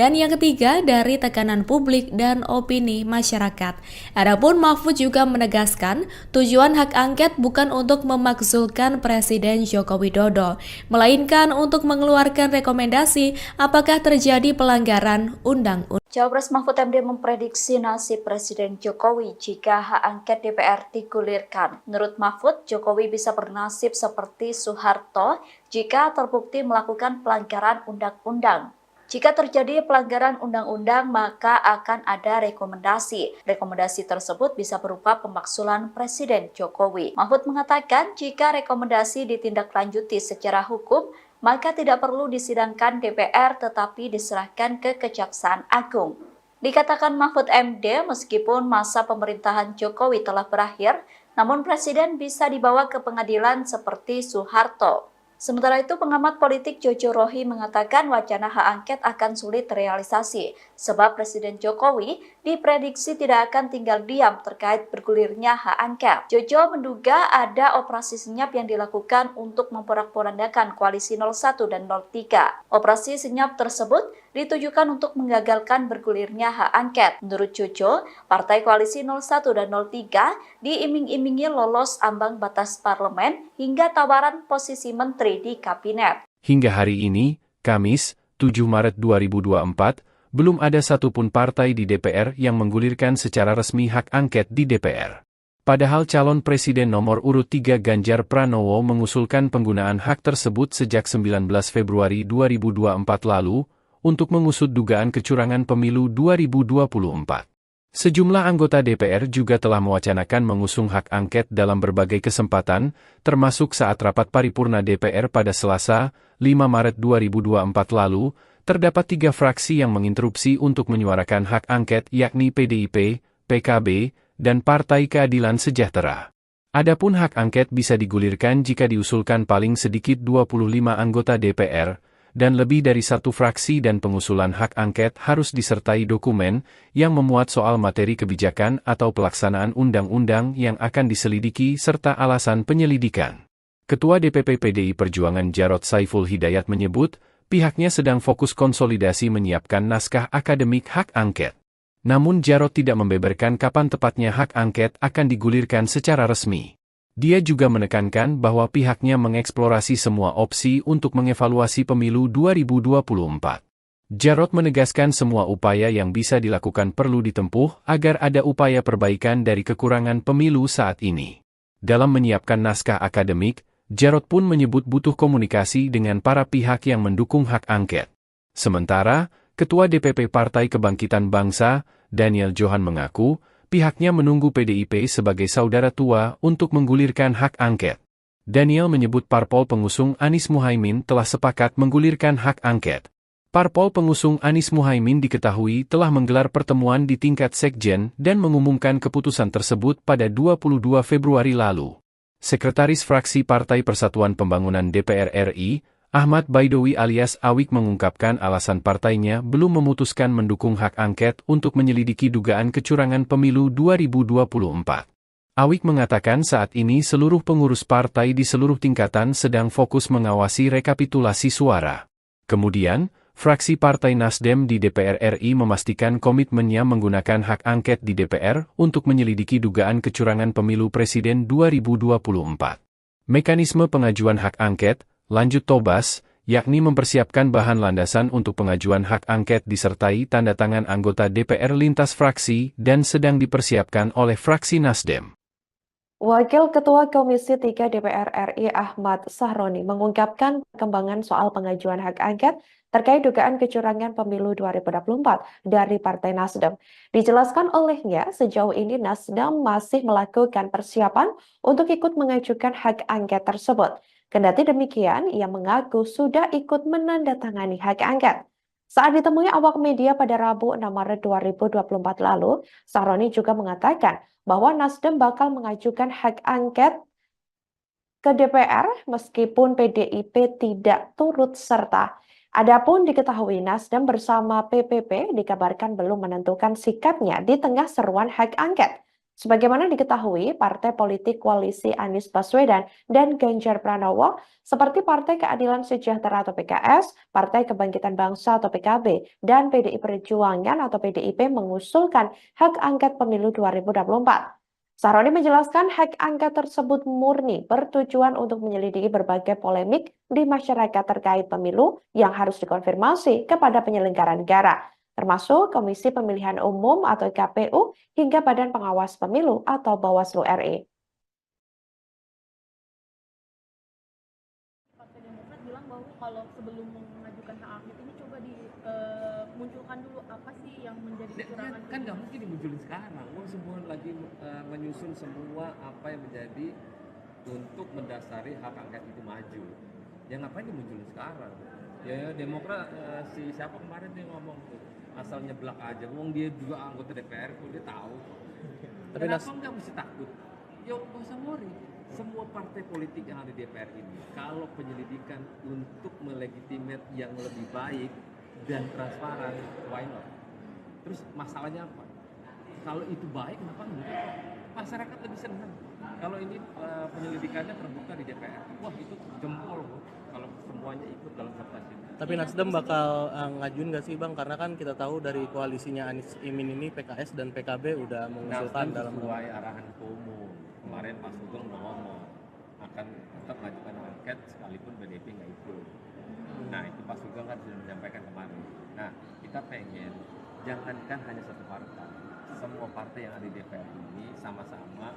H: Dan yang ketiga, dari tekanan publik dan opini masyarakat. Adapun Mahfud juga menegaskan, tujuan hak angket bukan untuk memakzulkan Presiden Joko Widodo, melainkan untuk mengeluarkan rekomendasi apakah terjadi pelanggaran undang-undang.
A: Cawapres Mahfud MD memprediksi nasib Presiden Jokowi jika hak angket DPR digulirkan. Menurut Mahfud, Jokowi bisa bernasib seperti Soeharto jika terbukti melakukan pelanggaran undang-undang. Jika terjadi pelanggaran undang-undang, maka akan ada rekomendasi. Rekomendasi tersebut bisa berupa pemakzulan Presiden Jokowi. Mahfud mengatakan jika rekomendasi ditindaklanjuti secara hukum, maka tidak perlu disidangkan DPR tetapi diserahkan ke Kejaksaan Agung. Dikatakan Mahfud MD, meskipun masa pemerintahan Jokowi telah berakhir, namun Presiden bisa dibawa ke pengadilan seperti Soeharto. Sementara itu, pengamat politik Jojo Rohi mengatakan wacana hak angket akan sulit terrealisasi, sebab Presiden Jokowi diprediksi tidak akan tinggal diam terkait bergulirnya hak angket. Jojo menduga ada operasi senyap yang dilakukan untuk memporak-porandakan koalisi 01 dan 03. Operasi senyap tersebut ditujukan untuk menggagalkan bergulirnya hak angket. Menurut Jojo, partai koalisi 01 dan 03 diiming-imingi lolos ambang batas parlemen hingga tawaran posisi menteri di kabinet.
B: Hingga hari ini, Kamis, 7 Maret 2024, belum ada satupun partai di DPR yang menggulirkan secara resmi hak angket di DPR. Padahal calon presiden nomor urut 3 Ganjar Pranowo mengusulkan penggunaan hak tersebut sejak 19 Februari 2024 lalu untuk mengusut dugaan kecurangan pemilu 2024. Sejumlah anggota DPR juga telah mewacanakan mengusung hak angket dalam berbagai kesempatan, termasuk saat rapat paripurna DPR pada Selasa, 5 Maret 2024 lalu, terdapat 3 fraksi yang menginterupsi untuk menyuarakan hak angket yakni PDIP, PKB, dan Partai Keadilan Sejahtera. Adapun hak angket bisa digulirkan jika diusulkan paling sedikit 25 anggota DPR, dan lebih dari 1 fraksi dan pengusulan hak angket harus disertai dokumen yang memuat soal materi kebijakan atau pelaksanaan undang-undang yang akan diselidiki serta alasan penyelidikan. Ketua DPP PDI Perjuangan Jarod Saiful Hidayat menyebut, pihaknya sedang fokus konsolidasi menyiapkan naskah akademik hak angket. Namun Jarod tidak membeberkan kapan tepatnya hak angket akan digulirkan secara resmi. Dia juga menekankan bahwa pihaknya mengeksplorasi semua opsi untuk mengevaluasi pemilu 2024. Jarod menegaskan semua upaya yang bisa dilakukan perlu ditempuh agar ada upaya perbaikan dari kekurangan pemilu saat ini. Dalam menyiapkan naskah akademik, Jarod pun menyebut butuh komunikasi dengan para pihak yang mendukung hak angket. Sementara, Ketua DPP Partai Kebangkitan Bangsa, Daniel Johan mengaku, pihaknya menunggu PDIP sebagai saudara tua untuk menggulirkan hak angket. Daniel menyebut parpol pengusung Anies Muhaimin telah sepakat menggulirkan hak angket. Parpol pengusung Anies Muhaimin diketahui telah menggelar pertemuan di tingkat sekjen dan mengumumkan keputusan tersebut pada 22 Februari lalu. Sekretaris Fraksi Partai Persatuan Pembangunan DPR RI, Ahmad Baidowi alias Awik mengungkapkan alasan partainya belum memutuskan mendukung hak angket untuk menyelidiki dugaan kecurangan pemilu 2024. Awik mengatakan saat ini seluruh pengurus partai di seluruh tingkatan sedang fokus mengawasi rekapitulasi suara. Kemudian, fraksi Partai Nasdem di DPR RI memastikan komitmennya menggunakan hak angket di DPR untuk menyelidiki dugaan kecurangan pemilu presiden 2024. Mekanisme pengajuan hak angket, lanjut Tobas, yakni mempersiapkan bahan landasan untuk pengajuan hak angket disertai tanda tangan anggota DPR lintas fraksi dan sedang dipersiapkan oleh fraksi Nasdem.
C: Wakil Ketua Komisi 3 DPR RI Ahmad Sahroni mengungkapkan perkembangan soal pengajuan hak angket terkait dugaan kecurangan pemilu 2024 dari Partai Nasdem. Dijelaskan olehnya, sejauh ini Nasdem masih melakukan persiapan untuk ikut mengajukan hak angket tersebut. Kendati demikian, ia mengaku sudah ikut menandatangani hak angket. Saat ditemui awak media pada Rabu 6 Maret 2024 lalu, Sahroni juga mengatakan bahwa Nasdem bakal mengajukan hak angket ke DPR meskipun PDIP tidak turut serta. Adapun diketahui Nasdem bersama PPP dikabarkan belum menentukan sikapnya di tengah seruan hak angket. Sebagaimana diketahui, partai politik koalisi Anies Baswedan dan Ganjar Pranowo seperti Partai Keadilan Sejahtera atau PKS, Partai Kebangkitan Bangsa atau PKB, dan PDI Perjuangan atau PDIP mengusulkan hak angket pemilu 2024. Sahroni menjelaskan hak angket tersebut murni bertujuan untuk menyelidiki berbagai polemik di masyarakat terkait pemilu yang harus dikonfirmasi kepada penyelenggara negara, termasuk Komisi Pemilihan Umum atau KPU hingga Badan Pengawas Pemilu atau Bawaslu RI.
D: Partai Demokrat bilang bahwa kalau sebelum mengajukan hak angket ini coba dimunculkan dulu apa sih yang menjadi kecurangan.
E: Kan nggak mungkin dimunculin sekarang. Semua lagi menyusun semua apa yang menjadi untuk mendasari hak angket itu maju. Ya ngapain dimunculin sekarang? Ya Demokrat si siapa kemarin dia ngomong tuh asal nyeblak aja. Wong dia juga anggota DPR kok dia tahu.
F: Tapi
E: kenapa nggak mesti takut? Ya nggak usah worry. Semua partai politik yang ada di DPR ini, kalau penyelidikan untuk melegitimate yang lebih baik dan transparan, why not? Terus masalahnya apa? Kalau itu baik, kenapa enggak? Masyarakat lebih senang. Kalau ini penyelidikannya terbuka di DPR, wah itu jempol loh. Kalau semuanya ikut dalam kertas ini.
F: Tapi Nasdem bakal ngajuin nggak sih Bang? Karena kan kita tahu dari koalisinya Anies Imin ini PKS dan PKB udah mengusulkan dalam
E: sesuai arahan Ketua Umum. Kemarin Pak Sugeng udah ngomong akan tetap mengajukan angket sekalipun PDIP nggak ikut. Nah itu Pak Sugeng kan sudah menyampaikan kemarin. Nah kita pengen jangankan hanya satu partai, semua partai yang ada di DPR ini sama-sama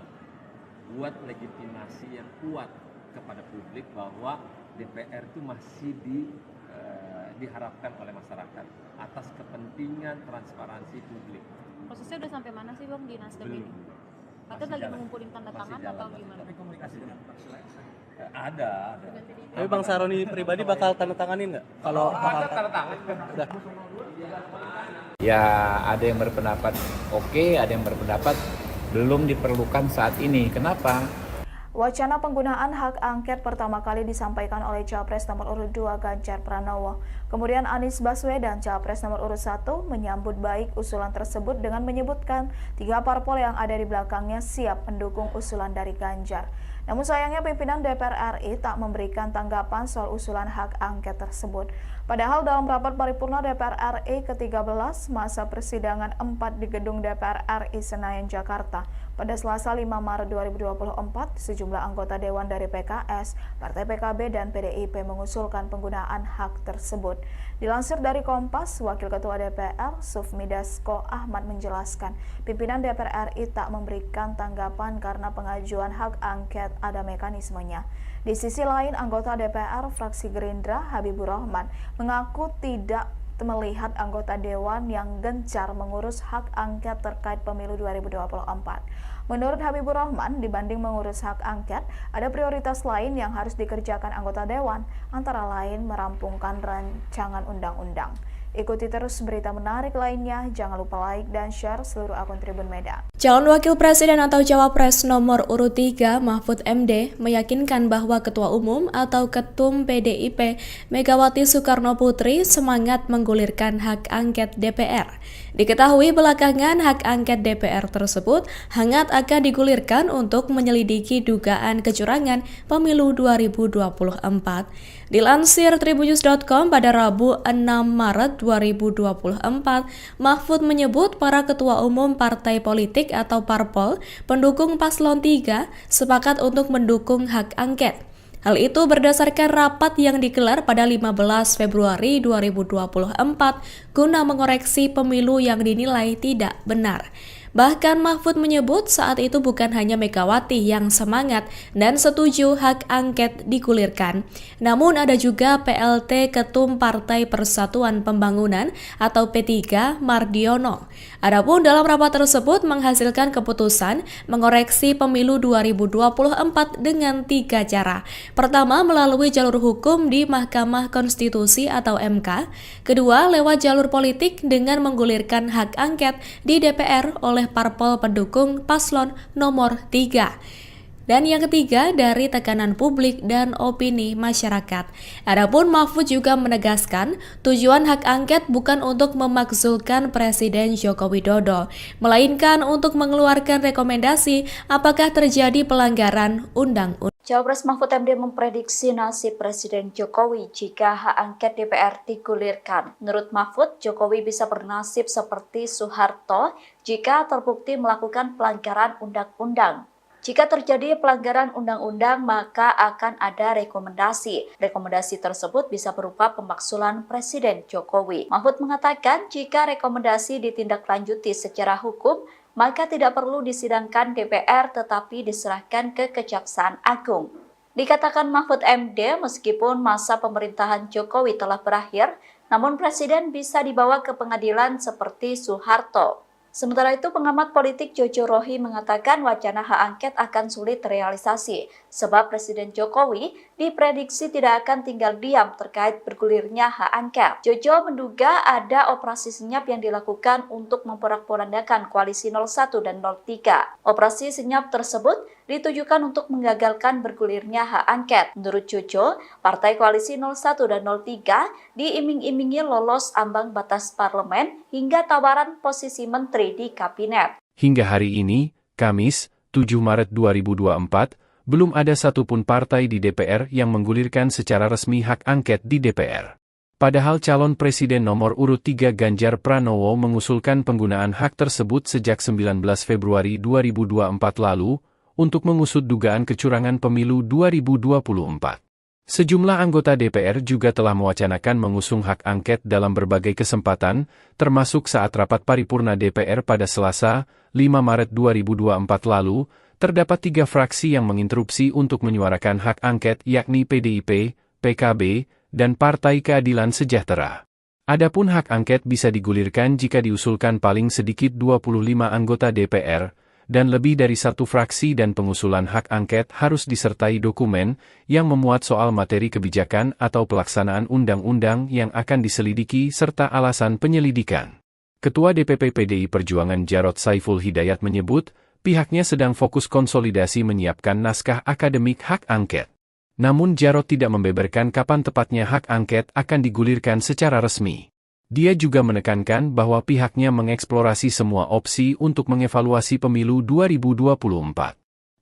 E: buat legitimasi yang kuat kepada publik bahwa DPR itu masih diharapkan oleh masyarakat atas kepentingan transparansi publik.
J: Prosesnya udah sampai mana sih Bang di Nasdem ini? Atau lagi mengumpulin tanda tangan atau gimana?
E: Tapi komunikasi dengan ada.
F: Tapi Bang Sahroni pribadi bakal tanda tanganin nggak? Kalau
E: ada tanda tangan.
F: udah.
G: Ya ada yang berpendapat oke, ada yang berpendapat belum diperlukan saat ini. Kenapa?
I: Wacana penggunaan hak angket pertama kali disampaikan oleh Capres nomor urut 2 Ganjar Pranowo. Kemudian Anies Baswedan, Capres nomor urut 1, menyambut baik usulan tersebut dengan menyebutkan 3 parpol yang ada di belakangnya siap mendukung usulan dari Ganjar. Namun sayangnya pimpinan DPR RI tak memberikan tanggapan soal usulan hak angket tersebut. Padahal dalam rapat paripurna DPR RI ke-13 masa persidangan 4 di gedung DPR RI Senayan, Jakarta, pada Selasa 5 Maret 2024, sejumlah anggota Dewan dari PKS, Partai PKB, dan PDIP mengusulkan penggunaan hak tersebut. Dilansir dari Kompas, Wakil Ketua DPR, Sufmi Dasko Ahmad menjelaskan, pimpinan DPR RI tak memberikan tanggapan karena pengajuan hak angket ada mekanismenya. Di sisi lain, anggota DPR fraksi Gerindra, Habibur Rahman, mengaku tidak melihat anggota Dewan yang gencar mengurus hak angket terkait pemilu 2024. Menurut Habibur Rahman, dibanding mengurus hak angket, ada prioritas lain yang harus dikerjakan anggota Dewan, antara lain merampungkan rancangan undang-undang. Ikuti terus berita menarik lainnya, jangan lupa like dan share seluruh akun Tribun Medan.
H: Calon Wakil Presiden atau Cawapres nomor urut 3 Mahfud MD meyakinkan bahwa Ketua Umum atau Ketum PDIP Megawati Soekarno Putri semangat menggulirkan hak angket DPR. Diketahui belakangan hak angket DPR tersebut hangat akan digulirkan untuk menyelidiki dugaan kecurangan pemilu 2024. Dilansir tribunnews.com pada Rabu 6 Maret 2024, Mahfud menyebut para ketua umum partai politik atau parpol pendukung paslon 3 sepakat untuk mendukung hak angket. Hal itu berdasarkan rapat yang digelar pada 15 Februari 2024 guna mengoreksi pemilu yang dinilai tidak benar. Bahkan Mahfud menyebut saat itu bukan hanya Megawati yang semangat dan setuju hak angket digulirkan, namun ada juga PLT Ketum Partai Persatuan Pembangunan atau P3 Mardiono. Adapun dalam rapat tersebut menghasilkan keputusan mengoreksi pemilu 2024 dengan 3 cara. Pertama, melalui jalur hukum di Mahkamah Konstitusi atau MK. Kedua, lewat jalur politik dengan menggulirkan hak angket di DPR oleh parpol pendukung paslon nomor 3. Dan yang ketiga, dari tekanan publik dan opini masyarakat. Adapun Mahfud juga menegaskan, tujuan hak angket bukan untuk memakzulkan Presiden Joko Widodo, melainkan untuk mengeluarkan rekomendasi apakah terjadi pelanggaran undang-undang.
A: Cawapres Mahfud MD memprediksi nasib Presiden Jokowi jika hak angket DPR digulirkan. Menurut Mahfud, Jokowi bisa bernasib seperti Soeharto jika terbukti melakukan pelanggaran undang-undang. Jika terjadi pelanggaran undang-undang, maka akan ada rekomendasi. Rekomendasi tersebut bisa berupa pemakzulan Presiden Jokowi. Mahfud mengatakan jika rekomendasi ditindaklanjuti secara hukum, maka tidak perlu disidangkan DPR tetapi diserahkan ke Kejaksaan Agung. Dikatakan Mahfud MD, meskipun masa pemerintahan Jokowi telah berakhir, namun Presiden bisa dibawa ke pengadilan seperti Soeharto. Sementara itu, pengamat politik Jojo Rohi mengatakan wacana hak angket akan sulit terrealisasi, sebab Presiden Jokowi diprediksi tidak akan tinggal diam terkait bergulirnya hak angket. Jojo menduga ada operasi senyap yang dilakukan untuk memporak-porandakan koalisi 01 dan 03. Operasi senyap tersebut ditujukan untuk menggagalkan bergulirnya hak angket. Menurut Jojo, partai koalisi 01 dan 03 diiming-imingi lolos ambang batas parlemen hingga tawaran posisi menteri di kabinet.
B: Hingga hari ini, Kamis, 7 Maret 2024, belum ada satupun partai di DPR yang menggulirkan secara resmi hak angket di DPR. Padahal calon presiden nomor urut 3 Ganjar Pranowo mengusulkan penggunaan hak tersebut sejak 19 Februari 2024 lalu untuk mengusut dugaan kecurangan pemilu 2024. Sejumlah anggota DPR juga telah mewacanakan mengusung hak angket dalam berbagai kesempatan, termasuk saat rapat paripurna DPR pada Selasa, 5 Maret 2024 lalu, terdapat 3 fraksi yang menginterupsi untuk menyuarakan hak angket yakni PDIP, PKB, dan Partai Keadilan Sejahtera. Adapun hak angket bisa digulirkan jika diusulkan paling sedikit 25 anggota DPR, dan lebih dari 1 fraksi dan pengusulan hak angket harus disertai dokumen yang memuat soal materi kebijakan atau pelaksanaan undang-undang yang akan diselidiki serta alasan penyelidikan. Ketua DPP PDI Perjuangan Jarod Saiful Hidayat menyebut, pihaknya sedang fokus konsolidasi menyiapkan naskah akademik hak angket. Namun Jarod tidak membeberkan kapan tepatnya hak angket akan digulirkan secara resmi. Dia juga menekankan bahwa pihaknya mengeksplorasi semua opsi untuk mengevaluasi pemilu 2024.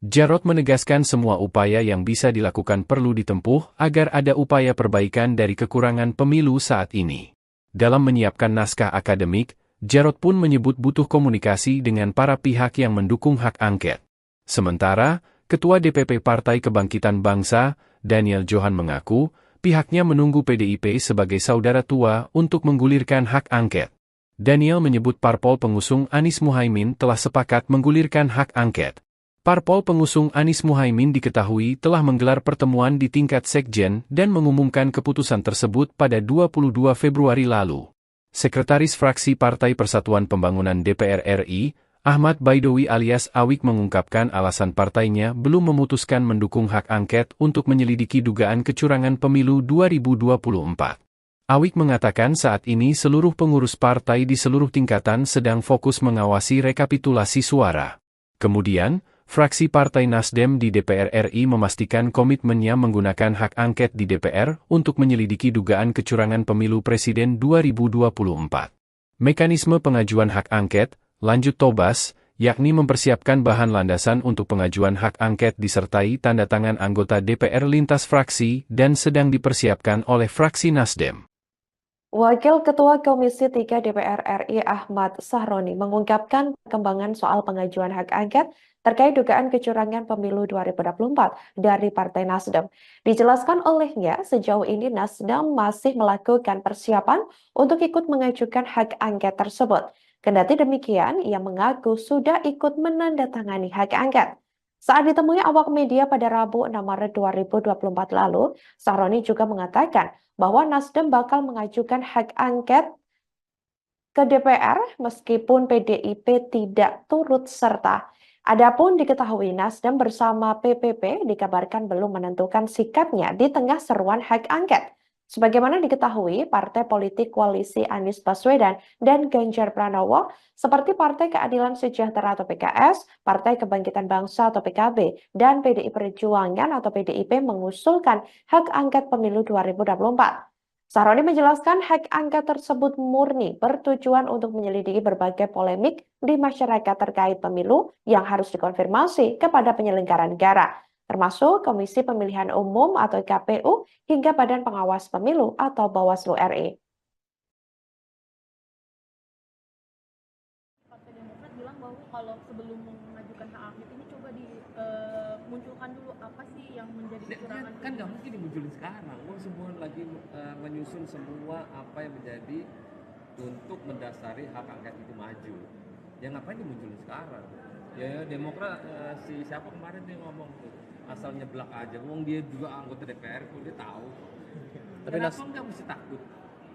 B: Jarod menegaskan semua upaya yang bisa dilakukan perlu ditempuh agar ada upaya perbaikan dari kekurangan pemilu saat ini. Dalam menyiapkan naskah akademik, Jarod pun menyebut butuh komunikasi dengan para pihak yang mendukung hak angket. Sementara, Ketua DPP Partai Kebangkitan Bangsa, Daniel Johan mengaku, pihaknya menunggu PDIP sebagai saudara tua untuk menggulirkan hak angket. Daniel menyebut parpol pengusung Anies Muhaimin telah sepakat menggulirkan hak angket. Parpol pengusung Anies Muhaimin diketahui telah menggelar pertemuan di tingkat sekjen dan mengumumkan keputusan tersebut pada 22 Februari lalu. Sekretaris Fraksi Partai Persatuan Pembangunan DPR RI, Ahmad Baidowi alias Awik mengungkapkan alasan partainya belum memutuskan mendukung hak angket untuk menyelidiki dugaan kecurangan pemilu 2024. Awik mengatakan saat ini seluruh pengurus partai di seluruh tingkatan sedang fokus mengawasi rekapitulasi suara. Kemudian, fraksi Partai Nasdem di DPR RI memastikan komitmennya menggunakan hak angket di DPR untuk menyelidiki dugaan kecurangan pemilu presiden 2024. Mekanisme pengajuan hak angket, lanjut Tobas, yakni mempersiapkan bahan landasan untuk pengajuan hak angket disertai tanda tangan anggota DPR lintas fraksi dan sedang dipersiapkan oleh fraksi Nasdem.
C: Wakil Ketua Komisi 3 DPR RI Ahmad Sahroni mengungkapkan perkembangan soal pengajuan hak angket terkait dugaan kecurangan pemilu 2024 dari Partai Nasdem. Dijelaskan olehnya, sejauh ini Nasdem masih melakukan persiapan untuk ikut mengajukan hak angket tersebut. Kendati demikian, ia mengaku sudah ikut menandatangani hak angket. Saat ditemui awak media pada Rabu 6 Maret 2024 lalu, Sahroni juga mengatakan bahwa Nasdem bakal mengajukan hak angket ke DPR meskipun PDIP tidak turut serta. Adapun diketahui Nasdem bersama PPP dikabarkan belum menentukan sikapnya di tengah seruan hak angket. Sebagaimana diketahui, partai politik koalisi Anies Baswedan dan Ganjar Pranowo seperti Partai Keadilan Sejahtera atau PKS, Partai Kebangkitan Bangsa atau PKB, dan PDI Perjuangan atau PDIP mengusulkan hak angket pemilu 2024. Sahroni menjelaskan hak angket tersebut murni bertujuan untuk menyelidiki berbagai polemik di masyarakat terkait pemilu yang harus dikonfirmasi kepada penyelenggara negara, termasuk Komisi Pemilihan Umum atau KPU hingga Badan Pengawas Pemilu atau Bawaslu RI.
D: Partai Demokrat bilang bahwa kalau sebelum mengajukan hak angket ini coba dimunculkan dulu apa sih yang menjadi kecurangan.
E: Kan nggak mungkin dimunculin sekarang. Semua lagi menyusun semua apa yang menjadi untuk mendasari hak angket itu maju. Ya ngapain dimunculin sekarang? Ya Demokrat si siapa kemarin dia ngomong tuh asal nyeblak aja. Wong dia juga anggota DPR kok dia tahu.
F: Tapi
E: kenapa nggak mesti takut?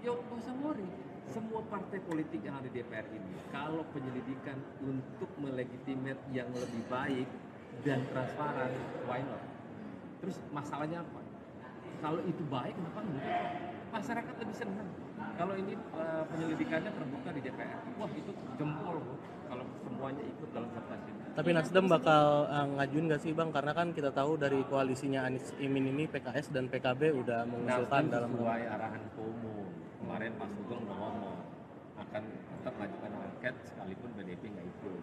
E: Ya nggak usah worry. Semua partai politik yang ada di DPR ini, kalau penyelidikan untuk melegitimate yang lebih baik dan transparan, why not? Terus masalahnya apa? Kalau itu baik, kenapa enggak? Masyarakat lebih senang. Kalau ini penyelidikannya terbuka di DPR, wah itu jempol kalau semuanya ikut dalam kertas ini.
F: Tapi Nasdem bakal ngajuin nggak sih Bang? Karena kan kita tahu dari koalisinya Anies Imin ini PKS dan PKB udah mengusulkan dalam
E: sesuai arahan umum. Kemarin Pak Sugeng udah ngomong akan tetap mengajukan angket sekalipun PDIP nggak ikut.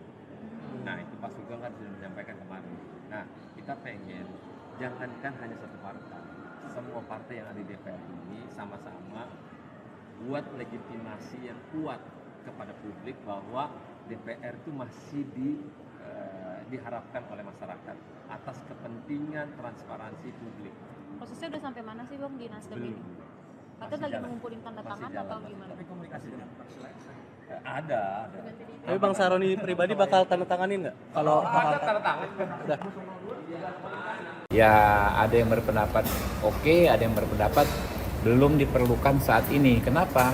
E: Nah itu Pak Sugeng kan sudah menyampaikan kemarin. Nah kita pengen jangankan hanya satu partai, semua partai yang ada di DPR ini sama-sama buat legitimasi yang kuat kepada publik bahwa DPR itu masih diharapkan oleh masyarakat atas kepentingan transparansi publik.
J: Prosesnya udah sampai mana sih Bang di Nasdem ini? Katanya lagi mengumpulin tanda tangan atau gimana?
E: Tapi komunikasinya ada.
F: Tapi Bang Sahroni pribadi bakal tanda tanganin nggak? Kalau
E: ada tanda tangan.
F: Udah.
G: Ya ada yang berpendapat oke, ada yang berpendapat belum diperlukan saat ini. Kenapa?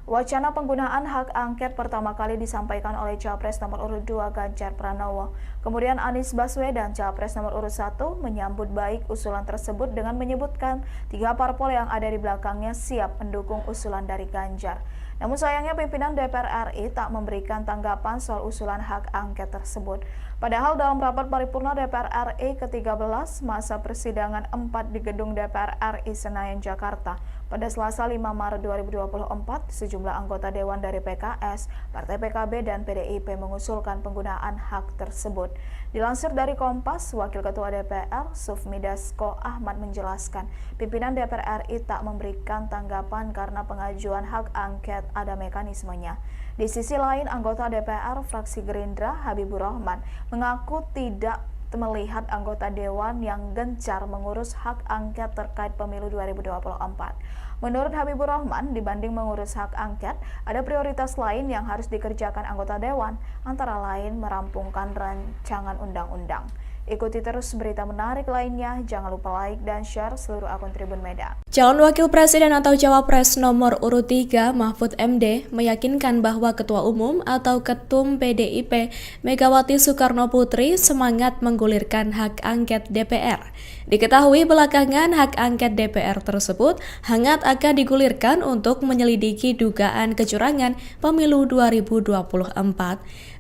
I: Wacana penggunaan hak angket pertama kali disampaikan oleh Capres nomor urut 2 Ganjar Pranowo. Kemudian Anies Baswedan, Capres nomor urut 1, menyambut baik usulan tersebut dengan menyebutkan 3 parpol yang ada di belakangnya siap mendukung usulan dari Ganjar. Namun sayangnya pimpinan DPR RI tak memberikan tanggapan soal usulan hak angket tersebut. Padahal dalam rapat paripurna DPR RI ke-13 masa persidangan 4 di gedung DPR RI Senayan, Jakarta, pada Selasa 5 Maret 2024, sejumlah anggota Dewan dari PKS, Partai PKB, dan PDIP mengusulkan penggunaan hak tersebut. Dilansir dari Kompas, Wakil Ketua DPR, Sufmi Dasko Ahmad menjelaskan, pimpinan DPR RI tak memberikan tanggapan karena pengajuan hak angket ada mekanismenya. Di sisi lain, anggota DPR fraksi Gerindra, Habibur Rahman, mengaku tidak melihat anggota Dewan yang gencar mengurus hak angket terkait pemilu 2024. Menurut Habibur Rahman, dibanding mengurus hak angket, ada prioritas lain yang harus dikerjakan anggota Dewan, antara lain merampungkan rancangan undang-undang. Ikuti terus berita menarik lainnya, jangan lupa like dan share seluruh akun Tribun Medan.
H: Calon Wakil Presiden atau Cawapres nomor urut 3 Mahfud MD meyakinkan bahwa Ketua Umum atau Ketum PDIP Megawati Soekarno Putri semangat menggulirkan hak angket DPR. Diketahui belakangan hak angket DPR tersebut hangat akan digulirkan untuk menyelidiki dugaan kecurangan pemilu 2024.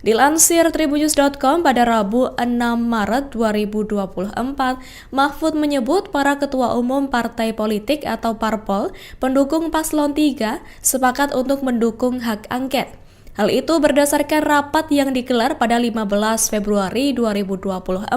H: Dilansir tribunnews.com pada Rabu 6 Maret 2024, Mahfud menyebut para ketua umum partai politik atau parpol pendukung paslon 3 sepakat untuk mendukung hak angket. Hal itu berdasarkan rapat yang digelar pada 15 Februari 2024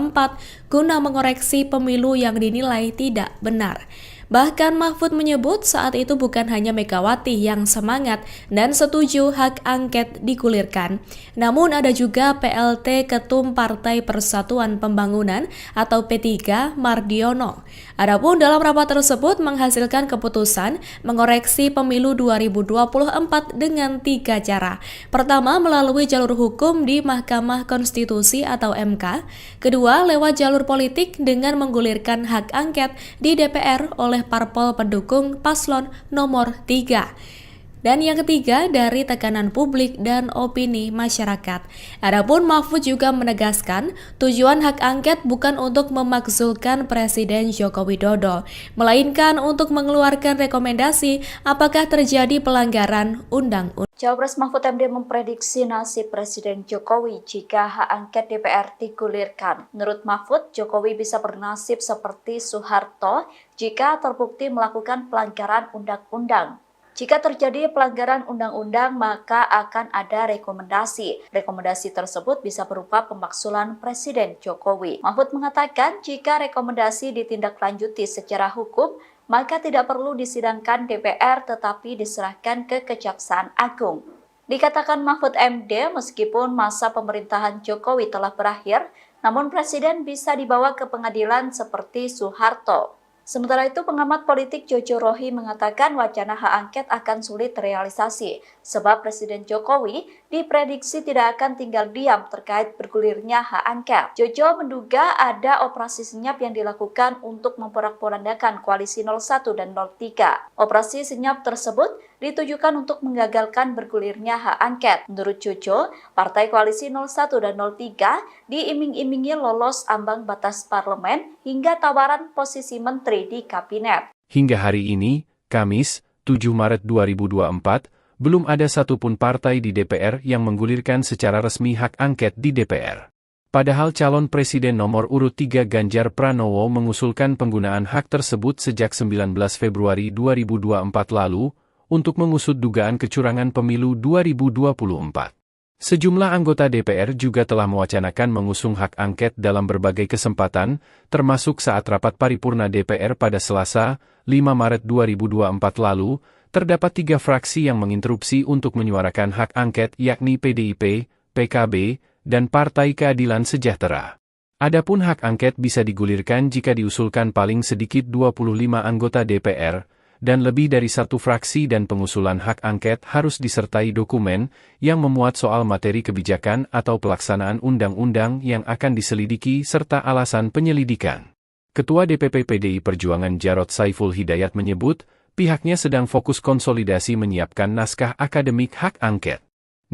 H: guna mengoreksi pemilu yang dinilai tidak benar. Bahkan Mahfud menyebut saat itu bukan hanya Megawati yang semangat dan setuju hak angket digulirkan, namun ada juga PLT Ketum Partai Persatuan Pembangunan atau P3 Mardiono. Adapun dalam rapat tersebut menghasilkan keputusan mengoreksi pemilu 2024 dengan 3 cara. Pertama, melalui jalur hukum di Mahkamah Konstitusi atau MK. Kedua, lewat jalur politik dengan menggulirkan hak angket di DPR oleh parpol pendukung paslon nomor 3. Dan yang ketiga, dari tekanan publik dan opini masyarakat. Adapun Mahfud juga menegaskan, tujuan hak angket bukan untuk memakzulkan Presiden Joko Widodo, melainkan untuk mengeluarkan rekomendasi apakah terjadi pelanggaran undang-undang.
A: Cawapres Mahfud MD memprediksi nasib Presiden Jokowi jika hak angket DPR digulirkan. Menurut Mahfud, Jokowi bisa bernasib seperti Soeharto jika terbukti melakukan pelanggaran undang-undang. Jika terjadi pelanggaran undang-undang, maka akan ada rekomendasi. Rekomendasi tersebut bisa berupa pemakzulan Presiden Jokowi. Mahfud mengatakan jika rekomendasi ditindaklanjuti secara hukum, maka tidak perlu disidangkan DPR tetapi diserahkan ke Kejaksaan Agung. Dikatakan Mahfud MD, meskipun masa pemerintahan Jokowi telah berakhir, namun Presiden bisa dibawa ke pengadilan seperti Soeharto. Sementara itu, pengamat politik Jojo Rohi mengatakan wacana hak angket akan sulit terrealisasi, sebab Presiden Jokowi diprediksi tidak akan tinggal diam terkait bergulirnya hak angket. Jojo menduga ada operasi senyap yang dilakukan untuk memporak-porandakan koalisi 01 dan 03. Operasi senyap tersebut ditujukan untuk menggagalkan bergulirnya hak angket. Menurut Jojo, partai koalisi 01 dan 03 diiming-imingi lolos ambang batas parlemen hingga tawaran posisi menteri di kabinet.
B: Hingga hari ini, Kamis, 7 Maret 2024, belum ada satupun partai di DPR yang menggulirkan secara resmi hak angket di DPR. Padahal calon presiden nomor urut 3 Ganjar Pranowo mengusulkan penggunaan hak tersebut sejak 19 Februari 2024 lalu untuk mengusut dugaan kecurangan pemilu 2024. Sejumlah anggota DPR juga telah mewacanakan mengusung hak angket dalam berbagai kesempatan, termasuk saat rapat paripurna DPR pada Selasa, 5 Maret 2024 lalu, terdapat 3 fraksi yang menginterupsi untuk menyuarakan hak angket yakni PDIP, PKB, dan Partai Keadilan Sejahtera. Adapun hak angket bisa digulirkan jika diusulkan paling sedikit 25 anggota DPR, dan lebih dari 1 fraksi dan pengusulan hak angket harus disertai dokumen yang memuat soal materi kebijakan atau pelaksanaan undang-undang yang akan diselidiki serta alasan penyelidikan. Ketua DPP PDI Perjuangan Jarod Saiful Hidayat menyebut, pihaknya sedang fokus konsolidasi menyiapkan naskah akademik hak angket.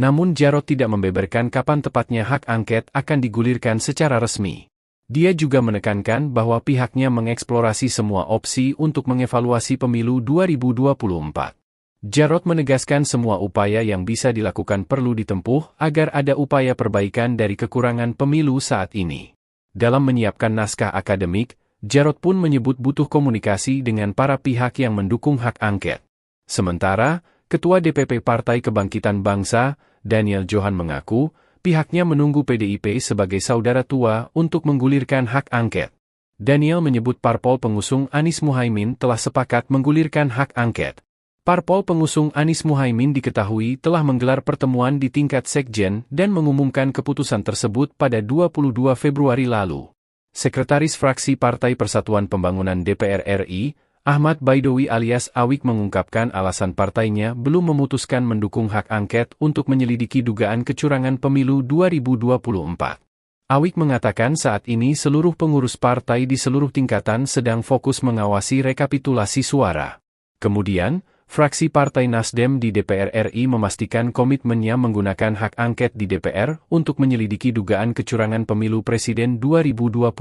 B: Namun Jarod tidak membeberkan kapan tepatnya hak angket akan digulirkan secara resmi. Dia juga menekankan bahwa pihaknya mengeksplorasi semua opsi untuk mengevaluasi pemilu 2024. Jarod menegaskan semua upaya yang bisa dilakukan perlu ditempuh agar ada upaya perbaikan dari kekurangan pemilu saat ini. Dalam menyiapkan naskah akademik, Jarod pun menyebut butuh komunikasi dengan para pihak yang mendukung hak angket. Sementara, Ketua DPP Partai Kebangkitan Bangsa, Daniel Johan mengaku, pihaknya menunggu PDIP sebagai saudara tua untuk menggulirkan hak angket. Daniel menyebut parpol pengusung Anies Muhaimin telah sepakat menggulirkan hak angket. Parpol pengusung Anies Muhaimin diketahui telah menggelar pertemuan di tingkat sekjen dan mengumumkan keputusan tersebut pada 22 Februari lalu. Sekretaris Fraksi Partai Persatuan Pembangunan DPR RI, Ahmad Baidowi alias Awik mengungkapkan alasan partainya belum memutuskan mendukung hak angket untuk menyelidiki dugaan kecurangan pemilu 2024. Awik mengatakan saat ini seluruh pengurus partai di seluruh tingkatan sedang fokus mengawasi rekapitulasi suara. Kemudian, fraksi Partai Nasdem di DPR RI memastikan komitmennya menggunakan hak angket di DPR untuk menyelidiki dugaan kecurangan pemilu presiden 2024.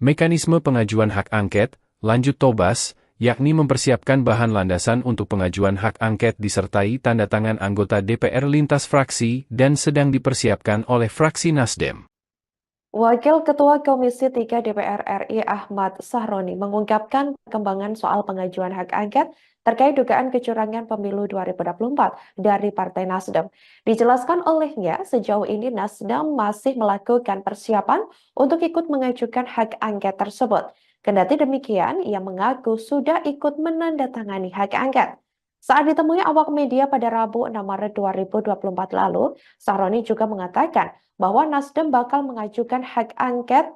B: Mekanisme pengajuan hak angket, lanjut Tobas, yakni mempersiapkan bahan landasan untuk pengajuan hak angket disertai tanda tangan anggota DPR lintas fraksi dan sedang dipersiapkan oleh fraksi Nasdem.
C: Wakil Ketua Komisi 3 DPR RI Ahmad Sahroni mengungkapkan perkembangan soal pengajuan hak angket terkait dugaan kecurangan pemilu 2024 dari Partai Nasdem. Dijelaskan olehnya, sejauh ini Nasdem masih melakukan persiapan untuk ikut mengajukan hak angket tersebut. Kendati demikian, ia mengaku sudah ikut menandatangani hak angket. Saat ditemui awak media pada Rabu 6 Maret 2024 lalu, Sahroni juga mengatakan bahwa Nasdem bakal mengajukan hak angket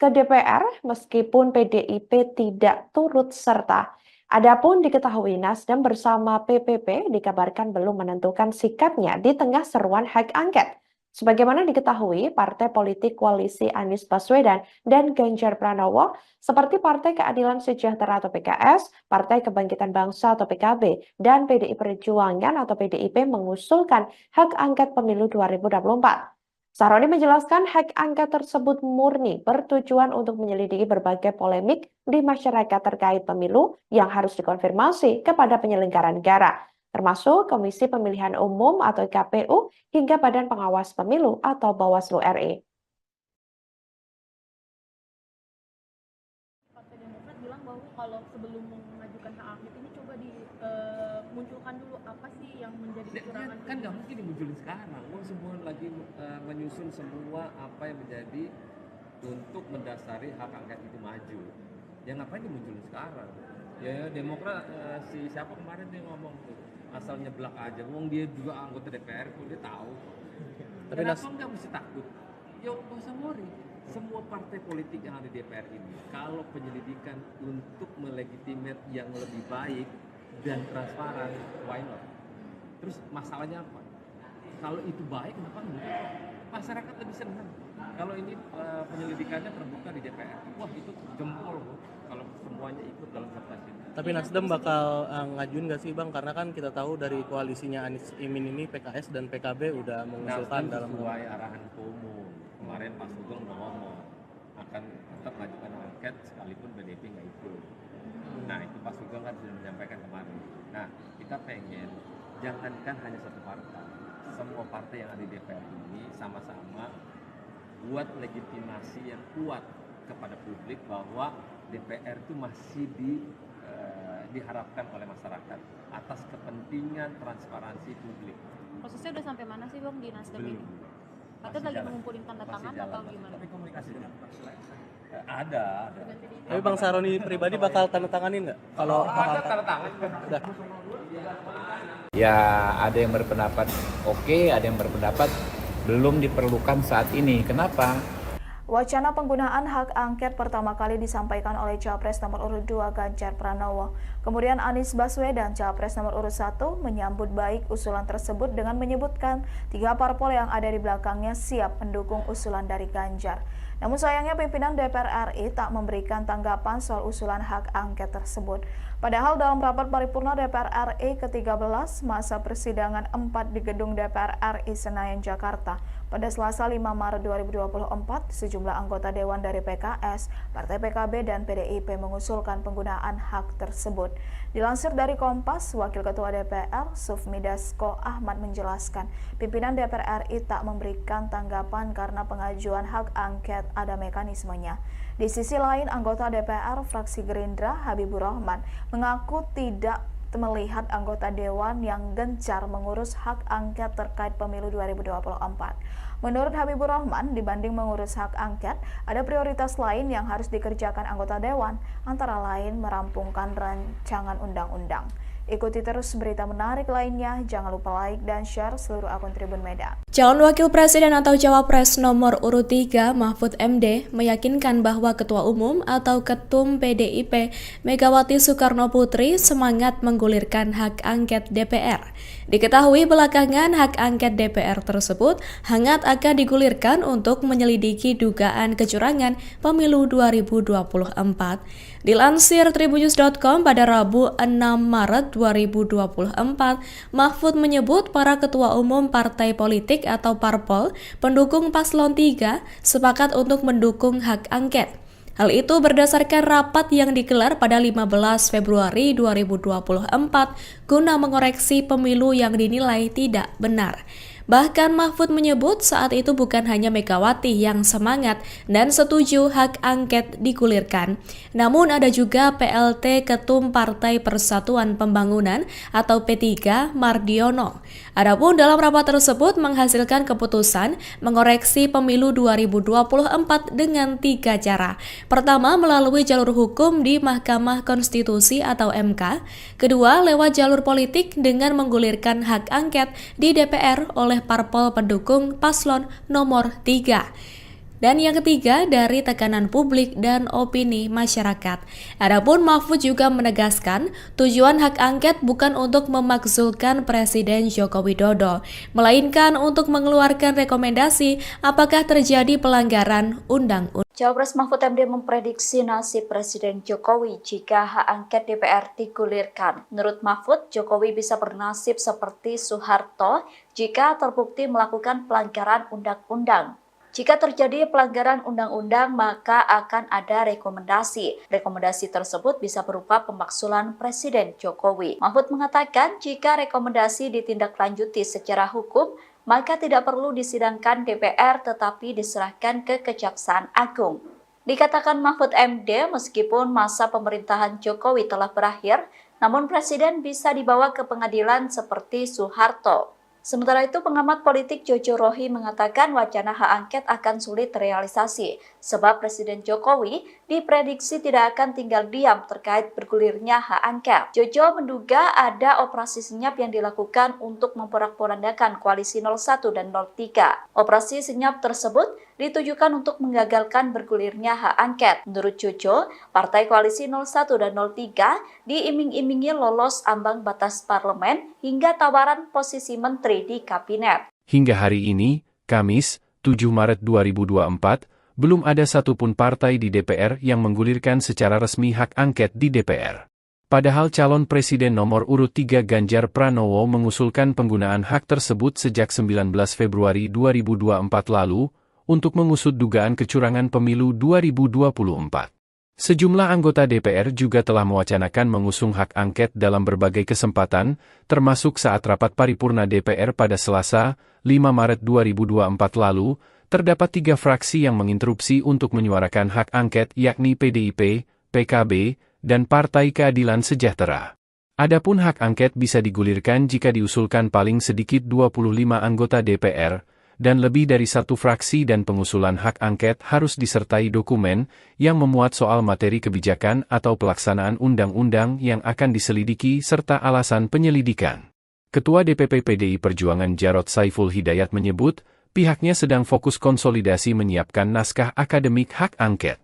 C: ke DPR meskipun PDIP tidak turut serta. Adapun diketahui Nasdem bersama PPP dikabarkan belum menentukan sikapnya di tengah seruan hak angket. Sebagaimana diketahui, partai politik koalisi Anies Baswedan dan Ganjar Pranowo seperti Partai Keadilan Sejahtera atau PKS, Partai Kebangkitan Bangsa atau PKB, dan PDI Perjuangan atau PDIP mengusulkan hak angket pemilu 2024. Sahroni menjelaskan hak angket tersebut murni bertujuan untuk menyelidiki berbagai polemik di masyarakat terkait pemilu yang harus dikonfirmasi kepada penyelenggara negara, termasuk Komisi Pemilihan Umum atau KPU hingga Badan Pengawas Pemilu atau Bawaslu RI.
D: Partai Demokrat bilang bahwa kalau sebelum mengajukan hak angket ini coba dimunculkan dulu apa sih yang menjadi kecurangan.
E: Kan nggak mungkin dimunculin sekarang. Semua lagi menyusun semua apa yang menjadi untuk mendasari hak angket itu maju. Ya ngapain dimunculin sekarang? Ya Demokrat si siapa kemarin dia ngomong tuh asal nyeblak aja. Wong dia juga anggota DPR kok dia tahu.
F: Tapi
E: Kenapa nggak mesti takut? Ya nggak usah worry. Semua partai politik yang ada di DPR ini, kalau penyelidikan untuk melegitimate yang lebih baik dan transparan, why not? Terus masalahnya apa? Kalau itu baik, kenapa enggak? Masyarakat lebih senang. Kalau ini penyelidikannya terbuka di DPR, wah itu jempol loh. Kalau semuanya ikut dalam kertas ini.
F: Tapi Nasdem bakal ngajuin nggak sih Bang? Karena kan kita tahu dari koalisinya Anies Imin ini PKS dan PKB udah mengusulkan
E: Nasdem
F: dalam
E: sesuai arahan Ketua Umum. Kemarin Pak Sugeng udah ngomong akan tetap mengajukan angket sekalipun PDIP nggak ikut. Nah itu Pak Sugeng kan sudah menyampaikan kemarin. Nah kita pengen jangankan hanya satu partai, semua partai yang ada di DPR ini sama-sama buat legitimasi yang kuat kepada publik bahwa DPR itu masih diharapkan oleh masyarakat atas kepentingan transparansi publik.
J: Prosesnya udah sampai mana sih Bang di Nasdem ini? Katanya lagi mengumpulin tanda tangan atau gimana?
E: Tapi komunikasi dengan ada.
F: Tapi Bang Sahroni pribadi bakal tanda tanganin nggak? Kalau
E: ada tanda tangan
F: udah.
G: Ya ada yang berpendapat oke, ada yang berpendapat belum diperlukan saat ini. Kenapa?
I: Wacana penggunaan hak angket pertama kali disampaikan oleh Capres nomor urut 2 Ganjar Pranowo. Kemudian Anies Baswedan, Capres nomor urut 1, menyambut baik usulan tersebut dengan menyebutkan 3 parpol yang ada di belakangnya siap mendukung usulan dari Ganjar. Namun sayangnya pimpinan DPR RI tak memberikan tanggapan soal usulan hak angket tersebut. Padahal dalam rapat paripurna DPR RI ke-13 masa persidangan 4 di gedung DPR RI Senayan, Jakarta, pada Selasa 5 Maret 2024, sejumlah anggota Dewan dari PKS, Partai PKB, dan PDIP mengusulkan penggunaan hak tersebut. Dilansir dari Kompas, Wakil Ketua DPR, Sufmi Dasko Ahmad menjelaskan, pimpinan DPR RI tak memberikan tanggapan karena pengajuan hak angket ada mekanismenya. Di sisi lain, anggota DPR fraksi Gerindra, Habibur Rahman, mengaku tidak melihat anggota Dewan yang gencar mengurus hak angket terkait pemilu 2024. Menurut Habibur Rahman, dibanding mengurus hak angket, ada prioritas lain yang harus dikerjakan anggota Dewan, antara lain merampungkan rancangan undang-undang. Ikuti terus berita menarik lainnya, jangan lupa like dan share seluruh akun Tribun Medan.
H: Calon Wakil Presiden atau Cawapres nomor urut 3 Mahfud MD meyakinkan bahwa Ketua Umum atau Ketum PDIP Megawati Soekarno Putri semangat menggulirkan hak angket DPR. Diketahui belakangan hak angket DPR tersebut hangat akan digulirkan untuk menyelidiki dugaan kecurangan pemilu 2024. Dilansir tribunnews.com pada Rabu 6 Maret 2024, Mahfud menyebut para ketua umum partai politik atau parpol pendukung paslon 3 sepakat untuk mendukung hak angket. Hal itu berdasarkan rapat yang digelar pada 15 Februari 2024 guna mengoreksi pemilu yang dinilai tidak benar. Bahkan Mahfud menyebut saat itu bukan hanya Megawati yang semangat dan setuju hak angket digulirkan, namun ada juga PLT Ketum Partai Persatuan Pembangunan atau P3 Mardiono. Adapun dalam rapat tersebut menghasilkan keputusan mengoreksi pemilu 2024 dengan 3 cara. Pertama, melalui jalur hukum di Mahkamah Konstitusi atau MK. Kedua, lewat jalur politik dengan menggulirkan hak angket di DPR oleh parpol pendukung paslon nomor 3. Dan yang ketiga, dari tekanan publik dan opini masyarakat. Adapun Mahfud juga menegaskan, tujuan hak angket bukan untuk memakzulkan Presiden Joko Widodo, melainkan untuk mengeluarkan rekomendasi apakah terjadi pelanggaran undang-undang.
A: Cawapres Mahfud MD memprediksi nasib Presiden Jokowi jika hak angket DPR digulirkan. Menurut Mahfud, Jokowi bisa bernasib seperti Soeharto jika terbukti melakukan pelanggaran undang-undang. Jika terjadi pelanggaran undang-undang, maka akan ada rekomendasi. Rekomendasi tersebut bisa berupa pemakzulan Presiden Jokowi. Mahfud mengatakan jika rekomendasi ditindaklanjuti secara hukum, maka tidak perlu disidangkan DPR tetapi diserahkan ke Kejaksaan Agung. Dikatakan Mahfud MD, meskipun masa pemerintahan Jokowi telah berakhir, namun Presiden bisa dibawa ke pengadilan seperti Soeharto. Sementara itu, pengamat politik Jojo Rohi mengatakan wacana hak angket akan sulit terrealisasi, sebab Presiden Jokowi diprediksi tidak akan tinggal diam terkait bergulirnya hak angket. Jojo menduga ada operasi senyap yang dilakukan untuk memporak-porandakan koalisi 01 dan 03. Operasi senyap tersebut ditujukan untuk menggagalkan bergulirnya hak angket. Menurut Jojo, partai koalisi 01 dan 03 diiming-imingi lolos ambang batas parlemen hingga tawaran posisi menteri di kabinet.
B: Hingga hari ini, Kamis, 7 Maret 2024, belum ada satupun partai di DPR yang menggulirkan secara resmi hak angket di DPR. Padahal calon presiden nomor urut 3 Ganjar Pranowo mengusulkan penggunaan hak tersebut sejak 19 Februari 2024 lalu, untuk mengusut dugaan kecurangan pemilu 2024. Sejumlah anggota DPR juga telah mewacanakan mengusung hak angket dalam berbagai kesempatan, termasuk saat rapat paripurna DPR pada Selasa, 5 Maret 2024 lalu, terdapat 3 fraksi yang menginterupsi untuk menyuarakan hak angket yakni PDIP, PKB, dan Partai Keadilan Sejahtera. Adapun hak angket bisa digulirkan jika diusulkan paling sedikit 25 anggota DPR, dan lebih dari 1 fraksi dan pengusulan hak angket harus disertai dokumen yang memuat soal materi kebijakan atau pelaksanaan undang-undang yang akan diselidiki serta alasan penyelidikan. Ketua DPP PDI Perjuangan Jarod Saiful Hidayat menyebut, pihaknya sedang fokus konsolidasi menyiapkan naskah akademik hak angket.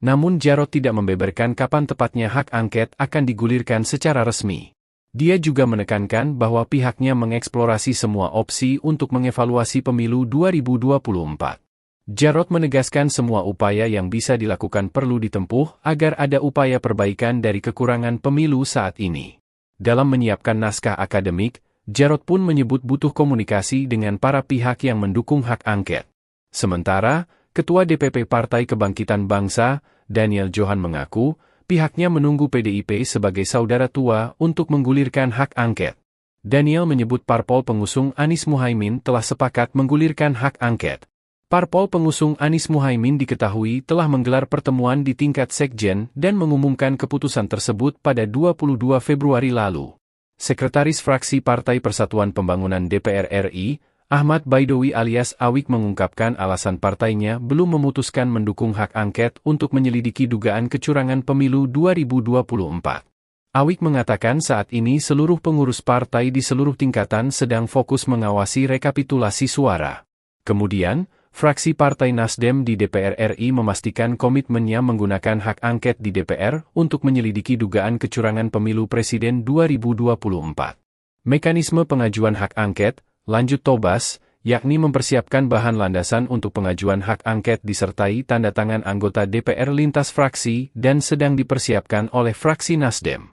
B: Namun Jarod tidak membeberkan kapan tepatnya hak angket akan digulirkan secara resmi. Dia juga menekankan bahwa pihaknya mengeksplorasi semua opsi untuk mengevaluasi pemilu 2024. Jarod menegaskan semua upaya yang bisa dilakukan perlu ditempuh agar ada upaya perbaikan dari kekurangan pemilu saat ini. Dalam menyiapkan naskah akademik, Jarod pun menyebut butuh komunikasi dengan para pihak yang mendukung hak angket. Sementara, Ketua DPP Partai Kebangkitan Bangsa, Daniel Johan mengaku, pihaknya menunggu PDIP sebagai saudara tua untuk menggulirkan hak angket. Daniel menyebut parpol pengusung Anies Muhaimin telah sepakat menggulirkan hak angket. Parpol pengusung Anies Muhaimin diketahui telah menggelar pertemuan di tingkat sekjen dan mengumumkan keputusan tersebut pada 22 Februari lalu. Sekretaris Fraksi Partai Persatuan Pembangunan DPR RI, Ahmad Baidowi alias Awik mengungkapkan alasan partainya belum memutuskan mendukung hak angket untuk menyelidiki dugaan kecurangan pemilu 2024. Awik mengatakan saat ini seluruh pengurus partai di seluruh tingkatan sedang fokus mengawasi rekapitulasi suara. Kemudian, fraksi Partai Nasdem di DPR RI memastikan komitmennya menggunakan hak angket di DPR untuk menyelidiki dugaan kecurangan pemilu presiden 2024. Mekanisme pengajuan hak angket, lanjut Tobas, yakni mempersiapkan bahan landasan untuk pengajuan hak angket disertai tanda tangan anggota DPR lintas fraksi dan sedang dipersiapkan oleh fraksi Nasdem.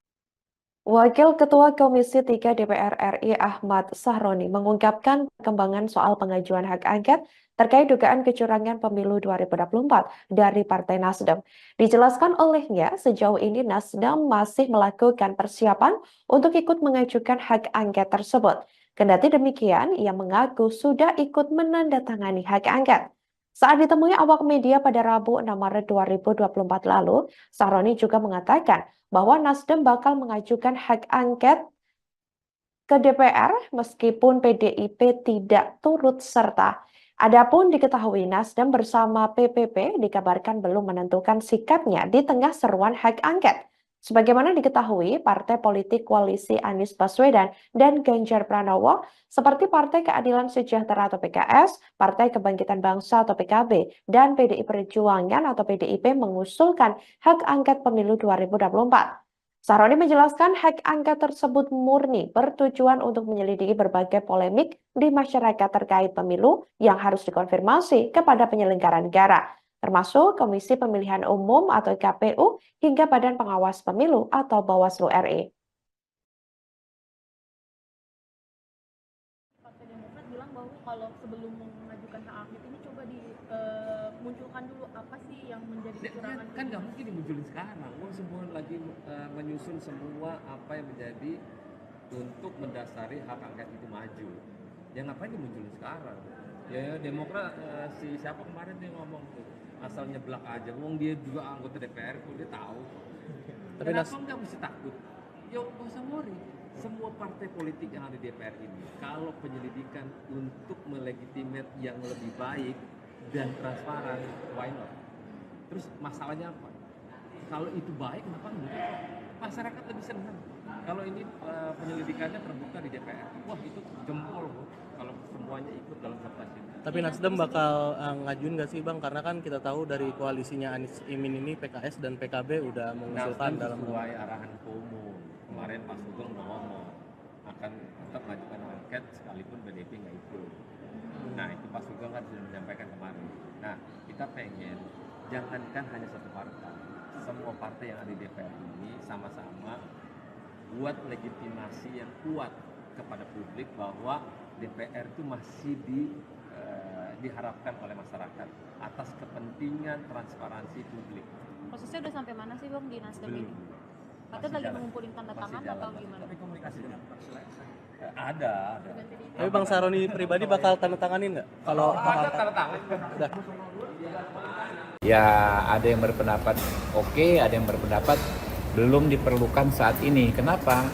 C: Wakil Ketua Komisi 3 DPR RI Ahmad Sahroni mengungkapkan perkembangan soal pengajuan hak angket terkait dugaan kecurangan pemilu 2024 dari Partai Nasdem. Dijelaskan olehnya, sejauh ini Nasdem masih melakukan persiapan untuk ikut mengajukan hak angket tersebut. Kendati demikian, ia mengaku sudah ikut menandatangani hak angket. Saat ditemui awak media pada Rabu 6 Maret 2024 lalu, Sahroni juga mengatakan bahwa Nasdem bakal mengajukan hak angket ke DPR meskipun PDIP tidak turut serta. Adapun diketahui Nasdem bersama PPP dikabarkan belum menentukan sikapnya di tengah seruan hak angket. Sebagaimana diketahui, partai politik koalisi Anies Baswedan dan Ganjar Pranowo seperti Partai Keadilan Sejahtera atau PKS, Partai Kebangkitan Bangsa atau PKB, dan PDI Perjuangan atau PDIP mengusulkan hak angket pemilu 2024. Sahroni menjelaskan hak angket tersebut murni bertujuan untuk menyelidiki berbagai polemik di masyarakat terkait pemilu yang harus dikonfirmasi kepada penyelenggara negara, termasuk Komisi Pemilihan Umum atau KPU hingga Badan Pengawas Pemilu atau Bawaslu RI.
D: Partai Demokrat bilang bahwa kalau sebelum mengajukan hak angket ini coba dimunculkan dulu apa sih yang menjadi kecurangan.
E: Kan nggak mungkin dimunculin sekarang. Semua lagi menyusun semua apa yang menjadi untuk mendasari hak angket itu maju. Ya ngapain dimunculin sekarang? Ya Demokrat si siapa kemarin dia ngomong tuh asal nyeblak aja. Wong dia juga anggota DPR kok dia tahu.
F: Tapi
E: Kenapa nggak mesti takut? Yuk nggak usah worry. Semua partai politik yang ada di DPR ini, kalau penyelidikan untuk melegitimate yang lebih baik dan transparan, why not? Terus masalahnya apa? Kalau itu baik, kenapa enggak? Masyarakat lebih senang. Kalau ini penyelidikannya terbuka di DPR, wah itu jempol kalau semuanya ikut dalam sertasi.
F: Tapi Nasdem bakal ngajuin nggak sih Bang? Karena kan kita tahu dari koalisinya Anies Imin ini PKS dan PKB udah mengusulkan
E: Nasdem
F: dalam
E: sesuai arahan umum. Kemarin Pak Sugeng udah ngomong akan tetap mengajukan angket sekalipun PDIP nggak ikut. Nah itu Pak Sugeng kan sudah menyampaikan kemarin. Nah kita pengen jangankan hanya satu partai, semua partai yang ada di DPR ini sama-sama buat legitimasi yang kuat kepada publik bahwa DPR itu masih diharapkan oleh masyarakat atas kepentingan transparansi publik.
J: Prosesnya udah sampai mana sih Bang di Nasdem ini? Katanya lagi mengumpulin tanda tangan atau gimana?
E: Tapi komunikasi dengan ada.
F: Tapi Bang Sahroni pribadi bakal tanda tanganin nggak? Kalau
E: ada tanda tangan.
F: udah.
G: Ya ada yang berpendapat oke, ada yang berpendapat belum diperlukan saat ini. Kenapa?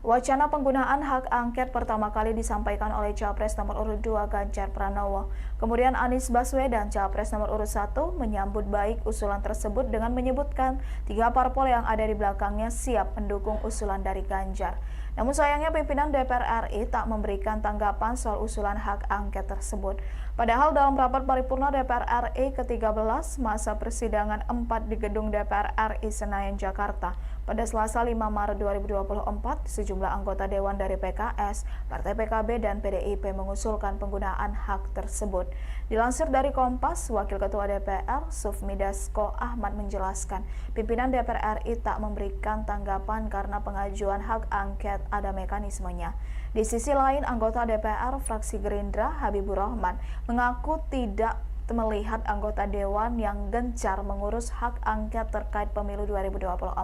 I: Wacana penggunaan hak angket pertama kali disampaikan oleh Capres nomor urut 2 Ganjar Pranowo. Kemudian Anies Baswedan, Capres nomor urut 1, menyambut baik usulan tersebut dengan menyebutkan 3 parpol yang ada di belakangnya siap mendukung usulan dari Ganjar. Namun sayangnya pimpinan DPR RI tak memberikan tanggapan soal usulan hak angket tersebut. Padahal dalam rapat paripurna DPR RI ke-13 masa persidangan 4 di gedung DPR RI Senayan, Jakarta, pada Selasa 5 Maret 2024, sejumlah anggota Dewan dari PKS, Partai PKB, dan PDIP mengusulkan penggunaan hak tersebut. Dilansir dari Kompas, Wakil Ketua DPR, Sufmi Dasko Ahmad menjelaskan, pimpinan DPR RI tak memberikan tanggapan karena pengajuan hak angket ada mekanismenya. Di sisi lain, anggota DPR fraksi Gerindra, Habibur Rahman, mengaku tidak melihat anggota Dewan yang gencar mengurus hak angket terkait pemilu 2024.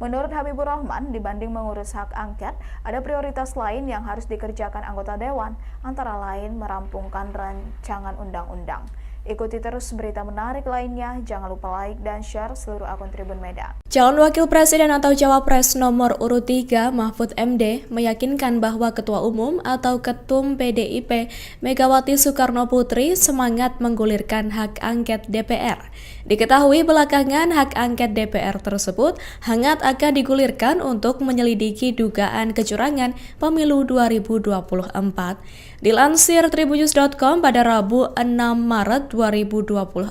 I: Menurut Habibur Rahman, dibanding mengurus hak angket, ada prioritas lain yang harus dikerjakan anggota Dewan, antara lain merampungkan rancangan undang-undang. Ikuti terus berita menarik lainnya, jangan lupa like dan share seluruh akun Tribun Medan.
H: Calon Wakil Presiden atau Cawapres nomor urut 3 Mahfud MD meyakinkan bahwa Ketua Umum atau Ketum PDIP Megawati Soekarno Putri semangat menggulirkan hak angket DPR. Diketahui belakangan hak angket DPR tersebut hangat akan digulirkan untuk menyelidiki dugaan kecurangan pemilu 2024. Dilansir tribunnews.com pada Rabu 6 Maret 2024,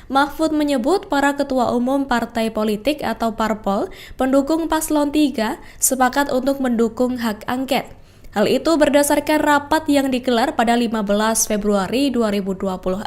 H: Mahfud menyebut para ketua umum partai politik atau parpol pendukung paslon 3 sepakat untuk mendukung hak angket. Hal itu berdasarkan rapat yang digelar pada 15 Februari 2024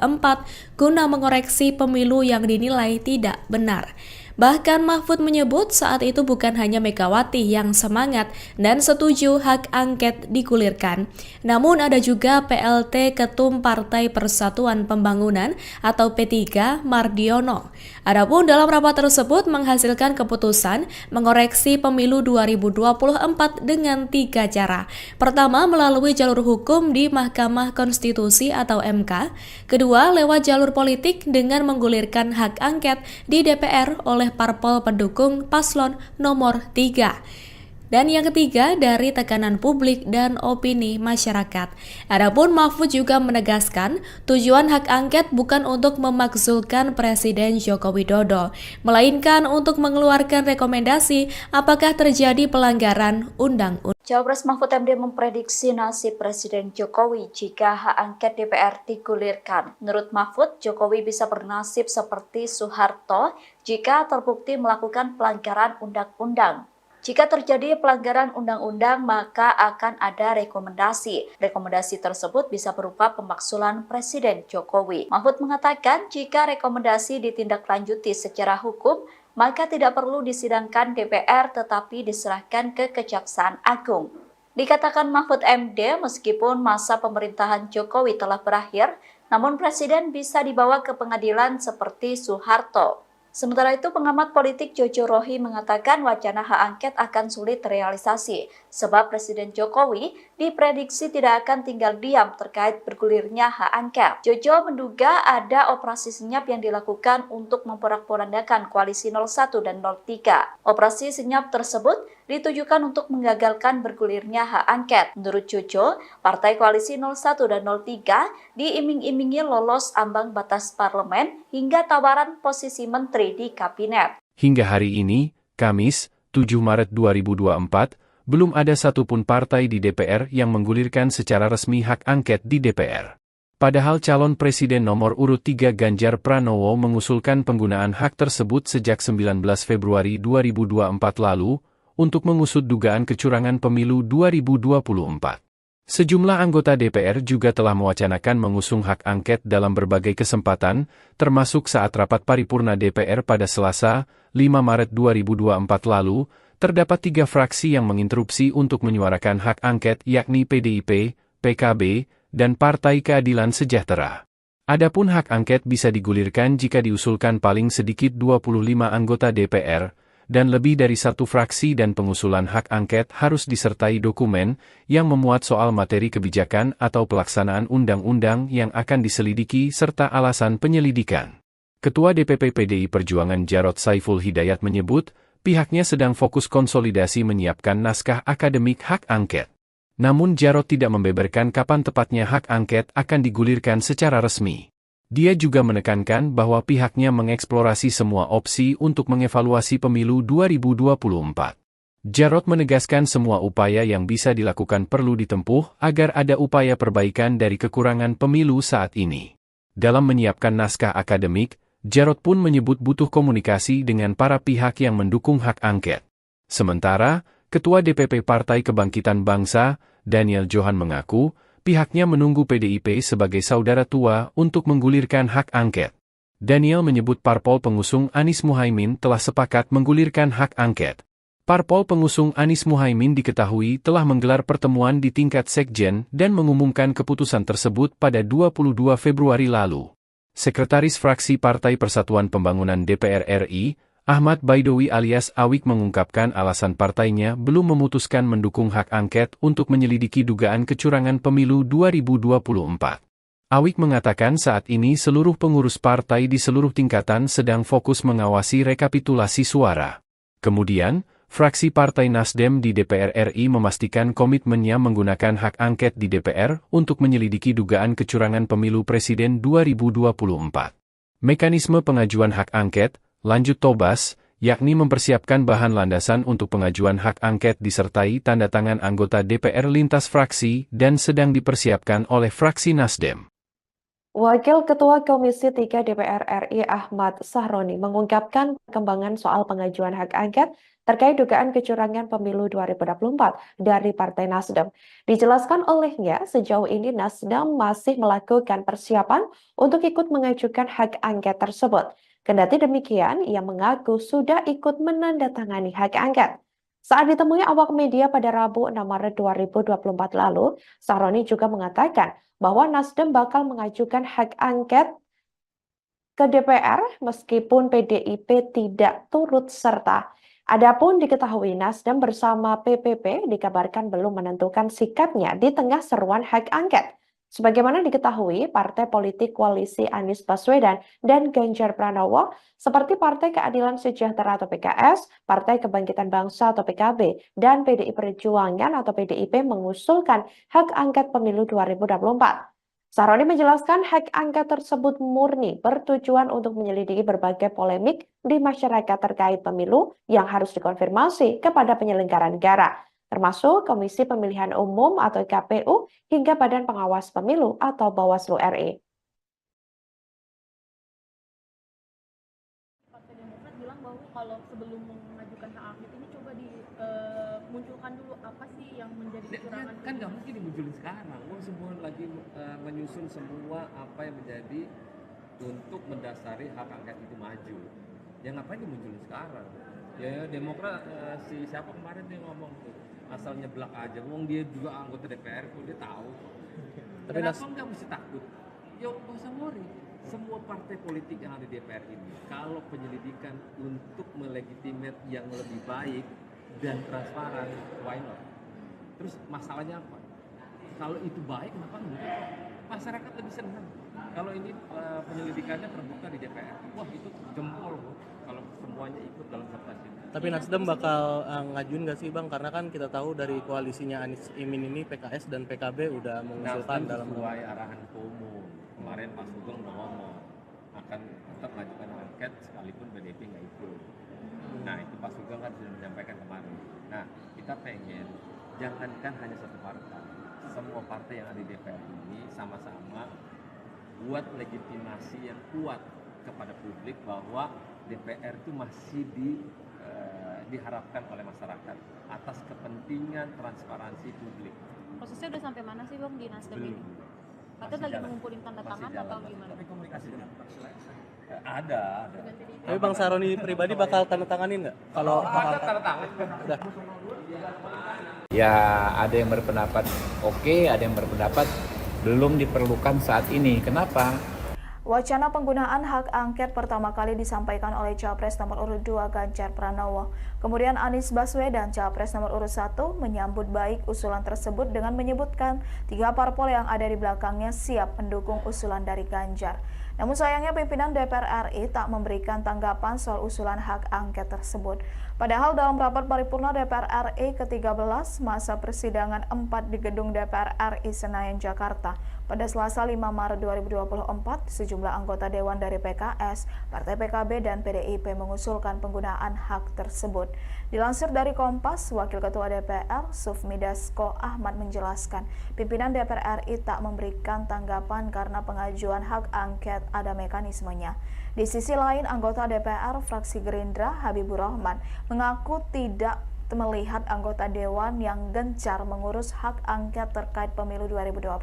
H: guna mengoreksi pemilu yang dinilai tidak benar. Bahkan Mahfud menyebut saat itu bukan hanya Megawati yang semangat dan setuju hak angket digulirkan, namun ada juga PLT Ketum Partai Persatuan Pembangunan atau P3 Mardiono. Adapun dalam rapat tersebut menghasilkan keputusan mengoreksi pemilu 2024 dengan 3 cara. Pertama, melalui jalur hukum di Mahkamah Konstitusi atau MK. Kedua, lewat jalur politik dengan menggulirkan hak angket di DPR oleh parpol pendukung paslon nomor 3. Dan yang ketiga, dari tekanan publik dan opini masyarakat. Adapun Mahfud juga menegaskan, tujuan hak angket bukan untuk memakzulkan Presiden Joko Widodo, melainkan untuk mengeluarkan rekomendasi apakah terjadi pelanggaran undang-undang.
A: Cawapres Mahfud MD memprediksi nasib Presiden Jokowi jika hak angket DPR digulirkan. Menurut Mahfud, Jokowi bisa bernasib seperti Soeharto jika terbukti melakukan pelanggaran undang-undang. Jika terjadi pelanggaran undang-undang, maka akan ada rekomendasi. Rekomendasi tersebut bisa berupa pemakzulan Presiden Jokowi. Mahfud mengatakan jika rekomendasi ditindaklanjuti secara hukum, maka tidak perlu disidangkan DPR tetapi diserahkan ke Kejaksaan Agung. Dikatakan Mahfud MD, meskipun masa pemerintahan Jokowi telah berakhir, namun Presiden bisa dibawa ke pengadilan seperti Soeharto. Sementara itu, pengamat politik Jojo Rohi mengatakan wacana hak angket akan sulit terrealisasi, sebab Presiden Jokowi diprediksi tidak akan tinggal diam terkait bergulirnya hak angket. Jojo menduga ada operasi senyap yang dilakukan untuk memporak-porandakan koalisi 01 dan 03. Operasi senyap tersebut ditujukan untuk menggagalkan bergulirnya hak angket. Menurut Jojo, partai koalisi 01 dan 03 diiming-imingi lolos ambang batas parlemen hingga tawaran posisi menteri di kabinet.
B: Hingga hari ini, Kamis, 7 Maret 2024, belum ada satupun partai di DPR yang menggulirkan secara resmi hak angket di DPR. Padahal calon presiden nomor urut 3 Ganjar Pranowo mengusulkan penggunaan hak tersebut sejak 19 Februari 2024 lalu untuk mengusut dugaan kecurangan pemilu 2024. Sejumlah anggota DPR juga telah mewacanakan mengusung hak angket dalam berbagai kesempatan, termasuk saat rapat paripurna DPR pada Selasa, 5 Maret 2024 lalu, terdapat 3 fraksi yang menginterupsi untuk menyuarakan hak angket yakni PDIP, PKB, dan Partai Keadilan Sejahtera. Adapun hak angket bisa digulirkan jika diusulkan paling sedikit 25 anggota DPR, dan lebih dari 1 fraksi dan pengusulan hak angket harus disertai dokumen yang memuat soal materi kebijakan atau pelaksanaan undang-undang yang akan diselidiki serta alasan penyelidikan. Ketua DPP PDI Perjuangan Jarod Saiful Hidayat menyebut, pihaknya sedang fokus konsolidasi menyiapkan naskah akademik hak angket. Namun Jarod tidak membeberkan kapan tepatnya hak angket akan digulirkan secara resmi. Dia juga menekankan bahwa pihaknya mengeksplorasi semua opsi untuk mengevaluasi pemilu 2024. Jarod menegaskan semua upaya yang bisa dilakukan perlu ditempuh agar ada upaya perbaikan dari kekurangan pemilu saat ini. Dalam menyiapkan naskah akademik, Jarod pun menyebut butuh komunikasi dengan para pihak yang mendukung hak angket. Sementara, Ketua DPP Partai Kebangkitan Bangsa, Daniel Johan mengaku, pihaknya menunggu PDIP sebagai saudara tua untuk menggulirkan hak angket. Daniel menyebut parpol pengusung Anies Muhaimin telah sepakat menggulirkan hak angket. Parpol pengusung Anies Muhaimin diketahui telah menggelar pertemuan di tingkat sekjen dan mengumumkan keputusan tersebut pada 22 Februari lalu. Sekretaris Fraksi Partai Persatuan Pembangunan DPR RI, Ahmad Baidowi alias Awik mengungkapkan alasan partainya belum memutuskan mendukung hak angket untuk menyelidiki dugaan kecurangan pemilu 2024. Awik mengatakan saat ini seluruh pengurus partai di seluruh tingkatan sedang fokus mengawasi rekapitulasi suara. Kemudian, fraksi Partai Nasdem di DPR RI memastikan komitmennya menggunakan hak angket di DPR untuk menyelidiki dugaan kecurangan pemilu presiden 2024. Mekanisme pengajuan hak angket, lanjut Tobas, yakni mempersiapkan bahan landasan untuk pengajuan hak angket disertai tanda tangan anggota DPR lintas fraksi dan sedang dipersiapkan oleh fraksi Nasdem.
C: Wakil Ketua Komisi 3 DPR RI Ahmad Sahroni mengungkapkan perkembangan soal pengajuan hak angket terkait dugaan kecurangan pemilu 2024 dari Partai Nasdem. Dijelaskan olehnya, sejauh ini Nasdem masih melakukan persiapan untuk ikut mengajukan hak angket tersebut. Kendati demikian, ia mengaku sudah ikut menandatangani hak angket. Saat ditemui awak media pada Rabu 6 Maret 2024 lalu, Sahroni juga mengatakan bahwa Nasdem bakal mengajukan hak angket ke DPR meskipun PDIP tidak turut serta. Adapun diketahui Nasdem bersama PPP dikabarkan belum menentukan sikapnya di tengah seruan hak angket. Sebagaimana diketahui, partai politik koalisi Anies Baswedan dan Ganjar Pranowo seperti Partai Keadilan Sejahtera atau PKS, Partai Kebangkitan Bangsa atau PKB, dan PDI Perjuangan atau PDIP mengusulkan hak angket pemilu 2024. Sahroni menjelaskan hak angket tersebut murni bertujuan untuk menyelidiki berbagai polemik di masyarakat terkait pemilu yang harus dikonfirmasi kepada penyelenggara negara, termasuk Komisi Pemilihan Umum atau KPU hingga Badan Pengawas Pemilu atau Bawaslu RI.
D: Partai Demokrat bilang bahwa kalau sebelum mengajukan hak angket ini coba dimunculkan dulu apa sih yang menjadi kecurangan.
E: Kan nggak mungkin dimunculin sekarang. Semua lagi menyusun semua apa yang menjadi untuk mendasari hak angket itu maju. Ya ngapain dimunculin sekarang? Ya Demokrat si siapa kemarin dia ngomong tuh asal nyeblak aja. Wong dia juga anggota DPR kok dia tahu. Kenapa nggak mesti takut? Ya nggak usah worry. Semua partai politik yang ada di DPR ini, kalau penyelidikan untuk melegitimate yang lebih baik dan transparan, why not? Terus masalahnya apa? Kalau itu baik, kenapa enggak? Masyarakat lebih senang. Kalau ini penyelidikannya terbuka di DPR, wah itu jempol kalau semuanya ikut dalam kertas ini.
F: Tapi Nasdem bakal ngajuin nggak sih Bang? Karena kan kita tahu dari koalisinya Anies Imin ini PKS dan PKB udah mengusulkan dalam
E: sesuai arahan Ketua Umum. Kemarin Pak Sugeng udah ngomong akan tetap mengajukan angket sekalipun PDIP nggak ikut. Nah itu Pak Sugeng kan sudah menyampaikan kemarin. Nah kita pengen jangankan hanya satu partai, semua partai yang ada di DPR ini sama-sama buat legitimasi yang kuat kepada publik bahwa DPR itu masih diharapkan oleh masyarakat atas kepentingan transparansi publik.
J: Prosesnya udah sampai mana sih Bang di Nasdem ini? Katanya lagi mengumpulin tanda tangan atau gimana?
E: Tapi komunikasi dengan ada.
F: Tapi Bang Sahroni pribadi bakal tanda tanganin nggak? Kalau
E: ada tanda tangan.
F: udah.
G: Ya ada yang berpendapat oke, ada yang berpendapat belum diperlukan saat ini. Kenapa?
I: Wacana penggunaan hak angket pertama kali disampaikan oleh Capres nomor urut 2 Ganjar Pranowo. Kemudian Anies Baswedan, Capres nomor urut 1, menyambut baik usulan tersebut dengan menyebutkan 3 parpol yang ada di belakangnya siap mendukung usulan dari Ganjar. Namun sayangnya pimpinan DPR RI tak memberikan tanggapan soal usulan hak angket tersebut. Padahal dalam rapat paripurna DPR RI ke-13 masa persidangan 4 di gedung DPR RI Senayan, Jakarta, pada Selasa 5 Maret 2024, sejumlah anggota Dewan dari PKS, Partai PKB, dan PDIP mengusulkan penggunaan hak tersebut. Dilansir dari Kompas, Wakil Ketua DPR, Sufmi Dasko Ahmad menjelaskan, pimpinan DPR RI tak memberikan tanggapan karena pengajuan hak angket ada mekanismenya. Di sisi lain, anggota DPR fraksi Gerindra, Habibur Rahman, mengaku tidak melihat anggota Dewan yang gencar mengurus hak angket terkait pemilu 2024.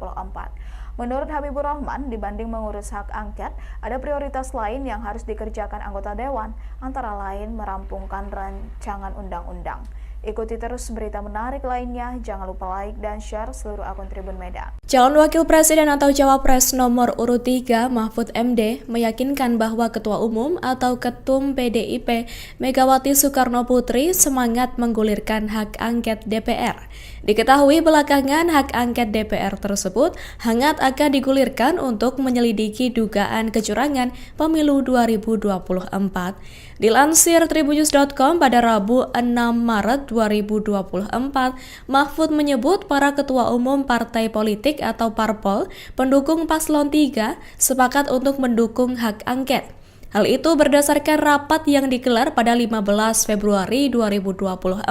I: Menurut Habibur Rahman, dibanding mengurus hak angket, ada prioritas lain yang harus dikerjakan anggota Dewan, antara lain merampungkan rancangan undang-undang. Ikuti terus berita menarik lainnya, jangan lupa like dan share seluruh akun Tribun Medan.
H: Calon Wakil Presiden atau Cawapres nomor urut 3 Mahfud MD meyakinkan bahwa Ketua Umum atau Ketum PDIP Megawati Soekarno Putri semangat menggulirkan hak angket DPR. Diketahui belakangan hak angket DPR tersebut hangat akan digulirkan untuk menyelidiki dugaan kecurangan pemilu 2024. Dilansir tribunnews.com pada Rabu 6 Maret 2024, Mahfud menyebut para ketua umum partai politik atau parpol pendukung paslon 3 sepakat untuk mendukung hak angket. Hal itu berdasarkan rapat yang digelar pada 15 Februari 2024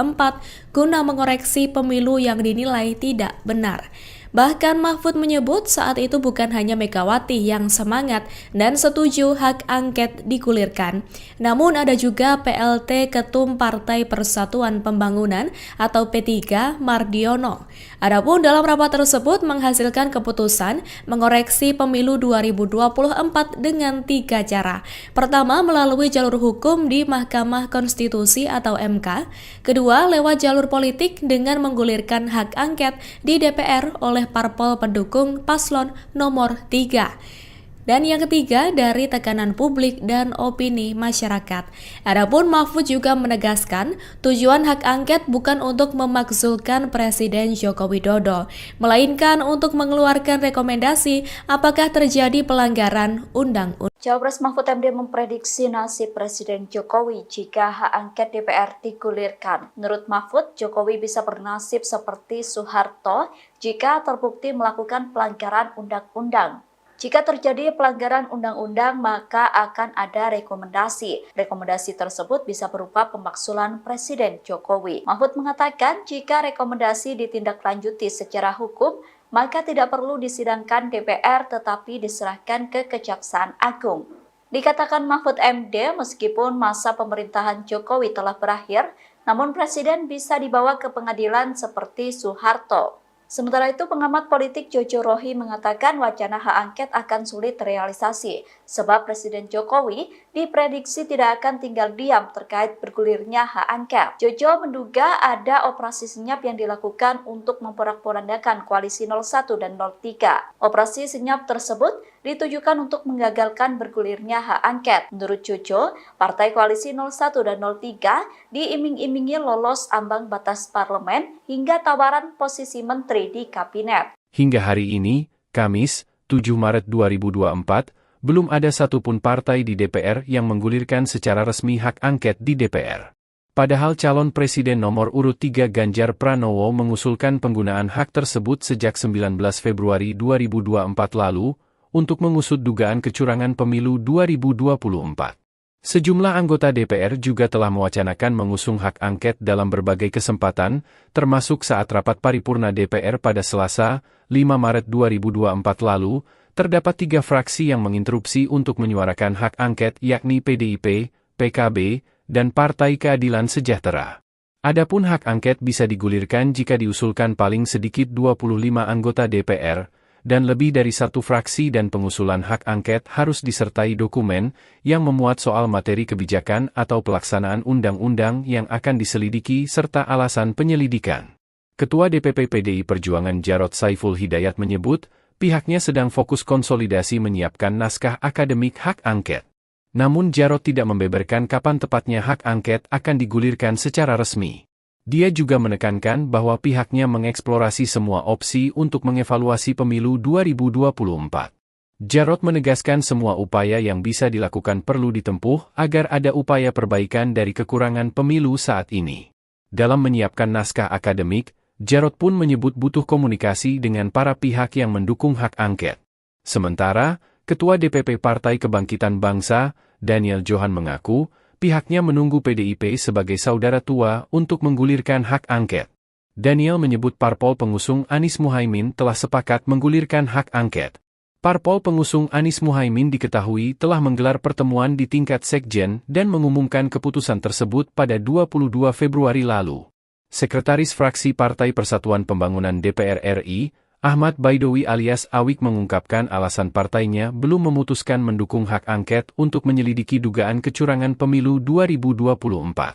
H: guna mengoreksi pemilu yang dinilai tidak benar. Bahkan Mahfud menyebut saat itu bukan hanya Megawati yang semangat dan setuju hak angket digulirkan, namun ada juga PLT Ketum Partai Persatuan Pembangunan atau P3 Mardiono. Adapun dalam rapat tersebut menghasilkan keputusan mengoreksi pemilu 2024 dengan 3 cara. Pertama, melalui jalur hukum di Mahkamah Konstitusi atau MK. Kedua, lewat jalur politik dengan menggulirkan hak angket di DPR oleh parpol pendukung paslon nomor 3. Dan yang ketiga, dari tekanan publik dan opini masyarakat. Adapun Mahfud juga menegaskan, tujuan hak angket bukan untuk memakzulkan Presiden Joko Widodo, melainkan untuk mengeluarkan rekomendasi apakah terjadi pelanggaran undang-undang.
A: Cawapres Mahfud MD memprediksi nasib Presiden Jokowi jika hak angket DPR digulirkan. Menurut Mahfud, Jokowi bisa bernasib seperti Soeharto jika terbukti melakukan pelanggaran undang-undang. Jika terjadi pelanggaran undang-undang, maka akan ada rekomendasi. Rekomendasi tersebut bisa berupa pemakzulan Presiden Jokowi. Mahfud mengatakan jika rekomendasi ditindaklanjuti secara hukum, maka tidak perlu disidangkan DPR tetapi diserahkan ke Kejaksaan Agung. Dikatakan Mahfud MD, meskipun masa pemerintahan Jokowi telah berakhir, namun Presiden bisa dibawa ke pengadilan seperti Soeharto. Sementara itu, pengamat politik Jojo Rohi mengatakan wacana hak angket akan sulit terrealisasi, sebab Presiden Jokowi diprediksi tidak akan tinggal diam terkait bergulirnya hak angket. Jojo menduga ada operasi senyap yang dilakukan untuk memporak-porandakan koalisi 01 dan 03. Operasi senyap tersebut ditujukan untuk menggagalkan bergulirnya hak angket. Menurut Jojo, partai koalisi 01 dan 03 diiming-imingi lolos ambang batas parlemen hingga tawaran posisi menteri di kabinet.
B: Hingga hari ini, Kamis, 7 Maret 2024, belum ada satupun partai di DPR yang menggulirkan secara resmi hak angket di DPR. Padahal calon presiden nomor urut 3 Ganjar Pranowo mengusulkan penggunaan hak tersebut sejak 19 Februari 2024 lalu untuk mengusut dugaan kecurangan pemilu 2024. Sejumlah anggota DPR juga telah mewacanakan mengusung hak angket dalam berbagai kesempatan, termasuk saat rapat paripurna DPR pada Selasa, 5 Maret 2024 lalu, terdapat 3 fraksi yang menginterupsi untuk menyuarakan hak angket yakni PDIP, PKB, dan Partai Keadilan Sejahtera. Adapun hak angket bisa digulirkan jika diusulkan paling sedikit 25 anggota DPR, dan lebih dari satu fraksi dan pengusulan hak angket harus disertai dokumen yang memuat soal materi kebijakan atau pelaksanaan undang-undang yang akan diselidiki serta alasan penyelidikan. Ketua DPP PDI Perjuangan Jarod Saiful Hidayat menyebut, pihaknya sedang fokus konsolidasi menyiapkan naskah akademik hak angket. Namun Jarod tidak membeberkan kapan tepatnya hak angket akan digulirkan secara resmi. Dia juga menekankan bahwa pihaknya mengeksplorasi semua opsi untuk mengevaluasi pemilu 2024. Jarod menegaskan semua upaya yang bisa dilakukan perlu ditempuh agar ada upaya perbaikan dari kekurangan pemilu saat ini. Dalam menyiapkan naskah akademik, Jarod pun menyebut butuh komunikasi dengan para pihak yang mendukung hak angket. Sementara, Ketua DPP Partai Kebangkitan Bangsa, Daniel Johan mengaku, pihaknya menunggu PDIP sebagai saudara tua untuk menggulirkan hak angket. Daniel menyebut parpol pengusung Anies Muhaimin telah sepakat menggulirkan hak angket. Parpol pengusung Anies Muhaimin diketahui telah menggelar pertemuan di tingkat sekjen dan mengumumkan keputusan tersebut pada 22 Februari lalu. Sekretaris Fraksi Partai Persatuan Pembangunan DPR RI, Ahmad Baidowi alias Awik mengungkapkan alasan partainya belum memutuskan mendukung hak angket untuk menyelidiki dugaan kecurangan pemilu 2024.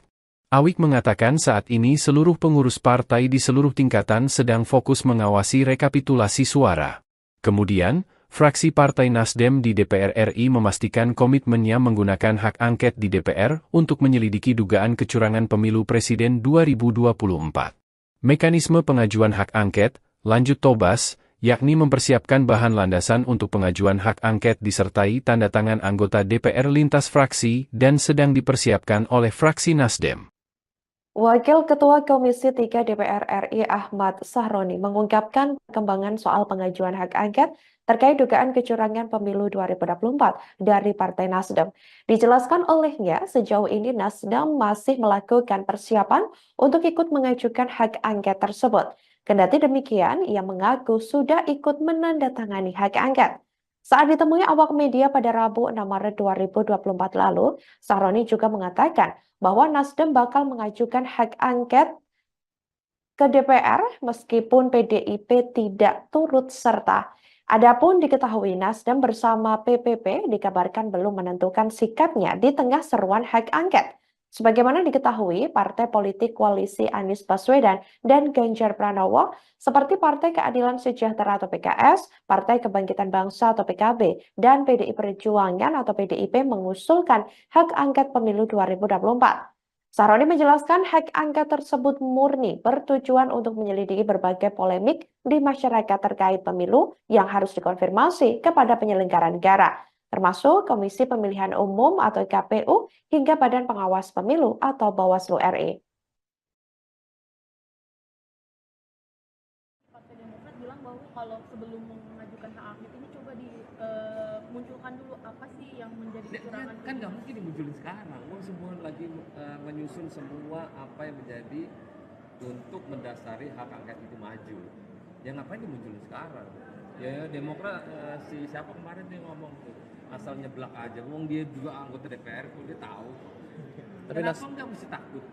B: Awik mengatakan saat ini seluruh pengurus partai di seluruh tingkatan sedang fokus mengawasi rekapitulasi suara. Kemudian, fraksi Partai Nasdem di DPR RI memastikan komitmennya menggunakan hak angket di DPR untuk menyelidiki dugaan kecurangan pemilu presiden 2024. Mekanisme pengajuan hak angket, lanjut Tobas, yakni mempersiapkan bahan landasan untuk pengajuan hak angket disertai tanda tangan anggota DPR lintas fraksi dan sedang dipersiapkan oleh fraksi Nasdem.
C: Wakil Ketua Komisi 3 DPR RI Ahmad Sahroni mengungkapkan perkembangan soal pengajuan hak angket terkait dugaan kecurangan pemilu 2024 dari Partai Nasdem. Dijelaskan olehnya, sejauh ini Nasdem masih melakukan persiapan untuk ikut mengajukan hak angket tersebut. Kendati demikian, ia mengaku sudah ikut menandatangani hak angket. Saat ditemui awak media pada Rabu 6 Maret 2024 lalu, Sahroni juga mengatakan bahwa Nasdem bakal mengajukan hak angket ke DPR meskipun PDIP tidak turut serta. Adapun diketahui Nasdem bersama PPP dikabarkan belum menentukan sikapnya di tengah seruan hak angket. Sebagaimana diketahui, partai politik koalisi Anies Baswedan dan Ganjar Pranowo seperti Partai Keadilan Sejahtera atau PKS, Partai Kebangkitan Bangsa atau PKB, dan PDI Perjuangan atau PDIP mengusulkan hak angket pemilu 2024. Sahroni menjelaskan hak angket tersebut murni bertujuan untuk menyelidiki berbagai polemik di masyarakat terkait pemilu yang harus dikonfirmasi kepada penyelenggara negara, termasuk Komisi Pemilihan Umum atau KPU hingga Badan Pengawas Pemilu atau Bawaslu RI.
D: Partai Demokrat bilang bahwa kalau sebelum mengajukan hak angket ini coba dimunculkan dulu apa sih yang menjadi kecurangan.
E: Kan nggak mungkin dimunculin sekarang. Semua lagi menyusun semua apa yang menjadi untuk mendasari hak angket itu maju. Ya ngapain dimunculin sekarang? Ya Demokrat si siapa kemarin dia ngomong tuh asal nyeblak aja. Wong dia juga anggota DPR kok dia tahu.
F: Tapi
E: Kenapa nggak mesti takut?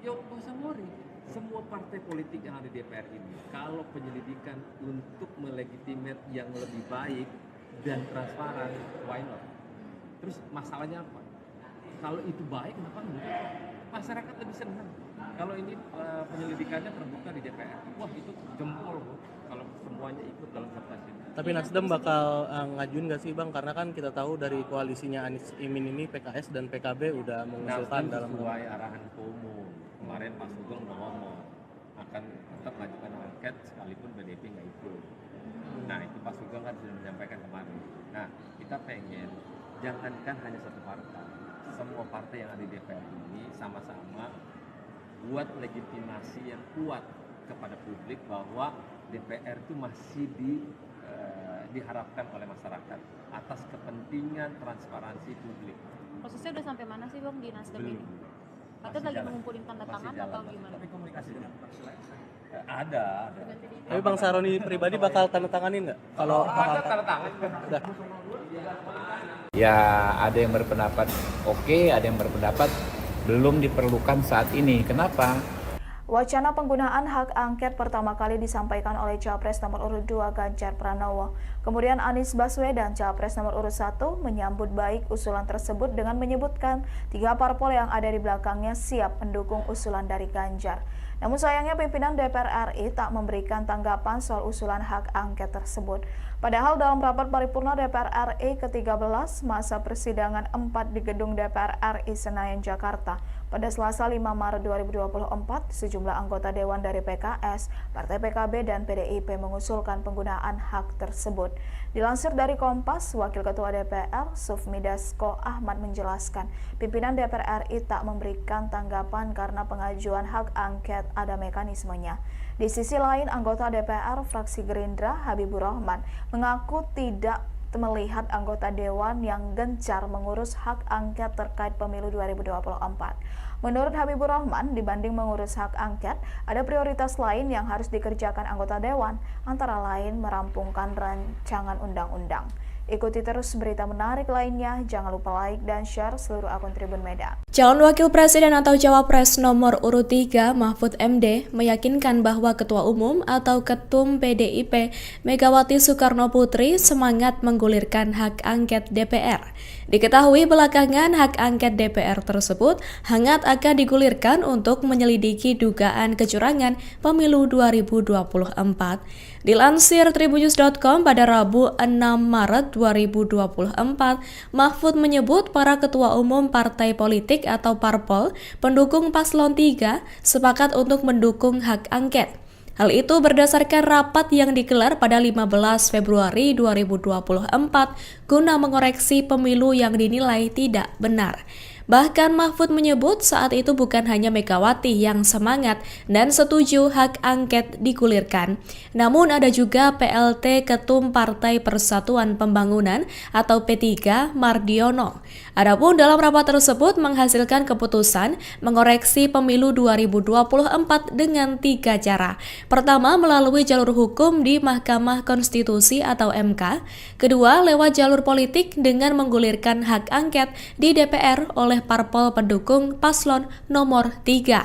E: Ya nggak usah worry. Semua partai politik yang ada di DPR ini, kalau penyelidikan untuk melegitimate yang lebih baik dan transparan, why not? Terus masalahnya apa? Kalau itu baik, kenapa enggak? Masyarakat lebih senang. Kalau ini penyelidikannya terbuka di DPR, wah itu jempol kalau semuanya ikut dalam kertas ini.
F: Tapi Nasdem bakal ngajuin nggak sih Bang? Karena kan kita tahu dari koalisinya Anies Imin ini PKS dan PKB udah mengusulkan dalam
E: sesuai arahan Ketua Umum. Kemarin Pak Sugeng udah ngomong akan tetap mengajukan angket sekalipun BDP nggak ikut. Nah itu Pak Sugeng kan sudah menyampaikan kemarin. Nah kita pengen jangankan hanya satu partai, semua partai yang ada di DPR ini sama-sama buat legitimasi yang kuat kepada publik bahwa DPR itu masih diharapkan oleh masyarakat atas kepentingan transparansi publik.
J: Prosesnya udah sampai mana sih Bang di Nasdem
E: Belum.
J: ini? Katanya lagi mengumpulin tanda tangan atau gimana?
E: Tapi komunikasinya ada.
F: Tapi Bang Sahroni pribadi bakal tanda tanganin nggak? Kalau
E: Ada tanda tangan.
F: udah.
G: Ya ada yang berpendapat oke, ada yang berpendapat belum diperlukan saat ini. Kenapa?
I: Wacana penggunaan hak angket pertama kali disampaikan oleh Capres nomor urut 2 Ganjar Pranowo. Kemudian Anies Baswedan, Capres nomor urut 1, menyambut baik usulan tersebut dengan menyebutkan 3 parpol yang ada di belakangnya siap mendukung usulan dari Ganjar. Namun sayangnya pimpinan DPR RI tak memberikan tanggapan soal usulan hak angket tersebut. Padahal dalam rapat paripurna DPR RI ke-13 masa persidangan 4 di gedung DPR RI Senayan, Jakarta, pada Selasa 5 Maret 2024, sejumlah anggota Dewan dari PKS, Partai PKB, dan PDIP mengusulkan penggunaan hak tersebut. Dilansir dari Kompas, Wakil Ketua DPR, Sufmi Dasko Ahmad menjelaskan, pimpinan DPR RI tak memberikan tanggapan karena pengajuan hak angket ada mekanismenya. Di sisi lain, anggota DPR fraksi Gerindra, Habibur Rahman, mengaku tidak melihat anggota Dewan yang gencar mengurus hak angket terkait pemilu 2024. Menurut Habibur Rahman, dibanding mengurus hak angket, ada prioritas lain yang harus dikerjakan anggota Dewan, antara lain merampungkan rancangan undang-undang. Ikuti terus berita menarik lainnya, jangan lupa like dan share seluruh akun Tribun Medan.
H: Calon Wakil Presiden atau Cawapres nomor urut 3 Mahfud MD meyakinkan bahwa Ketua Umum atau Ketum PDIP Megawati Soekarno Putri semangat menggulirkan hak angket DPR. Diketahui belakangan hak angket DPR tersebut hangat akan digulirkan untuk menyelidiki dugaan kecurangan pemilu 2024. Dilansir tribunnews.com pada Rabu 6 Maret 2024, Mahfud menyebut para ketua umum partai politik atau parpol pendukung paslon 3 sepakat untuk mendukung hak angket. Hal itu berdasarkan rapat yang digelar pada 15 Februari 2024 guna mengoreksi pemilu yang dinilai tidak benar. Bahkan Mahfud menyebut saat itu bukan hanya Megawati yang semangat dan setuju hak angket digulirkan, namun ada juga PLT Ketum Partai Persatuan Pembangunan atau P3 Mardiono. Adapun dalam rapat tersebut menghasilkan keputusan mengoreksi pemilu 2024 dengan 3 cara. Pertama, melalui jalur hukum di Mahkamah Konstitusi atau MK. Kedua, lewat jalur politik dengan menggulirkan hak angket di DPR oleh parpol pendukung paslon nomor 3.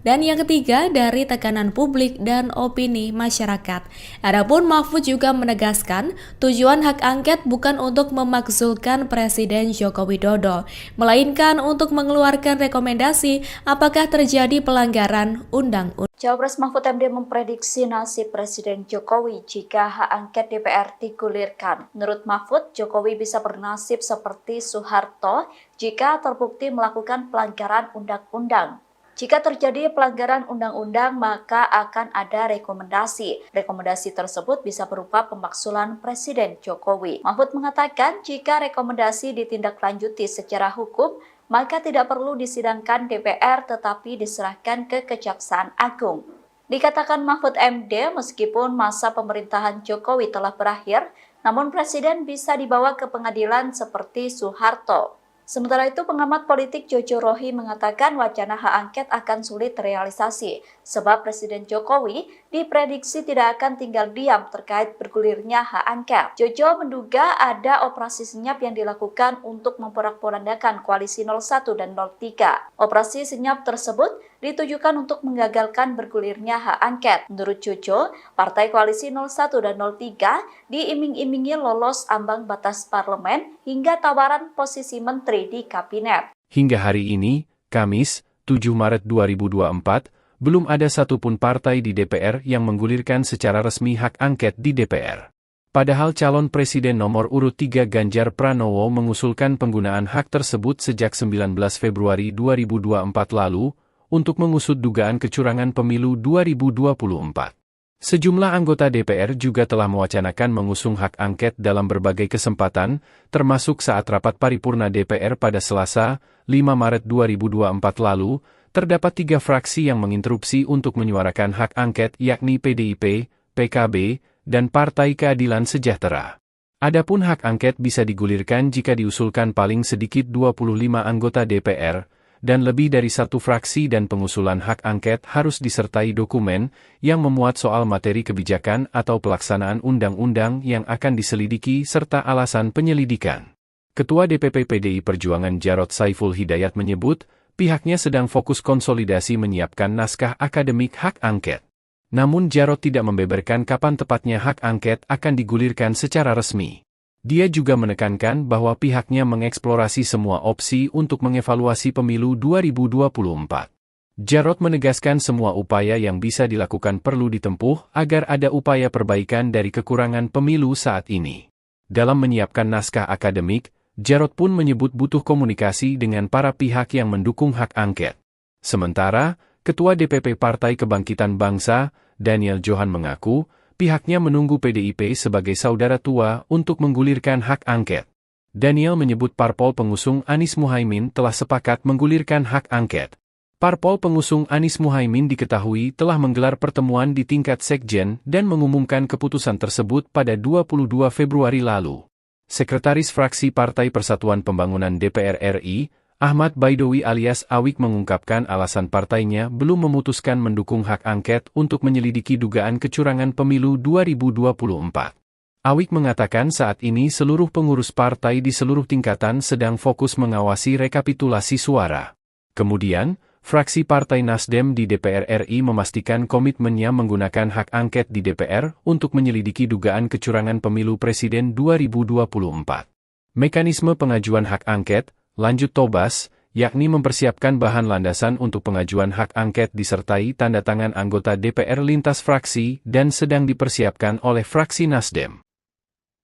H: Dan yang ketiga, dari tekanan publik dan opini masyarakat. Adapun Mahfud juga menegaskan, tujuan hak angket bukan untuk memakzulkan Presiden Joko Widodo, melainkan untuk mengeluarkan rekomendasi apakah terjadi pelanggaran undang-undang.
A: Cawapres Mahfud MD memprediksi nasib Presiden Jokowi jika hak angket DPR digulirkan. Menurut Mahfud, Jokowi bisa bernasib seperti Soeharto jika terbukti melakukan pelanggaran undang-undang. Jika terjadi pelanggaran undang-undang, maka akan ada rekomendasi. Rekomendasi tersebut bisa berupa pemakzulan Presiden Jokowi. Mahfud mengatakan jika rekomendasi ditindaklanjuti secara hukum, maka tidak perlu disidangkan DPR tetapi diserahkan ke Kejaksaan Agung. Dikatakan Mahfud MD, meskipun masa pemerintahan Jokowi telah berakhir, namun Presiden bisa dibawa ke pengadilan seperti Soeharto. Sementara itu, pengamat politik Jojo Rohi mengatakan wacana hak angket akan sulit terrealisasi, sebab Presiden Jokowi diprediksi tidak akan tinggal diam terkait bergulirnya hak angket. Jojo menduga ada operasi senyap yang dilakukan untuk memporak-porandakan koalisi 01 dan 03. Operasi senyap tersebut ditujukan untuk menggagalkan bergulirnya hak angket. Menurut Jojo, partai koalisi 01 dan 03 diiming-imingi lolos ambang batas parlemen hingga tawaran posisi menteri di kabinet.
B: Hingga hari ini, Kamis, 7 Maret 2024, belum ada satupun partai di DPR yang menggulirkan secara resmi hak angket di DPR. Padahal calon presiden nomor urut 3 Ganjar Pranowo mengusulkan penggunaan hak tersebut sejak 19 Februari 2024 lalu untuk mengusut dugaan kecurangan pemilu 2024. Sejumlah anggota DPR juga telah mewacanakan mengusung hak angket dalam berbagai kesempatan, termasuk saat rapat paripurna DPR pada Selasa, 5 Maret 2024 lalu, terdapat 3 fraksi yang menginterupsi untuk menyuarakan hak angket yakni PDIP, PKB, dan Partai Keadilan Sejahtera. Adapun hak angket bisa digulirkan jika diusulkan paling sedikit 25 anggota DPR, dan lebih dari satu fraksi dan pengusulan hak angket harus disertai dokumen yang memuat soal materi kebijakan atau pelaksanaan undang-undang yang akan diselidiki serta alasan penyelidikan. Ketua DPP PDI Perjuangan Jarod Saiful Hidayat menyebut, pihaknya sedang fokus konsolidasi menyiapkan naskah akademik hak angket. Namun Jarod tidak membeberkan kapan tepatnya hak angket akan digulirkan secara resmi. Dia juga menekankan bahwa pihaknya mengeksplorasi semua opsi untuk mengevaluasi pemilu 2024. Jarod menegaskan semua upaya yang bisa dilakukan perlu ditempuh agar ada upaya perbaikan dari kekurangan pemilu saat ini. Dalam menyiapkan naskah akademik, Jarod pun menyebut butuh komunikasi dengan para pihak yang mendukung hak angket. Sementara, Ketua DPP Partai Kebangkitan Bangsa, Daniel Johan mengaku, pihaknya menunggu PDIP sebagai saudara tua untuk menggulirkan hak angket. Daniel menyebut parpol pengusung Anies Muhaimin telah sepakat menggulirkan hak angket. Parpol pengusung Anies Muhaimin diketahui telah menggelar pertemuan di tingkat sekjen dan mengumumkan keputusan tersebut pada 22 Februari lalu. Sekretaris Fraksi Partai Persatuan Pembangunan DPR RI, Ahmad Baidowi alias Awik mengungkapkan alasan partainya belum memutuskan mendukung hak angket untuk menyelidiki dugaan kecurangan pemilu 2024. Awik mengatakan saat ini seluruh pengurus partai di seluruh tingkatan sedang fokus mengawasi rekapitulasi suara. Kemudian, fraksi Partai Nasdem di DPR RI memastikan komitmennya menggunakan hak angket di DPR untuk menyelidiki dugaan kecurangan pemilu presiden 2024. Mekanisme pengajuan hak angket, lanjut Tobas, yakni mempersiapkan bahan landasan untuk pengajuan hak angket disertai tanda tangan anggota DPR lintas fraksi dan sedang dipersiapkan oleh fraksi Nasdem.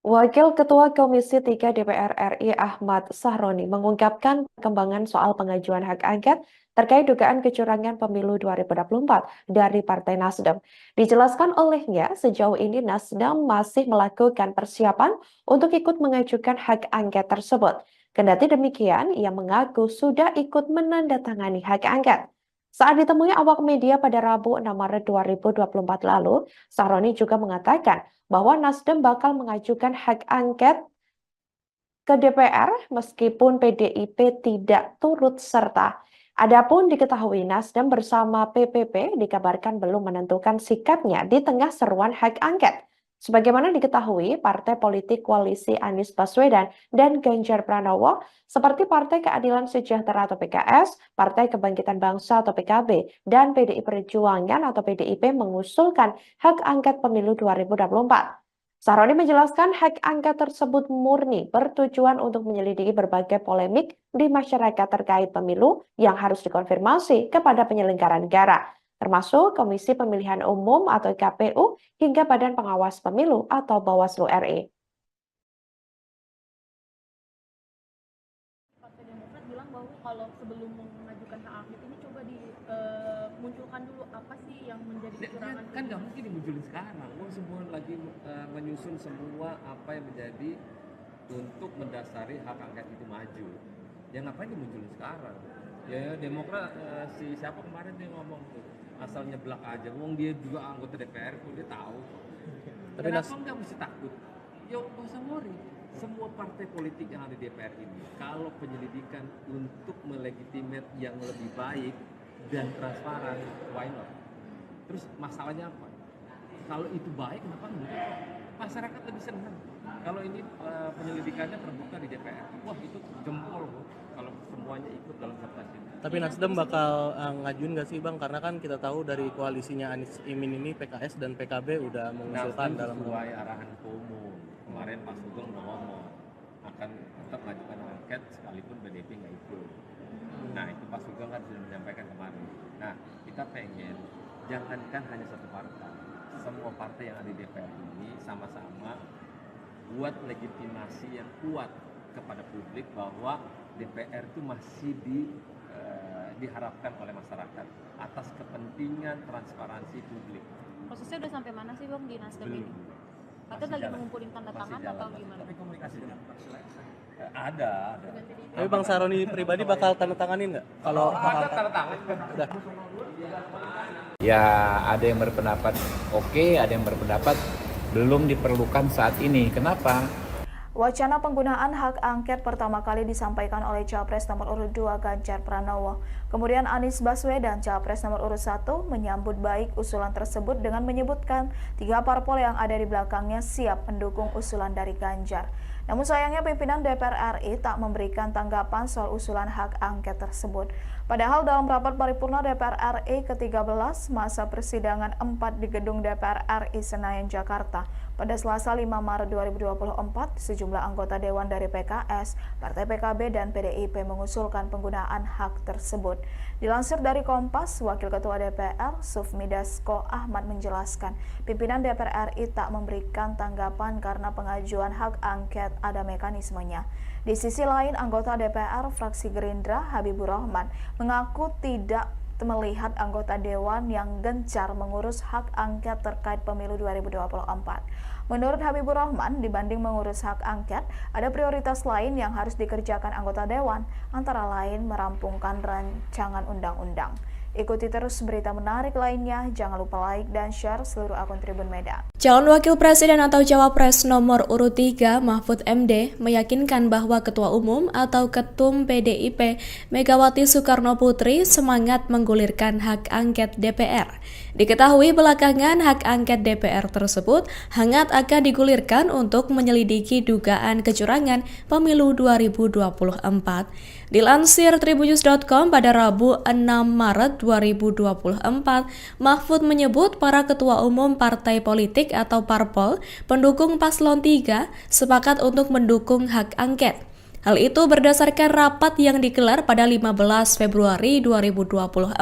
C: Wakil Ketua Komisi 3 DPR RI Ahmad Sahroni mengungkapkan perkembangan soal pengajuan hak angket terkait dugaan kecurangan pemilu 2024 dari Partai Nasdem. Dijelaskan olehnya, sejauh ini Nasdem masih melakukan persiapan untuk ikut mengajukan hak angket tersebut. Kendati demikian, ia mengaku sudah ikut menandatangani hak angket. Saat ditemui awak media pada Rabu 6 Maret 2024 lalu, Sahroni juga mengatakan bahwa Nasdem bakal mengajukan hak angket ke DPR meskipun PDIP tidak turut serta. Adapun diketahui Nasdem bersama PPP dikabarkan belum menentukan sikapnya di tengah seruan hak angket. Sebagaimana diketahui, partai politik koalisi Anies Baswedan dan Ganjar Pranowo seperti Partai Keadilan Sejahtera atau PKS, Partai Kebangkitan Bangsa atau PKB, dan PDI Perjuangan atau PDIP mengusulkan hak angket pemilu 2024. Sahroni menjelaskan hak angket tersebut murni bertujuan untuk menyelidiki berbagai polemik di masyarakat terkait pemilu yang harus dikonfirmasi kepada penyelenggara negara, termasuk Komisi Pemilihan Umum atau KPU hingga Badan Pengawas Pemilu atau Bawaslu RI.
D: Partai Demokrat bilang bahwa kalau sebelum mengajukan hak angket ini coba dimunculkan dulu apa sih yang menjadi kecurangan.
E: Kan nggak mungkin dimunculin sekarang. Semua lagi menyusun semua apa yang menjadi untuk mendasari hak angket itu maju. Ya ngapain dimunculin sekarang? Ya Demokrat si siapa kemarin dia ngomong tuh asal nyeblak aja. Wong dia juga anggota DPR kok dia tahu.
F: Tapi
E: Kenapa nggak mesti takut? Ya nggak usah worry. Semua partai politik yang ada di DPR ini, kalau penyelidikan untuk melegitimate yang lebih baik dan transparan, why not? Terus masalahnya apa? Kalau itu baik, kenapa enggak? Masyarakat lebih senang. Kalau ini penyelidikannya terbuka di DPR, wah itu jempol loh. Kalau semuanya ikut dalam kertas ini.
F: Tapi Nasdem bakal ngajuin nggak sih Bang? Karena kan kita tahu dari koalisinya Anies Imin ini PKS dan PKB udah mengusulkan dalam
E: sesuai arahan Ketua Umum. Kemarin Pak Sugeng udah ngomong akan tetap mengajukan angket sekalipun BDP nggak ikut. Nah itu Pak Sugeng kan sudah menyampaikan kemarin. Nah kita pengen jangankan hanya satu partai, semua partai yang ada di DPR ini sama-sama buat legitimasi yang kuat kepada publik bahwa DPR itu masih diharapkan oleh masyarakat atas kepentingan transparansi publik.
J: Prosesnya udah sampai mana sih Bang di Nasdem ini? Katanya lagi mengumpulin tanda tangan atau gimana?
E: Tapi komunikasi dengan ada.
F: Tapi Bang Sahroni pribadi bakal tanda tanganin nggak? Kalau
E: ada tanda tangan.
F: udah.
G: Ya ada yang berpendapat oke, ada yang berpendapat belum diperlukan saat ini. Kenapa?
I: Wacana penggunaan hak angket pertama kali disampaikan oleh Capres nomor urut 2 Ganjar Pranowo. Kemudian Anies Baswedan, Capres nomor urut 1, menyambut baik usulan tersebut dengan menyebutkan 3 parpol yang ada di belakangnya siap mendukung usulan dari Ganjar. Namun sayangnya pimpinan DPR RI tak memberikan tanggapan soal usulan hak angket tersebut. Padahal dalam rapat paripurna DPR RI ke-13 masa persidangan 4 di gedung DPR RI Senayan, Jakarta, pada Selasa 5 Maret 2024, sejumlah anggota Dewan dari PKS, Partai PKB, dan PDIP mengusulkan penggunaan hak tersebut. Dilansir dari Kompas, Wakil Ketua DPR, Sufmi Dasko Ahmad menjelaskan, pimpinan DPR RI tak memberikan tanggapan karena pengajuan hak angket ada mekanismenya. Di sisi lain, anggota DPR fraksi Gerindra, Habibur Rahman, mengaku tidak melihat anggota Dewan yang gencar mengurus hak angket terkait pemilu 2024. Menurut Habibur Rahman, dibanding mengurus hak angket, ada prioritas lain yang harus dikerjakan anggota Dewan, antara lain merampungkan rancangan undang-undang. Ikuti terus berita menarik lainnya, jangan lupa like dan share seluruh akun Tribun Medan.
H: Calon Wakil Presiden atau Cawapres nomor urut 3 Mahfud MD meyakinkan bahwa Ketua Umum atau Ketum PDIP Megawati Soekarno Putri semangat menggulirkan hak angket DPR. Diketahui belakangan hak angket DPR tersebut hangat akan digulirkan untuk menyelidiki dugaan kecurangan pemilu 2024. Dilansir tribunnews.com pada Rabu 6 Maret 2024, Mahfud menyebut para ketua umum partai politik atau parpol pendukung paslon 3 sepakat untuk mendukung hak angket. Hal itu berdasarkan rapat yang digelar pada 15 Februari 2024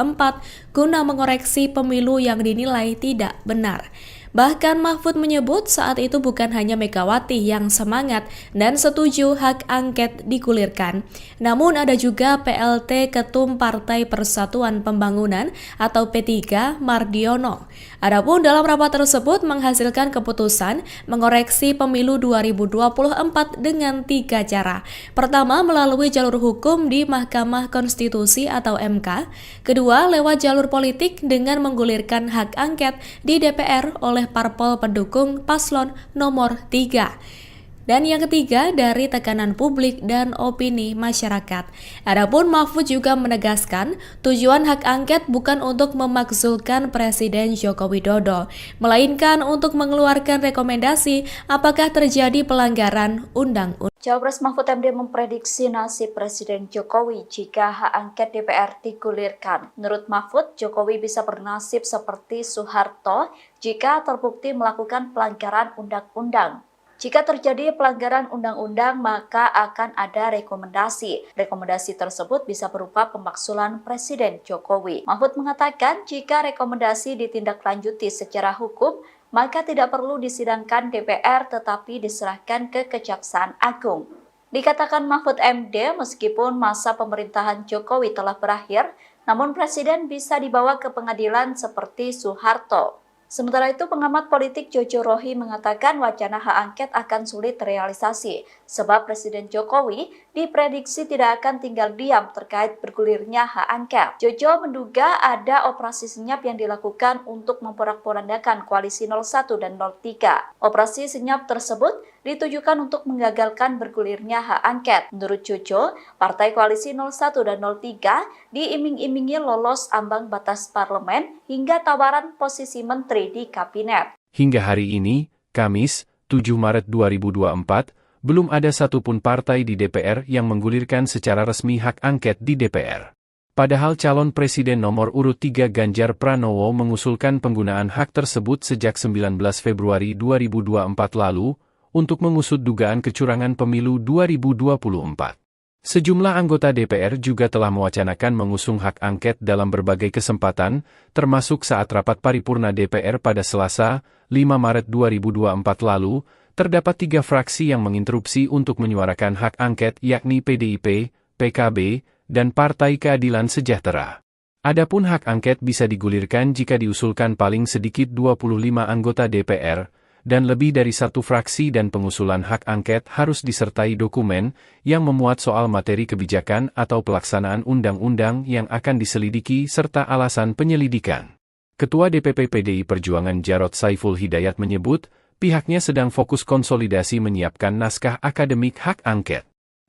H: guna mengoreksi pemilu yang dinilai tidak benar. Bahkan Mahfud menyebut saat itu bukan hanya Megawati yang semangat dan setuju hak angket digulirkan, namun ada juga PLT Ketum Partai Persatuan Pembangunan atau P3 Mardiono. Adapun dalam rapat tersebut menghasilkan keputusan mengoreksi pemilu 2024 dengan 3 cara. Pertama, melalui jalur hukum di Mahkamah Konstitusi atau MK. Kedua, lewat jalur politik dengan menggulirkan hak angket di DPR oleh parpol pendukung paslon nomor 3. Dan yang ketiga, dari tekanan publik dan opini masyarakat. Adapun Mahfud juga menegaskan, tujuan hak angket bukan untuk memakzulkan Presiden Joko Widodo, melainkan untuk mengeluarkan rekomendasi apakah terjadi pelanggaran undang-undang.
A: Cawapres Mahfud MD memprediksi nasib Presiden Jokowi jika hak angket DPR digulirkan. Menurut Mahfud, Jokowi bisa bernasib seperti Soeharto jika terbukti melakukan pelanggaran undang-undang. Jika terjadi pelanggaran undang-undang, maka akan ada rekomendasi. Rekomendasi tersebut bisa berupa pemakzulan Presiden Jokowi. Mahfud mengatakan jika rekomendasi ditindaklanjuti secara hukum, maka tidak perlu disidangkan DPR tetapi diserahkan ke Kejaksaan Agung. Dikatakan Mahfud MD, meskipun masa pemerintahan Jokowi telah berakhir, namun Presiden bisa dibawa ke pengadilan seperti Soeharto. Sementara itu, pengamat politik Jojo Rohi mengatakan wacana hak angket akan sulit terrealisasi, sebab Presiden Jokowi diprediksi tidak akan tinggal diam terkait bergulirnya hak angket. Jojo menduga ada operasi senyap yang dilakukan untuk memporak-porandakan koalisi 01 dan 03. Operasi senyap tersebut ditujukan untuk menggagalkan bergulirnya hak angket. Menurut Jojo, partai koalisi 01 dan 03 diiming-imingi lolos ambang batas parlemen hingga tawaran posisi menteri di kabinet.
B: Hingga hari ini, Kamis, 7 Maret 2024, belum ada satupun partai di DPR yang menggulirkan secara resmi hak angket di DPR. Padahal calon presiden nomor urut 3 Ganjar Pranowo mengusulkan penggunaan hak tersebut sejak 19 Februari 2024 lalu untuk mengusut dugaan kecurangan pemilu 2024. Sejumlah anggota DPR juga telah mewacanakan mengusung hak angket dalam berbagai kesempatan, termasuk saat rapat paripurna DPR pada Selasa, 5 Maret 2024 lalu, terdapat 3 fraksi yang menginterupsi untuk menyuarakan hak angket yakni PDIP, PKB, dan Partai Keadilan Sejahtera. Adapun hak angket bisa digulirkan jika diusulkan paling sedikit 25 anggota DPR, dan lebih dari satu fraksi dan pengusulan hak angket harus disertai dokumen yang memuat soal materi kebijakan atau pelaksanaan undang-undang yang akan diselidiki serta alasan penyelidikan. Ketua DPP PDI Perjuangan Jarod Saiful Hidayat menyebut, pihaknya sedang fokus konsolidasi menyiapkan naskah akademik hak angket.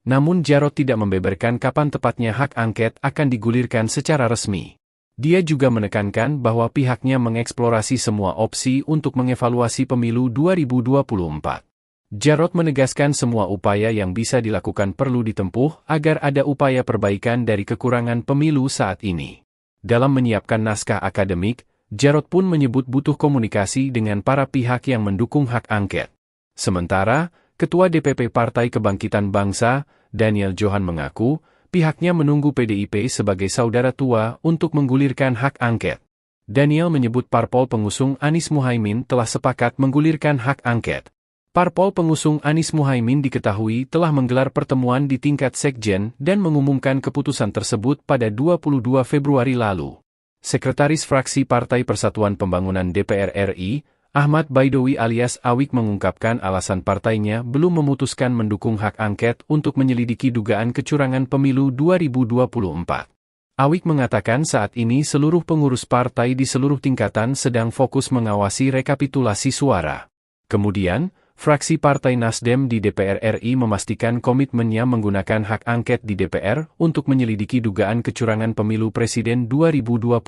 B: Namun Jarod tidak membeberkan kapan tepatnya hak angket akan digulirkan secara resmi. Dia juga menekankan bahwa pihaknya mengeksplorasi semua opsi untuk mengevaluasi pemilu 2024. Jarod menegaskan semua upaya yang bisa dilakukan perlu ditempuh agar ada upaya perbaikan dari kekurangan pemilu saat ini. Dalam menyiapkan naskah akademik, Jarod pun menyebut butuh komunikasi dengan para pihak yang mendukung hak angket. Sementara, Ketua DPP Partai Kebangkitan Bangsa, Daniel Johan mengaku, pihaknya menunggu PDIP sebagai saudara tua untuk menggulirkan hak angket. Daniel menyebut parpol pengusung Anies Muhaimin telah sepakat menggulirkan hak angket. Parpol pengusung Anies Muhaimin diketahui telah menggelar pertemuan di tingkat sekjen dan mengumumkan keputusan tersebut pada 22 Februari lalu. Sekretaris Fraksi Partai Persatuan Pembangunan DPR RI, Ahmad Baidowi alias Awik mengungkapkan alasan partainya belum memutuskan mendukung hak angket untuk menyelidiki dugaan kecurangan pemilu 2024. Awik mengatakan saat ini seluruh pengurus partai di seluruh tingkatan sedang fokus mengawasi rekapitulasi suara. Kemudian, fraksi Partai Nasdem di DPR RI memastikan komitmennya menggunakan hak angket di DPR untuk menyelidiki dugaan kecurangan pemilu presiden 2024.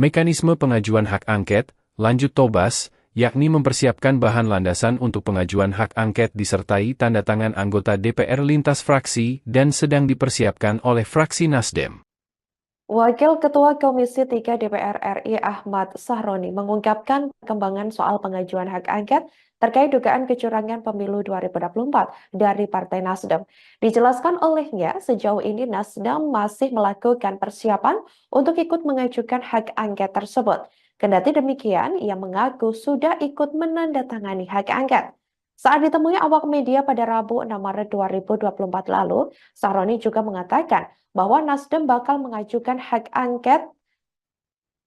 B: Mekanisme pengajuan hak angket, lanjut Tobas, yakni mempersiapkan bahan landasan untuk pengajuan hak angket disertai tanda tangan anggota DPR lintas fraksi dan sedang dipersiapkan oleh fraksi Nasdem.
C: Wakil Ketua Komisi 3 DPR RI Ahmad Sahroni mengungkapkan perkembangan soal pengajuan hak angket terkait dugaan kecurangan pemilu 2024 dari Partai Nasdem. Dijelaskan olehnya, sejauh ini Nasdem masih melakukan persiapan untuk ikut mengajukan hak angket tersebut. Kendati demikian, ia mengaku sudah ikut menandatangani hak angket. Saat ditemui awak media pada Rabu 6 Maret 2024 lalu, Sahroni juga mengatakan bahwa Nasdem bakal mengajukan hak angket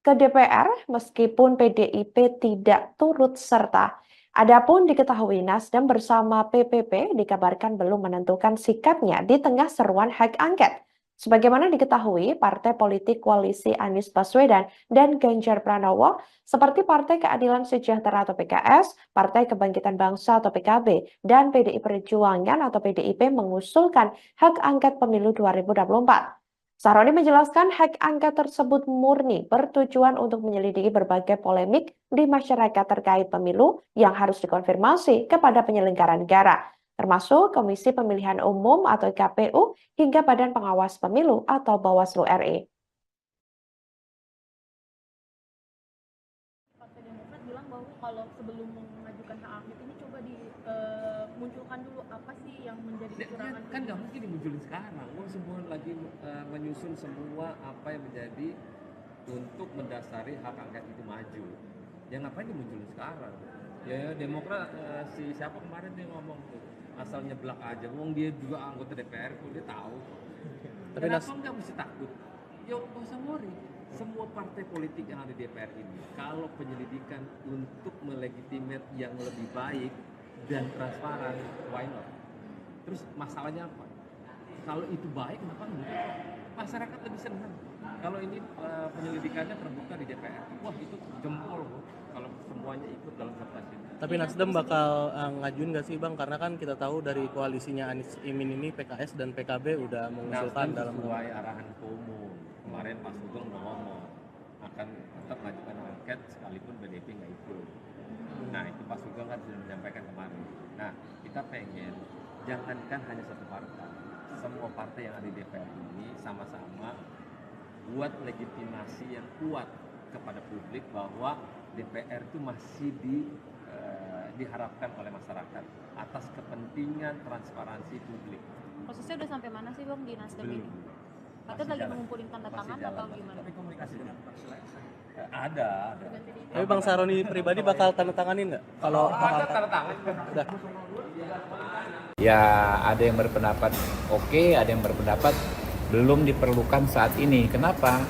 C: ke DPR meskipun PDIP tidak turut serta. Adapun diketahui Nasdem bersama PPP dikabarkan belum menentukan sikapnya di tengah seruan hak angket. Sebagaimana diketahui, partai politik koalisi Anies Baswedan dan Ganjar Pranowo seperti Partai Keadilan Sejahtera atau PKS, Partai Kebangkitan Bangsa atau PKB, dan PDI Perjuangan atau PDIP mengusulkan hak angket pemilu 2024. Sahroni menjelaskan hak angket tersebut murni bertujuan untuk menyelidiki berbagai polemik di masyarakat terkait pemilu yang harus dikonfirmasi kepada penyelenggara negara, termasuk Komisi Pemilihan Umum atau KPU hingga Badan Pengawas Pemilu atau Bawaslu RI.
D: Partai Demokrat bilang bahwa kalau sebelum mengajukan hak angket ini coba dimunculkan dulu apa sih yang menjadi kecurangan.
E: Kan nggak mungkin dimunculin sekarang. Semua lagi menyusun semua apa yang menjadi untuk mendasari hak angket itu maju. Ya ngapain dimunculin sekarang? Ya Demokrat si siapa kemarin dia ngomong tuh asal nyeblak aja. Wong dia juga anggota DPR kok dia tahu.
F: Tapi
E: Kenapa nggak mesti takut? Yuk nggak usah worry. Semua partai politik yang ada di DPR ini, kalau penyelidikan untuk melegitimate yang lebih baik dan transparan, why not? Terus masalahnya apa? Kalau itu baik, kenapa enggak? Masyarakat lebih senang. Kalau ini penyelidikannya terbuka di DPR, wah itu jempol kalau semuanya ikut dalam kertas ini.
F: Tapi Nasdem bakal ngajuin nggak sih Bang? Karena kan kita tahu dari koalisinya Anies Imin ini PKS dan PKB udah mengusulkan
E: Nasdem
F: dalam
E: sesuai arahan Ketua Umum. Kemarin Pak Sugeng udah ngomong akan tetap mengajukan angket sekalipun BDP nggak ikut. Nah itu Pak Sugeng kan sudah menyampaikan kemarin. Nah kita pengen jangankan hanya satu partai, semua partai yang ada di DPR ini sama-sama buat legitimasi yang kuat kepada publik bahwa DPR itu masih diharapkan oleh masyarakat atas kepentingan transparansi publik.
J: Prosesnya udah sampai mana sih Bang di Nasdem ini? Katanya lagi mengumpulin tanda tangan atau gimana?
E: Tapi komunikasi ada.
F: Tapi Bang Sahroni pribadi bakal tanda tanganin nggak? Kalau
E: ada tanda tangan.
F: udah.
G: Ya ada yang berpendapat oke, ada yang berpendapat belum diperlukan saat ini. Kenapa?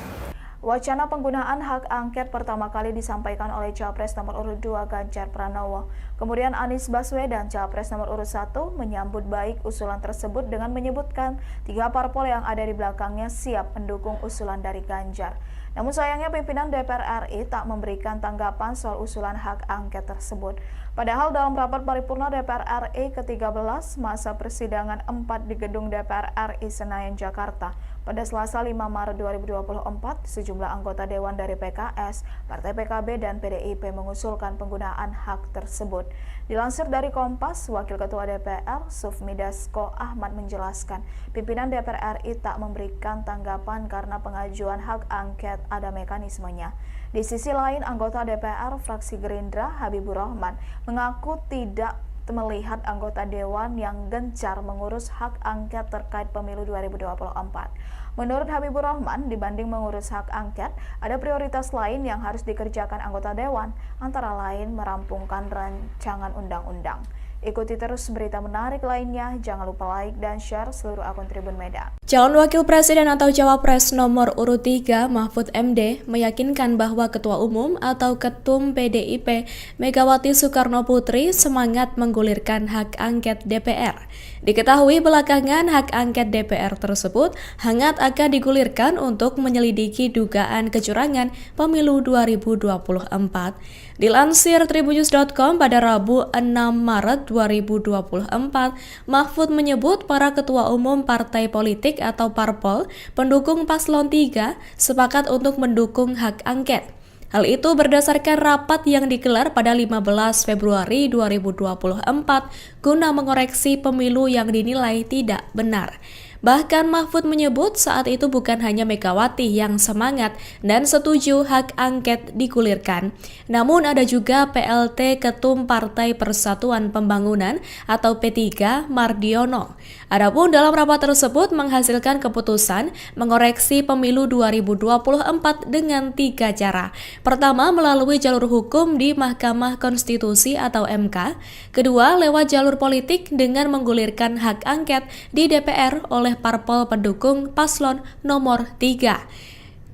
I: Wacana penggunaan hak angket pertama kali disampaikan oleh Capres nomor urut 2 Ganjar Pranowo. Kemudian Anies Baswedan, Capres nomor urut 1, menyambut baik usulan tersebut dengan menyebutkan 3 parpol yang ada di belakangnya siap mendukung usulan dari Ganjar. Namun sayangnya pimpinan DPR RI tak memberikan tanggapan soal usulan hak angket tersebut. Padahal dalam rapat paripurna DPR RI ke-13 masa persidangan 4 di gedung DPR RI Senayan, Jakarta, pada Selasa 5 Maret 2024, sejumlah anggota Dewan dari PKS, Partai PKB, dan PDIP mengusulkan penggunaan hak tersebut. Dilansir dari Kompas, Wakil Ketua DPR, Sufmi Dasko Ahmad menjelaskan, pimpinan DPR RI tak memberikan tanggapan karena pengajuan hak angket ada mekanismenya. Di sisi lain, anggota DPR fraksi Gerindra, Habibur Rahman, mengaku tidak melihat anggota Dewan yang gencar mengurus hak angket terkait pemilu 2024. Menurut Habibur Rahman, dibanding mengurus hak angket, ada prioritas lain yang harus dikerjakan anggota Dewan, antara lain merampungkan rancangan undang-undang. Ikuti terus berita menarik lainnya, jangan lupa like dan share seluruh akun Tribun Medan.
H: Calon Wakil Presiden atau Cawapres nomor urut 3 Mahfud MD meyakinkan bahwa Ketua Umum atau Ketum PDIP Megawati Soekarno Putri semangat menggulirkan hak angket DPR. Diketahui belakangan hak angket DPR tersebut hangat akan digulirkan untuk menyelidiki dugaan kecurangan pemilu 2024. Dilansir tribunnews.com pada Rabu 6 Maret 2024, Mahfud menyebut para ketua umum partai politik atau parpol pendukung paslon 3 sepakat untuk mendukung hak angket. Hal itu berdasarkan rapat yang digelar pada 15 Februari 2024 guna mengoreksi pemilu yang dinilai tidak benar. Bahkan Mahfud menyebut saat itu bukan hanya Megawati yang semangat dan setuju hak angket digulirkan, namun ada juga PLT Ketum Partai Persatuan Pembangunan atau P3 Mardiono. Adapun dalam rapat tersebut menghasilkan keputusan mengoreksi pemilu 2024 dengan 3 cara. Pertama, melalui jalur hukum di Mahkamah Konstitusi atau MK. Kedua, lewat jalur politik dengan menggulirkan hak angket di DPR oleh parpol pendukung paslon nomor 3.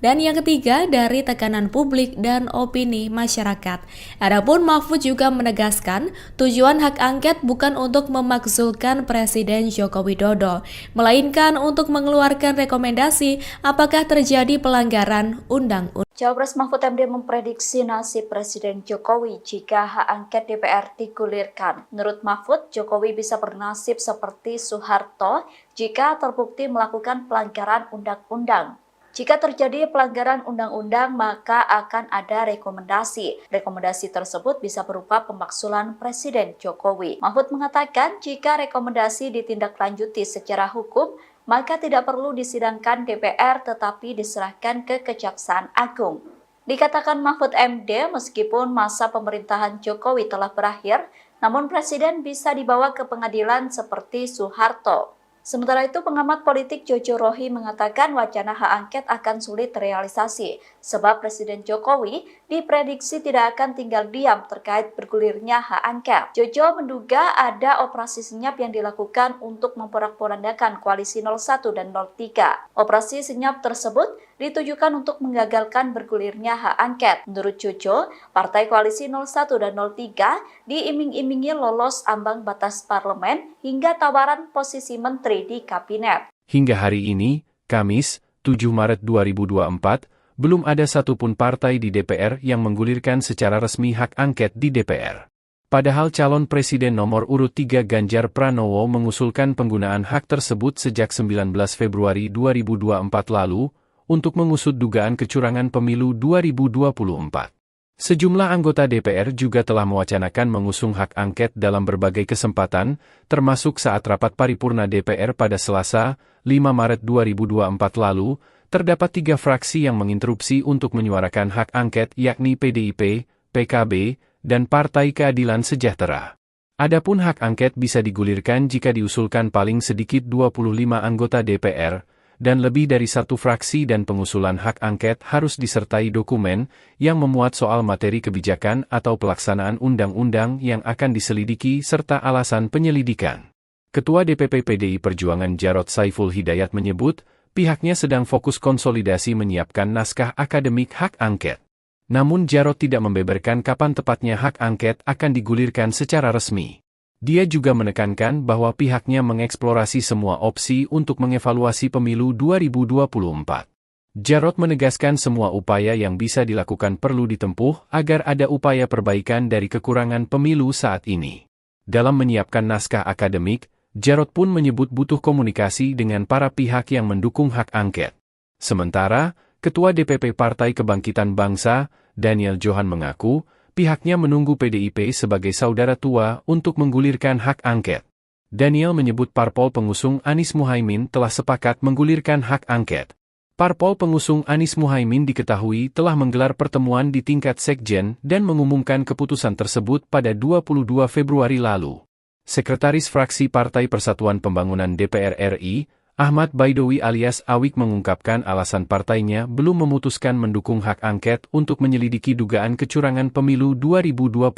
H: Dan yang ketiga, dari tekanan publik dan opini masyarakat. Adapun Mahfud juga menegaskan, tujuan hak angket bukan untuk memakzulkan Presiden Joko Widodo, melainkan untuk mengeluarkan rekomendasi apakah terjadi pelanggaran undang-undang.
A: Cawapres Mahfud MD memprediksi nasib Presiden Jokowi jika hak angket DPR digulirkan. Menurut Mahfud, Jokowi bisa bernasib seperti Soeharto jika terbukti melakukan pelanggaran undang-undang. Jika terjadi pelanggaran undang-undang, maka akan ada rekomendasi. Rekomendasi tersebut bisa berupa pemakzulan Presiden Jokowi. Mahfud mengatakan jika rekomendasi ditindaklanjuti secara hukum, maka tidak perlu disidangkan DPR tetapi diserahkan ke Kejaksaan Agung. Dikatakan Mahfud MD, meskipun masa pemerintahan Jokowi telah berakhir, namun Presiden bisa dibawa ke pengadilan seperti Soeharto. Sementara itu, pengamat politik Jojo Rohi mengatakan wacana hak angket akan sulit terrealisasi, sebab Presiden Jokowi diprediksi tidak akan tinggal diam terkait bergulirnya hak angket. Jojo menduga ada operasi senyap yang dilakukan untuk memporak-porandakan koalisi 01 dan 03. Operasi senyap tersebut ditujukan untuk menggagalkan bergulirnya hak angket. Menurut Jojo, partai koalisi 01 dan 03 diiming-imingi lolos ambang batas parlemen hingga tawaran posisi menteri di kabinet.
B: Hingga hari ini, Kamis, 7 Maret 2024, belum ada satupun partai di DPR yang menggulirkan secara resmi hak angket di DPR. Padahal calon presiden nomor urut 3 Ganjar Pranowo mengusulkan penggunaan hak tersebut sejak 19 Februari 2024 lalu untuk mengusut dugaan kecurangan pemilu 2024. Sejumlah anggota DPR juga telah mewacanakan mengusung hak angket dalam berbagai kesempatan, termasuk saat rapat paripurna DPR pada Selasa, 5 Maret 2024 lalu, terdapat 3 fraksi yang menginterupsi untuk menyuarakan hak angket yakni PDIP, PKB, dan Partai Keadilan Sejahtera. Adapun hak angket bisa digulirkan jika diusulkan paling sedikit 25 anggota DPR, dan lebih dari satu fraksi dan pengusulan hak angket harus disertai dokumen yang memuat soal materi kebijakan atau pelaksanaan undang-undang yang akan diselidiki serta alasan penyelidikan. Ketua DPP PDI Perjuangan Jarod Saiful Hidayat menyebut, pihaknya sedang fokus konsolidasi menyiapkan naskah akademik hak angket. Namun Jarod tidak membeberkan kapan tepatnya hak angket akan digulirkan secara resmi. Dia juga menekankan bahwa pihaknya mengeksplorasi semua opsi untuk mengevaluasi pemilu 2024. Jarod menegaskan semua upaya yang bisa dilakukan perlu ditempuh agar ada upaya perbaikan dari kekurangan pemilu saat ini. Dalam menyiapkan naskah akademik, Jarod pun menyebut butuh komunikasi dengan para pihak yang mendukung hak angket. Sementara, Ketua DPP Partai Kebangkitan Bangsa, Daniel Johan mengaku, pihaknya menunggu PDIP sebagai saudara tua untuk menggulirkan hak angket. Daniel menyebut parpol pengusung Anies Muhaimin telah sepakat menggulirkan hak angket. Parpol pengusung Anies Muhaimin diketahui telah menggelar pertemuan di tingkat sekjen dan mengumumkan keputusan tersebut pada 22 Februari lalu. Sekretaris Fraksi Partai Persatuan Pembangunan DPR RI, Ahmad Baidowi alias Awik mengungkapkan alasan partainya belum memutuskan mendukung hak angket untuk menyelidiki dugaan kecurangan pemilu 2024.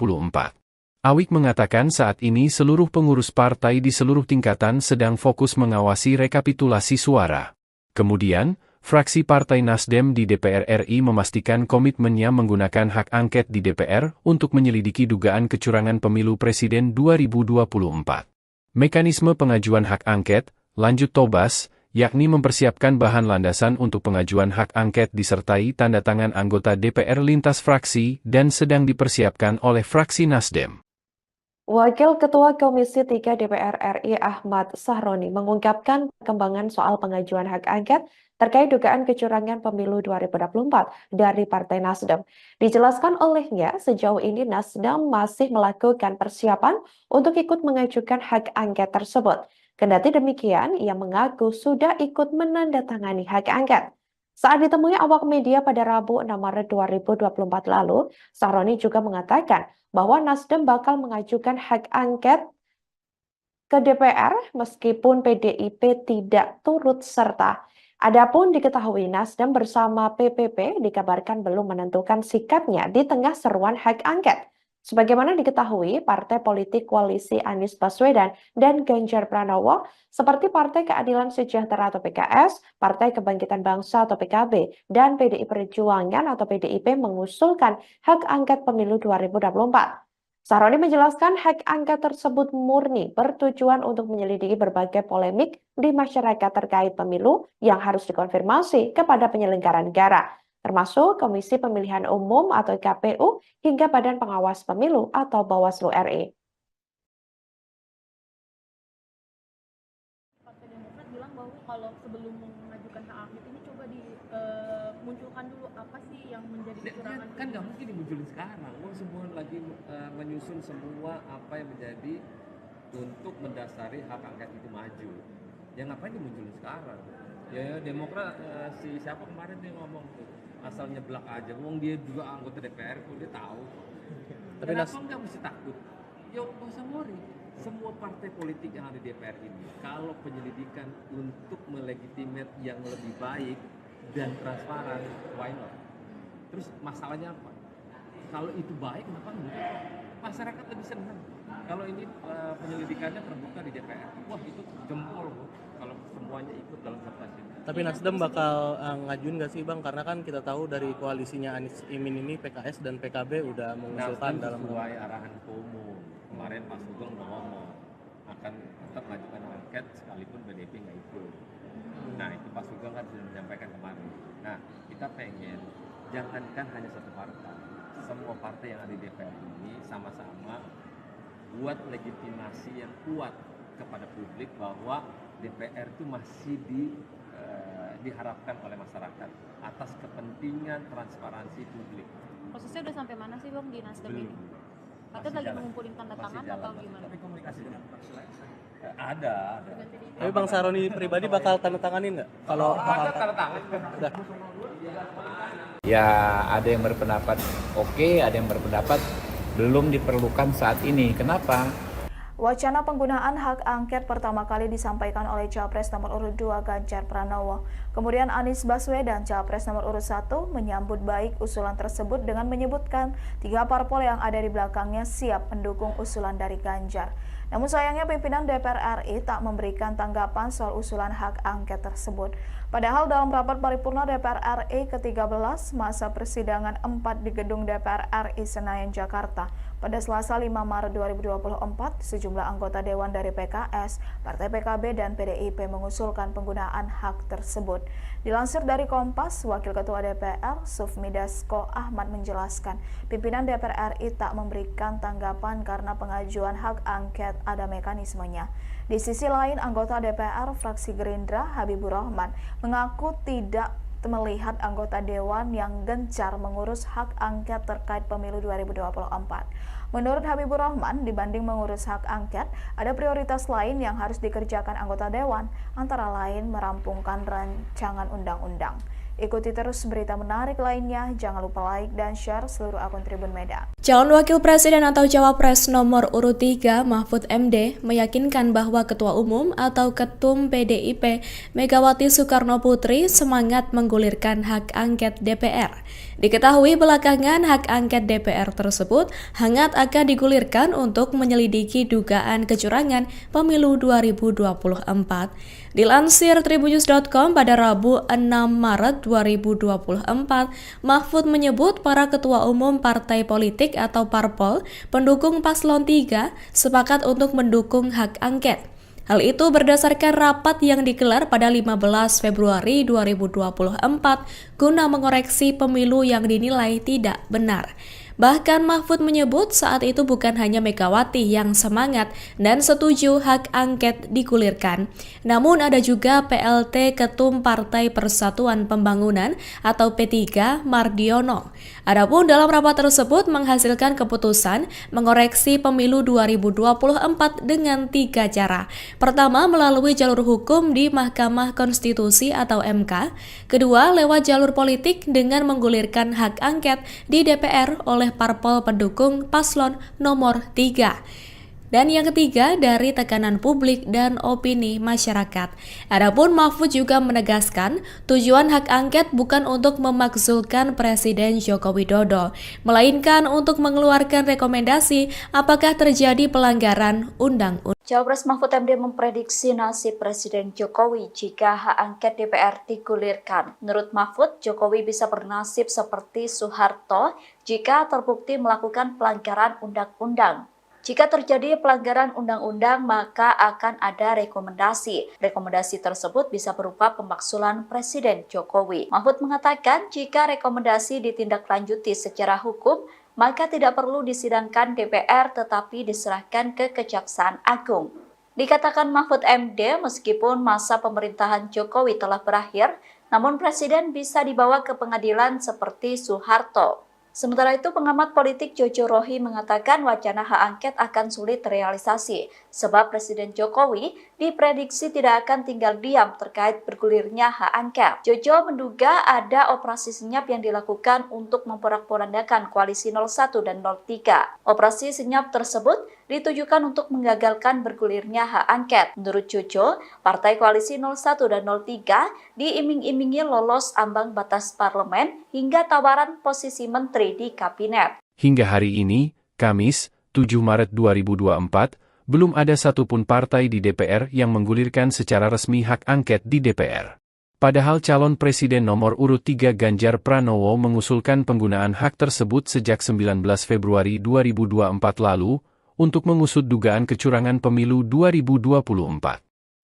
B: Awik mengatakan saat ini seluruh pengurus partai di seluruh tingkatan sedang fokus mengawasi rekapitulasi suara. Kemudian, fraksi Partai Nasdem di DPR RI memastikan komitmennya menggunakan hak angket di DPR untuk menyelidiki dugaan kecurangan pemilu presiden 2024. Mekanisme pengajuan hak angket, lanjut Tobas, yakni mempersiapkan bahan landasan untuk pengajuan hak angket disertai tanda tangan anggota DPR lintas fraksi dan sedang dipersiapkan oleh fraksi Nasdem.
C: Wakil Ketua Komisi 3 DPR RI Ahmad Sahroni mengungkapkan perkembangan soal pengajuan hak angket terkait dugaan kecurangan pemilu 2024 dari Partai Nasdem. Dijelaskan olehnya, sejauh ini Nasdem masih melakukan persiapan untuk ikut mengajukan hak angket tersebut. Kendati demikian, ia mengaku sudah ikut menandatangani hak angket. Saat ditemui awak media pada Rabu 6 Maret 2024 lalu, Sahroni juga mengatakan bahwa Nasdem bakal mengajukan hak angket ke DPR meskipun PDIP tidak turut serta. Adapun diketahui Nasdem bersama PPP dikabarkan belum menentukan sikapnya di tengah seruan hak angket. Sebagaimana diketahui, partai politik koalisi Anies Baswedan dan Ganjar Pranowo seperti Partai Keadilan Sejahtera atau PKS, Partai Kebangkitan Bangsa atau PKB, dan PDI Perjuangan atau PDIP mengusulkan hak angket pemilu 2024. Sahroni menjelaskan hak angket tersebut murni bertujuan untuk menyelidiki berbagai polemik di masyarakat terkait pemilu yang harus dikonfirmasi kepada penyelenggara negara, termasuk Komisi Pemilihan Umum atau KPU hingga Badan Pengawas Pemilu atau Bawaslu RI.
D: Partai Demokrat bilang bahwa kalau sebelum mengajukan hak angket ini coba dimunculkan dulu apa sih yang menjadi kecurangan.
E: Kan nggak mungkin dimunculin sekarang. Semua lagi menyusun semua apa yang menjadi untuk mendasari hak angket itu maju. Ya ngapain dimunculin sekarang? Ya Demokrat si siapa kemarin dia ngomong tuh asal nyeblak aja. Wong dia juga anggota DPR kok dia tahu.
F: Tapi
E: Kenapa nggak mesti takut? Ya nggak usah worry. Semua partai politik yang ada di DPR ini, kalau penyelidikan untuk melegitimate yang lebih baik dan transparan, why not? Terus masalahnya apa? Kalau itu baik, kenapa enggak? Masyarakat lebih senang. Kalau ini penyelidikannya terbuka di DPR, wah itu jempol kalau semuanya ikut dalam sertasi.
F: Tapi Nasdem bakal ngajuin nggak sih Bang? Karena kan kita tahu dari koalisinya Anies Imin ini PKS dan PKB udah mengusulkan
E: Nasdem
F: dalam
E: sesuai arahan Ketua Umum. Kemarin Pak Sugeng udah ngomong akan tetap mengajukan angket sekalipun PDIP nggak ikut. Nah itu Pak Sugeng kan sudah menyampaikan kemarin. Nah kita pengen jangankan hanya satu partai, semua partai yang ada di DPR ini sama-sama buat legitimasi yang kuat kepada publik bahwa DPR itu masih diharapkan oleh masyarakat atas kepentingan transparansi publik.
J: Prosesnya udah sampai mana sih Bang di Nasdem ini? Katanya lagi mengumpulin tanda tangan atau gimana?
E: Tapi komunikasi dengan ada.
F: Tapi Bang Sahroni pribadi bakal tanda tanganin nggak? Kalau
E: ada tanda tangan.
F: udah.
G: Ya ada yang berpendapat oke, ada yang berpendapat belum diperlukan saat ini. Kenapa?
I: Wacana penggunaan hak angket pertama kali disampaikan oleh Capres nomor urut 2 Ganjar Pranowo. Kemudian Anies Baswedan, Capres nomor urut 1, menyambut baik usulan tersebut dengan menyebutkan 3 parpol yang ada di belakangnya siap mendukung usulan dari Ganjar. Namun sayangnya pimpinan DPR RI tak memberikan tanggapan soal usulan hak angket tersebut. Padahal dalam rapat paripurna DPR RI ke-13 masa persidangan 4 di gedung DPR RI Senayan, Jakarta, pada Selasa 5 Maret 2024, sejumlah anggota Dewan dari PKS, Partai PKB, dan PDIP mengusulkan penggunaan hak tersebut. Dilansir dari Kompas, Wakil Ketua DPR, Sufmi Dasko Ahmad menjelaskan, pimpinan DPR RI tak memberikan tanggapan karena pengajuan hak angket ada mekanismenya. Di sisi lain, anggota DPR fraksi Gerindra, Habibur Rahman, mengaku tidak melihat anggota Dewan yang gencar mengurus hak angket terkait pemilu 2024. Menurut Habibur Rahman, dibanding mengurus hak angket, ada prioritas lain yang harus dikerjakan anggota Dewan, antara lain merampungkan rancangan undang-undang. Ikuti terus berita menarik lainnya, jangan lupa like dan share seluruh akun Tribun Medan.
H: Calon Wakil Presiden atau Cawapres nomor urut 3 Mahfud MD meyakinkan bahwa Ketua Umum atau Ketum PDIP Megawati Soekarno Putri semangat menggulirkan hak angket DPR. Diketahui belakangan hak angket DPR tersebut hangat akan digulirkan untuk menyelidiki dugaan kecurangan pemilu 2024. Dilansir tribunnews.com pada Rabu 6 Maret 2024, Mahfud menyebut para ketua umum partai politik atau parpol pendukung paslon 3 sepakat untuk mendukung hak angket. Hal itu berdasarkan rapat yang digelar pada 15 Februari 2024 guna mengoreksi pemilu yang dinilai tidak benar. Bahkan Mahfud menyebut saat itu bukan hanya Megawati yang semangat dan setuju hak angket digulirkan, namun ada juga PLT Ketum Partai Persatuan Pembangunan atau P3 Mardiono. Adapun dalam rapat tersebut menghasilkan keputusan mengoreksi pemilu 2024 dengan 3 cara. Pertama, melalui jalur hukum di Mahkamah Konstitusi atau MK. Kedua, lewat jalur politik dengan menggulirkan hak angket di DPR oleh parpol pendukung paslon nomor 3. Dan yang ketiga, dari tekanan publik dan opini masyarakat. Adapun Mahfud juga menegaskan, tujuan hak angket bukan untuk memakzulkan Presiden Joko Widodo, melainkan untuk mengeluarkan rekomendasi apakah terjadi pelanggaran undang-undang.
A: Cawapres Mahfud MD memprediksi nasib Presiden Jokowi jika hak angket DPR digulirkan. Menurut Mahfud, Jokowi bisa bernasib seperti Soeharto jika terbukti melakukan pelanggaran undang-undang. Jika terjadi pelanggaran undang-undang, maka akan ada rekomendasi. Rekomendasi tersebut bisa berupa pemakzulan Presiden Jokowi. Mahfud mengatakan jika rekomendasi ditindaklanjuti secara hukum, maka tidak perlu disidangkan DPR tetapi diserahkan ke Kejaksaan Agung. Dikatakan Mahfud MD, meskipun masa pemerintahan Jokowi telah berakhir, namun Presiden bisa dibawa ke pengadilan seperti Soeharto. Sementara itu, pengamat politik Jojo Rohi mengatakan wacana hak angket akan sulit terrealisasi, sebab Presiden Jokowi diprediksi tidak akan tinggal diam terkait bergulirnya hak angket. Jojo menduga ada operasi senyap yang dilakukan untuk memporak-porandakan koalisi 01 dan 03. Operasi senyap tersebut ditujukan untuk menggagalkan bergulirnya hak angket. Menurut Jojo, partai koalisi 01 dan 03 diiming-imingi lolos ambang batas parlemen hingga tawaran posisi menteri di kabinet.
B: Hingga hari ini, Kamis, 7 Maret 2024, belum ada satupun partai di DPR yang menggulirkan secara resmi hak angket di DPR. Padahal calon presiden nomor urut 3 Ganjar Pranowo mengusulkan penggunaan hak tersebut sejak 19 Februari 2024 lalu untuk mengusut dugaan kecurangan pemilu 2024.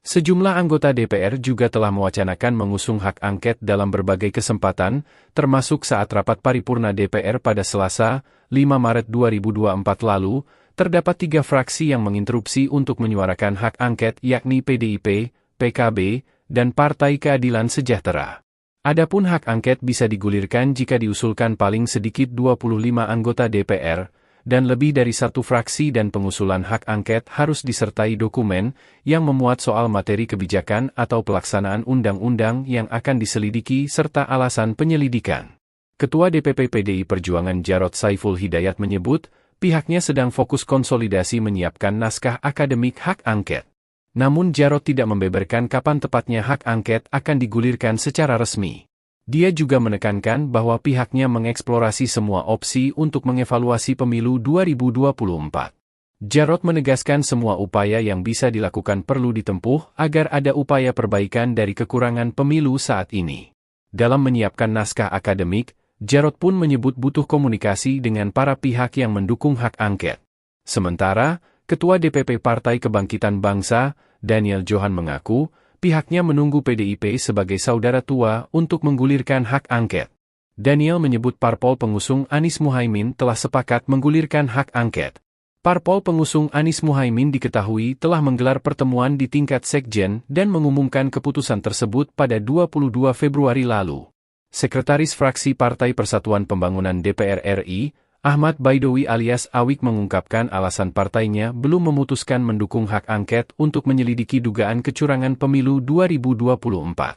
B: Sejumlah anggota DPR juga telah mewacanakan mengusung hak angket dalam berbagai kesempatan, termasuk saat rapat paripurna DPR pada Selasa, 5 Maret 2024 lalu, terdapat 3 fraksi yang menginterupsi untuk menyuarakan hak angket yakni PDIP, PKB, dan Partai Keadilan Sejahtera. Adapun hak angket bisa digulirkan jika diusulkan paling sedikit 25 anggota DPR, dan lebih dari satu fraksi dan pengusulan hak angket harus disertai dokumen yang memuat soal materi kebijakan atau pelaksanaan undang-undang yang akan diselidiki serta alasan penyelidikan. Ketua DPP PDI Perjuangan Jarod Saiful Hidayat menyebut, pihaknya sedang fokus konsolidasi menyiapkan naskah akademik hak angket. Namun Jarod tidak membeberkan kapan tepatnya hak angket akan digulirkan secara resmi. Dia juga menekankan bahwa pihaknya mengeksplorasi semua opsi untuk mengevaluasi pemilu 2024. Jarod menegaskan semua upaya yang bisa dilakukan perlu ditempuh agar ada upaya perbaikan dari kekurangan pemilu saat ini. Dalam menyiapkan naskah akademik, Jarod pun menyebut butuh komunikasi dengan para pihak yang mendukung hak angket. Sementara, Ketua DPP Partai Kebangkitan Bangsa, Daniel Johan mengaku, pihaknya menunggu PDIP sebagai saudara tua untuk menggulirkan hak angket. Daniel menyebut parpol pengusung Anies Muhaimin telah sepakat menggulirkan hak angket. Parpol pengusung Anies Muhaimin diketahui telah menggelar pertemuan di tingkat sekjen dan mengumumkan keputusan tersebut pada 22 Februari lalu. Sekretaris Fraksi Partai Persatuan Pembangunan DPR RI, Ahmad Baidowi alias Awik mengungkapkan alasan partainya belum memutuskan mendukung hak angket untuk menyelidiki dugaan kecurangan pemilu 2024.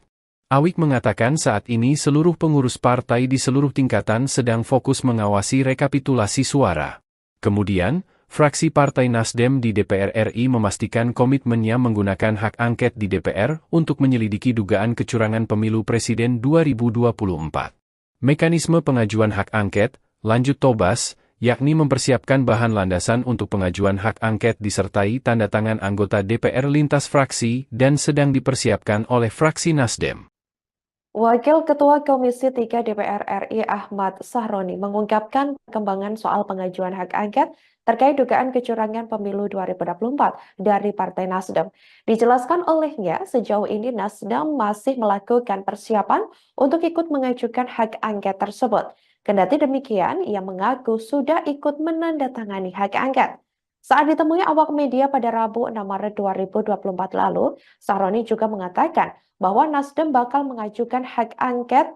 B: Awik mengatakan saat ini seluruh pengurus partai di seluruh tingkatan sedang fokus mengawasi rekapitulasi suara. Kemudian, fraksi Partai Nasdem di DPR RI memastikan komitmennya menggunakan hak angket di DPR untuk menyelidiki dugaan kecurangan pemilu presiden 2024. Mekanisme pengajuan hak angket, lanjut Tobas, yakni mempersiapkan bahan landasan untuk pengajuan hak angket disertai tanda tangan anggota DPR lintas fraksi dan sedang dipersiapkan oleh fraksi Nasdem.
C: Wakil Ketua Komisi 3 DPR RI Ahmad Sahroni mengungkapkan perkembangan soal pengajuan hak angket terkait dugaan kecurangan pemilu 2024 dari Partai Nasdem. Dijelaskan olehnya, sejauh ini Nasdem masih melakukan persiapan untuk ikut mengajukan hak angket tersebut. Kendati demikian, ia mengaku sudah ikut menandatangani hak angket. Saat ditemui awak media pada Rabu 6 Maret 2024 lalu, Sahroni juga mengatakan bahwa Nasdem bakal mengajukan hak angket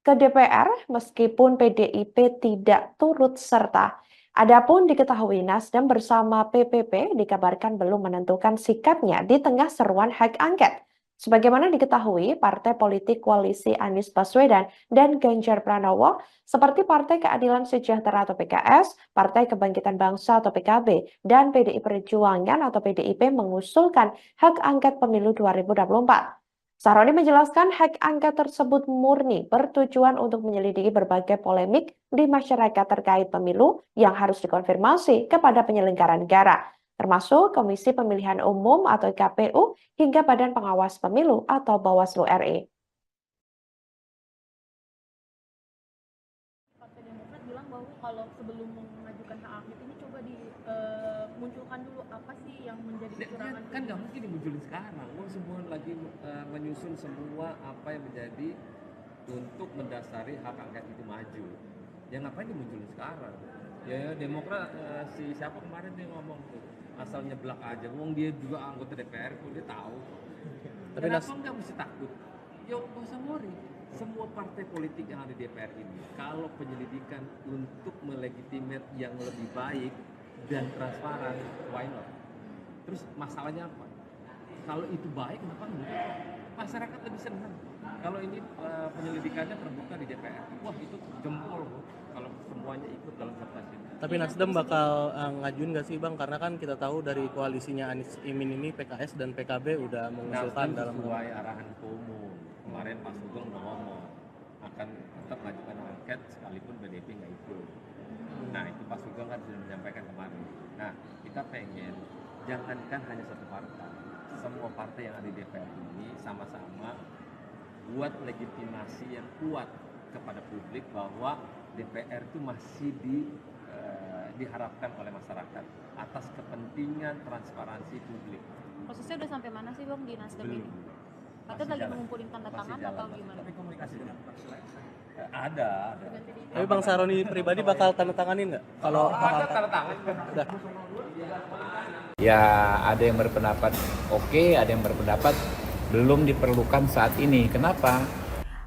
C: ke DPR meskipun PDIP tidak turut serta. Adapun diketahui Nasdem bersama PPP dikabarkan belum menentukan sikapnya di tengah seruan hak angket. Sebagaimana diketahui, partai politik koalisi Anies Baswedan dan Ganjar Pranowo seperti Partai Keadilan Sejahtera atau PKS, Partai Kebangkitan Bangsa atau PKB, dan PDI Perjuangan atau PDIP mengusulkan hak angket pemilu 2024. Sahroni menjelaskan hak angket tersebut murni bertujuan untuk menyelidiki berbagai polemik di masyarakat terkait pemilu yang harus dikonfirmasi kepada penyelenggara negara, termasuk Komisi Pemilihan Umum atau KPU hingga Badan Pengawas Pemilu atau Bawaslu RI.
D: Partai Demokrat bilang bahwa kalau sebelum mengajukan hak angket ini coba dimunculkan dulu apa sih yang menjadi kecurangan.
E: Kan nggak mungkin dimunculin sekarang. Semua lagi menyusun semua apa yang menjadi untuk mendasari hak angket itu maju. Ya ngapain dimunculin sekarang? Ya Demokrat siapa kemarin dia ngomong tuh asal nyeblak aja. Wong dia juga anggota DPR kok dia tahu.
F: Tapi
E: Kenapa nggak mesti takut? Yo nggak usah worry. Semua partai politik yang ada di DPR ini, kalau penyelidikan untuk melegitimate yang lebih baik dan transparan, why not? Terus masalahnya apa? Kalau itu baik, kenapa enggak? Masyarakat lebih senang. Kalau ini penyelidikannya terbuka di DPR, wah itu jempol kalau semuanya ikut dalam sertasi.
F: Tapi Nasdem bakal ngajuin nggak sih Bang? Karena kan kita tahu dari koalisinya Anies Imin ini PKS dan PKB udah mengusulkan dalam
E: sesuai arahan Ketua Umum. Kemarin Pak Sugeng udah ngomong akan tetap mengajukan angket sekalipun BDP nggak ikut. Nah itu Pak Sugeng kan sudah menyampaikan kemarin. Nah kita pengen jangankan hanya satu partai, semua partai yang ada di DPR ini sama-sama buat legitimasi yang kuat kepada publik bahwa DPR itu masih diharapkan oleh masyarakat atas kepentingan transparansi publik.
J: Prosesnya udah sampai mana sih Bang di Nasdem ini? Katanya lagi mengumpulin tanda tangan atau gimana?
E: Tapi komunikasinya ada.
F: Tapi Bang Sahroni pribadi bakal tanda tanganin nggak? Kalau
E: ada tanda tangan.
F: udah.
G: Ya ada yang berpendapat oke, ada yang berpendapat belum diperlukan saat ini. Kenapa?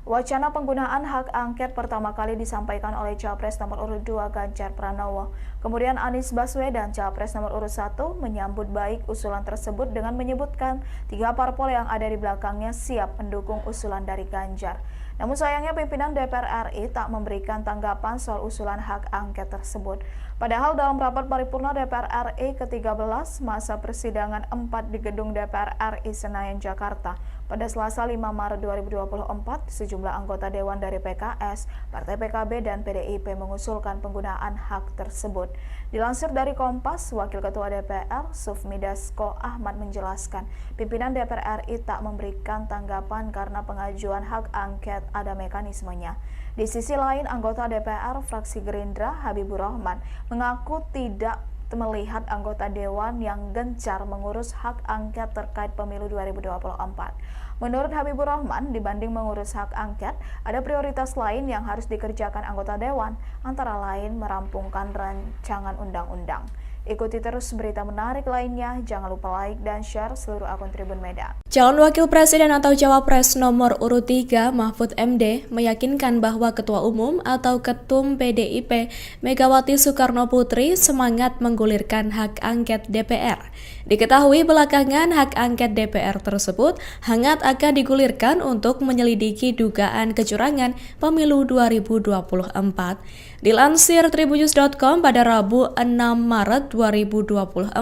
I: Wacana penggunaan hak angket pertama kali disampaikan oleh Capres nomor urut 2 Ganjar Pranowo. Kemudian Anies Baswedan, Capres nomor urut 1, menyambut baik usulan tersebut dengan menyebutkan 3 parpol yang ada di belakangnya siap mendukung usulan dari Ganjar. Namun sayangnya pimpinan DPR RI tak memberikan tanggapan soal usulan hak angket tersebut. Padahal dalam rapat paripurna DPR RI ke-13 masa persidangan 4 di gedung DPR RI Senayan, Jakarta, pada Selasa 5 Maret 2024, sejumlah anggota Dewan dari PKS, Partai PKB, dan PDIP mengusulkan penggunaan hak tersebut. Dilansir dari Kompas, Wakil Ketua DPR, Sufmi Dasko Ahmad menjelaskan, pimpinan DPR RI tak memberikan tanggapan karena pengajuan hak angket ada mekanismenya. Di sisi lain, anggota DPR fraksi Gerindra, Habibur Rahman, mengaku tidak melihat anggota Dewan yang gencar mengurus hak angket terkait pemilu 2024. Menurut Habibur Rahman, dibanding mengurus hak angket, ada prioritas lain yang harus dikerjakan anggota Dewan, antara lain merampungkan rancangan undang-undang. Ikuti terus berita menarik lainnya, jangan lupa like dan share seluruh akun Tribun Medan.
H: Calon Wakil Presiden atau Cawapres nomor urut 3 Mahfud MD meyakinkan bahwa Ketua Umum atau Ketum PDIP Megawati Soekarno Putri semangat menggulirkan hak angket DPR. Diketahui belakangan hak angket DPR tersebut hangat akan digulirkan untuk menyelidiki dugaan kecurangan pemilu 2024. Dilansir tribunnews.com pada Rabu 6 Maret 2024,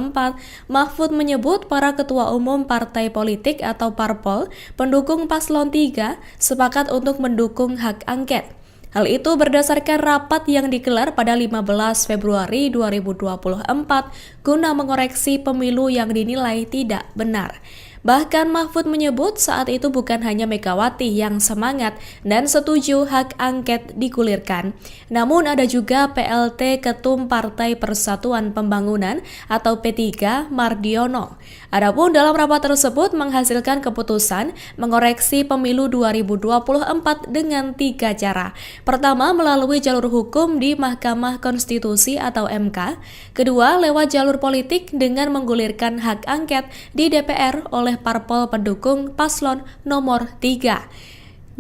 H: Mahfud menyebut para ketua umum partai politik atau parpol pendukung paslon 3 sepakat untuk mendukung hak angket. Hal itu berdasarkan rapat yang digelar pada 15 Februari 2024 guna mengoreksi pemilu yang dinilai tidak benar. Bahkan Mahfud menyebut saat itu bukan hanya Megawati yang semangat dan setuju hak angket digulirkan, namun ada juga PLT Ketum Partai Persatuan Pembangunan atau P3 Mardiono. Adapun dalam rapat tersebut menghasilkan keputusan mengoreksi pemilu 2024 dengan 3 cara. Pertama, melalui jalur hukum di Mahkamah Konstitusi atau MK. Kedua, lewat jalur politik dengan menggulirkan hak angket di DPR oleh parpol pendukung paslon nomor 3.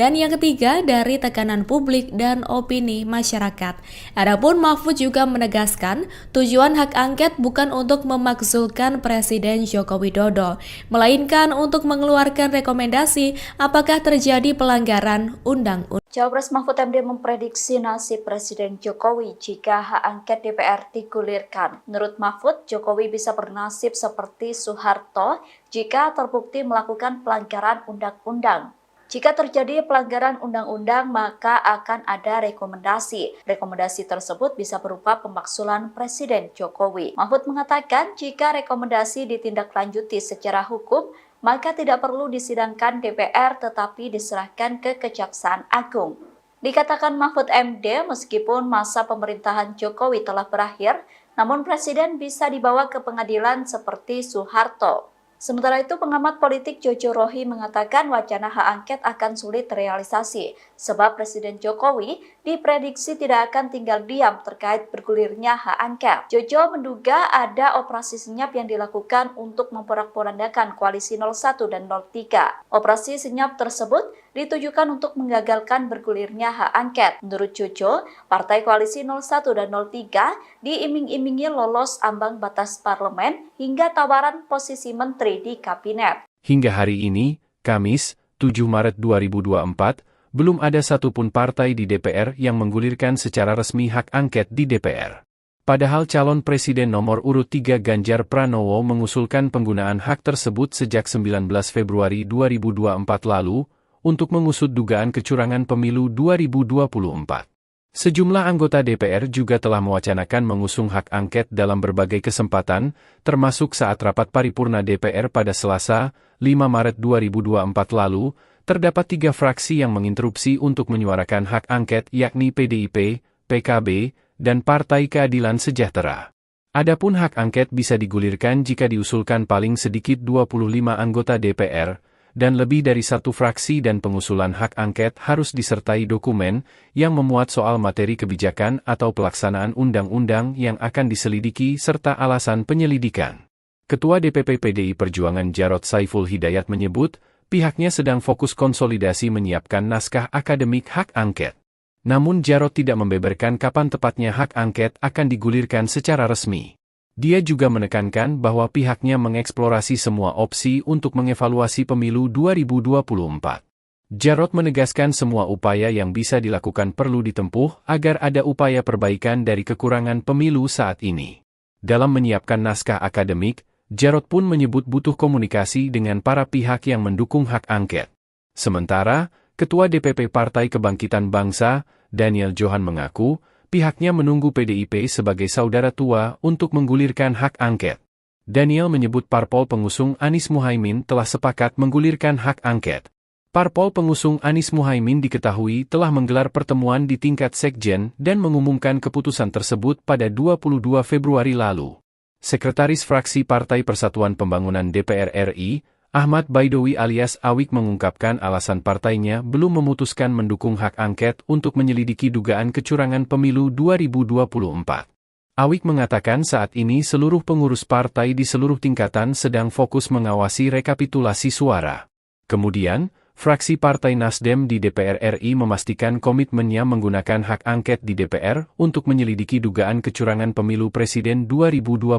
H: Dan yang ketiga, dari tekanan publik dan opini masyarakat. Adapun Mahfud juga menegaskan, tujuan hak angket bukan untuk memakzulkan Presiden Joko Widodo, melainkan untuk mengeluarkan rekomendasi apakah terjadi pelanggaran undang-undang.
A: Cawapres Mahfud MD memprediksi nasib Presiden Jokowi jika hak angket DPR digulirkan. Menurut Mahfud, Jokowi bisa bernasib seperti Soeharto jika terbukti melakukan pelanggaran undang-undang. Jika terjadi pelanggaran undang-undang, maka akan ada rekomendasi. Rekomendasi tersebut bisa berupa pemakzulan Presiden Jokowi. Mahfud mengatakan jika rekomendasi ditindaklanjuti secara hukum, maka tidak perlu disidangkan DPR tetapi diserahkan ke Kejaksaan Agung. Dikatakan Mahfud MD, meskipun masa pemerintahan Jokowi telah berakhir, namun Presiden bisa dibawa ke pengadilan seperti Soeharto. Sementara itu, pengamat politik Jojo Rohi mengatakan wacana hak angket akan sulit terrealisasi, sebab Presiden Jokowi diprediksi tidak akan tinggal diam terkait bergulirnya hak angket. Jojo menduga ada operasi senyap yang dilakukan untuk memporak-porandakan koalisi 01 dan 03. Operasi senyap tersebut ditujukan untuk menggagalkan bergulirnya hak angket. Menurut Jojo, partai koalisi 01 dan 03 diiming-imingi lolos ambang batas parlemen hingga tawaran posisi menteri di kabinet.
B: Hingga hari ini, Kamis, 7 Maret 2024, belum ada satupun partai di DPR yang menggulirkan secara resmi hak angket di DPR. Padahal calon presiden nomor urut 3 Ganjar Pranowo mengusulkan penggunaan hak tersebut sejak 19 Februari 2024 lalu untuk mengusut dugaan kecurangan pemilu 2024. Sejumlah anggota DPR juga telah mewacanakan mengusung hak angket dalam berbagai kesempatan, termasuk saat rapat paripurna DPR pada Selasa, 5 Maret 2024 lalu, terdapat 3 fraksi yang menginterupsi untuk menyuarakan hak angket yakni PDIP, PKB, dan Partai Keadilan Sejahtera. Adapun hak angket bisa digulirkan jika diusulkan paling sedikit 25 anggota DPR, dan lebih dari satu fraksi dan pengusulan hak angket harus disertai dokumen yang memuat soal materi kebijakan atau pelaksanaan undang-undang yang akan diselidiki serta alasan penyelidikan. Ketua DPP PDI Perjuangan Jarod Saiful Hidayat menyebut, pihaknya sedang fokus konsolidasi menyiapkan naskah akademik hak angket. Namun Jarod tidak membeberkan kapan tepatnya hak angket akan digulirkan secara resmi. Dia juga menekankan bahwa pihaknya mengeksplorasi semua opsi untuk mengevaluasi pemilu 2024. Jarod menegaskan semua upaya yang bisa dilakukan perlu ditempuh agar ada upaya perbaikan dari kekurangan pemilu saat ini. Dalam menyiapkan naskah akademik, Jarod pun menyebut butuh komunikasi dengan para pihak yang mendukung hak angket. Sementara, Ketua DPP Partai Kebangkitan Bangsa, Daniel Johan mengaku, pihaknya menunggu PDIP sebagai saudara tua untuk menggulirkan hak angket. Daniel menyebut parpol pengusung Anies Muhaimin telah sepakat menggulirkan hak angket. Parpol pengusung Anies Muhaimin diketahui telah menggelar pertemuan di tingkat sekjen dan mengumumkan keputusan tersebut pada 22 Februari lalu. Sekretaris Fraksi Partai Persatuan Pembangunan DPR RI, Ahmad Baidowi alias Awik mengungkapkan alasan partainya belum memutuskan mendukung hak angket untuk menyelidiki dugaan kecurangan pemilu 2024. Awik mengatakan saat ini seluruh pengurus partai di seluruh tingkatan sedang fokus mengawasi rekapitulasi suara. Kemudian, fraksi Partai Nasdem di DPR RI memastikan komitmennya menggunakan hak angket di DPR untuk menyelidiki dugaan kecurangan pemilu presiden 2024.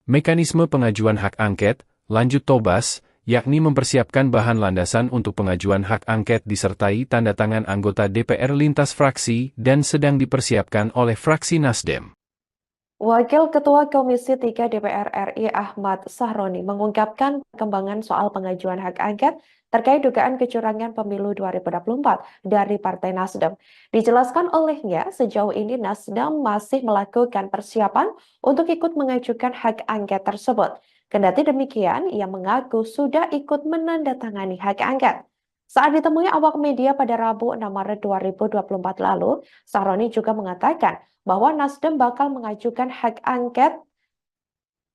B: Mekanisme pengajuan hak angket, lanjut Tobas, yakni mempersiapkan bahan landasan untuk pengajuan hak angket disertai tanda tangan anggota DPR lintas fraksi dan sedang dipersiapkan oleh fraksi Nasdem.
C: Wakil Ketua Komisi 3 DPR RI Ahmad Sahroni mengungkapkan perkembangan soal pengajuan hak angket terkait dugaan kecurangan pemilu 2024 dari Partai Nasdem. Dijelaskan olehnya, sejauh ini Nasdem masih melakukan persiapan untuk ikut mengajukan hak angket tersebut. Kendati demikian, ia mengaku sudah ikut menandatangani hak angket. Saat ditemui awak media pada Rabu 6 Maret 2024 lalu, Sahroni juga mengatakan bahwa Nasdem bakal mengajukan hak angket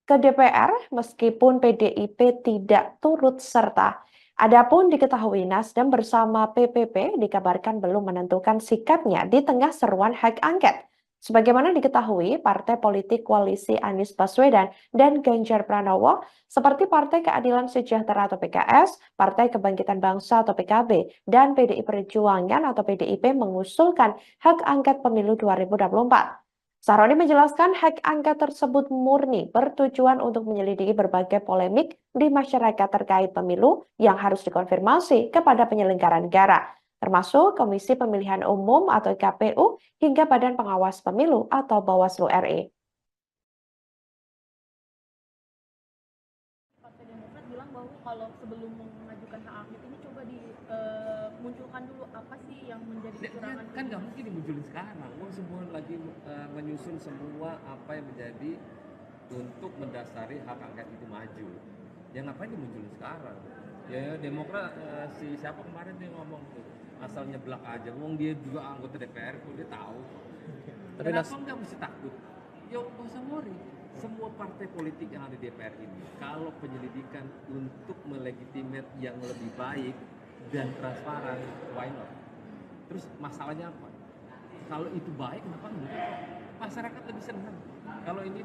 C: ke DPR meskipun PDIP tidak turut serta. Adapun diketahui Nasdem bersama PPP dikabarkan belum menentukan sikapnya di tengah seruan hak angket. Sebagaimana diketahui, partai politik koalisi Anies Baswedan dan Ganjar Pranowo seperti Partai Keadilan Sejahtera atau PKS, Partai Kebangkitan Bangsa atau PKB, dan PDI Perjuangan atau PDIP mengusulkan hak angket pemilu 2024. Sahroni menjelaskan hak angket tersebut murni bertujuan untuk menyelidiki berbagai polemik di masyarakat terkait pemilu yang harus dikonfirmasi kepada penyelenggara negara, termasuk Komisi Pemilihan Umum atau KPU hingga Badan Pengawas Pemilu atau Bawaslu RI.
D: Partai Demokrat bilang bahwa kalau sebelum mengajukan hak angket ini coba dimunculkan dulu apa sih yang menjadi kecurangan.
E: Kan nggak mungkin dimunculin sekarang. Semua lagi menyusun semua apa yang menjadi untuk mendasari hak angket itu maju. Ya ngapain dimunculin sekarang? Ya Demokrat si siapa kemarin dia ngomong tuh asal nyeblak aja. Wong dia juga anggota DPR kok dia tahu.
F: Tapi
E: Kenapa nggak mesti takut? Ya nggak usah worry. Semua partai politik yang ada di DPR ini, kalau penyelidikan untuk melegitimate yang lebih baik dan transparan, why not? Terus masalahnya apa? Kalau itu baik, kenapa enggak? Masyarakat lebih senang. Kalau ini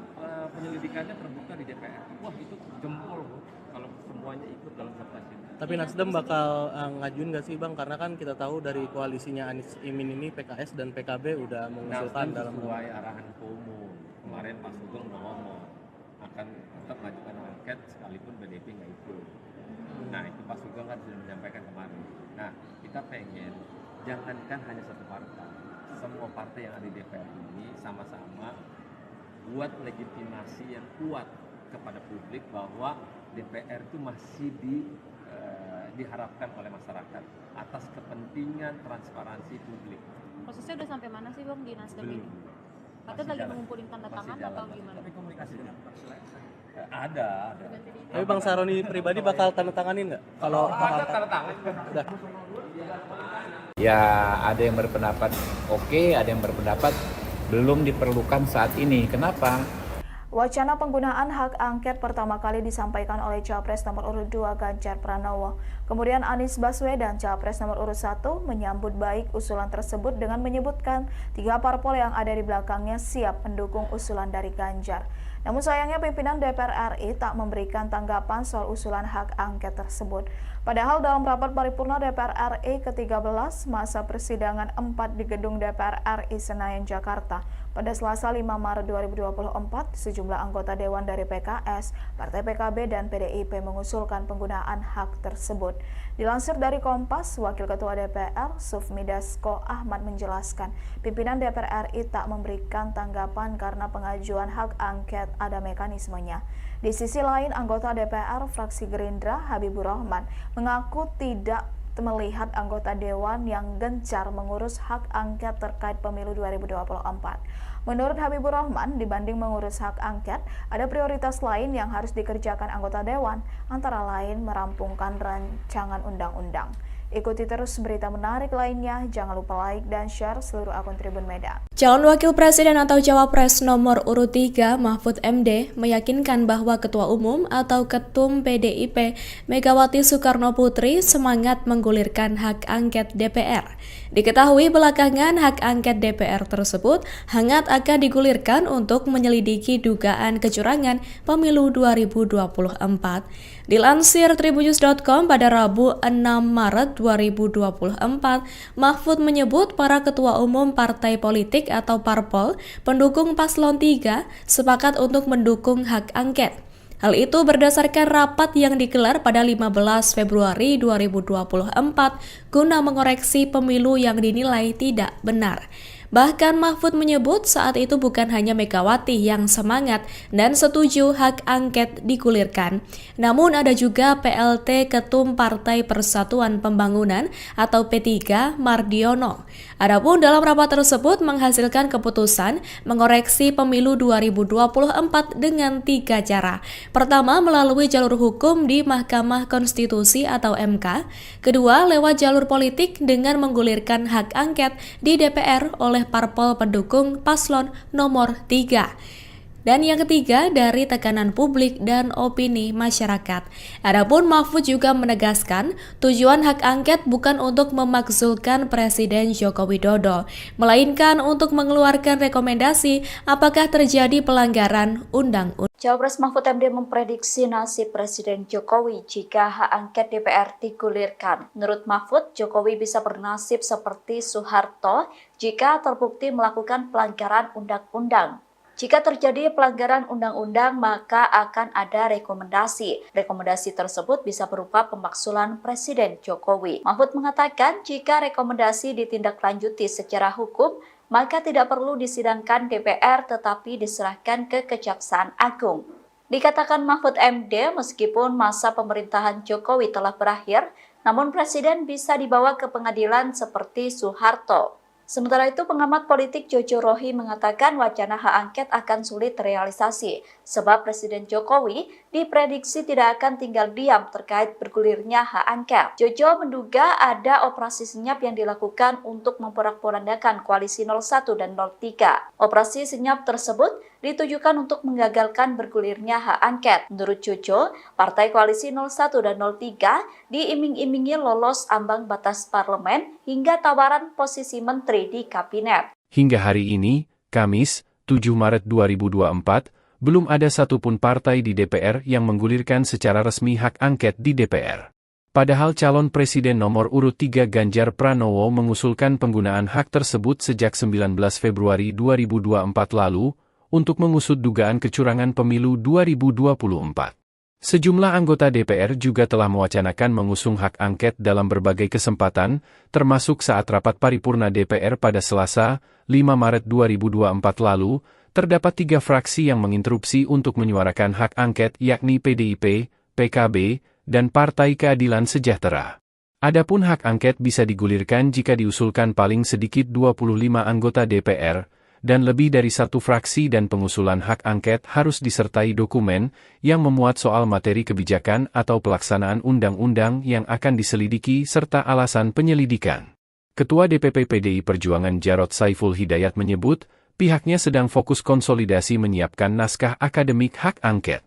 E: penyelidikannya terbuka di DPR, wah itu jempol loh. Kalau semuanya ikut dalam kertas ini.
F: Tapi Nasdem bakal ngajuin nggak sih Bang? Karena kan kita tahu dari koalisinya Anies Imin ini PKS dan PKB udah mengusulkan dalam
E: sesuai arahan Ketua Umum. Kemarin Pak Sugeng udah ngomong akan tetap mengajukan angket sekalipun BDP nggak ikut. Nah itu Pak Sugeng kan sudah menyampaikan kemarin. Nah kita pengen jangankan hanya satu partai, semua partai yang ada di DPR ini sama-sama buat legitimasi yang kuat kepada publik bahwa DPR itu masih diharapkan oleh masyarakat atas kepentingan transparansi publik.
J: Prosesnya udah sampai mana sih Bang di Nasdem ini? Katanya lagi mengumpulin tanda tangan atau gimana?
E: Tapi komunikasi ada.
F: Tapi Bang Sahroni pribadi bakal tanda tanganin nggak? Kalau
E: ada tanda tangan.
F: udah.
G: Ya ada yang berpendapat oke, ada yang berpendapat belum diperlukan saat ini. Kenapa?
I: Wacana penggunaan hak angket pertama kali disampaikan oleh Capres nomor urut 2 Ganjar Pranowo. Kemudian Anies Baswedan, Capres nomor urut 1, menyambut baik usulan tersebut dengan menyebutkan 3 parpol yang ada di belakangnya siap mendukung usulan dari Ganjar. Namun sayangnya pimpinan DPR RI tak memberikan tanggapan soal usulan hak angket tersebut. Padahal dalam rapat paripurna DPR RI ke-13 masa persidangan 4 di gedung DPR RI Senayan, Jakarta, pada Selasa 5 Maret 2024, sejumlah anggota Dewan dari PKS, Partai PKB, dan PDIP mengusulkan penggunaan hak tersebut. Dilansir dari Kompas, Wakil Ketua DPR, Sufmi Dasko Ahmad menjelaskan, pimpinan DPR RI tak memberikan tanggapan karena pengajuan hak angket ada mekanismenya. Di sisi lain, anggota DPR fraksi Gerindra, Habibur Rahman, mengaku tidak melihat anggota Dewan yang gencar mengurus hak angket terkait pemilu 2024. Menurut Habibur Rahman, dibanding mengurus hak angket, ada prioritas lain yang harus dikerjakan anggota Dewan, antara lain merampungkan rancangan undang-undang. Ikuti terus berita menarik lainnya, jangan lupa like dan share seluruh akun Tribun Medan.
H: Calon Wakil Presiden atau Cawapres nomor urut 3 Mahfud MD meyakinkan bahwa Ketua Umum atau Ketum PDIP Megawati Soekarno Putri semangat menggulirkan hak angket DPR. Diketahui belakangan hak angket DPR tersebut hangat akan digulirkan untuk menyelidiki dugaan kecurangan pemilu 2024. Dilansir tribunnews.com pada Rabu 6 Maret 2024, Mahfud menyebut para ketua umum partai politik atau parpol pendukung paslon 3 sepakat untuk mendukung hak angket. Hal itu berdasarkan rapat yang digelar pada 15 Februari 2024 guna mengoreksi pemilu yang dinilai tidak benar. Bahkan Mahfud menyebut saat itu bukan hanya Megawati yang semangat dan setuju hak angket digulirkan, namun ada juga PLT Ketum Partai Persatuan Pembangunan atau P3 Mardiono. Adapun dalam rapat tersebut menghasilkan keputusan mengoreksi pemilu 2024 dengan 3 cara. Pertama, melalui jalur hukum di Mahkamah Konstitusi atau MK. Kedua, lewat jalur politik dengan menggulirkan hak angket di DPR oleh parpol pendukung paslon nomor 3. Dan yang ketiga, dari tekanan publik dan opini masyarakat. Adapun Mahfud juga menegaskan, tujuan hak angket bukan untuk memakzulkan Presiden Joko Widodo, melainkan untuk mengeluarkan rekomendasi apakah terjadi pelanggaran undang-undang.
A: Cawapres Mahfud MD memprediksi nasib Presiden Jokowi jika hak angket DPR digulirkan. Menurut Mahfud, Jokowi bisa bernasib seperti Soeharto jika terbukti melakukan pelanggaran undang-undang. Jika terjadi pelanggaran undang-undang, maka akan ada rekomendasi. Rekomendasi tersebut bisa berupa pemakzulan Presiden Jokowi. Mahfud mengatakan jika rekomendasi ditindaklanjuti secara hukum, maka tidak perlu disidangkan DPR tetapi diserahkan ke Kejaksaan Agung. Dikatakan Mahfud MD, meskipun masa pemerintahan Jokowi telah berakhir, namun Presiden bisa dibawa ke pengadilan seperti Soeharto. Sementara itu, pengamat politik Jojo Rohi mengatakan wacana hak angket akan sulit terrealisasi, sebab Presiden Jokowi diprediksi tidak akan tinggal diam terkait bergulirnya hak angket. Jojo menduga ada operasi senyap yang dilakukan untuk memporak-porandakan koalisi 01 dan 03. Operasi senyap tersebut ditujukan untuk menggagalkan bergulirnya hak angket. Menurut Jojo, partai koalisi 01 dan 03 diiming-imingi lolos ambang batas parlemen hingga tawaran posisi menteri di kabinet.
B: Hingga hari ini, Kamis, 7 Maret 2024, belum ada satupun partai di DPR yang menggulirkan secara resmi hak angket di DPR. Padahal calon presiden nomor urut 3 Ganjar Pranowo mengusulkan penggunaan hak tersebut sejak 19 Februari 2024 lalu untuk mengusut dugaan kecurangan pemilu 2024. Sejumlah anggota DPR juga telah mewacanakan mengusung hak angket dalam berbagai kesempatan, termasuk saat rapat paripurna DPR pada Selasa, 5 Maret 2024 lalu, terdapat 3 fraksi yang menginterupsi untuk menyuarakan hak angket yakni PDIP, PKB, dan Partai Keadilan Sejahtera. Adapun hak angket bisa digulirkan jika diusulkan paling sedikit 25 anggota DPR, dan lebih dari satu fraksi dan pengusulan hak angket harus disertai dokumen yang memuat soal materi kebijakan atau pelaksanaan undang-undang yang akan diselidiki serta alasan penyelidikan. Ketua DPP PDI Perjuangan Jarod Saiful Hidayat menyebut, pihaknya sedang fokus konsolidasi menyiapkan naskah akademik hak angket.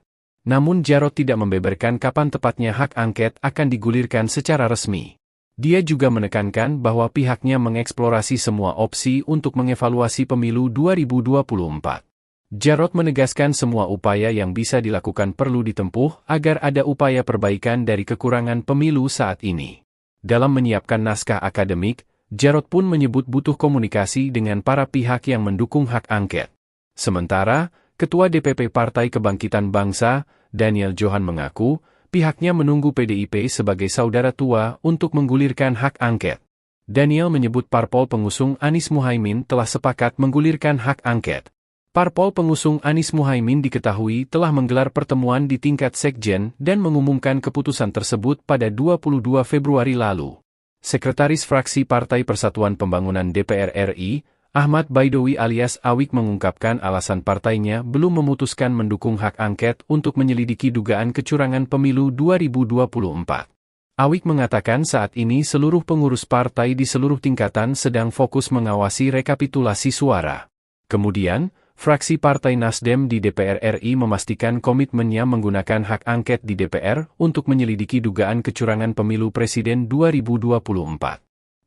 B: Namun Jarod tidak membeberkan kapan tepatnya hak angket akan digulirkan secara resmi. Dia juga menekankan bahwa pihaknya mengeksplorasi semua opsi untuk mengevaluasi pemilu 2024. Jarod menegaskan semua upaya yang bisa dilakukan perlu ditempuh agar ada upaya perbaikan dari kekurangan pemilu saat ini. Dalam menyiapkan naskah akademik, Jarod pun menyebut butuh komunikasi dengan para pihak yang mendukung hak angket. Sementara, Ketua DPP Partai Kebangkitan Bangsa, Daniel Johan mengaku, pihaknya menunggu PDIP sebagai saudara tua untuk menggulirkan hak angket. Daniel menyebut parpol pengusung Anies Muhaimin telah sepakat menggulirkan hak angket. Parpol pengusung Anies Muhaimin diketahui telah menggelar pertemuan di tingkat sekjen dan mengumumkan keputusan tersebut pada 22 Februari lalu. Sekretaris Fraksi Partai Persatuan Pembangunan DPR RI, Ahmad Baidowi alias Awik mengungkapkan alasan partainya belum memutuskan mendukung hak angket untuk menyelidiki dugaan kecurangan pemilu 2024. Awik mengatakan saat ini seluruh pengurus partai di seluruh tingkatan sedang fokus mengawasi rekapitulasi suara. Kemudian, fraksi Partai Nasdem di DPR RI memastikan komitmennya menggunakan hak angket di DPR untuk menyelidiki dugaan kecurangan pemilu presiden 2024.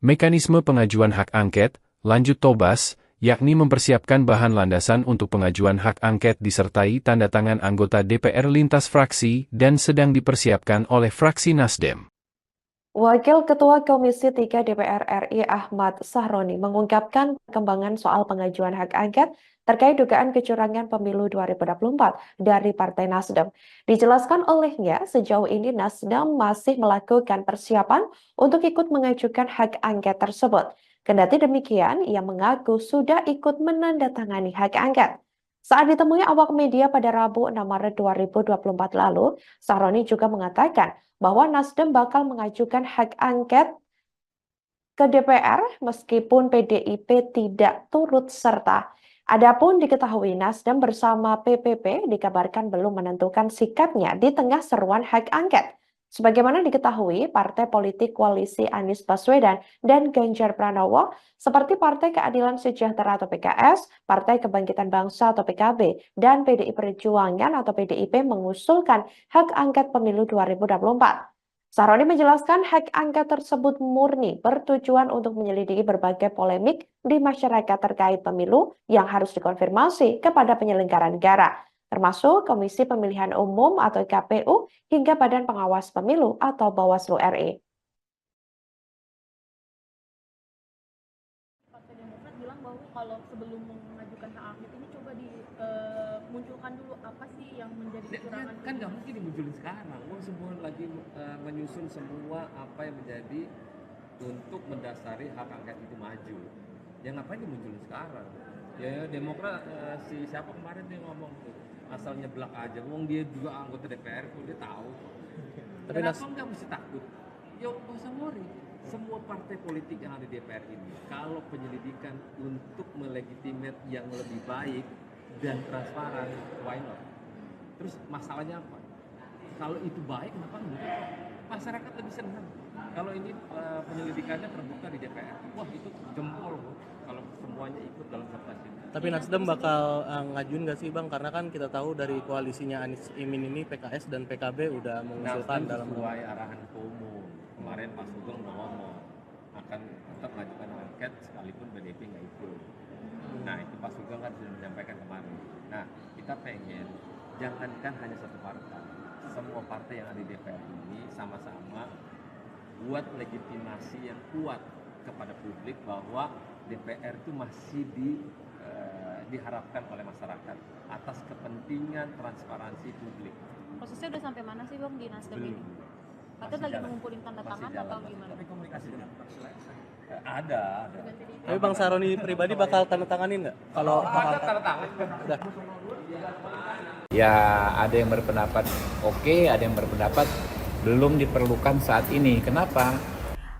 B: Mekanisme pengajuan hak angket, lanjut Tobas, yakni mempersiapkan bahan landasan untuk pengajuan hak angket disertai tanda tangan anggota DPR lintas fraksi dan sedang dipersiapkan oleh fraksi Nasdem.
C: Wakil Ketua Komisi 3 DPR RI Ahmad Sahroni mengungkapkan perkembangan soal pengajuan hak angket terkait dugaan kecurangan pemilu 2024 dari Partai Nasdem. Dijelaskan olehnya, sejauh ini Nasdem masih melakukan persiapan untuk ikut mengajukan hak angket tersebut. Kendati demikian, ia mengaku sudah ikut menandatangani hak angket. Saat ditemui awak media pada Rabu 6 Maret 2024 lalu, Sahroni juga mengatakan bahwa Nasdem bakal mengajukan hak angket ke DPR meskipun PDIP tidak turut serta. Adapun diketahui Nasdem bersama PPP dikabarkan belum menentukan sikapnya di tengah seruan hak angket. Sebagaimana diketahui, partai politik koalisi Anies Baswedan dan Ganjar Pranowo seperti Partai Keadilan Sejahtera atau PKS, Partai Kebangkitan Bangsa atau PKB, dan PDI Perjuangan atau PDIP mengusulkan hak angket pemilu 2024. Sahroni menjelaskan hak angket tersebut murni bertujuan untuk menyelidiki berbagai polemik di masyarakat terkait pemilu yang harus dikonfirmasi kepada penyelenggara negara, termasuk Komisi Pemilihan Umum atau KPU hingga Badan Pengawas Pemilu atau Bawaslu RI.
D: Partai Demokrat bilang bahwa kalau sebelum mengajukan hak angket ini coba dimunculkan dulu apa sih yang menjadi kecurangan.
E: Kan nggak mungkin dimunculin sekarang. Semua lagi menyusun semua apa yang menjadi untuk mendasari hak angket itu maju. Ya ngapain dimunculin sekarang? Ya Demokrat si siapa kemarin dia ngomong tuh asal nyeblak aja. Wong dia juga anggota DPR kok dia tahu.
F: Tapi
E: Kenapa nggak mesti takut? Ya nggak usah worry. Semua partai politik yang ada di DPR ini, kalau penyelidikan untuk melegitimate yang lebih baik dan transparan, why not? Terus masalahnya apa? Kalau itu baik, kenapa enggak? Masyarakat lebih senang. Kalau ini penyelidikannya terbuka di DPR, wah itu jempol kalau semuanya ikut dalam kertas ini.
F: Tapi Nasdem bakal ngajuin nggak sih Bang? Karena kan kita tahu dari koalisinya Anies Imin ini PKS dan PKB udah mengusulkan
E: Nasdem
F: dalam
E: sesuai arahan Ketua Umum. Kemarin Pak Sugeng udah ngomong akan tetap mengajukan angket sekalipun BDP nggak ikut. Nah itu Pak Sugeng kan sudah menyampaikan kemarin. Nah kita pengen jangankan hanya satu partai, semua partai yang ada di DPR ini sama-sama buat legitimasi yang kuat kepada publik bahwa DPR itu masih diharapkan oleh masyarakat atas kepentingan transparansi publik.
J: Prosesnya udah sampai mana sih Bang di Nasdem ini? Katanya lagi mengumpulin tanda tangan atau gimana?
E: Tapi komunikasi ada.
F: Tapi Bang Sahroni pribadi bakal tanda tanganin nggak? Kalau
E: ada tanda tangan.
F: udah.
G: Ya ada yang berpendapat oke, ada yang berpendapat belum diperlukan saat ini. Kenapa?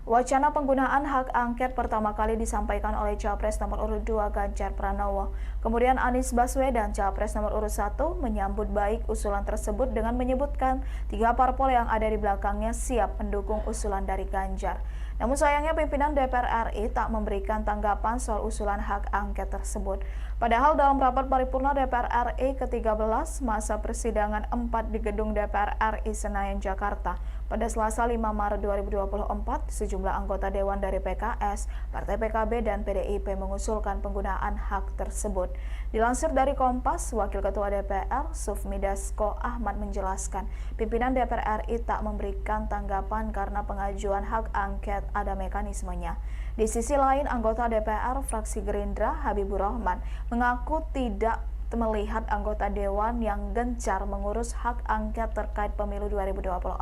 I: Wacana penggunaan hak angket pertama kali disampaikan oleh Capres nomor urut 2 Ganjar Pranowo. Kemudian Anies Baswedan, Capres nomor urut 1, menyambut baik usulan tersebut dengan menyebutkan 3 parpol yang ada di belakangnya siap mendukung usulan dari Ganjar. Namun sayangnya pimpinan DPR RI tak memberikan tanggapan soal usulan hak angket tersebut. Padahal dalam rapat paripurna DPR RI ke-13 masa persidangan 4 di gedung DPR RI Senayan, Jakarta, pada Selasa 5 Maret 2024, sejumlah anggota Dewan dari PKS, Partai PKB, dan PDIP mengusulkan penggunaan hak tersebut. Dilansir dari Kompas, Wakil Ketua DPR, Sufmi Dasko Ahmad menjelaskan, pimpinan DPR RI tak memberikan tanggapan karena pengajuan hak angket ada mekanismenya. Di sisi lain, anggota DPR fraksi Gerindra, Habibur Rahman, mengaku tidak melihat anggota Dewan yang gencar mengurus hak angket terkait pemilu 2024.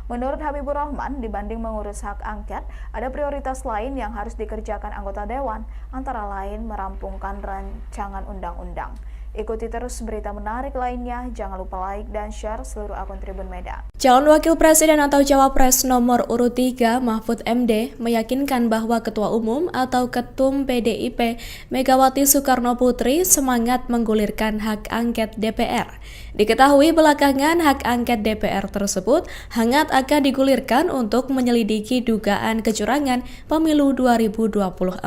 I: Menurut Habibur Rahman, dibanding mengurus hak angket, ada prioritas lain yang harus dikerjakan anggota Dewan, antara lain merampungkan rancangan undang-undang. Ikuti terus berita menarik lainnya, jangan lupa like dan share seluruh akun Tribun Medan.
H: Calon Wakil Presiden atau Cawapres nomor urut 3 Mahfud MD meyakinkan bahwa Ketua Umum atau Ketum PDIP Megawati Soekarno Putri semangat menggulirkan hak angket DPR. Diketahui belakangan hak angket DPR tersebut hangat akan digulirkan untuk menyelidiki dugaan kecurangan pemilu 2024.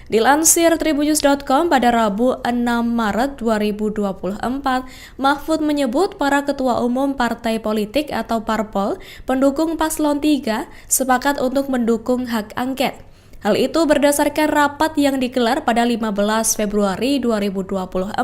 H: Dilansir tribunnews.com pada Rabu 6 Maret 2024, Mahfud menyebut para ketua umum partai politik atau parpol pendukung paslon 3 sepakat untuk mendukung hak angket. Hal itu berdasarkan rapat yang digelar pada 15 Februari 2024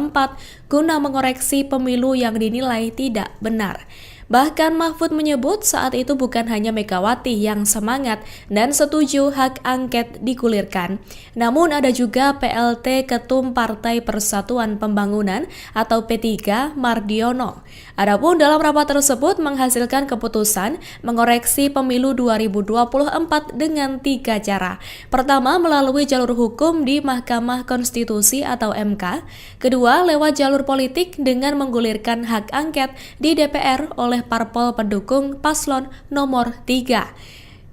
H: guna mengoreksi pemilu yang dinilai tidak benar. Bahkan Mahfud menyebut saat itu bukan hanya Megawati yang semangat dan setuju hak angket digulirkan, namun ada juga PLT Ketum Partai Persatuan Pembangunan atau P3 Mardiono. Adapun dalam rapat tersebut menghasilkan keputusan mengoreksi pemilu 2024 dengan 3 cara. Pertama, melalui jalur hukum di Mahkamah Konstitusi atau MK. Kedua, lewat jalur politik dengan menggulirkan hak angket di DPR oleh parpol pendukung paslon nomor 3.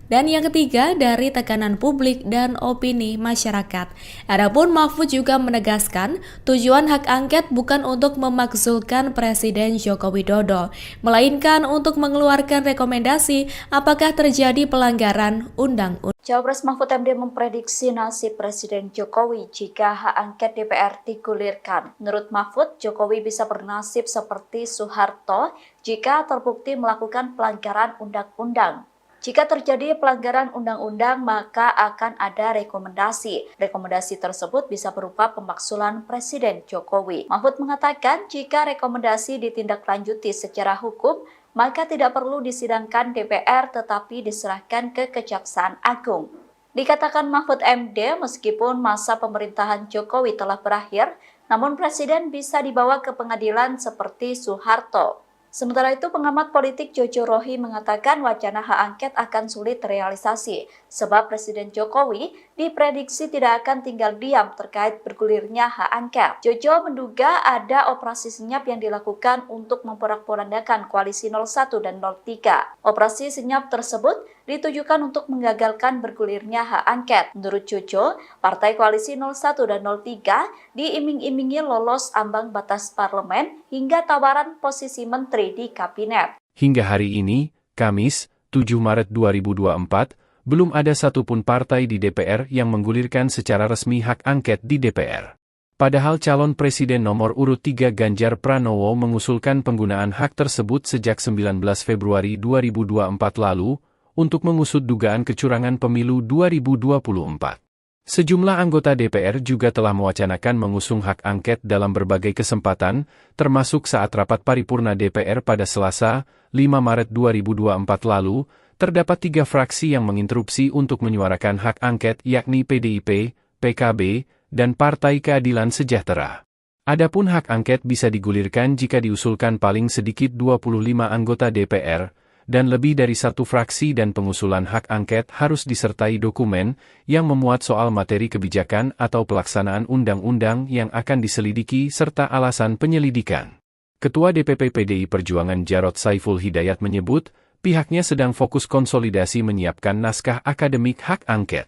H: Dan yang ketiga, dari tekanan publik dan opini masyarakat. Adapun Mahfud juga menegaskan, tujuan hak angket bukan untuk memakzulkan Presiden Joko Widodo, melainkan untuk mengeluarkan rekomendasi apakah terjadi pelanggaran undang-undang.
A: Cawapres Mahfud MD memprediksi nasib Presiden Jokowi jika hak angket DPR digulirkan. Menurut Mahfud, Jokowi bisa bernasib seperti Soeharto jika terbukti melakukan pelanggaran undang-undang. Jika terjadi pelanggaran undang-undang, maka akan ada rekomendasi. Rekomendasi tersebut bisa berupa pemakzulan Presiden Jokowi. Mahfud mengatakan jika rekomendasi ditindaklanjuti secara hukum, maka tidak perlu disidangkan DPR tetapi diserahkan ke Kejaksaan Agung. Dikatakan Mahfud MD, meskipun masa pemerintahan Jokowi telah berakhir, namun Presiden bisa dibawa ke pengadilan seperti Soeharto. Sementara itu, pengamat politik Jojo Rohi mengatakan wacana hak angket akan sulit terrealisasi, sebab Presiden Jokowi diprediksi tidak akan tinggal diam terkait bergulirnya hak angket. Jojo menduga ada operasi senyap yang dilakukan untuk memporak-porandakan koalisi 01 dan 03. Operasi senyap tersebut ditujukan untuk menggagalkan bergulirnya hak angket. Menurut Jojo, partai koalisi 01 dan 03 diiming-imingi lolos ambang batas parlemen hingga tawaran posisi menteri di kabinet.
B: Hingga hari ini, Kamis, 7 Maret 2024, belum ada satupun partai di DPR yang menggulirkan secara resmi hak angket di DPR. Padahal calon presiden nomor urut 3 Ganjar Pranowo mengusulkan penggunaan hak tersebut sejak 19 Februari 2024 lalu, untuk mengusut dugaan kecurangan pemilu 2024. Sejumlah anggota DPR juga telah mewacanakan mengusung hak angket dalam berbagai kesempatan, termasuk saat rapat paripurna DPR pada Selasa, 5 Maret 2024 lalu, terdapat 3 fraksi yang menginterupsi untuk menyuarakan hak angket yakni PDIP, PKB, dan Partai Keadilan Sejahtera. Adapun hak angket bisa digulirkan jika diusulkan paling sedikit 25 anggota DPR, dan lebih dari satu fraksi dan pengusulan hak angket harus disertai dokumen yang memuat soal materi kebijakan atau pelaksanaan undang-undang yang akan diselidiki serta alasan penyelidikan. Ketua DPP PDI Perjuangan Jarod Saiful Hidayat menyebut, pihaknya sedang fokus konsolidasi menyiapkan naskah akademik hak angket.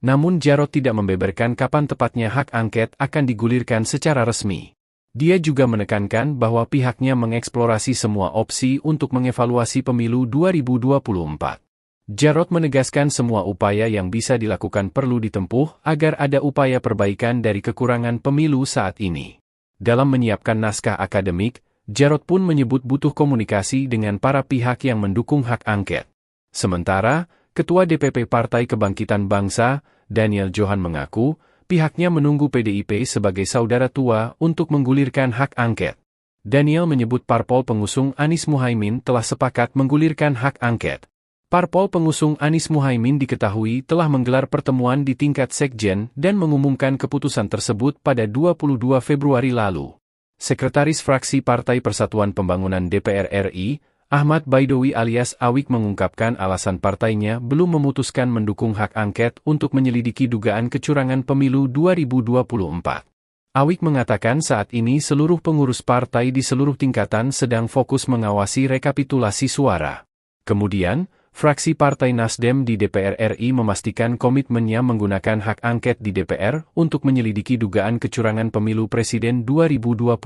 B: Namun Jarod tidak membeberkan kapan tepatnya hak angket akan digulirkan secara resmi. Dia juga menekankan bahwa pihaknya mengeksplorasi semua opsi untuk mengevaluasi pemilu 2024. Jarod menegaskan semua upaya yang bisa dilakukan perlu ditempuh agar ada upaya perbaikan dari kekurangan pemilu saat ini. Dalam menyiapkan naskah akademik, Jarod pun menyebut butuh komunikasi dengan para pihak yang mendukung hak angket. Sementara, Ketua DPP Partai Kebangkitan Bangsa, Daniel Johan mengaku, pihaknya menunggu PDIP sebagai saudara tua untuk menggulirkan hak angket. Daniel menyebut parpol pengusung Anies Muhaimin telah sepakat menggulirkan hak angket. Parpol pengusung Anies Muhaimin diketahui telah menggelar pertemuan di tingkat sekjen dan mengumumkan keputusan tersebut pada 22 Februari lalu. Sekretaris Fraksi Partai Persatuan Pembangunan DPR RI, Ahmad Baidowi alias Awik mengungkapkan alasan partainya belum memutuskan mendukung hak angket untuk menyelidiki dugaan kecurangan pemilu 2024. Awik mengatakan saat ini seluruh pengurus partai di seluruh tingkatan sedang fokus mengawasi rekapitulasi suara. Kemudian, fraksi Partai Nasdem di DPR RI memastikan komitmennya menggunakan hak angket di DPR untuk menyelidiki dugaan kecurangan pemilu presiden 2024.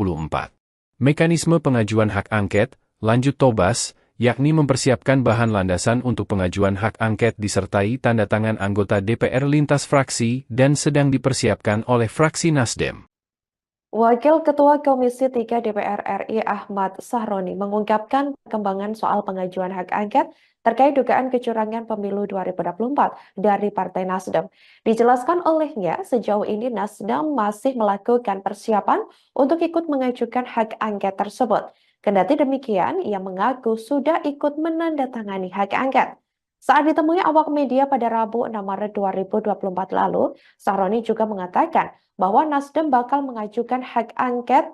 B: Mekanisme pengajuan hak angket, lanjut Tobas, yakni mempersiapkan bahan landasan untuk pengajuan hak angket disertai tanda tangan anggota DPR lintas fraksi dan sedang dipersiapkan oleh fraksi Nasdem.
C: Wakil Ketua Komisi 3 DPR RI Ahmad Sahroni mengungkapkan perkembangan soal pengajuan hak angket terkait dugaan kecurangan pemilu 2024 dari Partai Nasdem. Dijelaskan olehnya, sejauh ini Nasdem masih melakukan persiapan untuk ikut mengajukan hak angket tersebut. Kendati demikian, ia mengaku sudah ikut menandatangani hak angket. Saat ditemui awak media pada Rabu 6 Maret 2024 lalu, Sahroni juga mengatakan bahwa Nasdem bakal mengajukan hak angket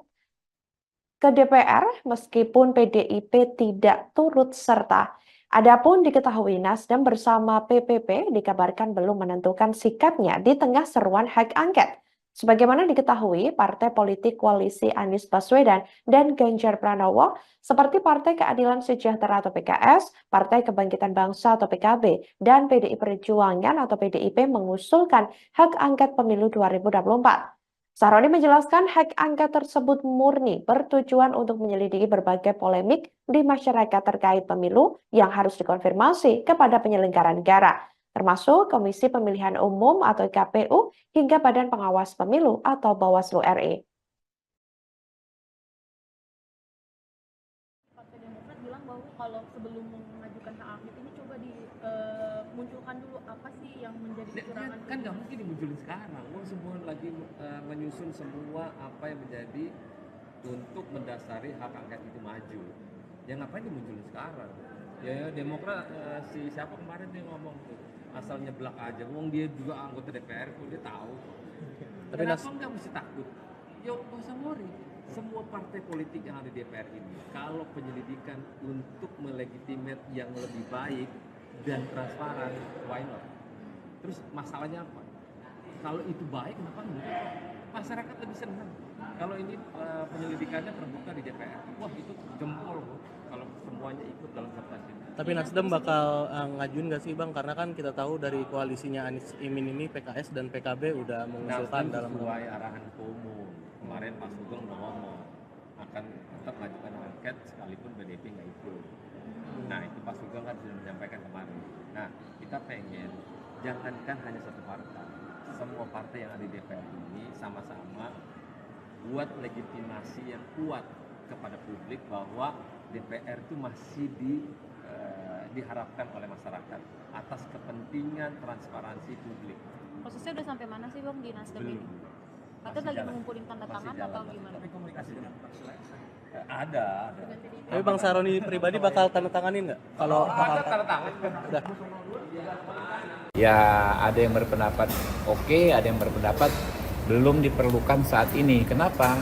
C: ke DPR meskipun PDIP tidak turut serta. Adapun diketahui Nasdem bersama PPP dikabarkan belum menentukan sikapnya di tengah seruan hak angket. Sebagaimana diketahui, partai politik koalisi Anies Baswedan dan Ganjar Pranowo seperti Partai Keadilan Sejahtera atau PKS, Partai Kebangkitan Bangsa atau PKB, dan PDI Perjuangan atau PDIP mengusulkan hak angket pemilu 2024. Sahroni menjelaskan hak angket tersebut murni bertujuan untuk menyelidiki berbagai polemik di masyarakat terkait pemilu yang harus dikonfirmasi kepada penyelenggara negara, termasuk Komisi Pemilihan Umum atau KPU hingga Badan Pengawas Pemilu atau Bawaslu RI.
D: Partai Demokrat bilang bahwa kalau sebelum mengajukan hak angket ini coba dimunculkan dulu apa sih yang menjadi kecurangan.
E: Kan nggak mungkin dimunculin sekarang. Semua lagi menyusun semua apa yang menjadi untuk mendasari hak angket itu maju. Ya ngapain dimunculin sekarang? Ya Demokrat si siapa kemarin dia ngomong tuh asal nyeblak aja. Wong dia juga anggota DPR kok dia tahu.
F: Tapi
E: Kenapa nggak mesti takut? Yo nggak usah worry. Semua partai politik yang ada di DPR ini, kalau penyelidikan untuk melegitimate yang lebih baik dan transparan, why not? Terus masalahnya apa? Kalau itu baik, kenapa enggak? Masyarakat lebih senang. Kalau ini penyelidikannya terbuka di DPR, wah itu jempol kalau semuanya ikut dalam sertasi.
F: Tapi Nasdem bakal ngajuin nggak sih Bang? Karena kan kita tahu dari koalisinya Anies Imin ini PKS dan PKB udah mengusulkan dalam
E: sesuai arahan Ketua Umum. Kemarin Pak Sugeng udah ngomong akan tetap mengajukan angket sekalipun BDP nggak ikut. Nah itu Pak Sugeng kan sudah menyampaikan kemarin. Nah kita pengen jangankan hanya satu partai, semua partai yang ada di DPR ini sama-sama buat legitimasi yang kuat kepada publik bahwa DPR itu masih diharapkan oleh masyarakat atas kepentingan transparansi publik.
J: Prosesnya udah sampai mana sih Bang di Nasdem ini? Atau lagi mengumpulin tanda tangan atau gimana?
E: Tapi komunikasi dengan ada.
F: Tapi Bang Sahroni pribadi bakal tanda tanganin nggak? Kalau
E: ada tanda tangan.
F: udah.
G: Ya ada yang berpendapat oke, ada yang berpendapat belum diperlukan saat ini. Kenapa?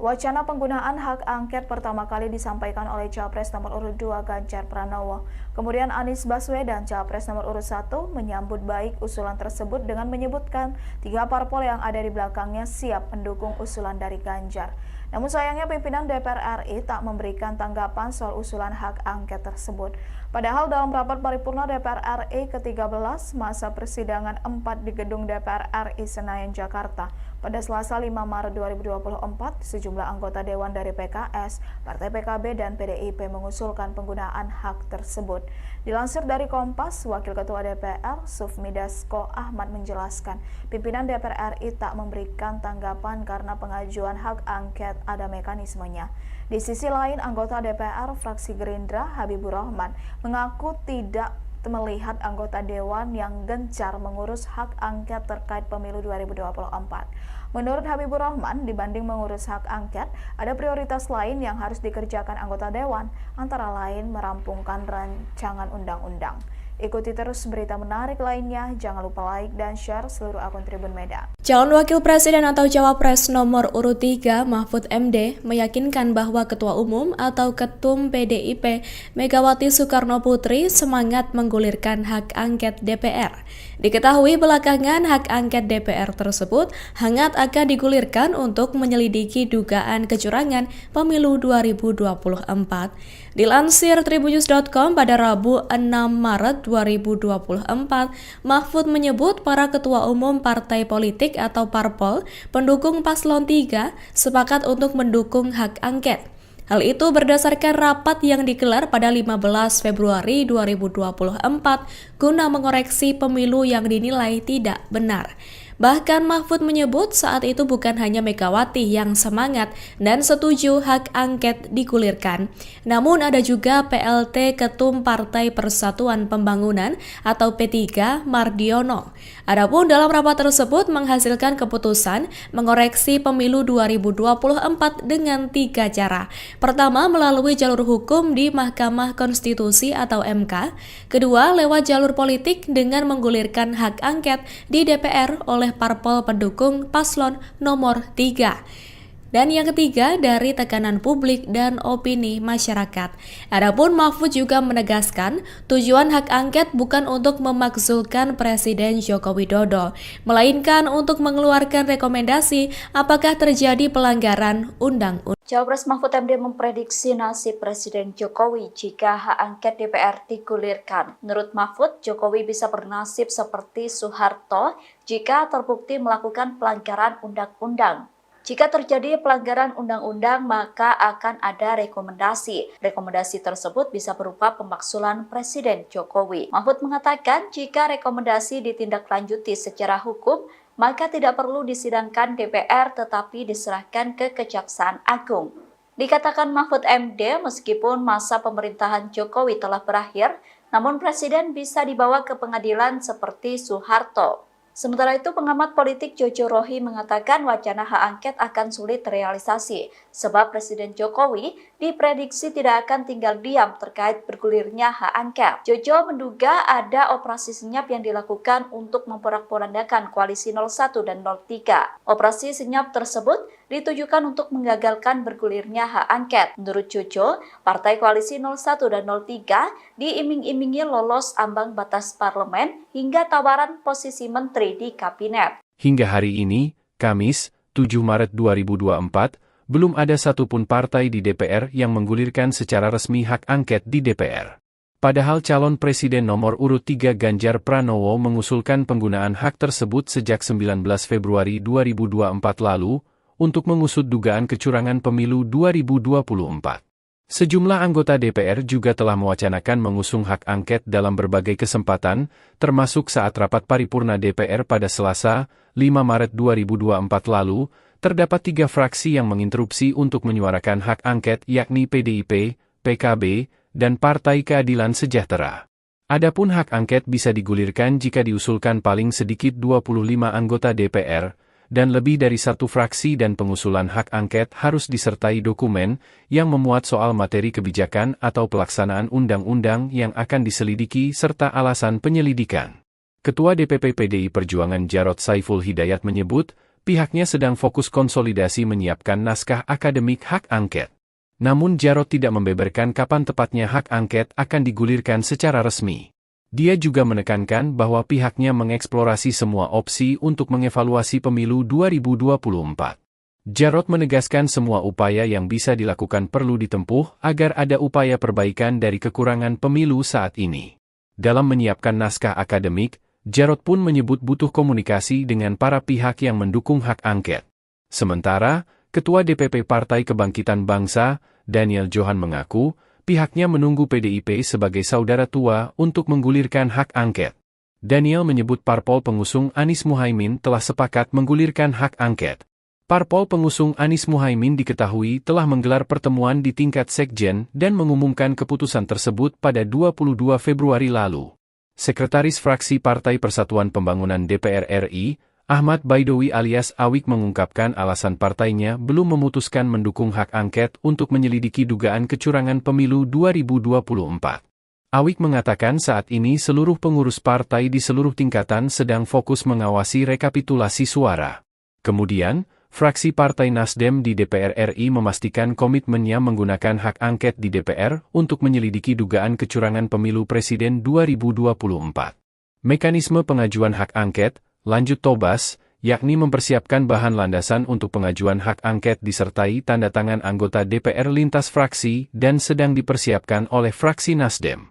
I: Wacana penggunaan hak angket pertama kali disampaikan oleh Capres nomor urut 2 Ganjar Pranowo. Kemudian Anies Baswedan, Capres nomor urut 1, menyambut baik usulan tersebut dengan menyebutkan 3 parpol yang ada di belakangnya siap mendukung usulan dari Ganjar. Namun sayangnya pimpinan DPR RI tak memberikan tanggapan soal usulan hak angket tersebut. Padahal dalam rapat paripurna DPR RI ke-13 masa persidangan 4 di gedung DPR RI Senayan, Jakarta, pada Selasa 5 Maret 2024, sejumlah anggota Dewan dari PKS, Partai PKB, dan PDIP mengusulkan penggunaan hak tersebut. Dilansir dari Kompas, Wakil Ketua DPR, Sufmi Dasko Ahmad menjelaskan, pimpinan DPR RI tak memberikan tanggapan karena pengajuan hak angket ada mekanismenya. Di sisi lain, anggota DPR fraksi Gerindra, Habibur Rahman, mengaku tidak melihat anggota Dewan yang gencar mengurus hak angket terkait pemilu 2024. Menurut Habibur Rahman, dibanding mengurus hak angket, ada prioritas lain yang harus dikerjakan anggota Dewan, antara lain merampungkan rancangan undang-undang. Ikuti terus berita menarik lainnya, jangan lupa like dan share seluruh akun Tribun Medan.
H: Calon Wakil Presiden atau Cawapres nomor urut 3 Mahfud MD meyakinkan bahwa Ketua Umum atau Ketum PDIP Megawati Soekarno Putri semangat menggulirkan hak angket DPR. Diketahui belakangan hak angket DPR tersebut hangat akan digulirkan untuk menyelidiki dugaan kecurangan pemilu 2024. Dilansir tribunnews.com pada Rabu 6 Maret 2024, Mahfud menyebut para ketua umum partai politik atau parpol pendukung paslon 3 sepakat untuk mendukung hak angket. Hal itu berdasarkan rapat yang digelar pada 15 Februari 2024 guna mengoreksi pemilu yang dinilai tidak benar. Bahkan Mahfud menyebut saat itu bukan hanya Megawati yang semangat dan setuju hak angket digulirkan, namun ada juga PLT Ketum Partai Persatuan Pembangunan atau P3 Mardiono. Adapun dalam rapat tersebut menghasilkan keputusan mengoreksi pemilu 2024 dengan 3 cara. Pertama, melalui jalur hukum di Mahkamah Konstitusi atau MK. Kedua, lewat jalur politik dengan menggulirkan hak angket di DPR oleh parpol pendukung paslon nomor 3. Dan yang ketiga, dari tekanan publik dan opini masyarakat. Adapun Mahfud juga menegaskan, tujuan hak angket bukan untuk memakzulkan Presiden Joko Widodo, melainkan untuk mengeluarkan rekomendasi apakah terjadi pelanggaran undang-undang.
A: Cawapres Mahfud MD memprediksi nasib Presiden Jokowi jika hak angket DPR digulirkan. Menurut Mahfud, Jokowi bisa bernasib seperti Soeharto jika terbukti melakukan pelanggaran undang-undang. Jika terjadi pelanggaran undang-undang, maka akan ada rekomendasi. Rekomendasi tersebut bisa berupa pemakzulan Presiden Jokowi. Mahfud mengatakan jika rekomendasi ditindaklanjuti secara hukum, maka tidak perlu disidangkan DPR tetapi diserahkan ke Kejaksaan Agung. Dikatakan Mahfud MD, meskipun masa pemerintahan Jokowi telah berakhir, namun Presiden bisa dibawa ke pengadilan seperti Soeharto. Sementara itu, pengamat politik Jojo Rohi mengatakan wacana hak angket akan sulit terrealisasi, sebab Presiden Jokowi diprediksi tidak akan tinggal diam terkait bergulirnya hak angket. Jojo menduga ada operasi senyap yang dilakukan untuk memporak-porandakan koalisi 01 dan 03. Operasi senyap tersebut ditujukan untuk menggagalkan bergulirnya hak angket. Menurut Jojo, partai koalisi 01 dan 03 diiming-imingi lolos ambang batas parlemen hingga tawaran posisi menteri di kabinet.
B: Hingga hari ini, Kamis, 7 Maret 2024, belum ada satupun partai di DPR yang menggulirkan secara resmi hak angket di DPR. Padahal calon presiden nomor urut 3 Ganjar Pranowo mengusulkan penggunaan hak tersebut sejak 19 Februari 2024 lalu untuk mengusut dugaan kecurangan pemilu 2024. Sejumlah anggota DPR juga telah mewacanakan mengusung hak angket dalam berbagai kesempatan, termasuk saat rapat paripurna DPR pada Selasa, 5 Maret 2024 lalu, terdapat 3 fraksi yang menginterupsi untuk menyuarakan hak angket yakni PDIP, PKB, dan Partai Keadilan Sejahtera. Adapun hak angket bisa digulirkan jika diusulkan paling sedikit 25 anggota DPR, dan lebih dari satu fraksi dan pengusulan hak angket harus disertai dokumen yang memuat soal materi kebijakan atau pelaksanaan undang-undang yang akan diselidiki serta alasan penyelidikan. Ketua DPP PDI Perjuangan Jarod Saiful Hidayat menyebut, pihaknya sedang fokus konsolidasi menyiapkan naskah akademik hak angket. Namun Jarod tidak membeberkan kapan tepatnya hak angket akan digulirkan secara resmi. Dia juga menekankan bahwa pihaknya mengeksplorasi semua opsi untuk mengevaluasi pemilu 2024. Jarod menegaskan semua upaya yang bisa dilakukan perlu ditempuh agar ada upaya perbaikan dari kekurangan pemilu saat ini. Dalam menyiapkan naskah akademik, Jarod pun menyebut butuh komunikasi dengan para pihak yang mendukung hak angket. Sementara, Ketua DPP Partai Kebangkitan Bangsa, Daniel Johan mengaku, pihaknya menunggu PDIP sebagai saudara tua untuk menggulirkan hak angket. Daniel menyebut parpol pengusung Anies Muhaimin telah sepakat menggulirkan hak angket. Parpol pengusung Anies Muhaimin diketahui telah menggelar pertemuan di tingkat sekjen dan mengumumkan keputusan tersebut pada 22 Februari lalu. Sekretaris Fraksi Partai Persatuan Pembangunan DPR RI, Ahmad Baidowi alias Awik mengungkapkan alasan partainya belum memutuskan mendukung hak angket untuk menyelidiki dugaan kecurangan pemilu 2024. Awik mengatakan saat ini seluruh pengurus partai di seluruh tingkatan sedang fokus mengawasi rekapitulasi suara. Kemudian, fraksi Partai Nasdem di DPR RI memastikan komitmennya menggunakan hak angket di DPR untuk menyelidiki dugaan kecurangan pemilu presiden 2024. Mekanisme pengajuan hak angket, lanjut Tobas, yakni mempersiapkan bahan landasan untuk pengajuan hak angket disertai tanda tangan anggota DPR lintas fraksi dan sedang dipersiapkan oleh fraksi Nasdem.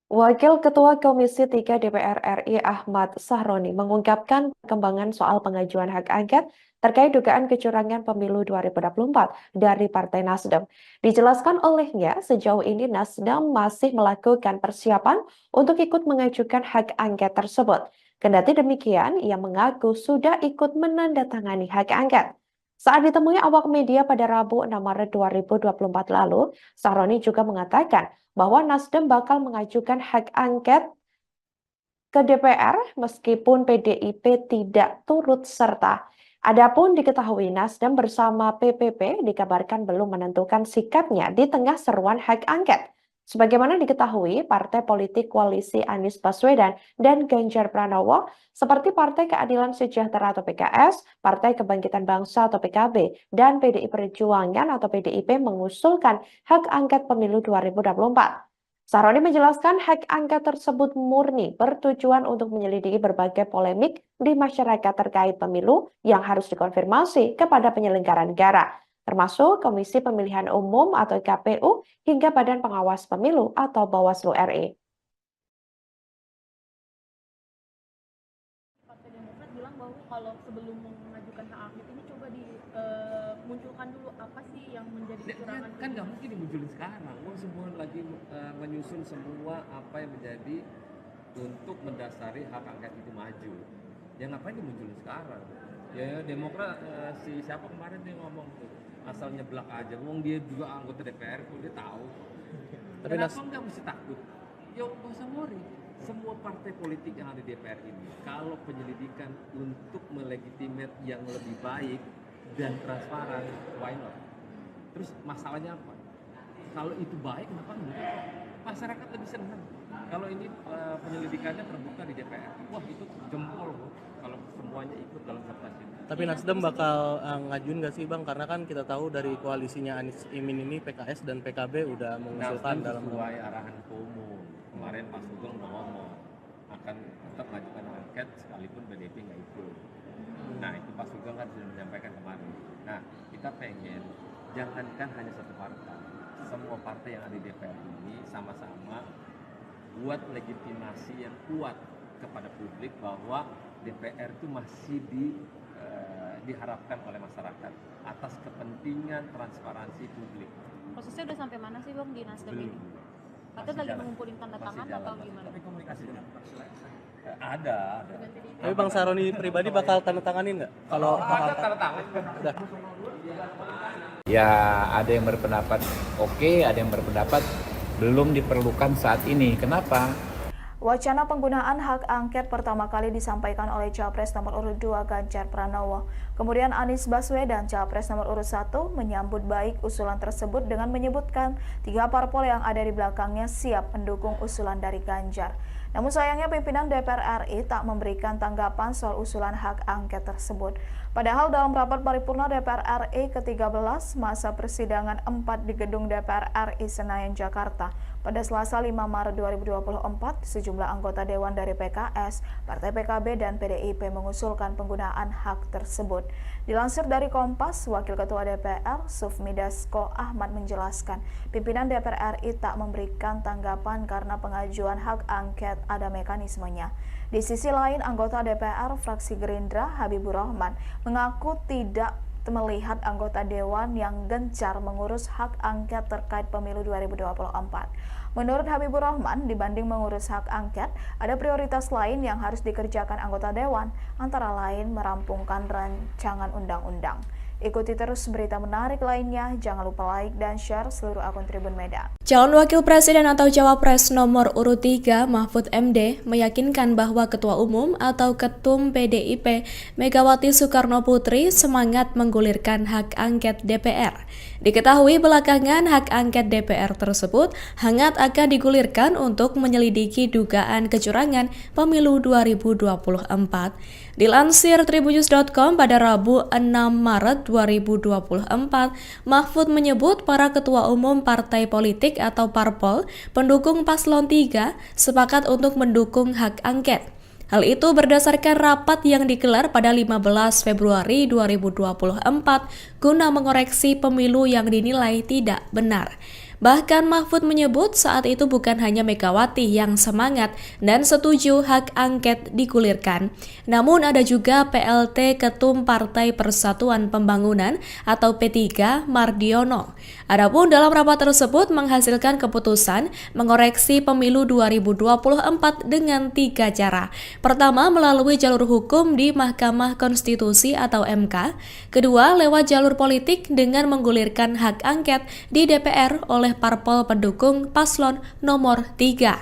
C: Wakil Ketua Komisi 3 DPR RI Ahmad Sahroni mengungkapkan perkembangan soal pengajuan hak angket terkait dugaan kecurangan pemilu 2024 dari Partai Nasdem. Dijelaskan olehnya, sejauh ini Nasdem masih melakukan persiapan untuk ikut mengajukan hak angket tersebut. Kendati demikian, ia mengaku sudah ikut menandatangani hak angket. Saat ditemui awak media pada Rabu 6 Maret 2024 lalu, Sahroni juga mengatakan bahwa Nasdem bakal mengajukan hak angket ke DPR meskipun PDIP tidak turut serta. Adapun diketahui Nasdem bersama PPP dikabarkan belum menentukan sikapnya di tengah seruan hak angket. Sebagaimana diketahui, partai politik koalisi Anies Baswedan dan Ganjar Pranowo seperti Partai Keadilan Sejahtera atau PKS, Partai Kebangkitan Bangsa atau PKB, dan PDI Perjuangan atau PDIP mengusulkan hak angket pemilu 2024. Sahroni menjelaskan hak angket tersebut murni bertujuan untuk menyelidiki berbagai polemik di masyarakat terkait pemilu yang harus dikonfirmasi kepada penyelenggara negara, termasuk Komisi Pemilihan Umum atau KPU hingga Badan Pengawas Pemilu atau Bawaslu RI.
D: Partai Demokrat bilang bahwa kalau sebelum mengajukan hak angket ini coba dimunculkan dulu apa sih yang menjadi kecurangan.
E: Kan nggak mungkin dimunculin sekarang. Semua lagi menyusun semua apa yang menjadi untuk mendasari hak angket itu maju. Ya ngapain dimunculin sekarang? Ya Demokrat si siapa kemarin dia ngomong tuh asal nyeblak aja. Wong dia juga anggota DPR tuh dia tahu. Kenapa nggak mesti takut? Ya nggak usah worry. Semua partai politik yang ada di DPR ini, kalau penyelidikan untuk melegitimate yang lebih baik dan transparan, why not? Terus masalahnya apa? Kalau itu baik, kenapa enggak? Masyarakat lebih senang. Kalau ini penyelidikannya terbuka di DPR, wah itu jempol kalau semuanya ikut dalam kertas ini.
F: Tapi Nasdem bakal ngajuin nggak sih Bang? Karena kan kita tahu dari koalisinya Anies Imin ini PKS dan PKB udah mengusulkan dalam
E: sesuai arahan Ketua Umum. Kemarin Pak Sugeng udah ngomong akan tetap mengajukan angket sekalipun PDIP nggak ikut. Nah itu Pak Sugeng kan sudah menyampaikan kemarin. Nah kita pengen jangankan hanya satu partai, semua partai yang ada di DPR ini sama-sama buat legitimasi yang kuat kepada publik bahwa DPR itu masih diharapkan oleh masyarakat atas kepentingan transparansi publik.
J: Prosesnya udah sampai mana sih Bang di Nasdem ini? Katanya lagi mengumpulin tanda tangan atau gimana?
E: Tapi komunikasi ada.
F: Tapi Bang Sahroni pribadi bakal tanda tanganin nggak? Kalau
E: ada tanda tangan.
G: Ya ada yang berpendapat oke, ada yang berpendapat belum diperlukan saat ini. Kenapa?
I: Wacana penggunaan hak angket pertama kali disampaikan oleh Capres nomor urut 2 Ganjar Pranowo. Kemudian Anies Baswedan, Capres nomor urut 1, menyambut baik usulan tersebut dengan menyebutkan 3 parpol yang ada di belakangnya siap mendukung usulan dari Ganjar. Namun sayangnya pimpinan DPR RI tak memberikan tanggapan soal usulan hak angket tersebut. Padahal dalam rapat paripurna DPR RI ke-13 masa persidangan 4 di gedung DPR RI Senayan, Jakarta, pada Selasa 5 Maret 2024, sejumlah anggota Dewan dari PKS, Partai PKB, dan PDIP mengusulkan penggunaan hak tersebut. Dilansir dari Kompas, Wakil Ketua DPR, Sufmi Dasko Ahmad menjelaskan, pimpinan DPR RI tak memberikan tanggapan karena pengajuan hak angket ada mekanismenya. Di sisi lain, anggota DPR fraksi Gerindra, Habibur Rahman, mengaku tidak melihat anggota Dewan yang gencar mengurus hak angket terkait pemilu 2024. Menurut Habibur Rahman, dibanding mengurus hak angket, ada prioritas lain yang harus dikerjakan anggota Dewan, antara lain merampungkan rancangan undang-undang. Ikuti terus berita menarik lainnya, jangan lupa like dan share seluruh akun Tribun Medan.
H: Calon Wakil Presiden atau Cawapres nomor urut 3 Mahfud MD meyakinkan bahwa Ketua Umum atau Ketum PDIP Megawati Soekarno Putri semangat menggulirkan hak angket DPR. Diketahui belakangan hak angket DPR tersebut hangat akan digulirkan untuk menyelidiki dugaan kecurangan pemilu 2024. Dilansir tribunnews.com pada Rabu 6 Maret 2024, Mahfud menyebut para ketua umum partai politik atau parpol pendukung paslon 3 sepakat untuk mendukung hak angket. Hal itu berdasarkan rapat yang digelar pada 15 Februari 2024 guna mengoreksi pemilu yang dinilai tidak benar. Bahkan Mahfud menyebut saat itu bukan hanya Megawati yang semangat dan setuju hak angket digulirkan, namun ada juga PLT Ketum Partai Persatuan Pembangunan atau P3 Mardiono. Adapun dalam rapat tersebut menghasilkan keputusan mengoreksi pemilu 2024 dengan 3 cara. Pertama, melalui jalur hukum di Mahkamah Konstitusi atau MK. Kedua, lewat jalur politik dengan menggulirkan hak angket di DPR oleh parpol pendukung paslon nomor 3.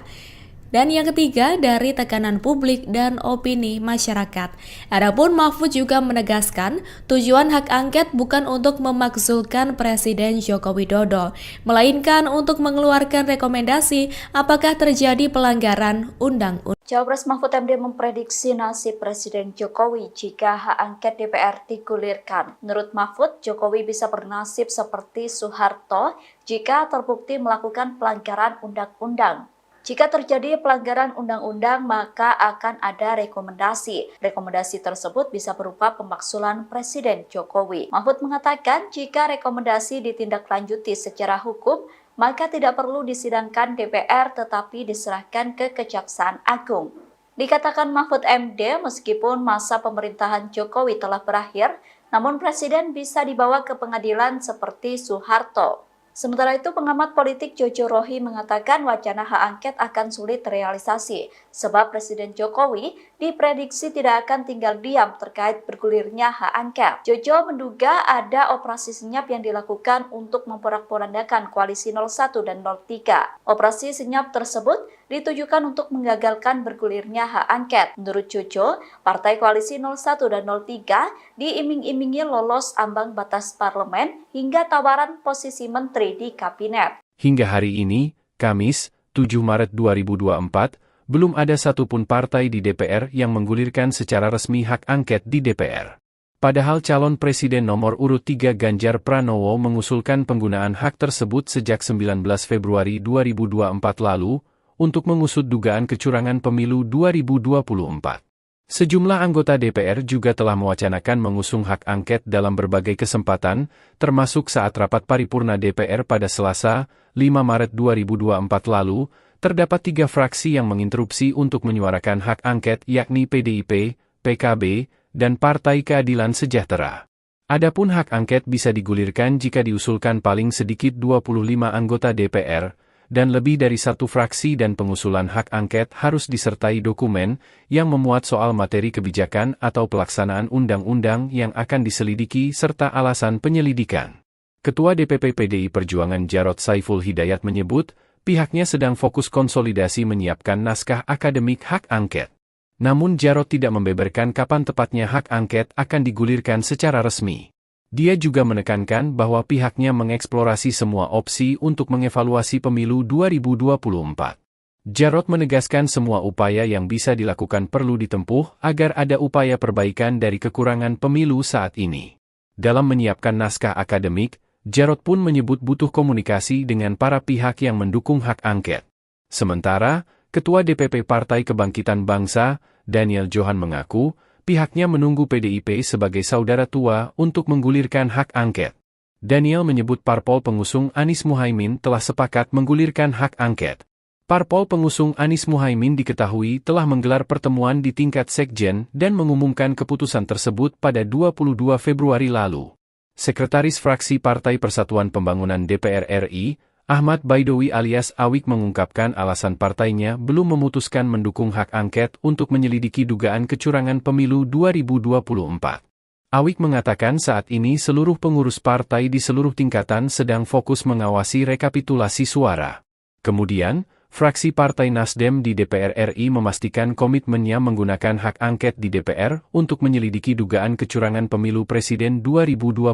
H: Dan yang ketiga, dari tekanan publik dan opini masyarakat. Adapun Mahfud juga menegaskan, tujuan hak angket bukan untuk memakzulkan Presiden Joko Widodo, melainkan untuk mengeluarkan rekomendasi apakah terjadi pelanggaran undang-undang.
A: Cawapres Mahfud MD memprediksi nasib Presiden Jokowi jika hak angket DPR digulirkan. Menurut Mahfud, Jokowi bisa bernasib seperti Soeharto jika terbukti melakukan pelanggaran undang-undang. Jika terjadi pelanggaran undang-undang, maka akan ada rekomendasi. Rekomendasi tersebut bisa berupa pemakzulan Presiden Jokowi. Mahfud mengatakan jika rekomendasi ditindaklanjuti secara hukum, maka tidak perlu disidangkan DPR tetapi diserahkan ke Kejaksaan Agung. Dikatakan Mahfud MD, meskipun masa pemerintahan Jokowi telah berakhir, namun Presiden bisa dibawa ke pengadilan seperti Soeharto. Sementara itu, pengamat politik Jojo Rohi mengatakan wacana hak angket akan sulit terrealisasi, sebab Presiden Jokowi diprediksi tidak akan tinggal diam terkait bergulirnya hak angket. Jojo menduga ada operasi senyap yang dilakukan untuk memporak-porandakan koalisi 01 dan 03. Operasi senyap tersebut ditujukan untuk menggagalkan bergulirnya hak angket. Menurut Jojo, partai koalisi 01 dan 03 diiming-imingi lolos ambang batas parlemen hingga tawaran posisi menteri di kabinet.
B: Hingga hari ini, Kamis, 7 Maret 2024, belum ada satupun partai di DPR yang menggulirkan secara resmi hak angket di DPR. Padahal calon presiden nomor urut 3 Ganjar Pranowo mengusulkan penggunaan hak tersebut sejak 19 Februari 2024 lalu untuk mengusut dugaan kecurangan pemilu 2024. Sejumlah anggota DPR juga telah mewacanakan mengusung hak angket dalam berbagai kesempatan, termasuk saat rapat paripurna DPR pada Selasa, 5 Maret 2024 lalu, terdapat 3 fraksi yang menginterupsi untuk menyuarakan hak angket yakni PDIP, PKB, dan Partai Keadilan Sejahtera. Adapun hak angket bisa digulirkan jika diusulkan paling sedikit 25 anggota DPR, dan lebih dari satu fraksi dan pengusulan hak angket harus disertai dokumen yang memuat soal materi kebijakan atau pelaksanaan undang-undang yang akan diselidiki serta alasan penyelidikan. Ketua DPP PDI Perjuangan Jarod Saiful Hidayat menyebut, pihaknya sedang fokus konsolidasi menyiapkan naskah akademik hak angket. Namun Jarod tidak membeberkan kapan tepatnya hak angket akan digulirkan secara resmi. Dia juga menekankan bahwa pihaknya mengeksplorasi semua opsi untuk mengevaluasi pemilu 2024. Jarod menegaskan semua upaya yang bisa dilakukan perlu ditempuh agar ada upaya perbaikan dari kekurangan pemilu saat ini. Dalam menyiapkan naskah akademik, Jarod pun menyebut butuh komunikasi dengan para pihak yang mendukung hak angket. Sementara, Ketua DPP Partai Kebangkitan Bangsa, Daniel Johan mengaku, pihaknya menunggu PDIP sebagai saudara tua untuk menggulirkan hak angket. Daniel menyebut parpol pengusung Anies Muhaimin telah sepakat menggulirkan hak angket. Parpol pengusung Anies Muhaimin diketahui telah menggelar pertemuan di tingkat sekjen dan mengumumkan keputusan tersebut pada 22 Februari lalu. Sekretaris Fraksi Partai Persatuan Pembangunan DPR RI, Ahmad Baidowi alias Awik mengungkapkan alasan partainya belum memutuskan mendukung hak angket untuk menyelidiki dugaan kecurangan pemilu 2024. Awik mengatakan saat ini seluruh pengurus partai di seluruh tingkatan sedang fokus mengawasi rekapitulasi suara. Kemudian, fraksi Partai Nasdem di DPR RI memastikan komitmennya menggunakan hak angket di DPR untuk menyelidiki dugaan kecurangan pemilu presiden 2024.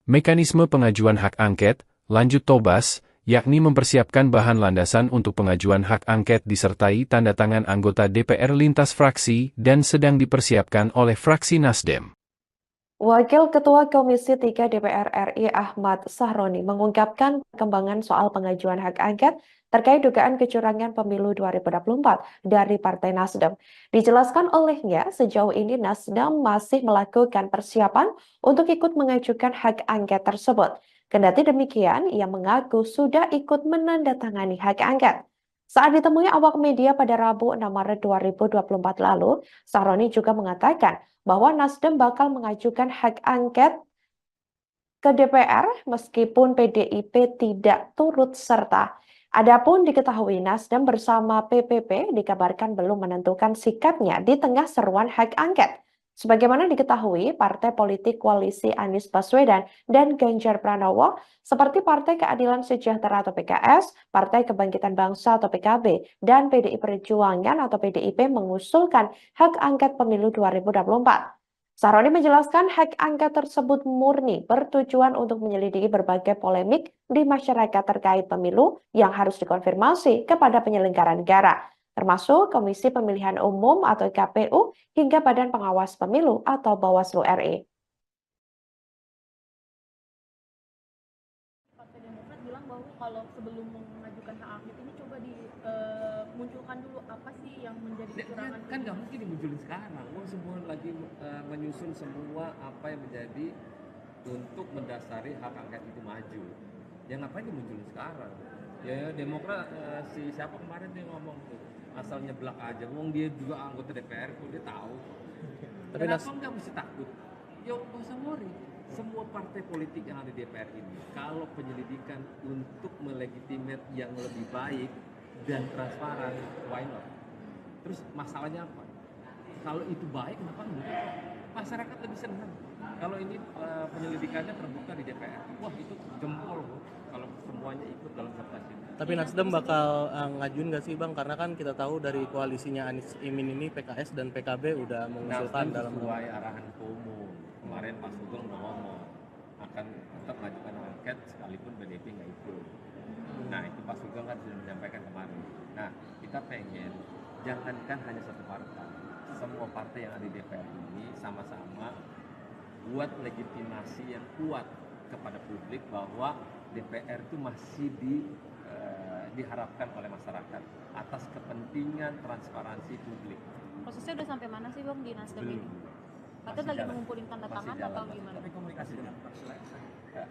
B: Mekanisme pengajuan hak angket, lanjut Tobas, yakni mempersiapkan bahan landasan untuk pengajuan hak angket disertai tanda tangan anggota DPR lintas fraksi dan sedang dipersiapkan oleh fraksi Nasdem.
C: Wakil Ketua Komisi 3 DPR RI Ahmad Sahroni mengungkapkan perkembangan soal pengajuan hak angket terkait dugaan kecurangan pemilu 2024 dari Partai Nasdem. Dijelaskan olehnya, sejauh ini Nasdem masih melakukan persiapan untuk ikut mengajukan hak angket tersebut. Kendati demikian, ia mengaku sudah ikut menandatangani hak angket. Saat ditemui awak media pada Rabu 6 Maret 2024 lalu, Sahroni juga mengatakan bahwa Nasdem bakal mengajukan hak angket ke DPR meskipun PDIP tidak turut serta. Adapun diketahui Nasdem bersama PPP dikabarkan belum menentukan sikapnya di tengah seruan hak angket. Sebagaimana diketahui, partai politik koalisi Anies Baswedan dan Ganjar Pranowo seperti Partai Keadilan Sejahtera atau PKS, Partai Kebangkitan Bangsa atau PKB, dan PDI Perjuangan atau PDIP mengusulkan hak angket pemilu 2024. Sahroni menjelaskan hak angket tersebut murni bertujuan untuk menyelidiki berbagai polemik di masyarakat terkait pemilu yang harus dikonfirmasi kepada penyelenggara negara, termasuk Komisi Pemilihan Umum atau KPU hingga Badan Pengawas Pemilu atau Bawaslu RI.
D: Partai Demokrat bilang bahwa kalau sebelum mengajukan hak angket ini coba dimunculkan dulu apa sih yang menjadi kecurangan.
E: Kan nggak mungkin dimunculin sekarang. Semua lagi menyusun semua apa yang menjadi untuk mendasari hak angket itu maju. Ya ngapain dimunculin sekarang? Ya Demokrat siapa kemarin dia ngomong tuh asal nyeblak aja. Wong dia juga anggota DPR kok dia tahu.
F: Tapi
E: Kenapa nggak mesti takut? Ya nggak usah worry. Semua partai politik yang ada di DPR ini, kalau penyelidikan untuk melegitimate yang lebih baik dan transparan, why not? Terus masalahnya apa? Kalau itu baik, kenapa enggak? Masyarakat lebih senang. Kalau ini penyelidikannya terbuka di DPR, wah itu jempol kalau semuanya ikut dalam kertas ini.
F: Tapi Nasdem bakal ngajuin nggak sih Bang? Karena kan kita tahu dari koalisinya Anies Imin ini PKS dan PKB udah mengusulkan dalam
E: sesuai arahan umum. Kemarin Pak Sugeng udah ngomong akan tetap mengajukan angket sekalipun BDP nggak ikut. Nah itu Pak Sugeng kan sudah menyampaikan kemarin. Nah kita pengen jangankan hanya satu partai, semua partai yang ada di DPR ini sama-sama buat legitimasi yang kuat kepada publik bahwa DPR itu masih diharapkan oleh masyarakat atas kepentingan transparansi publik.
J: Prosesnya udah sampai mana sih Bang di Nasdem ini? Katanya lagi mengumpulin tanda tangan atau gimana?
E: Tapi komunikasi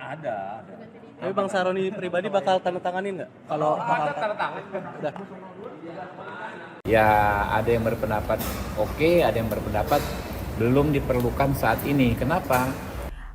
E: ada.
F: Tapi Bang Sahroni pribadi bakal tanda tanganin nggak? Kalau
E: ada tanda tangan.
F: udah.
G: Ya ada yang berpendapat oke, ada yang berpendapat belum diperlukan saat ini. Kenapa?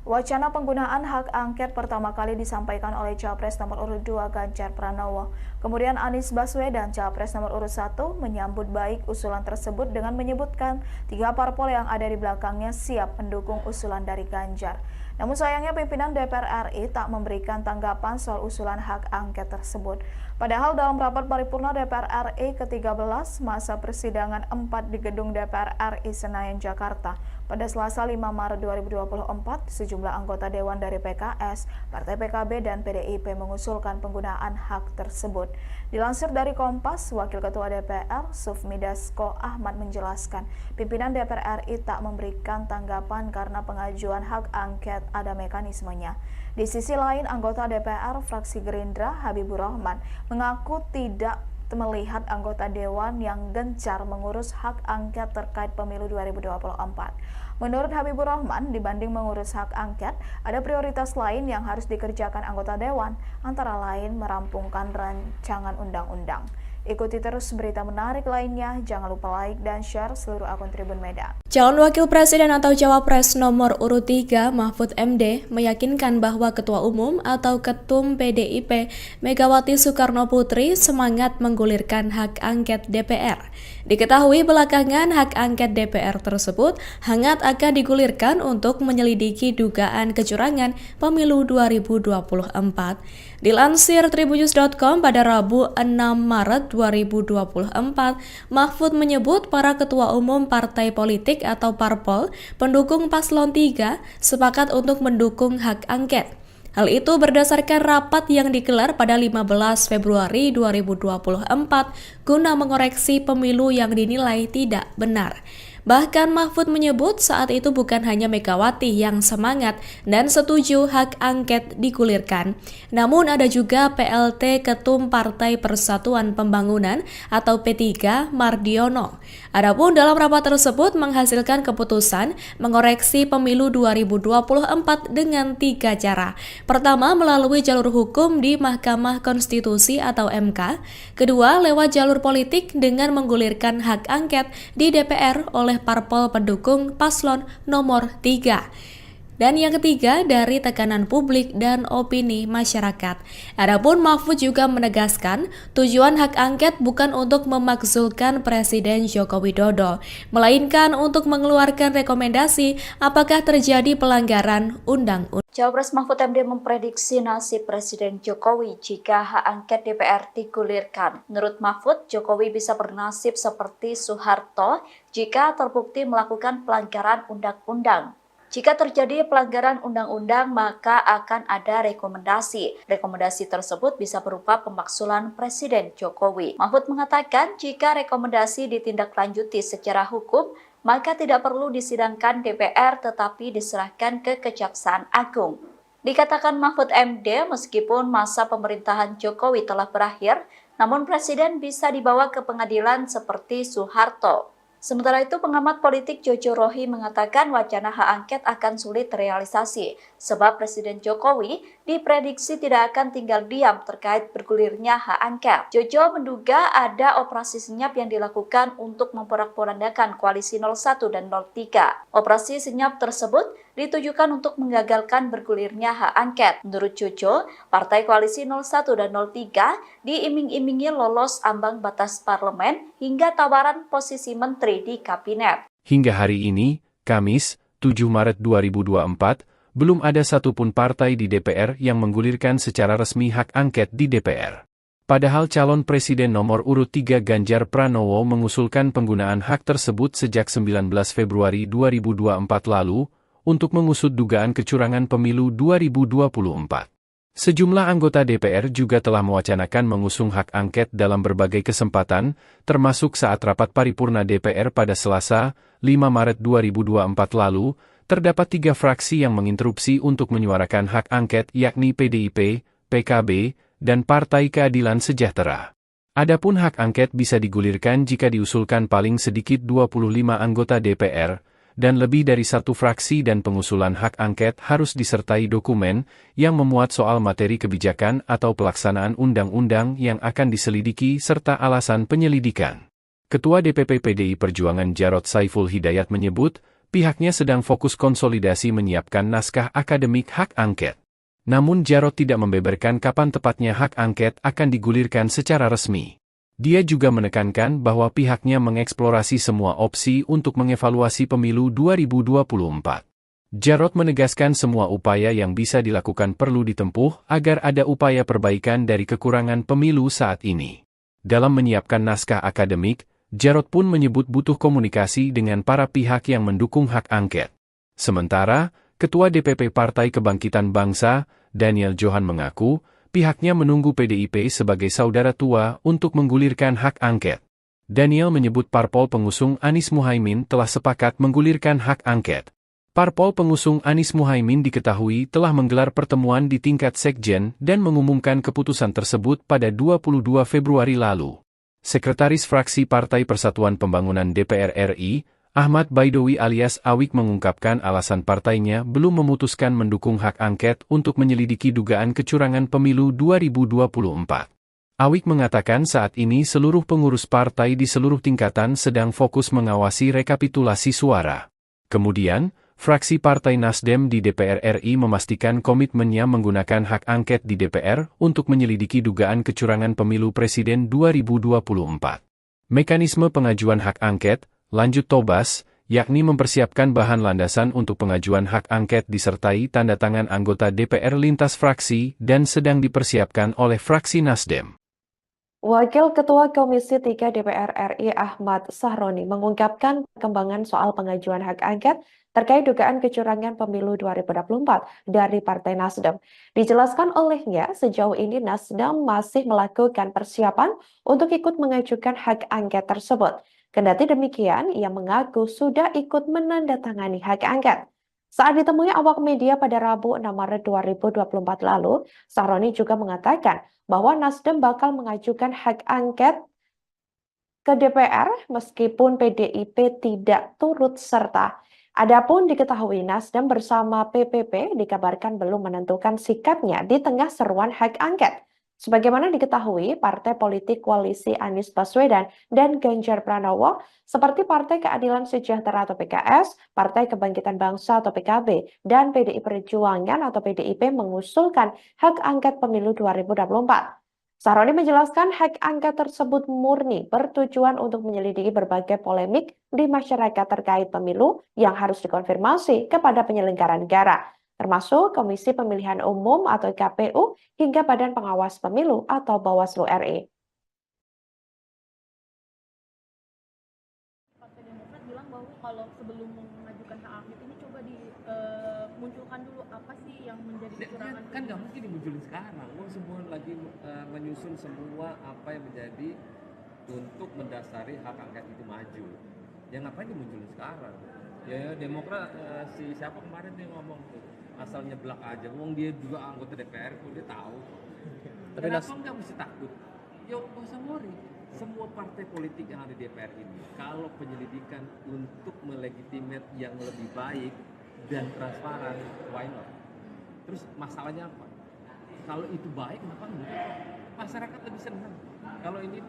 I: Wacana penggunaan hak angket pertama kali disampaikan oleh Capres nomor urut 2 Ganjar Pranowo. Kemudian Anies Baswedan, Capres nomor urut 1, menyambut baik usulan tersebut dengan menyebutkan 3 parpol yang ada di belakangnya siap mendukung usulan dari Ganjar. Namun sayangnya pimpinan DPR RI tak memberikan tanggapan soal usulan hak angket tersebut. Padahal dalam rapat paripurna DPR RI ke-13 masa persidangan 4 di gedung DPR RI Senayan, Jakarta, pada Selasa 5 Maret 2024, sejumlah anggota Dewan dari PKS, Partai PKB, dan PDIP mengusulkan penggunaan hak tersebut. Dilansir dari Kompas, Wakil Ketua DPR, Sufmi Dasko Ahmad menjelaskan, pimpinan DPR RI tak memberikan tanggapan karena pengajuan hak angket ada mekanismenya. Di sisi lain, anggota DPR fraksi Gerindra, Habibur Rahman, mengaku tidak melihat anggota Dewan yang gencar mengurus hak angket terkait pemilu 2024. Menurut Habibur Rahman, dibanding mengurus hak angket, ada prioritas lain yang harus dikerjakan anggota Dewan, antara lain merampungkan rancangan undang-undang. Ikuti terus berita menarik lainnya, jangan lupa like dan share seluruh akun Tribun Medan.
H: Calon Wakil Presiden atau Cawapres nomor urut 3 Mahfud MD meyakinkan bahwa Ketua Umum atau Ketum PDIP Megawati Soekarno Putri semangat menggulirkan hak angket DPR. Diketahui belakangan hak angket DPR tersebut hangat akan digulirkan untuk menyelidiki dugaan kecurangan pemilu 2024. Dilansir tribunnews.com pada Rabu 6 Maret 2024, Mahfud menyebut para ketua umum partai politik atau parpol pendukung paslon 3 sepakat untuk mendukung hak angket. Hal itu berdasarkan rapat yang digelar pada 15 Februari 2024 guna mengoreksi pemilu yang dinilai tidak benar. Bahkan Mahfud menyebut saat itu bukan hanya Megawati yang semangat dan setuju hak angket digulirkan, namun ada juga PLT Ketum Partai Persatuan Pembangunan atau P3 Mardiono. Adapun dalam rapat tersebut menghasilkan keputusan mengoreksi pemilu 2024 dengan 3 cara. Pertama, melalui jalur hukum di Mahkamah Konstitusi atau MK. Kedua, lewat jalur politik dengan menggulirkan hak angket di DPR oleh parpol pendukung paslon nomor 3. Dan yang ketiga, dari tekanan publik dan opini masyarakat. Adapun Mahfud juga menegaskan, tujuan hak angket bukan untuk memakzulkan Presiden Joko Widodo, melainkan untuk mengeluarkan rekomendasi apakah terjadi pelanggaran undang-undang.
A: Cawapres Mahfud MD memprediksi nasib Presiden Jokowi jika hak angket DPR digulirkan. Menurut Mahfud, Jokowi bisa bernasib seperti Soeharto jika terbukti melakukan pelanggaran undang-undang. Jika terjadi pelanggaran undang-undang, maka akan ada rekomendasi. Rekomendasi tersebut bisa berupa pemakzulan Presiden Jokowi. Mahfud mengatakan jika rekomendasi ditindaklanjuti secara hukum, maka tidak perlu disidangkan DPR tetapi diserahkan ke Kejaksaan Agung. Dikatakan Mahfud MD, meskipun masa pemerintahan Jokowi telah berakhir, namun Presiden bisa dibawa ke pengadilan seperti Soeharto. Sementara itu, pengamat politik Jojo Rohi mengatakan wacana hak angket akan sulit terrealisasi, sebab Presiden Jokowi diprediksi tidak akan tinggal diam terkait bergulirnya hak angket. Jojo menduga ada operasi senyap yang dilakukan untuk memporak-porandakan koalisi 01 dan 03. Operasi senyap tersebut ditujukan untuk menggagalkan bergulirnya hak angket. Menurut Jojo, partai koalisi 01 dan 03 diiming-imingi lolos ambang batas parlemen hingga tawaran posisi menteri di kabinet.
B: Hingga hari ini, Kamis, 7 Maret 2024, belum ada satupun partai di DPR yang menggulirkan secara resmi hak angket di DPR. Padahal calon presiden nomor urut 3 Ganjar Pranowo mengusulkan penggunaan hak tersebut sejak 19 Februari 2024 lalu untuk mengusut dugaan kecurangan pemilu 2024. Sejumlah anggota DPR juga telah mewacanakan mengusung hak angket dalam berbagai kesempatan, termasuk saat rapat paripurna DPR pada Selasa, 5 Maret 2024 lalu, terdapat 3 fraksi yang menginterupsi untuk menyuarakan hak angket yakni PDIP, PKB, dan Partai Keadilan Sejahtera. Adapun hak angket bisa digulirkan jika diusulkan paling sedikit 25 anggota DPR, dan lebih dari satu fraksi dan pengusulan hak angket harus disertai dokumen yang memuat soal materi kebijakan atau pelaksanaan undang-undang yang akan diselidiki serta alasan penyelidikan. Ketua DPP PDI Perjuangan Jarod Saiful Hidayat menyebut, pihaknya sedang fokus konsolidasi menyiapkan naskah akademik hak angket. Namun Jarod tidak membeberkan kapan tepatnya hak angket akan digulirkan secara resmi. Dia juga menekankan bahwa pihaknya mengeksplorasi semua opsi untuk mengevaluasi pemilu 2024. Jarod menegaskan semua upaya yang bisa dilakukan perlu ditempuh agar ada upaya perbaikan dari kekurangan pemilu saat ini. Dalam menyiapkan naskah akademik, Jarod pun menyebut butuh komunikasi dengan para pihak yang mendukung hak angket. Sementara, Ketua DPP Partai Kebangkitan Bangsa, Daniel Johan mengaku, pihaknya menunggu PDIP sebagai saudara tua untuk menggulirkan hak angket. Daniel menyebut parpol pengusung Anies Muhaimin telah sepakat menggulirkan hak angket. Parpol pengusung Anies Muhaimin diketahui telah menggelar pertemuan di tingkat sekjen dan mengumumkan keputusan tersebut pada 22 Februari lalu. Sekretaris Fraksi Partai Persatuan Pembangunan DPR RI, Ahmad Baidowi alias Awik mengungkapkan alasan partainya belum memutuskan mendukung hak angket untuk menyelidiki dugaan kecurangan pemilu 2024. Awik mengatakan saat ini seluruh pengurus partai di seluruh tingkatan sedang fokus mengawasi rekapitulasi suara. Kemudian, fraksi Partai Nasdem di DPR RI memastikan komitmennya menggunakan hak angket di DPR untuk menyelidiki dugaan kecurangan pemilu presiden 2024. Mekanisme pengajuan hak angket, lanjut Tobas, yakni mempersiapkan bahan landasan untuk pengajuan hak angket disertai tanda tangan anggota DPR lintas fraksi dan sedang dipersiapkan oleh fraksi Nasdem.
C: Wakil Ketua Komisi 3 DPR RI Ahmad Sahroni mengungkapkan perkembangan soal pengajuan hak angket terkait dugaan kecurangan pemilu 2024 dari Partai Nasdem. Dijelaskan olehnya, sejauh ini Nasdem masih melakukan persiapan untuk ikut mengajukan hak angket tersebut. Kendati demikian, ia mengaku sudah ikut menandatangani hak angket. Saat ditemui awak media pada Rabu 6 Maret 2024 lalu, Sahroni juga mengatakan bahwa Nasdem bakal mengajukan hak angket ke DPR meskipun PDIP tidak turut serta. Adapun diketahui Nasdem bersama PPP dikabarkan belum menentukan sikapnya di tengah seruan hak angket. Sebagaimana diketahui, partai politik koalisi Anies Baswedan dan Ganjar Pranowo seperti Partai Keadilan Sejahtera atau PKS, Partai Kebangkitan Bangsa atau PKB, dan PDI Perjuangan atau PDIP mengusulkan hak angket pemilu 2024. Sahroni menjelaskan hak angket tersebut murni bertujuan untuk menyelidiki berbagai polemik di masyarakat terkait pemilu yang harus dikonfirmasi kepada penyelenggara negara, termasuk Komisi Pemilihan Umum atau KPU hingga Badan Pengawas Pemilu atau Bawaslu RI.
D: Partai Demokrat bilang bahwa kalau sebelum mengajukan hak angket ini coba dimunculkan dulu apa sih yang menjadi kecurangan.
E: Kan nggak mungkin dimunculin sekarang. Semua lagi menyusun semua apa yang menjadi untuk mendasari hak angket itu maju. Ya ngapain dimunculin sekarang? Ya Demokrat si siapa kemarin dia ngomong tuh asal nyeblak aja. Wong dia juga anggota DPR kok dia tahu.
F: Tapi
E: Kenapa nggak mesti takut? Ya nggak usah worry. Semua partai politik yang ada di DPR ini, kalau penyelidikan untuk melegitimate yang lebih baik dan transparan, why not? Terus masalahnya apa? Kalau itu baik, kenapa enggak? Masyarakat lebih senang. Kalau ini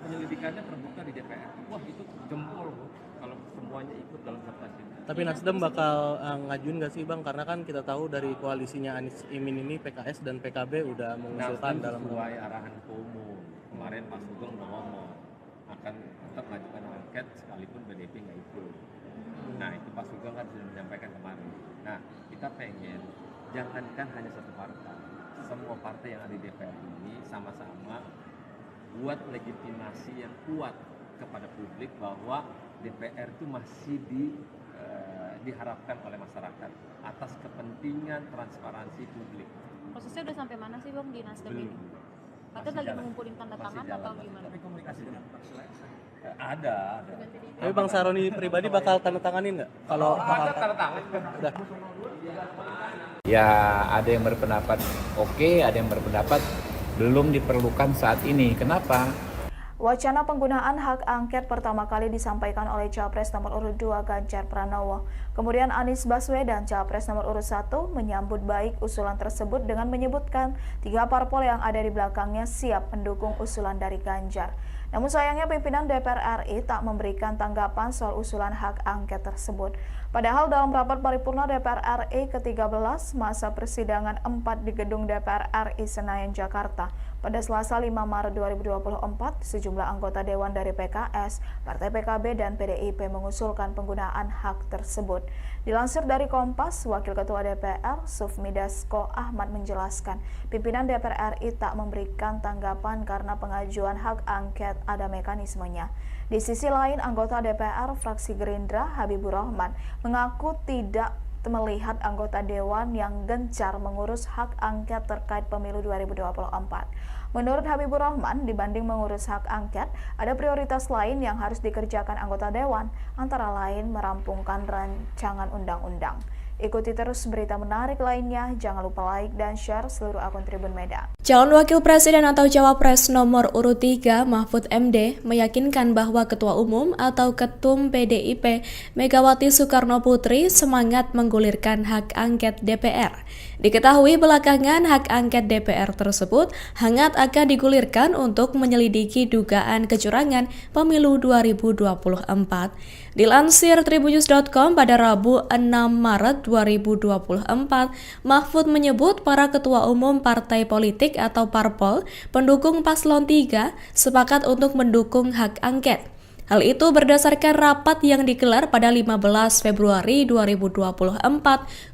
E: penyelidikannya terbuka di DPR, wah itu jempol kalau semuanya ikut dalam kertas ini.
F: Tapi Nasdem bakal ngajuin nggak sih Bang? Karena kan kita tahu dari koalisinya Anies Imin ini PKS dan PKB udah mengusulkan
E: Nasdem
F: dalam
E: sesuai arahan Ketua Umum. Kemarin Pak Sugeng udah ngomong akan tetap mengajukan angket sekalipun PDIP nggak ikut. Nah itu Pak Sugeng kan sudah menyampaikan kemarin. Nah kita pengen jangankan hanya satu partai, semua partai yang ada di DPR ini sama-sama buat legitimasi yang kuat kepada publik bahwa DPR itu masih diharapkan oleh masyarakat atas kepentingan transparansi publik.
J: Prosesnya udah sampai mana sih Bang di Nasdem ini? Katanya lagi mengumpulin tanda tangan atau gimana?
E: Tapi komunikasi ada.
F: Tapi Bang Sahroni pribadi bakal tanda tanganin nggak? Kalau
E: ada tanda tangan.
F: udah.
G: Ya ada yang berpendapat oke, ada yang berpendapat belum diperlukan saat ini. Kenapa?
I: Wacana penggunaan hak angket pertama kali disampaikan oleh Capres nomor urut 2 Ganjar Pranowo. Kemudian Anies Baswedan, Capres nomor urut 1, menyambut baik usulan tersebut dengan menyebutkan 3 parpol yang ada di belakangnya siap mendukung usulan dari Ganjar. Namun sayangnya pimpinan DPR RI tak memberikan tanggapan soal usulan hak angket tersebut. Padahal dalam rapat paripurna DPR RI ke-13 masa persidangan 4 di gedung DPR RI Senayan, Jakarta, pada Selasa 5 Maret 2024, sejumlah anggota Dewan dari PKS, Partai PKB, dan PDIP mengusulkan penggunaan hak tersebut. Dilansir dari Kompas, Wakil Ketua DPR, Sufmi Dasko Ahmad menjelaskan, pimpinan DPR RI tak memberikan tanggapan karena pengajuan hak angket ada mekanismenya. Di sisi lain, anggota DPR fraksi Gerindra, Habibur Rahman, mengaku tidak melihat anggota Dewan yang gencar mengurus hak angket terkait pemilu 2024. Menurut Habibur Rahman, dibanding mengurus hak angket, ada prioritas lain yang harus dikerjakan anggota Dewan, antara lain merampungkan rancangan undang-undang. Ikuti terus berita menarik lainnya, jangan lupa like dan share seluruh akun Tribun Medan.
H: Calon Wakil Presiden atau Cawapres nomor urut 3 Mahfud MD meyakinkan bahwa Ketua Umum atau Ketum PDIP Megawati Soekarno Putri semangat menggulirkan hak angket DPR. Diketahui belakangan hak angket DPR tersebut hangat akan digulirkan untuk menyelidiki dugaan kecurangan pemilu 2024. Dilansir tribunnews.com pada Rabu 6 Maret 2024, Mahfud menyebut para ketua umum partai politik atau parpol pendukung paslon 3 sepakat untuk mendukung hak angket. Hal itu berdasarkan rapat yang digelar pada 15 Februari 2024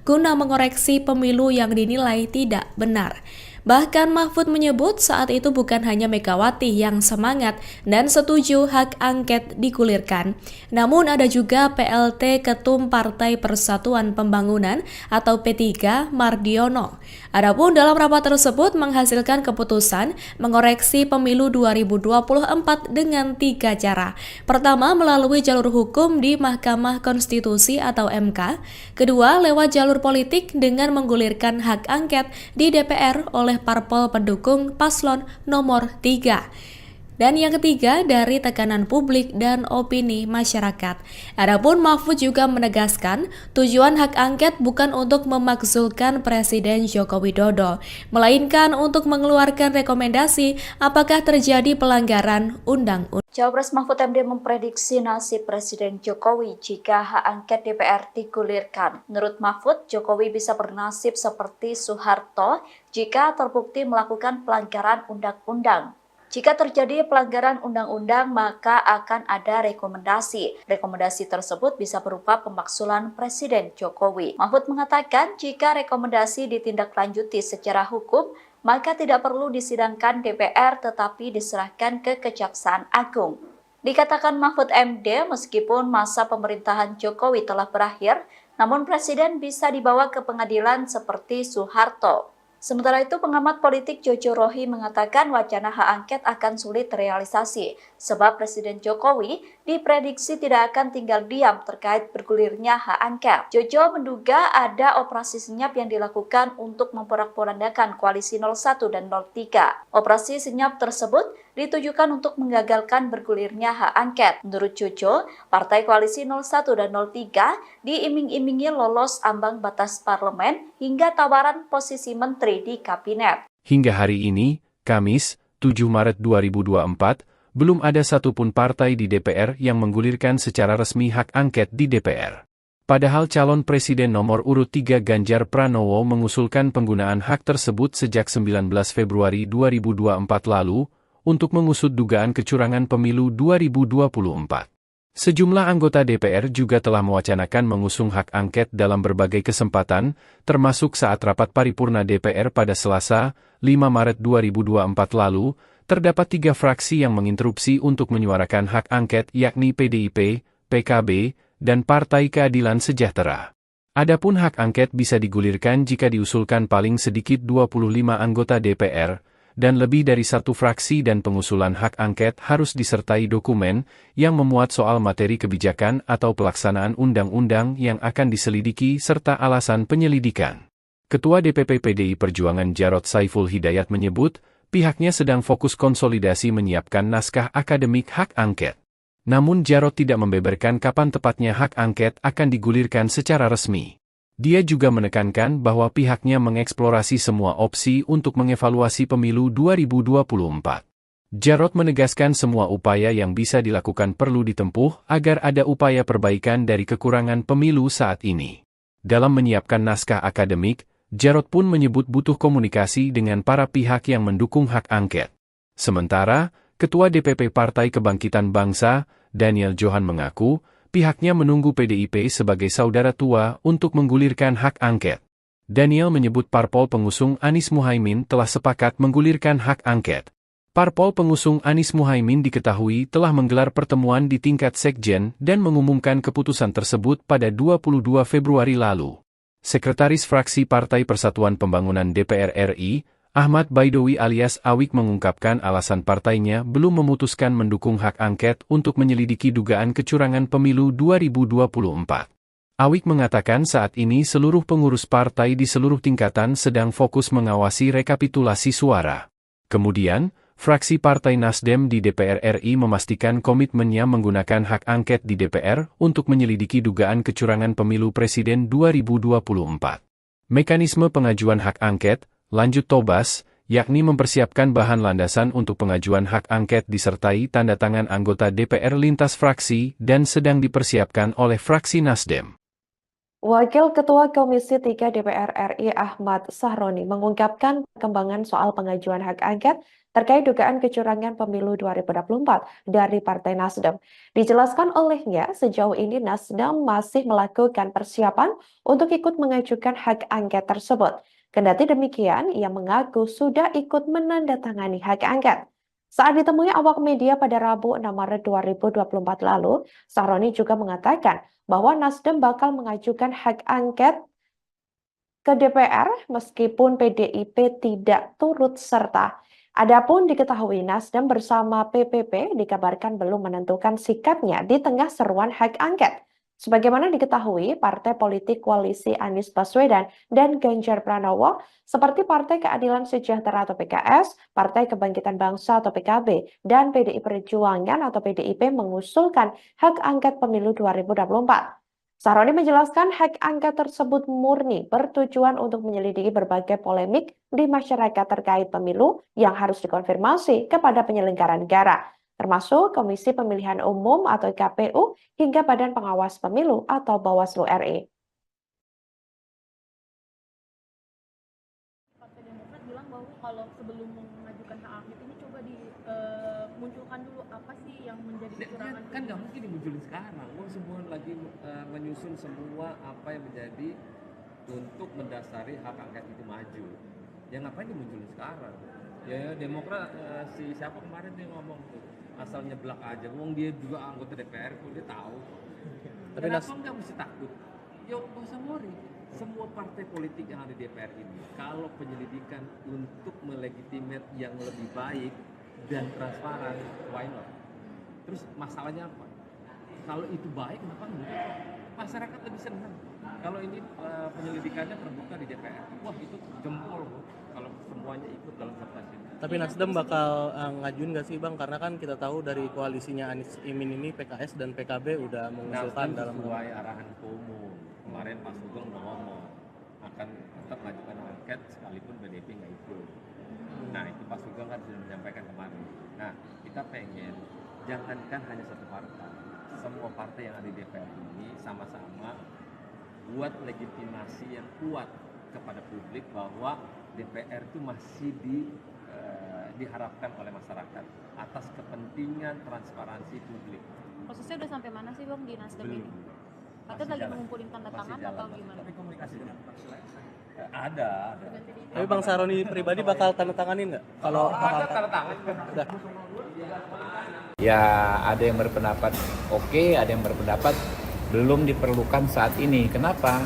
H: guna mengoreksi pemilu yang dinilai tidak benar. Bahkan Mahfud menyebut saat itu bukan hanya Megawati yang semangat dan setuju hak angket digulirkan, namun ada juga PLT Ketum Partai Persatuan Pembangunan atau P3 Mardiono. Adapun dalam rapat tersebut menghasilkan keputusan mengoreksi pemilu 2024 dengan 3 cara. Pertama, melalui jalur hukum di Mahkamah Konstitusi atau MK. Kedua, lewat jalur politik dengan menggulirkan hak angket di DPR oleh parpol pendukung paslon nomor 3. Dan yang ketiga, dari tekanan publik dan opini masyarakat. Adapun Mahfud juga menegaskan, tujuan hak angket bukan untuk memakzulkan Presiden Joko Widodo, melainkan untuk mengeluarkan rekomendasi apakah terjadi pelanggaran undang-undang.
A: Cawapres Mahfud MD memprediksi nasib Presiden Jokowi jika hak angket DPR digulirkan. Menurut Mahfud, Jokowi bisa bernasib seperti Soeharto jika terbukti melakukan pelanggaran undang-undang. Jika terjadi pelanggaran undang-undang, maka akan ada rekomendasi. Rekomendasi tersebut bisa berupa pemakzulan Presiden Jokowi. Mahfud mengatakan jika rekomendasi ditindaklanjuti secara hukum, maka tidak perlu disidangkan DPR tetapi diserahkan ke Kejaksaan Agung. Dikatakan Mahfud MD, meskipun masa pemerintahan Jokowi telah berakhir, namun Presiden bisa dibawa ke pengadilan seperti Soeharto. Sementara itu, pengamat politik Jojo Rohi mengatakan wacana hak angket akan sulit terrealisasi, sebab Presiden Jokowi diprediksi tidak akan tinggal diam terkait bergulirnya hak angket. Jojo menduga ada operasi senyap yang dilakukan untuk memporak-porandakan koalisi 01 dan 03. Operasi senyap tersebut ditujukan untuk menggagalkan bergulirnya hak angket. Menurut Jojo, partai koalisi 01 dan 03 diiming-imingi lolos ambang batas parlemen hingga tawaran posisi menteri di kabinet.
B: Hingga hari ini, Kamis, 7 Maret 2024, belum ada satupun partai di DPR yang menggulirkan secara resmi hak angket di DPR. Padahal calon presiden nomor urut 3 Ganjar Pranowo mengusulkan penggunaan hak tersebut sejak 19 Februari 2024 lalu untuk mengusut dugaan kecurangan pemilu 2024. Sejumlah anggota DPR juga telah mewacanakan mengusung hak angket dalam berbagai kesempatan, termasuk saat rapat paripurna DPR pada Selasa, 5 Maret 2024 lalu, terdapat 3 fraksi yang menginterupsi untuk menyuarakan hak angket yakni PDIP, PKB, dan Partai Keadilan Sejahtera. Adapun hak angket bisa digulirkan jika diusulkan paling sedikit 25 anggota DPR, dan lebih dari satu fraksi dan pengusulan hak angket harus disertai dokumen yang memuat soal materi kebijakan atau pelaksanaan undang-undang yang akan diselidiki serta alasan penyelidikan. Ketua DPP PDI Perjuangan Jarod Saiful Hidayat menyebut, pihaknya sedang fokus konsolidasi menyiapkan naskah akademik hak angket. Namun Jarod tidak membeberkan kapan tepatnya hak angket akan digulirkan secara resmi. Dia juga menekankan bahwa pihaknya mengeksplorasi semua opsi untuk mengevaluasi pemilu 2024. Jarod menegaskan semua upaya yang bisa dilakukan perlu ditempuh agar ada upaya perbaikan dari kekurangan pemilu saat ini. Dalam menyiapkan naskah akademik, Jarod pun menyebut butuh komunikasi dengan para pihak yang mendukung hak angket. Sementara, Ketua DPP Partai Kebangkitan Bangsa, Daniel Johan mengaku, pihaknya menunggu PDIP sebagai saudara tua untuk menggulirkan hak angket. Daniel menyebut parpol pengusung Anies Muhaimin telah sepakat menggulirkan hak angket. Parpol pengusung Anies Muhaimin diketahui telah menggelar pertemuan di tingkat sekjen dan mengumumkan keputusan tersebut pada 22 Februari lalu. Sekretaris Fraksi Partai Persatuan Pembangunan DPR RI, Ahmad Baidowi alias Awik mengungkapkan alasan partainya belum memutuskan mendukung hak angket untuk menyelidiki dugaan kecurangan pemilu 2024. Awik mengatakan saat ini seluruh pengurus partai di seluruh tingkatan sedang fokus mengawasi rekapitulasi suara. Kemudian, fraksi Partai Nasdem di DPR RI memastikan komitmennya menggunakan hak angket di DPR untuk menyelidiki dugaan kecurangan pemilu presiden 2024. Mekanisme pengajuan hak angket, lanjut Tobas, yakni mempersiapkan bahan landasan untuk pengajuan hak angket disertai tanda tangan anggota DPR lintas fraksi dan sedang dipersiapkan oleh fraksi Nasdem.
C: Wakil Ketua Komisi 3 DPR RI Ahmad Sahroni mengungkapkan perkembangan soal pengajuan hak angket terkait dugaan kecurangan pemilu 2024 dari Partai Nasdem. Dijelaskan olehnya, sejauh ini Nasdem masih melakukan persiapan untuk ikut mengajukan hak angket tersebut. Kendati demikian, ia mengaku sudah ikut menandatangani hak angket. Saat ditemui awak media pada Rabu 6 Maret 2024 lalu, Sahroni juga mengatakan bahwa Nasdem bakal mengajukan hak angket ke DPR meskipun PDIP tidak turut serta. Adapun diketahui Nasdem bersama PPP dikabarkan belum menentukan sikapnya di tengah seruan hak angket. Sebagaimana diketahui, partai politik koalisi Anies Baswedan dan Ganjar Pranowo seperti Partai Keadilan Sejahtera atau PKS, Partai Kebangkitan Bangsa atau PKB, dan PDI Perjuangan atau PDIP mengusulkan hak angket pemilu 2024. Sahroni menjelaskan hak angket tersebut murni bertujuan untuk menyelidiki berbagai polemik di masyarakat terkait pemilu yang harus dikonfirmasi kepada penyelenggara negara, termasuk Komisi Pemilihan Umum atau KPU hingga Badan Pengawas Pemilu atau Bawaslu RI.
D: Partai Demokrat bilang bahwa kalau sebelum mengajukan hak angket ini coba dimunculkan dulu apa sih yang menjadi kecurangan.
E: Kan nggak mungkin dimunculin sekarang. Semua lagi menyusun semua apa yang menjadi untuk mendasari hak angket itu maju. Ya ngapain dimunculin sekarang? Ya Demokrat si siapa kemarin dia ngomong tuh asal nyeblak aja. Wong dia juga anggota DPR kok dia tahu. Tapi kenapa nggak mesti takut? Yuk nggak usah worry. Semua partai politik yang ada di DPR ini, kalau penyelidikan untuk melegitimate yang lebih baik dan transparan, why not? Terus masalahnya apa? Kalau itu baik, kenapa enggak? Masyarakat lebih senang. Kalau ini penyelidikannya terbuka di DPR, wah itu jempol kalau semuanya ikut dalam sertasi.
F: Tapi Nasdem bakal ngajuin nggak sih Bang? Karena kan kita tahu dari koalisinya Anies Imin ini PKS dan PKB udah mengusulkan dalam
E: sesuai arahan umum. Kemarin Pak Sugeng udah ngomong akan tetap mengajukan angket sekalipun PDIP nggak ikut. Nah itu Pak Sugeng kan sudah menyampaikan kemarin. Nah kita pengen jangankan hanya satu partai, semua partai yang ada di DPR ini sama-sama buat legitimasi yang kuat kepada publik bahwa DPR itu masih diharapkan oleh masyarakat atas kepentingan transparansi publik.
J: Prosesnya udah sampai mana sih Bang di Nasdem ini? Katanya lagi mengumpulin tanda tangan atau gimana?
E: Tapi komunikasi dengan ada.
F: Tapi Bang Sahroni pribadi bakal tanda tanganin nggak? Kalau
E: ada tanda tangan.
F: Udah.
G: Ya ada yang berpendapat oke, ada yang berpendapat belum diperlukan saat ini. Kenapa?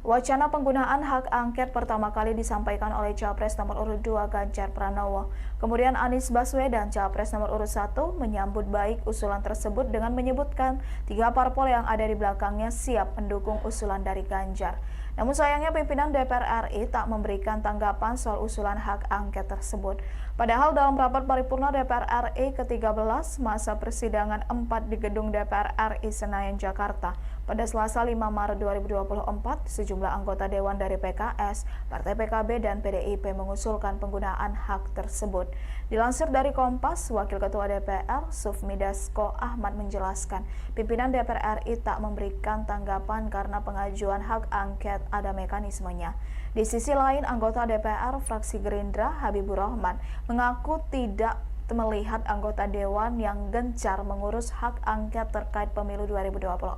I: Wacana penggunaan hak angket pertama kali disampaikan oleh Capres nomor urut 2 Ganjar Pranowo. Kemudian Anies Baswedan, Capres nomor urut 1, menyambut baik usulan tersebut dengan menyebutkan 3 parpol yang ada di belakangnya siap mendukung usulan dari Ganjar. Namun sayangnya pimpinan DPR RI tak memberikan tanggapan soal usulan hak angket tersebut. Padahal dalam rapat paripurna DPR RI ke-13 masa persidangan 4 di gedung DPR RI Senayan, Jakarta, pada Selasa 5 Maret 2024, sejumlah anggota Dewan dari PKS, Partai PKB, dan PDIP mengusulkan penggunaan hak tersebut. Dilansir dari Kompas, Wakil Ketua DPR, Sufmi Dasko Ahmad menjelaskan, pimpinan DPR RI tak memberikan tanggapan karena pengajuan hak angket ada mekanismenya. Di sisi lain, anggota DPR fraksi Gerindra, Habibur Rahman, mengaku tidak melihat anggota Dewan yang gencar mengurus hak angket terkait pemilu 2024.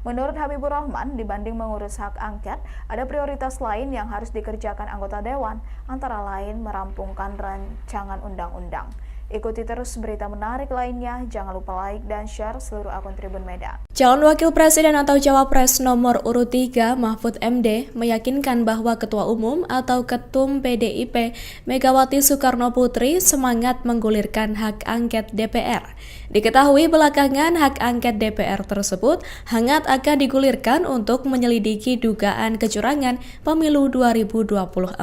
I: Menurut Habibur Rahman, dibanding mengurus hak angket, ada prioritas lain yang harus dikerjakan anggota Dewan, antara lain merampungkan rancangan undang-undang. Ikuti terus berita menarik lainnya, jangan lupa like dan share seluruh akun Tribun Medan.
H: Calon Wakil Presiden atau Cawapres nomor urut 3 Mahfud MD meyakinkan bahwa Ketua Umum atau Ketum PDIP Megawati Soekarno Putri semangat menggulirkan hak angket DPR. Diketahui belakangan hak angket DPR tersebut hangat akan digulirkan untuk menyelidiki dugaan kecurangan pemilu 2024.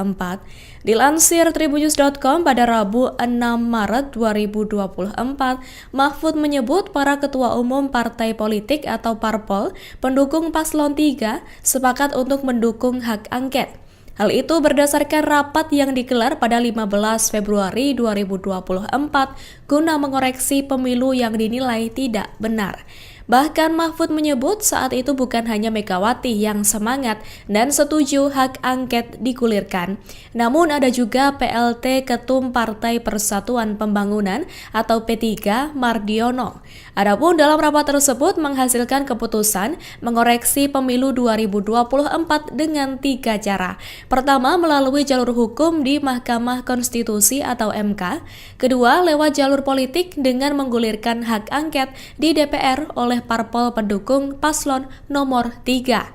H: Dilansir tribunnews.com pada Rabu 6 Maret 2024, Mahfud menyebut para ketua umum partai politik atau parpol pendukung paslon 3 sepakat untuk mendukung hak angket. Hal itu berdasarkan rapat yang digelar pada 15 Februari 2024 guna mengoreksi pemilu yang dinilai tidak benar. Bahkan Mahfud menyebut saat itu bukan hanya Megawati yang semangat dan setuju hak angket digulirkan, namun ada juga PLT Ketum Partai Persatuan Pembangunan atau P3 Mardiono. Adapun dalam rapat tersebut menghasilkan keputusan mengoreksi pemilu 2024 dengan 3 cara. Pertama, melalui jalur hukum di Mahkamah Konstitusi atau MK. Kedua, lewat jalur politik dengan menggulirkan hak angket di DPR oleh parpol pendukung paslon nomor 3.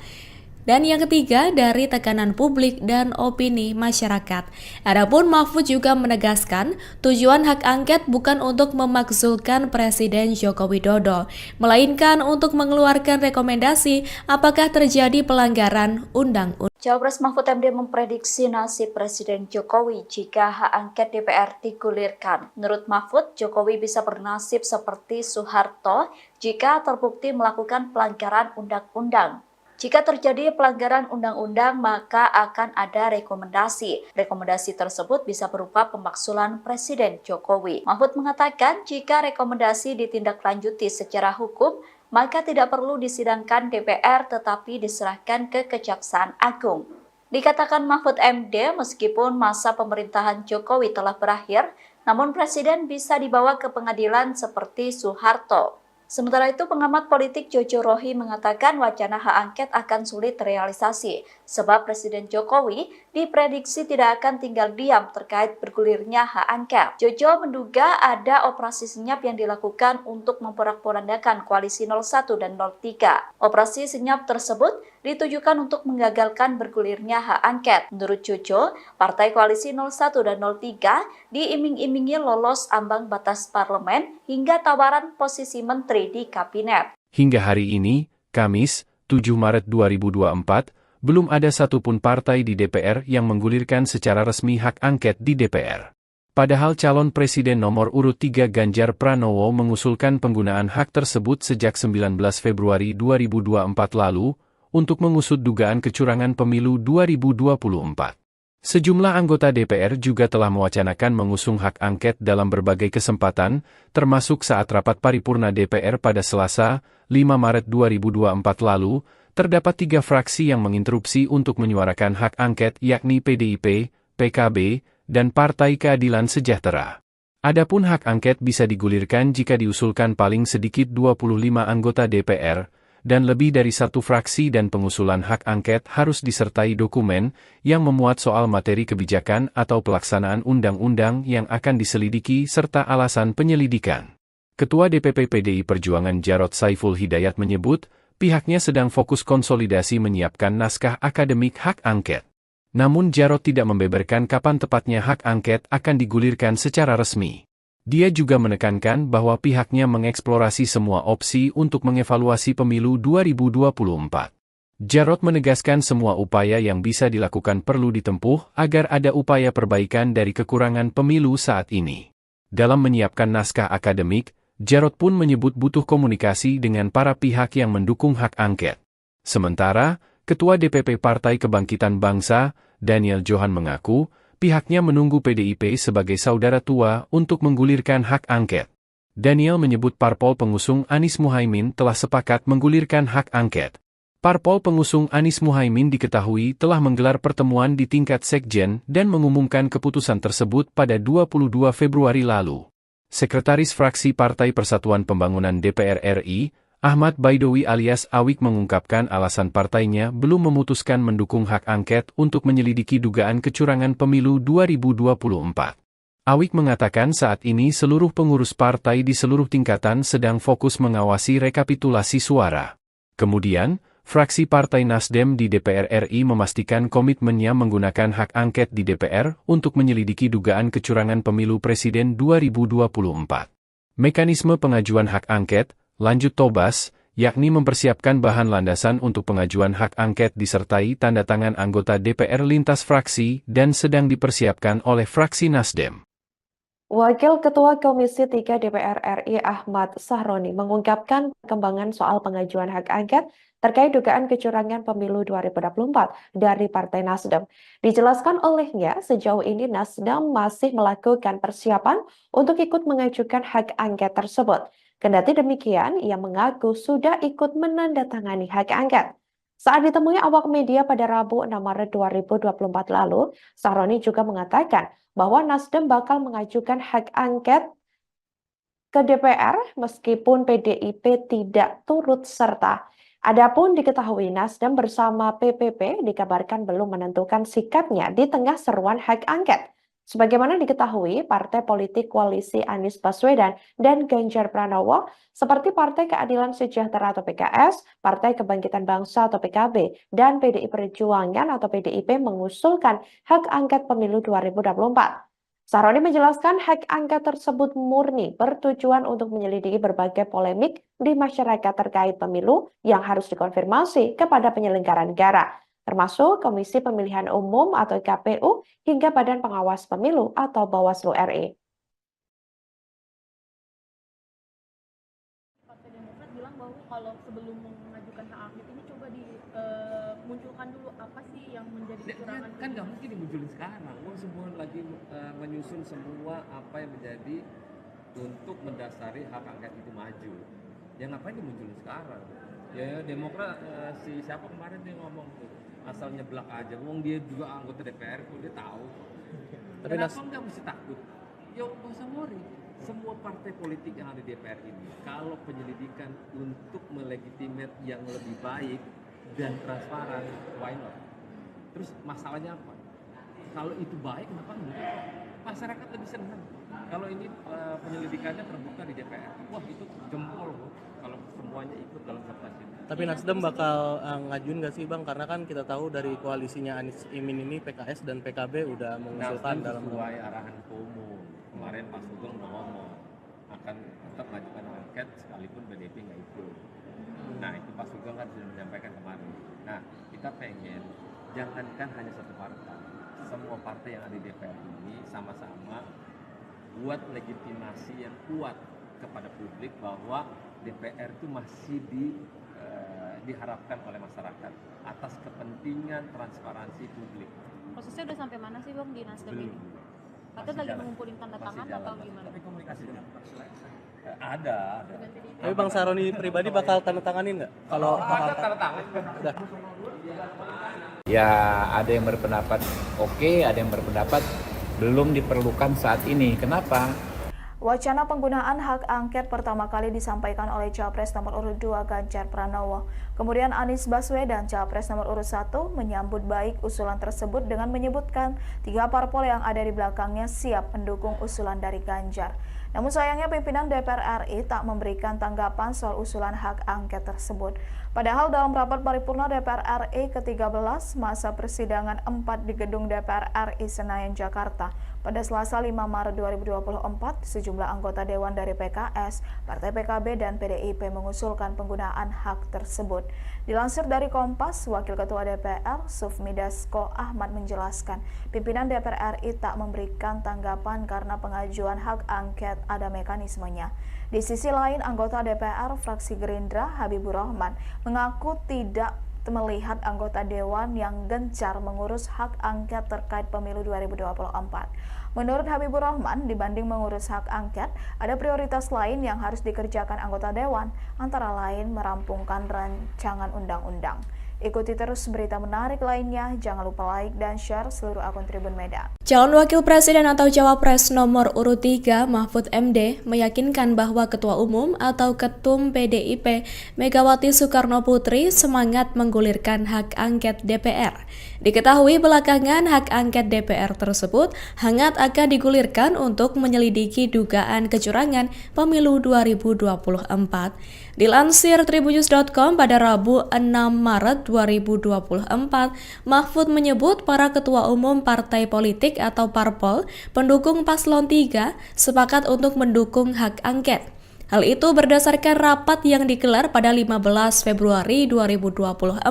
H: Dan yang ketiga, dari tekanan publik dan opini masyarakat. Adapun Mahfud juga menegaskan, tujuan hak angket bukan untuk memakzulkan Presiden Joko Widodo, melainkan untuk mengeluarkan rekomendasi apakah terjadi pelanggaran undang-undang.
A: Cawapres Mahfud MD memprediksi nasib Presiden Jokowi jika hak angket DPR digulirkan. Menurut Mahfud, Jokowi bisa bernasib seperti Soeharto jika terbukti melakukan pelanggaran undang-undang. Jika terjadi pelanggaran undang-undang, maka akan ada rekomendasi. Rekomendasi tersebut bisa berupa pemakzulan Presiden Jokowi. Mahfud mengatakan jika rekomendasi ditindaklanjuti secara hukum, maka tidak perlu disidangkan DPR tetapi diserahkan ke Kejaksaan Agung. Dikatakan Mahfud MD, meskipun masa pemerintahan Jokowi telah berakhir, namun Presiden bisa dibawa ke pengadilan seperti Soeharto. Sementara itu, pengamat politik Jojo Rohi mengatakan wacana hak angket akan sulit terrealisasi, sebab Presiden Jokowi diprediksi tidak akan tinggal diam terkait bergulirnya hak angket. Jojo menduga ada operasi senyap yang dilakukan untuk memporak-porandakan koalisi 01 dan 03. Operasi senyap tersebut ditujukan untuk menggagalkan bergulirnya hak angket. Menurut Jojo, partai koalisi 01 dan 03 diiming-imingi lolos ambang batas parlemen hingga tawaran posisi menteri di kabinet.
B: Hingga hari ini, Kamis, 7 Maret 2024, belum ada satupun partai di DPR yang menggulirkan secara resmi hak angket di DPR. Padahal calon presiden nomor urut 3 Ganjar Pranowo mengusulkan penggunaan hak tersebut sejak 19 Februari 2024 lalu untuk mengusut dugaan kecurangan pemilu 2024. Sejumlah anggota DPR juga telah mewacanakan mengusung hak angket dalam berbagai kesempatan, termasuk saat rapat paripurna DPR pada Selasa, 5 Maret 2024 lalu, terdapat 3 fraksi yang menginterupsi untuk menyuarakan hak angket yakni PDIP, PKB, dan Partai Keadilan Sejahtera. Adapun hak angket bisa digulirkan jika diusulkan paling sedikit 25 anggota DPR, dan lebih dari satu fraksi dan pengusulan hak angket harus disertai dokumen yang memuat soal materi kebijakan atau pelaksanaan undang-undang yang akan diselidiki serta alasan penyelidikan. Ketua DPP PDI Perjuangan Jarod Saiful Hidayat menyebut, pihaknya sedang fokus konsolidasi menyiapkan naskah akademik hak angket. Namun Jarod tidak membeberkan kapan tepatnya hak angket akan digulirkan secara resmi. Dia juga menekankan bahwa pihaknya mengeksplorasi semua opsi untuk mengevaluasi pemilu 2024. Jarod menegaskan semua upaya yang bisa dilakukan perlu ditempuh agar ada upaya perbaikan dari kekurangan pemilu saat ini. Dalam menyiapkan naskah akademik, Jarod pun menyebut butuh komunikasi dengan para pihak yang mendukung hak angket. Sementara, Ketua DPP Partai Kebangkitan Bangsa, Daniel Johan mengaku, pihaknya menunggu PDIP sebagai saudara tua untuk menggulirkan hak angket. Daniel menyebut parpol pengusung Anies Muhaimin telah sepakat menggulirkan hak angket. Parpol pengusung Anies Muhaimin diketahui telah menggelar pertemuan di tingkat sekjen dan mengumumkan keputusan tersebut pada 22 Februari lalu. Sekretaris Fraksi Partai Persatuan Pembangunan DPR RI, Ahmad Baidowi alias Awik mengungkapkan alasan partainya belum memutuskan mendukung hak angket untuk menyelidiki dugaan kecurangan pemilu 2024. Awik mengatakan saat ini seluruh pengurus partai di seluruh tingkatan sedang fokus mengawasi rekapitulasi suara. Kemudian, fraksi Partai Nasdem di DPR RI memastikan komitmennya menggunakan hak angket di DPR untuk menyelidiki dugaan kecurangan pemilu presiden 2024. Mekanisme pengajuan hak angket, lanjut Tobas, yakni mempersiapkan bahan landasan untuk pengajuan hak angket disertai tanda tangan anggota DPR lintas fraksi dan sedang dipersiapkan oleh fraksi Nasdem.
C: Wakil Ketua Komisi 3 DPR RI Ahmad Sahroni mengungkapkan perkembangan soal pengajuan hak angket terkait dugaan kecurangan pemilu 2024 dari Partai Nasdem. Dijelaskan olehnya, sejauh ini Nasdem masih melakukan persiapan untuk ikut mengajukan hak angket tersebut. Kendati demikian, ia mengaku sudah ikut menandatangani hak angket. Saat ditemui awak media pada Rabu 6 Maret 2024 lalu, Sahroni juga mengatakan bahwa Nasdem bakal mengajukan hak angket ke DPR meskipun PDIP tidak turut serta. Adapun diketahui Nasdem bersama PPP dikabarkan belum menentukan sikapnya di tengah seruan hak angket. Sebagaimana diketahui, partai politik koalisi Anies Baswedan dan Ganjar Pranowo seperti Partai Keadilan Sejahtera atau PKS, Partai Kebangkitan Bangsa atau PKB, dan PDI Perjuangan atau PDIP mengusulkan hak angket pemilu 2024. Sahroni menjelaskan hak angket tersebut murni bertujuan untuk menyelidiki berbagai polemik di masyarakat terkait pemilu yang harus dikonfirmasi kepada penyelenggara negara, termasuk Komisi Pemilihan Umum atau KPU hingga Badan Pengawas Pemilu atau Bawaslu RI.
D: Partai Demokrat bilang bahwa kalau sebelum mengajukan hak angket ini coba dimunculkan dulu apa sih yang menjadi kecurangan.
E: Kan nggak mungkin dimunculin sekarang. Semua lagi menyusun semua apa yang menjadi untuk mendasari hak angket itu maju. Ya ngapain dimunculin sekarang? Ya Demokrat si siapa kemarin dia ngomong tuh asal nyeblak aja. Wong dia juga anggota DPR kok dia tahu.
F: Tapi
E: Kenapa nggak mesti takut? Ya nggak usah worry. Semua partai politik yang ada di DPR ini, kalau penyelidikan untuk melegitimate yang lebih baik dan transparan, why not? Terus masalahnya apa? Kalau itu baik, kenapa enggak? Masyarakat lebih senang. Kalau ini penyelidikannya terbuka di DPR, wah itu jempol loh. Kalau semuanya ikut dalam sertasi.
F: Tapi Nasdem bakal ngajuin nggak sih Bang? Karena kan kita tahu dari koalisinya Anies Imin ini PKS dan PKB udah mengusulkan dalam
E: sesuai arahan Ketua Umum. Kemarin Pak Sugeng udah ngomong akan tetap mengajukan angket sekalipun PDIP nggak ikut. Nah itu Pak Sugeng kan sudah menyampaikan kemarin. Nah kita pengen jangankan hanya satu partai, semua partai yang ada di DPR ini sama-sama buat legitimasi yang kuat kepada publik bahwa DPR itu masih diharapkan oleh masyarakat atas kepentingan transparansi publik.
J: Prosesnya udah sampai mana sih Bang di Nasdem
E: Belum.
J: ini? Katanya lagi ngumpulin tanda tangan atau gimana?
E: Tapi komunikasi dengan ada.
F: Tapi Bang Sahroni pribadi bakal tanda tanganin nggak? Kalau
E: ada tanda tangan.
F: udah.
G: Ya ada yang berpendapat oke, ada yang berpendapat belum diperlukan saat ini. Kenapa?
I: Wacana penggunaan hak angket pertama kali disampaikan oleh Capres nomor urut 2 Ganjar Pranowo. Kemudian Anies Baswedan, Capres nomor urut 1, menyambut baik usulan tersebut dengan menyebutkan 3 parpol yang ada di belakangnya siap mendukung usulan dari Ganjar. Namun sayangnya pimpinan DPR RI tak memberikan tanggapan soal usulan hak angket tersebut. Padahal dalam rapat paripurna DPR RI ke-13 masa persidangan 4 di gedung DPR RI Senayan, Jakarta, pada Selasa 5 Maret 2024, sejumlah anggota Dewan dari PKS, Partai PKB, dan PDIP mengusulkan penggunaan hak tersebut. Dilansir dari Kompas, Wakil Ketua DPR, Sufmi Dasko Ahmad menjelaskan, pimpinan DPR RI tak memberikan tanggapan karena pengajuan hak angket ada mekanismenya. Di sisi lain, anggota DPR fraksi Gerindra, Habibur Rahman, mengaku tidak melihat anggota Dewan yang gencar mengurus hak angket terkait pemilu 2024. Menurut Habibur Rahman, dibanding mengurus hak angket, ada prioritas lain yang harus dikerjakan anggota Dewan, antara lain merampungkan rancangan undang-undang. Ikuti terus berita menarik lainnya, jangan lupa like dan share seluruh akun Tribun Medan.
H: Calon Wakil Presiden atau Cawapres nomor urut 3 Mahfud MD meyakinkan bahwa Ketua Umum atau Ketum PDIP Megawati Soekarno Putri semangat menggulirkan hak angket DPR. Diketahui belakangan hak angket DPR tersebut hangat akan digulirkan untuk menyelidiki dugaan kecurangan pemilu 2024. Dilansir tribunnews.com pada Rabu 6 Maret 2024, Mahfud menyebut para ketua umum partai politik atau parpol pendukung paslon 3 sepakat untuk mendukung hak angket. Hal itu berdasarkan rapat yang digelar pada 15 Februari 2024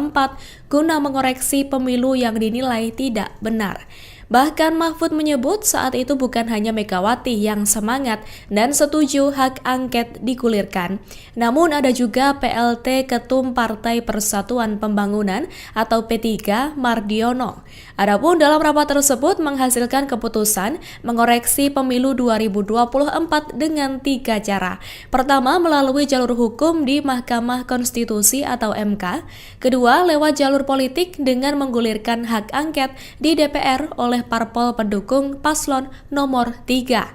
H: guna mengoreksi pemilu yang dinilai tidak benar. Bahkan Mahfud menyebut saat itu bukan hanya Megawati yang semangat dan setuju hak angket digulirkan, namun ada juga PLT Ketum Partai Persatuan Pembangunan atau P3 Mardiono. Adapun dalam rapat tersebut menghasilkan keputusan mengoreksi pemilu 2024 dengan 3 cara. Pertama, melalui jalur hukum di Mahkamah Konstitusi atau MK. Kedua, lewat jalur politik dengan menggulirkan hak angket di DPR oleh parpol pendukung paslon nomor 3.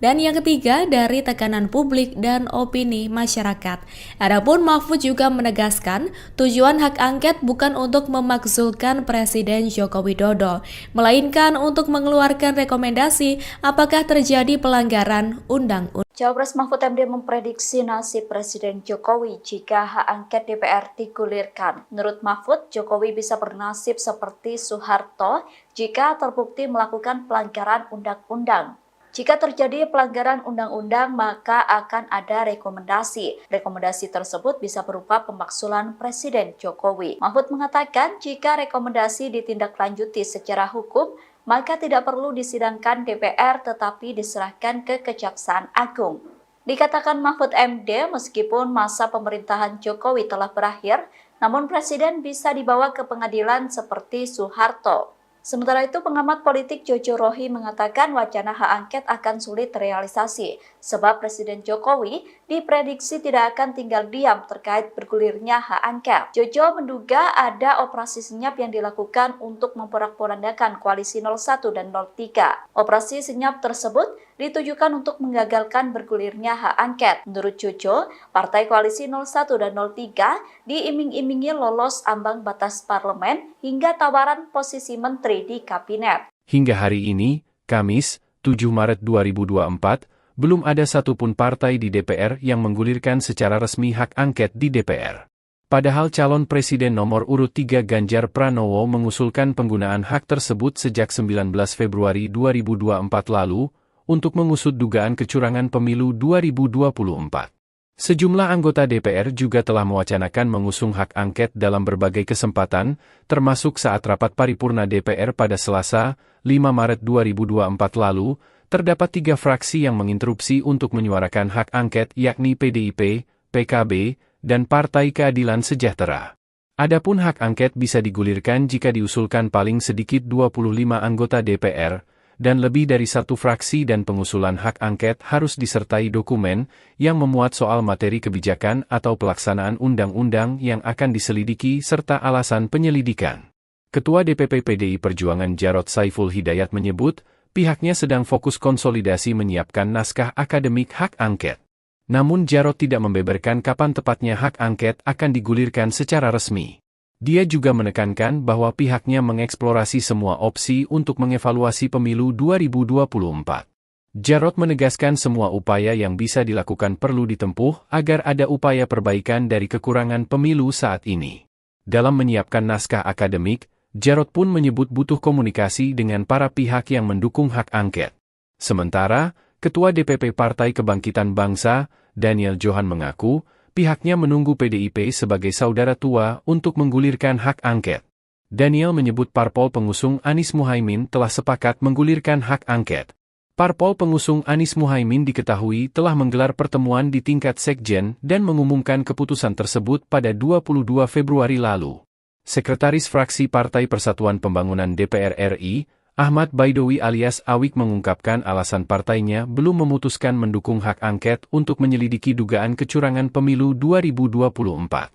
H: Dan yang ketiga, dari tekanan publik dan opini masyarakat. Adapun Mahfud juga menegaskan, tujuan hak angket bukan untuk memakzulkan Presiden Joko Widodo, melainkan untuk mengeluarkan rekomendasi apakah terjadi pelanggaran undang-undang.
A: Cawapres Mahfud MD memprediksi nasib Presiden Jokowi jika hak angket DPR digulirkan. Menurut Mahfud, Jokowi bisa bernasib seperti Soeharto jika terbukti melakukan pelanggaran undang-undang. Jika terjadi pelanggaran undang-undang, maka akan ada rekomendasi. Rekomendasi tersebut bisa berupa pemakzulan Presiden Jokowi. Mahfud mengatakan jika rekomendasi ditindaklanjuti secara hukum, maka tidak perlu disidangkan DPR tetapi diserahkan ke Kejaksaan Agung. Dikatakan Mahfud MD, meskipun masa pemerintahan Jokowi telah berakhir, namun Presiden bisa dibawa ke pengadilan seperti Soeharto. Sementara itu, pengamat politik Jojo Rohi mengatakan wacana hak angket akan sulit terrealisasi, sebab Presiden Jokowi diprediksi tidak akan tinggal diam terkait bergulirnya hak angket. Jojo menduga ada operasi senyap yang dilakukan untuk memporak-porandakan koalisi 01 dan 03. Operasi senyap tersebut ditujukan untuk menggagalkan bergulirnya hak angket. Menurut Jojo, partai koalisi 01 dan 03 diiming-imingi lolos ambang batas parlemen hingga tawaran posisi menteri di kabinet.
B: Hingga hari ini, Kamis, 7 Maret 2024, belum ada satupun partai di DPR yang menggulirkan secara resmi hak angket di DPR. Padahal calon presiden nomor urut 3 Ganjar Pranowo mengusulkan penggunaan hak tersebut sejak 19 Februari 2024 lalu untuk mengusut dugaan kecurangan pemilu 2024. Sejumlah anggota DPR juga telah mewacanakan mengusung hak angket dalam berbagai kesempatan, termasuk saat rapat paripurna DPR pada Selasa, 5 Maret 2024 lalu, terdapat 3 fraksi yang menginterupsi untuk menyuarakan hak angket yakni PDIP, PKB, dan Partai Keadilan Sejahtera. Adapun hak angket bisa digulirkan jika diusulkan paling sedikit 25 anggota DPR, dan lebih dari satu fraksi dan pengusulan hak angket harus disertai dokumen yang memuat soal materi kebijakan atau pelaksanaan undang-undang yang akan diselidiki serta alasan penyelidikan. Ketua DPP PDI Perjuangan Jarod Saiful Hidayat menyebut, pihaknya sedang fokus konsolidasi menyiapkan naskah akademik hak angket. Namun Jarod tidak membeberkan kapan tepatnya hak angket akan digulirkan secara resmi. Dia juga menekankan bahwa pihaknya mengeksplorasi semua opsi untuk mengevaluasi pemilu 2024. Jarod menegaskan semua upaya yang bisa dilakukan perlu ditempuh agar ada upaya perbaikan dari kekurangan pemilu saat ini. Dalam menyiapkan naskah akademik, Jarod pun menyebut butuh komunikasi dengan para pihak yang mendukung hak angket. Sementara, Ketua DPP Partai Kebangkitan Bangsa, Daniel Johan mengaku, pihaknya menunggu PDIP sebagai saudara tua untuk menggulirkan hak angket. Daniel menyebut parpol pengusung Anies Muhaimin telah sepakat menggulirkan hak angket. Parpol pengusung Anies Muhaimin diketahui telah menggelar pertemuan di tingkat sekjen dan mengumumkan keputusan tersebut pada 22 Februari lalu. Sekretaris Fraksi Partai Persatuan Pembangunan DPR RI, Ahmad Baidowi alias Awik mengungkapkan alasan partainya belum memutuskan mendukung hak angket untuk menyelidiki dugaan kecurangan pemilu 2024.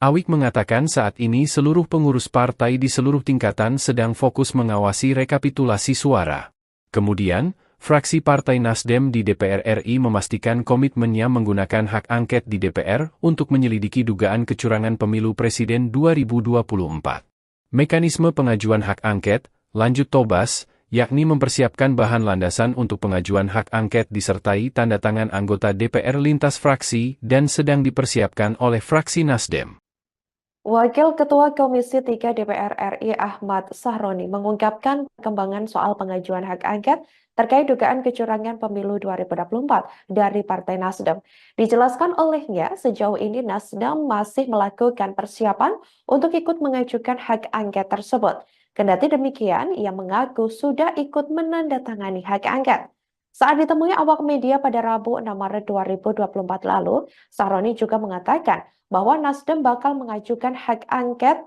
B: Awik mengatakan saat ini seluruh pengurus partai di seluruh tingkatan sedang fokus mengawasi rekapitulasi suara. Kemudian, fraksi Partai Nasdem di DPR RI memastikan komitmennya menggunakan hak angket di DPR untuk menyelidiki dugaan kecurangan pemilu presiden 2024. Mekanisme pengajuan hak angket, lanjut Tobas, yakni mempersiapkan bahan landasan untuk pengajuan hak angket disertai tanda tangan anggota DPR lintas fraksi dan sedang dipersiapkan oleh fraksi Nasdem.
C: Wakil Ketua Komisi 3 DPR RI Ahmad Sahroni mengungkapkan perkembangan soal pengajuan hak angket terkait dugaan kecurangan pemilu 2024 dari Partai Nasdem. Dijelaskan olehnya, sejauh ini Nasdem masih melakukan persiapan untuk ikut mengajukan hak angket tersebut. Kendati demikian, ia mengaku sudah ikut menandatangani hak angket. Saat ditemui awak media pada Rabu 6 Maret 2024 lalu, Sahroni juga mengatakan bahwa Nasdem bakal mengajukan hak angket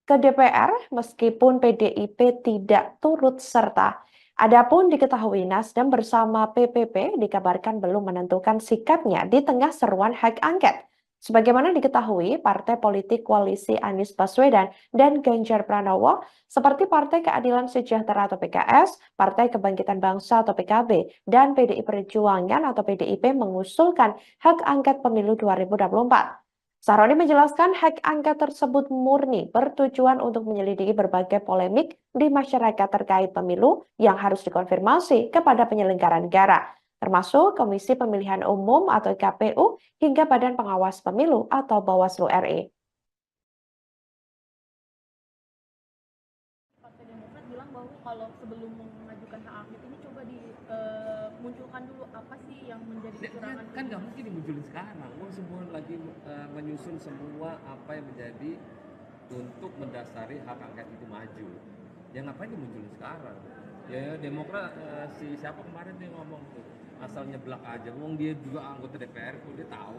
C: ke DPR meskipun PDIP tidak turut serta. Adapun diketahui Nasdem bersama PPP dikabarkan belum menentukan sikapnya di tengah seruan hak angket. Sebagaimana diketahui, partai politik koalisi Anies Baswedan dan Ganjar Pranowo seperti Partai Keadilan Sejahtera atau PKS, Partai Kebangkitan Bangsa atau PKB, dan PDI Perjuangan atau PDIP mengusulkan hak angket pemilu 2024. Sahroni menjelaskan hak angket tersebut murni bertujuan untuk menyelidiki berbagai polemik di masyarakat terkait pemilu yang harus dikonfirmasi kepada penyelenggara negara, termasuk Komisi Pemilihan Umum atau KPU hingga Badan Pengawas Pemilu atau Bawaslu RI.
D: Partai Demokrat bilang bahwa kalau sebelum mengajukan hak angket ini coba dimunculkan dulu apa sih yang menjadi kecurangan.
E: Kan nggak mungkin dimunculin sekarang. Semua lagi menyusun semua apa yang menjadi untuk mendasari hak angket itu maju. Ya ngapain dimunculin sekarang? Ya Demokrat siapa kemarin dia ngomong tuh asal nyeblak aja. Wong dia juga anggota DPR kok dia tahu.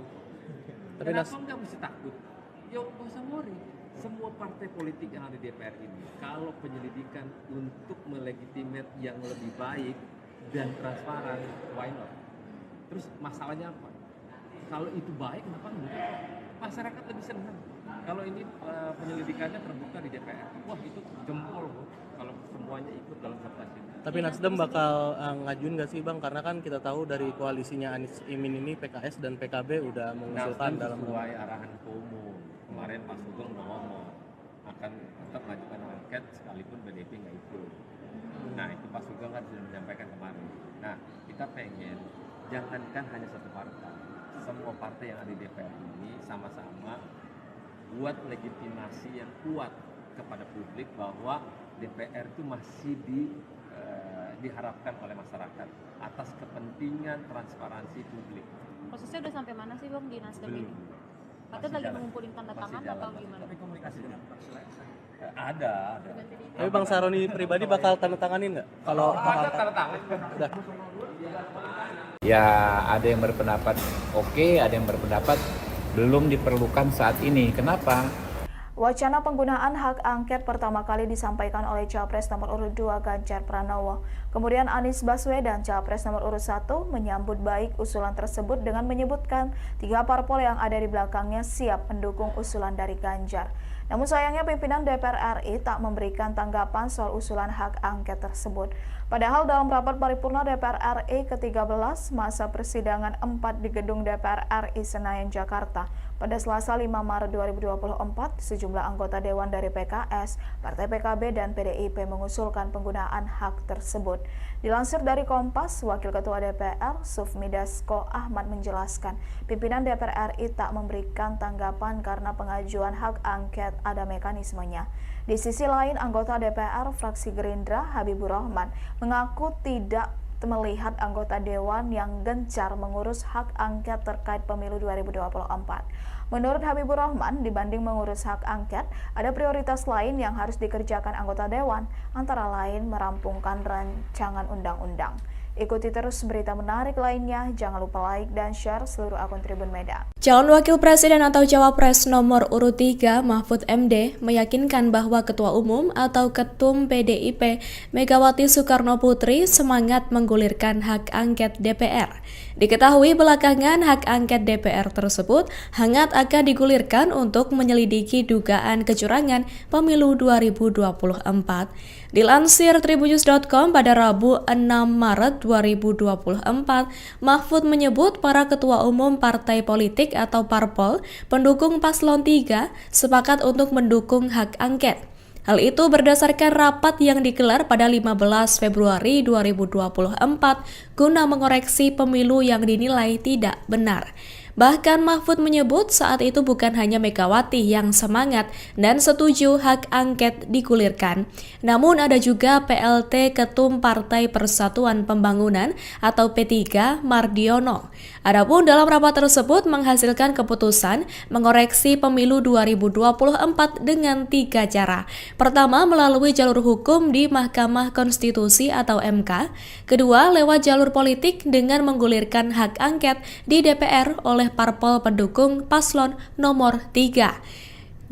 F: Tapi
E: Kenapa nggak mesti takut? Ya nggak usah worry. Semua partai politik yang ada di DPR ini, kalau penyelidikan untuk melegitimate yang lebih baik dan transparan, why not? Terus masalahnya apa? Kalau itu baik, kenapa enggak? Masyarakat lebih senang. Kalau ini penyelidikannya terbuka di DPR, wah itu jempol loh. Kalau semuanya ikut dalam kertas ini.
F: Tapi Nasdem bakal ngajuin nggak sih Bang? Karena kan kita tahu dari koalisinya Anies Imin ini PKS dan PKB udah mengusulkan dalam
E: sesuai arahan Ketua Umum. Kemarin Pak Sugeng udah ngomong akan tetap mengajukan angket sekalipun BDP nggak ikut. Nah itu Pak Sugeng kan sudah menyampaikan kemarin. Nah kita pengen jangankan hanya satu partai, semua partai yang ada di DPR ini sama-sama buat legitimasi yang kuat kepada publik bahwa DPR itu masih diharapkan oleh masyarakat atas kepentingan transparansi publik.
J: Prosesnya udah sampai mana sih Bang di Nasdem
E: Belum.
J: ini? Katanya lagi mengumpulin tanda tangan atau gimana?
E: Tapi komunikasinya ada.
F: Tapi Bang Sahroni pribadi bakal tanda tanganin nggak? Kalau
E: Ada tanda tangan.
F: udah.
G: Ya ada yang berpendapat oke, ada yang berpendapat belum diperlukan saat ini. Kenapa?
I: Wacana penggunaan hak angket pertama kali disampaikan oleh Capres nomor urut 2 Ganjar Pranowo. Kemudian Anies Baswedan, Capres nomor urut 1, menyambut baik usulan tersebut dengan menyebutkan 3 parpol yang ada di belakangnya siap mendukung usulan dari Ganjar. Namun sayangnya pimpinan DPR RI tak memberikan tanggapan soal usulan hak angket tersebut. Padahal dalam rapat paripurna DPR RI ke-13 masa persidangan 4 di gedung DPR RI Senayan, Jakarta, pada Selasa 5 Maret 2024, sejumlah anggota Dewan dari PKS, Partai PKB, dan PDIP mengusulkan penggunaan hak tersebut. Dilansir dari Kompas, Wakil Ketua DPR, Sufmi Dasko Ahmad menjelaskan, pimpinan DPR RI tak memberikan tanggapan karena pengajuan hak angket ada mekanismenya. Di sisi lain, anggota DPR fraksi Gerindra, Habibur Rahman, mengaku tidak melihat anggota Dewan yang gencar mengurus hak angket terkait pemilu 2024. Menurut Habibur Rahman, dibanding mengurus hak angket, ada prioritas lain yang harus dikerjakan anggota Dewan, antara lain merampungkan rancangan undang-undang. Ikuti terus berita menarik lainnya, jangan lupa like dan share seluruh akun Tribun Medan.
H: Calon Wakil Presiden atau Cawapres nomor urut 3 Mahfud MD meyakinkan bahwa Ketua Umum atau Ketum PDIP Megawati Soekarno Putri semangat menggulirkan hak angket DPR. Diketahui belakangan hak angket DPR tersebut hangat akan digulirkan untuk menyelidiki dugaan kecurangan pemilu 2024. Dilansir tribunnews.com pada Rabu 6 Maret 2024, Mahfud menyebut para ketua umum partai politik atau parpol pendukung paslon 3 sepakat untuk mendukung hak angket. Hal itu berdasarkan rapat yang digelar pada 15 Februari 2024 guna mengoreksi pemilu yang dinilai tidak benar. Bahkan Mahfud menyebut saat itu bukan hanya Megawati yang semangat dan setuju hak angket digulirkan, namun ada juga PLT Ketum Partai Persatuan Pembangunan atau P3 Mardiono. Adapun dalam rapat tersebut menghasilkan keputusan mengoreksi pemilu 2024 dengan 3 cara. Pertama, melalui jalur hukum di Mahkamah Konstitusi atau MK. Kedua, lewat jalur politik dengan menggulirkan hak angket di DPR oleh parpol pendukung paslon nomor 3.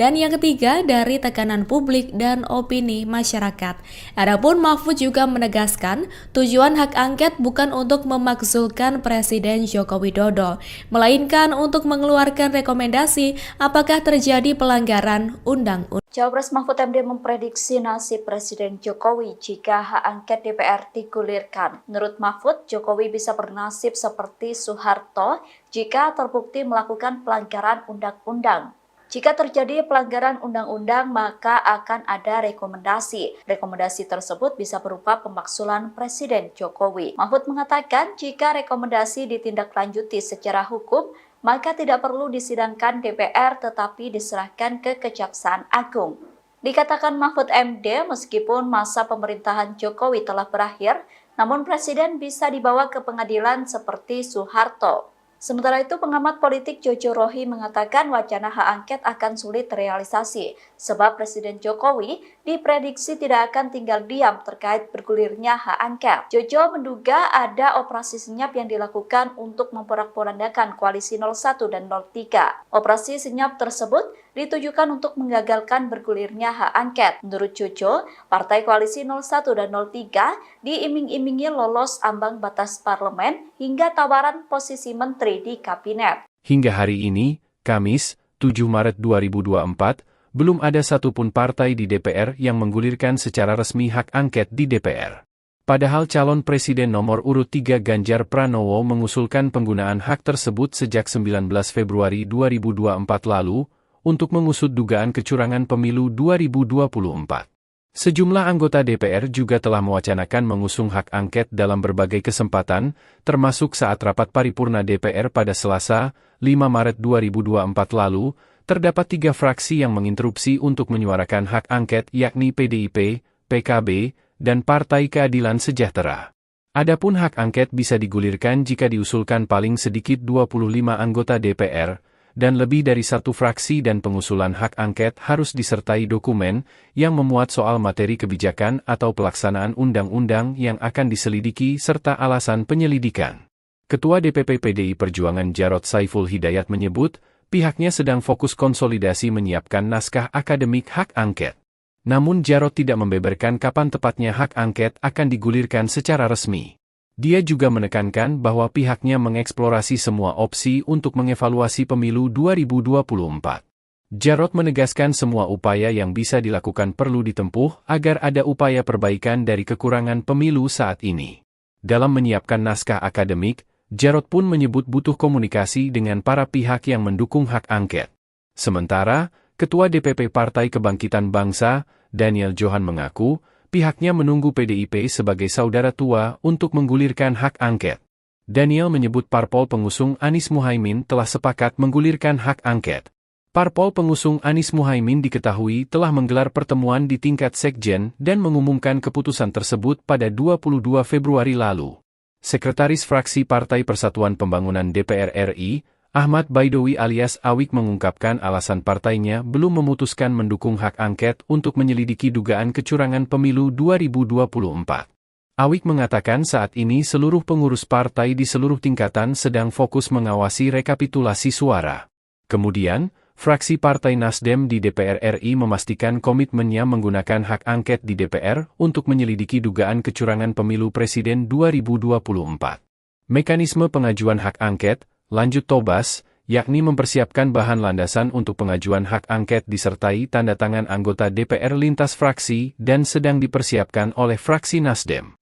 H: Dan yang ketiga, dari tekanan publik dan opini masyarakat. Adapun Mahfud juga menegaskan, tujuan hak angket bukan untuk memakzulkan Presiden Joko Widodo, melainkan untuk mengeluarkan rekomendasi apakah terjadi pelanggaran undang-undang.
A: Cawapres Mahfud MD memprediksi nasib Presiden Jokowi jika hak angket DPR digulirkan. Menurut Mahfud, Jokowi bisa bernasib seperti Soeharto jika terbukti melakukan pelanggaran undang-undang. Jika terjadi pelanggaran undang-undang, maka akan ada rekomendasi. Rekomendasi tersebut bisa berupa pemakzulan Presiden Jokowi. Mahfud mengatakan jika rekomendasi ditindaklanjuti secara hukum, maka tidak perlu disidangkan DPR tetapi diserahkan ke Kejaksaan Agung. Dikatakan Mahfud MD, meskipun masa pemerintahan Jokowi telah berakhir, namun Presiden bisa dibawa ke pengadilan seperti Soeharto. Sementara itu, pengamat politik Jojo Rohi mengatakan wacana hak angket akan sulit terrealisasi, sebab Presiden Jokowi diprediksi tidak akan tinggal diam terkait bergulirnya hak angket. Jojo menduga ada operasi senyap yang dilakukan untuk memporak-porandakan koalisi 01 dan 03. Operasi senyap tersebut ditujukan untuk menggagalkan bergulirnya hak angket. Menurut Jojo, partai koalisi 01 dan 03 diiming-imingi lolos ambang batas parlemen hingga tawaran posisi menteri di kabinet.
B: Hingga hari ini, Kamis, 7 Maret 2024, belum ada satupun partai di DPR yang menggulirkan secara resmi hak angket di DPR. Padahal calon presiden nomor urut 3 Ganjar Pranowo mengusulkan penggunaan hak tersebut sejak 19 Februari 2024 lalu untuk mengusut dugaan kecurangan pemilu 2024. Sejumlah anggota DPR juga telah mewacanakan mengusung hak angket dalam berbagai kesempatan, termasuk saat rapat paripurna DPR pada Selasa, 5 Maret 2024 lalu, terdapat 3 fraksi yang menginterupsi untuk menyuarakan hak angket yakni PDIP, PKB, dan Partai Keadilan Sejahtera. Adapun hak angket bisa digulirkan jika diusulkan paling sedikit 25 anggota DPR, dan lebih dari satu fraksi dan pengusulan hak angket harus disertai dokumen yang memuat soal materi kebijakan atau pelaksanaan undang-undang yang akan diselidiki serta alasan penyelidikan. Ketua DPP PDI Perjuangan Jarod Saiful Hidayat menyebut, pihaknya sedang fokus konsolidasi menyiapkan naskah akademik hak angket. Namun Jarod tidak membeberkan kapan tepatnya hak angket akan digulirkan secara resmi. Dia juga menekankan bahwa pihaknya mengeksplorasi semua opsi untuk mengevaluasi pemilu 2024. Jarod menegaskan semua upaya yang bisa dilakukan perlu ditempuh agar ada upaya perbaikan dari kekurangan pemilu saat ini. Dalam menyiapkan naskah akademik, Jarod pun menyebut butuh komunikasi dengan para pihak yang mendukung hak angket. Sementara, Ketua DPP Partai Kebangkitan Bangsa, Daniel Johan mengaku, pihaknya menunggu PDIP sebagai saudara tua untuk menggulirkan hak angket. Daniel menyebut parpol pengusung Anies Muhaimin telah sepakat menggulirkan hak angket. Parpol pengusung Anies Muhaimin diketahui telah menggelar pertemuan di tingkat sekjen dan mengumumkan keputusan tersebut pada 22 Februari lalu. Sekretaris Fraksi Partai Persatuan Pembangunan DPR RI, Ahmad Baidowi alias Awik mengungkapkan alasan partainya belum memutuskan mendukung hak angket untuk menyelidiki dugaan kecurangan pemilu 2024. Awik mengatakan saat ini seluruh pengurus partai di seluruh tingkatan sedang fokus mengawasi rekapitulasi suara. Kemudian, fraksi Partai Nasdem di DPR RI memastikan komitmennya menggunakan hak angket di DPR untuk menyelidiki dugaan kecurangan pemilu presiden 2024. Mekanisme pengajuan hak angket, lanjut Tobas, yakni mempersiapkan bahan landasan untuk pengajuan hak angket disertai tanda tangan anggota DPR lintas fraksi dan sedang dipersiapkan oleh fraksi Nasdem.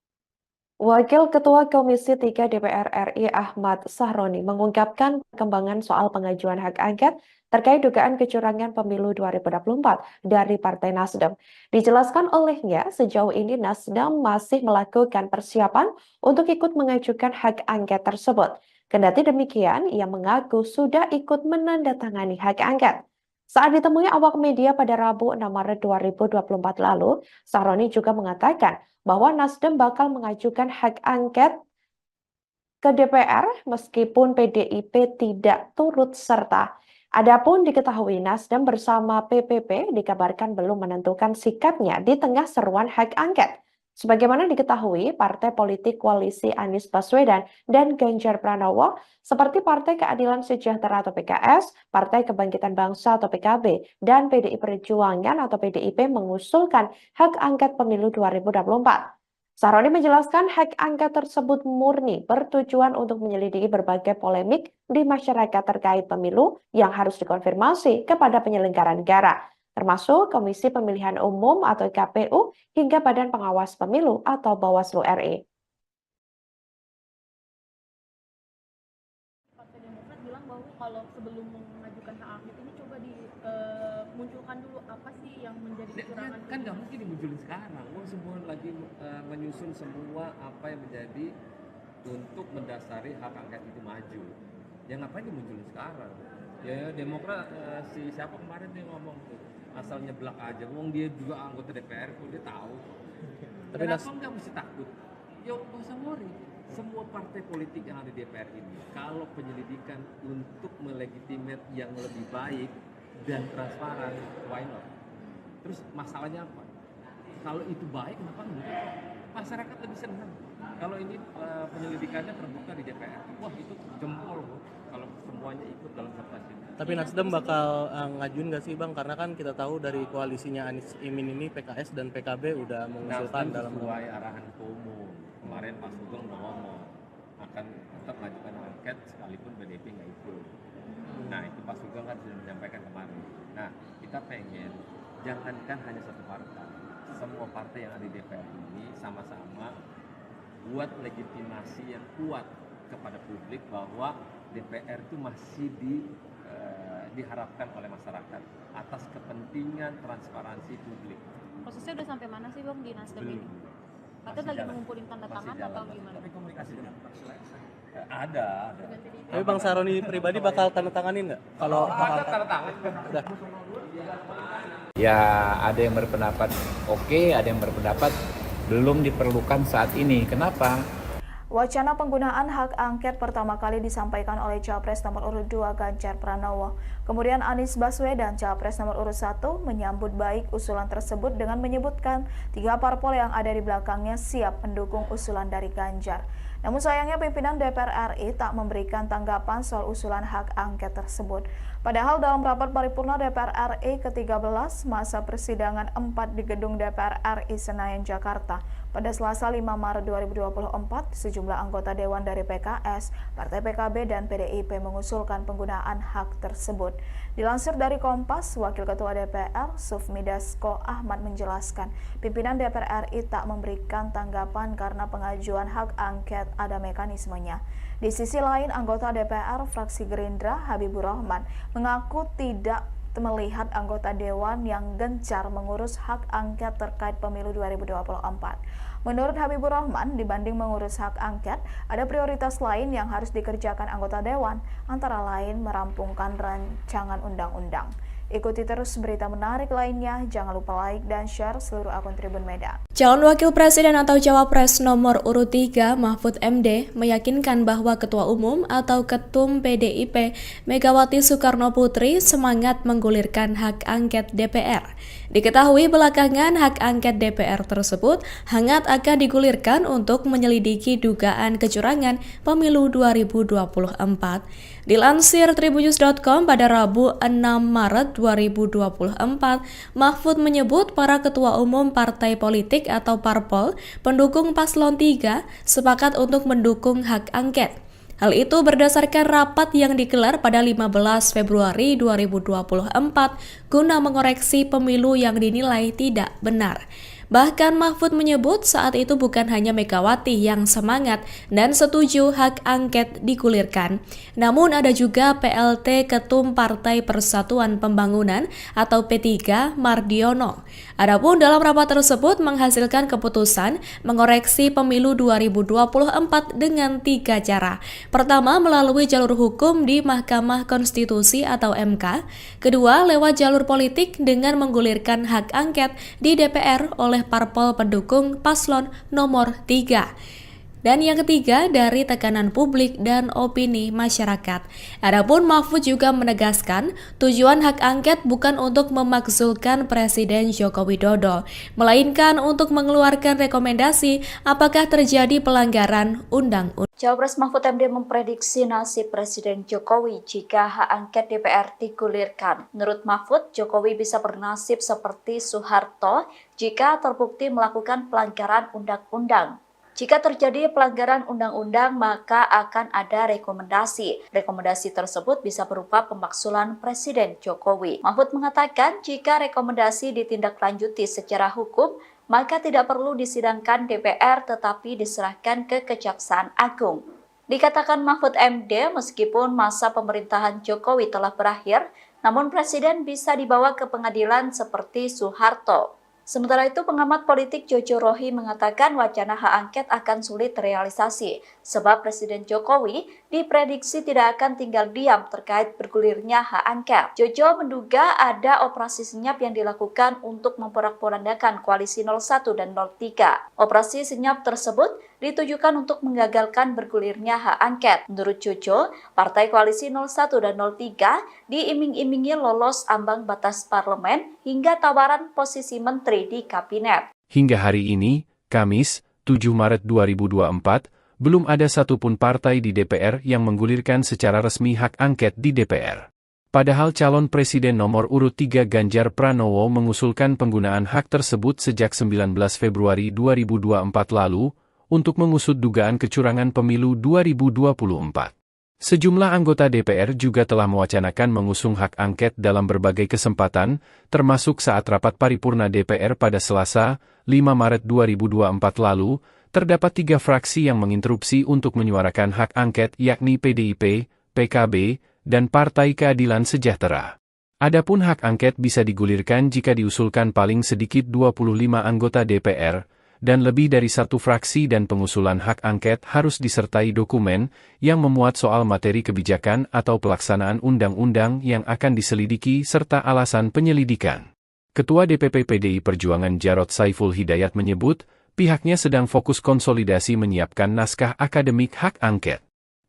C: Wakil Ketua Komisi 3 DPR RI Ahmad Sahroni mengungkapkan perkembangan soal pengajuan hak angket terkait dugaan kecurangan pemilu 2024 dari Partai Nasdem. Dijelaskan olehnya, sejauh ini Nasdem masih melakukan persiapan untuk ikut mengajukan hak angket tersebut. Kendati demikian, ia mengaku sudah ikut menandatangani hak angket. Saat ditemui awak media pada Rabu 6 Maret 2024 lalu, Sahroni juga mengatakan bahwa Nasdem bakal mengajukan hak angket ke DPR meskipun PDIP tidak turut serta. Adapun diketahui Nasdem bersama PPP dikabarkan belum menentukan sikapnya di tengah seruan hak angket. Sebagaimana diketahui, partai politik koalisi Anies Baswedan dan Ganjar Pranowo seperti Partai Keadilan Sejahtera atau PKS, Partai Kebangkitan Bangsa atau PKB, dan PDI Perjuangan atau PDIP mengusulkan hak angket pemilu 2024. Sahroni menjelaskan hak angket tersebut murni bertujuan untuk menyelidiki berbagai polemik di masyarakat terkait pemilu yang harus dikonfirmasi kepada penyelenggara negara, termasuk Komisi Pemilihan Umum atau KPU hingga Badan Pengawas Pemilu atau Bawaslu RI.
D: Partai Demokrat bilang bahwa kalau sebelum mengajukan hak angket ini coba dimunculkan dulu apa sih yang menjadi kecurangan.
E: Kan nggak mungkin dimunculin sekarang. Semua lagi menyusun semua apa yang menjadi untuk mendasari hak angket itu maju. Ya ngapain dimunculin sekarang? Ya Demokrat siapa kemarin dia ngomong tuh asal nyeblak aja. Wong dia juga anggota DPR kok dia tahu.
F: Tapi
E: kenapa nggak mesti takut? Ya nggak usah worry. Semua partai politik yang ada di DPR ini, kalau penyelidikan untuk melegitimate yang lebih baik dan transparan, why not? Terus masalahnya apa? Kalau itu baik, kenapa enggak? Masyarakat lebih senang. Kalau ini penyelidikannya terbuka di DPR, wah itu jempol loh. Kalau semuanya ikut dalam kertas ini.
F: Tapi Nasdem bakal ngajuin nggak sih Bang? Karena kan kita tahu dari koalisinya Anies Imin ini PKS dan PKB udah mengusulkan dalam
E: sesuai arahan Ketua Umum. Kemarin Pak Sugeng udah ngomong akan tetap mengajukan angket sekalipun BDP nggak ikut. Nah itu Pak Sugeng kan sudah menyampaikan kemarin. Nah kita pengen jangankan hanya satu partai, semua partai yang ada di DPR ini sama-sama buat legitimasi yang kuat kepada publik bahwa DPR itu masih diharapkan oleh masyarakat atas kepentingan transparansi publik.
J: Prosesnya udah sampai mana sih Bang di Nasdem ini? Katanya lagi mengumpulin tanda tangan atau gimana?
E: Tapi komunikasi ada.
F: Tapi Bang Sahroni pribadi bakal tanda tanganin nggak? Kalau
E: ada tanda tangan.
F: udah.
G: Ya ada yang berpendapat oke, ada yang berpendapat belum diperlukan saat ini. Kenapa?
I: Wacana penggunaan hak angket pertama kali disampaikan oleh Capres nomor urut 2 Ganjar Pranowo. Kemudian Anies Baswedan, Capres nomor urut 1, menyambut baik usulan tersebut dengan menyebutkan 3 parpol yang ada di belakangnya siap mendukung usulan dari Ganjar. Namun sayangnya pimpinan DPR RI tak memberikan tanggapan soal usulan hak angket tersebut. Padahal dalam rapat paripurna DPR RI ke-13 masa persidangan 4 di gedung DPR RI Senayan, Jakarta, pada Selasa 5 Maret 2024, sejumlah anggota Dewan dari PKS, Partai PKB, dan PDIP mengusulkan penggunaan hak tersebut. Dilansir dari Kompas, Wakil Ketua DPR, Sufmi Dasko Ahmad menjelaskan, pimpinan DPR RI tak memberikan tanggapan karena pengajuan hak angket ada mekanismenya. Di sisi lain, anggota DPR fraksi Gerindra, Habibur Rahman, mengaku tidak melihat anggota Dewan yang gencar mengurus hak angket terkait pemilu 2024. Menurut Habibur Rahman, dibanding mengurus hak angket, ada prioritas lain yang harus dikerjakan anggota Dewan, antara lain merampungkan rancangan undang-undang. Ikuti terus berita menarik lainnya, jangan lupa like dan share seluruh akun Tribun Medan.
H: Calon Wakil Presiden atau Cawapres nomor urut 3 Mahfud MD meyakinkan bahwa Ketua Umum atau Ketum PDIP Megawati Soekarno Putri semangat menggulirkan hak angket DPR. Diketahui belakangan hak angket DPR tersebut hangat akan digulirkan untuk menyelidiki dugaan kecurangan pemilu 2024. Dilansir tribunnews.com pada Rabu 6 Maret 2024, Mahfud menyebut para ketua umum partai politik atau parpol pendukung paslon 3 sepakat untuk mendukung hak angket. Hal itu berdasarkan rapat yang digelar pada 15 Februari 2024 guna mengoreksi pemilu yang dinilai tidak benar. Bahkan Mahfud menyebut saat itu bukan hanya Megawati yang semangat dan setuju hak angket digulirkan, namun ada juga PLT Ketum Partai Persatuan Pembangunan atau P3 Mardiono. Adapun dalam rapat tersebut menghasilkan keputusan mengoreksi pemilu 2024 dengan 3 cara. Pertama, melalui jalur hukum di Mahkamah Konstitusi atau MK. Kedua, lewat jalur politik dengan menggulirkan hak angket di DPR oleh parpol pendukung paslon nomor 3. Dan yang ketiga, dari tekanan publik dan opini masyarakat. Adapun Mahfud juga menegaskan, tujuan hak angket bukan untuk memakzulkan Presiden Joko Widodo, melainkan untuk mengeluarkan rekomendasi apakah terjadi pelanggaran undang-undang.
A: Cawapres Mahfud MD memprediksi nasib Presiden Jokowi jika hak angket DPR digulirkan. Menurut Mahfud, Jokowi bisa bernasib seperti Soeharto jika terbukti melakukan pelanggaran undang-undang. Jika terjadi pelanggaran undang-undang, maka akan ada rekomendasi. Rekomendasi tersebut bisa berupa pemakzulan Presiden Jokowi. Mahfud mengatakan jika rekomendasi ditindaklanjuti secara hukum, maka tidak perlu disidangkan DPR tetapi diserahkan ke Kejaksaan Agung. Dikatakan Mahfud MD, meskipun masa pemerintahan Jokowi telah berakhir, namun Presiden bisa dibawa ke pengadilan seperti Soeharto. Sementara itu, pengamat politik Jojo Rohi mengatakan wacana hak angket akan sulit terrealisasi, sebab Presiden Jokowi diprediksi tidak akan tinggal diam terkait bergulirnya hak angket. Jojo menduga ada operasi senyap yang dilakukan untuk memporak-porandakan koalisi 01 dan 03. Operasi senyap tersebut ditujukan untuk menggagalkan bergulirnya hak angket. Menurut Jojo, partai koalisi 01 dan 03 diiming-imingi lolos ambang batas parlemen hingga tawaran posisi menteri di kabinet.
B: Hingga hari ini, Kamis, 7 Maret 2024, belum ada satupun partai di DPR yang menggulirkan secara resmi hak angket di DPR. Padahal calon presiden nomor urut 3 Ganjar Pranowo mengusulkan penggunaan hak tersebut sejak 19 Februari 2024 lalu untuk mengusut dugaan kecurangan pemilu 2024. Sejumlah anggota DPR juga telah mewacanakan mengusung hak angket dalam berbagai kesempatan, termasuk saat rapat paripurna DPR pada Selasa, 5 Maret 2024 lalu, terdapat 3 fraksi yang menginterupsi untuk menyuarakan hak angket yakni PDIP, PKB, dan Partai Keadilan Sejahtera. Adapun hak angket bisa digulirkan jika diusulkan paling sedikit 25 anggota DPR, dan lebih dari 1 fraksi dan pengusulan hak angket harus disertai dokumen yang memuat soal materi kebijakan atau pelaksanaan undang-undang yang akan diselidiki serta alasan penyelidikan. Ketua DPP PDI Perjuangan Jarod Saiful Hidayat menyebut, pihaknya sedang fokus konsolidasi menyiapkan naskah akademik hak angket.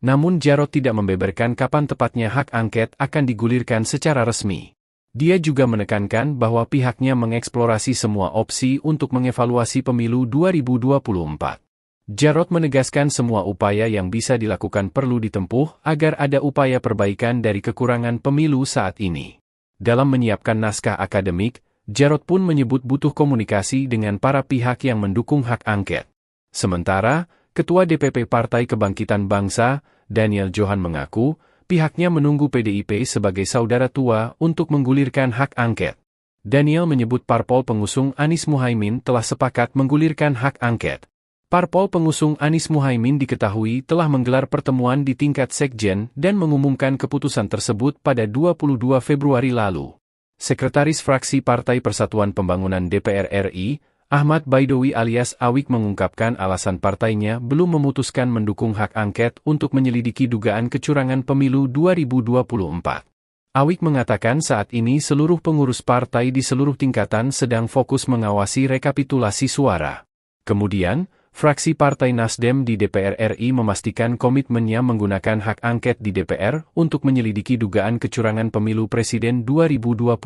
B: Namun Jarod tidak membeberkan kapan tepatnya hak angket akan digulirkan secara resmi. Dia juga menekankan bahwa pihaknya mengeksplorasi semua opsi untuk mengevaluasi pemilu 2024. Jarod menegaskan semua upaya yang bisa dilakukan perlu ditempuh agar ada upaya perbaikan dari kekurangan pemilu saat ini. Dalam menyiapkan naskah akademik, Jarod pun menyebut butuh komunikasi dengan para pihak yang mendukung hak angket. Sementara, Ketua DPP Partai Kebangkitan Bangsa, Daniel Johan mengaku, pihaknya menunggu PDIP sebagai saudara tua untuk menggulirkan hak angket. Daniel menyebut parpol pengusung Anies Muhaimin telah sepakat menggulirkan hak angket. Parpol pengusung Anies Muhaimin diketahui telah menggelar pertemuan di tingkat sekjen dan mengumumkan keputusan tersebut pada 22 Februari lalu. Sekretaris Fraksi Partai Persatuan Pembangunan DPR RI, Ahmad Baidowi alias Awik mengungkapkan alasan partainya belum memutuskan mendukung hak angket untuk menyelidiki dugaan kecurangan pemilu 2024. Awik mengatakan saat ini seluruh pengurus partai di seluruh tingkatan sedang fokus mengawasi rekapitulasi suara. Kemudian, fraksi Partai Nasdem di DPR RI memastikan komitmennya menggunakan hak angket di DPR untuk menyelidiki dugaan kecurangan pemilu presiden 2024.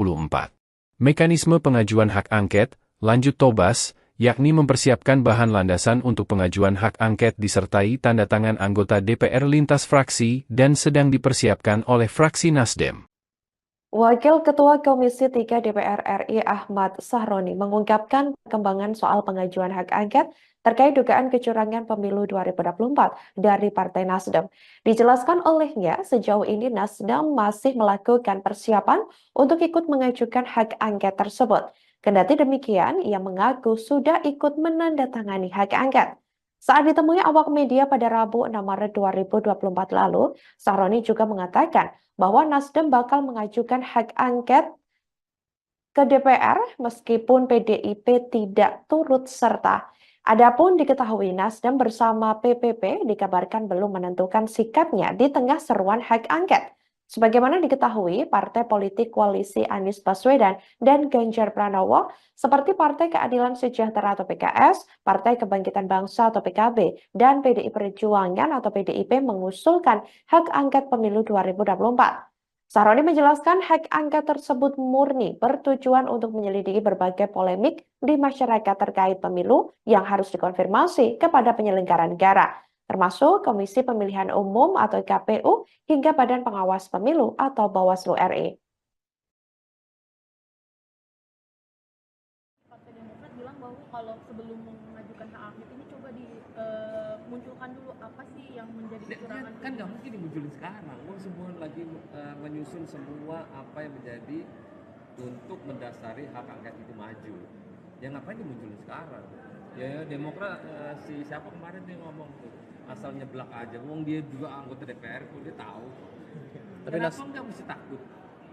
B: Mekanisme pengajuan hak angket, lanjut Tobas, yakni mempersiapkan bahan landasan untuk pengajuan hak angket disertai tanda tangan anggota DPR lintas fraksi dan sedang dipersiapkan oleh fraksi Nasdem.
C: Wakil Ketua Komisi 3 DPR RI Ahmad Sahroni mengungkapkan perkembangan soal pengajuan hak angket terkait dugaan kecurangan pemilu 2024 dari Partai Nasdem. Dijelaskan olehnya, sejauh ini Nasdem masih melakukan persiapan untuk ikut mengajukan hak angket tersebut. Kendati demikian, ia mengaku sudah ikut menandatangani hak angket. Saat ditemui awak media pada Rabu 6 Maret 2024 lalu, Sahroni juga mengatakan bahwa Nasdem bakal mengajukan hak angket ke DPR meskipun PDIP tidak turut serta. Adapun diketahui Nasdem bersama PPP dikabarkan belum menentukan sikapnya di tengah seruan hak angket. Sebagaimana diketahui, partai politik koalisi Anies Baswedan dan Ganjar Pranowo seperti Partai Keadilan Sejahtera atau PKS, Partai Kebangkitan Bangsa atau PKB, dan PDI Perjuangan atau PDIP mengusulkan hak angket pemilu 2024. Sahroni menjelaskan hak angket tersebut murni bertujuan untuk menyelidiki berbagai polemik di masyarakat terkait pemilu yang harus dikonfirmasi kepada penyelenggara negara, termasuk Komisi Pemilihan Umum atau KPU hingga Badan Pengawas Pemilu atau Bawaslu RI.
D: Partai Demokrat bilang bahwa kalau sebelum mengajukan hak angket ini coba dimunculkan dulu apa sih yang menjadi kecurangan.
E: Kan nggak mungkin dimunculin sekarang. Semua lagi menyusun semua apa yang menjadi untuk mendasari hak angket itu maju. Ya ngapain dimunculin sekarang? Ya Demokrat siapa kemarin dia ngomong tuh asal nyeblak aja. Wong dia juga anggota DPR kok dia tahu.
F: Tapi
E: Kenapa nggak mesti takut?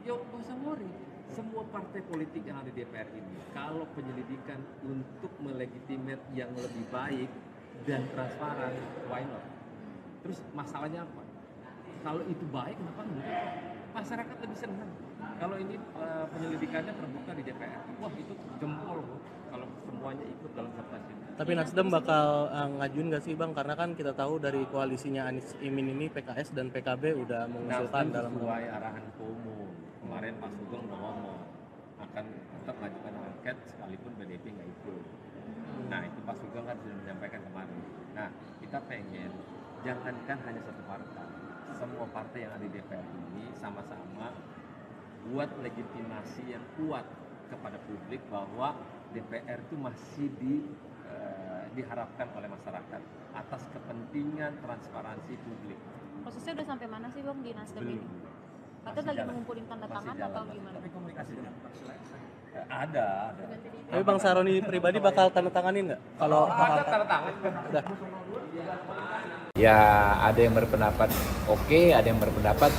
E: Ya nggak usah worry. Semua partai politik yang ada di DPR ini, kalau penyelidikan untuk melegitimate yang lebih baik dan transparan, why not? Terus masalahnya apa? Kalau itu baik, kenapa enggak? Masyarakat lebih senang. Kalau ini penyelidikannya terbuka di DPR, wah itu jempol loh. Kalau semuanya ikut dalam kertas ini.
F: Tapi Nasdem bakal ngajuin nggak sih Bang? Karena kan kita tahu dari koalisinya Anies Imin ini PKS dan PKB udah mengusulkan
E: Nasdem
F: dalam
E: sesuai arahan Ketua Umum. Kemarin Pak Sugeng udah ngomong akan tetap mengajukan angket sekalipun BDP nggak ikut. Nah itu Pak Sugeng kan sudah menyampaikan kemarin. Nah kita pengen jangankan hanya satu partai, semua partai yang ada di DPR ini sama-sama buat legitimasi yang kuat kepada publik bahwa DPR itu masih diharapkan oleh masyarakat atas kepentingan transparansi publik.
J: Prosesnya udah sampai mana sih Bang di Nasdem ini? Katanya
E: Masih
J: lagi
E: jalan.
J: mengumpulin tanda
E: Masih
J: tangan
E: jalan.
J: atau gimana?
E: Tapi komunikasi ada.
F: Tapi Bang Sahroni pribadi bakal tanda tanganin nggak? Kalau
E: ada tanda tangan.
F: udah.
G: Ya ada yang berpendapat oke, ada yang berpendapat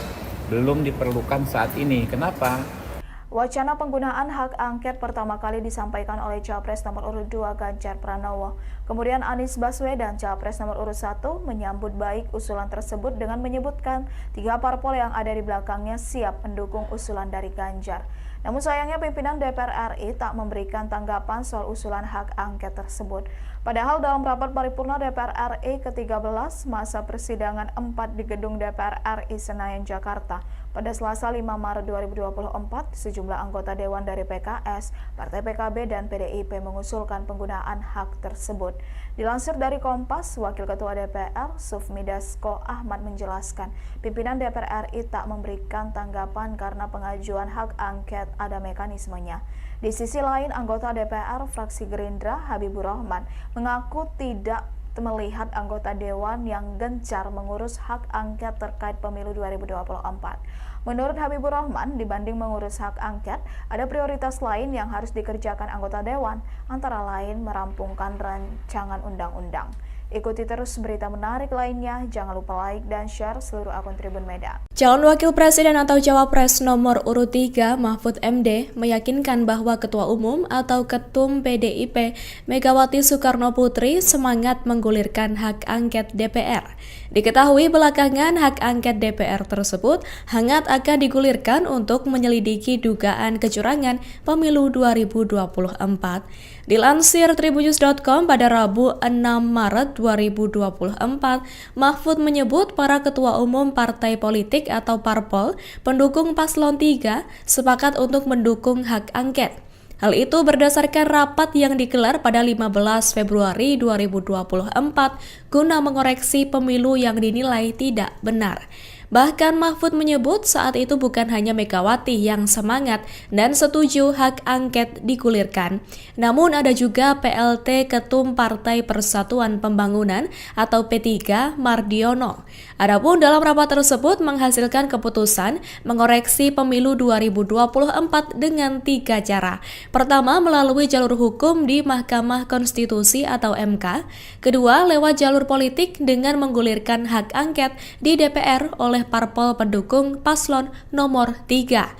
G: belum diperlukan saat ini. Kenapa?
I: Wacana penggunaan hak angket pertama kali disampaikan oleh Capres nomor urut 2 Ganjar Pranowo. Kemudian Anies Baswedan, Capres nomor urut 1, menyambut baik usulan tersebut dengan menyebutkan 3 parpol yang ada di belakangnya siap mendukung usulan dari Ganjar. Namun sayangnya pimpinan DPR RI tak memberikan tanggapan soal usulan hak angket tersebut. Padahal dalam rapat paripurna DPR RI ke-13 masa persidangan 4 di gedung DPR RI Senayan, Jakarta, pada Selasa 5 Maret 2024, sejumlah anggota Dewan dari PKS, Partai PKB, dan PDIP mengusulkan penggunaan hak tersebut. Dilansir dari Kompas, Wakil Ketua DPR, Sufmi Dasko Ahmad menjelaskan, pimpinan DPR RI tak memberikan tanggapan karena pengajuan hak angket ada mekanismenya. Di sisi lain, anggota DPR fraksi Gerindra, Habibur Rahman, mengaku tidak melihat anggota Dewan yang gencar mengurus hak angket terkait pemilu 2024. Menurut Habibur Rahman, dibanding mengurus hak angket, ada prioritas lain yang harus dikerjakan anggota Dewan, antara lain merampungkan rancangan undang-undang. Ikuti terus berita menarik lainnya, jangan lupa like dan share seluruh akun Tribun Medan.
H: Calon Wakil Presiden atau Cawapres nomor urut 3 Mahfud MD meyakinkan bahwa Ketua Umum atau Ketum PDIP Megawati Soekarno Putri semangat menggulirkan hak angket DPR. Diketahui belakangan hak angket DPR tersebut hangat akan digulirkan untuk menyelidiki dugaan kecurangan pemilu 2024. Dilansir tribunnews.com pada Rabu 6 Maret 2024, Mahfud menyebut para ketua umum partai politik atau parpol pendukung paslon 3 sepakat untuk mendukung hak angket. Hal itu berdasarkan rapat yang digelar pada 15 Februari 2024 guna mengoreksi pemilu yang dinilai tidak benar. Bahkan Mahfud menyebut saat itu bukan hanya Megawati yang semangat dan setuju hak angket digulirkan, namun ada juga PLT Ketum Partai Persatuan Pembangunan atau P3 Mardiono. Adapun dalam rapat tersebut menghasilkan keputusan mengoreksi pemilu 2024 dengan 3 cara. Pertama, melalui jalur hukum di Mahkamah Konstitusi atau MK. Kedua, lewat jalur politik dengan menggulirkan hak angket di DPR oleh parpol pendukung paslon nomor 3.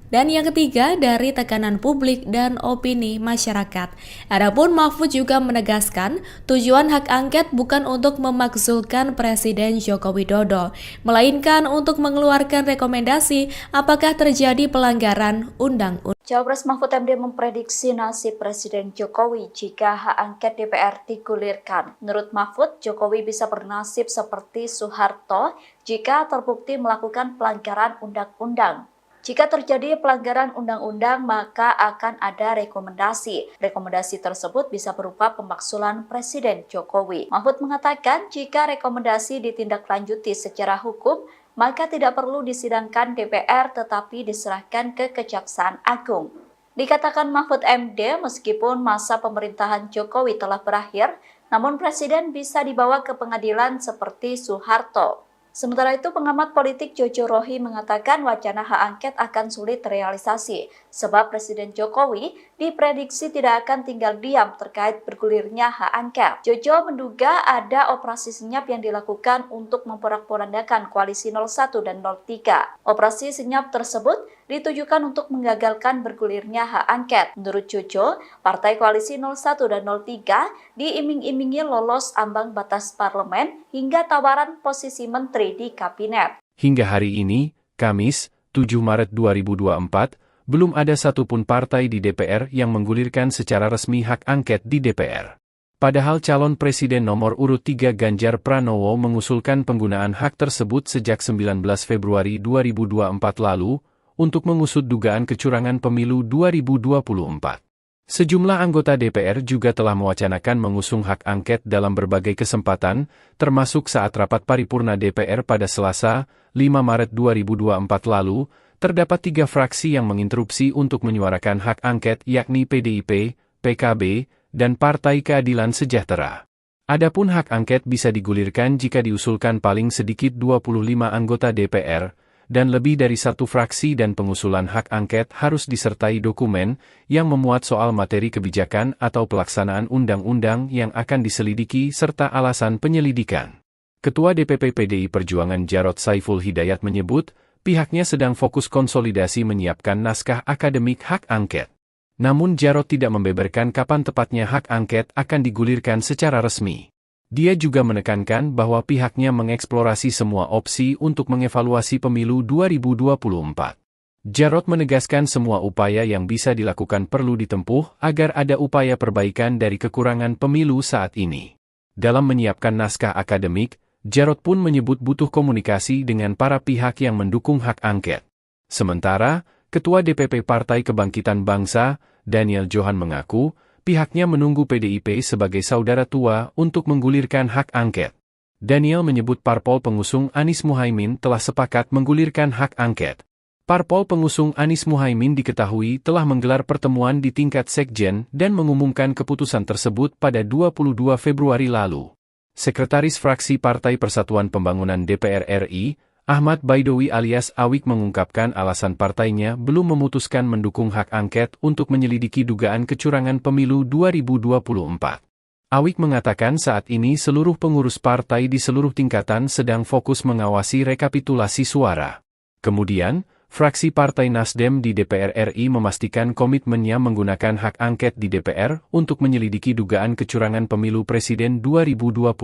H: Dan yang ketiga, dari tekanan publik dan opini masyarakat. Adapun Mahfud juga menegaskan, tujuan hak angket bukan untuk memakzulkan Presiden Joko Widodo, melainkan untuk mengeluarkan rekomendasi apakah terjadi pelanggaran undang-undang.
A: Cawapres Mahfud MD memprediksi nasib Presiden Jokowi jika hak angket DPR digulirkan. Menurut Mahfud, Jokowi bisa bernasib seperti Soeharto jika terbukti melakukan pelanggaran undang-undang. Jika terjadi pelanggaran undang-undang, maka akan ada rekomendasi. Rekomendasi tersebut bisa berupa pemakzulan Presiden Jokowi. Mahfud mengatakan jika rekomendasi ditindaklanjuti secara hukum, maka tidak perlu disidangkan DPR tetapi diserahkan ke Kejaksaan Agung. Dikatakan Mahfud MD, meskipun masa pemerintahan Jokowi telah berakhir, namun Presiden bisa dibawa ke pengadilan seperti Soeharto. Sementara itu, pengamat politik Jojo Rohi mengatakan wacana hak angket akan sulit terrealisasi, sebab Presiden Jokowi diprediksi tidak akan tinggal diam terkait bergulirnya hak angket. Jojo menduga ada operasi senyap yang dilakukan untuk memporak-porandakan koalisi 01 dan 03. Operasi senyap tersebut ditujukan untuk menggagalkan bergulirnya hak angket. Menurut Jojo, partai koalisi 01 dan 03 diiming-imingi lolos ambang batas parlemen hingga tawaran posisi menteri di kabinet.
B: Hingga hari ini, Kamis, 7 Maret 2024, belum ada satupun partai di DPR yang menggulirkan secara resmi hak angket di DPR. Padahal calon presiden nomor urut 3 Ganjar Pranowo mengusulkan penggunaan hak tersebut sejak 19 Februari 2024 lalu untuk mengusut dugaan kecurangan pemilu 2024. Sejumlah anggota DPR juga telah mewacanakan mengusung hak angket dalam berbagai kesempatan, termasuk saat rapat paripurna DPR pada Selasa, 5 Maret 2024 lalu, terdapat 3 fraksi yang menginterupsi untuk menyuarakan hak angket yakni PDIP, PKB, dan Partai Keadilan Sejahtera. Adapun hak angket bisa digulirkan jika diusulkan paling sedikit 25 anggota DPR, dan lebih dari satu fraksi dan pengusulan hak angket harus disertai dokumen yang memuat soal materi kebijakan atau pelaksanaan undang-undang yang akan diselidiki serta alasan penyelidikan. Ketua DPP PDI Perjuangan Jarod Saiful Hidayat menyebut, pihaknya sedang fokus konsolidasi menyiapkan naskah akademik hak angket. Namun Jarod tidak membeberkan kapan tepatnya hak angket akan digulirkan secara resmi. Dia juga menekankan bahwa pihaknya mengeksplorasi semua opsi untuk mengevaluasi pemilu 2024. Jarod menegaskan semua upaya yang bisa dilakukan perlu ditempuh agar ada upaya perbaikan dari kekurangan pemilu saat ini. Dalam menyiapkan naskah akademik, Jarod pun menyebut butuh komunikasi dengan para pihak yang mendukung hak angket. Sementara, Ketua DPP Partai Kebangkitan Bangsa, Daniel Johan mengaku, pihaknya menunggu PDIP sebagai saudara tua untuk menggulirkan hak angket. Daniel menyebut parpol pengusung Anies Muhaimin telah sepakat menggulirkan hak angket. Parpol pengusung Anies Muhaimin diketahui telah menggelar pertemuan di tingkat sekjen dan mengumumkan keputusan tersebut pada 22 Februari lalu. Sekretaris Fraksi Partai Persatuan Pembangunan DPR RI, Ahmad Baidowi alias Awik mengungkapkan alasan partainya belum memutuskan mendukung hak angket untuk menyelidiki dugaan kecurangan pemilu 2024. Awik mengatakan saat ini seluruh pengurus partai di seluruh tingkatan sedang fokus mengawasi rekapitulasi suara. Kemudian, fraksi Partai Nasdem di DPR RI memastikan komitmennya menggunakan hak angket di DPR untuk menyelidiki dugaan kecurangan pemilu presiden 2024.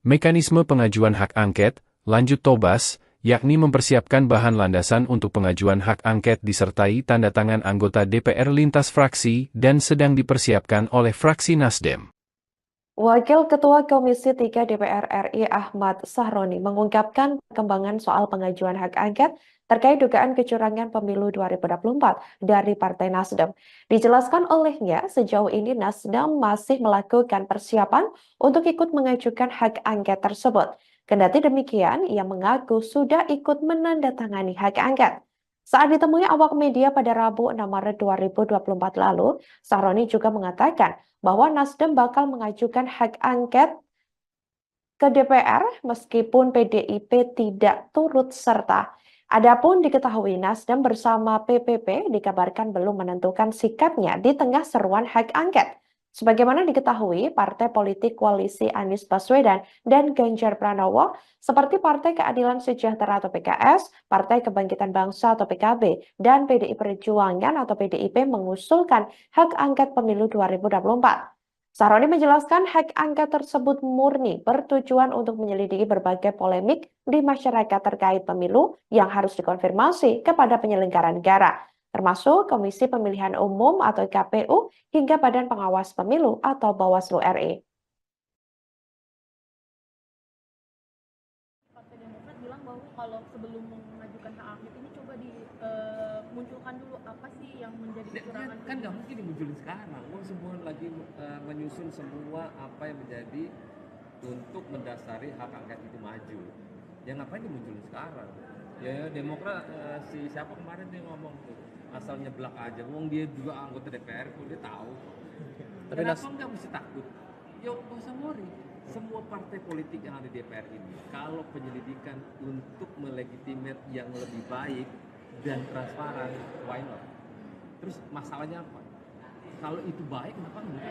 B: Mekanisme pengajuan hak angket, lanjut Tobas, yakni mempersiapkan bahan landasan untuk pengajuan hak angket disertai tanda tangan anggota DPR lintas fraksi dan sedang dipersiapkan oleh fraksi Nasdem.
C: Wakil Ketua Komisi 3 DPR RI Ahmad Sahroni mengungkapkan perkembangan soal pengajuan hak angket terkait dugaan kecurangan pemilu 2024 dari Partai Nasdem. Dijelaskan olehnya, sejauh ini Nasdem masih melakukan persiapan untuk ikut mengajukan hak angket tersebut. Kendati demikian, ia mengaku sudah ikut menandatangani hak angket. Saat ditemui awak media pada Rabu 6 Maret 2024 lalu, Sahroni juga mengatakan bahwa Nasdem bakal mengajukan hak angket ke DPR meskipun PDIP tidak turut serta. Adapun diketahui Nasdem bersama PPP dikabarkan belum menentukan sikapnya di tengah seruan hak angket. Sebagaimana diketahui, partai politik koalisi Anies Baswedan dan Ganjar Pranowo seperti Partai Keadilan Sejahtera atau PKS, Partai Kebangkitan Bangsa atau PKB, dan PDI Perjuangan atau PDIP mengusulkan hak angket pemilu 2024. Sahroni menjelaskan hak angket tersebut murni bertujuan untuk menyelidiki berbagai polemik di masyarakat terkait pemilu yang harus dikonfirmasi kepada penyelenggara negara, termasuk Komisi Pemilihan Umum atau KPU hingga Badan Pengawas Pemilu atau Bawaslu RI.
D: Partai Demokrat bilang bahwa kalau sebelum mengajukan hak angket ini coba dimunculkan dulu apa sih yang menjadi kecurangan.
E: Kan nggak mungkin dimunculin sekarang. Semua lagi menyusun semua apa yang menjadi untuk mendasari hak angket itu maju. Ya ngapain dimunculin sekarang? Ya Demokrat si siapa kemarin dia ngomong tuh asal nyeblak aja. Wong dia juga anggota DPR, dia tahu.
F: Tapi
E: kenapa nggak mesti takut? Yo nggak usah worry. Semua partai politik yang ada di DPR ini, kalau penyelidikan untuk melegitimate yang lebih baik dan transparan, why not? Terus masalahnya apa? Kalau itu baik, kenapa enggak?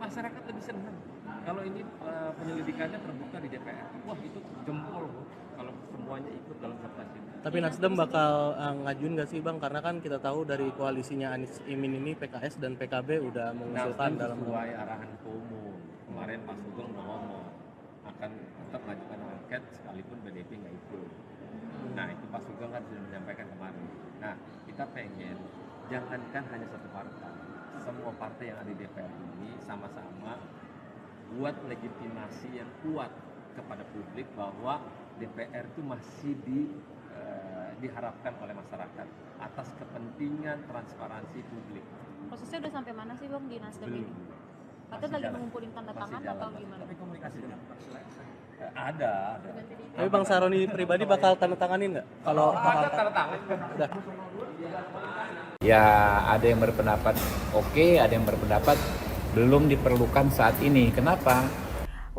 E: Masyarakat lebih senang. Kalau ini penyelidikannya terbuka di DPR, wah itu jempol kalau semuanya ikut dalam sertasi.
F: Tapi Nasdem bakal ngajuin nggak sih Bang? Karena kan kita tahu dari koalisinya Anies Imin ini PKS dan PKB udah mengusulkan dalam
E: sesuai arahan umum. Kemarin Pak Sugeng ngomong akan tetap mengajukan angket sekalipun PDIP nggak ikut. Nah itu Pak Sugeng kan sudah menyampaikan kemarin. Nah kita pengen jangankan hanya satu partai, semua partai yang ada di DPR ini sama-sama buat legitimasi yang kuat kepada publik bahwa DPR itu masih diharapkan oleh masyarakat atas kepentingan transparansi publik.
J: Prosesnya udah sampai mana sih Bang di Nasdem ini? Katanya lagi mengumpulin tanda tangan atau gimana?
E: Tapi komunikasi ada.
F: Tapi Bang Sahroni pribadi bakal tanda tanganin nggak? Kalau
E: ada tanda tangan
F: udah.
G: Ya ada yang berpendapat oke, ada yang berpendapat belum diperlukan saat ini. Kenapa?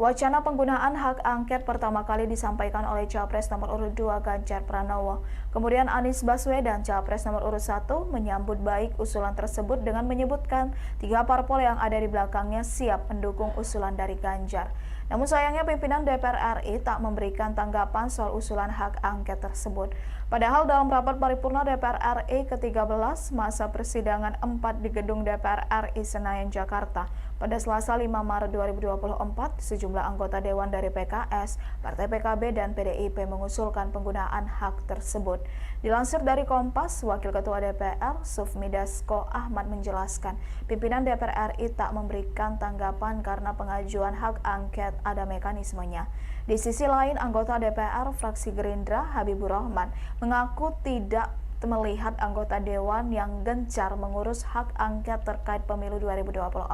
I: Wacana penggunaan hak angket pertama kali disampaikan oleh Capres nomor urut 2 Ganjar Pranowo. Kemudian Anies Baswedan, Capres nomor urut 1, menyambut baik usulan tersebut dengan menyebutkan 3 parpol yang ada di belakangnya siap mendukung usulan dari Ganjar. Namun sayangnya pimpinan DPR RI tak memberikan tanggapan soal usulan hak angket tersebut. Padahal dalam rapat paripurna DPR RI ke-13 masa persidangan 4 di gedung DPR RI Senayan, Jakarta, pada Selasa 5 Maret 2024, sejumlah anggota Dewan dari PKS, Partai PKB, dan PDIP mengusulkan penggunaan hak tersebut. Dilansir dari Kompas, Wakil Ketua DPR, Sufmi Dasko Ahmad menjelaskan, pimpinan DPR RI tak memberikan tanggapan karena pengajuan hak angket ada mekanismenya. Di sisi lain, anggota DPR fraksi Gerindra, Habibur Rahman, mengaku tidak melihat anggota Dewan yang gencar mengurus hak angket terkait pemilu 2024.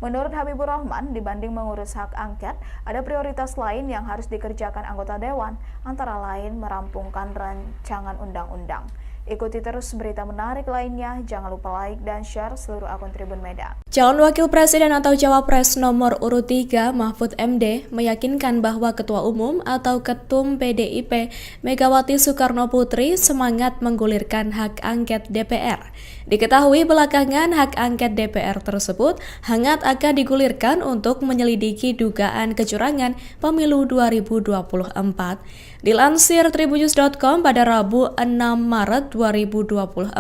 I: Menurut Habibur Rahman, dibanding mengurus hak angket, ada prioritas lain yang harus dikerjakan anggota Dewan, antara lain merampungkan rancangan undang-undang. Ikuti terus berita menarik lainnya, jangan lupa like dan share seluruh akun Tribun Medan.
H: Calon Wakil Presiden atau Cawapres nomor urut 3 Mahfud MD meyakinkan bahwa Ketua Umum atau Ketum PDIP Megawati Soekarno Putri semangat menggulirkan hak angket DPR. Diketahui belakangan hak angket DPR tersebut hangat akan digulirkan untuk menyelidiki dugaan kecurangan pemilu 2024. Dilansir tribunnews.com pada Rabu 6 Maret 2024,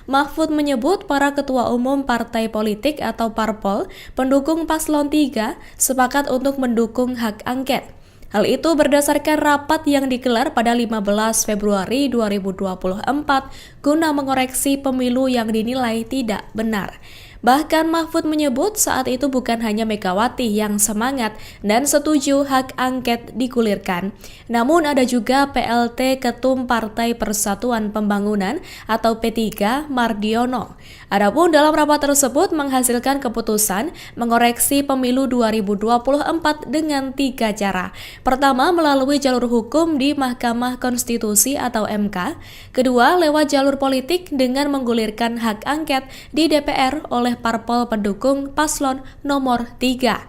H: Mahfud menyebut para ketua umum partai politik atau parpol pendukung paslon 3 sepakat untuk mendukung hak angket. Hal itu berdasarkan rapat yang digelar pada 15 Februari 2024 guna mengoreksi pemilu yang dinilai tidak benar. Bahkan Mahfud menyebut saat itu bukan hanya Megawati yang semangat dan setuju hak angket digulirkan, namun ada juga PLT Ketum Partai Persatuan Pembangunan atau P3 Mardiono. Adapun dalam rapat tersebut menghasilkan keputusan mengoreksi pemilu 2024 dengan 3 cara. Pertama, melalui jalur hukum di Mahkamah Konstitusi atau MK. Kedua, lewat jalur politik dengan menggulirkan hak angket di DPR oleh parpol pendukung paslon nomor 3.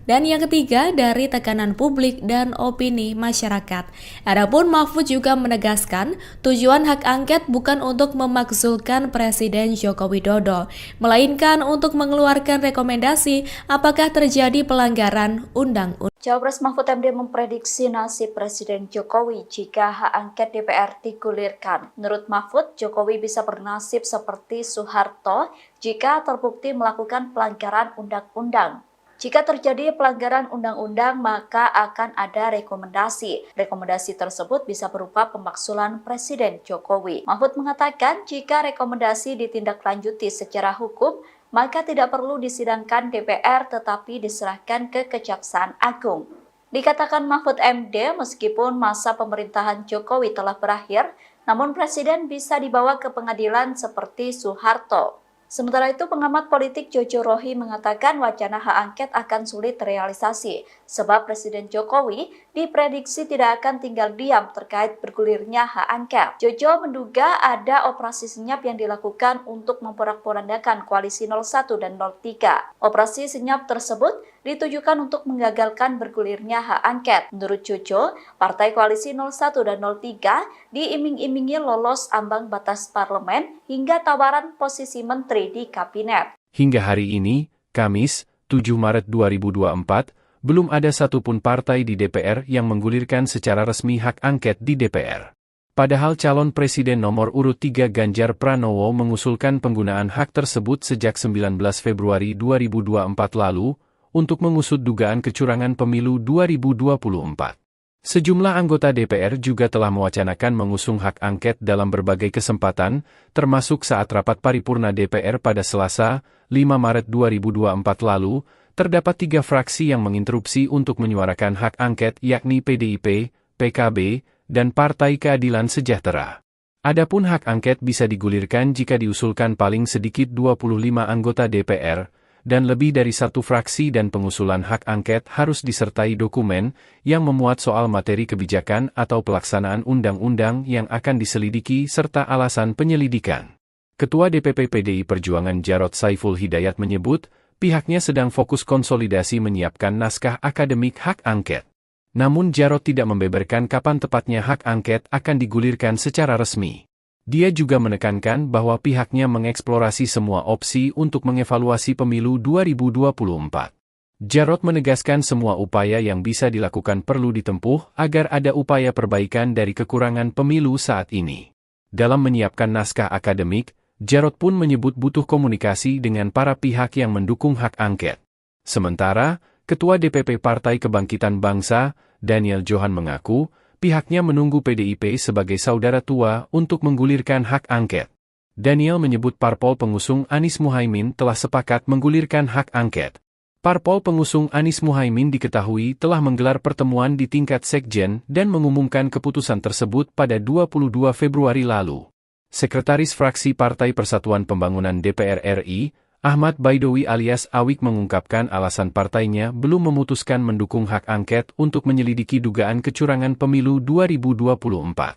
H: Dan yang ketiga, dari tekanan publik dan opini masyarakat. Adapun Mahfud juga menegaskan, tujuan hak angket bukan untuk memakzulkan Presiden Joko Widodo, melainkan untuk mengeluarkan rekomendasi apakah terjadi pelanggaran undang-undang.
A: Cawapres Mahfud MD memprediksi nasib Presiden Jokowi jika hak angket DPR digulirkan. Menurut Mahfud, Jokowi bisa bernasib seperti Soeharto jika terbukti melakukan pelanggaran undang-undang. Jika terjadi pelanggaran undang-undang, maka akan ada rekomendasi. Rekomendasi tersebut bisa berupa pemakzulan Presiden Jokowi. Mahfud mengatakan jika rekomendasi ditindaklanjuti secara hukum, maka tidak perlu disidangkan DPR tetapi diserahkan ke Kejaksaan Agung. Dikatakan Mahfud MD, meskipun masa pemerintahan Jokowi telah berakhir, namun Presiden bisa dibawa ke pengadilan seperti Soeharto. Sementara itu, pengamat politik Jojo Rohi mengatakan wacana hak angket akan sulit terrealisasi, sebab Presiden Jokowi diprediksi tidak akan tinggal diam terkait bergulirnya hak angket. Jojo menduga ada operasi senyap yang dilakukan untuk memporak-porandakan koalisi 01 dan 03. Operasi senyap tersebut ditujukan untuk menggagalkan bergulirnya hak angket. Menurut Jojo, partai koalisi 01 dan 03 diiming-imingi lolos ambang batas parlemen hingga tawaran posisi menteri di kabinet.
B: Hingga hari ini, Kamis, 7 Maret 2024, belum ada satupun partai di DPR yang menggulirkan secara resmi hak angket di DPR. Padahal calon presiden nomor urut 3 Ganjar Pranowo mengusulkan penggunaan hak tersebut sejak 19 Februari 2024 lalu, untuk mengusut dugaan kecurangan pemilu 2024. Sejumlah anggota DPR juga telah mewacanakan mengusung hak angket dalam berbagai kesempatan, termasuk saat rapat paripurna DPR pada Selasa, 5 Maret 2024 lalu, terdapat 3 fraksi yang menginterupsi untuk menyuarakan hak angket yakni PDIP, PKB, dan Partai Keadilan Sejahtera. Adapun hak angket bisa digulirkan jika diusulkan paling sedikit 25 anggota DPR, dan lebih dari satu fraksi dan pengusulan hak angket harus disertai dokumen yang memuat soal materi kebijakan atau pelaksanaan undang-undang yang akan diselidiki serta alasan penyelidikan. Ketua DPP PDI Perjuangan Jarod Saiful Hidayat menyebut, pihaknya sedang fokus konsolidasi menyiapkan naskah akademik hak angket. Namun Jarod tidak membeberkan kapan tepatnya hak angket akan digulirkan secara resmi. Dia juga menekankan bahwa pihaknya mengeksplorasi semua opsi untuk mengevaluasi pemilu 2024. Jarod menegaskan semua upaya yang bisa dilakukan perlu ditempuh agar ada upaya perbaikan dari kekurangan pemilu saat ini. Dalam menyiapkan naskah akademik, Jarod pun menyebut butuh komunikasi dengan para pihak yang mendukung hak angket. Sementara, Ketua DPP Partai Kebangkitan Bangsa, Daniel Johan mengaku, pihaknya menunggu PDIP sebagai saudara tua untuk menggulirkan hak angket. Daniel menyebut parpol pengusung Anies Muhaimin telah sepakat menggulirkan hak angket. Parpol pengusung Anies Muhaimin diketahui telah menggelar pertemuan di tingkat sekjen dan mengumumkan keputusan tersebut pada 22 Februari lalu. Sekretaris Fraksi Partai Persatuan Pembangunan DPR RI, Ahmad Baidowi alias Awik mengungkapkan alasan partainya belum memutuskan mendukung hak angket untuk menyelidiki dugaan kecurangan pemilu 2024.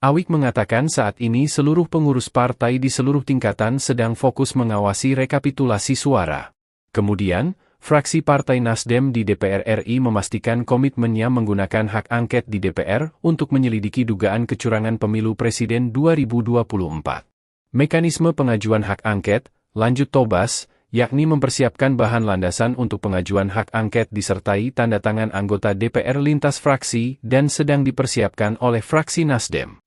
B: Awik mengatakan saat ini seluruh pengurus partai di seluruh tingkatan sedang fokus mengawasi rekapitulasi suara. Kemudian, fraksi Partai Nasdem di DPR RI memastikan komitmennya menggunakan hak angket di DPR untuk menyelidiki dugaan kecurangan pemilu presiden 2024. Mekanisme pengajuan hak angket, lanjut Tobas, yakni mempersiapkan bahan landasan untuk pengajuan hak angket disertai tanda tangan anggota DPR lintas fraksi dan sedang dipersiapkan oleh fraksi Nasdem.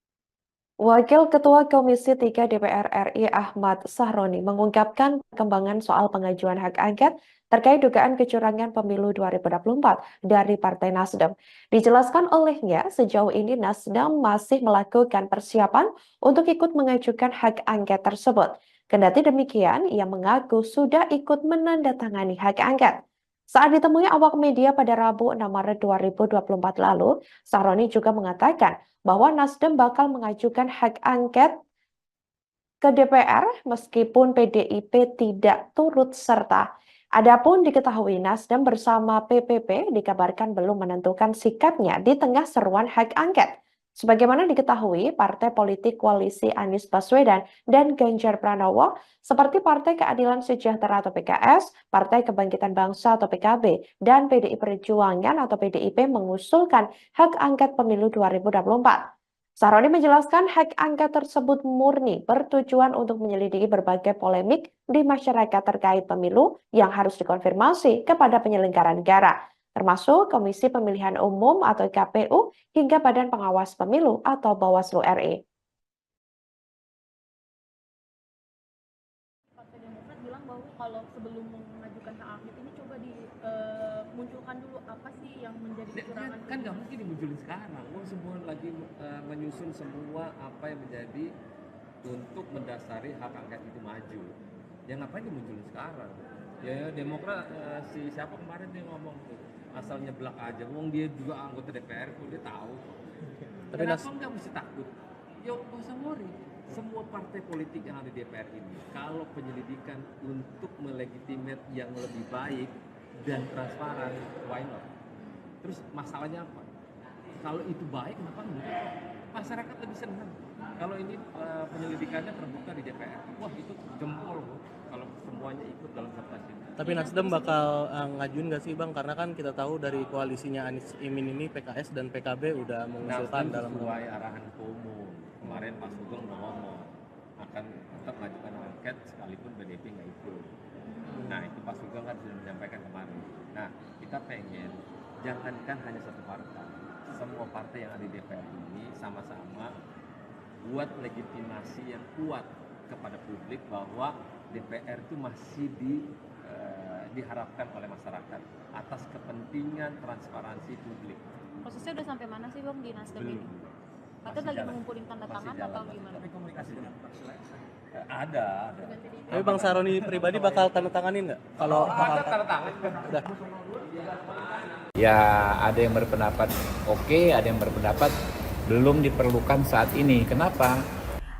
C: Wakil Ketua Komisi 3 DPR RI Ahmad Sahroni mengungkapkan perkembangan soal pengajuan hak angket terkait dugaan kecurangan pemilu 2024 dari Partai Nasdem. Dijelaskan olehnya, sejauh ini Nasdem masih melakukan persiapan untuk ikut mengajukan hak angket tersebut. Kendati demikian, ia mengaku sudah ikut menandatangani hak angket. Saat ditemui awak media pada Rabu 6 Maret 2024 lalu, Sahroni juga mengatakan bahwa Nasdem bakal mengajukan hak angket ke DPR meskipun PDIP tidak turut serta. Adapun diketahui Nasdem bersama PPP dikabarkan belum menentukan sikapnya di tengah seruan hak angket. Sebagaimana diketahui, partai politik koalisi Anies Baswedan dan Ganjar Pranowo seperti Partai Keadilan Sejahtera atau PKS, Partai Kebangkitan Bangsa atau PKB, dan PDI Perjuangan atau PDIP mengusulkan hak angket pemilu 2024. Sahroni menjelaskan hak angket tersebut murni bertujuan untuk menyelidiki berbagai polemik di masyarakat terkait pemilu yang harus dikonfirmasi kepada penyelenggara negara, termasuk Komisi Pemilihan Umum atau KPU hingga Badan Pengawas Pemilu atau Bawaslu RI.
D: Partai Demokrat bilang bahwa kalau sebelum mengajukan hak angket ini coba dimunculkan dulu apa sih yang menjadi kecurangan.
E: Kan nggak mungkin dimunculin sekarang. Semua lagi menyusun semua apa yang menjadi untuk mendasari hak angket itu maju. Ya ngapain dimunculin sekarang? Ya Demokrat siapa kemarin dia ngomong tuh asal nyeblak aja. Wong dia juga anggota DPR tuh dia tahu. Kenapa nggak mesti takut? Ya nggak usah worry. Semua partai politik yang ada di DPR ini, kalau penyelidikan untuk melegitimate yang lebih baik dan transparan, why not? Terus masalahnya apa? Kalau itu baik, kenapa enggak? Masyarakat lebih senang. Kalau ini penyelidikannya terbuka di DPR, wah itu jempol kalau semuanya ikut dalam kertas ini.
F: Tapi Nasdem bakal ngajuin nggak sih Bang? Karena kan kita tahu dari koalisinya Anies Imin ini PKS dan PKB udah mengusulkan dalam
E: sesuai arahan Ketua Umum. Kemarin Pak Sugeng udah ngomong akan tetap mengajukan angket sekalipun BDP nggak ikut. Nah itu Pak Sugeng kan sudah menyampaikan kemarin. Nah kita pengen jangankan hanya satu partai, semua partai yang ada di DPR ini sama-sama buat legitimasi yang kuat kepada publik bahwa DPR itu masih diharapkan oleh masyarakat atas kepentingan transparansi publik.
J: Prosesnya udah sampai mana sih Bang di Nasdem ini? Katanya lagi mengumpulin tanda tangan atau gimana?
E: Tapi komunikasinya ada.
F: Tapi Bang Sahroni pribadi bakal tanda tanganin nggak? Kalau
E: ada tanda tangan.
F: udah.
G: Ya ada yang berpendapat oke, ada yang berpendapat belum diperlukan saat ini. Kenapa?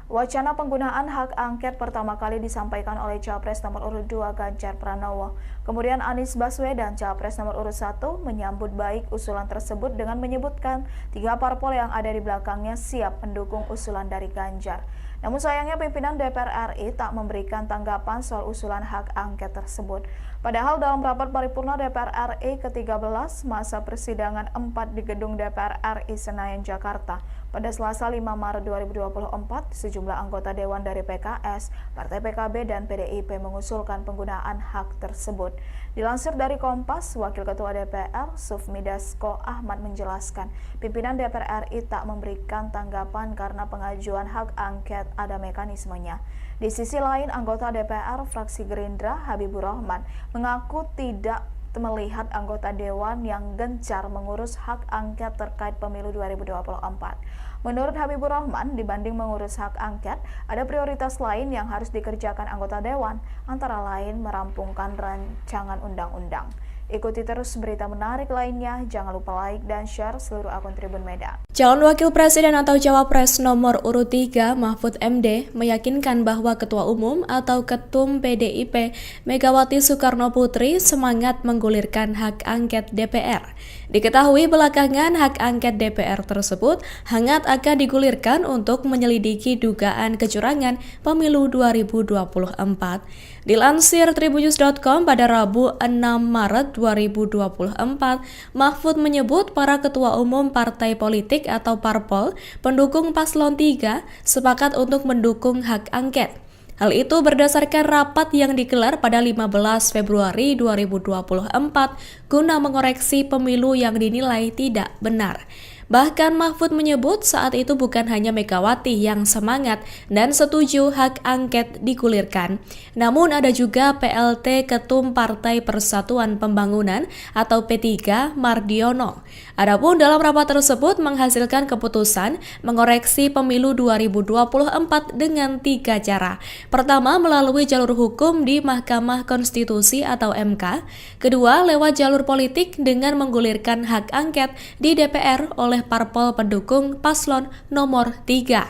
I: Wacana penggunaan hak angket pertama kali disampaikan oleh Capres nomor urut 2 Ganjar Pranowo. Kemudian Anies Baswedan, Capres nomor urut 1, menyambut baik usulan tersebut dengan menyebutkan 3 parpol yang ada di belakangnya siap mendukung usulan dari Ganjar. Namun sayangnya pimpinan DPR RI tak memberikan tanggapan soal usulan hak angket tersebut. Padahal dalam rapat paripurna DPR RI ke-13 masa persidangan 4 di gedung DPR RI Senayan, Jakarta, pada Selasa 5 Maret 2024, sejumlah anggota Dewan dari PKS, Partai PKB, dan PDIP mengusulkan penggunaan hak tersebut. Dilansir dari Kompas, Wakil Ketua DPR, Sufmi Dasko Ahmad menjelaskan, pimpinan DPR RI tak memberikan tanggapan karena pengajuan hak angket ada mekanismenya. Di sisi lain, anggota DPR fraksi Gerindra, Habibur Rahman, mengaku tidak melihat anggota Dewan yang gencar mengurus hak angket terkait pemilu 2024. Menurut Habibur Rahman, dibanding mengurus hak angket, ada prioritas lain yang harus dikerjakan anggota Dewan, antara lain merampungkan rancangan undang-undang. Ikuti terus berita menarik lainnya, jangan lupa like dan share seluruh akun Tribun Medan.
H: Calon Wakil Presiden atau Cawapres nomor urut 3 Mahfud MD meyakinkan bahwa Ketua Umum atau Ketum PDIP Megawati Soekarno Putri semangat menggulirkan hak angket DPR. Diketahui belakangan hak angket DPR tersebut hangat akan digulirkan untuk menyelidiki dugaan kecurangan pemilu 2024. Dilansir tribunnews.com pada Rabu 6 Maret 2024, Mahfud menyebut para ketua umum partai politik atau parpol pendukung paslon 3 sepakat untuk mendukung hak angket. Hal itu berdasarkan rapat yang digelar pada 15 Februari 2024 guna mengoreksi pemilu yang dinilai tidak benar. Bahkan Mahfud menyebut saat itu bukan hanya Megawati yang semangat dan setuju hak angket digulirkan, namun ada juga PLT Ketum Partai Persatuan Pembangunan atau P3 Mardiono. Adapun dalam rapat tersebut menghasilkan keputusan mengoreksi pemilu 2024 dengan 3 cara. Pertama, melalui jalur hukum di Mahkamah Konstitusi atau MK. Kedua, lewat jalur politik dengan menggulirkan hak angket di DPR oleh parpol pendukung paslon nomor 3.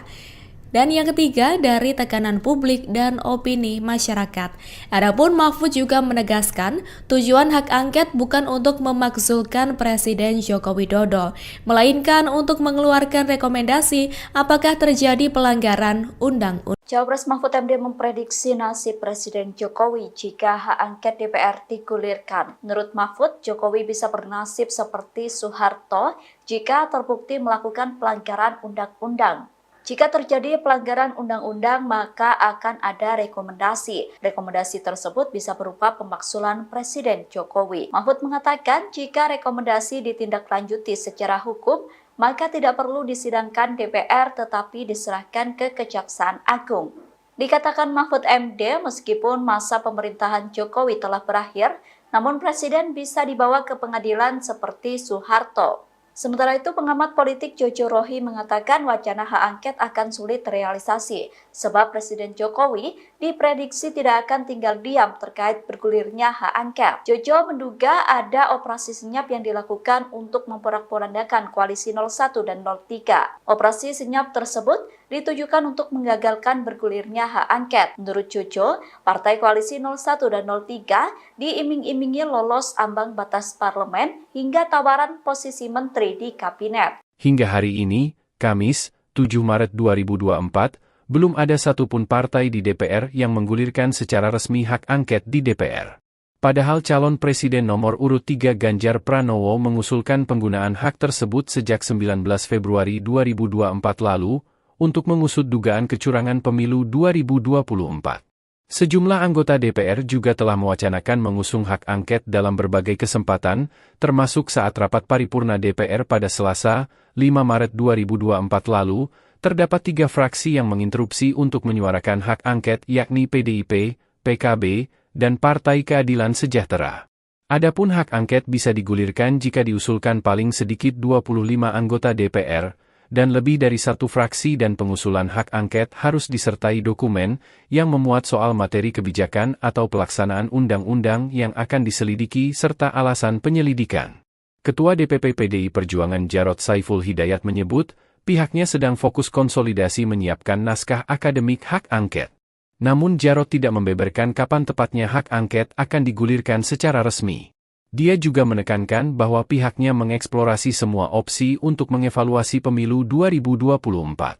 H: Dan yang ketiga, dari tekanan publik dan opini masyarakat. Adapun Mahfud juga menegaskan, tujuan hak angket bukan untuk memakzulkan Presiden Joko Widodo, melainkan untuk mengeluarkan rekomendasi apakah terjadi pelanggaran undang-undang.
A: Cawapres Mahfud MD memprediksi nasib Presiden Jokowi jika hak angket DPR digulirkan. Menurut Mahfud, Jokowi bisa bernasib seperti Soeharto jika terbukti melakukan pelanggaran undang-undang. Jika terjadi pelanggaran undang-undang, maka akan ada rekomendasi. Rekomendasi tersebut bisa berupa pemakzulan Presiden Jokowi. Mahfud mengatakan jika rekomendasi ditindaklanjuti secara hukum, maka tidak perlu disidangkan DPR tetapi diserahkan ke Kejaksaan Agung. Dikatakan Mahfud MD, meskipun masa pemerintahan Jokowi telah berakhir, namun Presiden bisa dibawa ke pengadilan seperti Soeharto. Sementara itu, pengamat politik Jojo Rohi mengatakan wacana hak angket akan sulit terrealisasi, sebab Presiden Jokowi diprediksi tidak akan tinggal diam terkait bergulirnya hak angket. Jojo menduga ada operasi senyap yang dilakukan untuk memporak-porandakan koalisi 01 dan 03. Operasi senyap tersebut ditujukan untuk menggagalkan bergulirnya hak angket. Menurut Jojo, partai koalisi 01 dan 03 diiming-imingi lolos ambang batas parlemen hingga tawaran posisi menteri di kabinet.
B: Hingga hari ini, Kamis, 7 Maret 2024, belum ada satupun partai di DPR yang menggulirkan secara resmi hak angket di DPR. Padahal calon presiden nomor urut 3 Ganjar Pranowo mengusulkan penggunaan hak tersebut sejak 19 Februari 2024 lalu untuk mengusut dugaan kecurangan pemilu 2024. Sejumlah anggota DPR juga telah mewacanakan mengusung hak angket dalam berbagai kesempatan, termasuk saat rapat paripurna DPR pada Selasa, 5 Maret 2024 lalu, terdapat 3 fraksi yang menginterupsi untuk menyuarakan hak angket yakni PDIP, PKB, dan Partai Keadilan Sejahtera. Adapun hak angket bisa digulirkan jika diusulkan paling sedikit 25 anggota DPR, dan lebih dari satu fraksi dan pengusulan hak angket harus disertai dokumen yang memuat soal materi kebijakan atau pelaksanaan undang-undang yang akan diselidiki serta alasan penyelidikan. Ketua DPP PDI Perjuangan Jarod Saiful Hidayat menyebut, pihaknya sedang fokus konsolidasi menyiapkan naskah akademik hak angket. Namun Jarod tidak membeberkan kapan tepatnya hak angket akan digulirkan secara resmi. Dia juga menekankan bahwa pihaknya mengeksplorasi semua opsi untuk mengevaluasi pemilu 2024.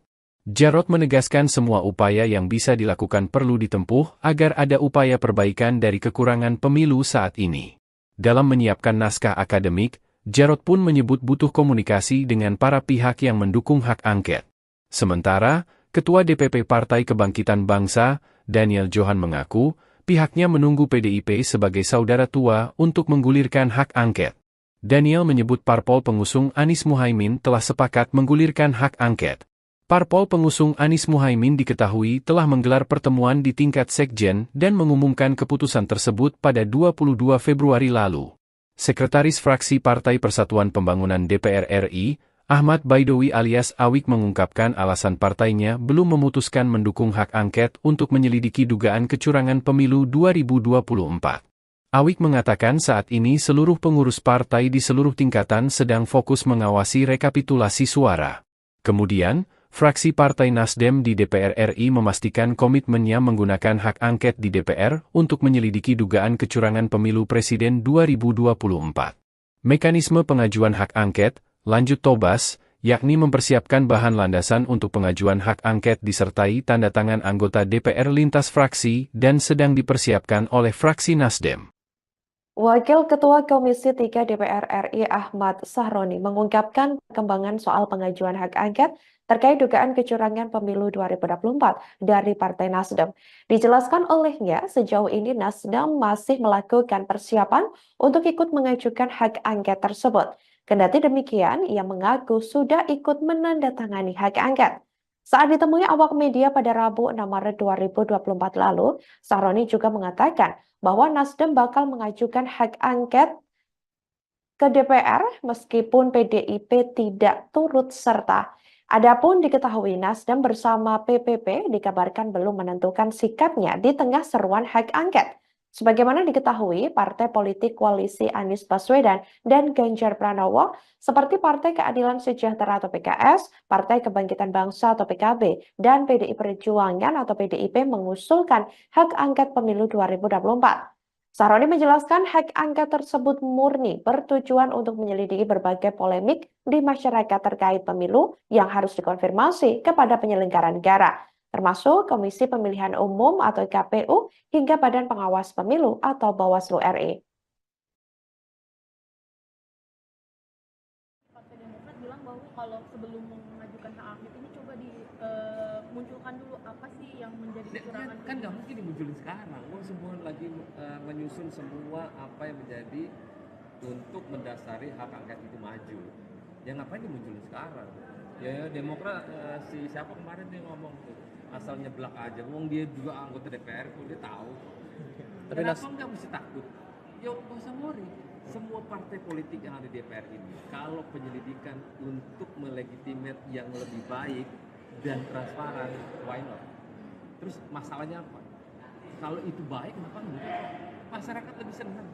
B: Jarod menegaskan semua upaya yang bisa dilakukan perlu ditempuh agar ada upaya perbaikan dari kekurangan pemilu saat ini. Dalam menyiapkan naskah akademik, Jarod pun menyebut butuh komunikasi dengan para pihak yang mendukung hak angket. Sementara, Ketua DPP Partai Kebangkitan Bangsa, Daniel Johan mengaku, pihaknya menunggu PDIP sebagai saudara tua untuk menggulirkan hak angket. Daniel menyebut parpol pengusung Anies Muhaimin telah sepakat menggulirkan hak angket. Parpol pengusung Anies Muhaimin diketahui telah menggelar pertemuan di tingkat sekjen dan mengumumkan keputusan tersebut pada 22 Februari lalu. Sekretaris Fraksi Partai Persatuan Pembangunan DPR RI, Ahmad Baidowi alias Awik mengungkapkan alasan partainya belum memutuskan mendukung hak angket untuk menyelidiki dugaan kecurangan pemilu 2024. Awik mengatakan saat ini seluruh pengurus partai di seluruh tingkatan sedang fokus mengawasi rekapitulasi suara. Kemudian, fraksi Partai Nasdem di DPR RI memastikan komitmennya menggunakan hak angket di DPR untuk menyelidiki dugaan kecurangan pemilu presiden 2024. Mekanisme pengajuan hak angket, lanjut Tobas, yakni mempersiapkan bahan landasan untuk pengajuan hak angket disertai tanda tangan anggota DPR lintas fraksi dan sedang dipersiapkan oleh fraksi Nasdem.
C: Wakil Ketua Komisi 3 DPR RI Ahmad Sahroni mengungkapkan perkembangan soal pengajuan hak angket terkait dugaan kecurangan pemilu 2024 dari Partai Nasdem. Dijelaskan olehnya, sejauh ini Nasdem masih melakukan persiapan untuk ikut mengajukan hak angket tersebut. Kendati demikian, ia mengaku sudah ikut menandatangani hak angket. Saat ditemui awak media pada Rabu 6 Maret 2024 lalu, Sahroni juga mengatakan bahwa Nasdem bakal mengajukan hak angket ke DPR meskipun PDIP tidak turut serta. Adapun diketahui Nasdem bersama PPP dikabarkan belum menentukan sikapnya di tengah seruan hak angket. Sebagaimana diketahui, partai politik koalisi Anies Baswedan dan Ganjar Pranowo seperti Partai Keadilan Sejahtera atau PKS, Partai Kebangkitan Bangsa atau PKB, dan PDI Perjuangan atau PDIP mengusulkan hak angket pemilu 2024. Sahroni menjelaskan hak angket tersebut murni bertujuan untuk menyelidiki berbagai polemik di masyarakat terkait pemilu yang harus dikonfirmasi kepada penyelenggara negara, termasuk Komisi Pemilihan Umum atau KPU hingga Badan Pengawas Pemilu atau Bawaslu RI.
D: Partai Demokrat bilang bahwa kalau sebelum mengajukan hak angket ini coba dimunculkan dulu apa sih yang menjadi kecurangan.
E: Kan nggak mungkin dimunculin sekarang. Semua lagi menyusun semua apa yang menjadi untuk mendasari hak angket itu maju. Ya ngapain dimunculin sekarang? Ya Demokrat siapa kemarin dia ngomong tuh asal nyeblak aja. Wong dia juga anggota DPR kok dia tahu.
F: Tapi
E: Kenapa nggak mesti takut? Ya nggak usah worry. Semua partai politik yang ada di DPR ini, kalau penyelidikan untuk melegitimate yang lebih baik dan transparan, why not? Terus masalahnya apa? Kalau itu baik, kenapa enggak? Masyarakat lebih senang.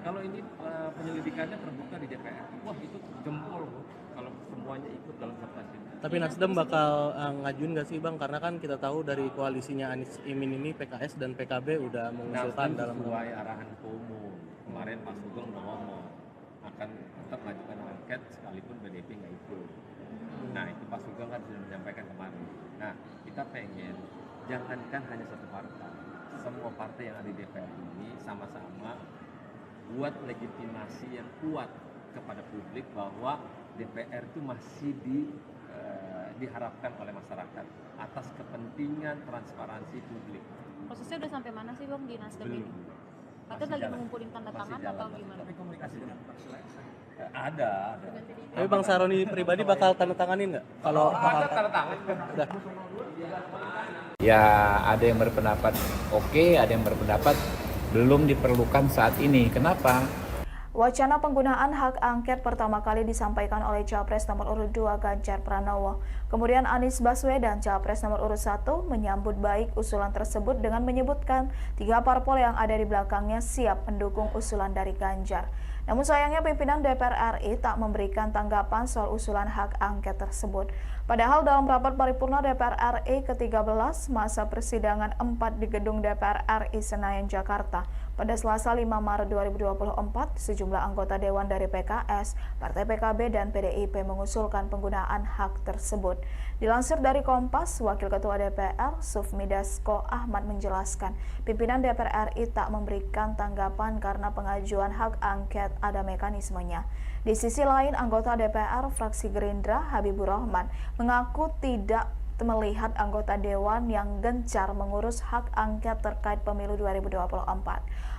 E: Kalau ini penyelidikannya terbuka di DPR, wah itu jempol kalau semuanya ikut dalam kertas ini.
F: Tapi Nasdem bakal ngajuin nggak sih Bang? Karena kan kita tahu dari koalisinya Anies Imin ini PKS dan PKB udah mengusulkan dalam
E: sesuai arahan umum. Kemarin Pak Sugeng udah ngomong akan tetap mengajukan angket sekalipun PDIP nggak ikut. Nah itu Pak Sugeng kan sudah menyampaikan kemarin. Nah kita pengen jangankan hanya satu partai, semua partai yang ada di DPR ini sama-sama buat legitimasi yang kuat kepada publik bahwa DPR itu masih diharapkan oleh masyarakat atas kepentingan transparansi publik.
J: Prosesnya udah sampai mana sih Bang di Nasdem ini? Katanya lagi mengumpulin tanda tangan atau gimana?
E: Tapi komunikasi ada.
F: Tapi Bang Sahroni pribadi bakal tanda tanganin nggak? Kalau
E: ada tanda tangan.
F: udah.
G: Ya ada yang berpendapat oke, ada yang berpendapat belum diperlukan saat ini. Kenapa?
I: Wacana penggunaan hak angket pertama kali disampaikan oleh Capres nomor urut 2 Ganjar Pranowo. Kemudian Anies Baswedan, Capres nomor urut 1, menyambut baik usulan tersebut dengan menyebutkan 3 parpol yang ada di belakangnya siap mendukung usulan dari Ganjar. Namun sayangnya pimpinan DPR RI tak memberikan tanggapan soal usulan hak angket tersebut. Padahal dalam rapat paripurna DPR RI ke-13 masa persidangan 4 di gedung DPR RI Senayan, Jakarta, pada Selasa 5 Maret 2024, sejumlah anggota Dewan dari PKS, Partai PKB, dan PDIP mengusulkan penggunaan hak tersebut. Dilansir dari Kompas, Wakil Ketua DPR, Sufmi Dasko Ahmad menjelaskan, pimpinan DPR RI tak memberikan tanggapan karena pengajuan hak angket ada mekanismenya. Di sisi lain, anggota DPR fraksi Gerindra, Habibur Rahman, mengaku tidak melihat anggota Dewan yang gencar mengurus hak angket terkait pemilu 2024.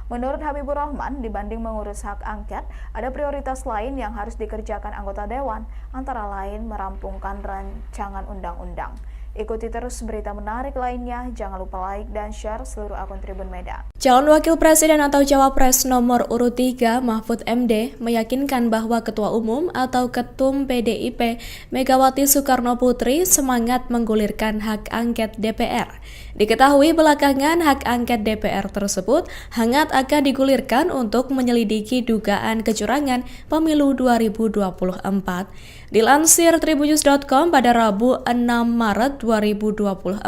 I: Menurut Habibur Rahman, dibanding mengurus hak angket, ada prioritas lain yang harus dikerjakan anggota Dewan, antara lain merampungkan rancangan undang-undang. Ikuti terus berita menarik lainnya, jangan lupa like dan share seluruh akun Tribun Medan.
H: Calon Wakil Presiden atau Cawapres nomor urut 3 Mahfud MD meyakinkan bahwa Ketua Umum atau Ketum PDIP Megawati Soekarno Putri semangat menggulirkan hak angket DPR. Diketahui belakangan hak angket DPR tersebut hangat akan digulirkan untuk menyelidiki dugaan kecurangan pemilu 2024. Dilansir tribunnews.com pada Rabu 6 Maret 2024,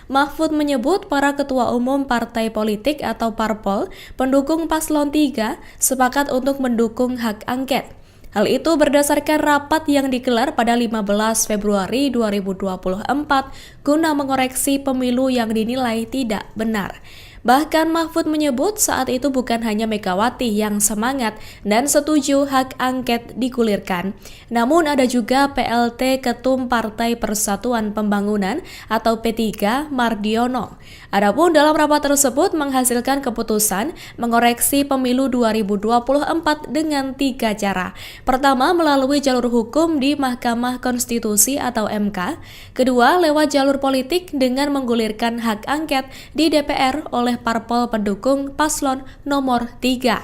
H: Mahfud menyebut para ketua umum partai politik atau parpol pendukung paslon 3 sepakat untuk mendukung hak angket. Hal itu berdasarkan rapat yang digelar pada 15 Februari 2024 guna mengoreksi pemilu yang dinilai tidak benar. Bahkan Mahfud menyebut saat itu bukan hanya Megawati yang semangat dan setuju hak angket digulirkan, namun ada juga PLT Ketum Partai Persatuan Pembangunan atau P3 Mardiono. Adapun dalam rapat tersebut menghasilkan keputusan mengoreksi pemilu 2024 dengan 3 cara. Pertama, melalui jalur hukum di Mahkamah Konstitusi atau MK. Kedua, lewat jalur politik dengan menggulirkan hak angket di DPR oleh parpol pendukung paslon nomor 3.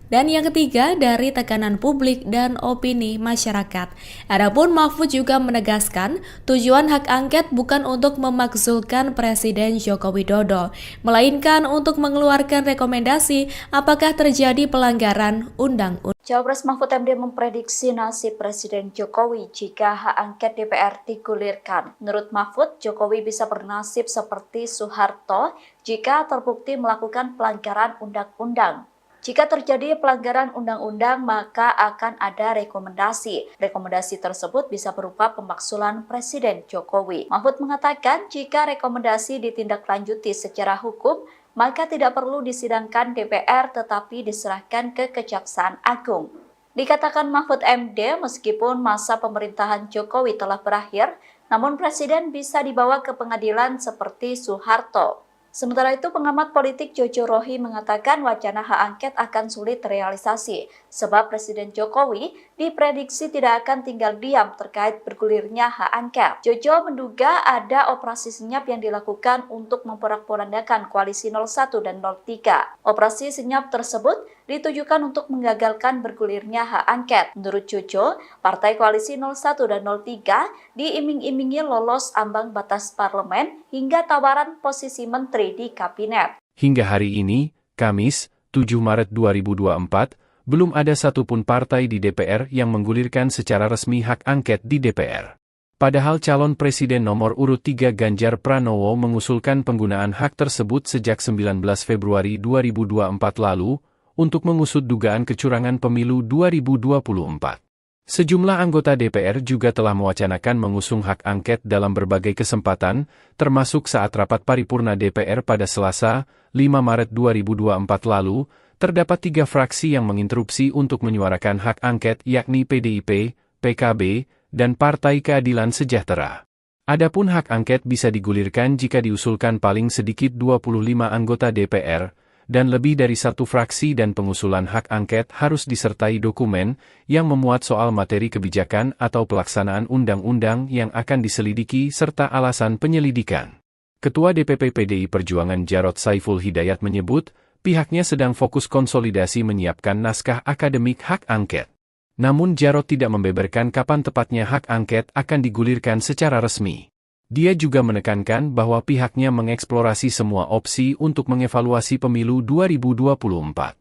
H: Dan yang ketiga, dari tekanan publik dan opini masyarakat. Adapun Mahfud juga menegaskan, tujuan hak angket bukan untuk memakzulkan Presiden Joko Widodo, melainkan untuk mengeluarkan rekomendasi apakah terjadi pelanggaran undang-undang.
A: Cawapres Mahfud MD memprediksi nasib Presiden Jokowi jika hak angket DPR digulirkan. Menurut Mahfud, Jokowi bisa bernasib seperti Soeharto jika terbukti melakukan pelanggaran undang-undang. Jika terjadi pelanggaran undang-undang, maka akan ada rekomendasi. Rekomendasi tersebut bisa berupa pemakzulan Presiden Jokowi. Mahfud mengatakan jika rekomendasi ditindaklanjuti secara hukum, maka tidak perlu disidangkan DPR tetapi diserahkan ke Kejaksaan Agung. Dikatakan Mahfud MD, meskipun masa pemerintahan Jokowi telah berakhir, namun Presiden bisa dibawa ke pengadilan seperti Soeharto. Sementara itu, pengamat politik Jojo Rohi mengatakan wacana hak angket akan sulit terrealisasi, sebab Presiden Jokowi diprediksi tidak akan tinggal diam terkait bergulirnya hak angket. Jojo menduga ada operasi senyap yang dilakukan untuk memporak-porandakan koalisi 01 dan 03. Operasi senyap tersebut ditujukan untuk menggagalkan bergulirnya hak angket. Menurut Jojo, partai koalisi 01 dan 03 diiming-imingi lolos ambang batas parlemen hingga tawaran posisi menteri di kabinet.
B: Hingga hari ini, Kamis, 7 Maret 2024, belum ada satupun partai di DPR yang menggulirkan secara resmi hak angket di DPR. Padahal calon presiden nomor urut 3 Ganjar Pranowo mengusulkan penggunaan hak tersebut sejak 19 Februari 2024 lalu untuk mengusut dugaan kecurangan pemilu 2024. Sejumlah anggota DPR juga telah mewacanakan mengusung hak angket dalam berbagai kesempatan, termasuk saat rapat paripurna DPR pada Selasa, 5 Maret 2024 lalu, terdapat 3 fraksi yang menginterupsi untuk menyuarakan hak angket yakni PDIP, PKB, dan Partai Keadilan Sejahtera. Adapun hak angket bisa digulirkan jika diusulkan paling sedikit 25 anggota DPR, dan lebih dari satu fraksi dan pengusulan hak angket harus disertai dokumen yang memuat soal materi kebijakan atau pelaksanaan undang-undang yang akan diselidiki serta alasan penyelidikan. Ketua DPP PDI Perjuangan Jarod Saiful Hidayat menyebut, pihaknya sedang fokus konsolidasi menyiapkan naskah akademik hak angket. Namun Jarod tidak membeberkan kapan tepatnya hak angket akan digulirkan secara resmi. Dia juga menekankan bahwa pihaknya mengeksplorasi semua opsi untuk mengevaluasi pemilu 2024.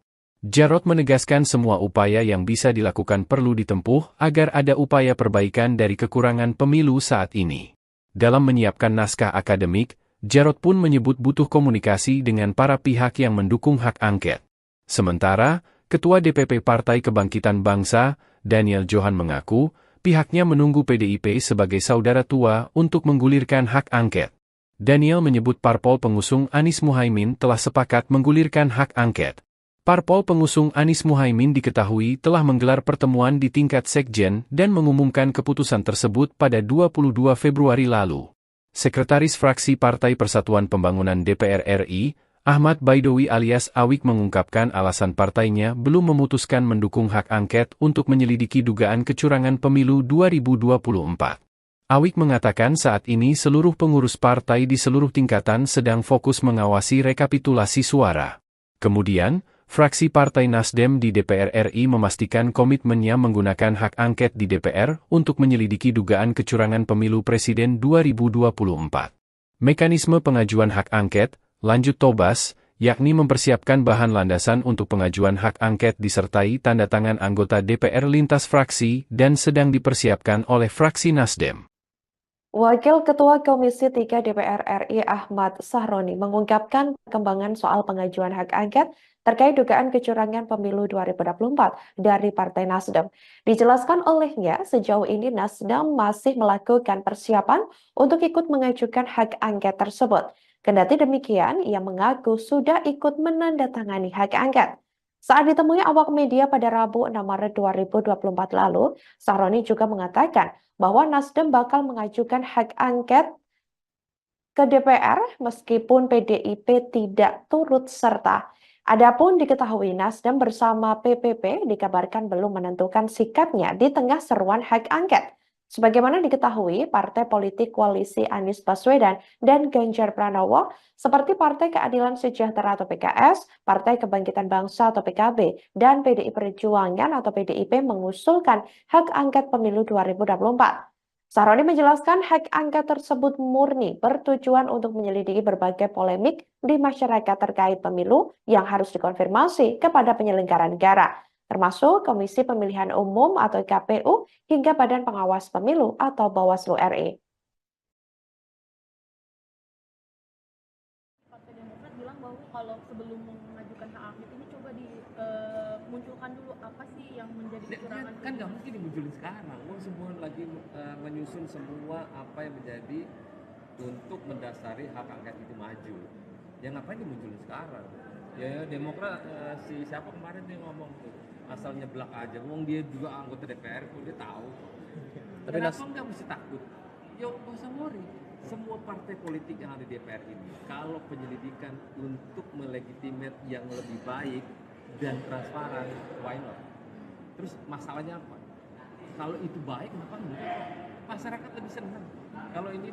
B: Jarod menegaskan semua upaya yang bisa dilakukan perlu ditempuh agar ada upaya perbaikan dari kekurangan pemilu saat ini. Dalam menyiapkan naskah akademik, Jarod pun menyebut butuh komunikasi dengan para pihak yang mendukung hak angket. Sementara, Ketua DPP Partai Kebangkitan Bangsa, Daniel Johan mengaku, pihaknya menunggu PDIP sebagai saudara tua untuk menggulirkan hak angket. Daniel menyebut parpol pengusung Anies Muhaimin telah sepakat menggulirkan hak angket. Parpol pengusung Anies Muhaimin diketahui telah menggelar pertemuan di tingkat sekjen dan mengumumkan keputusan tersebut pada 22 Februari lalu. Sekretaris Fraksi Partai Persatuan Pembangunan DPR RI, Ahmad Baidowi alias Awik mengungkapkan alasan partainya belum memutuskan mendukung hak angket untuk menyelidiki dugaan kecurangan pemilu 2024. Awik mengatakan saat ini seluruh pengurus partai di seluruh tingkatan sedang fokus mengawasi rekapitulasi suara. Kemudian, fraksi Partai Nasdem di DPR RI memastikan komitmennya menggunakan hak angket di DPR untuk menyelidiki dugaan kecurangan pemilu presiden 2024. Mekanisme pengajuan hak angket, lanjut Tobas, yakni mempersiapkan bahan landasan untuk pengajuan hak angket disertai tanda tangan anggota DPR lintas fraksi dan sedang dipersiapkan oleh fraksi Nasdem.
C: Wakil Ketua Komisi 3 DPR RI Ahmad Sahroni mengungkapkan perkembangan soal pengajuan hak angket terkait dugaan kecurangan pemilu 2024 dari Partai Nasdem. Dijelaskan olehnya, sejauh ini Nasdem masih melakukan persiapan untuk ikut mengajukan hak angket tersebut. Kendati demikian, ia mengaku sudah ikut menandatangani hak angket. Saat ditemui awak media pada Rabu 6 Maret 2024 lalu, Sahroni juga mengatakan bahwa Nasdem bakal mengajukan hak angket ke DPR meskipun PDIP tidak turut serta. Adapun diketahui Nasdem bersama PPP dikabarkan belum menentukan sikapnya di tengah seruan hak angket. Sebagaimana diketahui, partai politik koalisi Anies Baswedan dan Ganjar Pranowo seperti Partai Keadilan Sejahtera atau PKS, Partai Kebangkitan Bangsa atau PKB, dan PDI Perjuangan atau PDIP mengusulkan hak angket pemilu 2024. Sahroni menjelaskan hak angket tersebut murni bertujuan untuk menyelidiki berbagai polemik di masyarakat terkait pemilu yang harus dikonfirmasi kepada penyelenggara negara, termasuk Komisi Pemilihan Umum atau KPU hingga Badan Pengawas Pemilu atau Bawaslu RI.
D: Partai Demokrat bilang bahwa kalau sebelum mengajukan hak angket ini coba dimunculkan dulu apa sih yang menjadi kecurangan.
E: Kan nggak mungkin dimunculin sekarang. Semua lagi menyusun semua apa yang menjadi untuk mendasari hak angket itu maju. Ya ngapain dimunculin sekarang? Ya Demokrat si siapa kemarin dia ngomong tuh asal nyeblak aja. Wong dia juga anggota DPR kok dia tahu.
F: Tapi
E: Kenapa nggak mesti takut? Ya nggak usah worry. Semua partai politik yang ada di DPR ini, kalau penyelidikan untuk melegitimate yang lebih baik dan transparan, why not? Terus masalahnya apa? Kalau itu baik, kenapa enggak? Masyarakat lebih senang. Kalau ini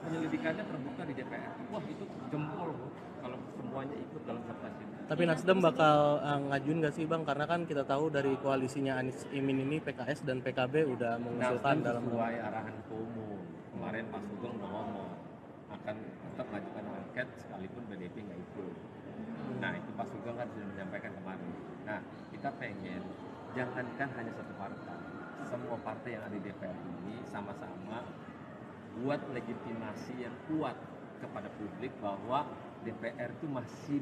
E: penyelidikannya terbuka di DPR, wah itu jempol kalau semuanya ikut dalam kertas ini.
F: Tapi Nasdem bakal ngajuin nggak sih Bang? Karena kan kita tahu dari koalisinya Anies Imin ini PKS dan PKB udah mengusulkan
E: Nasdem
F: dalam
E: sesuai arahan Ketua Umum. Kemarin Pak Sugeng udah ngomong akan tetap mengajukan angket sekalipun PDIP nggak ikut. Nah itu Pak Sugeng kan sudah menyampaikan kemarin. Nah kita pengen jangankan hanya satu partai, semua partai yang ada di DPR ini sama-sama buat legitimasi yang kuat kepada publik bahwa DPR itu masih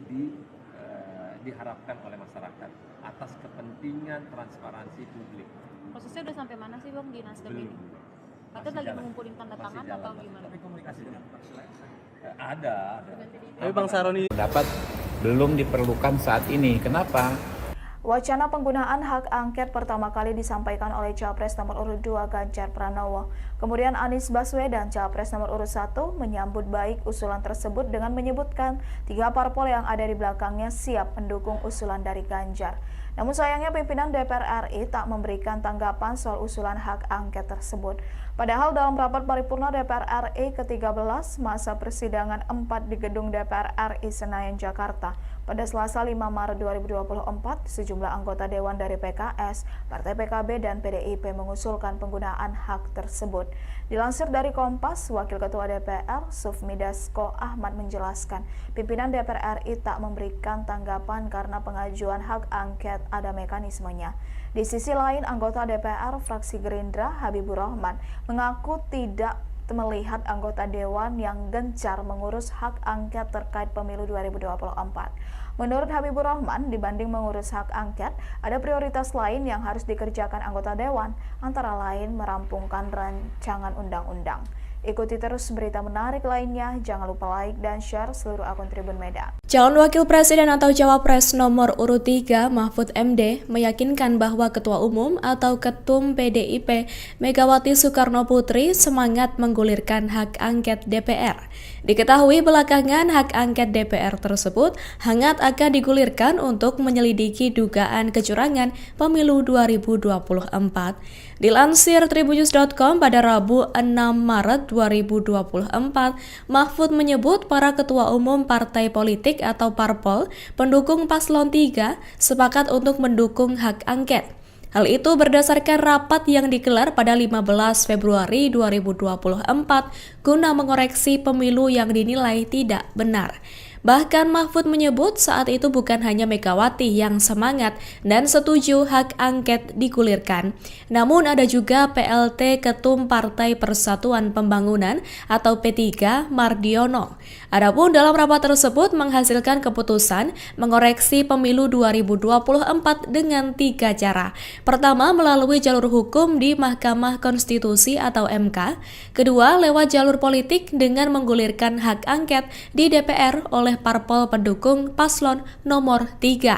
E: diharapkan oleh masyarakat atas kepentingan transparansi publik.
J: Prosesnya udah sampai mana sih Bang di Nasdem ini? Katanya lagi mengumpulin tanda tangan atau gimana?
E: Tapi komunikasi ada.
F: Tapi Bang Sahroni
G: Pendapat belum diperlukan saat ini. Kenapa?
I: Wacana penggunaan hak angket pertama kali disampaikan oleh Capres nomor urut 2 Ganjar Pranowo. Kemudian Anies Baswedan, Capres nomor urut 1, menyambut baik usulan tersebut dengan menyebutkan 3 parpol yang ada di belakangnya siap mendukung usulan dari Ganjar. Namun sayangnya pimpinan DPR RI tak memberikan tanggapan soal usulan hak angket tersebut. Padahal dalam rapat paripurna DPR RI ke-13 masa persidangan 4 di gedung DPR RI Senayan, Jakarta, pada Selasa 5 Maret 2024, sejumlah anggota Dewan dari PKS, Partai PKB, dan PDIP mengusulkan penggunaan hak tersebut. Dilansir dari Kompas, Wakil Ketua DPR, Sufmi Dasko Ahmad menjelaskan, pimpinan DPR RI tak memberikan tanggapan karena pengajuan hak angket ada mekanismenya. Di sisi lain, anggota DPR fraksi Gerindra, Habibur Rahman, mengaku tidak melihat anggota Dewan yang gencar mengurus hak angket terkait pemilu 2024. Menurut Habibur Rahman, dibanding mengurus hak angket, ada prioritas lain yang harus dikerjakan anggota Dewan, antara lain merampungkan rancangan undang-undang. Ikuti terus berita menarik lainnya, jangan lupa like dan share seluruh akun Tribun Medan.
H: Calon Wakil Presiden atau Cawapres nomor urut 3 Mahfud MD meyakinkan bahwa Ketua Umum atau Ketum PDIP Megawati Soekarno Putri semangat menggulirkan hak angket DPR. Diketahui belakangan hak angket DPR tersebut hangat akan digulirkan untuk menyelidiki dugaan kecurangan pemilu 2024. Dilansir tribunnews.com pada Rabu 6 Maret 2024, Mahfud menyebut para ketua umum partai politik atau parpol pendukung paslon 3 sepakat untuk mendukung hak angket. Hal itu berdasarkan rapat yang digelar pada 15 Februari 2024 guna mengoreksi pemilu yang dinilai tidak benar. Bahkan Mahfud menyebut saat itu bukan hanya Megawati yang semangat dan setuju hak angket digulirkan, namun ada juga PLT Ketum Partai Persatuan Pembangunan atau P3 Mardiono. Adapun dalam rapat tersebut menghasilkan keputusan mengoreksi pemilu 2024 dengan 3 cara. Pertama, melalui jalur hukum di Mahkamah Konstitusi atau MK. Kedua, lewat jalur politik dengan menggulirkan hak angket di DPR oleh parpol pendukung paslon nomor 3.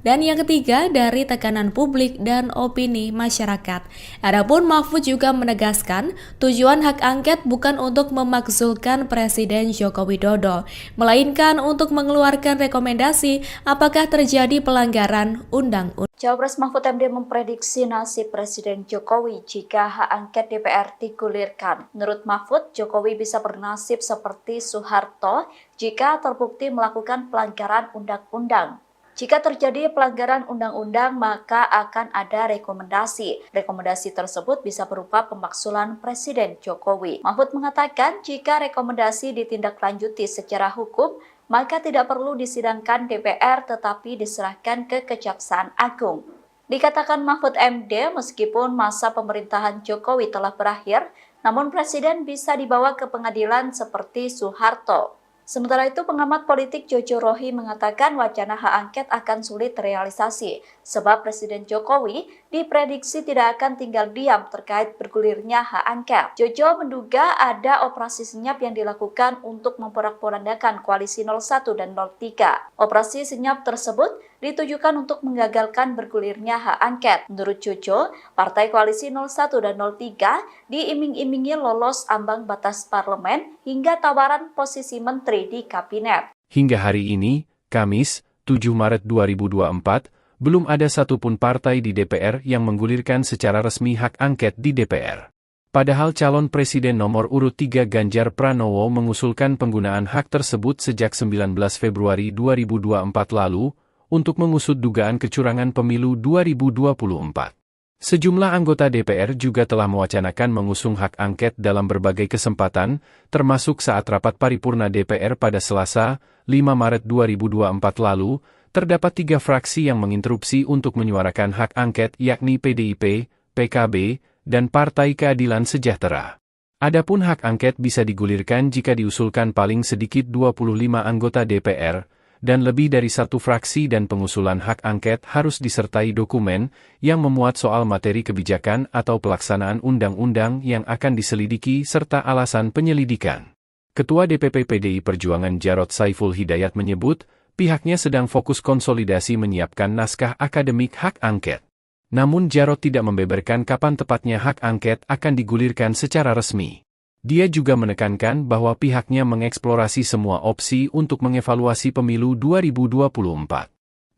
H: Dan yang ketiga, dari tekanan publik dan opini masyarakat. Adapun Mahfud juga menegaskan, tujuan hak angket bukan untuk memakzulkan Presiden Joko Widodo, melainkan untuk mengeluarkan rekomendasi apakah terjadi pelanggaran undang-undang.
A: Cawapres Mahfud MD memprediksi nasib Presiden Jokowi jika hak angket DPR digulirkan. Menurut Mahfud, Jokowi bisa bernasib seperti Soeharto jika terbukti melakukan pelanggaran undang-undang. Jika terjadi pelanggaran undang-undang, maka akan ada rekomendasi. Rekomendasi tersebut bisa berupa pemakzulan Presiden Jokowi. Mahfud mengatakan jika rekomendasi ditindaklanjuti secara hukum, maka tidak perlu disidangkan DPR tetapi diserahkan ke Kejaksaan Agung. Dikatakan Mahfud MD, meskipun masa pemerintahan Jokowi telah berakhir, namun Presiden bisa dibawa ke pengadilan seperti Soeharto. Sementara itu, pengamat politik Jojo Rohi mengatakan wacana hak angket akan sulit terrealisasi, sebab Presiden Jokowi diprediksi tidak akan tinggal diam terkait bergulirnya hak angket. Jojo menduga ada operasi senyap yang dilakukan untuk memporak-porandakan koalisi 01 dan 03. Operasi senyap tersebut ditujukan untuk menggagalkan bergulirnya hak angket. Menurut Jojo, partai koalisi 01 dan 03 diiming-imingi lolos ambang batas parlemen hingga tawaran posisi menteri di kabinet.
B: Hingga hari ini, Kamis, 7 Maret 2024, belum ada satupun partai di DPR yang menggulirkan secara resmi hak angket di DPR. Padahal calon presiden nomor urut 3 Ganjar Pranowo mengusulkan penggunaan hak tersebut sejak 19 Februari 2024 lalu untuk mengusut dugaan kecurangan pemilu 2024. Sejumlah anggota DPR juga telah mewacanakan mengusung hak angket dalam berbagai kesempatan, termasuk saat rapat paripurna DPR pada Selasa, 5 Maret 2024 lalu, terdapat 3 fraksi yang menginterupsi untuk menyuarakan hak angket yakni PDIP, PKB, dan Partai Keadilan Sejahtera. Adapun hak angket bisa digulirkan jika diusulkan paling sedikit 25 anggota DPR, dan lebih dari satu fraksi dan pengusulan hak angket harus disertai dokumen yang memuat soal materi kebijakan atau pelaksanaan undang-undang yang akan diselidiki serta alasan penyelidikan. Ketua DPP PDI Perjuangan Jarod Saiful Hidayat menyebut, pihaknya sedang fokus konsolidasi menyiapkan naskah akademik hak angket. Namun Jarod tidak membeberkan kapan tepatnya hak angket akan digulirkan secara resmi. Dia juga menekankan bahwa pihaknya mengeksplorasi semua opsi untuk mengevaluasi pemilu 2024.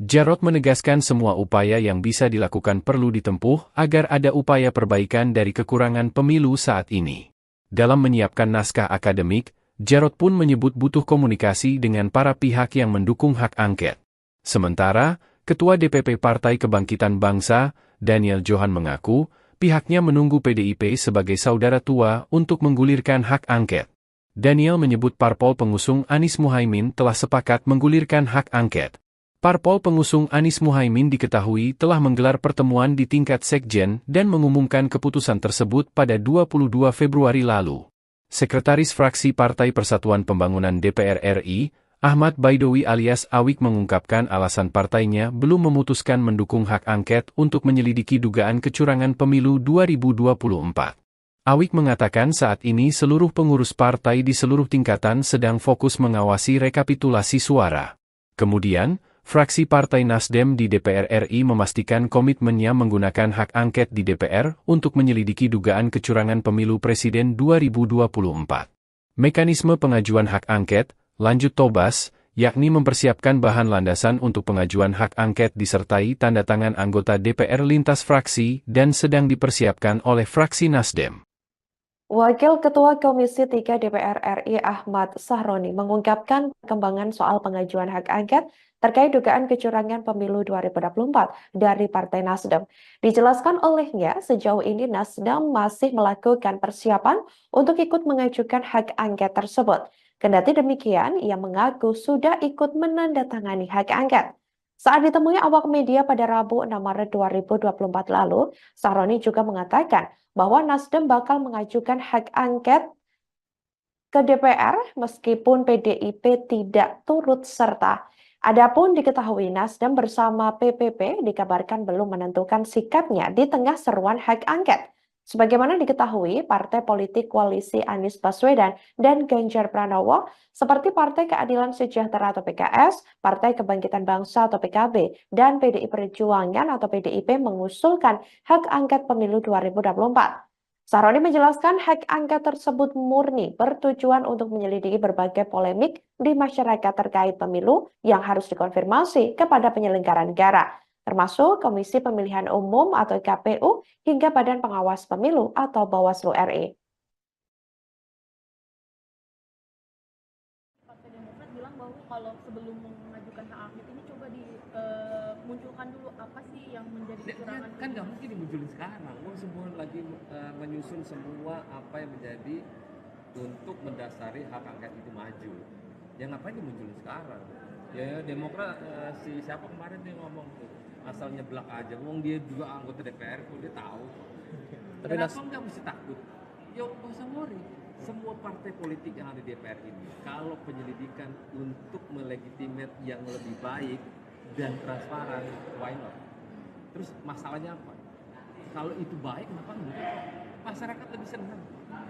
B: Jarod menegaskan semua upaya yang bisa dilakukan perlu ditempuh agar ada upaya perbaikan dari kekurangan pemilu saat ini. Dalam menyiapkan naskah akademik, Jarod pun menyebut butuh komunikasi dengan para pihak yang mendukung hak angket. Sementara, Ketua DPP Partai Kebangkitan Bangsa, Daniel Johan mengaku, pihaknya menunggu PDIP sebagai saudara tua untuk menggulirkan hak angket. Daniel menyebut parpol pengusung Anies Muhaimin telah sepakat menggulirkan hak angket. Parpol pengusung Anies Muhaimin diketahui telah menggelar pertemuan di tingkat sekjen dan mengumumkan keputusan tersebut pada 22 Februari lalu. Sekretaris Fraksi Partai Persatuan Pembangunan DPR RI, Ahmad Baidowi alias Awik mengungkapkan alasan partainya belum memutuskan mendukung hak angket untuk menyelidiki dugaan kecurangan pemilu 2024. Awik mengatakan saat ini seluruh pengurus partai di seluruh tingkatan sedang fokus mengawasi rekapitulasi suara. Kemudian, fraksi Partai Nasdem di DPR RI memastikan komitmennya menggunakan hak angket di DPR untuk menyelidiki dugaan kecurangan pemilu presiden 2024. Mekanisme pengajuan hak angket, lanjut Tobas, yakni mempersiapkan bahan landasan untuk pengajuan hak angket disertai tanda tangan anggota DPR lintas fraksi dan sedang dipersiapkan oleh fraksi Nasdem.
C: Wakil Ketua Komisi 3 DPR RI Ahmad Sahroni mengungkapkan perkembangan soal pengajuan hak angket terkait dugaan kecurangan pemilu 2024 dari Partai Nasdem. Dijelaskan olehnya, sejauh ini Nasdem masih melakukan persiapan untuk ikut mengajukan hak angket tersebut. Kendati demikian, ia mengaku sudah ikut menandatangani hak angket. Saat ditemui awak media pada Rabu 6 Maret 2024 lalu, Sahroni juga mengatakan bahwa Nasdem bakal mengajukan hak angket ke DPR meskipun PDIP tidak turut serta. Adapun diketahui Nasdem bersama PPP dikabarkan belum menentukan sikapnya di tengah seruan hak angket. Sebagaimana diketahui, partai politik koalisi Anies Baswedan dan Ganjar Pranowo seperti Partai Keadilan Sejahtera atau PKS, Partai Kebangkitan Bangsa atau PKB, dan PDI Perjuangan atau PDIP mengusulkan hak angket pemilu 2024. Sahroni menjelaskan hak angket tersebut murni bertujuan untuk menyelidiki berbagai polemik di masyarakat terkait pemilu yang harus dikonfirmasi kepada penyelenggara negara, termasuk Komisi Pemilihan Umum atau KPU hingga Badan Pengawas Pemilu atau Bawaslu RI.
D: Partai Demokrat bilang bahwa kalau sebelum mengajukan hak angket ini coba dimunculkan dulu apa sih yang menjadi kecurangan.
E: Kan nggak mungkin dimunculin sekarang. Semua lagi menyusun semua apa yang menjadi untuk mendasari hak angket itu maju. Ya ngapain dimunculin sekarang? Ya Demokrat siapa kemarin dia ngomong tuh asal nyeblak aja. Wong dia juga anggota DPR kok dia tahu.
F: Tapi
E: Kenapa nggak mesti takut? Ya nggak usah worry. Semua partai politik yang ada di DPR ini, kalau penyelidikan untuk melegitimate yang lebih baik dan transparan, why not? Terus masalahnya apa? Kalau itu baik, kenapa enggak? Masyarakat lebih senang.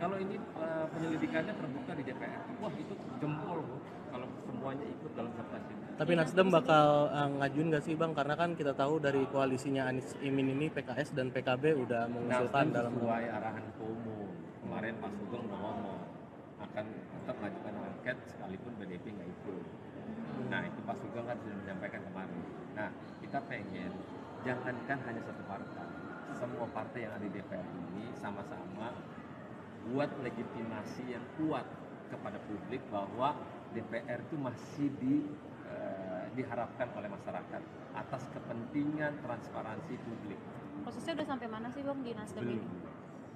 E: Kalau ini penyelidikannya terbuka di DPR, wah itu jempol loh. Kalau semuanya ikut dalam kertas ini.
F: Tapi Nasdem bakal ngajuin nggak sih Bang? Karena kan kita tahu dari koalisinya Anies Imin ini PKS dan PKB udah mengusulkan dalam
E: sesuai arahan Ketua Umum. Kemarin Pak Sugeng udah ngomong akan tetap mengajukan angket sekalipun BDP nggak ikut. Nah itu Pak Sugeng kan sudah menyampaikan kemarin. Nah kita pengen jangankan hanya satu partai, semua partai yang ada di DPR ini sama-sama buat legitimasi yang kuat kepada publik bahwa DPR itu masih diharapkan oleh masyarakat atas kepentingan transparansi publik.
J: Prosesnya udah sampai mana sih Bang di Nasdem ini?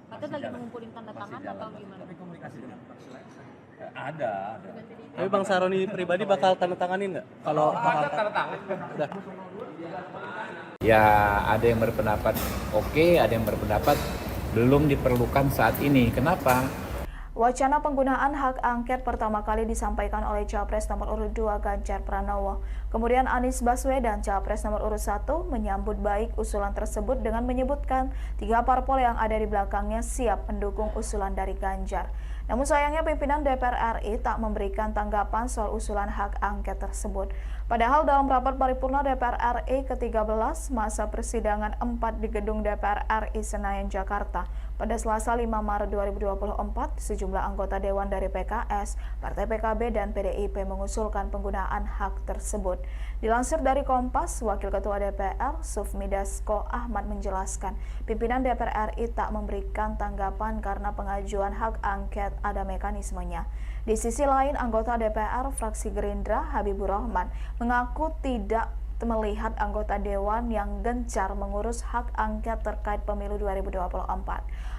J: Katanya lagi mengumpulin tanda tangan atau gimana?
E: Tapi komunikasi ada.
F: Tapi Bang Sahroni pribadi bakal tanda tanganin nggak? Kalau
E: ada tanda tangan.
F: udah.
G: Ya ada yang berpendapat oke, ada yang berpendapat belum diperlukan saat ini. Kenapa?
I: Wacana penggunaan hak angket pertama kali disampaikan oleh Capres nomor urut 2 Ganjar Pranowo. Kemudian Anies Baswedan, Capres nomor urut 1, menyambut baik usulan tersebut dengan menyebutkan 3 parpol yang ada di belakangnya siap mendukung usulan dari Ganjar. Namun sayangnya pimpinan DPR RI tak memberikan tanggapan soal usulan hak angket tersebut. Padahal dalam rapat paripurna DPR RI ke-13 masa persidangan 4 di gedung DPR RI Senayan, Jakarta, pada Selasa 5 Maret 2024, sejumlah anggota Dewan dari PKS, Partai PKB, dan PDIP mengusulkan penggunaan hak tersebut. Dilansir dari Kompas, Wakil Ketua DPR, Sufmi Dasko Ahmad menjelaskan, pimpinan DPR RI tak memberikan tanggapan karena pengajuan hak angket ada mekanismenya. Di sisi lain, anggota DPR fraksi Gerindra, Habibur Rahman, mengaku tidak melihat anggota Dewan yang gencar mengurus hak angket terkait pemilu 2024.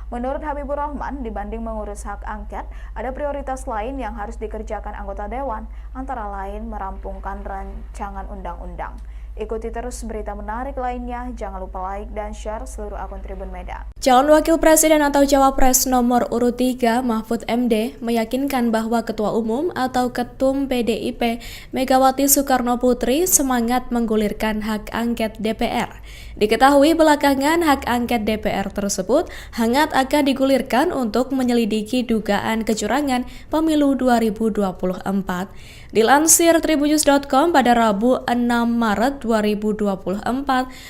I: Menurut Habibur Rahman, dibanding mengurus hak angket, ada prioritas lain yang harus dikerjakan anggota Dewan, antara lain merampungkan rancangan undang-undang. Ikuti terus berita menarik lainnya, jangan lupa like dan share seluruh akun Tribun Medan.
H: Calon Wakil Presiden atau Cawapres nomor urut 3 Mahfud MD meyakinkan bahwa Ketua Umum atau Ketum PDIP Megawati Soekarno Putri semangat menggulirkan hak angket DPR. Diketahui belakangan hak angket DPR tersebut hangat akan digulirkan untuk menyelidiki dugaan kecurangan pemilu 2024. Dilansir tribunnews.com pada Rabu 6 Maret 2024,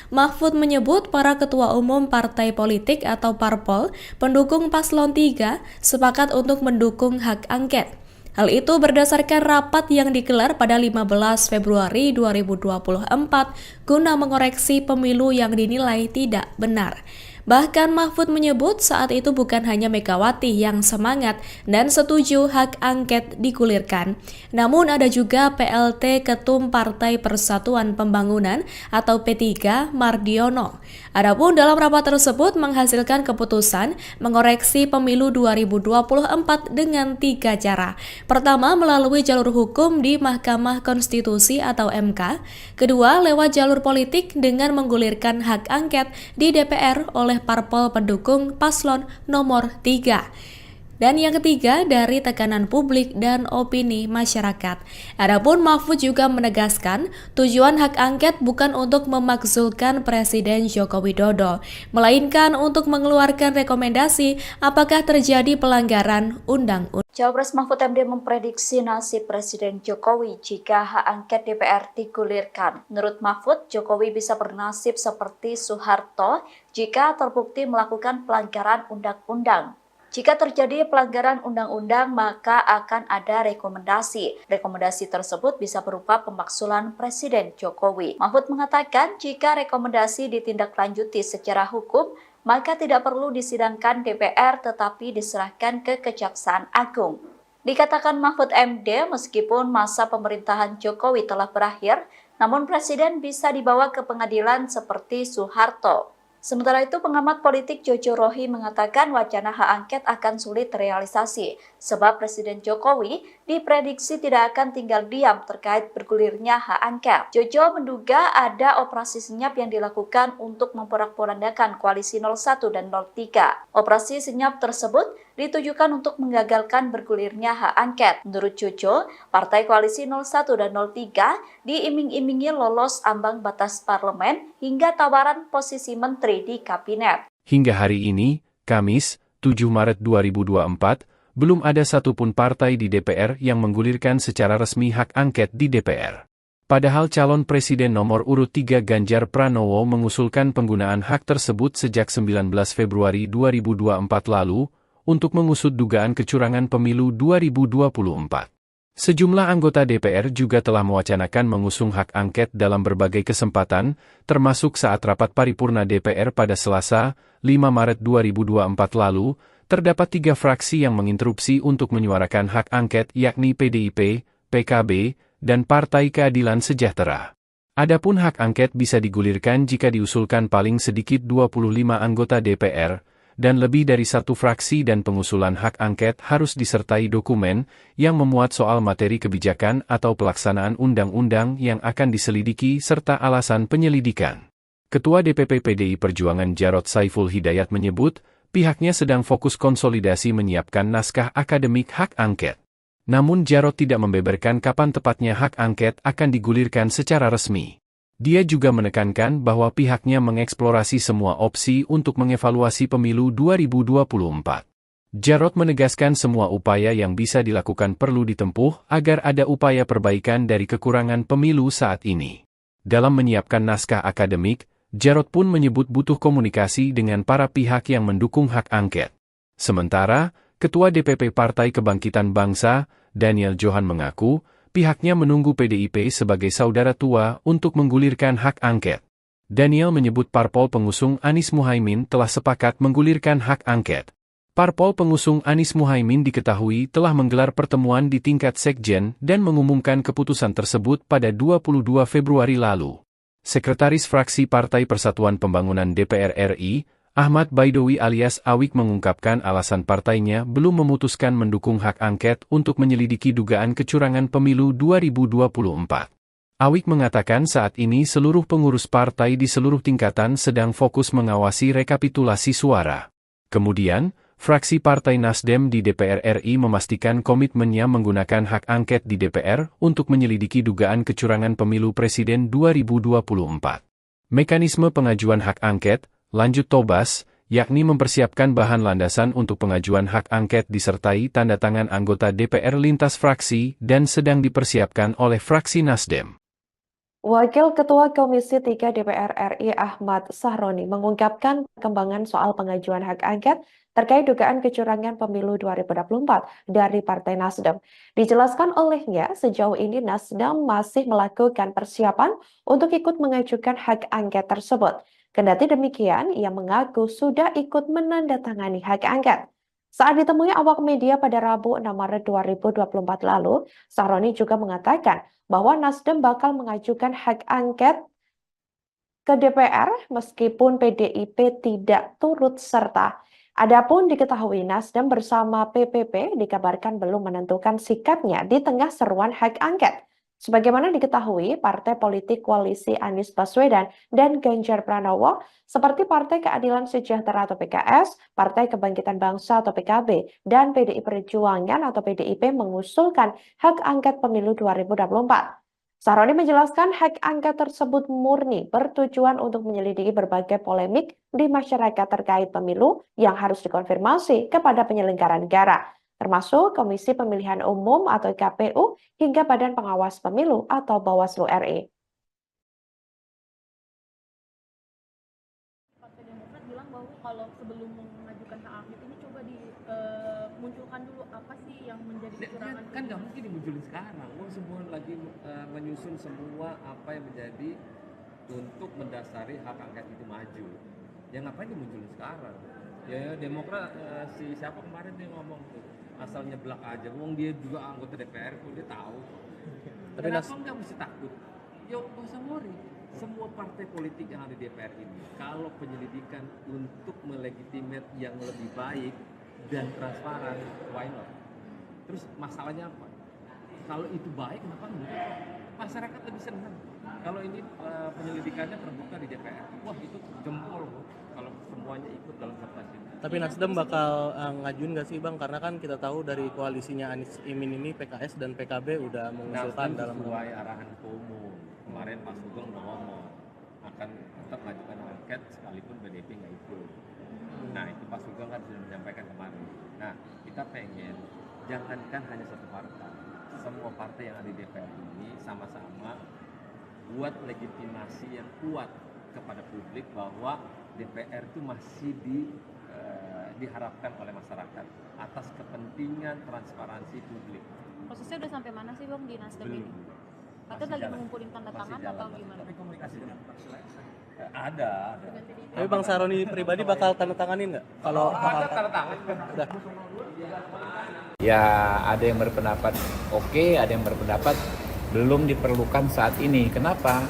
H: Mahfud menyebut para ketua umum partai politik atau parpol pendukung paslon 3 sepakat untuk mendukung hak angket. Hal itu berdasarkan rapat yang digelar pada 15 Februari 2024 guna mengoreksi pemilu yang dinilai tidak benar. Bahkan Mahfud menyebut saat itu bukan hanya Megawati yang semangat dan setuju hak angket digulirkan, namun ada juga PLT Ketum Partai Persatuan Pembangunan atau P3 Mardiono. Adapun dalam rapat tersebut menghasilkan keputusan mengoreksi pemilu 2024 dengan 3 cara. Pertama, melalui jalur hukum di Mahkamah Konstitusi atau MK. Kedua, lewat jalur politik dengan menggulirkan hak angket di DPR oleh parpol pendukung paslon nomor 3. Dan yang ketiga, dari tekanan publik dan opini masyarakat. Adapun Mahfud juga menegaskan, tujuan hak angket bukan untuk memakzulkan Presiden Joko Widodo, melainkan untuk mengeluarkan rekomendasi apakah terjadi pelanggaran undang-undang.
A: Cawapres Mahfud MD memprediksi nasib Presiden Jokowi jika hak angket DPR digulirkan. Menurut Mahfud, Jokowi bisa bernasib seperti Soeharto jika terbukti melakukan pelanggaran undang-undang. Jika terjadi pelanggaran undang-undang, maka akan ada rekomendasi. Rekomendasi tersebut bisa berupa pemakzulan Presiden Jokowi. Mahfud mengatakan jika rekomendasi ditindaklanjuti secara hukum, maka tidak perlu disidangkan DPR tetapi diserahkan ke Kejaksaan Agung. Dikatakan Mahfud MD, meskipun masa pemerintahan Jokowi telah berakhir, namun Presiden bisa dibawa ke pengadilan seperti Soeharto. Sementara itu, pengamat politik Jojo Rohi mengatakan wacana hak angket akan sulit terrealisasi, sebab Presiden Jokowi diprediksi tidak akan tinggal diam terkait bergulirnya hak angket. Jojo menduga ada operasi senyap yang dilakukan untuk memporak-porandakan koalisi 01 dan 03. Operasi senyap tersebut ditujukan untuk menggagalkan bergulirnya hak angket. Menurut Jojo, partai koalisi 01 dan 03 diiming-imingi lolos ambang batas parlemen hingga tawaran posisi menteri di kabinet.
B: Hingga hari ini, Kamis, 7 Maret 2024, belum ada satupun partai di DPR yang menggulirkan secara resmi hak angket di DPR. Padahal calon presiden nomor urut 3 Ganjar Pranowo mengusulkan penggunaan hak tersebut sejak 19 Februari 2024 lalu untuk mengusut dugaan kecurangan pemilu 2024. Sejumlah anggota DPR juga telah mewacanakan mengusung hak angket dalam berbagai kesempatan, termasuk saat rapat paripurna DPR pada Selasa, 5 Maret 2024 lalu, terdapat 3 fraksi yang menginterupsi untuk menyuarakan hak angket yakni PDIP, PKB, dan Partai Keadilan Sejahtera. Adapun hak angket bisa digulirkan jika diusulkan paling sedikit 25 anggota DPR, dan lebih dari satu fraksi dan pengusulan hak angket harus disertai dokumen yang memuat soal materi kebijakan atau pelaksanaan undang-undang yang akan diselidiki serta alasan penyelidikan. Ketua DPP PDI Perjuangan Jarod Saiful Hidayat menyebut, pihaknya sedang fokus konsolidasi menyiapkan naskah akademik hak angket. Namun Jarod tidak membeberkan kapan tepatnya hak angket akan digulirkan secara resmi. Dia juga menekankan bahwa pihaknya mengeksplorasi semua opsi untuk mengevaluasi pemilu 2024. Jarod menegaskan semua upaya yang bisa dilakukan perlu ditempuh agar ada upaya perbaikan dari kekurangan pemilu saat ini. Dalam menyiapkan naskah akademik, Jarod pun menyebut butuh komunikasi dengan para pihak yang mendukung hak angket. Sementara, Ketua DPP Partai Kebangkitan Bangsa, Daniel Johan mengaku, pihaknya menunggu PDIP sebagai saudara tua untuk menggulirkan hak angket. Daniel menyebut parpol pengusung Anies Muhaimin telah sepakat menggulirkan hak angket. Parpol pengusung Anies Muhaimin diketahui telah menggelar pertemuan di tingkat sekjen dan mengumumkan keputusan tersebut pada 22 Februari lalu. Sekretaris Fraksi Partai Persatuan Pembangunan DPR RI, Ahmad Baidowi alias Awik mengungkapkan alasan partainya belum memutuskan mendukung hak angket untuk menyelidiki dugaan kecurangan pemilu 2024. Awik mengatakan saat ini seluruh pengurus partai di seluruh tingkatan sedang fokus mengawasi rekapitulasi suara. Kemudian, fraksi Partai Nasdem di DPR RI memastikan komitmennya menggunakan hak angket di DPR untuk menyelidiki dugaan kecurangan pemilu presiden 2024. Mekanisme pengajuan hak angket, lanjut Tobas, yakni mempersiapkan bahan landasan untuk pengajuan hak angket disertai tanda tangan anggota DPR lintas fraksi dan sedang dipersiapkan oleh fraksi Nasdem.
C: Wakil Ketua Komisi 3 DPR RI Ahmad Sahroni mengungkapkan perkembangan soal pengajuan hak angket terkait dugaan kecurangan pemilu 2024 dari Partai Nasdem. Dijelaskan olehnya, sejauh ini Nasdem masih melakukan persiapan untuk ikut mengajukan hak angket tersebut. Kendati demikian, ia mengaku sudah ikut menandatangani hak angket. Saat ditemui awak media pada Rabu 6 Maret 2024 lalu, Sahroni juga mengatakan bahwa Nasdem bakal mengajukan hak angket ke DPR meskipun PDIP tidak turut serta. Adapun diketahui Nasdem bersama PPP dikabarkan belum menentukan sikapnya di tengah seruan hak angket. Sebagaimana diketahui, partai politik koalisi Anies Baswedan dan Ganjar Pranowo seperti Partai Keadilan Sejahtera atau PKS, Partai Kebangkitan Bangsa atau PKB, dan PDI Perjuangan atau PDIP mengusulkan hak angket pemilu 2024. Sahroni menjelaskan hak angket tersebut murni bertujuan untuk menyelidiki berbagai polemik di masyarakat terkait pemilu yang harus dikonfirmasi kepada penyelenggara negara, termasuk Komisi Pemilihan Umum atau KPU hingga Badan Pengawas Pemilu atau Bawaslu RI.
D: Partai Demokrat bilang bahwa kalau sebelum mengajukan hak angket ini coba dimunculkan dulu apa sih yang menjadi kecurangan.
E: Kan nggak mungkin dimunculin sekarang. Semua lagi menyusun semua apa yang menjadi untuk mendasari hak angket itu maju. Ya ngapain dimunculin sekarang? Ya Demokrat si siapa kemarin dia ngomong tuh asal nyeblak aja. Wong dia juga anggota DPR kok dia tahu.
F: Tapi
E: Kenapa nggak mesti takut? Ya nggak usah worry. Semua partai politik yang ada di DPR ini, kalau penyelidikan untuk melegitimate yang lebih baik dan transparan, why not? Terus masalahnya apa? Kalau itu baik, kenapa enggak? Masyarakat lebih senang. Kalau ini penyelidikannya terbuka di DPR, wah itu jempol loh. Kalau semuanya ikut dalam kertas ini.
F: Tapi Nasdem bakal ngajuin nggak sih Bang? Karena kan kita tahu dari koalisinya Anies Imin ini PKS dan PKB udah mengusulkan
E: Nasdem
F: dalam
E: sesuai arahan Ketua Umum. Kemarin Pak Sugeng udah ngomong akan tetap mengajukan angket sekalipun BDP nggak ikut. Nah itu Pak Sugeng kan sudah menyampaikan kemarin. Nah kita pengen jangankan hanya satu partai, semua partai yang ada di DPR ini sama-sama buat legitimasi yang kuat kepada publik bahwa DPR itu masih diharapkan oleh masyarakat atas kepentingan transparansi publik.
J: Prosesnya udah sampai mana sih Bang di Nasdem ini? Katanya lagi mengumpulin tanda tangan atau gimana?
E: Tapi komunikasi ada.
F: Tapi Bang Sahroni pribadi bakal tanda tanganin nggak? Kalau
E: ada tanda tangan.
F: udah.
G: Ya ada yang berpendapat oke, ada yang berpendapat belum diperlukan saat ini. Kenapa?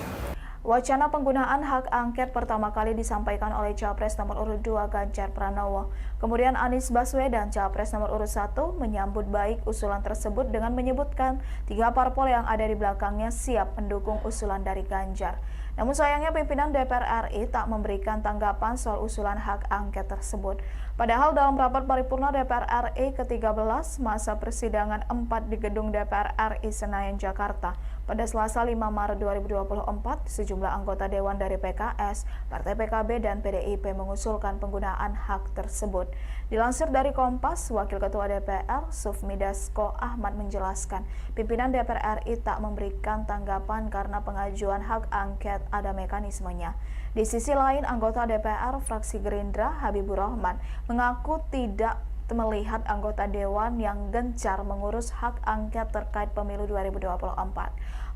I: Wacana penggunaan hak angket pertama kali disampaikan oleh Capres nomor urut 2 Ganjar Pranowo. Kemudian Anies Baswedan, Capres nomor urut 1, menyambut baik usulan tersebut dengan menyebutkan 3 parpol yang ada di belakangnya siap mendukung usulan dari Ganjar. Namun sayangnya pimpinan DPR RI tak memberikan tanggapan soal usulan hak angket tersebut. Padahal dalam rapat paripurna DPR RI ke-13 masa persidangan 4 di gedung DPR RI Senayan, Jakarta, pada Selasa 5 Maret 2024, sejumlah anggota Dewan dari PKS, Partai PKB, dan PDIP mengusulkan penggunaan hak tersebut. Dilansir dari Kompas, Wakil Ketua DPR, Sufmi Dasko Ahmad menjelaskan, pimpinan DPR RI tak memberikan tanggapan karena pengajuan hak angket ada mekanismenya. Di sisi lain, anggota DPR fraksi Gerindra, Habibur Rahman, mengaku tidak melihat anggota Dewan yang gencar mengurus hak angket terkait pemilu 2024.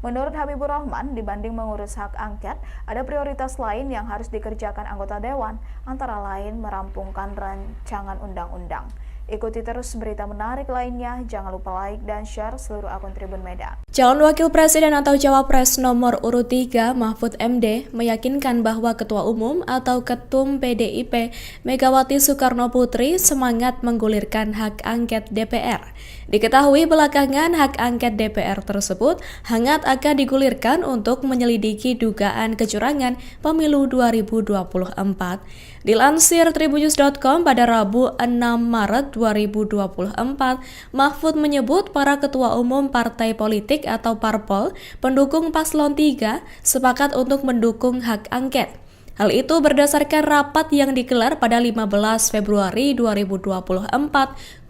I: Menurut Habibur Rahman, dibanding mengurus hak angket, ada prioritas lain yang harus dikerjakan anggota Dewan, antara lain merampungkan rancangan undang-undang. Ikuti terus berita menarik lainnya, jangan lupa like dan share seluruh akun Tribun Medan.
H: Calon Wakil Presiden atau Cawapres nomor urut 3 Mahfud MD meyakinkan bahwa Ketua Umum atau Ketum PDIP Megawati Soekarno Putri semangat menggulirkan hak angket DPR. Diketahui belakangan hak angket DPR tersebut hangat akan digulirkan untuk menyelidiki dugaan kecurangan pemilu 2024. Dilansir tribunnews.com pada Rabu 6 Maret 2024, Mahfud menyebut para ketua umum partai politik atau parpol pendukung paslon 3 sepakat untuk mendukung hak angket. Hal itu berdasarkan rapat yang digelar pada 15 Februari 2024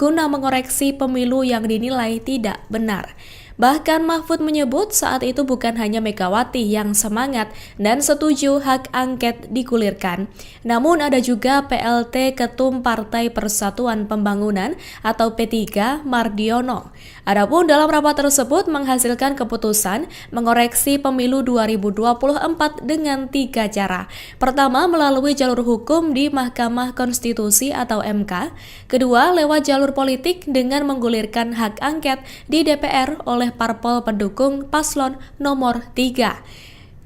H: guna mengoreksi pemilu yang dinilai tidak benar. Bahkan Mahfud menyebut saat itu bukan hanya Megawati yang semangat dan setuju hak angket digulirkan, namun ada juga PLT Ketum Partai Persatuan Pembangunan atau P3 Mardiono. Adapun dalam rapat tersebut menghasilkan keputusan mengoreksi pemilu 2024 dengan 3 cara. Pertama, melalui jalur hukum di Mahkamah Konstitusi atau MK. Kedua, lewat jalur politik dengan menggulirkan hak angket di DPR oleh parpol pendukung paslon nomor 3.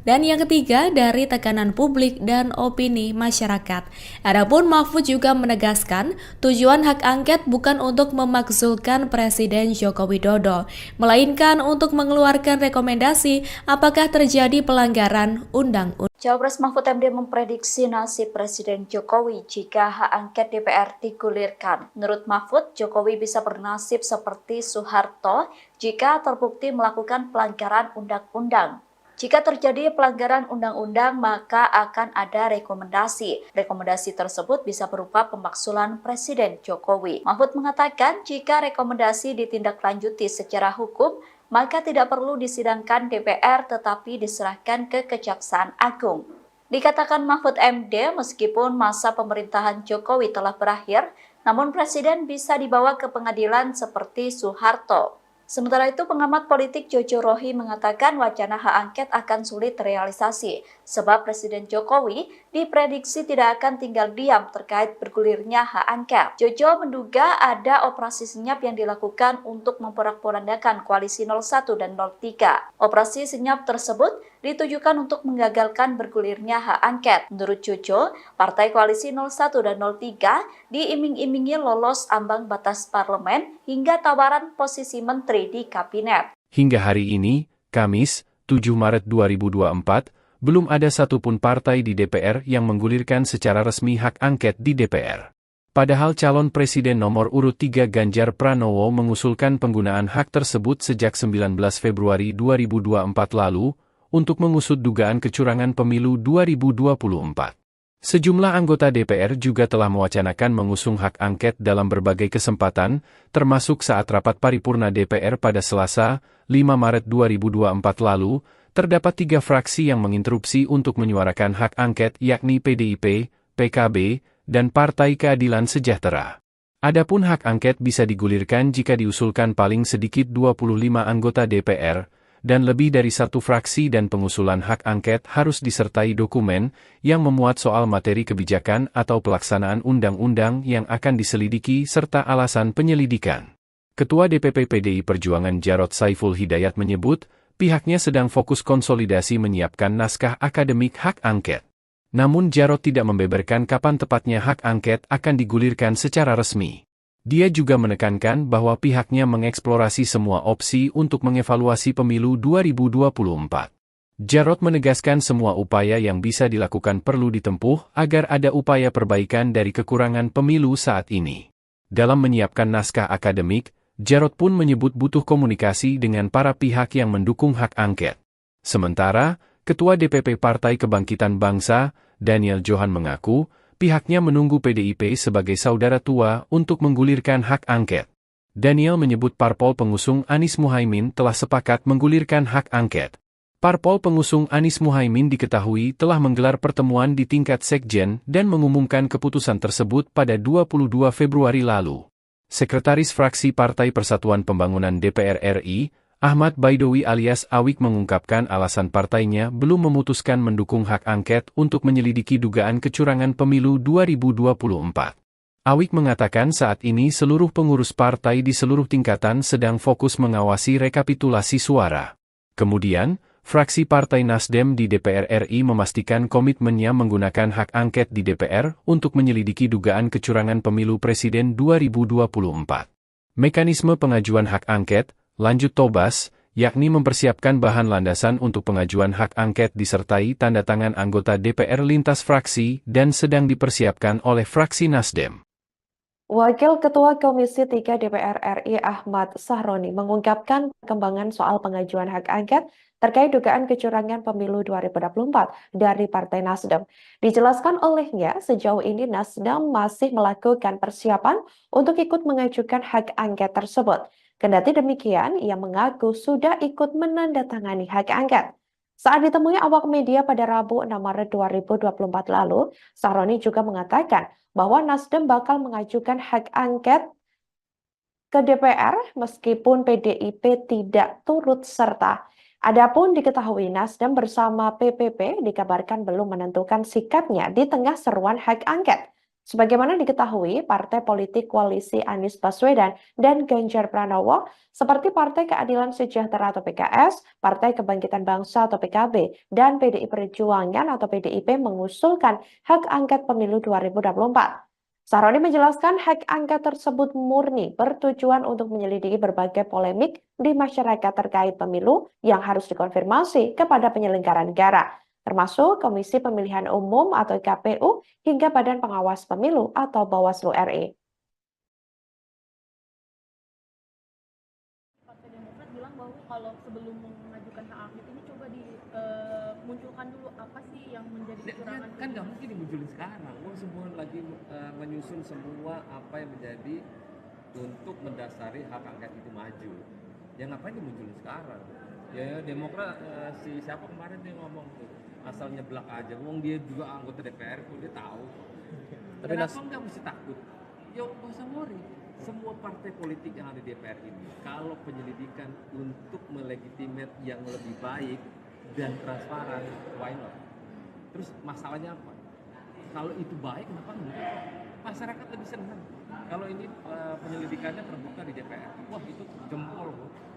H: Dan yang ketiga, dari tekanan publik dan opini masyarakat. Adapun Mahfud juga menegaskan, tujuan hak angket bukan untuk memakzulkan Presiden Joko Widodo, melainkan untuk mengeluarkan rekomendasi apakah terjadi pelanggaran undang-undang.
A: Cawapres Mahfud MD memprediksi nasib Presiden Jokowi jika hak angket DPR digulirkan. Menurut Mahfud, Jokowi bisa bernasib seperti Soeharto jika terbukti melakukan pelanggaran undang-undang. Jika terjadi pelanggaran undang-undang, maka akan ada rekomendasi. Rekomendasi tersebut bisa berupa pemakzulan Presiden Jokowi. Mahfud mengatakan jika rekomendasi ditindaklanjuti secara hukum, maka tidak perlu disidangkan DPR tetapi diserahkan ke Kejaksaan Agung. Dikatakan Mahfud MD, meskipun masa pemerintahan Jokowi telah berakhir, namun Presiden bisa dibawa ke pengadilan seperti Soeharto. Sementara itu, pengamat politik Jojo Rohi mengatakan wacana hak angket akan sulit terrealisasi, sebab Presiden Jokowi diprediksi tidak akan tinggal diam terkait bergulirnya hak angket. Jojo menduga ada operasi senyap yang dilakukan untuk memporak-porandakan koalisi 01 dan 03. Operasi senyap tersebut ditujukan untuk menggagalkan bergulirnya hak angket. Menurut Jojo, partai koalisi 01 dan 03 diiming-imingi lolos ambang batas parlemen hingga tawaran posisi menteri di kabinet.
B: Hingga hari ini, Kamis, 7 Maret 2024, belum ada satupun partai di DPR yang menggulirkan secara resmi hak angket di DPR. Padahal calon presiden nomor urut 3 Ganjar Pranowo mengusulkan penggunaan hak tersebut sejak 19 Februari 2024 lalu untuk mengusut dugaan kecurangan pemilu 2024. Sejumlah anggota DPR juga telah mewacanakan mengusung hak angket dalam berbagai kesempatan, termasuk saat rapat paripurna DPR pada Selasa, 5 Maret 2024 lalu, terdapat 3 fraksi yang menginterupsi untuk menyuarakan hak angket yakni PDIP, PKB, dan Partai Keadilan Sejahtera. Adapun hak angket bisa digulirkan jika diusulkan paling sedikit 25 anggota DPR, dan lebih dari satu fraksi dan pengusulan hak angket harus disertai dokumen yang memuat soal materi kebijakan atau pelaksanaan undang-undang yang akan diselidiki serta alasan penyelidikan. Ketua DPP PDI Perjuangan Jarod Saiful Hidayat menyebut, pihaknya sedang fokus konsolidasi menyiapkan naskah akademik hak angket. Namun Jarod tidak membeberkan kapan tepatnya hak angket akan digulirkan secara resmi. Dia juga menekankan bahwa pihaknya mengeksplorasi semua opsi untuk mengevaluasi pemilu 2024. Jarod menegaskan semua upaya yang bisa dilakukan perlu ditempuh agar ada upaya perbaikan dari kekurangan pemilu saat ini. Dalam menyiapkan naskah akademik, Jarod pun menyebut butuh komunikasi dengan para pihak yang mendukung hak angket. Sementara, Ketua DPP Partai Kebangkitan Bangsa, Daniel Johan mengaku, pihaknya menunggu PDIP sebagai saudara tua untuk menggulirkan hak angket. Daniel menyebut parpol pengusung Anies Muhaimin telah sepakat menggulirkan hak angket. Parpol pengusung Anies Muhaimin diketahui telah menggelar pertemuan di tingkat sekjen dan mengumumkan keputusan tersebut pada 22 Februari lalu. Sekretaris Fraksi Partai Persatuan Pembangunan DPR RI, Ahmad Baidowi alias Awik mengungkapkan alasan partainya belum memutuskan mendukung hak angket untuk menyelidiki dugaan kecurangan pemilu 2024. Awik mengatakan saat ini seluruh pengurus partai di seluruh tingkatan sedang fokus mengawasi rekapitulasi suara. Kemudian, fraksi Partai Nasdem di DPR RI memastikan komitmennya menggunakan hak angket di DPR untuk menyelidiki dugaan kecurangan pemilu presiden 2024. Mekanisme pengajuan hak angket, lanjut Tobas, yakni mempersiapkan bahan landasan untuk pengajuan hak angket disertai tanda tangan anggota DPR lintas fraksi dan sedang dipersiapkan oleh fraksi Nasdem.
C: Wakil Ketua Komisi 3 DPR RI Ahmad Sahroni mengungkapkan perkembangan soal pengajuan hak angket terkait dugaan kecurangan pemilu 2024 dari Partai Nasdem. Dijelaskan olehnya, sejauh ini Nasdem masih melakukan persiapan untuk ikut mengajukan hak angket tersebut. Kendati demikian, ia mengaku sudah ikut menandatangani hak angket. Saat ditemui awak media pada Rabu 6 Maret 2024 lalu, Sahroni juga mengatakan bahwa Nasdem bakal mengajukan hak angket ke DPR meskipun PDIP tidak turut serta. Adapun diketahui Nasdem bersama PPP dikabarkan belum menentukan sikapnya di tengah seruan hak angket. Sebagaimana diketahui, partai politik koalisi Anies Baswedan dan Ganjar Pranowo seperti Partai Keadilan Sejahtera atau PKS, Partai Kebangkitan Bangsa atau PKB, dan PDI Perjuangan atau PDIP mengusulkan hak angket pemilu 2024. Sahroni menjelaskan hak angket tersebut murni bertujuan untuk menyelidiki berbagai polemik di masyarakat terkait pemilu yang harus dikonfirmasi kepada penyelenggara negara, termasuk Komisi Pemilihan Umum atau KPU hingga Badan Pengawas Pemilu atau Bawaslu RI.
D: Partai Demokrat bilang bahwa kalau sebelum mengajukan hak angket ini coba dimunculkan dulu apa sih yang menjadi kecurangan.
E: Kan nggak mungkin dimunculin sekarang. Semua lagi menyusun semua apa yang menjadi untuk mendasari hak angket itu maju. Ya ngapain dimunculin sekarang? Ya Demokrat si siapa kemarin dia ngomong tuh asal nyeblak aja. Wong dia juga anggota DPR kok dia tahu.
F: Tapi
E: Kenapa nggak mesti takut? Yo nggak usah worry. Semua partai politik yang ada di DPR ini, kalau penyelidikan untuk melegitimate yang lebih baik dan transparan, why not? Terus masalahnya apa? Kalau itu baik, kenapa enggak? Masyarakat lebih senang. Kalau ini penyelidikannya terbuka di DPR, wah itu jempol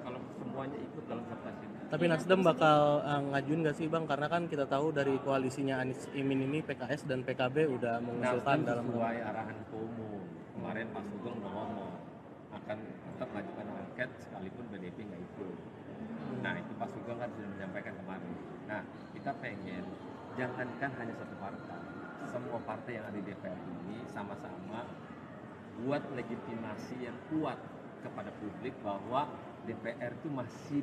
E: kalau semuanya ikut dalam sertasi.
F: Tapi Nasdem bakal ngajuin nggak sih Bang? Karena kan kita tahu dari koalisinya Anies Imin ini PKS dan PKB udah mengusulkan dalam
E: sesuai arahan umum. Kemarin Pak Sugeng udah ngomong akan tetap mengajukan angket sekalipun PDIP nggak ikut. Nah itu Pak Sugeng kan sudah menyampaikan kemarin. Nah kita pengen jangankan hanya satu partai, semua partai yang ada di DPR ini sama-sama buat legitimasi yang kuat kepada publik bahwa DPR itu masih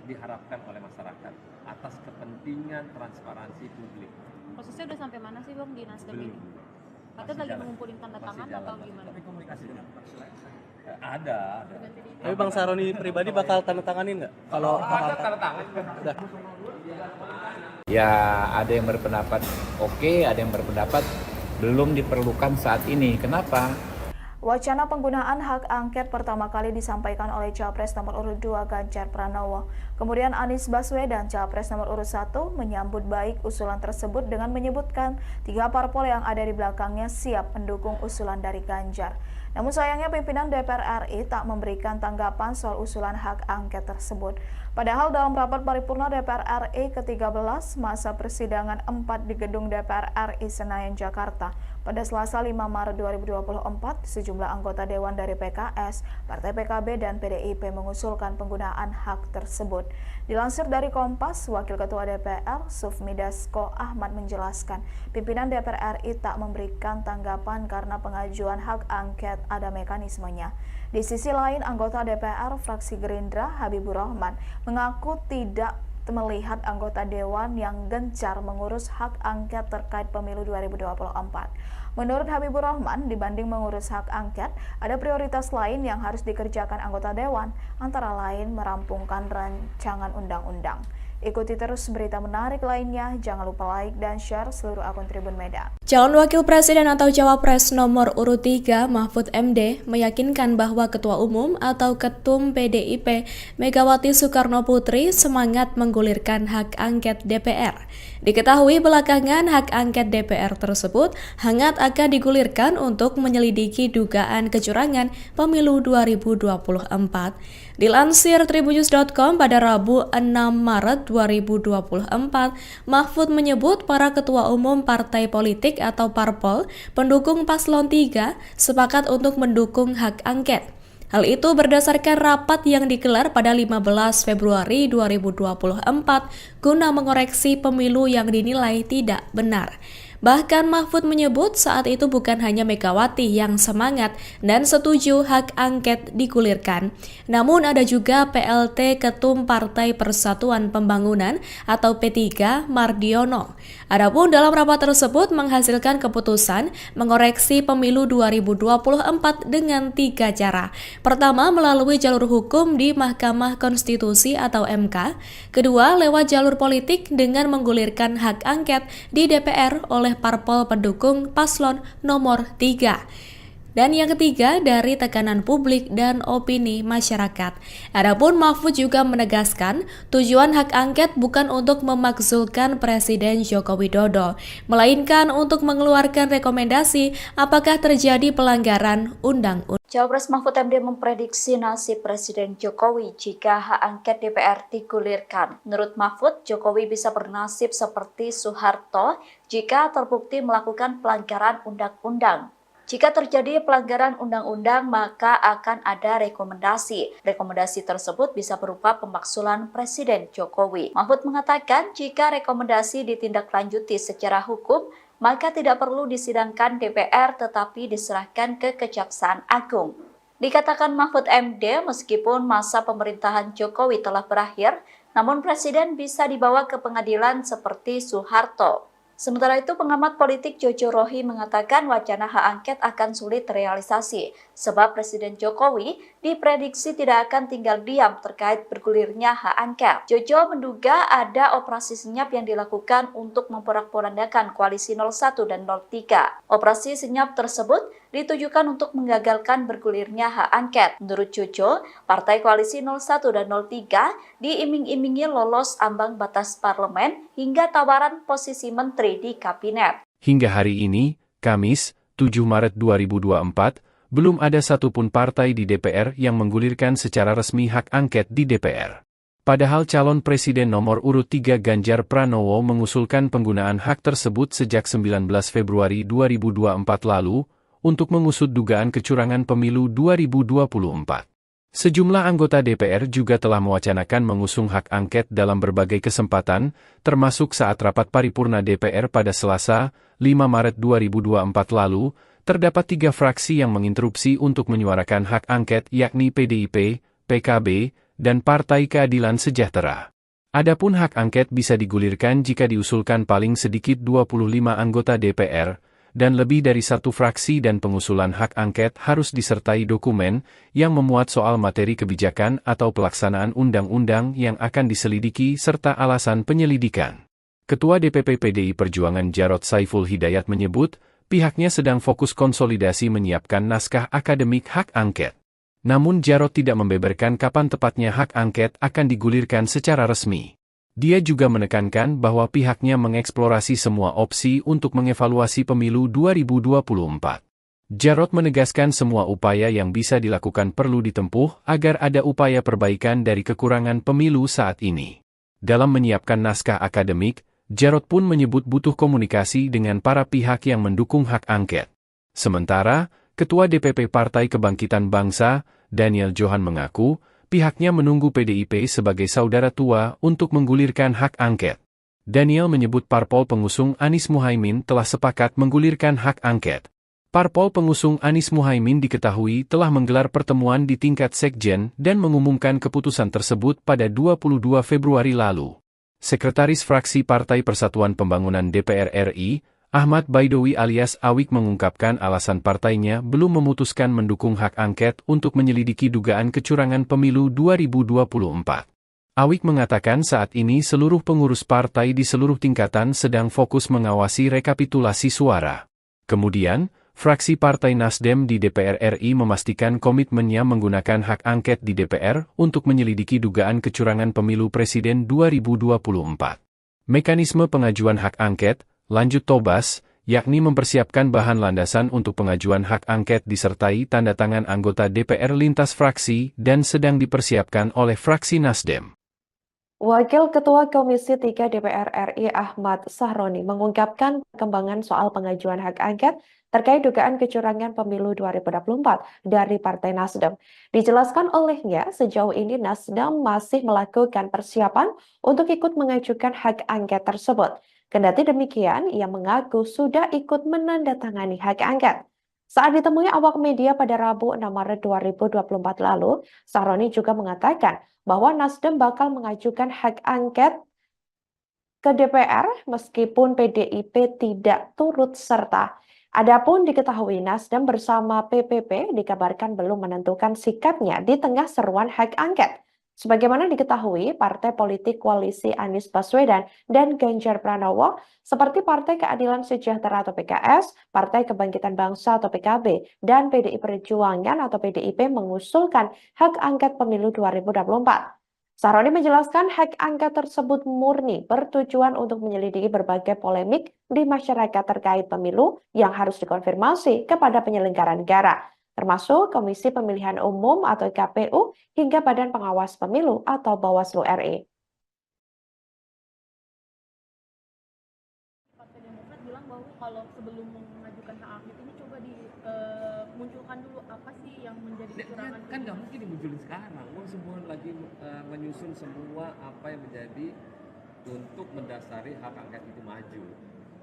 E: diharapkan oleh masyarakat atas kepentingan transparansi publik.
J: Prosesnya udah sampai mana sih Bang di Nasdem ini? Katanya lagi mengumpulin tanda tangan atau gimana?
E: Tapi komunikasi ada.
F: Tapi Bang Sahroni pribadi bakal tanda tanganin nggak? Kalau
E: ada tanda tangan
F: udah.
G: Ya ada yang berpendapat oke, ada yang berpendapat belum diperlukan saat ini. Kenapa?
I: Wacana penggunaan hak angket pertama kali disampaikan oleh Capres nomor urut 2 Ganjar Pranowo. Kemudian Anies Baswedan, Capres nomor urut 1, menyambut baik usulan tersebut dengan menyebutkan 3 parpol yang ada di belakangnya siap mendukung usulan dari Ganjar. Namun sayangnya pimpinan DPR RI tak memberikan tanggapan soal usulan hak angket tersebut. Padahal dalam rapat paripurna DPR RI ke-13 masa persidangan 4 di gedung DPR RI Senayan, Jakarta, pada Selasa 5 Maret 2024, sejumlah anggota Dewan dari PKS, Partai PKB, dan PDIP mengusulkan penggunaan hak tersebut. Dilansir dari Kompas, Wakil Ketua DPR, Sufmi Dasko Ahmad menjelaskan, pimpinan DPR RI tak memberikan tanggapan karena pengajuan hak angket ada mekanismenya. Di sisi lain, anggota DPR fraksi Gerindra, Habibur Rahman, mengaku tidak melihat anggota Dewan yang gencar mengurus hak angket terkait pemilu 2024. Menurut Habibur Rahman, dibanding mengurus hak angket, ada prioritas lain yang harus dikerjakan anggota Dewan, antara lain merampungkan rancangan undang-undang. Ikuti terus berita menarik lainnya, jangan lupa like dan share seluruh akun Tribun Medan.
H: Calon Wakil Presiden atau Cawapres nomor urut 3 Mahfud MD meyakinkan bahwa Ketua Umum atau Ketum PDIP Megawati Soekarno Putri semangat menggulirkan hak angket DPR. Diketahui belakangan hak angket DPR tersebut hangat akan digulirkan untuk menyelidiki dugaan kecurangan pemilu 2024. Dilansir tribunnews.com pada Rabu 6 Maret 2024, Mahfud menyebut para ketua umum partai politik atau parpol pendukung paslon 3 sepakat untuk mendukung hak angket. Hal itu berdasarkan rapat yang digelar pada 15 Februari 2024 guna mengoreksi pemilu yang dinilai tidak benar. Bahkan Mahfud menyebut saat itu bukan hanya Megawati yang semangat dan setuju hak angket digulirkan, namun ada juga PLT Ketum Partai Persatuan Pembangunan atau P3 Mardiono. Adapun dalam rapat tersebut menghasilkan keputusan mengoreksi pemilu 2024 dengan 3 cara. Pertama, melalui jalur hukum di Mahkamah Konstitusi atau MK. Kedua, lewat jalur politik dengan menggulirkan hak angket di DPR oleh parpol pendukung paslon nomor 3. Dan yang ketiga, dari tekanan publik dan opini masyarakat. Adapun Mahfud juga menegaskan, tujuan hak angket bukan untuk memakzulkan Presiden Joko Widodo, melainkan untuk mengeluarkan rekomendasi apakah terjadi pelanggaran undang-undang.
A: Cawapres Mahfud MD memprediksi nasib Presiden Jokowi jika hak angket DPR digulirkan. Menurut Mahfud, Jokowi bisa bernasib seperti Soeharto jika terbukti melakukan pelanggaran undang-undang. Jika terjadi pelanggaran undang-undang, maka akan ada rekomendasi. Rekomendasi tersebut bisa berupa pemakzulan Presiden Jokowi. Mahfud mengatakan jika rekomendasi ditindaklanjuti secara hukum, maka tidak perlu disidangkan DPR tetapi diserahkan ke Kejaksaan Agung. Dikatakan Mahfud MD, meskipun masa pemerintahan Jokowi telah berakhir, namun Presiden bisa dibawa ke pengadilan seperti Soeharto. Sementara itu, pengamat politik Jojo Rohi mengatakan wacana hak angket akan sulit terrealisasi, sebab Presiden Jokowi diprediksi tidak akan tinggal diam terkait bergulirnya hak angket. Jojo menduga ada operasi senyap yang dilakukan untuk memporak-porandakan koalisi 01 dan 03. Operasi senyap tersebut ditujukan untuk menggagalkan bergulirnya hak angket. Menurut Jojo, partai koalisi 01 dan 03 diiming-imingi lolos ambang batas parlemen hingga tawaran posisi menteri di kabinet.
B: Hingga hari ini, Kamis, 7 Maret 2024, belum ada satupun partai di DPR yang menggulirkan secara resmi hak angket di DPR. Padahal calon presiden nomor urut 3 Ganjar Pranowo mengusulkan penggunaan hak tersebut sejak 19 Februari 2024 lalu untuk mengusut dugaan kecurangan pemilu 2024. Sejumlah anggota DPR juga telah mewacanakan mengusung hak angket dalam berbagai kesempatan, termasuk saat rapat paripurna DPR pada Selasa, 5 Maret 2024 lalu, terdapat 3 fraksi yang menginterupsi untuk menyuarakan hak angket yakni PDIP, PKB, dan Partai Keadilan Sejahtera. Adapun hak angket bisa digulirkan jika diusulkan paling sedikit 25 anggota DPR, dan lebih dari satu fraksi dan pengusulan hak angket harus disertai dokumen yang memuat soal materi kebijakan atau pelaksanaan undang-undang yang akan diselidiki serta alasan penyelidikan. Ketua DPP PDI Perjuangan Jarod Saiful Hidayat menyebut, pihaknya sedang fokus konsolidasi menyiapkan naskah akademik hak angket. Namun Jarod tidak membeberkan kapan tepatnya hak angket akan digulirkan secara resmi. Dia juga menekankan bahwa pihaknya mengeksplorasi semua opsi untuk mengevaluasi pemilu 2024. Jarod menegaskan semua upaya yang bisa dilakukan perlu ditempuh agar ada upaya perbaikan dari kekurangan pemilu saat ini. Dalam menyiapkan naskah akademik, Jarod pun menyebut butuh komunikasi dengan para pihak yang mendukung hak angket. Sementara, Ketua DPP Partai Kebangkitan Bangsa, Daniel Johan mengaku, pihaknya menunggu PDIP sebagai saudara tua untuk menggulirkan hak angket. Daniel menyebut parpol pengusung Anies Muhaimin telah sepakat menggulirkan hak angket. Parpol pengusung Anies Muhaimin diketahui telah menggelar pertemuan di tingkat sekjen dan mengumumkan keputusan tersebut pada 22 Februari lalu. Sekretaris Fraksi Partai Persatuan Pembangunan DPR RI, Ahmad Baidowi alias Awik mengungkapkan alasan partainya belum memutuskan mendukung hak angket untuk menyelidiki dugaan kecurangan pemilu 2024. Awik mengatakan saat ini seluruh pengurus partai di seluruh tingkatan sedang fokus mengawasi rekapitulasi suara. Kemudian, fraksi Partai Nasdem di DPR RI memastikan komitmennya menggunakan hak angket di DPR untuk menyelidiki dugaan kecurangan pemilu presiden 2024. Mekanisme pengajuan hak angket, lanjut Tobas, yakni mempersiapkan bahan landasan untuk pengajuan hak angket disertai tanda tangan anggota DPR lintas fraksi dan sedang dipersiapkan oleh fraksi Nasdem.
C: Wakil Ketua Komisi 3 DPR RI Ahmad Sahroni mengungkapkan perkembangan soal pengajuan hak angket terkait dugaan kecurangan pemilu 2024 dari Partai Nasdem. Dijelaskan olehnya, sejauh ini Nasdem masih melakukan persiapan untuk ikut mengajukan hak angket tersebut. Kendati demikian, ia mengaku sudah ikut menandatangani hak angket. Saat ditemui awak media pada Rabu 6 Maret 2024 lalu, Sahroni juga mengatakan bahwa Nasdem bakal mengajukan hak angket ke DPR meskipun PDIP tidak turut serta. Adapun diketahui Nasdem bersama PPP dikabarkan belum menentukan sikapnya di tengah seruan hak angket. Sebagaimana diketahui, partai politik koalisi Anies Baswedan dan Ganjar Pranowo seperti Partai Keadilan Sejahtera atau PKS, Partai Kebangkitan Bangsa atau PKB, dan PDI Perjuangan atau PDIP mengusulkan hak angket pemilu 2024. Sahroni menjelaskan hak angket tersebut murni bertujuan untuk menyelidiki berbagai polemik di masyarakat terkait pemilu yang harus dikonfirmasi kepada penyelenggara negara, termasuk Komisi Pemilihan Umum atau KPU hingga Badan Pengawas Pemilu atau Bawaslu RI.
D: Partai Demokrat bilang bahwa kalau sebelum mengajukan hak angket ini coba dimunculkan dulu apa sih yang menjadi kecurangan.
E: Kan nggak mungkin dimunculin sekarang. Semua lagi menyusun semua apa yang menjadi untuk mendasari hak angket itu maju.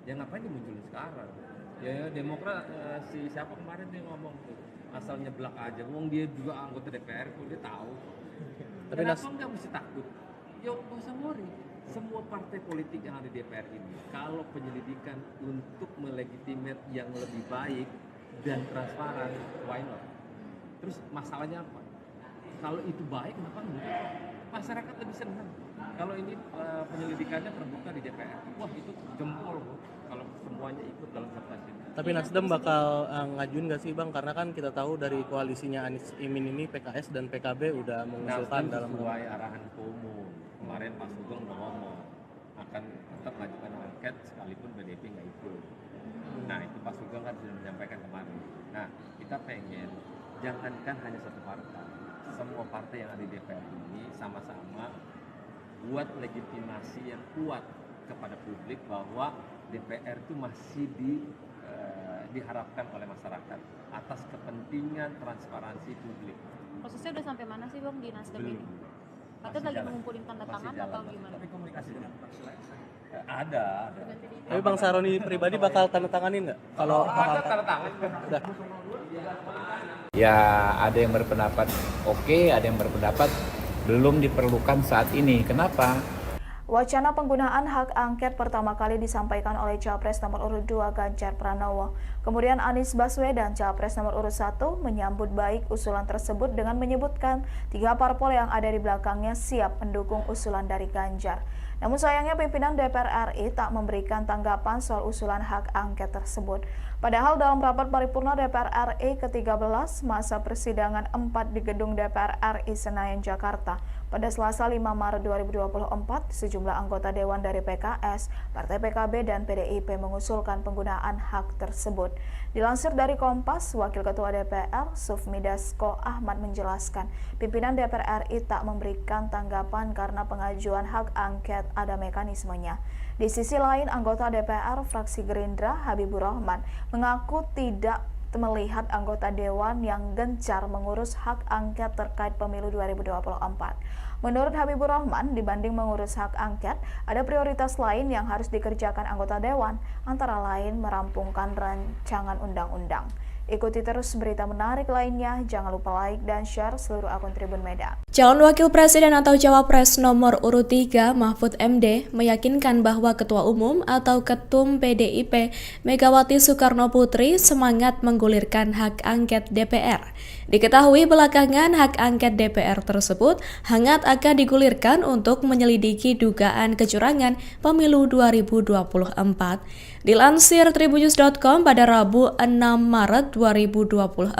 E: Ya ngapain dimunculin sekarang? Ya Demokrat siapa kemarin dia ngomong tuh asal nyeblak aja. Wong dia juga anggota DPR kok dia tahu.
F: Tapi
E: Kenapa nggak mesti takut? Yo nggak usah worry. Semua partai politik yang ada di DPR ini, kalau penyelidikan untuk melegitimate yang lebih baik dan transparan, why not? Terus masalahnya apa? Kalau itu baik, kenapa enggak? Masyarakat lebih senang. Kalau ini penyelidikannya terbuka di DPR, wah itu jempol kalau semuanya ikut dalam sertasi.
F: Tapi Nasdem bakal ngajuin nggak sih Bang? Karena kan kita tahu dari koalisinya Anies Imin ini PKS dan PKB udah mengusulkan dalam
E: sesuai arahan umum. Kemarin Pak Sugeng udah ngomong akan tetap mengajukan angket sekalipun PDIP nggak ikut. Nah itu Pak Sugeng kan sudah menyampaikan kemarin. Nah kita pengen jangankan hanya satu partai, semua partai yang ada di DPR ini sama-sama buat legitimasi yang kuat kepada publik bahwa DPR itu masih diharapkan oleh masyarakat atas kepentingan transparansi publik.
J: Prosesnya udah sampai mana sih Bang di Nasdem ini? Katanya lagi mengumpulin tanda tangan atau gimana?
E: Tapi komunikasi dengan ada.
F: Tapi Bang Sahroni pribadi bakal tanda tanganin nggak? Kalau
E: ada tanda tangan
F: udah.
G: Ya ada yang berpendapat oke, ada yang berpendapat belum diperlukan saat ini. Kenapa?
I: Wacana penggunaan hak angket pertama kali disampaikan oleh Capres nomor urut 2 Ganjar Pranowo. Kemudian Anies Baswedan, Capres nomor urut 1, menyambut baik usulan tersebut dengan menyebutkan 3 parpol yang ada di belakangnya siap mendukung usulan dari Ganjar. Namun sayangnya pimpinan DPR RI tak memberikan tanggapan soal usulan hak angket tersebut. Padahal dalam rapat paripurna DPR RI ke-13 masa persidangan 4 di gedung DPR RI Senayan, Jakarta, pada Selasa 5 Maret 2024, sejumlah anggota Dewan dari PKS, Partai PKB, dan PDIP mengusulkan penggunaan hak tersebut. Dilansir dari Kompas, Wakil Ketua DPR, Sufmi Dasko Ahmad menjelaskan, pimpinan DPR RI tak memberikan tanggapan karena pengajuan hak angket ada mekanismenya. Di sisi lain, anggota DPR fraksi Gerindra, Habibur Rahman, mengaku tidak melihat anggota Dewan yang gencar mengurus hak angket terkait pemilu 2024. Menurut Habibur Rahman, dibanding mengurus hak angket, ada prioritas lain yang harus dikerjakan anggota Dewan, antara lain merampungkan rancangan undang-undang. Ikuti terus berita menarik lainnya, jangan lupa like dan share seluruh akun Tribun Medan.
H: Calon Wakil Presiden atau Cawapres nomor urut 3 Mahfud MD meyakinkan bahwa Ketua Umum atau Ketum PDIP Megawati Soekarno Putri semangat menggulirkan hak angket DPR. Diketahui belakangan hak angket DPR tersebut hangat akan digulirkan untuk menyelidiki dugaan kecurangan pemilu 2024. Dilansir tribunnews.com pada Rabu 6 Maret 2024,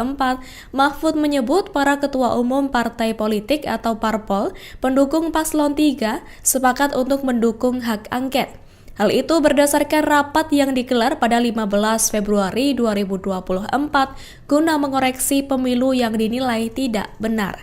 H: Mahfud menyebut para ketua umum partai politik atau parpol pendukung paslon 3 sepakat untuk mendukung hak angket. Hal itu berdasarkan rapat yang digelar pada 15 Februari 2024 guna mengoreksi pemilu yang dinilai tidak benar.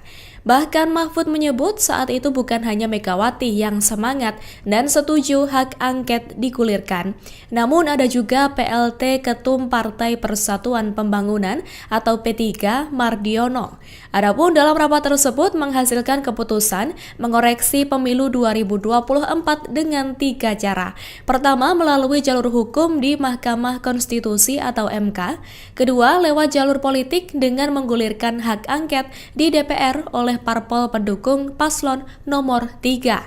H: Bahkan Mahfud menyebut saat itu bukan hanya Megawati yang semangat dan setuju hak angket digulirkan, namun ada juga PLT Ketum Partai Persatuan Pembangunan atau P3 Mardiono. Adapun dalam rapat tersebut menghasilkan keputusan mengoreksi pemilu 2024 dengan 3 cara. Pertama, melalui jalur hukum di Mahkamah Konstitusi atau MK. Kedua, lewat jalur politik dengan menggulirkan hak angket di DPR oleh parpol pendukung paslon nomor 3.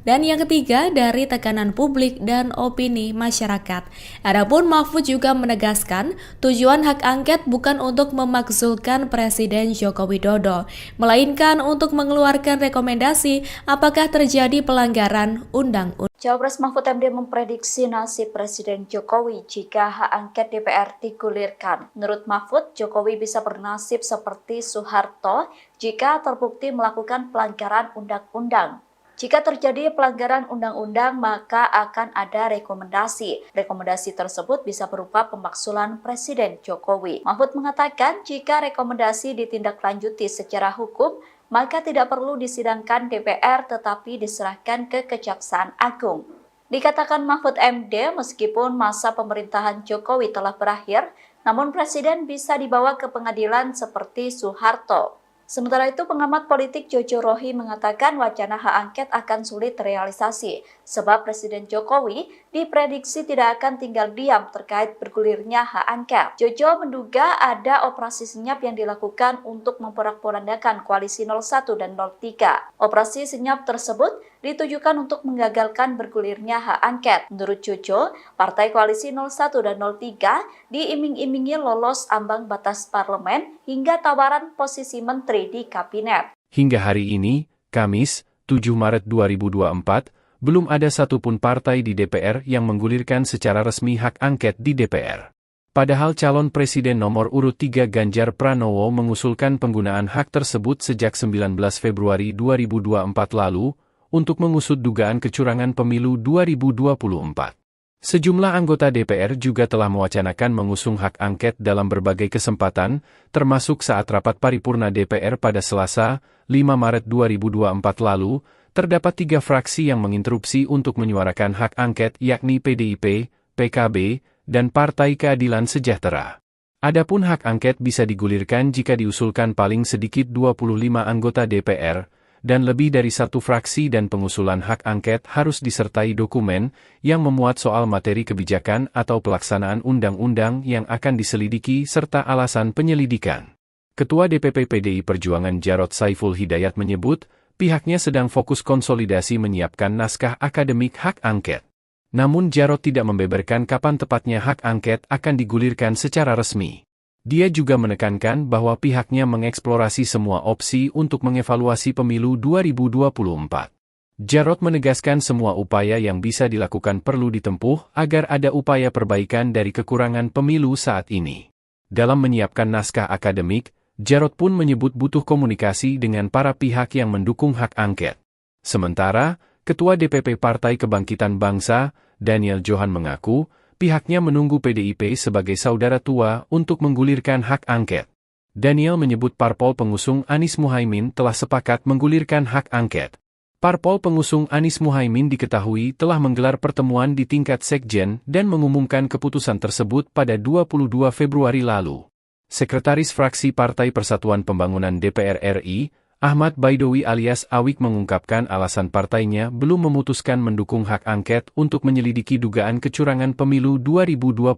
H: Dan yang ketiga, dari tekanan publik dan opini masyarakat. Adapun Mahfud juga menegaskan, tujuan hak angket bukan untuk memakzulkan Presiden Joko Widodo, melainkan untuk mengeluarkan rekomendasi apakah terjadi pelanggaran undang-undang.
A: Cawapres Mahfud MD memprediksi nasib Presiden Jokowi jika hak angket DPR digulirkan. Menurut Mahfud, Jokowi bisa bernasib seperti Soeharto jika terbukti melakukan pelanggaran undang-undang. Jika terjadi pelanggaran undang-undang, maka akan ada rekomendasi. Rekomendasi tersebut bisa berupa pemakzulan Presiden Jokowi. Mahfud mengatakan jika rekomendasi ditindaklanjuti secara hukum, maka tidak perlu disidangkan DPR tetapi diserahkan ke Kejaksaan Agung. Dikatakan Mahfud MD, meskipun masa pemerintahan Jokowi telah berakhir, namun Presiden bisa dibawa ke pengadilan seperti Soeharto. Sementara itu, pengamat politik Jojo Rohi mengatakan wacana hak angket akan sulit terrealisasi, sebab Presiden Jokowi diprediksi tidak akan tinggal diam terkait bergulirnya hak angket. Jojo menduga ada operasi senyap yang dilakukan untuk memporak-porandakan koalisi 01 dan 03. Operasi senyap tersebut ditujukan untuk menggagalkan bergulirnya hak angket. Menurut Jojo, partai koalisi 01 dan 03 diiming-imingi lolos ambang batas parlemen hingga tawaran posisi menteri di kabinet.
B: Hingga hari ini, Kamis, 7 Maret 2024, belum ada satupun partai di DPR yang menggulirkan secara resmi hak angket di DPR. Padahal calon presiden nomor urut 3 Ganjar Pranowo mengusulkan penggunaan hak tersebut sejak 19 Februari 2024 lalu untuk mengusut dugaan kecurangan pemilu 2024. Sejumlah anggota DPR juga telah mewacanakan mengusung hak angket dalam berbagai kesempatan, termasuk saat rapat paripurna DPR pada Selasa, 5 Maret 2024 lalu, terdapat 3 fraksi yang menginterupsi untuk menyuarakan hak angket yakni PDIP, PKB, dan Partai Keadilan Sejahtera. Adapun hak angket bisa digulirkan jika diusulkan paling sedikit 25 anggota DPR, dan lebih dari satu fraksi dan pengusulan hak angket harus disertai dokumen yang memuat soal materi kebijakan atau pelaksanaan undang-undang yang akan diselidiki serta alasan penyelidikan. Ketua DPP PDI Perjuangan Jarod Saiful Hidayat menyebut, pihaknya sedang fokus konsolidasi menyiapkan naskah akademik hak angket. Namun Jarod tidak membeberkan kapan tepatnya hak angket akan digulirkan secara resmi. Dia juga menekankan bahwa pihaknya mengeksplorasi semua opsi untuk mengevaluasi pemilu 2024. Jarod menegaskan semua upaya yang bisa dilakukan perlu ditempuh agar ada upaya perbaikan dari kekurangan pemilu saat ini. Dalam menyiapkan naskah akademik, Jarod pun menyebut butuh komunikasi dengan para pihak yang mendukung hak angket. Sementara, Ketua DPP Partai Kebangkitan Bangsa, Daniel Johan mengaku, pihaknya menunggu PDIP sebagai saudara tua untuk menggulirkan hak angket. Daniel menyebut parpol pengusung Anies Muhaimin telah sepakat menggulirkan hak angket. Parpol pengusung Anies Muhaimin diketahui telah menggelar pertemuan di tingkat sekjen dan mengumumkan keputusan tersebut pada 22 Februari lalu. Sekretaris Fraksi Partai Persatuan Pembangunan DPR RI, Ahmad Baidowi alias Awik mengungkapkan alasan partainya belum memutuskan mendukung hak angket untuk menyelidiki dugaan kecurangan pemilu 2024.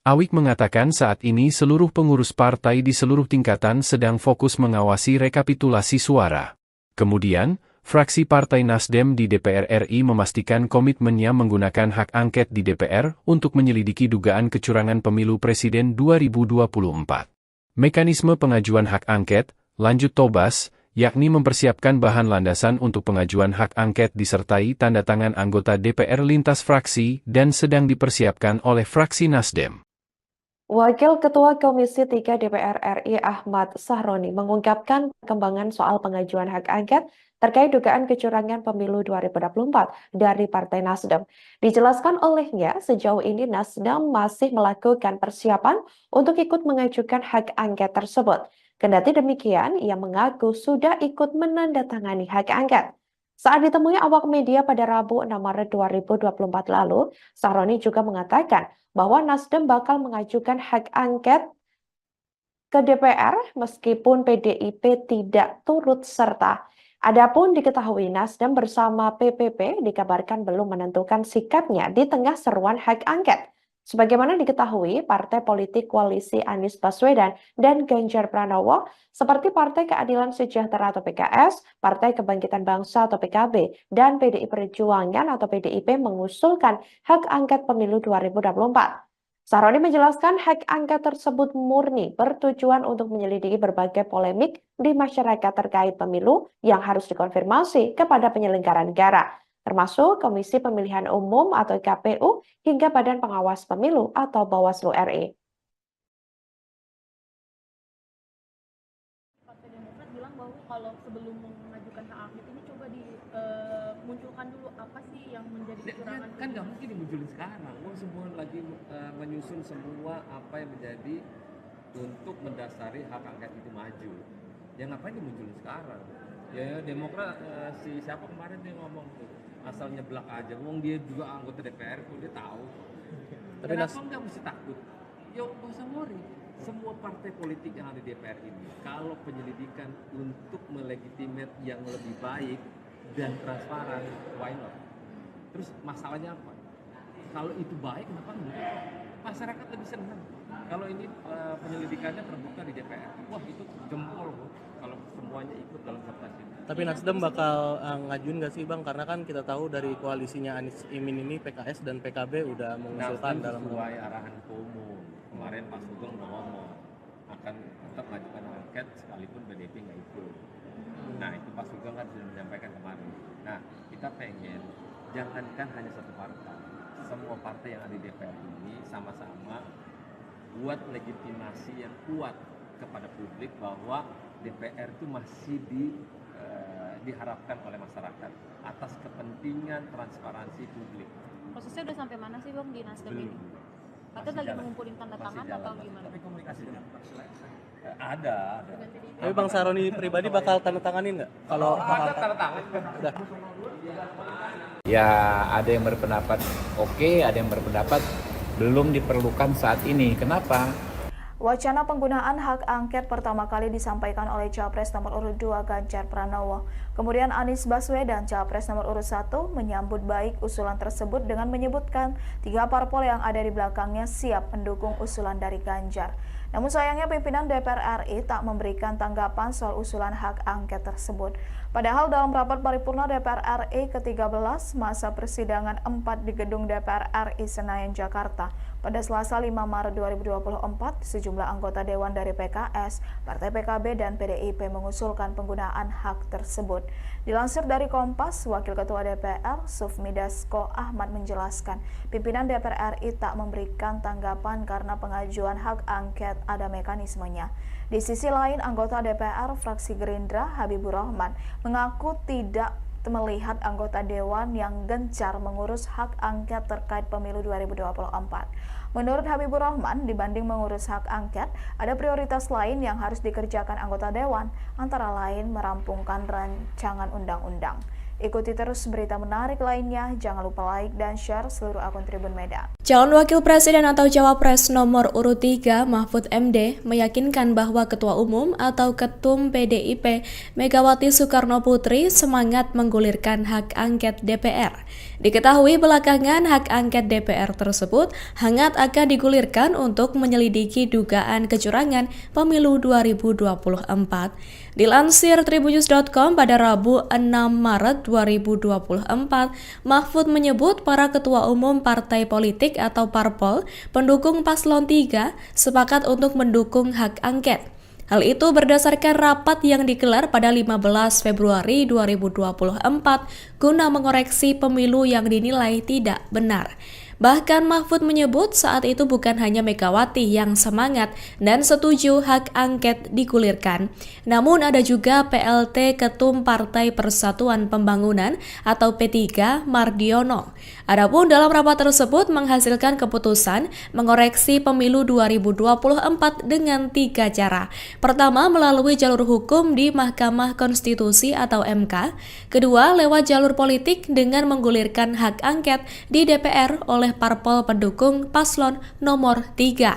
B: Awik mengatakan saat ini seluruh pengurus partai di seluruh tingkatan sedang fokus mengawasi rekapitulasi suara. Kemudian, fraksi Partai Nasdem di DPR RI memastikan komitmennya menggunakan hak angket di DPR untuk menyelidiki dugaan kecurangan pemilu presiden 2024. Mekanisme pengajuan hak angket, lanjut Tobas, yakni mempersiapkan bahan landasan untuk pengajuan hak angket disertai tanda tangan anggota DPR lintas fraksi dan sedang dipersiapkan oleh fraksi Nasdem.
C: Wakil Ketua Komisi 3 DPR RI Ahmad Sahroni mengungkapkan perkembangan soal pengajuan hak angket terkait dugaan kecurangan pemilu 2024 dari Partai Nasdem. Dijelaskan olehnya, sejauh ini Nasdem masih melakukan persiapan untuk ikut mengajukan hak angket tersebut. Kendati demikian, ia mengaku sudah ikut menandatangani hak angket. Saat ditemui awak media pada Rabu 6 Maret 2024 lalu, Sahroni juga mengatakan bahwa Nasdem bakal mengajukan hak angket ke DPR meskipun PDIP tidak turut serta. Adapun diketahui Nasdem bersama PPP dikabarkan belum menentukan sikapnya di tengah seruan hak angket. Sebagaimana diketahui, partai politik koalisi Anies Baswedan dan Ganjar Pranowo seperti Partai Keadilan Sejahtera atau PKS, Partai Kebangkitan Bangsa atau PKB, dan PDI Perjuangan atau PDIP mengusulkan hak angket pemilu 2024. Sahroni menjelaskan hak angket tersebut murni bertujuan untuk menyelidiki berbagai polemik di masyarakat terkait pemilu yang harus dikonfirmasi kepada penyelenggara negara, termasuk Komisi Pemilihan Umum atau KPU hingga Badan Pengawas Pemilu atau Bawaslu RI.
D: Partai Demokrat bilang bahwa kalau sebelum mengajukan hak angket ini coba dimunculkan dulu apa sih yang menjadi kecurangan.
E: Kan nggak mungkin dimunculin sekarang. Semua lagi menyusun semua apa yang menjadi untuk mendasari hak angket itu maju. Ya ngapain dimunculin sekarang? Ya Demokrat siapa kemarin dia ngomong tuh asal nyeblak aja. Wong dia juga anggota DPR tuh dia tahu. Kenapa nggak mesti takut? Ya nggak usah worry. Semua partai politik yang ada di DPR ini, kalau penyelidikan untuk melegitimate yang lebih baik dan transparan, why not? Terus masalahnya apa? Kalau itu baik, kenapa enggak? Masyarakat lebih senang. Kalau ini penyelidikannya terbuka di DPR, wah itu jempol kalau semuanya ikut dalam kertas ini.
F: Tapi Nasdem bakal ngajuin nggak sih Bang? Karena kan kita tahu dari koalisinya Anies Imin ini PKS dan PKB udah mengusulkan dalam
E: sesuai arahan Ketua Umum. Kemarin Pak Sugeng udah ngomong akan tetap mengajukan angket sekalipun PDIP nggak ikut. Nah itu Pak Sugeng kan sudah menyampaikan kemarin. Nah kita pengen jangankan hanya satu partai, semua partai yang ada di DPR ini sama-sama buat legitimasi yang kuat kepada publik bahwa DPR itu masih diharapkan oleh masyarakat atas kepentingan transparansi publik.
J: Prosesnya udah sampai mana sih Bang di Nasdem ini? Katanya lagi ngumpulin tanda tangan atau gimana?
E: Tapi komunikasi ada.
F: Tapi Bang Sahroni pribadi bakal tanda tanganin nggak? Kalau
E: ada tanda tangan.
G: Ya ada yang berpendapat oke, ada yang berpendapat belum diperlukan saat ini. Kenapa?
I: Wacana penggunaan hak angket pertama kali disampaikan oleh Capres nomor urut 2 Ganjar Pranowo. Kemudian Anies Baswedan, Capres nomor urut 1, menyambut baik usulan tersebut dengan menyebutkan 3 parpol yang ada di belakangnya siap mendukung usulan dari Ganjar. Namun sayangnya pimpinan DPR RI tak memberikan tanggapan soal usulan hak angket tersebut. Padahal dalam rapat paripurna DPR RI ke-13 masa persidangan 4 di gedung DPR RI Senayan, Jakarta, pada Selasa 5 Maret 2024, sejumlah anggota Dewan dari PKS, Partai PKB, dan PDIP mengusulkan penggunaan hak tersebut. Dilansir dari Kompas, Wakil Ketua DPR, Sufmi Dasko Ahmad menjelaskan, pimpinan DPR RI tak memberikan tanggapan karena pengajuan hak angket ada mekanismenya. Di sisi lain, anggota DPR fraksi Gerindra, Habibur Rahman, mengaku tidak melihat anggota Dewan yang gencar mengurus hak angket terkait pemilu 2024. Menurut Habibur Rahman, dibanding mengurus hak angket, ada prioritas lain yang harus dikerjakan anggota Dewan, antara lain merampungkan rancangan undang-undang. Ikuti terus berita menarik lainnya, jangan lupa like dan share seluruh akun Tribun Medan.
H: Calon Wakil Presiden atau Cawapres nomor urut 3 Mahfud MD meyakinkan bahwa Ketua Umum atau Ketum PDIP Megawati Soekarno Putri semangat menggulirkan hak angket DPR. Diketahui belakangan hak angket DPR tersebut hangat akan digulirkan untuk menyelidiki dugaan kecurangan pemilu 2024. Dilansir tribunnews.com pada Rabu 6 Maret 2024, Mahfud menyebut para ketua umum partai politik atau parpol pendukung paslon 3 sepakat untuk mendukung hak angket. Hal itu berdasarkan rapat yang digelar pada 15 Februari 2024 guna mengoreksi pemilu yang dinilai tidak benar. Bahkan Mahfud menyebut saat itu bukan hanya Megawati yang semangat dan setuju hak angket digulirkan, namun ada juga PLT Ketum Partai Persatuan Pembangunan atau P3 Mardiono. Adapun dalam rapat tersebut menghasilkan keputusan mengoreksi pemilu 2024 dengan 3 cara. Pertama, melalui jalur hukum di Mahkamah Konstitusi atau MK. Kedua, lewat jalur politik dengan menggulirkan hak angket di DPR oleh parpol pendukung paslon nomor 3.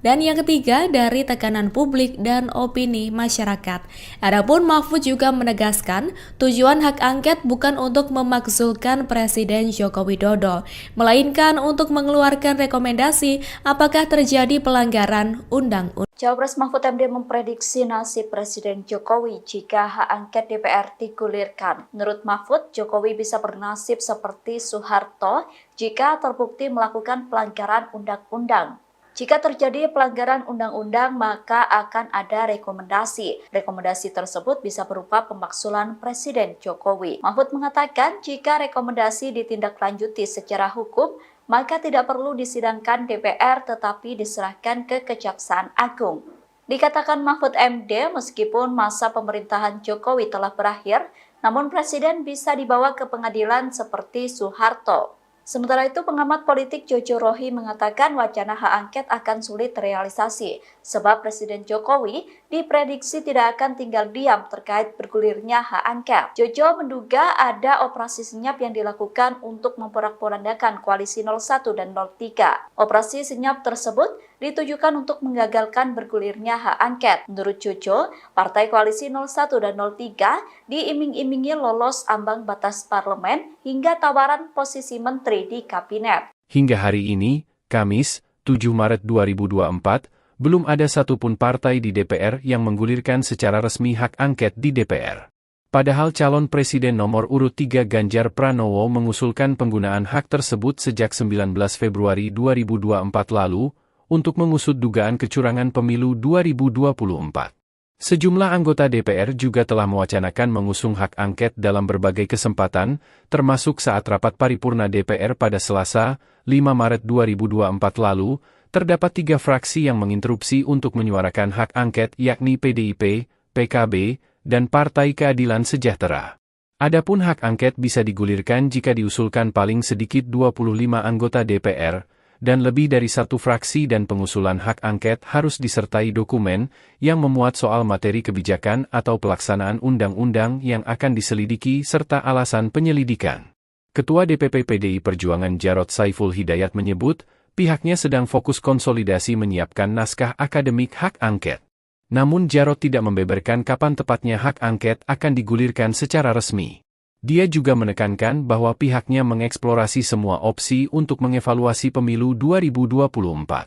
H: Dan yang ketiga, dari tekanan publik dan opini masyarakat. Adapun Mahfud juga menegaskan, tujuan hak angket bukan untuk memakzulkan Presiden Joko Widodo, melainkan untuk mengeluarkan rekomendasi apakah terjadi pelanggaran undang-undang.
A: Cawapres Mahfud MD memprediksi nasib Presiden Jokowi jika hak angket DPR digulirkan. Menurut Mahfud, Jokowi bisa bernasib seperti Soeharto jika terbukti melakukan pelanggaran undang-undang. Jika terjadi pelanggaran undang-undang, maka akan ada rekomendasi. Rekomendasi tersebut bisa berupa pemakzulan Presiden Jokowi. Mahfud mengatakan jika rekomendasi ditindaklanjuti secara hukum, maka tidak perlu disidangkan DPR tetapi diserahkan ke Kejaksaan Agung. Dikatakan Mahfud MD, meskipun masa pemerintahan Jokowi telah berakhir, namun Presiden bisa dibawa ke pengadilan seperti Soeharto. Sementara itu, pengamat politik Jojo Rohi mengatakan wacana hak angket akan sulit terrealisasi, sebab Presiden Jokowi diprediksi tidak akan tinggal diam terkait bergulirnya hak angket. Jojo menduga ada operasi senyap yang dilakukan untuk memporak-porandakan koalisi 01 dan 03. Operasi senyap tersebut ditujukan untuk menggagalkan bergulirnya hak angket. Menurut Jojo, partai koalisi 01 dan 03 diiming-imingi lolos ambang batas parlemen hingga tawaran posisi menteri di kabinet.
B: Hingga hari ini, Kamis, 7 Maret 2024, belum ada satupun partai di DPR yang menggulirkan secara resmi hak angket di DPR. Padahal calon presiden nomor urut 3 Ganjar Pranowo mengusulkan penggunaan hak tersebut sejak 19 Februari 2024 lalu untuk mengusut dugaan kecurangan pemilu 2024. Sejumlah anggota DPR juga telah mewacanakan mengusung hak angket dalam berbagai kesempatan, termasuk saat rapat paripurna DPR pada Selasa, 5 Maret 2024 lalu, terdapat 3 fraksi yang menginterupsi untuk menyuarakan hak angket yakni PDIP, PKB, dan Partai Keadilan Sejahtera. Adapun hak angket bisa digulirkan jika diusulkan paling sedikit 25 anggota DPR, dan lebih dari satu fraksi dan pengusulan hak angket harus disertai dokumen yang memuat soal materi kebijakan atau pelaksanaan undang-undang yang akan diselidiki serta alasan penyelidikan. Ketua DPP PDI Perjuangan Jarod Saiful Hidayat menyebut, pihaknya sedang fokus konsolidasi menyiapkan naskah akademik hak angket. Namun Jarod tidak membeberkan kapan tepatnya hak angket akan digulirkan secara resmi. Dia juga menekankan bahwa pihaknya mengeksplorasi semua opsi untuk mengevaluasi pemilu 2024.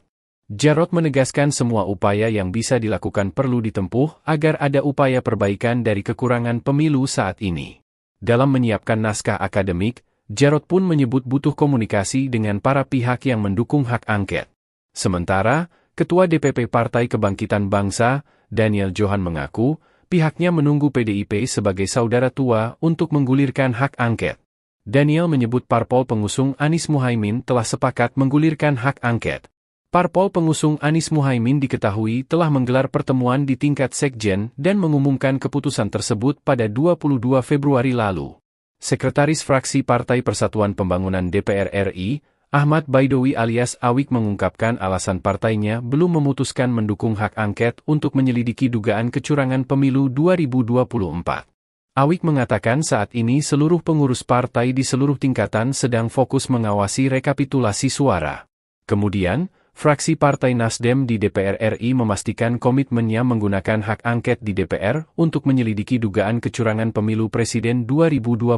B: Jarod menegaskan semua upaya yang bisa dilakukan perlu ditempuh agar ada upaya perbaikan dari kekurangan pemilu saat ini. Dalam menyiapkan naskah akademik, Jarod pun menyebut butuh komunikasi dengan para pihak yang mendukung hak angket. Sementara, Ketua DPP Partai Kebangkitan Bangsa, Daniel Johan mengaku, pihaknya menunggu PDIP sebagai saudara tua untuk menggulirkan hak angket. Daniel menyebut parpol pengusung Anies Muhaimin telah sepakat menggulirkan hak angket. Parpol pengusung Anies Muhaimin diketahui telah menggelar pertemuan di tingkat sekjen dan mengumumkan keputusan tersebut pada 22 Februari lalu. Sekretaris Fraksi Partai Persatuan Pembangunan DPR RI, Ahmad Baidowi alias Awik mengungkapkan alasan partainya belum memutuskan mendukung hak angket untuk menyelidiki dugaan kecurangan pemilu 2024. Awik mengatakan saat ini seluruh pengurus partai di seluruh tingkatan sedang fokus mengawasi rekapitulasi suara. Kemudian, fraksi Partai Nasdem di DPR RI memastikan komitmennya menggunakan hak angket di DPR untuk menyelidiki dugaan kecurangan pemilu presiden 2024.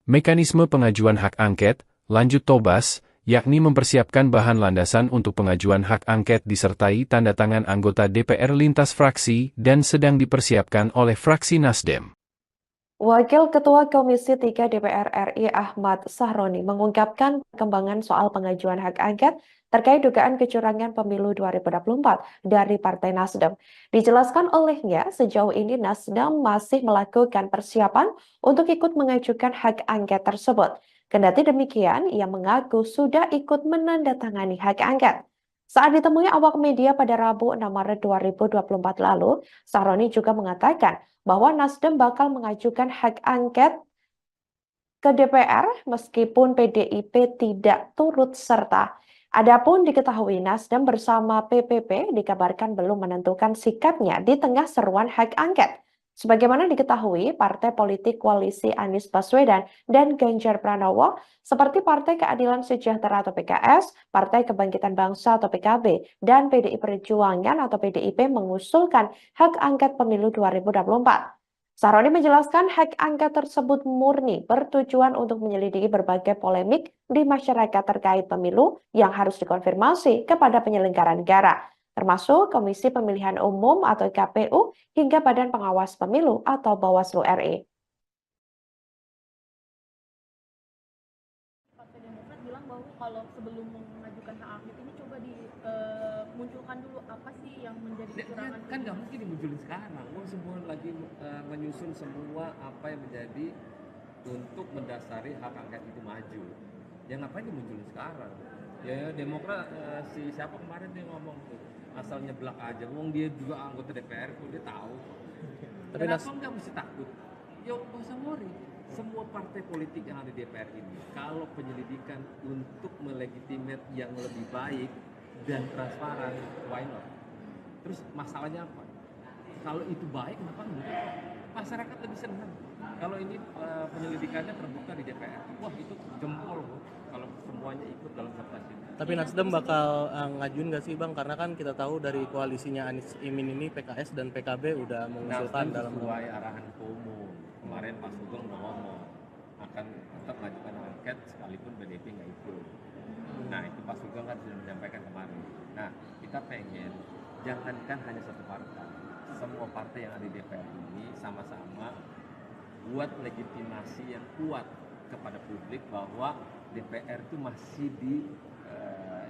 B: Mekanisme pengajuan hak angket, lanjut Tobas, yakni mempersiapkan bahan landasan untuk pengajuan hak angket disertai tanda tangan anggota DPR lintas fraksi dan sedang dipersiapkan oleh fraksi Nasdem.
C: Wakil Ketua Komisi 3 DPR RI Ahmad Sahroni mengungkapkan perkembangan soal pengajuan hak angket terkait dugaan kecurangan pemilu 2024 dari Partai Nasdem. Dijelaskan olehnya, sejauh ini Nasdem masih melakukan persiapan untuk ikut mengajukan hak angket tersebut. Kendati demikian, ia mengaku sudah ikut menandatangani hak angket. Saat ditemui awak media pada Rabu 6 Maret 2024 lalu, Sahroni juga mengatakan bahwa Nasdem bakal mengajukan hak angket ke DPR meskipun PDIP tidak turut serta. Adapun diketahui Nasdem bersama PPP dikabarkan belum menentukan sikapnya di tengah seruan hak angket. Sebagaimana diketahui, partai politik koalisi Anies Baswedan dan Ganjar Pranowo seperti Partai Keadilan Sejahtera atau PKS, Partai Kebangkitan Bangsa atau PKB, dan PDI Perjuangan atau PDIP mengusulkan hak angket pemilu 2024. Sahroni menjelaskan hak angket tersebut murni bertujuan untuk menyelidiki berbagai polemik di masyarakat terkait pemilu yang harus dikonfirmasi kepada penyelenggara negara, termasuk Komisi Pemilihan Umum atau KPU hingga Badan Pengawas Pemilu atau Bawaslu RI.
D: Partai Demokrat bilang bahwa kalau sebelum mengajukan hak angket ini coba dimunculkan dulu apa sih yang menjadi kecurangan.
E: Kan nggak mungkin dimunculin sekarang. Semua lagi menyusun semua apa yang menjadi untuk mendasari hak angket itu maju. Ya ngapain dimunculin sekarang? Ya Demokrat siapa kemarin dia ngomong tuh asal nyeblak aja. Wong dia juga anggota DPR tuh dia tahu.
F: Tapi
E: Kenapa nggak mesti takut? Ya nggak usah worry. Semua partai politik yang ada di DPR ini, kalau penyelidikan untuk melegitimate yang lebih baik dan transparan, why not? Terus masalahnya apa? Kalau itu baik, kenapa enggak? Masyarakat lebih senang. Kalau ini penyelidikannya terbuka di DPR, wah itu jempol loh. Kalau semuanya ikut dalam kertas ini.
F: Tapi Nasdem bakal ngajuin nggak sih Bang? Karena kan kita tahu dari koalisinya Anies Imin ini PKS dan PKB udah mengusulkan dalam
E: sesuai arahan Ketua Umum. Kemarin Pak Sugeng udah ngomong akan tetap mengajukan angket sekalipun BDP nggak ikut. Nah itu Pak Sugeng kan sudah menyampaikan kemarin. Nah kita pengen jangankan hanya satu partai, semua partai yang ada di DPR ini sama-sama buat legitimasi yang kuat kepada publik bahwa DPR itu masih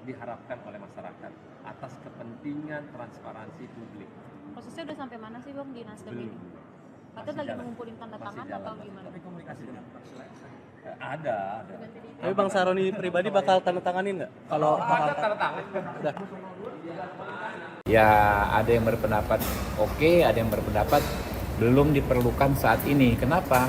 E: diharapkan oleh masyarakat atas kepentingan transparansi publik.
J: Prosesnya udah sampai mana sih Bang di Nasdem ini? Katanya lagi mengumpulin tanda tangan atau gimana?
E: Tapi komunikasi dengan ada.
F: Tapi Bang Sahroni pribadi bakal tanda tanganin nggak? Kalau
E: ada tanda tangan.
F: udah.
G: Ya ada yang berpendapat oke, ada yang berpendapat belum diperlukan saat ini. Kenapa?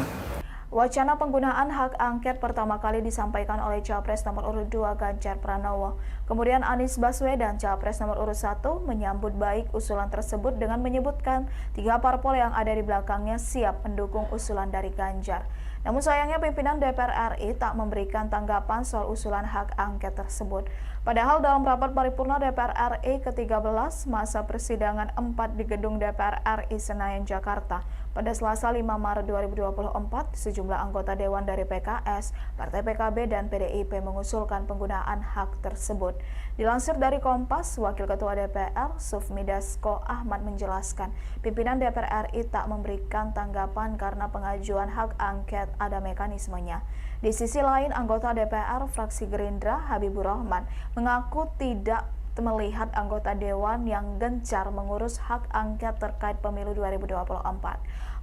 I: Wacana penggunaan hak angket pertama kali disampaikan oleh Capres nomor urut 2 Ganjar Pranowo. Kemudian Anies Baswedan, Capres nomor urut 1, menyambut baik usulan tersebut dengan menyebutkan 3 parpol yang ada di belakangnya siap mendukung usulan dari Ganjar. Namun sayangnya pimpinan DPR RI tak memberikan tanggapan soal usulan hak angket tersebut. Padahal dalam rapat paripurna DPR RI ke-13 masa persidangan 4 di gedung DPR RI Senayan, Jakarta, pada Selasa 5 Maret 2024, sejumlah anggota Dewan dari PKS, Partai PKB, dan PDIP mengusulkan penggunaan hak tersebut. Dilansir dari Kompas, Wakil Ketua DPR, Sufmi Dasko Ahmad menjelaskan, pimpinan DPR RI tak memberikan tanggapan karena pengajuan hak angket ada mekanismenya. Di sisi lain, anggota DPR fraksi Gerindra, Habibur Rahman, mengaku tidak melihat anggota Dewan yang gencar mengurus hak angket terkait pemilu 2024.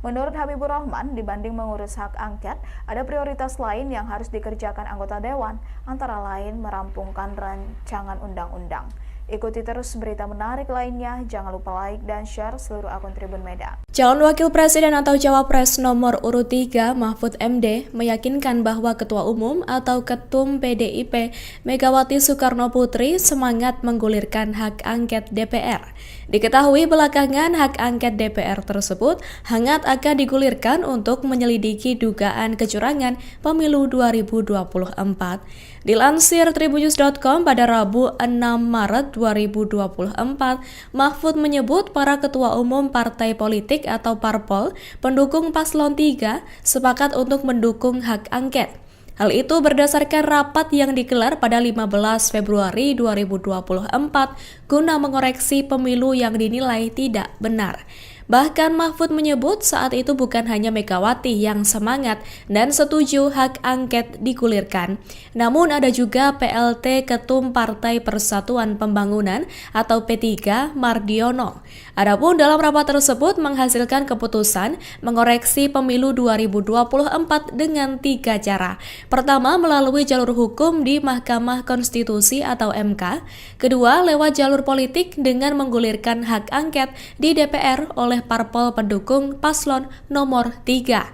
I: Menurut Habibur Rahman, dibanding mengurus hak angket, ada prioritas lain yang harus dikerjakan anggota Dewan, antara lain merampungkan rancangan undang-undang. Ikuti terus berita menarik lainnya, jangan lupa like dan share seluruh akun Tribun Medan.
H: Calon Wakil Presiden atau Cawapres nomor urut 3 Mahfud MD meyakinkan bahwa Ketua Umum atau Ketum PDIP Megawati Soekarno Putri semangat menggulirkan hak angket DPR. Diketahui belakangan hak angket DPR tersebut hangat akan digulirkan untuk menyelidiki dugaan kecurangan pemilu 2024. Dilansir tribunnews.com pada Rabu 6 Maret 2024, Mahfud menyebut para ketua umum partai politik atau parpol pendukung paslon 3 sepakat untuk mendukung hak angket. Hal itu berdasarkan rapat yang digelar pada 15 Februari 2024 guna mengoreksi pemilu yang dinilai tidak benar. Bahkan Mahfud menyebut saat itu bukan hanya Megawati yang semangat dan setuju hak angket digulirkan, namun ada juga PLT Ketum Partai Persatuan Pembangunan atau P3 Mardiono. Adapun dalam rapat tersebut menghasilkan keputusan mengoreksi pemilu 2024 dengan 3 cara. Pertama, melalui jalur hukum di Mahkamah Konstitusi atau MK. Kedua, lewat jalur politik dengan menggulirkan hak angket di DPR oleh parpol pendukung paslon nomor 3.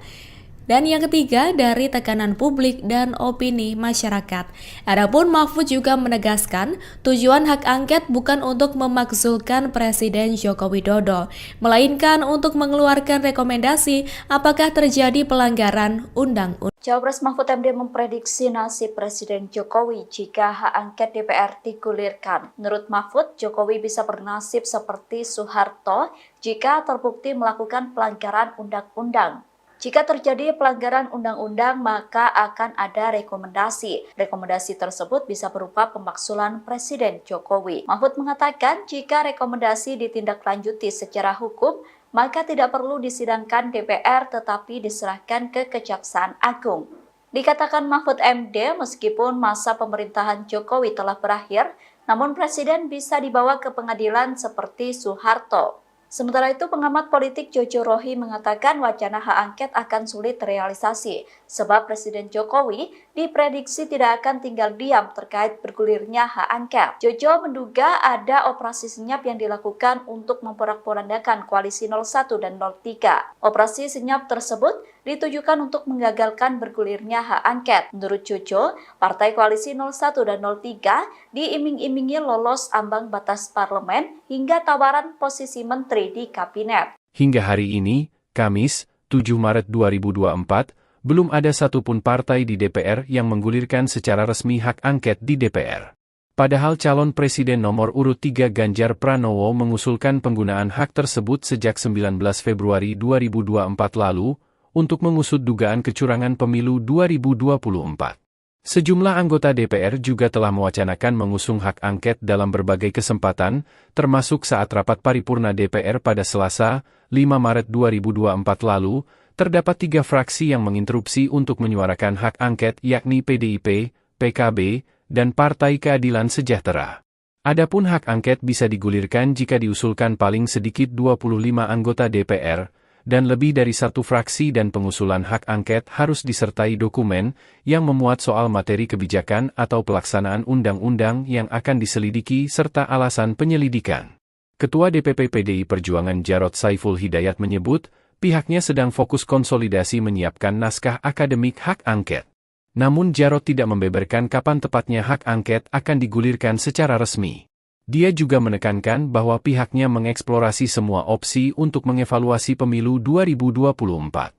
H: Dan yang ketiga, dari tekanan publik dan opini masyarakat. Adapun Mahfud juga menegaskan, tujuan hak angket bukan untuk memakzulkan Presiden Joko Widodo, melainkan untuk mengeluarkan rekomendasi apakah terjadi pelanggaran undang-undang.
A: Cawapres Mahfud MD memprediksi nasib Presiden Jokowi jika hak angket DPR digulirkan. Menurut Mahfud, Jokowi bisa bernasib seperti Soeharto jika terbukti melakukan pelanggaran undang-undang. Jika terjadi pelanggaran undang-undang, maka akan ada rekomendasi. Rekomendasi tersebut bisa berupa pemakzulan Presiden Jokowi. Mahfud mengatakan jika rekomendasi ditindaklanjuti secara hukum, maka tidak perlu disidangkan DPR tetapi diserahkan ke Kejaksaan Agung. Dikatakan Mahfud MD, meskipun masa pemerintahan Jokowi telah berakhir, namun Presiden bisa dibawa ke pengadilan seperti Soeharto. Sementara itu, pengamat politik Jojo Rohi mengatakan wacana hak angket akan sulit terrealisasi, sebab Presiden Jokowi diprediksi tidak akan tinggal diam terkait bergulirnya hak angket. Jojo menduga ada operasi senyap yang dilakukan untuk memporak-porandakan koalisi 01 dan 03. Operasi senyap tersebut ditujukan untuk menggagalkan bergulirnya hak angket. Menurut Jojo, partai koalisi 01 dan 03 diiming-imingi lolos ambang batas parlemen hingga tawaran posisi menteri di kabinet.
B: Hingga hari ini, Kamis, 7 Maret 2024, belum ada satupun partai di DPR yang menggulirkan secara resmi hak angket di DPR. Padahal calon presiden nomor urut 3 Ganjar Pranowo mengusulkan penggunaan hak tersebut sejak 19 Februari 2024 lalu untuk mengusut dugaan kecurangan pemilu 2024. Sejumlah anggota DPR juga telah mewacanakan mengusung hak angket dalam berbagai kesempatan, termasuk saat rapat paripurna DPR pada Selasa, 5 Maret 2024 lalu, terdapat 3 fraksi yang menginterupsi untuk menyuarakan hak angket yakni PDIP, PKB, dan Partai Keadilan Sejahtera. Adapun hak angket bisa digulirkan jika diusulkan paling sedikit 25 anggota DPR, dan lebih dari satu fraksi dan pengusulan hak angket harus disertai dokumen yang memuat soal materi kebijakan atau pelaksanaan undang-undang yang akan diselidiki serta alasan penyelidikan. Ketua DPP PDI Perjuangan Jarod Saiful Hidayat menyebut, pihaknya sedang fokus konsolidasi menyiapkan naskah akademik hak angket. Namun Jarod tidak membeberkan kapan tepatnya hak angket akan digulirkan secara resmi. Dia juga menekankan bahwa pihaknya mengeksplorasi semua opsi untuk mengevaluasi pemilu 2024.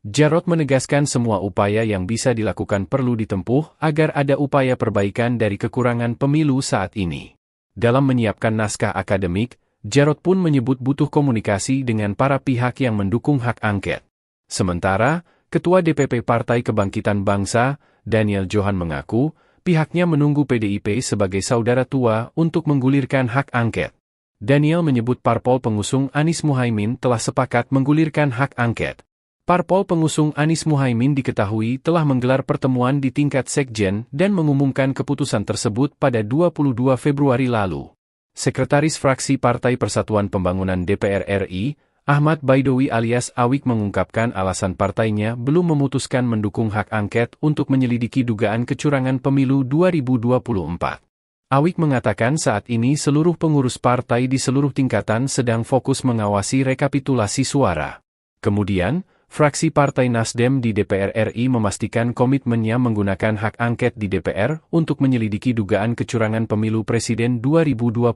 B: Jarod menegaskan semua upaya yang bisa dilakukan perlu ditempuh agar ada upaya perbaikan dari kekurangan pemilu saat ini. Dalam menyiapkan naskah akademik, Jarod pun menyebut butuh komunikasi dengan para pihak yang mendukung hak angket. Sementara, Ketua DPP Partai Kebangkitan Bangsa, Daniel Johan mengaku, pihaknya menunggu PDIP sebagai saudara tua untuk menggulirkan hak angket. Daniel menyebut parpol pengusung Anies Muhaimin telah sepakat menggulirkan hak angket. Parpol pengusung Anies Muhaimin diketahui telah menggelar pertemuan di tingkat sekjen dan mengumumkan keputusan tersebut pada 22 Februari lalu. Sekretaris Fraksi Partai Persatuan Pembangunan DPR RI, Ahmad Baidowi alias Awik mengungkapkan alasan partainya belum memutuskan mendukung hak angket untuk menyelidiki dugaan kecurangan pemilu 2024. Awik mengatakan saat ini seluruh pengurus partai di seluruh tingkatan sedang fokus mengawasi rekapitulasi suara. Kemudian, fraksi Partai Nasdem di DPR RI memastikan komitmennya menggunakan hak angket di DPR untuk menyelidiki dugaan kecurangan pemilu presiden 2024.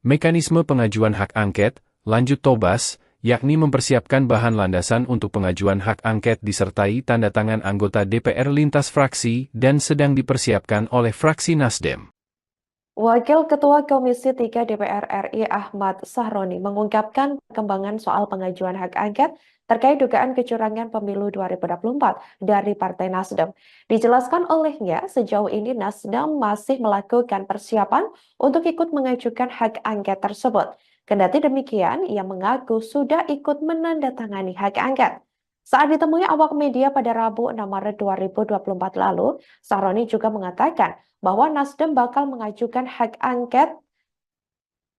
B: Mekanisme pengajuan hak angket, lanjut Tobas, yakni mempersiapkan bahan landasan untuk pengajuan hak angket disertai tanda tangan anggota DPR lintas fraksi dan sedang dipersiapkan oleh fraksi Nasdem.
C: Wakil Ketua Komisi 3 DPR RI Ahmad Sahroni mengungkapkan perkembangan soal pengajuan hak angket terkait dugaan kecurangan pemilu 2024 dari Partai Nasdem. Dijelaskan olehnya, sejauh ini Nasdem masih melakukan persiapan untuk ikut mengajukan hak angket tersebut. Kendati demikian, ia mengaku sudah ikut menandatangani hak angket. Saat ditemui awak media pada Rabu 6 Maret 2024 lalu, Sahroni juga mengatakan bahwa Nasdem bakal mengajukan hak angket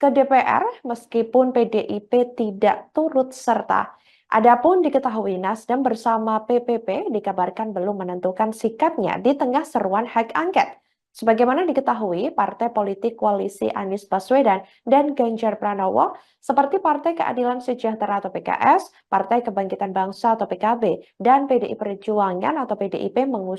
C: ke DPR meskipun PDIP tidak turut serta. Adapun diketahui Nasdem bersama PPP dikabarkan belum menentukan sikapnya di tengah seruan hak angket. Sebagaimana diketahui, partai politik koalisi Anies Baswedan dan Ganjar Pranowo seperti Partai Keadilan Sejahtera atau PKS, Partai Kebangkitan Bangsa atau PKB, dan PDI Perjuangan atau PDIP mengusung